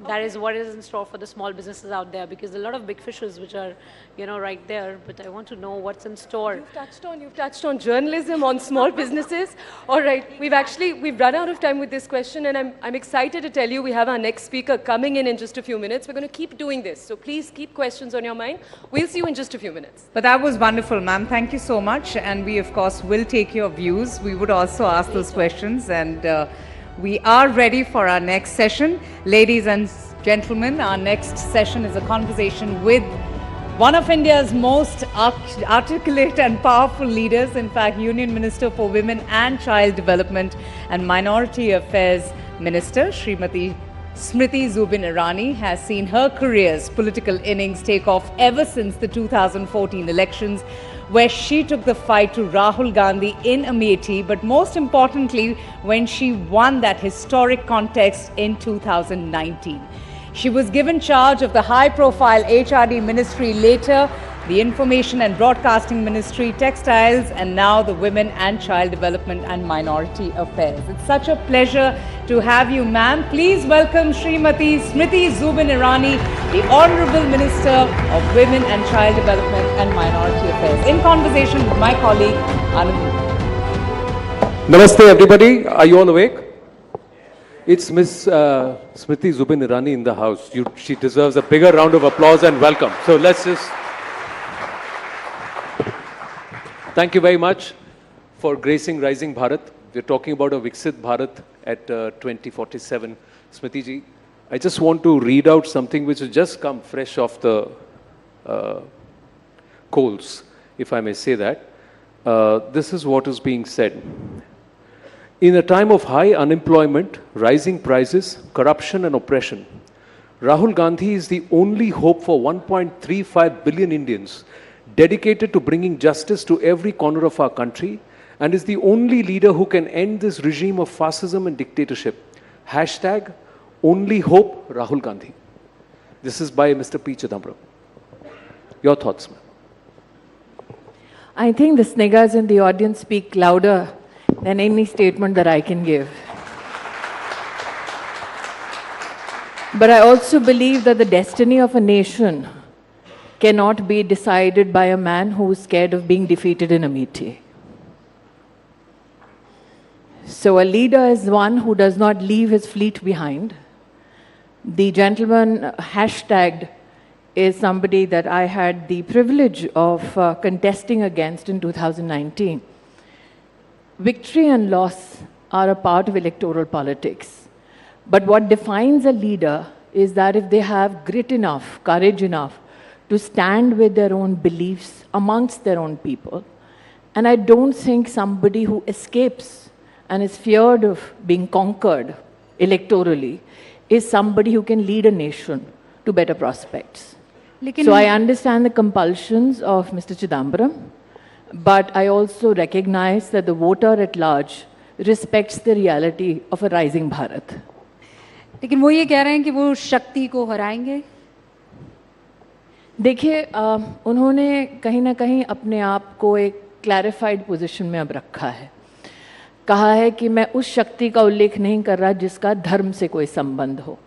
that is what is in store for the small businesses out there, because there are a lot of big fishes which are, you know, right there, but I want to know what's in store. You've touched on journalism, on small businesses. All right, we've run out of time with this question, and I'm excited to tell you we have our next speaker coming in just a few minutes. We're going to keep doing this, so please keep questions on your mind. We'll see you in just a few minutes. But that was wonderful, ma'am. Thank you so much. And we, of course, will take your views. We would also ask those questions. And we are ready for our next session. Ladies and gentlemen, our next session is a conversation with one of India's most articulate and powerful leaders, in fact, Union Minister for Women and Child Development and Minority Affairs Minister, Srimati Smriti Zubin Irani, has seen her career's political innings take off ever since the 2014 elections, where she took the fight to Rahul Gandhi in Amethi, but most importantly, when she won that historic contest in 2019. She was given charge of the high-profile HRD ministry, later the Information and Broadcasting Ministry, Textiles, and now the Women and Child Development and Minority Affairs. It's such a pleasure to have you, ma'am. Please welcome Srimati Smriti Zubin Irani, the Honorable Minister of Women and Child Development and Minority Affairs, in conversation with my colleague, Anand. Namaste, everybody. Are you all awake? It's Miss Smriti Zubin Irani in the house. She deserves a bigger round of applause and welcome. So let's just... Thank you very much for gracing Rising Bharat. We're talking about a Viksit Bharat at 2047. Smriti ji, I just want to read out something which has just come fresh off the coals, if I may say that. This is what is being said. In a time of high unemployment, rising prices, corruption and oppression, Rahul Gandhi is the only hope for 1.35 billion Indians dedicated to bringing justice to every corner of our country, and is the only leader who can end this regime of fascism and dictatorship. Hashtag only hope Rahul Gandhi. This is by Mr. P. Chidambaram. Your thoughts, ma'am? I think the sniggers in the audience speak louder than any statement that I can give. But I also believe that the destiny of a nation cannot be decided by a man who is scared of being defeated in Amethi. So a leader is one who does not leave his fleet behind. The gentleman hashtagged is somebody that I had the privilege of contesting against in 2019. Victory and loss are a part of electoral politics. But what defines a leader is that if they have grit enough, courage enough to stand with their own beliefs amongst their own people. And I don't think somebody who escapes and is feared of being conquered electorally is somebody who can lead a nation to better prospects. So I understand the compulsions of Mr. Chidambaram, but I also recognize that the voter at large respects the reality of a rising Bharat. लेकिन वो ये कह रहे हैं कि वो शक्ति को हराएंगे। देखिए, उन्होंने कहीं ना कहीं अपने आप को एक क्लैरिफाइड पोजीशन में अब रखा है। कहा है कि मैं उस शक्ति का उल्लेख नहीं कर रहा जिसका धर्म से कोई संबंध हो,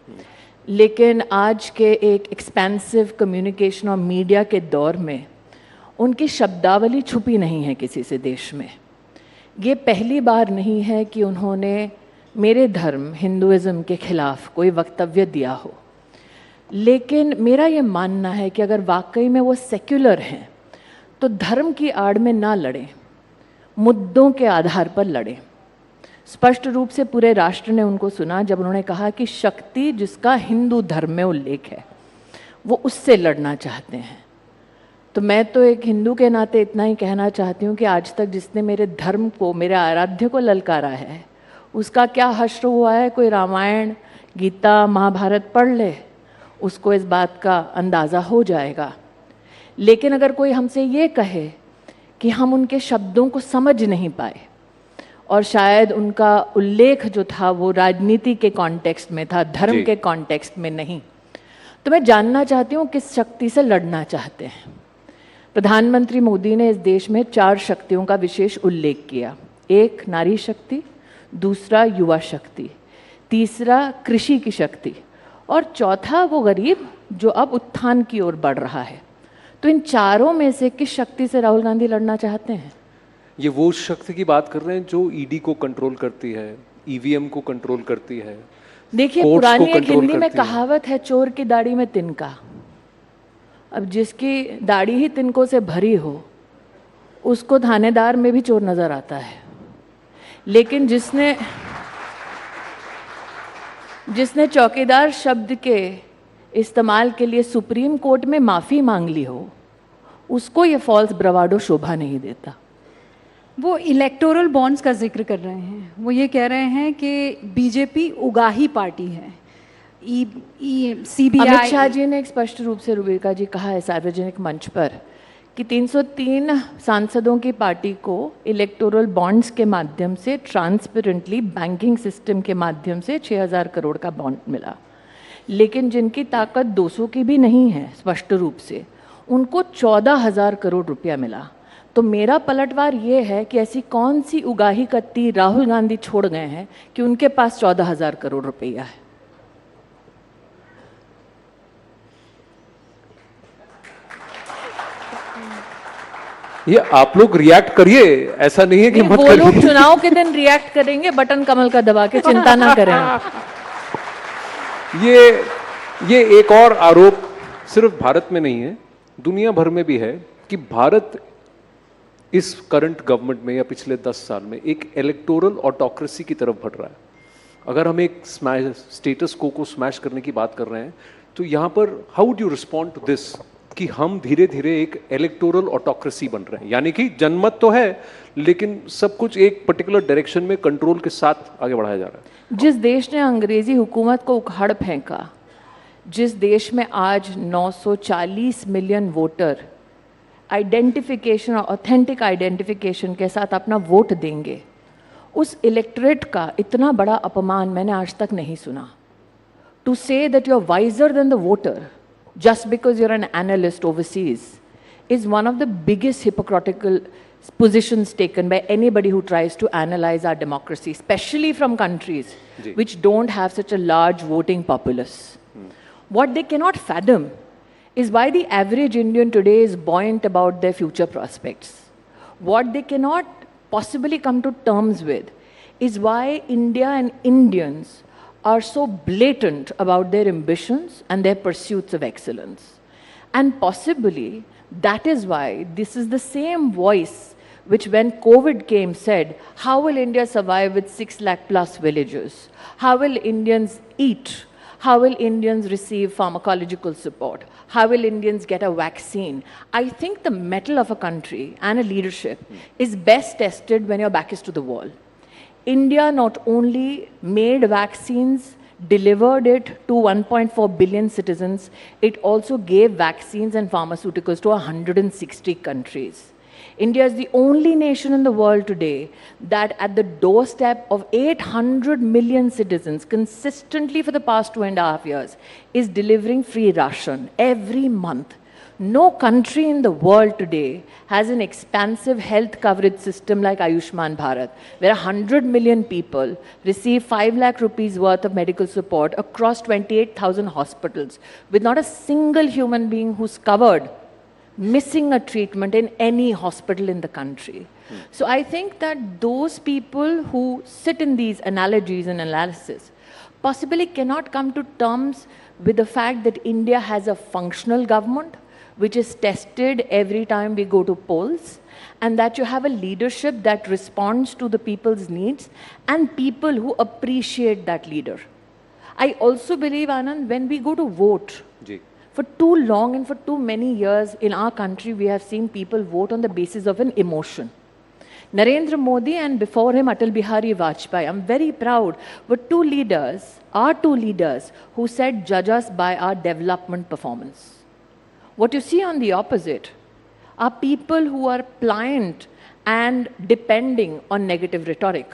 लेकिन आज के एक एक्सपेंसिव कम्युनिकेशन और मीडिया के दौर में उनकी शब्दावली छुपी नहीं है किसी से देश में। ये पहली बार नहीं है कि उन्होंने मेरे धर्म हिंदुइज्म के खिलाफ कोई वक्तव्य दिया हो, लेकिन मेरा ये मानना है कि अगर वाकई में वो सेक्युलर हैं तो धर्म की आड़ में ना लड़ें, मुद्दों के आधार पर लड़ें। स्पष्ट रूप से पूरे राष्ट्र ने उनको सुना जब उन्होंने कहा कि शक्ति जिसका हिंदू धर्म में उल्लेख है वो उससे लड़ना चाहते हैं। तो मैं तो एक हिंदू के नाते इतना ही कहना चाहती हूँ कि आज तक जिसने मेरे धर्म को, मेरे आराध्य को ललकारा है, उसका क्या हश्र हुआ है। कोई रामायण, गीता, महाभारत पढ़ ले, उसको इस बात का अंदाज़ा हो जाएगा। लेकिन अगर कोई हमसे ये कहे कि हम उनके शब्दों को समझ नहीं पाए और शायद उनका उल्लेख जो था वो राजनीति के कॉन्टेक्स्ट में था, धर्म के कॉन्टेक्स्ट में नहीं, तो मैं जानना चाहती हूँ किस शक्ति से लड़ना चाहते हैं। प्रधानमंत्री मोदी ने इस देश में 4 शक्तियों का विशेष उल्लेख किया। एक नारी शक्ति, दूसरा युवा शक्ति, तीसरा कृषि की शक्ति और चौथा वो गरीब जो अब उत्थान की ओर बढ़ रहा है। तो इन चारों में से किस शक्ति से राहुल गांधी लड़ना चाहते हैं? ये वो शक्ति की बात कर रहे हैं जो ईडी को कंट्रोल करती है, ईवीएम को कंट्रोल करती है। देखिए, पुरानी एक हिंदी में कहावत है, चोर की दाढ़ी में तिनका। अब जिसकी दाढ़ी ही तिनकों से भरी हो उसको थानेदार में भी चोर नजर आता है, लेकिन जिसने चौकीदार शब्द के इस्तेमाल के लिए सुप्रीम कोर्ट में माफी मांग ली हो उसको ये फॉल्स ब्रवाडो शोभा नहीं देता। वो इलेक्टोरल बॉन्ड्स का जिक्र कर रहे हैं। वो ये कह रहे हैं कि बीजेपी उगाही पार्टी है। सीबीआई अमित शाह जी ने एक स्पष्ट रूप से रुबिका जी कहा है सार्वजनिक मंच पर कि 303 सांसदों की पार्टी को इलेक्टोरल बॉन्ड्स के माध्यम से ट्रांसपेरेंटली बैंकिंग सिस्टम के माध्यम से 6000 करोड़ का बॉन्ड मिला, लेकिन जिनकी ताकत 200 की भी नहीं है स्पष्ट रूप से, उनको 14,000 करोड़ रुपया मिला। तो मेरा पलटवार ये है कि ऐसी कौन सी उगाही कत्ती राहुल गांधी छोड़ गए हैं कि उनके पास 14,000 करोड़ रुपया है। ये आप लोग रिएक्ट करिए, ऐसा नहीं है कि मत करिए। वो लोग चुनाव के दिन रिएक्ट करेंगे बटन कमल का दबा के, चिंता ना करें। ये एक और आरोप सिर्फ भारत में नहीं है, दुनिया भर में भी है कि भारत इस करंट गवर्नमेंट में या पिछले 10 साल में एक इलेक्टोरल ऑटोक्रेसी की तरफ बढ़ रहा है। अगर हम एक स्टेटस को स्मैश करने की बात कर रहे हैं तो यहाँ पर how would you respond to this कि हम धीरे धीरे एक इलेक्टोरल ऑटोक्रेसी बन रहे हैं, यानी कि जनमत तो है लेकिन सब कुछ एक पर्टिकुलर डायरेक्शन में कंट्रोल के साथ आगे बढ़ाया जा रहा है। जिस देश ने अंग्रेजी हुकूमत को उखाड़ फेंका, जिस देश में आज 940 मिलियन वोटर आइडेंटिफिकेशन और ऑथेंटिक आइडेंटिफिकेशन के साथ अपना वोट देंगे, उस इलेक्टोरेट का इतना बड़ा अपमान मैंने आज तक नहीं सुना। To say that you are wiser than the voter just because you're an analyst overseas is one of the biggest hypocritical positions taken by anybody who tries to analyze our democracy, especially from countries which don't have such a large voting populace. What they cannot fathom is why the average Indian today is buoyant about their future prospects. What they cannot possibly come to terms with is why India and Indians are so blatant about their ambitions and their pursuits of excellence. And possibly that is why this is the same voice which when COVID came said, how will India survive with 6 lakh plus villages? How will Indians eat? How will Indians receive pharmacological support? How will Indians get a vaccine? I think the mettle of a country and a leadership is best tested when your back is to the wall. India not only made vaccines, delivered it to 1.4 billion citizens, it also gave vaccines and pharmaceuticals to 160 countries. India is the only nation in the world today that at the doorstep of 800 million citizens consistently for the past 2.5 years is delivering free ration every month. No country in the world today has an expansive health coverage system like Ayushman Bharat, where 100 million people receive 5 lakh rupees worth of medical support across 28,000 hospitals, with not a single human being who's covered missing a treatment in any hospital in the country. So I think that those people who sit in these analogies and analysis possibly cannot come to terms with the fact that India has a functional government which is tested every time we go to polls, and that you have a leadership that responds to the people's needs and people who appreciate that leader. I also believe, Anand, when we go to vote, for too long and for too many years in our country, we have seen people vote on the basis of an emotion. Narendra Modi and before him Atal Bihari Vajpayee, I'm very proud, were two leaders who said, judge us by our development performance. What you see on the opposite are people who are pliant and depending on negative rhetoric.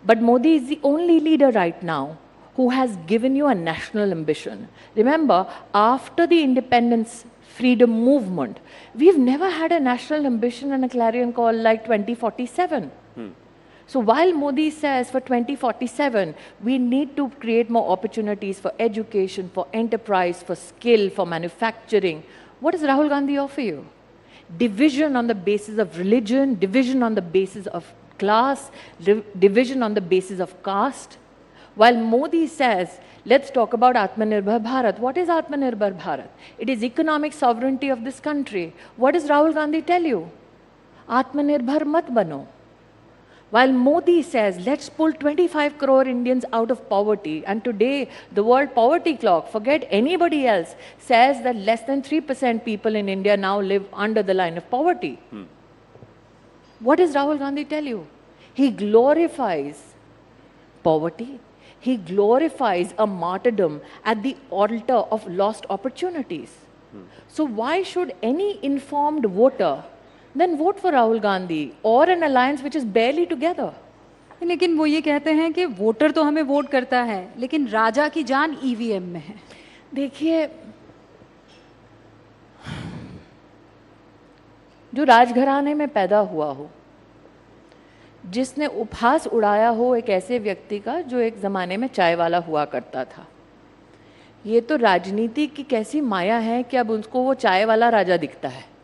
But Modi is the only leader right now who has given you a national ambition. Remember, after the independence freedom movement, we've never had a national ambition and a clarion call like 2047. So while Modi says for 2047, we need to create more opportunities for education, for enterprise, for skill, for manufacturing, what does Rahul Gandhi offer you? Division on the basis of religion, division on the basis of class, division on the basis of caste. While Modi says, let's talk about Atmanirbhar Bharat. What is Atmanirbhar Bharat? It is economic sovereignty of this country. What does Rahul Gandhi tell you? Atmanirbhar mat bano. While Modi says, let's pull 25 crore Indians out of poverty, and today the World Poverty Clock, forget anybody else, says that less than 3% people in India now live under the line of poverty. What does Rahul Gandhi tell you? He glorifies poverty. He glorifies a martyrdom at the altar of lost opportunities. So why should any informed voter then vote for Rahul Gandhi or an alliance which is barely together? लेकिन वो ये कहते हैं कि voter तो हमें vote करता है, लेकिन राजा की जान ईवीएम में है। देखिए, जो राजघराने में पैदा हुआ हो, जिसने उपहास उड़ाया हो एक ऐसे व्यक्ति का जो एक ज़माने में चाय वाला हुआ करता था, ये तो राजनीति की कैसी माया है कि अब उसको वो चाय वाला राजा दिखता है।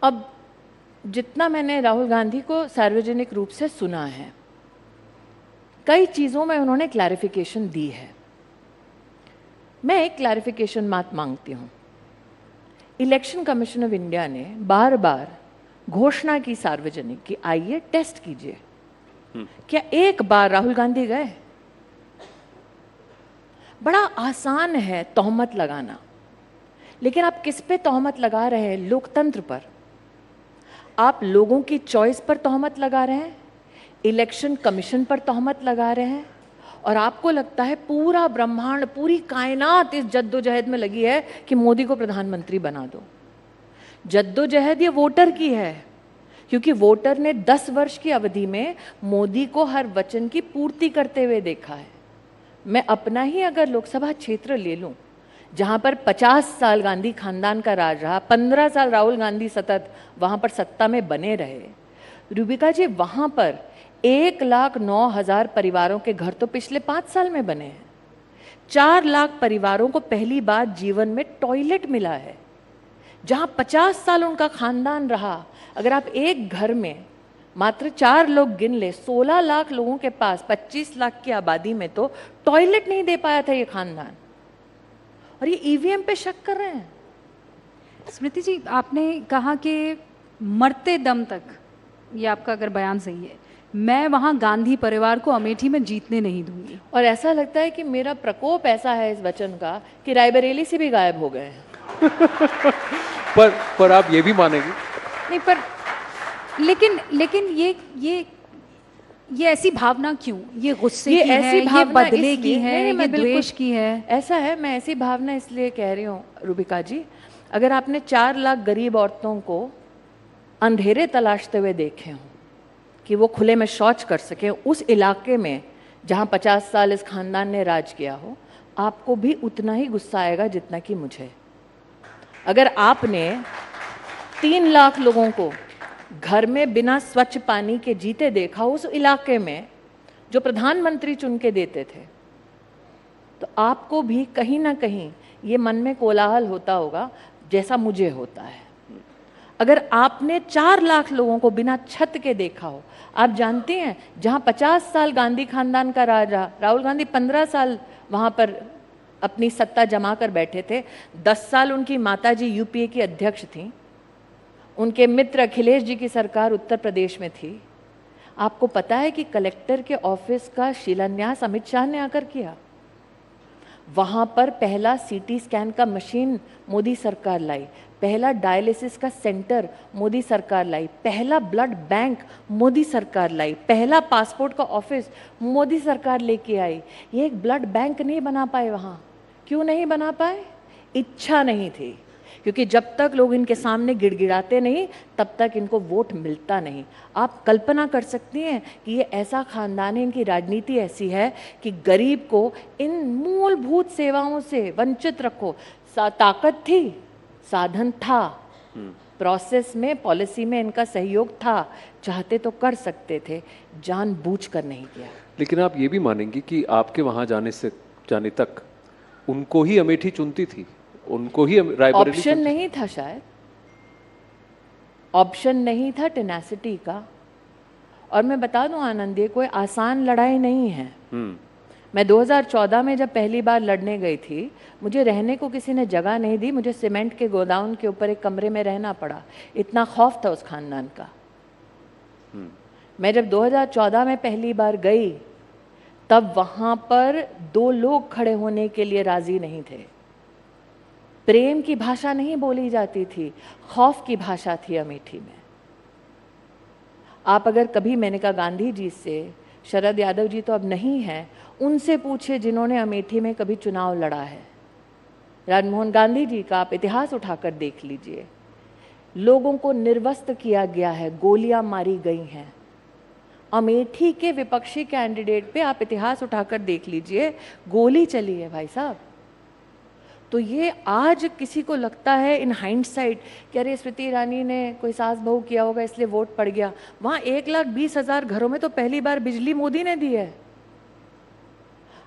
अब जितना मैंने राहुल गांधी को सार्वजनिक रूप से सुना है, कई चीज़ों में उन्होंने क्लैरिफिकेशन दी है। मैं एक क्लैरिफिकेशन बात मांगती हूँ। इलेक्शन कमीशन ऑफ इंडिया ने बार बार घोषणा की सार्वजनिक की, आइए टेस्ट कीजिए। क्या एक बार राहुल गांधी गए? बड़ा आसान है तोहमत लगाना, लेकिन आप किस पे तोहमत लगा रहे हैं? लोकतंत्र पर। आप लोगों की चॉइस पर तोहमत लगा रहे हैं, इलेक्शन कमीशन पर तोहमत लगा रहे हैं, और आपको लगता है पूरा ब्रह्मांड, पूरी कायनात इस जद्दोजहद में लगी है कि मोदी को प्रधानमंत्री बना दो। जद्दोजहद ये वोटर की है, क्योंकि वोटर ने 10 वर्ष की अवधि में मोदी को हर वचन की पूर्ति करते हुए देखा है। मैं अपना ही अगर लोकसभा क्षेत्र ले लूं, जहां पर 50 साल गांधी खानदान का राज रहा, 15 साल राहुल गांधी सतत वहां पर सत्ता में बने रहे, रूबिका जी, वहां पर 1,09,000 परिवारों के घर तो पिछले 5 साल में बने हैं। 4 लाख परिवारों को पहली बार जीवन में टॉयलेट मिला है। जहां 50 साल उनका खानदान रहा, अगर आप एक घर में मात्र 4 लोग गिन ले, 16 लाख लोगों के पास 25 लाख की आबादी में तो टॉयलेट नहीं दे पाया था ये खानदान, और ये ईवीएम पे शक कर रहे हैं। स्मृति जी, आपने कहा कि मरते दम तक, ये आपका अगर बयान सही है, मैं वहां गांधी परिवार को अमेठी में जीतने नहीं दूंगी। और ऐसा लगता है कि मेरा प्रकोप ऐसा है इस वचन का कि रायबरेली से भी गायब हो गए हैं। पर आप ये भी मानेंगे? नहीं, पर लेकिन ये ऐसी भावना क्यों? ये गुस्से की है, ये बदले की है, ये द्वेष की है? ऐसा है, मैं ऐसी भावना इसलिए कह रही हूँ रूबिका जी, अगर आपने 4 लाख गरीब औरतों को अंधेरे तलाशते हुए देखे हों कि वो खुले में शौच कर सकें उस इलाके में जहाँ 50 साल इस खानदान ने राज किया हो, आपको भी उतना ही गुस्सा आएगा जितना कि मुझे। अगर आपने 3 लाख लोगों को घर में बिना स्वच्छ पानी के जीते देखा उस इलाके में जो प्रधानमंत्री चुन के देते थे, तो आपको भी कहीं ना कहीं ये मन में कोलाहल होता होगा जैसा मुझे होता है। अगर आपने 4 लाख लोगों को बिना छत के देखा हो, आप जानते हैं जहां 50 साल गांधी खानदान का राज रहा, राहुल गांधी 15 साल वहां पर अपनी सत्ता जमा कर बैठे थे, 10 साल उनकी माताजी यूपीए की अध्यक्ष थी, उनके मित्र अखिलेश जी की सरकार उत्तर प्रदेश में थी। आपको पता है कि कलेक्टर के ऑफिस का शिलान्यास अमित शाह ने आकर किया। वहाँ पर पहला सीटी स्कैन का मशीन मोदी सरकार लाई, पहला डायलिसिस का सेंटर मोदी सरकार लाई, पहला ब्लड बैंक मोदी सरकार लाई, पहला पासपोर्ट का ऑफिस मोदी सरकार लेके आई। ये एक ब्लड बैंक नहीं बना पाए वहाँ। क्यों नहीं बना पाए? इच्छा नहीं थी। क्योंकि जब तक लोग इनके सामने गिड़गिड़ाते नहीं तब तक इनको वोट मिलता नहीं। आप कल्पना कर सकती हैं कि ये ऐसा खानदान है, इनकी राजनीति ऐसी है कि गरीब को इन मूलभूत सेवाओं से वंचित रखो। ताकत थी, साधन था, प्रोसेस में, पॉलिसी में इनका सहयोग था, चाहते तो कर सकते थे, जानबूझकर नहीं किया। लेकिन आप ये भी मानेंगी कि आपके वहां जाने तक उनको ही अमेठी चुनती थी, उनको ही रायबरेली ऑप्शन नहीं था, शायद ऑप्शन नहीं था टेनेसिटी का। और मैं बता दूं आनंद, ये कोई आसान लड़ाई नहीं है। मैं 2014 में जब पहली बार लड़ने गई थी, मुझे रहने को किसी ने जगह नहीं दी, मुझे सीमेंट के गोदाम के ऊपर एक कमरे में रहना पड़ा, इतना खौफ था उस खानदान का। मैं जब 2014 में पहली बार गई तब वहां पर 2 लोग खड़े होने के लिए राजी नहीं थे। प्रेम की भाषा नहीं बोली जाती थी, खौफ की भाषा थी अमेठी में। आप अगर कभी, मैंने कहा गांधी जी से, शरद यादव जी तो अब नहीं हैं, उनसे पूछे जिन्होंने अमेठी में कभी चुनाव लड़ा है, राजमोहन गांधी जी का आप इतिहास उठाकर देख लीजिए। लोगों को निर्वस्त्र किया गया है, गोलियां मारी गई हैं। अमेठी के विपक्षी कैंडिडेट पे आप इतिहास उठाकर देख लीजिए, गोली चली है भाई साहब। तो ये आज किसी को लगता है इन हाइंडसाइट कि अरे स्मृति ईरानी ने कोई सास बहू किया होगा इसलिए वोट पड़ गया। वहाँ 1,20,000 घरों में तो पहली बार बिजली मोदी ने दी है।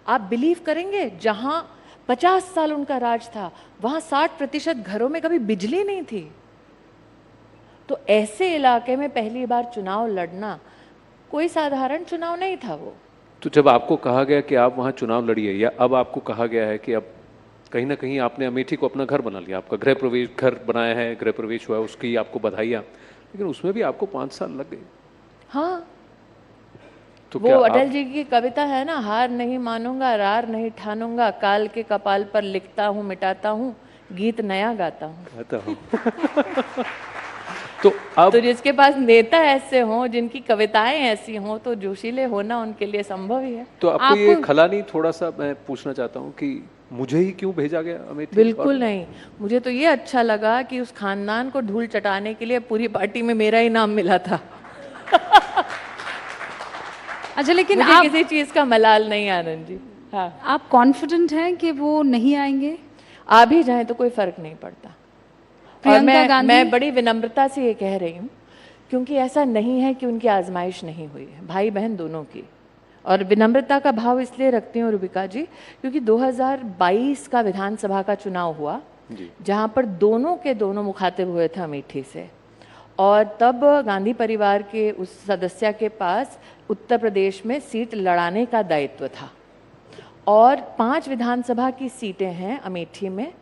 आप बिलीव करेंगे, जहाँ 50 साल उनका राज था वहाँ 60% घरों में कभी बिजली नहीं थी। तो ऐसे इलाके में पहली बार चुनाव लड़ना कोई साधारण चुनाव नहीं था वो। तो जब आपको कहा गया कि आप वहाँ चुनाव लड़िए, या अब आपको कहा गया है कि अब कहीं ना कहीं आपने अमेठी को अपना घर बना लिया, आपका गृह प्रवेश, घर बनाया है, गृह प्रवेश हुआ है, उसकी आपको बधाइयाँ, लेकिन उसमें भी आपको 5 साल लग गए। हाँ, तो वो अटल जी की कविता है ना, हार नहीं मानूंगा, रार नहीं ठानूंगा, काल के कपाल पर लिखता हूँ मिटाता हूँ, गीत नया गाता हूँ। तो अब तो जिसके पास नेता ऐसे हों, जिनकी कविताएं ऐसी हों, तो जोशीले होना उनके लिए संभव ही है। तो आपको ये खला नहीं, थोड़ा सा मैं पूछना चाहता हूँ कि मुझे ही क्यों भेजा गया अमेठी? बिल्कुल नहीं, मुझे तो ये अच्छा लगा कि उस खानदान को धूल चटाने के लिए पूरी पार्टी में मेरा ही नाम मिला था। अच्छा, लेकिन मुझे आप किसी चीज का मलाल नहीं आनंद जी। हाँ, आप कॉन्फिडेंट हैं कि वो नहीं आएंगे? आ भी जाए तो कोई फर्क नहीं पड़ता। और मैं बड़ी विनम्रता से ये कह रही हूँ, क्योंकि ऐसा नहीं है कि उनकी आजमाइश नहीं हुई है, भाई बहन दोनों की। और विनम्रता का भाव इसलिए रखती हूँ रूबिका जी, क्योंकि 2022 का विधानसभा का चुनाव हुआ, जहाँ पर दोनों के दोनों मुखातिब हुए थे अमेठी से। और तब गांधी परिवार के उस सदस्य के पास उत्तर प्रदेश में सीट लड़ाने का दायित्व था। और 5 विधानसभा की सीटें हैं अमेठी में,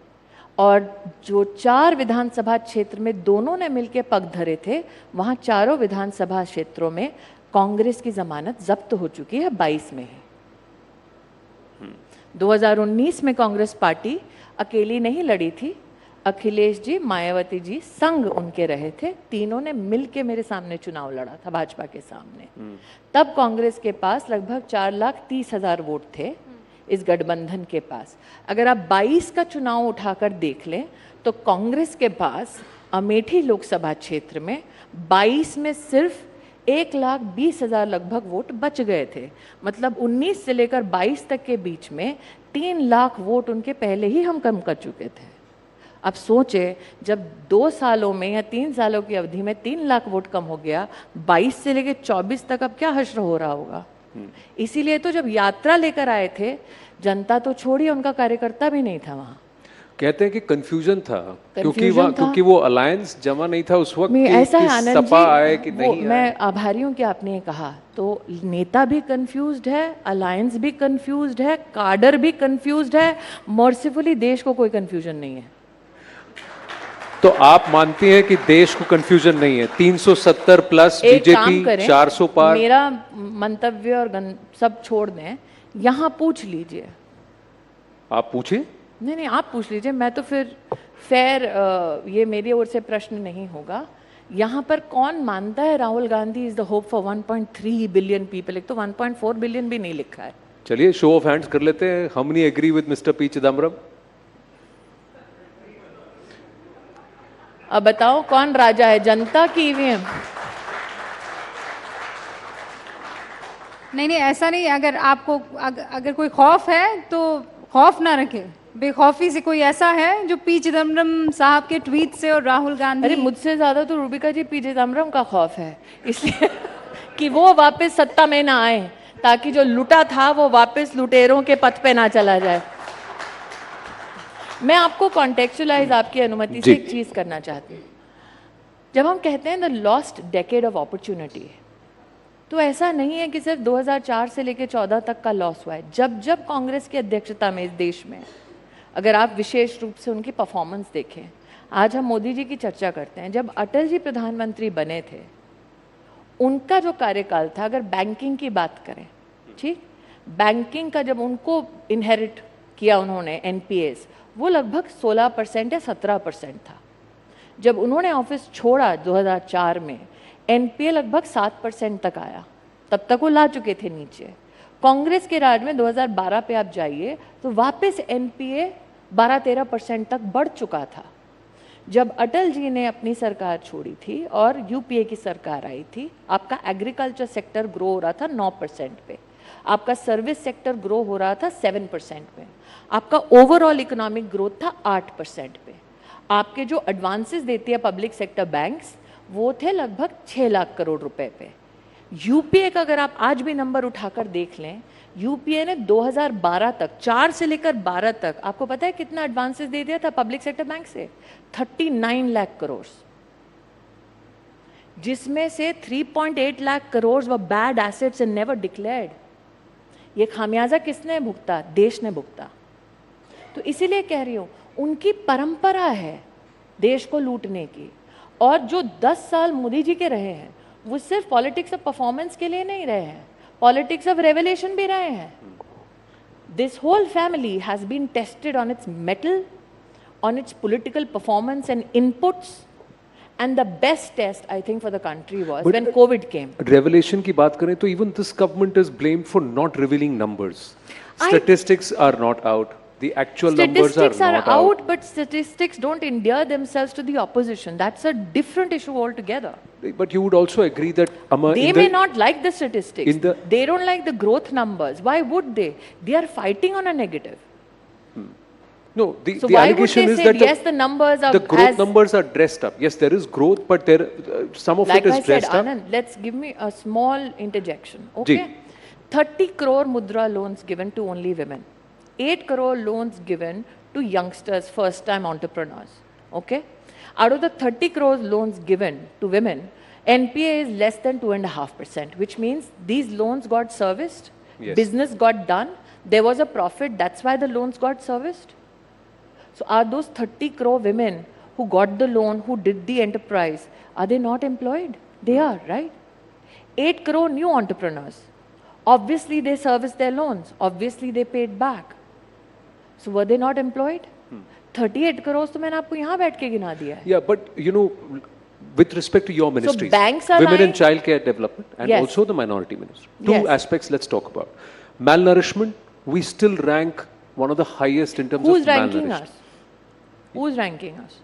और जो 4 विधानसभा क्षेत्र में दोनों ने मिलकर पग धरे थे, वहाँ चारों विधानसभा क्षेत्रों में कांग्रेस की जमानत जब्त हो चुकी है, 22 में है। 2019 में कांग्रेस पार्टी अकेली नहीं लड़ी थी, अखिलेश जी, मायावती जी संग उनके रहे थे, तीनों ने मिलके मेरे सामने चुनाव लड़ा था भाजपा के सामने। तब कांग्रेस के पास लगभग 4,30,000 वोट थे इस गठबंधन के पास। अगर आप 22 का चुनाव उठाकर देख लें तो कांग्रेस के पास अमेठी लोकसभा क्षेत्र में 22 में सिर्फ 1,20,000 लगभग वोट बच गए थे। मतलब 19 से लेकर 22 तक के बीच में 3 लाख वोट उनके पहले ही हम कम कर चुके थे। अब सोचे, जब 2 सालों में या 3 सालों की अवधि में 3 लाख वोट कम हो गया, 22 से लेकर 24 तक अब क्या हश्र हो रहा होगा। इसीलिए तो जब यात्रा लेकर आए थे, जनता तो छोड़िए, उनका कार्यकर्ता भी नहीं था वहाँ। कहते हैं कि कंफ्यूजन था, क्योंकि वो अलायंस जमा नहीं था उस वक्त, ऐसा है आनंद सपा आए कि नहीं आए। मैं आभारी हूँ कि आपने ये कहा। तो नेता भी कंफ्यूज्ड है, अलायंस भी कंफ्यूज्ड है, काडर भी कंफ्यूज्ड है। मर्सीफुली देश को कोई कंफ्यूजन नहीं है। तो आप मानती हैं कि देश को कंफ्यूजन नहीं है? 370 प्लस बीजेपी 400 पार। मेरा मंतव्य और सब छोड़ दें, यहाँ पूछ लीजिए। आप पूछिए। नहीं, आप पूछ लीजिए, मैं तो फिर फेयर, ये मेरी ओर से प्रश्न नहीं होगा। यहाँ पर कौन मानता है Rahul Gandhi is the hope for 1.3 billion people? एक तो 1.4 बिलियन भी नहीं लिखा है। चलिए शो ऑफ हैंड्स कर लेते हैं। हम नहीं agree with mister P Chidambaram? अब बताओ कौन राजा है, जनता की ईवीएम? नहीं, ऐसा नहीं। अगर आपको अगर कोई खौफ है तो खौफ ना रखे। बेखौफी से कोई ऐसा है जो पी चिदम्बरम साहब के ट्वीट से और राहुल गांधी। अरे मुझसे ज्यादा तो रूबिका जी पी चिदम्बरम का खौफ है, इसलिए कि वो वापस सत्ता में ना आए, ताकि जो लुटा था वो वापस लुटेरों के पथ पे ना चला जाए। मैं आपको कॉन्टेक्चुअलाइज आपकी अनुमति से एक चीज करना चाहती हूँ। जब हम कहते हैं the lost decade of opportunity, तो ऐसा नहीं है कि सिर्फ 2004 से लेकर 14 तक का लॉस हुआ है। जब जब कांग्रेस की अध्यक्षता में इस देश में, अगर आप विशेष रूप से उनकी परफॉर्मेंस देखें, आज हम मोदी जी की चर्चा करते हैं, जब अटल जी प्रधानमंत्री बने थे, उनका जो कार्यकाल था, अगर बैंकिंग की बात करें, ठीक, बैंकिंग का जब उनको इनहेरिट किया उन्होंने एनपीएस, वो लगभग 16% या 17% था। जब उन्होंने ऑफिस छोड़ा 2004 में, एनपीए लगभग 7% तक आया, तब तक वो ला चुके थे नीचे। कांग्रेस के राज में 2012 पे आप जाइए तो वापस एनपीए 12-13% तक बढ़ चुका था। जब अटल जी ने अपनी सरकार छोड़ी थी और यूपीए की सरकार आई थी, आपका एग्रीकल्चर सेक्टर ग्रो हो रहा था 9% पे, आपका सर्विस सेक्टर ग्रो हो रहा था 7% पे, आपका ओवरऑल इकोनॉमिक ग्रोथ था 8% पे। आपके जो एडवांसेस देती है पब्लिक सेक्टर बैंक्स, वो थे लगभग 6 लाख करोड़ रुपए पे। यूपीए का अगर आप आज भी नंबर उठाकर देख लें, यूपीए ने 2012 तक, 4 से लेकर 12 तक, आपको पता है कितना एडवांसेस दे दिया था पब्लिक सेक्टर बैंक से? 39 लाख करोड़, जिसमें से 3.8 लाख करोड़ व bad assets and never declared. ये खामियाजा किसने भुगता? देश ने भुगता। तो इसीलिए कह रही हूं, उनकी परंपरा है देश को लूटने की, और जो 10 साल मोदी जी के रहे हैं, वो सिर्फ पॉलिटिक्स ऑफ परफॉर्मेंस के लिए नहीं रहे हैं, पॉलिटिक्स ऑफ रेवोल्यूशन भी रहे हैं। This whole family has been tested on its mettle, on its political performance and inputs, and the best test I think for the country was when COVID came. Revelation की बात करें तो even this government is blamed for not revealing numbers. Statistics are not out. The actual numbers are not out. But statistics don't endear themselves to the opposition. That's a different issue altogether. But you would also agree that they may not like the statistics. They don't like the growth numbers. Why would they? They are fighting on a negative. No, the allegation is that the numbers are the growth numbers are dressed up. Yes, there is growth, but there some of it is dressed up. Like I said, Anand, let's give me a small interjection. Okay, 30 crore mudra loans given to only women, 8 crore loans given to youngsters, first-time entrepreneurs. Okay, out of the 30 crore loans given to women, NPA is less than 2.5%, which means these loans got serviced, business got done, there was a profit. That's why the loans got serviced. So are those 30 crore women who got the loan, who did the enterprise, are they not employed? They are, right? 8 crore new entrepreneurs. Obviously they serviced their loans. Obviously they paid back. So were they not employed? 38 crores तो मैंने आपको यहाँ बैठ के गिना दिया है. Yeah, but you know, with respect to your ministries, banks are Women and Child Care Development and also the Minority Ministry. Two aspects let's talk about. Malnourishment, we still rank one of the highest in terms of malnourishment. Who's ranking us? Who's ranking us?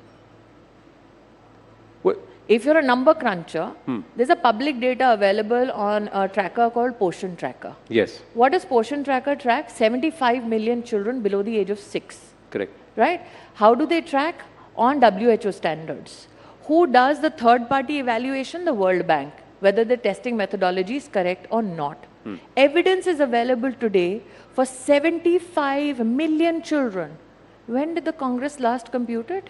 If you're a number cruncher, there's a public data available on a tracker called Partition tracker. Yes. What does Partition tracker track? 75 million children below the age of 6. Correct. Right? How do they track? On WHO standards. Who does the third-party evaluation? The World Bank. Whether the testing methodology is correct or not. Evidence is available today for 75 million children. When did the Congress last compute it?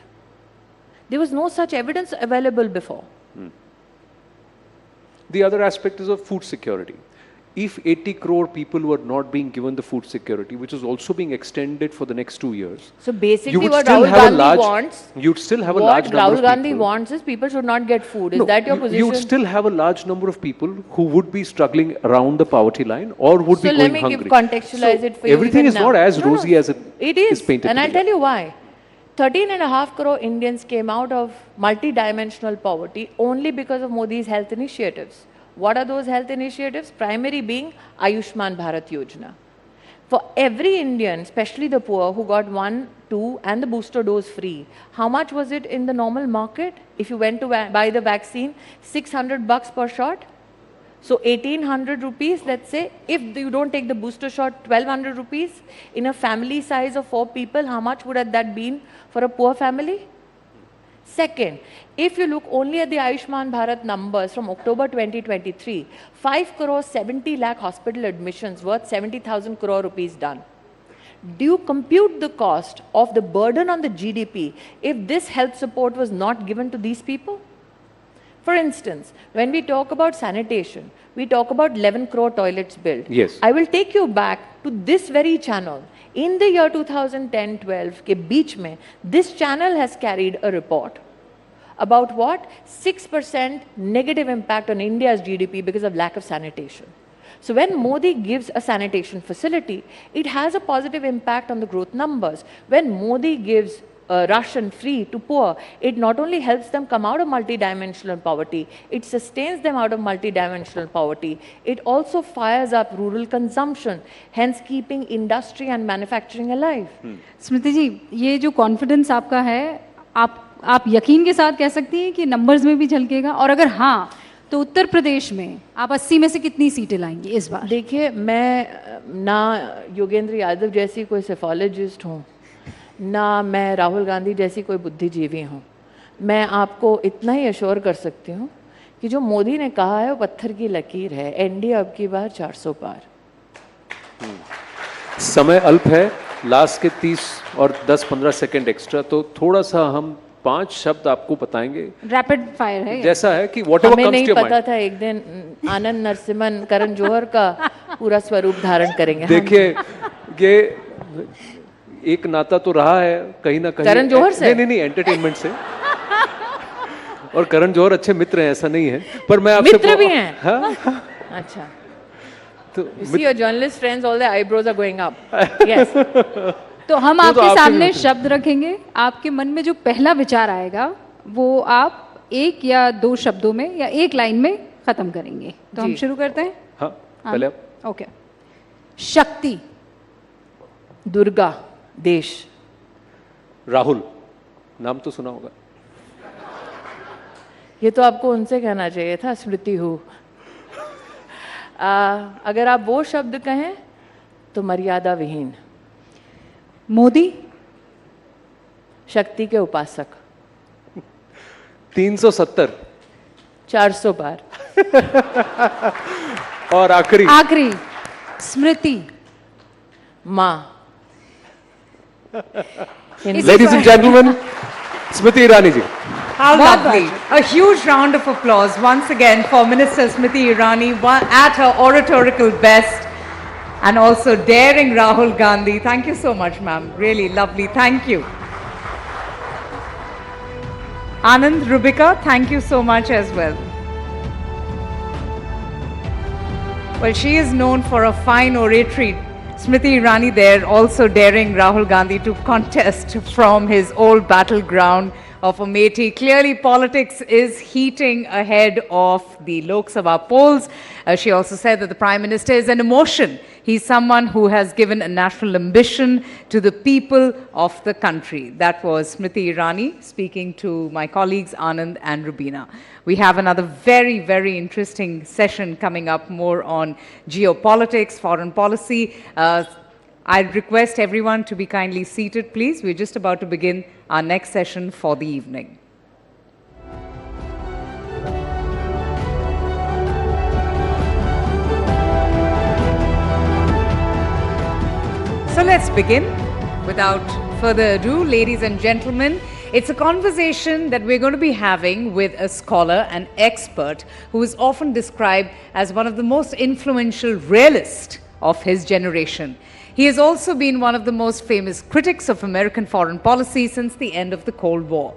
There was no such evidence available before. The other aspect is of food security. If 80 crore people were not being given the food security, which is also being extended for the next 2 years. So basically what Rahul Gandhi wants, you'd still have a large number of people. What Rahul Gandhi wants is people should not get food. Is that your position? You'd still have a large number of people who would be struggling around the poverty line or would be going hungry. So let me contextualize it for you. Everything is not as rosy as it is painted. And I'll tell you why. 13.5 crore Indians came out of multi-dimensional poverty only because of Modi's health initiatives. What are those health initiatives? Primary being Ayushman Bharat Yojana. For every Indian, especially the poor, who got 1, 2 and the booster dose free, how much was it in the normal market? If you went to buy the vaccine, $600 per shot. So 1800 rupees, let's say, if you don't take the booster shot, 1200 rupees. In a family size of 4 people, how much would have that been for a poor family? Second, if you look only at the Ayushman Bharat numbers from October 2023, 5 crore 70 lakh hospital admissions worth 70,000 crore rupees done. Do you compute the cost of the burden on the GDP if this health support was not given to these people? For instance, when we talk about sanitation, we talk about 11 crore toilets built. Yes. I will take you back to this very channel. In the year 2010-12 के बीच में, this channel has carried a report about what? 6% negative impact on India's GDP because of lack of sanitation. So when Modi gives a sanitation facility, it has a positive impact on the growth numbers. When Modi gives ration free to poor, it not only helps them come out of multidimensional poverty, it sustains them out of multidimensional poverty, it also fires up rural consumption, hence keeping industry and manufacturing alive. स्मृति जी, ये जो confidence आपका है, आप यकीन के साथ कह सकती हैं कि नंबर्स में भी झलकेगा, और अगर हाँ तो उत्तर प्रदेश में आप 80 में से कितनी सीटें लाएंगी इस बार? देखिए, मैं ना योगेंद्र यादव जैसी कोई सेफोलॉजिस्ट हूँ, ना मैं राहुल गांधी जैसी कोई बुद्धिजीवी हूँ. मैं आपको इतना ही अश्योर कर सकती हूँ कि जो मोदी ने कहा है वो पत्थर की लकीर है. एनडीए अब की बार 400 पार. समय अल्प है, लास्ट के 30 और 10-15 सेकंड एक्स्ट्रा, तो थोड़ा सा हम 5 शब्द आपको बताएंगे. रैपिड फायर है जैसा है कि whatever comes to your mind. हमें नहीं पता था एक दिन आनंद नरसिम्हन करण जौहर का पूरा स्वरूप धारण करेंगे. देखिए, ये एक नाता तो रहा है कहीं ना कहीं करण जौहर से. नहीं, एंटरटेनमेंट से. और करण जौहर अच्छे मित्र हैं, ऐसा नहीं है, पर मैं आपसे मित्र भी हैं. हाँ? अच्छा, तो you see your journalist friends, all their eyebrows are going up. Yes. तो हम आपके सामने शब्द रखेंगे, आपके मन में जो पहला विचार आएगा वो आप 1 या 2 शब्दों में या 1 लाइन में खत्म करेंगे. तो हम शुरू करते हैं. हाँ, पहले आप. ओके. शक्ति. दुर्गा. देश. राहुल, नाम तो सुना होगा. ये तो आपको उनसे कहना चाहिए था. स्मृति हूँ. अगर आप वो शब्द कहें तो मर्यादा विहीन. मोदी. शक्ति के उपासक. 370. 400 पार. और आखिरी. स्मृति. माँ. Ladies and gentlemen, Smriti Irani ji. How lovely. A huge round of applause once again for Minister Smriti Irani at her oratorical best and also daring Rahul Gandhi. Thank you so much, ma'am. Really lovely. Thank you. Anand, Rubika, thank you so much as well. Well, she is known for a fine oratory. Smriti Irani there also daring Rahul Gandhi to contest from his old battleground of Amethi. Clearly, politics is heating ahead of the Lok Sabha polls. She also said that the Prime Minister is an emotion. He's someone who has given a national ambition to the people of the country. That was Smriti Irani speaking to my colleagues Anand and Rubina. We have another very, very interesting session coming up, more on geopolitics, foreign policy. I'd request everyone to be kindly seated, please. We're just about to begin our next session for the evening. So let's begin. Without further ado, ladies and gentlemen, it's a conversation that we're going to be having with a scholar and expert who is often described as one of the most influential realists of his generation. He has also been one of the most famous critics of American foreign policy since the end of the Cold War.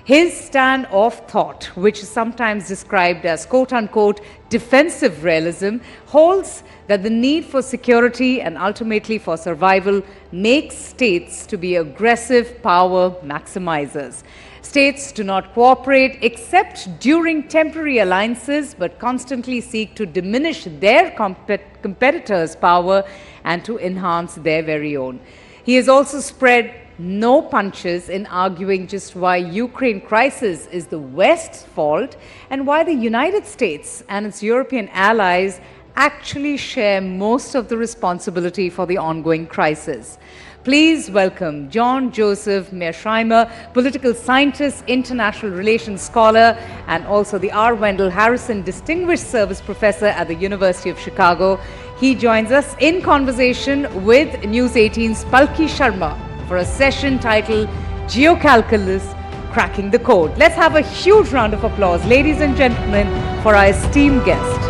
His stand of thought, which is sometimes described as quote-unquote defensive realism, holds that the need for security and ultimately for survival makes states to be aggressive power maximizers. States do not cooperate except during temporary alliances, but constantly seek to diminish their competitors' power and to enhance their very own. He has also spread no punches in arguing just why Ukraine crisis is the West's fault and why the United States and its European allies actually share most of the responsibility for the ongoing crisis. Please welcome John Joseph Mearsheimer, political scientist, international relations scholar, and also the R. Wendell Harrison Distinguished Service Professor at the University of Chicago. He joins us in conversation with News18's Palki Sharma for a session titled Geocalculus, Cracking the Code. Let's have a huge round of applause, ladies and gentlemen, for our esteemed guest.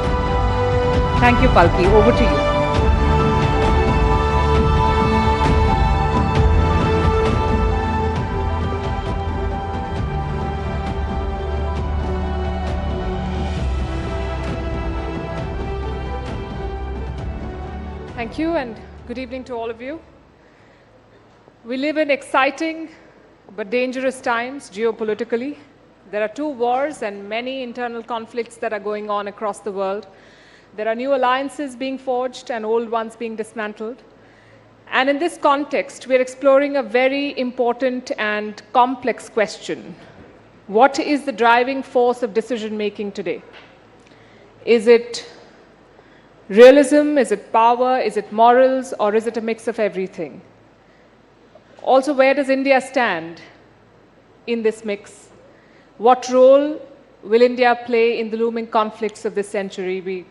Thank you, Palki. Over to you. Thank you and good evening to all of you. We live in exciting but dangerous times geopolitically. There are two wars and many internal conflicts that are going on across the world. There are new alliances being forged and old ones being dismantled. And in this context, we're exploring a very important and complex question. What is the driving force of decision-making today? Is it realism? Is it power? Is it morals? Or is it a mix of everything? Also, where does India stand in this mix? What role will India play in the looming conflicts of this century? We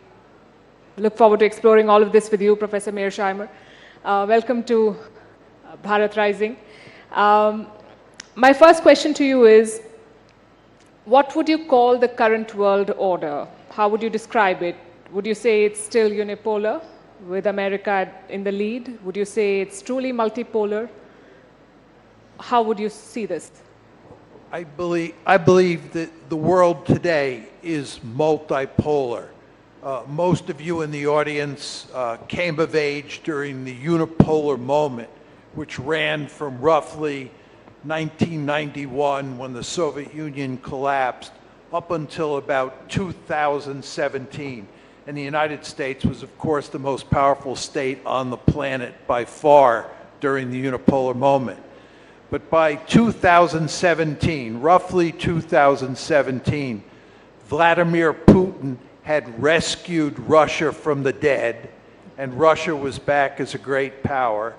look forward to exploring all of this with you, Professor Mearsheimer. Welcome to Bharat Rising. My first question to you is, what would you call the current world order? How would you describe it? Would you say it's still unipolar, with America in the lead? Would you say it's truly multipolar? How would you see this? I believe that the world today is multipolar. Most of you in the audience came of age during the unipolar moment, which ran from roughly 1991, when the Soviet Union collapsed, up until about 2017. And the United States was, of course, the most powerful state on the planet by far during the unipolar moment. But by 2017, roughly 2017, Vladimir Putin had rescued Russia from the dead, and Russia was back as a great power.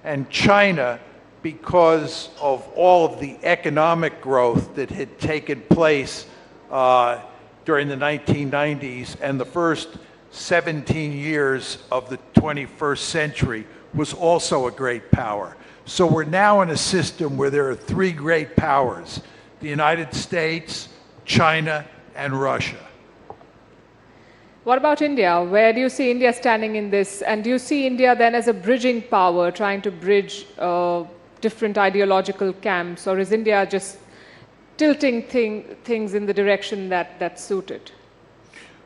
And China, because of all of the economic growth that had taken place during the 1990s and the first 17 years of the 21st century, was also a great power. So we're now in a system where there are three great powers: the United States, China, and Russia. What about India? Where do you see India standing in this? And do you see India then as a bridging power, trying to bridge different ideological camps? Or is India just tilting things in the direction that suited?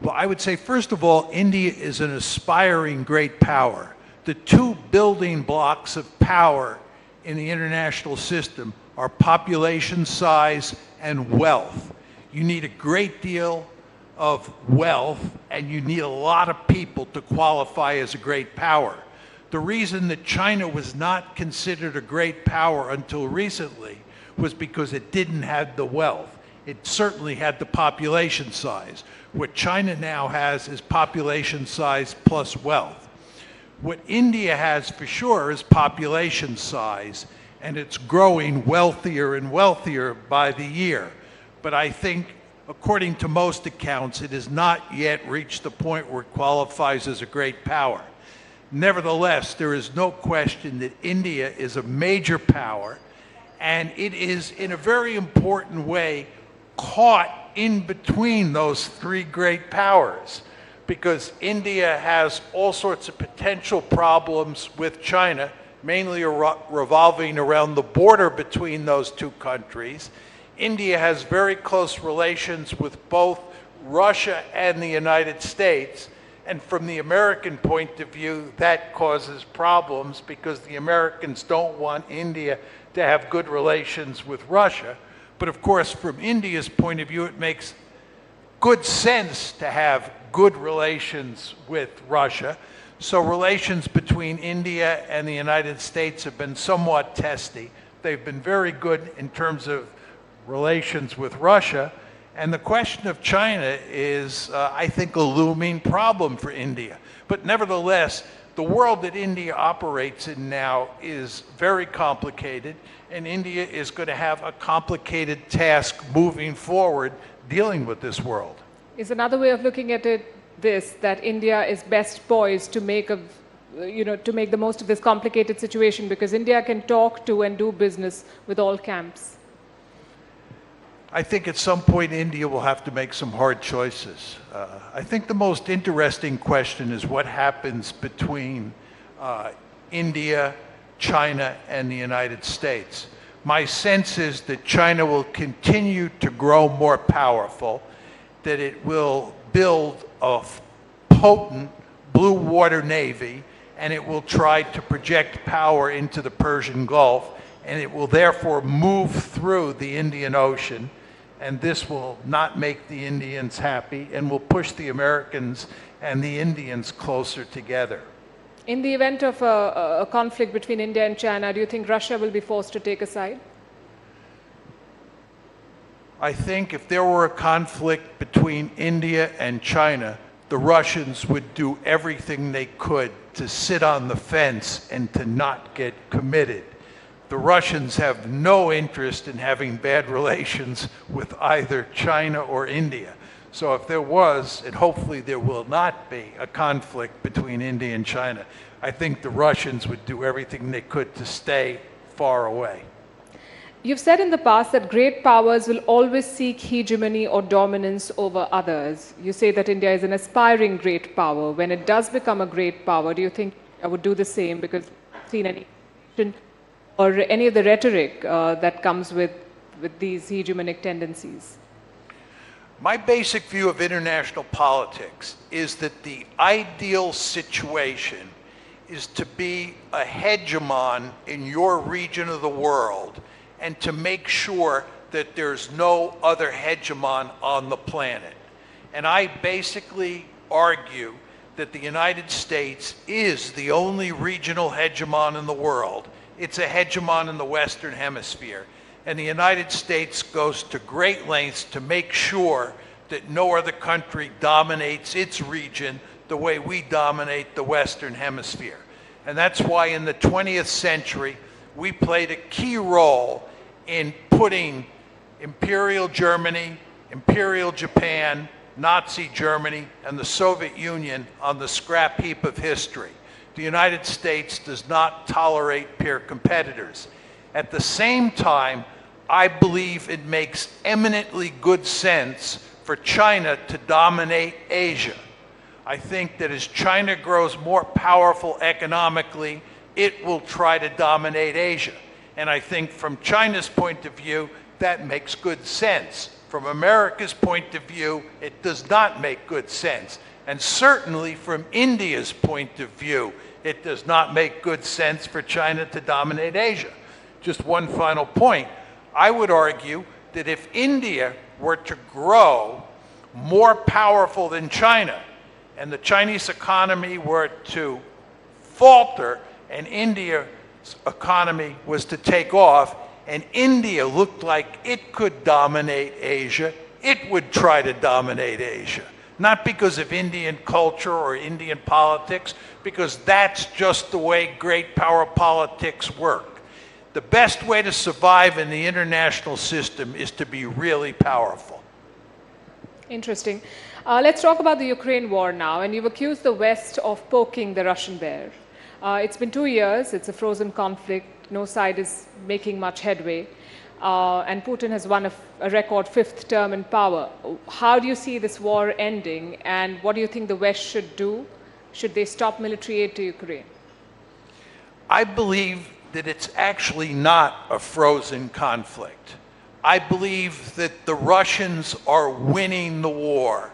Well, I would say, first of all, India is an aspiring great power. The two building blocks of power in the international system are population size and wealth. You need a great deal of wealth, and you need a lot of people to qualify as a great power. The reason that China was not considered a great power until recently was because it didn't have the wealth. It certainly had the population size. What China now has is population size plus wealth. What India has for sure is population size, and it's growing wealthier and wealthier by the year. But I think, according to most accounts, it has not yet reached the point where it qualifies as a great power. Nevertheless, there is no question that India is a major power, and it is, in a very important way, caught in between those three great powers, because India has all sorts of potential problems with China, mainly revolving around the border between those two countries. India has very close relations with both Russia and the United States, and from the American point of view, that causes problems because the Americans don't want India to have good relations with Russia. But of course, from India's point of view, it makes good sense to have good relations with Russia. So relations between India and the United States have been somewhat testy. They've been very good in terms of relations with Russia. And the question of China is, I think, a looming problem for India. But nevertheless, the world that India operates in now is very complicated, and India is going to have a complicated task moving forward dealing with this world. Is another way of looking at it this, that India is best poised to make to make the most of this complicated situation, because India can talk to and do business with all camps? I think at some point India will have to make some hard choices. I think the most interesting question is what happens between India, China, and the United States. My sense is that China will continue to grow more powerful, that it will build a potent blue water navy, and it will try to project power into the Persian Gulf, and it will therefore move through the Indian Ocean, and this will not make the Indians happy and will push the Americans and the Indians closer together. In the event of a conflict between India and China, do you think Russia will be forced to take a side? I think if there were a conflict between India and China, the Russians would do everything they could to sit on the fence and to not get committed. The Russians have no interest in having bad relations with either China or India. So if there was, and hopefully there will not be, a conflict between India and China, I think the Russians would do everything they could to stay far away. You've said in the past that great powers will always seek hegemony or dominance over others. You say that India is an aspiring great power. When it does become a great power, do you think I would do the same? Because I've seen any or any of the rhetoric that comes with these hegemonic tendencies? My basic view of international politics is that the ideal situation is to be a hegemon in your region of the world and to make sure that there's no other hegemon on the planet. And I basically argue that the United States is the only regional hegemon in the world. It's a hegemon in the Western Hemisphere. And the United States goes to great lengths to make sure that no other country dominates its region the way we dominate the Western Hemisphere. And that's why in the 20th century, we played a key role in putting Imperial Germany, Imperial Japan, Nazi Germany, and the Soviet Union on the scrap heap of history. The United States does not tolerate peer competitors. At the same time, I believe it makes eminently good sense for China to dominate Asia. I think that as China grows more powerful economically, it will try to dominate Asia. And I think from China's point of view, that makes good sense. From America's point of view, it does not make good sense. And certainly from India's point of view, it does not make good sense for China to dominate Asia. Just one final point. I would argue that if India were to grow more powerful than China, and the Chinese economy were to falter, and India's economy was to take off, and India looked like it could dominate Asia, it would try to dominate Asia. Not because of Indian culture or Indian politics, because that's just the way great power politics work. The best way to survive in the international system is to be really powerful. Interesting. Let's talk about the Ukraine war now. And you've accused the West of poking the Russian bear. It's been 2 years. It's a frozen conflict. No side is making much headway. And Putin has won a record 5th term in power. How do you see this war ending? And what do you think the West should do? Should they stop military aid to Ukraine? I believe that it's actually not a frozen conflict. I believe that the Russians are winning the war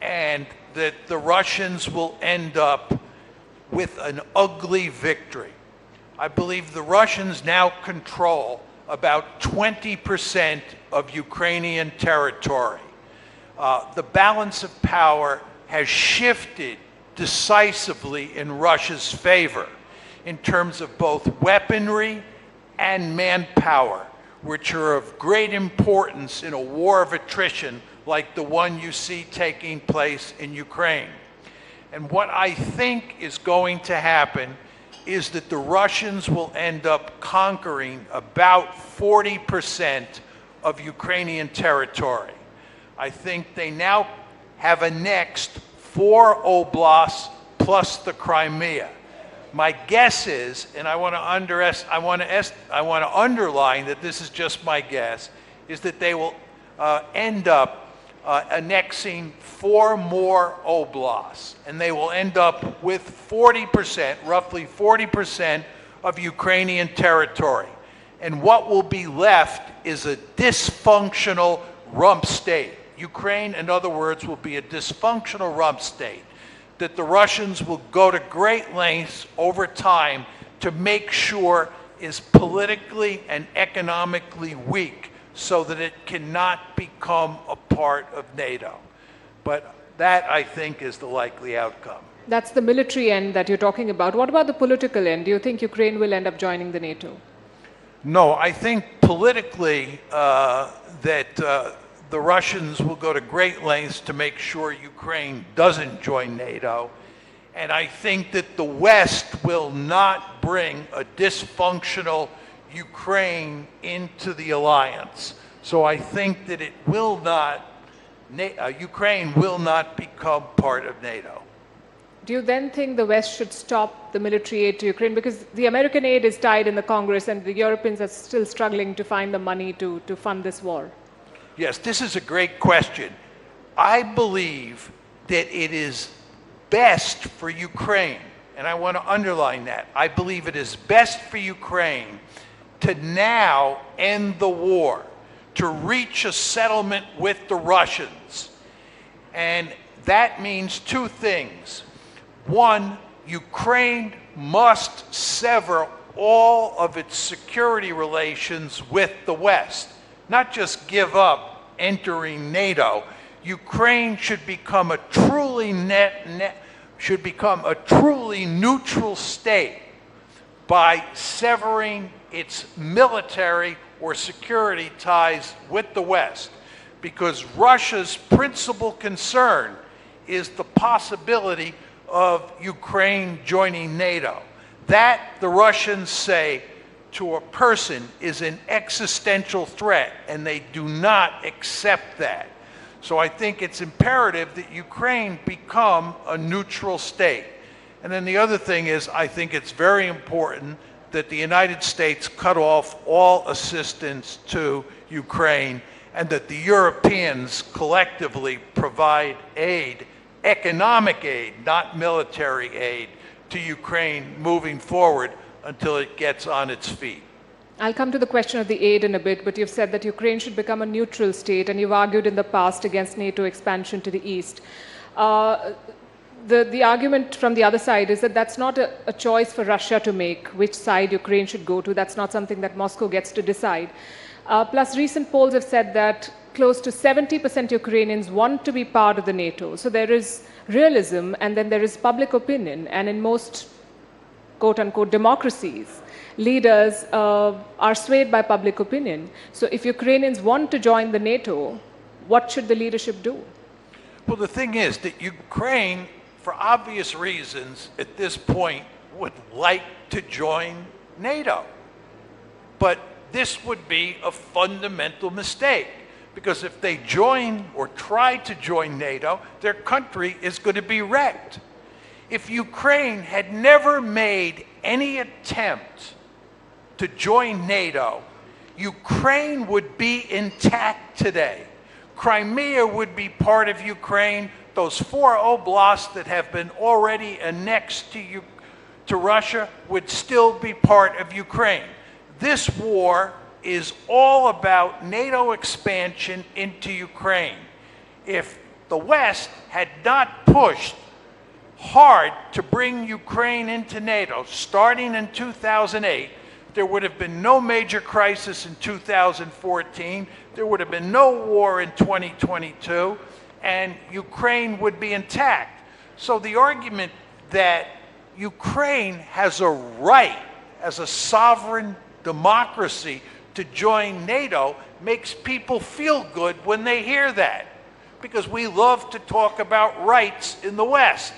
and that the Russians will end up with an ugly victory. I believe the Russians now control about 20% of Ukrainian territory. The balance of power has shifted decisively in Russia's favor in terms of both weaponry and manpower, which are of great importance in a war of attrition like the one you see taking place in Ukraine. And what I think is going to happen is that the Russians will end up conquering about 40% of Ukrainian territory. I think they now have annexed 4 oblasts plus the Crimea. My guess is, and I want to underline that this is just my guess, is that they will end up annexing 4 more oblasts, and they will end up with 40%, roughly 40% of Ukrainian territory. And what will be left is a dysfunctional rump state. Ukraine, in other words, will be a dysfunctional rump state that the Russians will go to great lengths over time to make sure is politically and economically weak so that it cannot become a part of NATO. But that, I think, is the likely outcome. That's the military end that you're talking about. What about the political end? Do you think Ukraine will end up joining the NATO? No, I think politically the Russians will go to great lengths to make sure Ukraine doesn't join NATO. And I think that the West will not bring a dysfunctional Ukraine into the alliance. So I think that it will not, Ukraine will not become part of NATO. Do you then think the West should stop the military aid to Ukraine? Because the American aid is tied in the Congress and the Europeans are still struggling to find the money to fund this war. Yes, this is a great question. I believe that it is best for Ukraine, and I want to underline that. I believe it is best for Ukraine to now end the war, to reach a settlement with the Russians. And that means 2 things. One, Ukraine must sever all of its security relations with the West, not just give up entering NATO. Ukraine should become a truly neutral state by severing its military or security ties with the West, because Russia's principal concern is the possibility of Ukraine joining NATO. That, the Russians say, to a person is an existential threat, and they do not accept that. So I think it's imperative that Ukraine become a neutral state. And then the other thing is, I think it's very important that the United States cut off all assistance to Ukraine and that the Europeans collectively provide aid, economic aid, not military aid, to Ukraine moving forward until it gets on its feet. I'll come to the question of the aid in a bit, but you've said that Ukraine should become a neutral state, and you've argued in the past against NATO expansion to the east. The argument from the other side is that that's not a choice for Russia to make, which side Ukraine should go to. That's not something that Moscow gets to decide. Plus, recent polls have said that close to 70% Ukrainians want to be part of the NATO. So there is realism, and then there is public opinion. And in most quote-unquote democracies, leaders are swayed by public opinion. So if Ukrainians want to join the NATO, what should the leadership do? Well, the thing is that Ukraine, for obvious reasons, at this point, would like to join NATO. But this would be a fundamental mistake, because if they join or try to join NATO, their country is going to be wrecked. If Ukraine had never made any attempt to join NATO, Ukraine would be intact today. Crimea would be part of Ukraine. Those 4 oblasts that have been already annexed to Russia would still be part of Ukraine. This war is all about NATO expansion into Ukraine. If the West had not pushed hard to bring Ukraine into NATO, starting in 2008, there would have been no major crisis in 2014, there would have been no war in 2022, and Ukraine would be intact. So the argument that Ukraine has a right as a sovereign democracy to join NATO makes people feel good when they hear that, because we love to talk about rights in the West.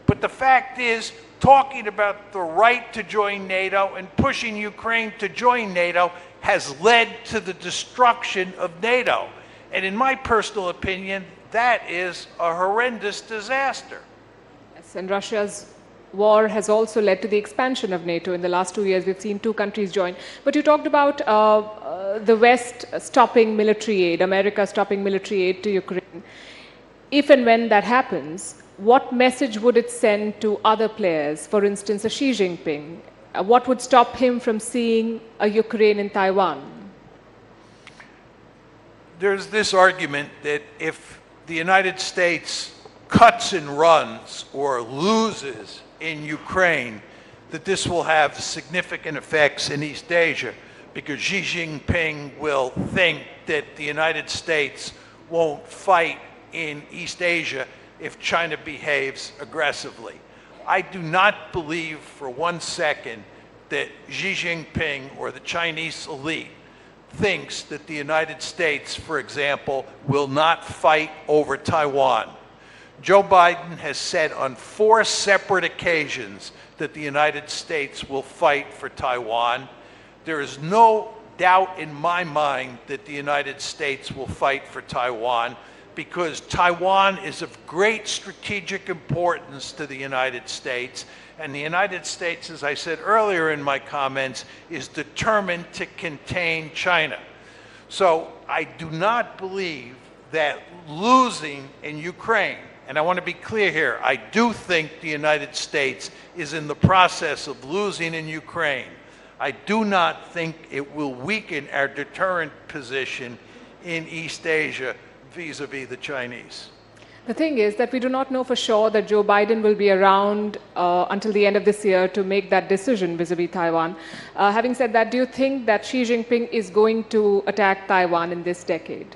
But the fact is, talking about the right to join NATO and pushing Ukraine to join NATO has led to the destruction of NATO. And in my personal opinion, that is a horrendous disaster. Yes, and Russia's war has also led to the expansion of NATO. In the last 2 years, we've seen 2 countries join. But you talked about the West stopping military aid, America stopping military aid to Ukraine. If and when that happens, what message would it send to other players? For instance, a Xi Jinping. What would stop him from seeing a Ukraine in Taiwan? There's this argument that if the United States cuts and runs or loses in Ukraine, that this will have significant effects in East Asia, because Xi Jinping will think that the United States won't fight in East Asia if China behaves aggressively. I do not believe for 1 second that Xi Jinping or the Chinese elite thinks that the United States, for example, will not fight over Taiwan. Joe Biden has said on 4 separate occasions that the United States will fight for Taiwan. There is no doubt in my mind that the United States will fight for Taiwan, because Taiwan is of great strategic importance to the United States, and the United States, as I said earlier in my comments, is determined to contain China. So I do not believe that losing in Ukraine, and I want to be clear here, I do think the United States is in the process of losing in Ukraine. I do not think it will weaken our deterrent position in East Asia vis-a-vis the Chinese. The thing is that we do not know for sure that Joe Biden will be around until the end of this year to make that decision vis-a-vis Taiwan. Having said that, do you think that Xi Jinping is going to attack Taiwan in this decade?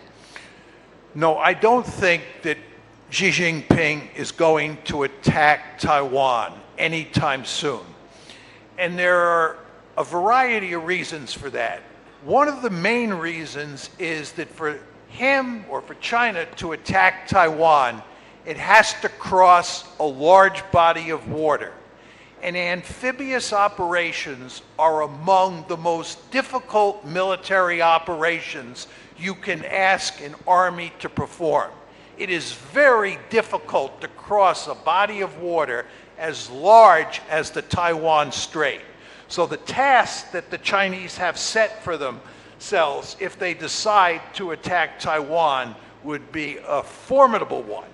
No, I don't think that Xi Jinping is going to attack Taiwan anytime soon. And there are a variety of reasons for that. One of the main reasons is that for him or for China to attack Taiwan, it has to cross a large body of water. And amphibious operations are among the most difficult military operations you can ask an army to perform. It is very difficult to cross a body of water as large as the Taiwan Strait. So the task that the Chinese have set for themselves, if they decide to attack Taiwan, would be a formidable one.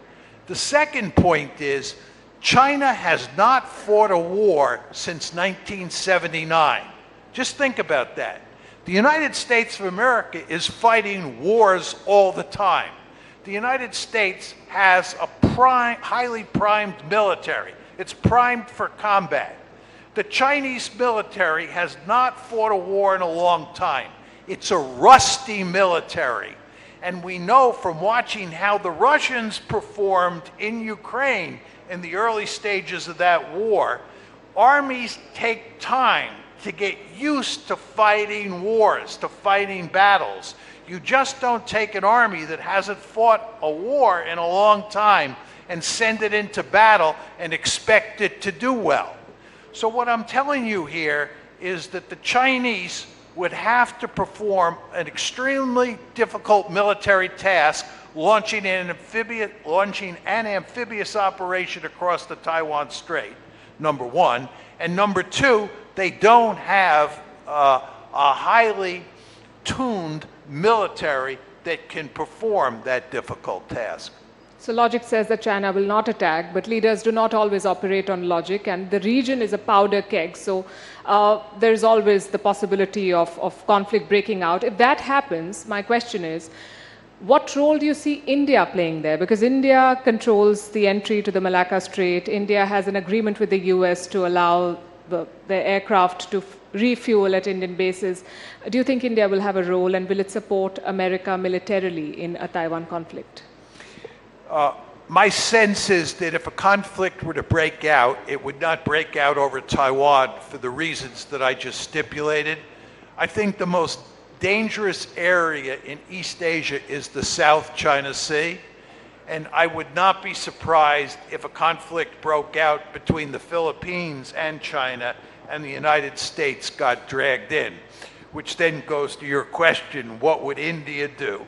The second point is, China has not fought a war since 1979. Just think about that. The United States of America is fighting wars all the time. The United States has a highly primed military. It's primed for combat. The Chinese military has not fought a war in a long time. It's a rusty military. And we know from watching how the Russians performed in Ukraine in the early stages of that war, armies take time to get used to fighting wars, to fighting battles. You just don't take an army that hasn't fought a war in a long time and send it into battle and expect it to do well. So what I'm telling you here is that the Chinese would have to perform an extremely difficult military task, launching an amphibious operation across the Taiwan Strait, number one. And number two, they don't have a highly tuned military that can perform that difficult task. So logic says that China will not attack, but leaders do not always operate on logic, and the region is a powder keg, so there's always the possibility of conflict breaking out. If that happens, my question is, what role do you see India playing there? Because India controls the entry to the Malacca Strait. India has an agreement with the US to allow their aircraft to refuel at Indian bases. Do you think India will have a role, and will it support America militarily in a Taiwan conflict? My sense is that if a conflict were to break out, it would not break out over Taiwan for the reasons that I just stipulated. I think the most dangerous area in East Asia is the South China Sea. And I would not be surprised if a conflict broke out between the Philippines and China and the United States got dragged in, which then goes to your question, what would India do?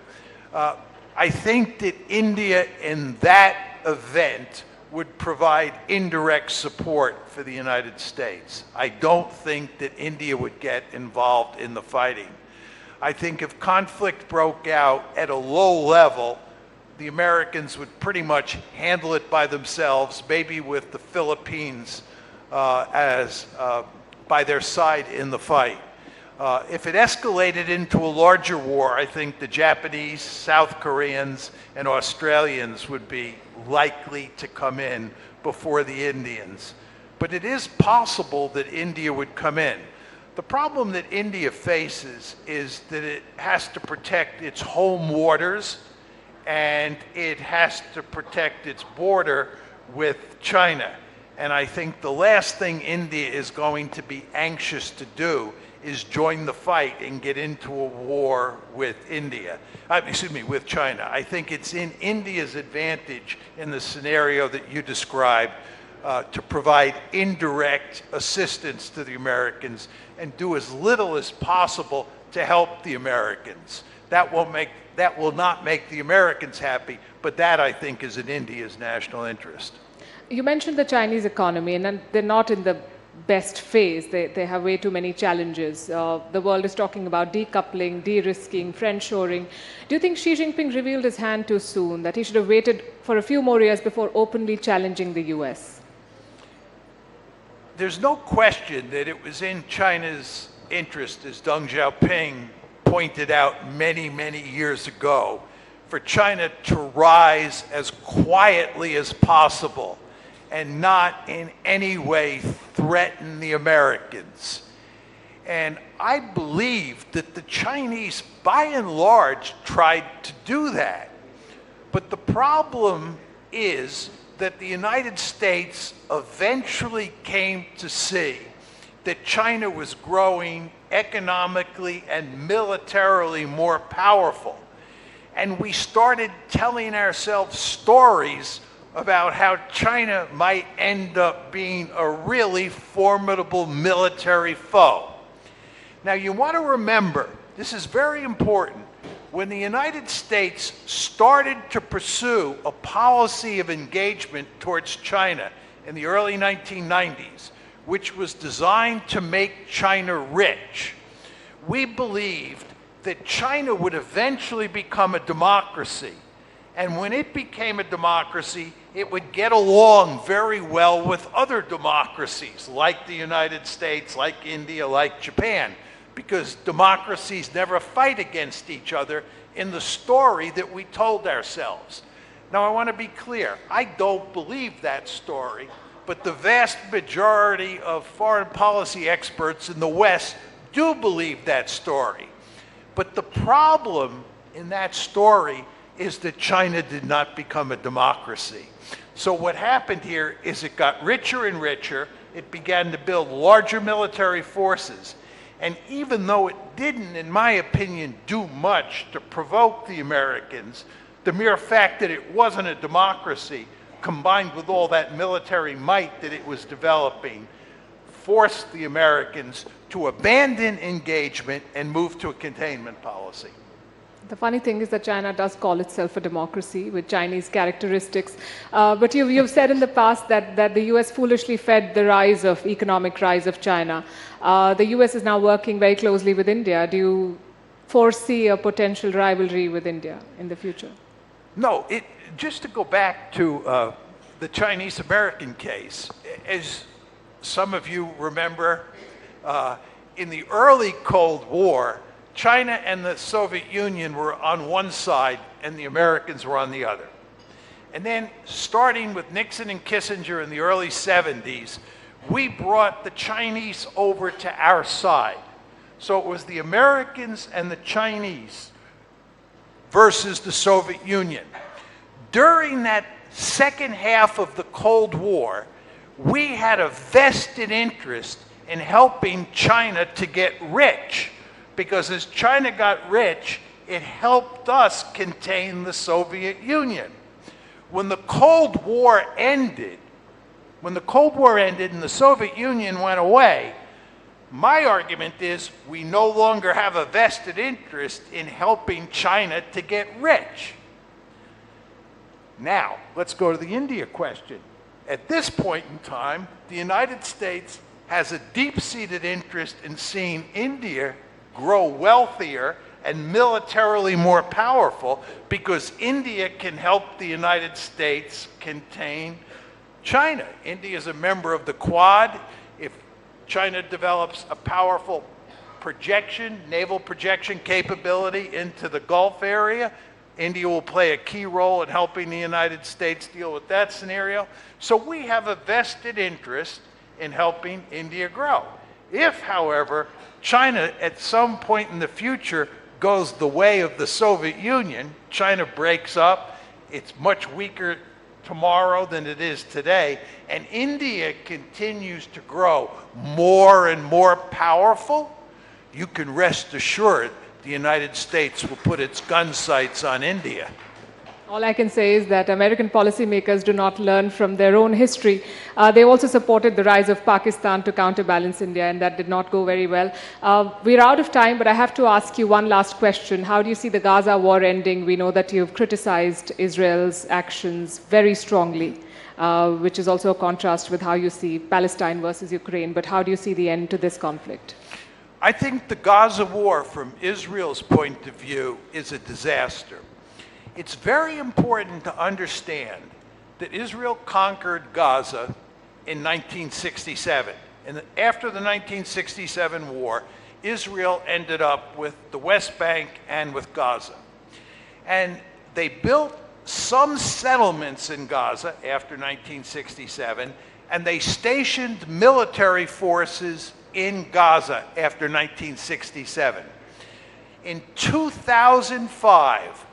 I think that India in that event would provide indirect support for the United States. I don't think that India would get involved in the fighting. I think if conflict broke out at a low level, the Americans would pretty much handle it by themselves, maybe with the Philippines by their side in the fight. If it escalated into a larger war, I think the Japanese, South Koreans, and Australians would be likely to come in before the Indians. But it is possible that India would come in. The problem that India faces is that it has to protect its home waters, and it has to protect its border with China. And I think the last thing India is going to be anxious to do is join the fight and get into a war with with China. I think it's in India's advantage in the scenario that you described to provide indirect assistance to the Americans and do as little as possible to help the Americans. That will not make the Americans happy, but that I think is in India's national interest. You mentioned the Chinese economy, and they're not in the best phase. They have way too many challenges. The world is talking about decoupling, de-risking, friendshoring. Do you think Xi Jinping revealed his hand too soon, that he should have waited for a few more years before openly challenging the US? There's no question that it was in China's interest, as Deng Xiaoping pointed out many, many years ago, for China to rise as quietly as possible and not in any way threaten the Americans. And I believe that the Chinese, by and large, tried to do that. But the problem is that the United States eventually came to see that China was growing economically and militarily more powerful. And we started telling ourselves stories about how China might end up being a really formidable military foe. Now you want to remember, this is very important, when the United States started to pursue a policy of engagement towards China in the early 1990s, which was designed to make China rich, we believed that China would eventually become a democracy. And when it became a democracy, it would get along very well with other democracies, like the United States, like India, like Japan, because democracies never fight against each other in the story that we told ourselves. Now, I want to be clear. I don't believe that story, but the vast majority of foreign policy experts in the West do believe that story. But the problem in that story is that China did not become a democracy. So what happened here is it got richer and richer. It began to build larger military forces. And even though it didn't, in my opinion, do much to provoke the Americans, the mere fact that it wasn't a democracy, combined with all that military might that it was developing, forced the Americans to abandon engagement and move to a containment policy. The funny thing is that China does call itself a democracy with Chinese characteristics. But you've said in the past that the US foolishly fed the economic rise of China. The US is now working very closely with India. Do you foresee a potential rivalry with India in the future? No, just to go back to the Chinese-American case, as some of you remember, in the early Cold War, China and the Soviet Union were on one side and the Americans were on the other. And then starting with Nixon and Kissinger in the early 70s, we brought the Chinese over to our side. So it was the Americans and the Chinese versus the Soviet Union. During that second half of the Cold War, we had a vested interest in helping China to get rich, because as China got rich, it helped us contain the Soviet Union. When the Cold War ended, and the Soviet Union went away, my argument is we no longer have a vested interest in helping China to get rich. Now, let's go to the India question. At this point in time, the United States has a deep-seated interest in seeing India grow wealthier and militarily more powerful, because India can help the United States contain China. India is a member of the Quad. If China develops a powerful naval projection capability into the Gulf area, India will play a key role in helping the United States deal with that scenario. So we have a vested interest in helping India grow. If, however, China at some point in the future goes the way of the Soviet Union, China breaks up, it's much weaker tomorrow than it is today, and India continues to grow more and more powerful, you can rest assured the United States will put its gun sights on India. All I can say is that American policymakers do not learn from their own history. They also supported the rise of Pakistan to counterbalance India, and that did not go very well. We're out of time, but I have to ask you one last question. How do you see the Gaza war ending? We know that you've criticized Israel's actions very strongly, which is also a contrast with how you see Palestine versus Ukraine. But how do you see the end to this conflict? I think the Gaza war, from Israel's point of view, is a disaster. It's very important to understand that Israel conquered Gaza in 1967. And after the 1967 war, Israel ended up with the West Bank and with Gaza. And they built some settlements in Gaza after 1967, and they stationed military forces in Gaza after 1967. In 2005,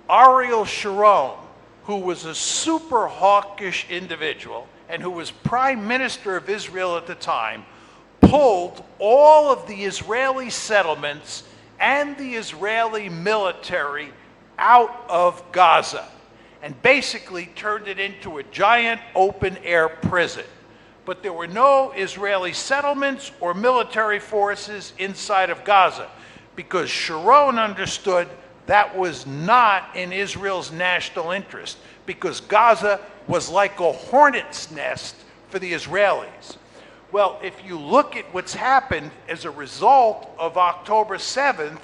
Ariel Sharon, who was a super hawkish individual and who was prime minister of Israel at the time, pulled all of the Israeli settlements and the Israeli military out of Gaza and basically turned it into a giant open-air prison. But there were no Israeli settlements or military forces inside of Gaza, because Sharon understood that was not in Israel's national interest, because Gaza was like a hornet's nest for the Israelis. Well, if you look at what's happened as a result of October 7th,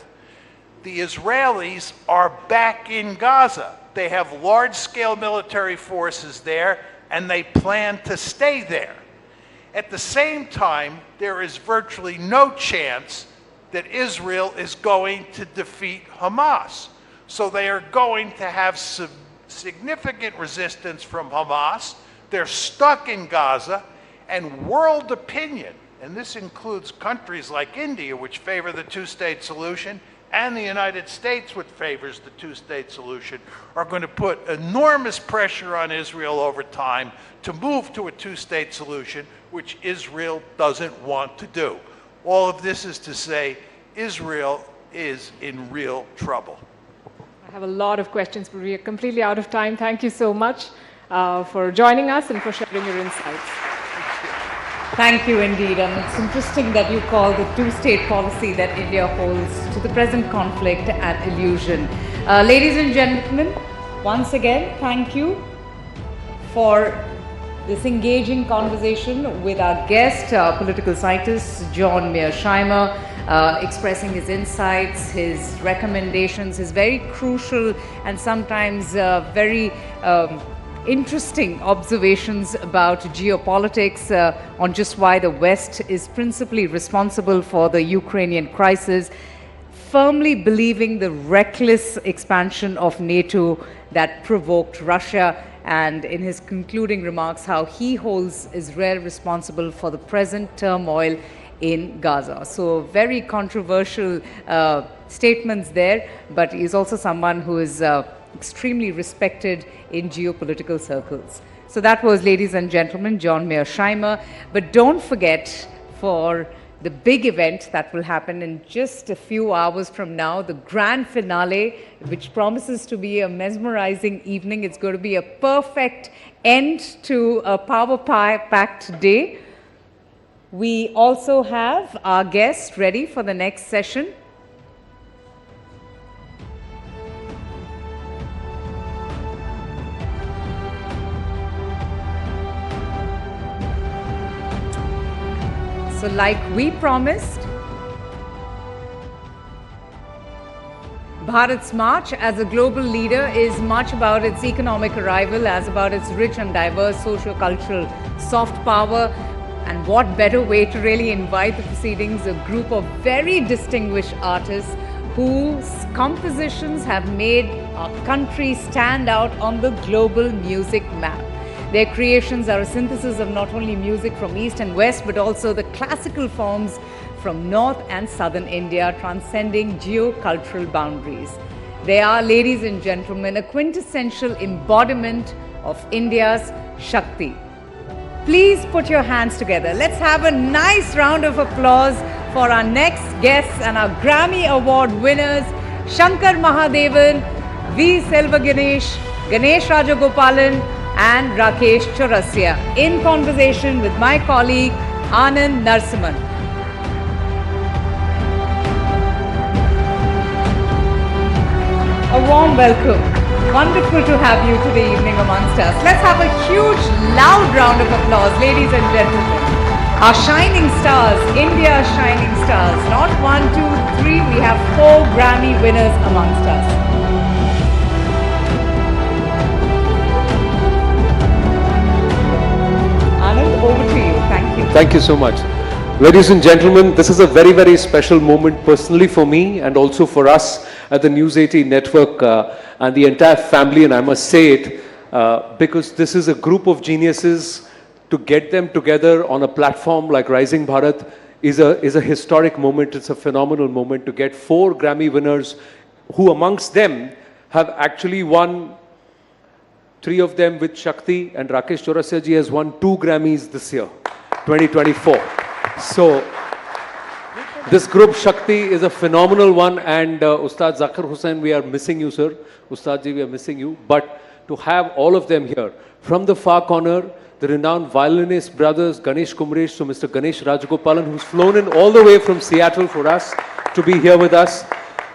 the Israelis are back in Gaza. They have large-scale military forces there, and they plan to stay there. At the same time, there is virtually no chance that Israel is going to defeat Hamas. So they are going to have significant resistance from Hamas. They're stuck in Gaza, and world opinion, and this includes countries like India, which favor the two-state solution, and the United States, which favors the two-state solution, are going to put enormous pressure on Israel over time to move to a two-state solution, which Israel doesn't want to do. All of this is to say, Israel is in real trouble. I have a lot of questions, but we are completely out of time. Thank you so much for joining us and for sharing your insights. Thank you indeed, and it's interesting that you call the two-state policy that India holds to the present conflict an illusion. Ladies and gentlemen, once again, thank you for this engaging conversation with our guest, political scientist John Mearsheimer, expressing his insights, his recommendations, his very crucial and sometimes very interesting observations about geopolitics on just why the West is principally responsible for the Ukrainian crisis, firmly believing the reckless expansion of NATO that provoked Russia, and in his concluding remarks how he holds Israel responsible for the present turmoil in Gaza. So very controversial statements there, but he's also someone who is extremely respected in geopolitical circles. So that was, ladies and gentlemen, John Mearsheimer. But don't forget, for the big event that will happen in just a few hours from now, the grand finale, which promises to be a mesmerizing evening. It's going to be a perfect end to a power-packed day. We also have our guest ready for the next session. So like we promised, Bharat's march as a global leader is much about its economic arrival as about its rich and diverse socio-cultural soft power. And what better way to really invite the proceedings, a group of very distinguished artists whose compositions have made our country stand out on the global music map. Their creations are a synthesis of not only music from East and West, but also the classical forms from North and Southern India, transcending geocultural boundaries. They are, ladies and gentlemen, a quintessential embodiment of India's Shakti. Please put your hands together. Let's have a nice round of applause for our next guests and our Grammy Award winners, Shankar Mahadevan, V. Selva Ganesh, Ganesh Rajagopalan, and Rakesh Chaurasia, in conversation with my colleague Anand Narsiman. A warm welcome. Wonderful to have you today evening amongst us. Let's have a huge, loud round of applause, ladies and gentlemen. Our shining stars, India's shining stars. Not 1, 2, 3, we have 4 Grammy winners amongst us. Over to you. Thank you. Thank you so much. Ladies and gentlemen, this is a very, very special moment personally for me and also for us at the News18 network and the entire family, and I must say it because this is a group of geniuses. To get them together on a platform like Rising Bharat is a historic moment. It's a phenomenal moment to get 4 Grammy winners who amongst them have actually won 3 of them with Shakti, and Rakesh Chaurasia ji has won 2 Grammys this year, 2024. So this group Shakti is a phenomenal one, and Ustad Zakir Hussain, we are missing you, sir. Ustad ji, we are missing you. But to have all of them here, from the far corner, the renowned violinist brothers Ganesh Kumresh to Mr. Ganesh Rajagopalan, who's flown in all the way from Seattle for us to be here with us.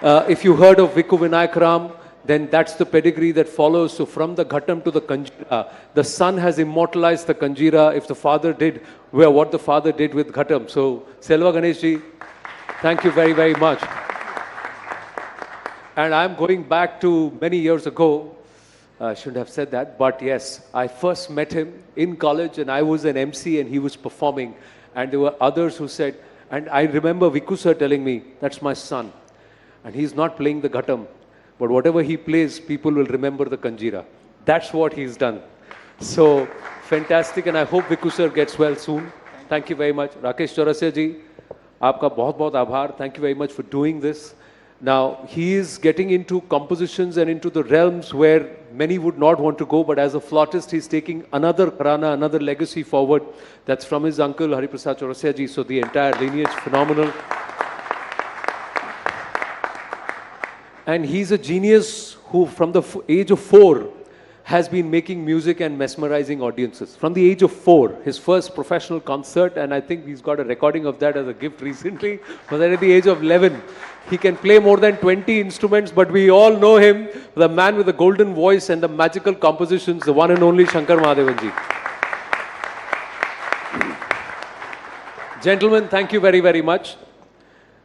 If you heard of Vikku Vinayak Ram, then that's the pedigree that follows. So from the Ghatam to the Kanjira, the son has immortalized the Kanjira if the father did what the father did with Ghatam. So Selva Ganesh ji, thank you very, very much. And I'm going back to many years ago. I shouldn't have said that, but yes, I first met him in college and I was an MC and he was performing. And there were others who said, and I remember Vikku sir telling me, that's my son. And he's not playing the Ghatam. But whatever he plays, people will remember the Kanjira. That's what he's done. So, fantastic, and I hope Vikku sir gets well soon. Thank you very much. Rakesh Chaurasia ji, aapka bahut bahut aabhar. Thank you very much for doing this. Now, he is getting into compositions and into the realms where many would not want to go, but as a flautist, he's taking another gharana, another legacy forward. That's from his uncle, Hariprasad Chaurasia ji. So, the entire lineage, phenomenal. And he's a genius who, from the age of 4, has been making music and mesmerizing audiences. From the age of 4, his first professional concert, and I think he's got a recording of that as a gift recently, was at the age of 11. He can play more than 20 instruments, but we all know him, the man with the golden voice and the magical compositions, the one and only Shankar Mahadevan ji. Gentlemen, thank you very, very much.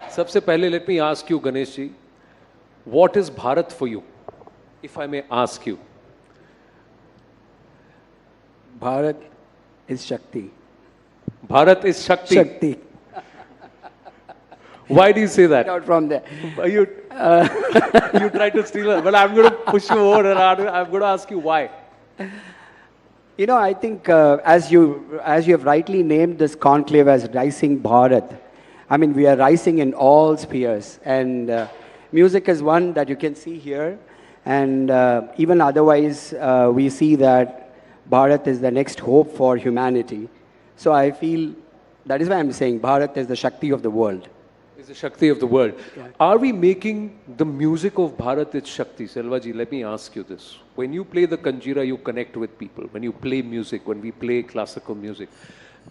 Sabse pehle, let me ask you, Ganesh ji, what is Bharat for you, if I may ask you? Bharat is Shakti. Bharat is Shakti. Shakti. Why do you say that? Not from there. You try to steal it, but I'm going to push you over and I'm going to ask you why. You know, I think as you have rightly named this conclave as Rising Bharat, I mean, we are rising in all spheres. And music is one that you can see here. And even otherwise, we see that Bharat is the next hope for humanity. So I feel, that is why I'm saying Bharat is the Shakti of the world. Is the Shakti of the world. Yeah. Are we making the music of Bharat its Shakti? Selvaji, let me ask you this. When you play the Kanjira, you connect with people. When you play music, when we play classical music,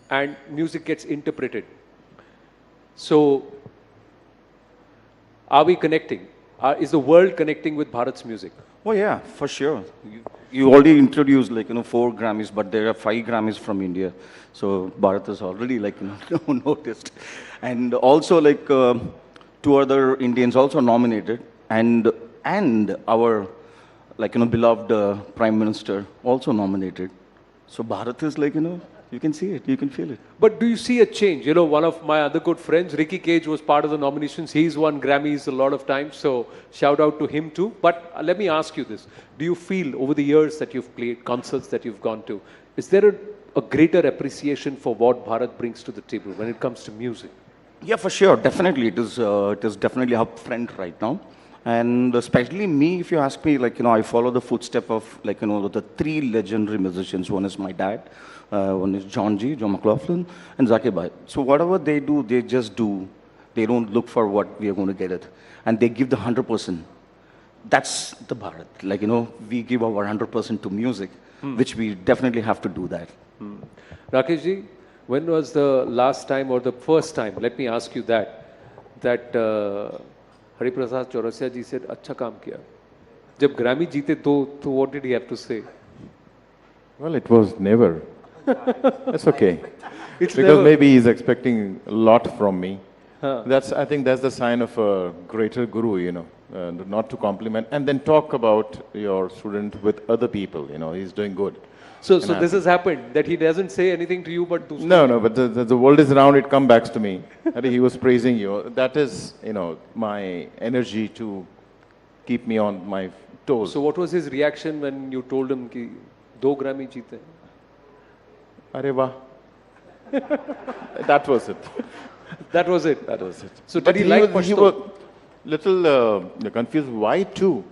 and music gets interpreted. So, are we connecting? Is the world connecting with Bharat's music? Oh yeah, for sure. You already introduced 4 Grammys, but there are 5 Grammys from India. So Bharat is already noticed. And also 2 other Indians also nominated, and our beloved Prime Minister also nominated. So Bharat is you can see it, you can feel it. But do you see a change? You know, one of my other good friends, Ricky Cage, was part of the nominations. He's won Grammys a lot of times, so shout out to him too. But let me ask you this. Do you feel over the years that you've played, concerts that you've gone to, is there a greater appreciation for what Bharat brings to the table when it comes to music? Yeah, for sure. Definitely. It is definitely up front right now. And especially me, if you ask me, I follow the footstep of, the 3 legendary musicians. One is my dad. One is John McLaughlin, and Zakir Bhai. So whatever they do, they just do. They don't look for what we are going to get it. And they give the 100%. That's the Bharat. We give our 100% to music, which we definitely have to do that. Rakesh ji, when was the last time or the first time, let me ask you that Hariprasad Chaurasia ji said, "Acha kaam kiya." Jab Grammy jeete to what did he have to say? Well, it was never. That's okay. It's because maybe he's expecting a lot from me. Huh. I think that's the sign of a greater guru, not to compliment and then talk about your student with other people. He's doing good. So this has happened, that he doesn't say anything to you, but... No, but the world is around, it comes back to me. He was praising you. That is, my energy to keep me on my toes. So what was his reaction when you told him ki 2 Grammy jeete? Are wah. That was it. That was it? That was it. So did he like He was little confused. Why 2?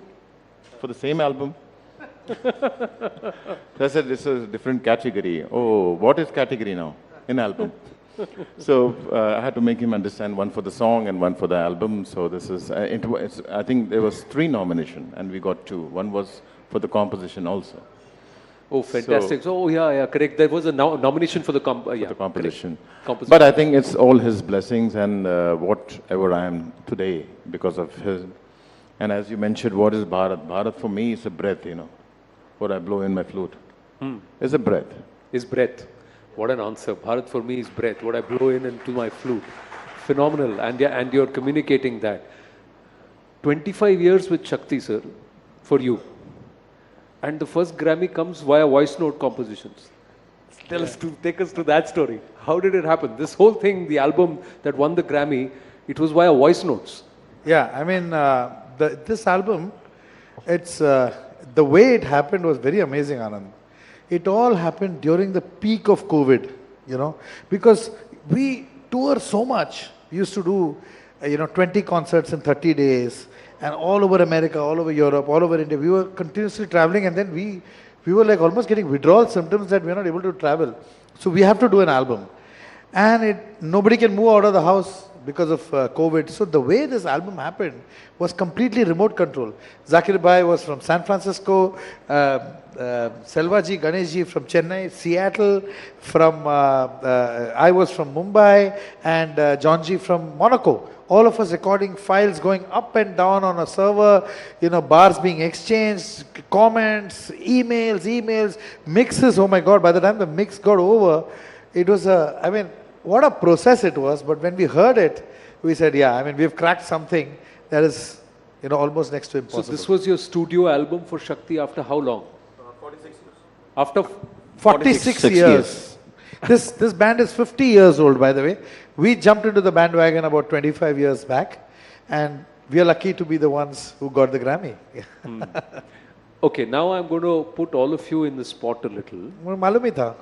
For the same album? I said, this is a different category. Oh, what is category now in album? So I had to make him understand, one for the song and one for the album. So this is, I think there was 3 nominations and we got 2. One was for the composition also. Oh, fantastic. So, yeah, correct. There was a nomination for the composition. But I think it's all his blessings and whatever I am today because of his. And as you mentioned, what is Bharat? Bharat for me is a breath, what I blow in my flute. It's a breath. Is breath. What an answer. Bharat for me is breath. What I blow in into my flute. Phenomenal. And you're communicating that. 25 years with Shakti, sir, for you. And the first Grammy comes via voice note compositions. Take us to that story. How did it happen? This whole thing, the album that won the Grammy, it was via voice notes. Yeah, I mean, this album, it's the way it happened was very amazing, Anand. It all happened during the peak of COVID, because we tour so much. We used to do, 20 concerts in 30 days. And all over America, all over Europe, all over India, we were continuously traveling, and then we were almost getting withdrawal symptoms that we are not able to travel. So we have to do an album. And nobody can move out of the house because of COVID. So the way this album happened was completely remote control. Zakir Bhai was from San Francisco, Selvaji Ganeshji from Chennai, Seattle, I was from Mumbai, and Johnji from Monaco. All of us recording files going up and down on a server, bars being exchanged, comments, emails, mixes. Oh my God, by the time the mix got over, it was what a process it was. But when we heard it, we said, we've cracked something that is, almost next to impossible. So this was your studio album for Shakti after how long? 46 years. After 46 years. This band is 50 years old, by the way. We jumped into the bandwagon about 25 years back, and we are lucky to be the ones who got the Grammy. Okay, now I'm going to put all of you in the spot a little. मालूम ही था.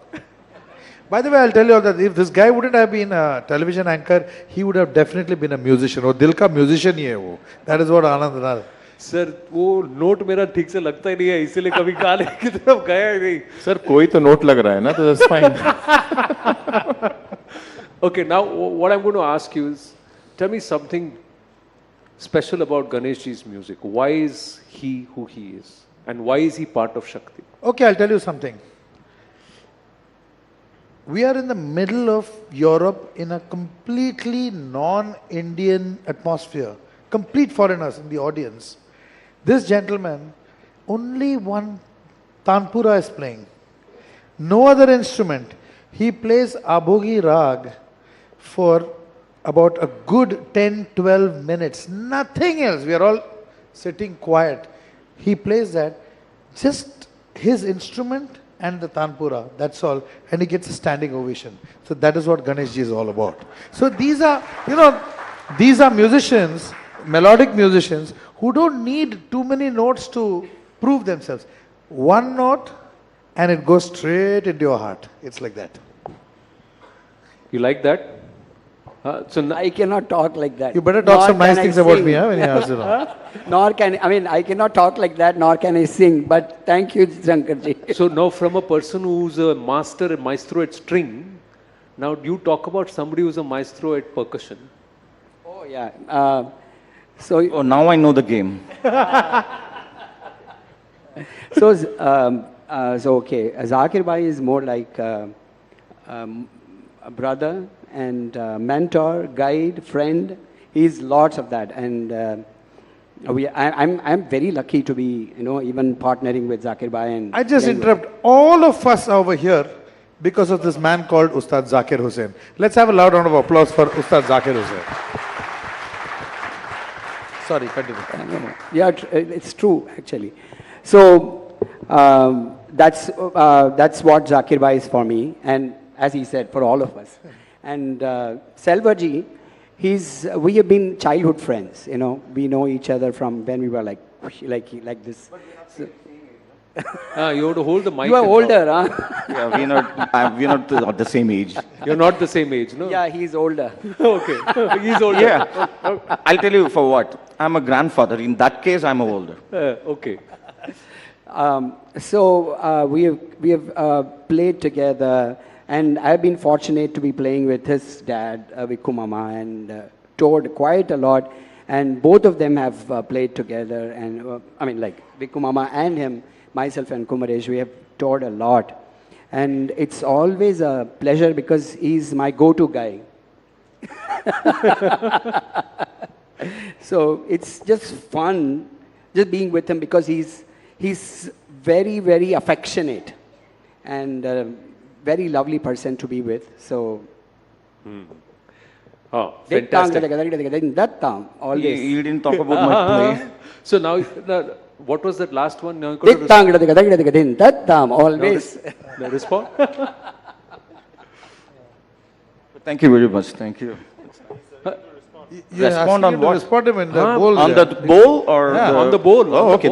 By the way, I'll tell you all that if this guy wouldn't have been a television anchor, he would have definitely been a musician. वो दिल का musician ही है वो. That is what Anand Nal. Sir, वो note मेरा ठीक से लगता ही नहीं है, इसीलिए कभी काले की तरफ गया ही नहीं. Sir, कोई तो नोट लग रहा है ना, तो that's fine. Okay, now what I'm going to ask you is, tell me something special about Ganesh ji's music. Why is he who he is? And why is he part of Shakti? Okay, I'll tell you something. We are in the middle of Europe in a completely non-Indian atmosphere. Complete foreigners in the audience. This gentleman, only one tanpura is playing. No other instrument. He plays Abhogi Rag for about a good 10-12 minutes. Nothing else. We are all sitting quiet. He plays that. Just his instrument and the tanpura, that's all. And he gets a standing ovation. So that is what Ganesh ji is all about. So these are, these are musicians, melodic musicians, who don't need too many notes to prove themselves. One note and it goes straight into your heart. It's like that. You like that? So I cannot talk like that. You better talk some nice things about me when you answer. Nor can I cannot talk like that, nor can I sing. But thank you, Shankarji. So now, from a person who's a maestro at string, now you talk about somebody who's a maestro at percussion. Oh yeah. Oh, now I know the game. So okay, Zakir Bhai is more like a brother and mentor, guide, friend. He's lots of that, and I'm very lucky to be even partnering with Zakir Bhai. And I just interrupt all of us over here because of this man called Ustad Zakir Hussain. Let's have a loud round of applause for Ustad Zakir Hussain. Sorry, continue. Yeah, it's true actually. So that's what Zakir Bhai is for me, and as he said, for all of us. And Selvaji, we have been childhood friends. We know each other from when we were like this. You have to hold the mic. You are older, huh? Yeah, we're not the same age. You're not the same age, no? Yeah, he's older. Okay, he's older. Yeah, I'll tell you for what. I'm a grandfather. In that case, I'm older. Okay. So we have played together, and I've been fortunate to be playing with his dad, Vikku Mama, and toured quite a lot. And both of them have played together, and Vikku Mama and him, myself and Kumaresh, we have toured a lot. And it's always a pleasure because he's my go-to guy. So it's just fun just being with him because he's very, very affectionate and a very lovely person to be with. So oh, fantastic. Always. You didn't talk about my play. So now, what was that last one? Now always. No response? Thank you very much. Thank you. You're respond on what? Respond him in the bowl. On the bowl or yeah, on the bowl. Oh, okay.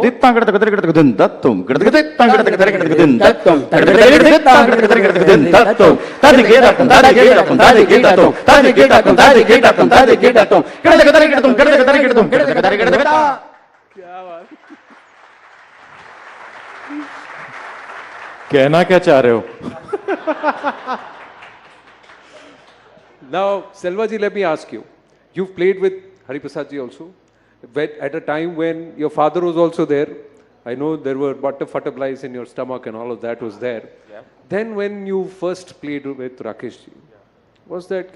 कहना क्या चाह रहे हो? Now, Selvaji, let me ask you. You've played with Hari Prasad ji also. At a time when your father was also there. I know there were butterflies in your stomach and all of that was there. Yeah. Then when you first played with Rakesh ji, was that,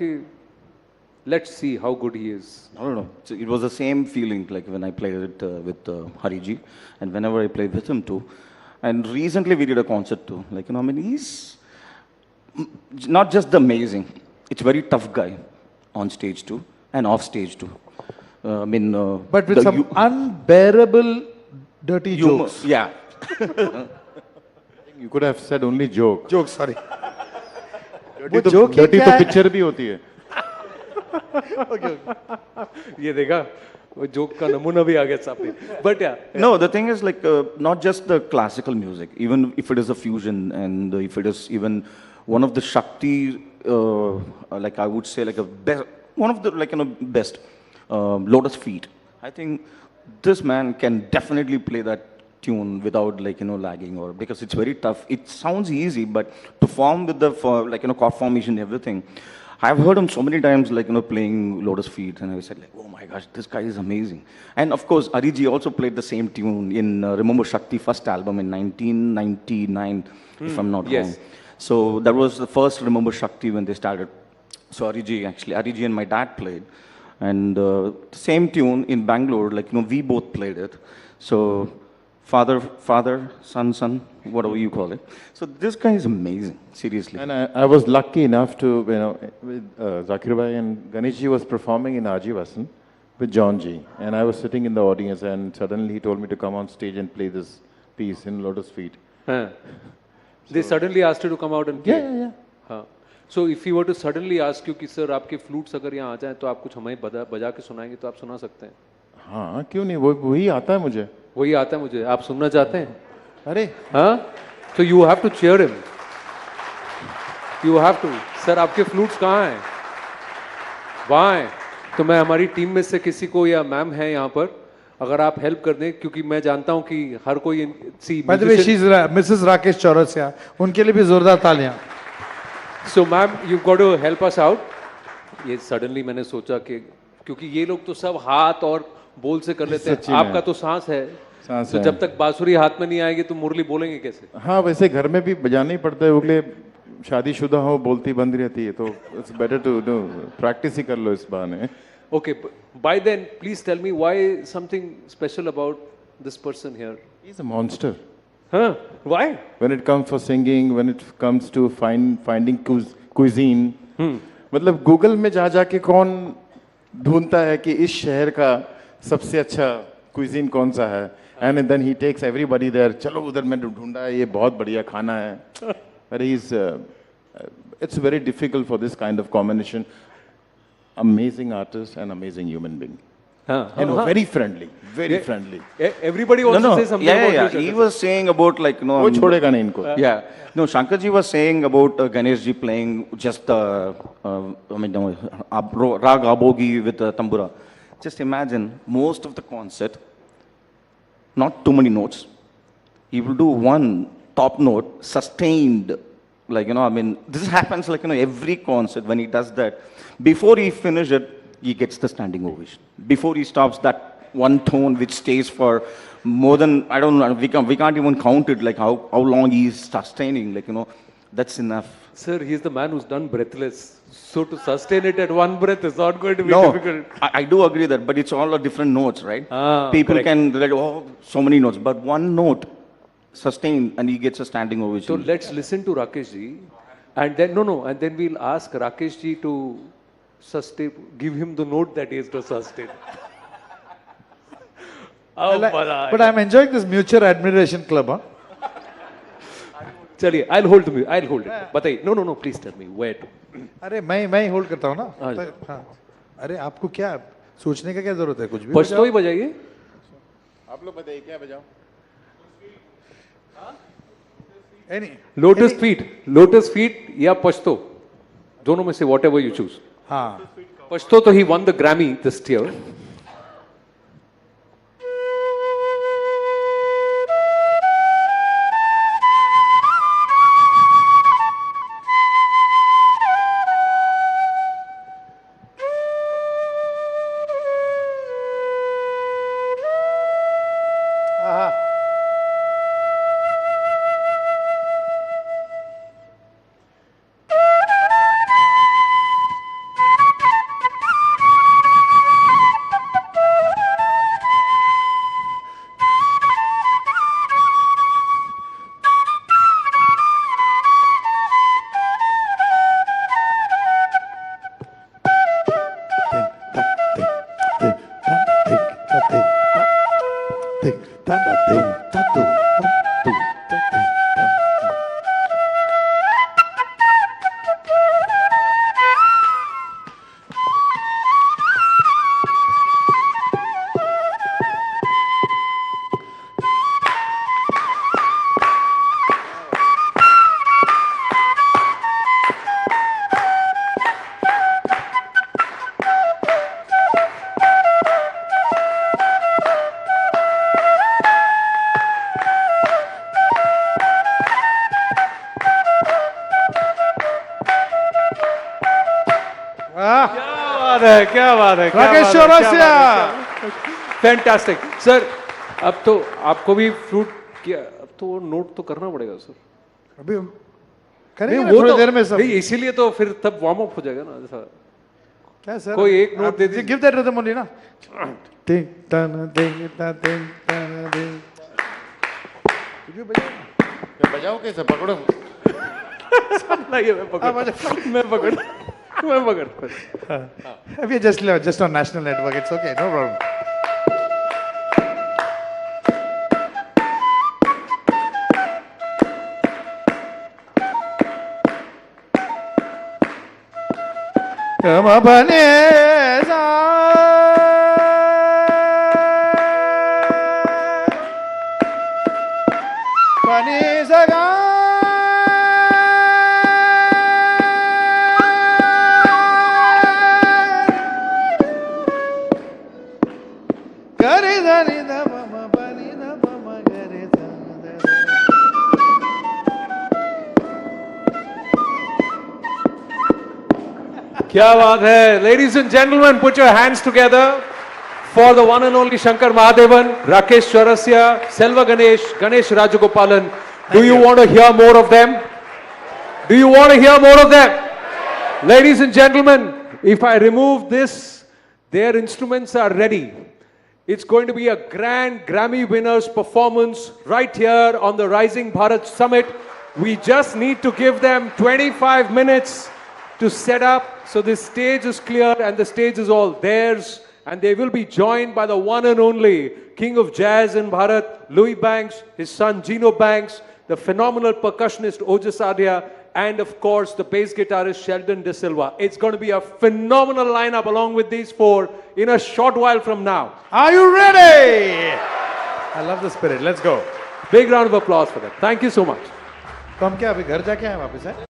let's see how good he is? No. It was the same feeling like when I played it with Hari ji, and whenever I played with him too. And recently we did a concert too. He's not just amazing. It's a very tough guy on stage too and off stage too. But with some unbearable dirty jokes. Yeah. You could have said only joke. Jokes, sorry. Dirty तो picture भी होती है. ये देखा joke का नमूना भी आ गया सामने. But yeah. No, the thing is like not just the classical music, even if it is a fusion and if it is even one of the Shakti, like I would say like a best, one of the like best Lotus Feet. I think this man can definitely play that tune without like lagging, or because it's very tough. It sounds easy, but to form with the chord formation, everything. I've heard him so many times like playing Lotus Feet, and I said like, oh my gosh, this guy is amazing. And of course, Ariji also played the same tune in Remember Shakti first album in 1999, if I'm not wrong. So that was the first Remember Shakti when they started. So Ariji and my dad played, and the same tune in Bangalore, like we both played it. So father, son, whatever you call it. So this guy is amazing, seriously. And I was lucky enough to, with Zakir Bhai and Ganeshji was performing in Ajivasan with John G. And I was sitting in the audience, and suddenly he told me to come on stage and play this piece in Lotus Feet. They suddenly asked you to come out and play? Yeah. हाँ. So if he were to suddenly ask you कि sir आपके flutes अगर यहाँ आ जाएं तो आप कुछ हमें बजा के सुनाएंगे तो आप सुना सकते हैं? हाँ, क्यों नहीं, वही आता है मुझे. वही आता है मुझे. आप सुनना चाहते हैं? अरे हाँ, so you have to cheer him. You have to. Sir आपके flutes कहाँ हैं? वहाँ हैं. तो मैं हमारी टीम में से किसी को या मैम है यहाँ पर, अगर आप हेल्प कर दें, क्योंकि मैं जानता हूँ कि हर कोई By the way, she's Mrs. Rakesh Chaurasia. उनके लिए भी जोरदार तालियां. So ma'am, you've got to help us out. ये suddenly मैंने सोचा कि क्योंकि ये लोग तो सब हाथ और बोल से कर लेते हैं, आपका तो सांस है. तो जब तक बांसुरी हाथ में नहीं आएगी तो मुरली बोलेंगे कैसे? हाँ, वैसे घर में भी बजाना ही पड़ता है, उगले शादीशुदा हो बोलती बंद रहती है, तो it's better to practice ही कर लो इस बहाने. Okay, by then, please tell me why something special about this person here. He's a monster. Huh? Why? When it comes for singing, when it comes to finding cuisine, मतलब Google में जा जाके कौन ढूंढता है कि इस शहर का सबसे अच्छा cuisine कौन सा है, and then he takes everybody there. चलो उधर मैं ढूंढा है, ये बहुत बढ़िया खाना है. But it's very difficult for this kind of combination. Amazing artist and amazing human being. Very friendly, very friendly. Everybody wants to say something about He was saying about like वो छोड़ेगा नहीं इनको. Yeah. No, Shankarji was saying about Ganeshji playing just rag abogi with tambura. Just imagine most of the concert, not too many notes. He will do one top note, sustained. Like, this happens like, every concert when he does that. Before he finishes it, he gets the standing ovation. Before he stops, that one tone which stays for more than, I don't know, we can't even count it, like how long he's sustaining, like, that's enough. Sir, he's the man who's done Breathless. So to sustain it at one breath is not going to be difficult. I do agree that, but it's all different notes, right? People correct. can relate, so many notes, but one note sustained and he gets a standing ovation. So let's listen to Rakesh ji, and then and then we'll ask Rakesh ji to sustain, give him the note that he has to sustain. But I'm enjoying this mutual admiration club, huh? चलिए, I'll hold it. बताइए. No, please tell me where to. अरे मैं hold करता हूँ ना. हाँ. अरे आपको क्या सोचने का क्या जरूरत है, कुछ भी पश्तो ही बजाइए. आप लोग बताइए क्या बजाओ. Lotus feet या पश्तो, दोनों में से whatever you choose. हाँ. पश्तो तो he won the Grammy this year. क्या बात है राकेश चौरसिया। Fantastic sir. अब तो आपको भी फ्लूट किया, अब तो नोट तो करना पड़ेगा सर। अभी करेंगे ना वो थोड़ी तो देर में सब। इसीलिए तो फिर तब वार्म अप हो जाएगा ना जैसा। क्या सर? कोई एक नोट दे दीजिए। गिव दैट रिदम ओनली ना। टिंग टन टिंग टन टिंग टन टिंग। तुझे बजाओ कैसे? पकड़ो। मैं पकड़। अभी just on national network, it's okay, no problem. Come Vanessa, Vanessa. क्या बात है? Ladies and gentlemen, put your hands together for the one and only Shankar Mahadevan, Rakesh Chaurasiya, Selva Ganesh, Ganesh Rajagopalan. Do you want to hear more of them? Do you want to hear more of them? Ladies and gentlemen, if I remove this, their instruments are ready. It's going to be a grand Grammy winners performance right here on the Rising Bharat Summit. We just need to give them 25 minutes to set up. So this stage is clear and the stage is all theirs. And they will be joined by the one and only King of Jazz in Bharat, Louis Banks, his son Gino Banks, the phenomenal percussionist Ojas Adya, and of course the bass guitarist Sheldon De Silva. It's going to be a phenomenal lineup along with these four in a short while from now. Are you ready? I love the spirit. Let's go. Big round of applause for them. Thank you so much. तो हम क्या अभी घर जाके आए वापस हैं?